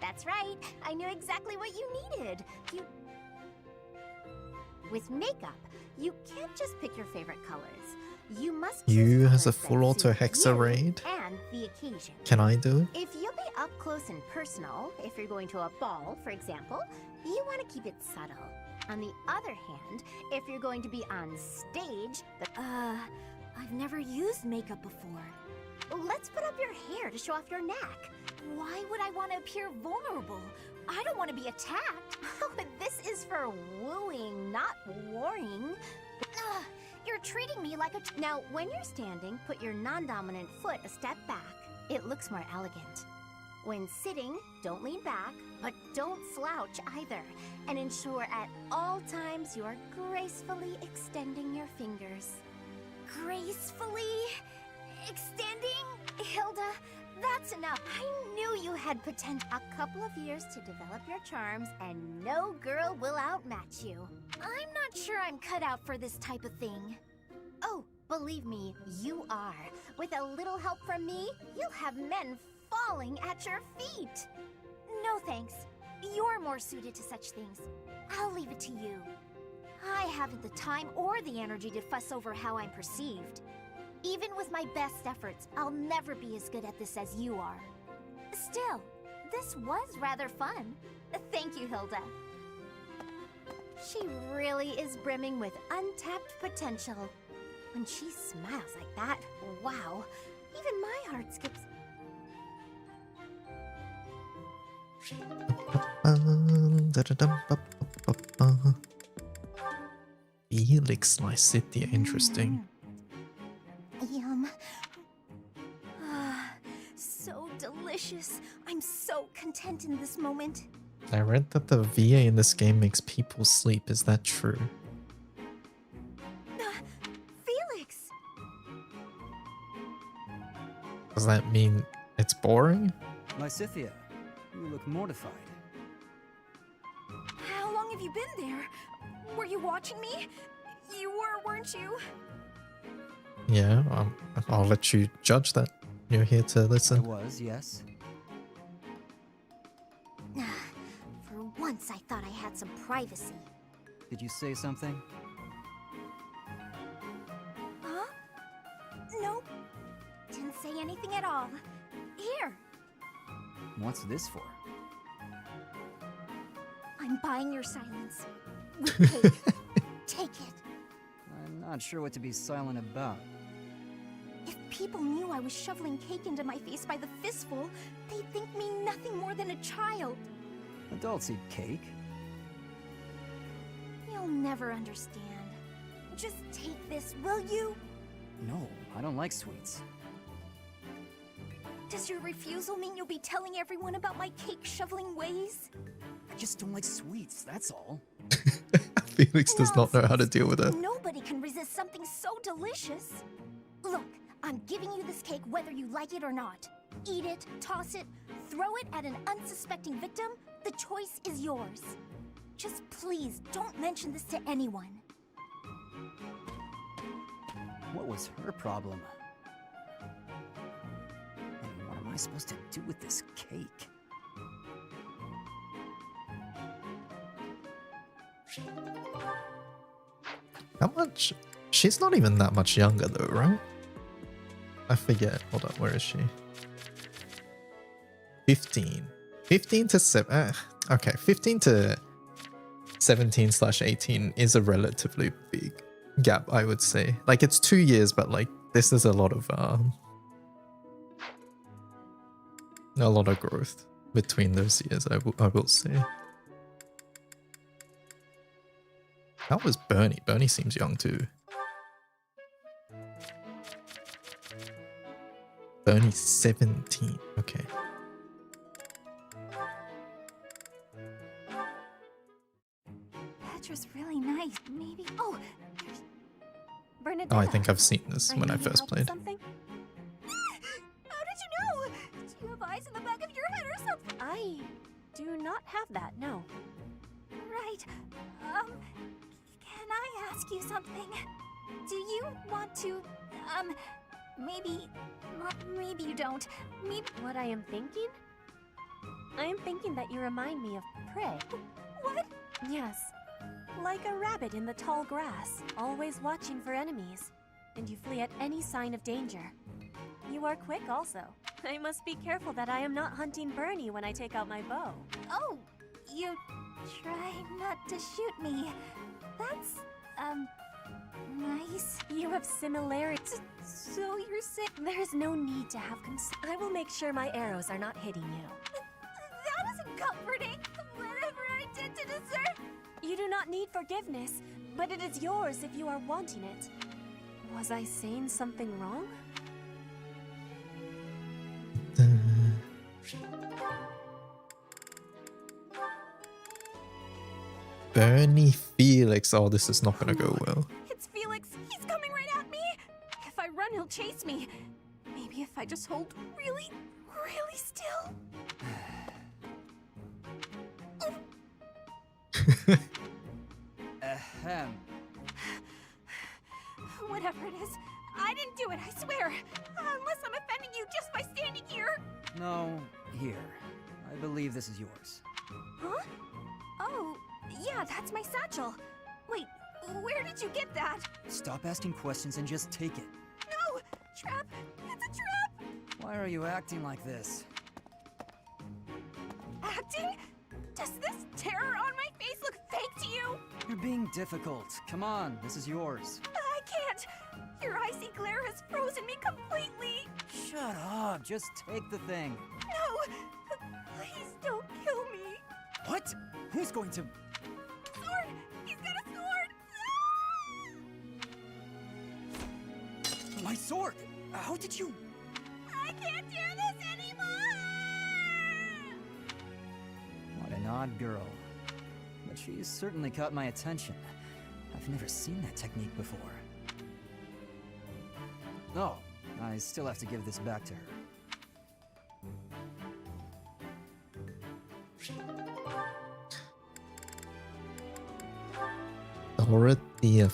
that's right. I knew exactly what you needed. With makeup, you can't just pick your favorite colors. You must You choose has a colors that full auto suit hexa you raid? and the occasion. Can I do it? If you'll be up close and personal, if you're going to a ball, for example, you want to keep it subtle. On the other hand, if you're going to be on stage, I've never used makeup before. let's put up your hair to show off your neck. Why would I want to appear vulnerable? I don't want to be attacked. This is for wooing, not warring. You're treating me like a... Now, when you're standing, put your non-dominant foot a step back. It looks more elegant. When sitting, don't lean back, but don't slouch either. And ensure at all times you are gracefully extending your fingers. Gracefully extending? Hilda, that's enough. I knew you had potential. A couple of years to develop your charms, and no girl will outmatch you. I'm not sure I'm cut out for this type of thing. Oh, believe me, you are. With a little help from me, you'll have men falling at your feet. No thanks. You're more suited to such things. I'll leave it to you. I haven't the time or the energy to fuss over how I'm perceived. Even with my best efforts, I'll never be as good at this as you are. Still, this was rather fun. Thank you, Hilda. She really is brimming with untapped potential. When she smiles like that, wow, even my heart skips. Felix Lysithia, interesting. Yum. So delicious. I'm so content in this moment. I read that the VA in this game makes people sleep. Is that true? Felix! Does that mean it's boring? Lysithia, you look mortified. How long have you been there? Were you watching me? You were, weren't you? Yeah, I'll let you judge that. You're here to listen. I was, yes. For once, I thought I had some privacy. Did you say something? Huh? Nope. Didn't say anything at all. Here. What's this for? I'm buying your silence. With cake. Take it. I'm not sure what to be silent about. If people knew I was shoveling cake into my face by the fistful, they'd think me nothing more than a child. Adults eat cake. You'll never understand. Just take this, will you? No, I don't like sweets. Does your refusal mean you'll be telling everyone about my cake shoveling ways? I just don't like sweets, that's all. Felix does not know how to deal with it. Nobody can resist something so delicious. Look, I'm giving you this cake whether you like it or not. Eat it, toss it, throw it at an unsuspecting victim. The choice is yours. Just please don't mention this to anyone. was her problem? And what am I supposed to do with this cake? How much? She's not even that much younger though, right? I forget. Hold on, where is she? 15. 15 to 7. Okay, 15 to 17/18 is a relatively big gap, I would say. Like, it's 2 years, but like this is a lot of growth between those years, I will say. How was Bernie? Bernie seems young too. Bernie's 17. Okay. Petra's really nice. Maybe. Oh, Oh, I think I've seen this when I first played. Something? How did you know? Do you have eyes in the back of your head or something? I do not have that, no. Right. Can I ask you something? Do you want to, maybe you don't. Maybe. What I am thinking? I am thinking that you remind me of prey. What? Yes. Like a rabbit in the tall grass, always watching for enemies. And you flee at any sign of danger. You are quick also. I must be careful that I am not hunting Bernie when I take out my bow. Oh, you try not to shoot me. That's, nice. You have similarities. So you're saying there's no need to have I will make sure my arrows are not hitting you. That isn't comforting. Whatever I did to deserve. You do not need forgiveness, but it is yours if you are wanting it. Was I saying something wrong? Bernie Felix. Oh, this is not gonna go well. It's Felix. He's coming right at me. If I run, he'll chase me. Maybe if I just hold really, really still. Ahem. Whatever it is, I didn't do it, I swear. Unless I'm offending you just by standing here. No, here. I believe this is yours. Huh? Oh, yeah, that's my satchel. Wait, where did you get that? Stop asking questions and just take it. No! Trap! It's a trap! Why are you acting like this? Acting? Does this terror on my face look fake to you? You're being difficult. Come on, this is yours. I can't! Your icy glare has frozen me completely! Shut up, just take the thing. No! Please don't kill me! What? Who's going to... Sword! He's got a sword! My sword! How did you... I can't do this anymore! What an odd girl. But she's certainly caught my attention. I've never seen that technique before. Oh, I still have to give this back to her. Dorothea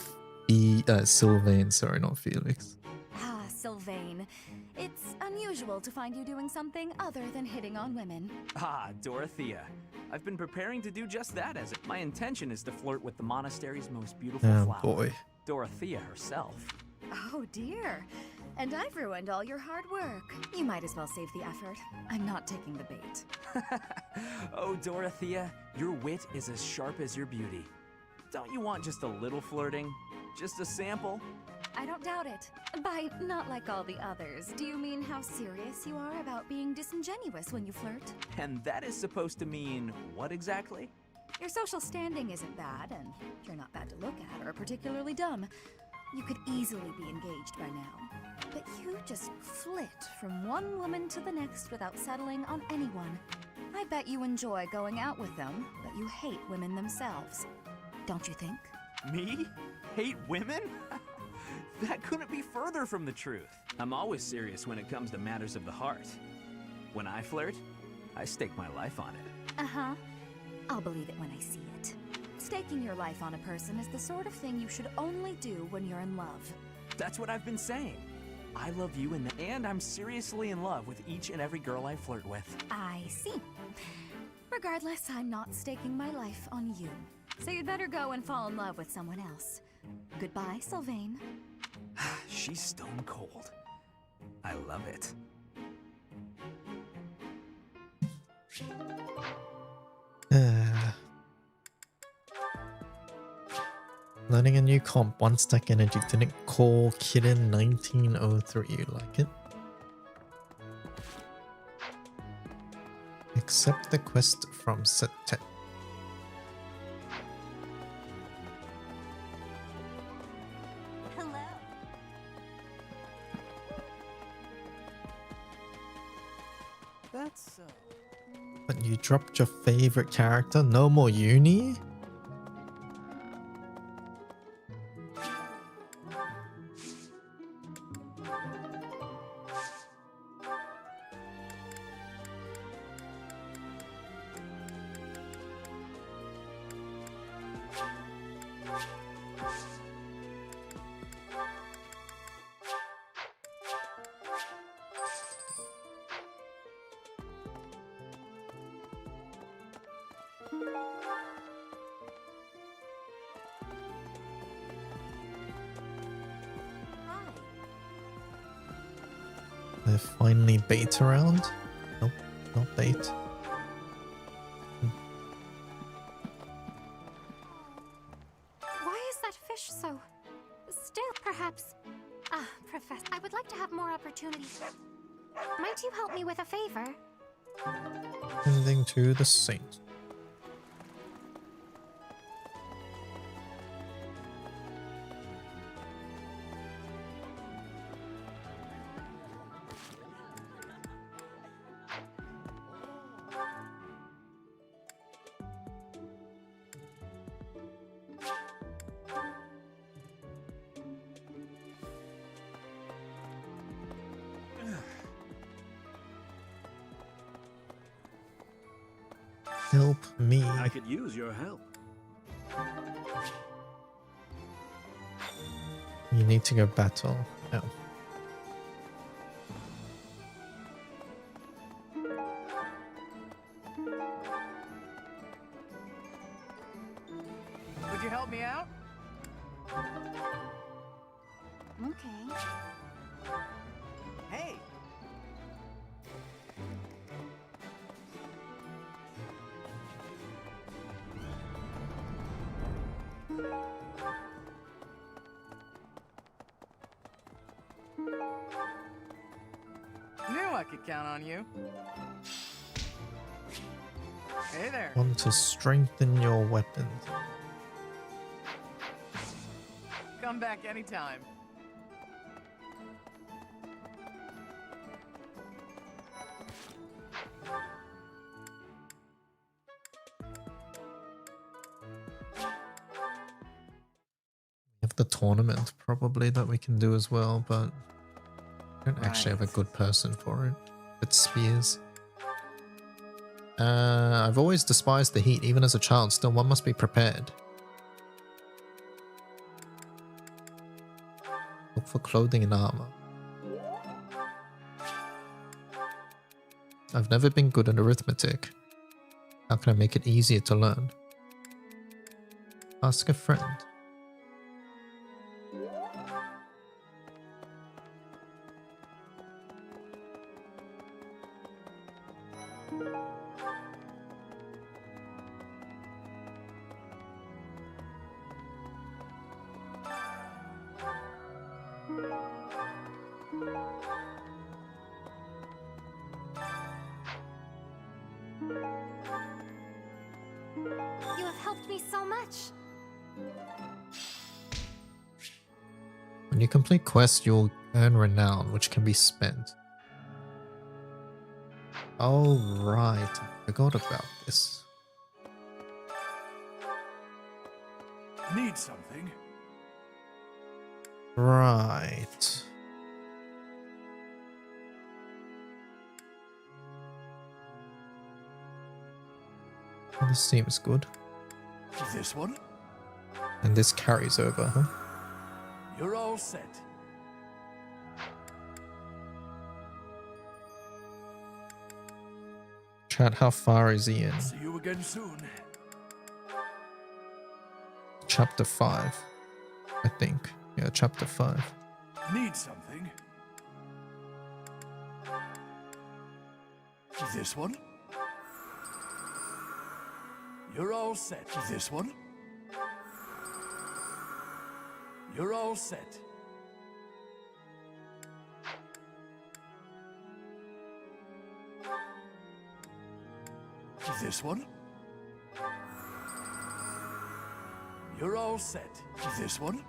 Sylvain, sorry, not Felix. Ah, Sylvain. It's unusual to find you doing something other than hitting on women. Ah, Dorothea. I've been preparing to do just that, as my intention is to flirt with the monastery's most beautiful flower. Boy. Dorothea herself. Oh dear. And I've ruined all your hard work. You might as well save the effort. I'm not taking the bait. Oh, Dorothea, your wit is as sharp as your beauty. Don't you want just a little flirting? Just a sample? I don't doubt it. By not like all the others, do you mean how serious you are about being disingenuous when you flirt? And that is supposed to mean what exactly? Your social standing isn't bad, and you're not bad to look at or particularly dumb. You could easily be engaged by now. But you just flit from one woman to the next without settling on anyone. I bet you enjoy going out with them, but you hate women themselves. Don't you think? Me? Hate women? That couldn't be further from the truth. I'm always serious when it comes to matters of the heart. When I flirt, I stake my life on it. Uh-huh. I'll believe it when I see it. Staking your life on a person is the sort of thing you should only do when you're in love. That's what I've been saying. I love you and I'm seriously in love with each and every girl I flirt with. I see. Regardless, I'm not staking my life on you. So you'd better go and fall in love with someone else. Goodbye, Sylvain. She's stone cold. I love it. Learning a new comp, 1 stack energy. Didn't call Kitten 1903. You like it? Accept the quest from set 10. Hello. That's so. But you dropped your favorite character? No more uni? They're finally bait around. Nope, not bait. Why is that fish so still? Perhaps. Ah, Professor, I would like to have more opportunities. Might you help me with a favor? Sending to the saint. Help me. I could use your help. You need to go battle. Oh. Would you help me out? Okay. Hey! Knew I could count on you. Hey there. Want to strengthen your weapons. Come back anytime. We have the tournament probably that we can do as well, but I don't actually have a good person for it. It's spears. I've always despised the heat, even as a child. Still, one must be prepared. Look for clothing and armor. I've never been good at arithmetic. How can I make it easier to learn? Ask a friend. You have helped me so much. When you complete quests, you'll earn renown, which can be spent. Oh, right. I forgot about this. Need something? Right. Well, this seems good. This one? And this carries over, huh? You're all set. Chat, how far is he in? See you again soon. Chapter 5, I think. Yeah, chapter 5. Need something? This one? You're all set. This one? You're all set. This one? You're all set. This one?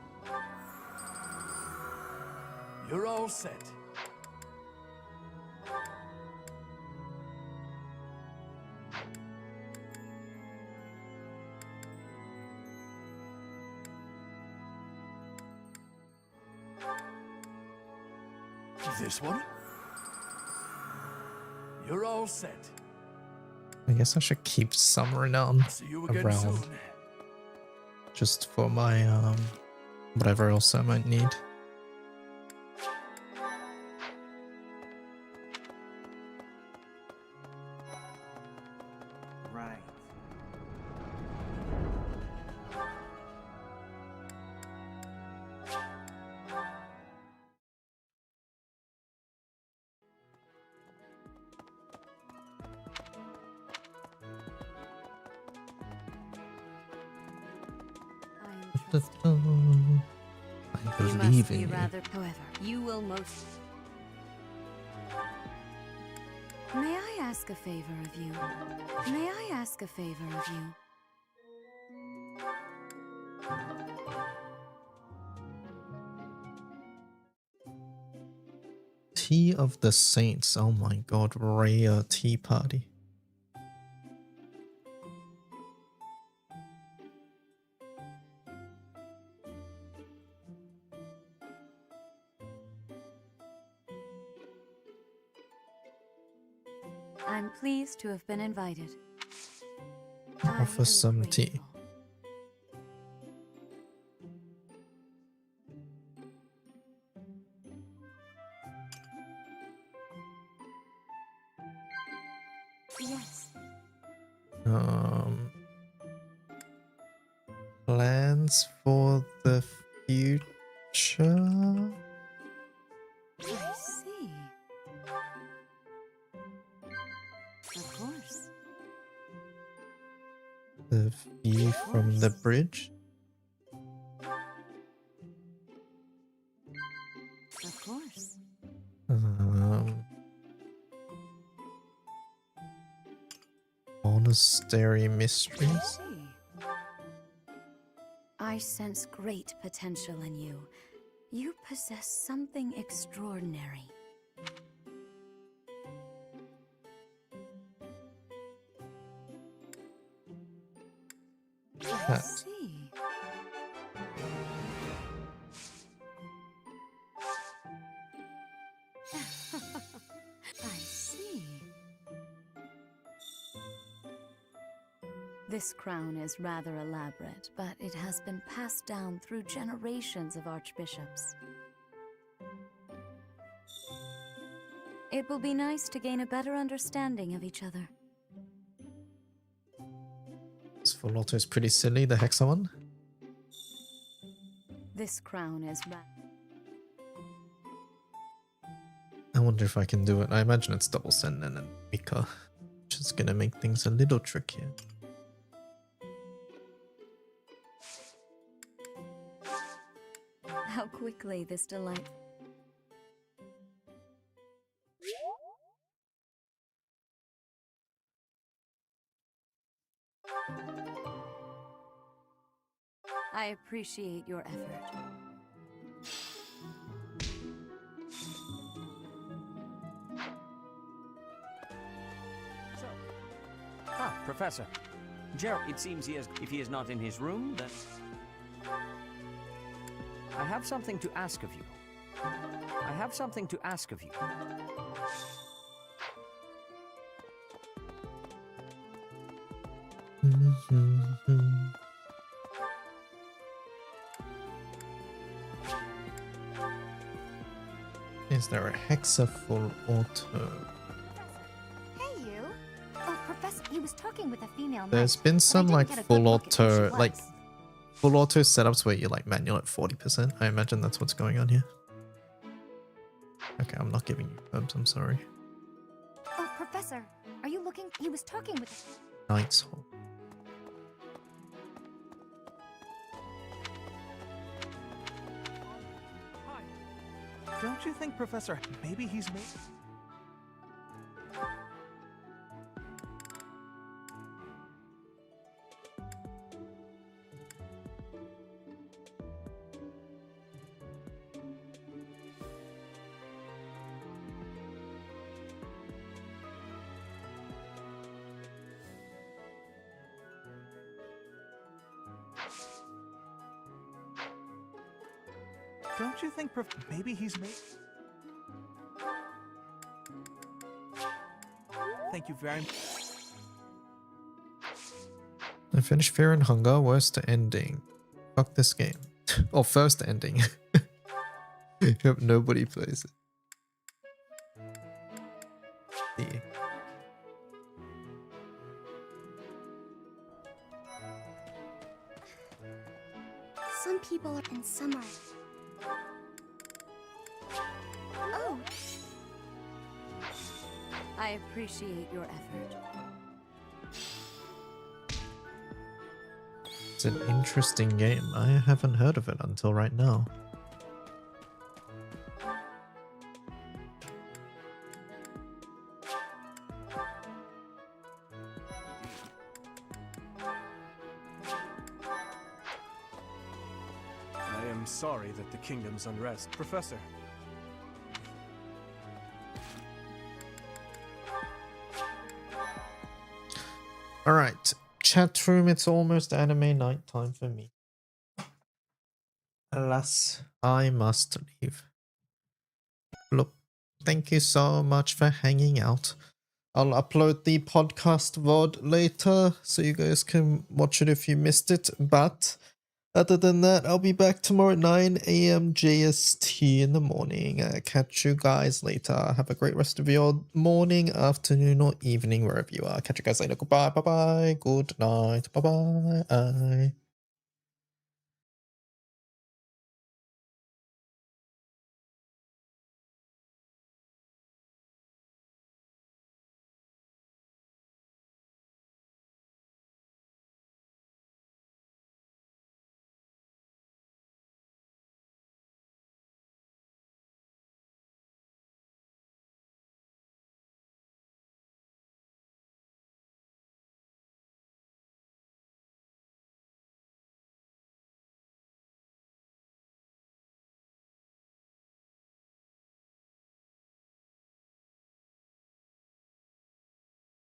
You're all set. This one? You're all set. I guess I should keep Summer on See you again around. soon. Just for my whatever else I might need. Right. I You must believe be in you. rather. However, you will most. May I ask a favor of you? May I ask a favor of you? Tea of the Saints. Oh my god, rare tea party. I'm pleased to have been invited. Offer some tea. Yes. Plans for the future? I see. Of course. The view from the bridge? Of course. Monastery mysteries? I sense great potential in you. You possess something extraordinary. I see. I see. This crown is rather elaborate, but it has been passed down through generations of archbishops. It will be nice to gain a better understanding of each other. This Volotto is pretty silly, the Hexa one. This crown is I wonder if I can do it. I imagine it's double Senden and Mika, which is gonna make things a little trickier. How quickly this delight. I appreciate your effort. Ah, Professor. Gerald, it seems if he is not in his room, then... I have something to ask of you. I have something to ask of you. Is there a Hexa full auto? Hey, you. Oh, was talking with a female There's knight, been but I some didn't like get a good full look at who she auto, like was. full auto setups where you like manual at 40%. I imagine that's what's going on here. Okay, I'm not giving you herbs, I'm sorry. Oh, Professor, are you looking? He was talking with. Knight's Hall. Don't you think, Professor, maybe he's made... Don't you think, maybe he's made... Thank you very much. I finished Fear and Hunger, worst ending. Fuck this game. Or first ending. Hope nobody plays it. Yeah. Some people are in summer. Oh! I appreciate your effort. It's an interesting game. I haven't heard of it until right now. I am sorry that the kingdom's unrest. Professor. Alright, chat room, it's almost anime night time for me. Alas, I must leave. Look, thank you so much for hanging out. I'll upload the podcast VOD later so you guys can watch it if you missed it. But other than that, I'll be back tomorrow at 9 AM JST in the morning. Catch you guys later. Have a great rest of your morning, afternoon, or evening, wherever you are. Catch you guys later. Goodbye. Bye-bye. Good night. Bye-bye.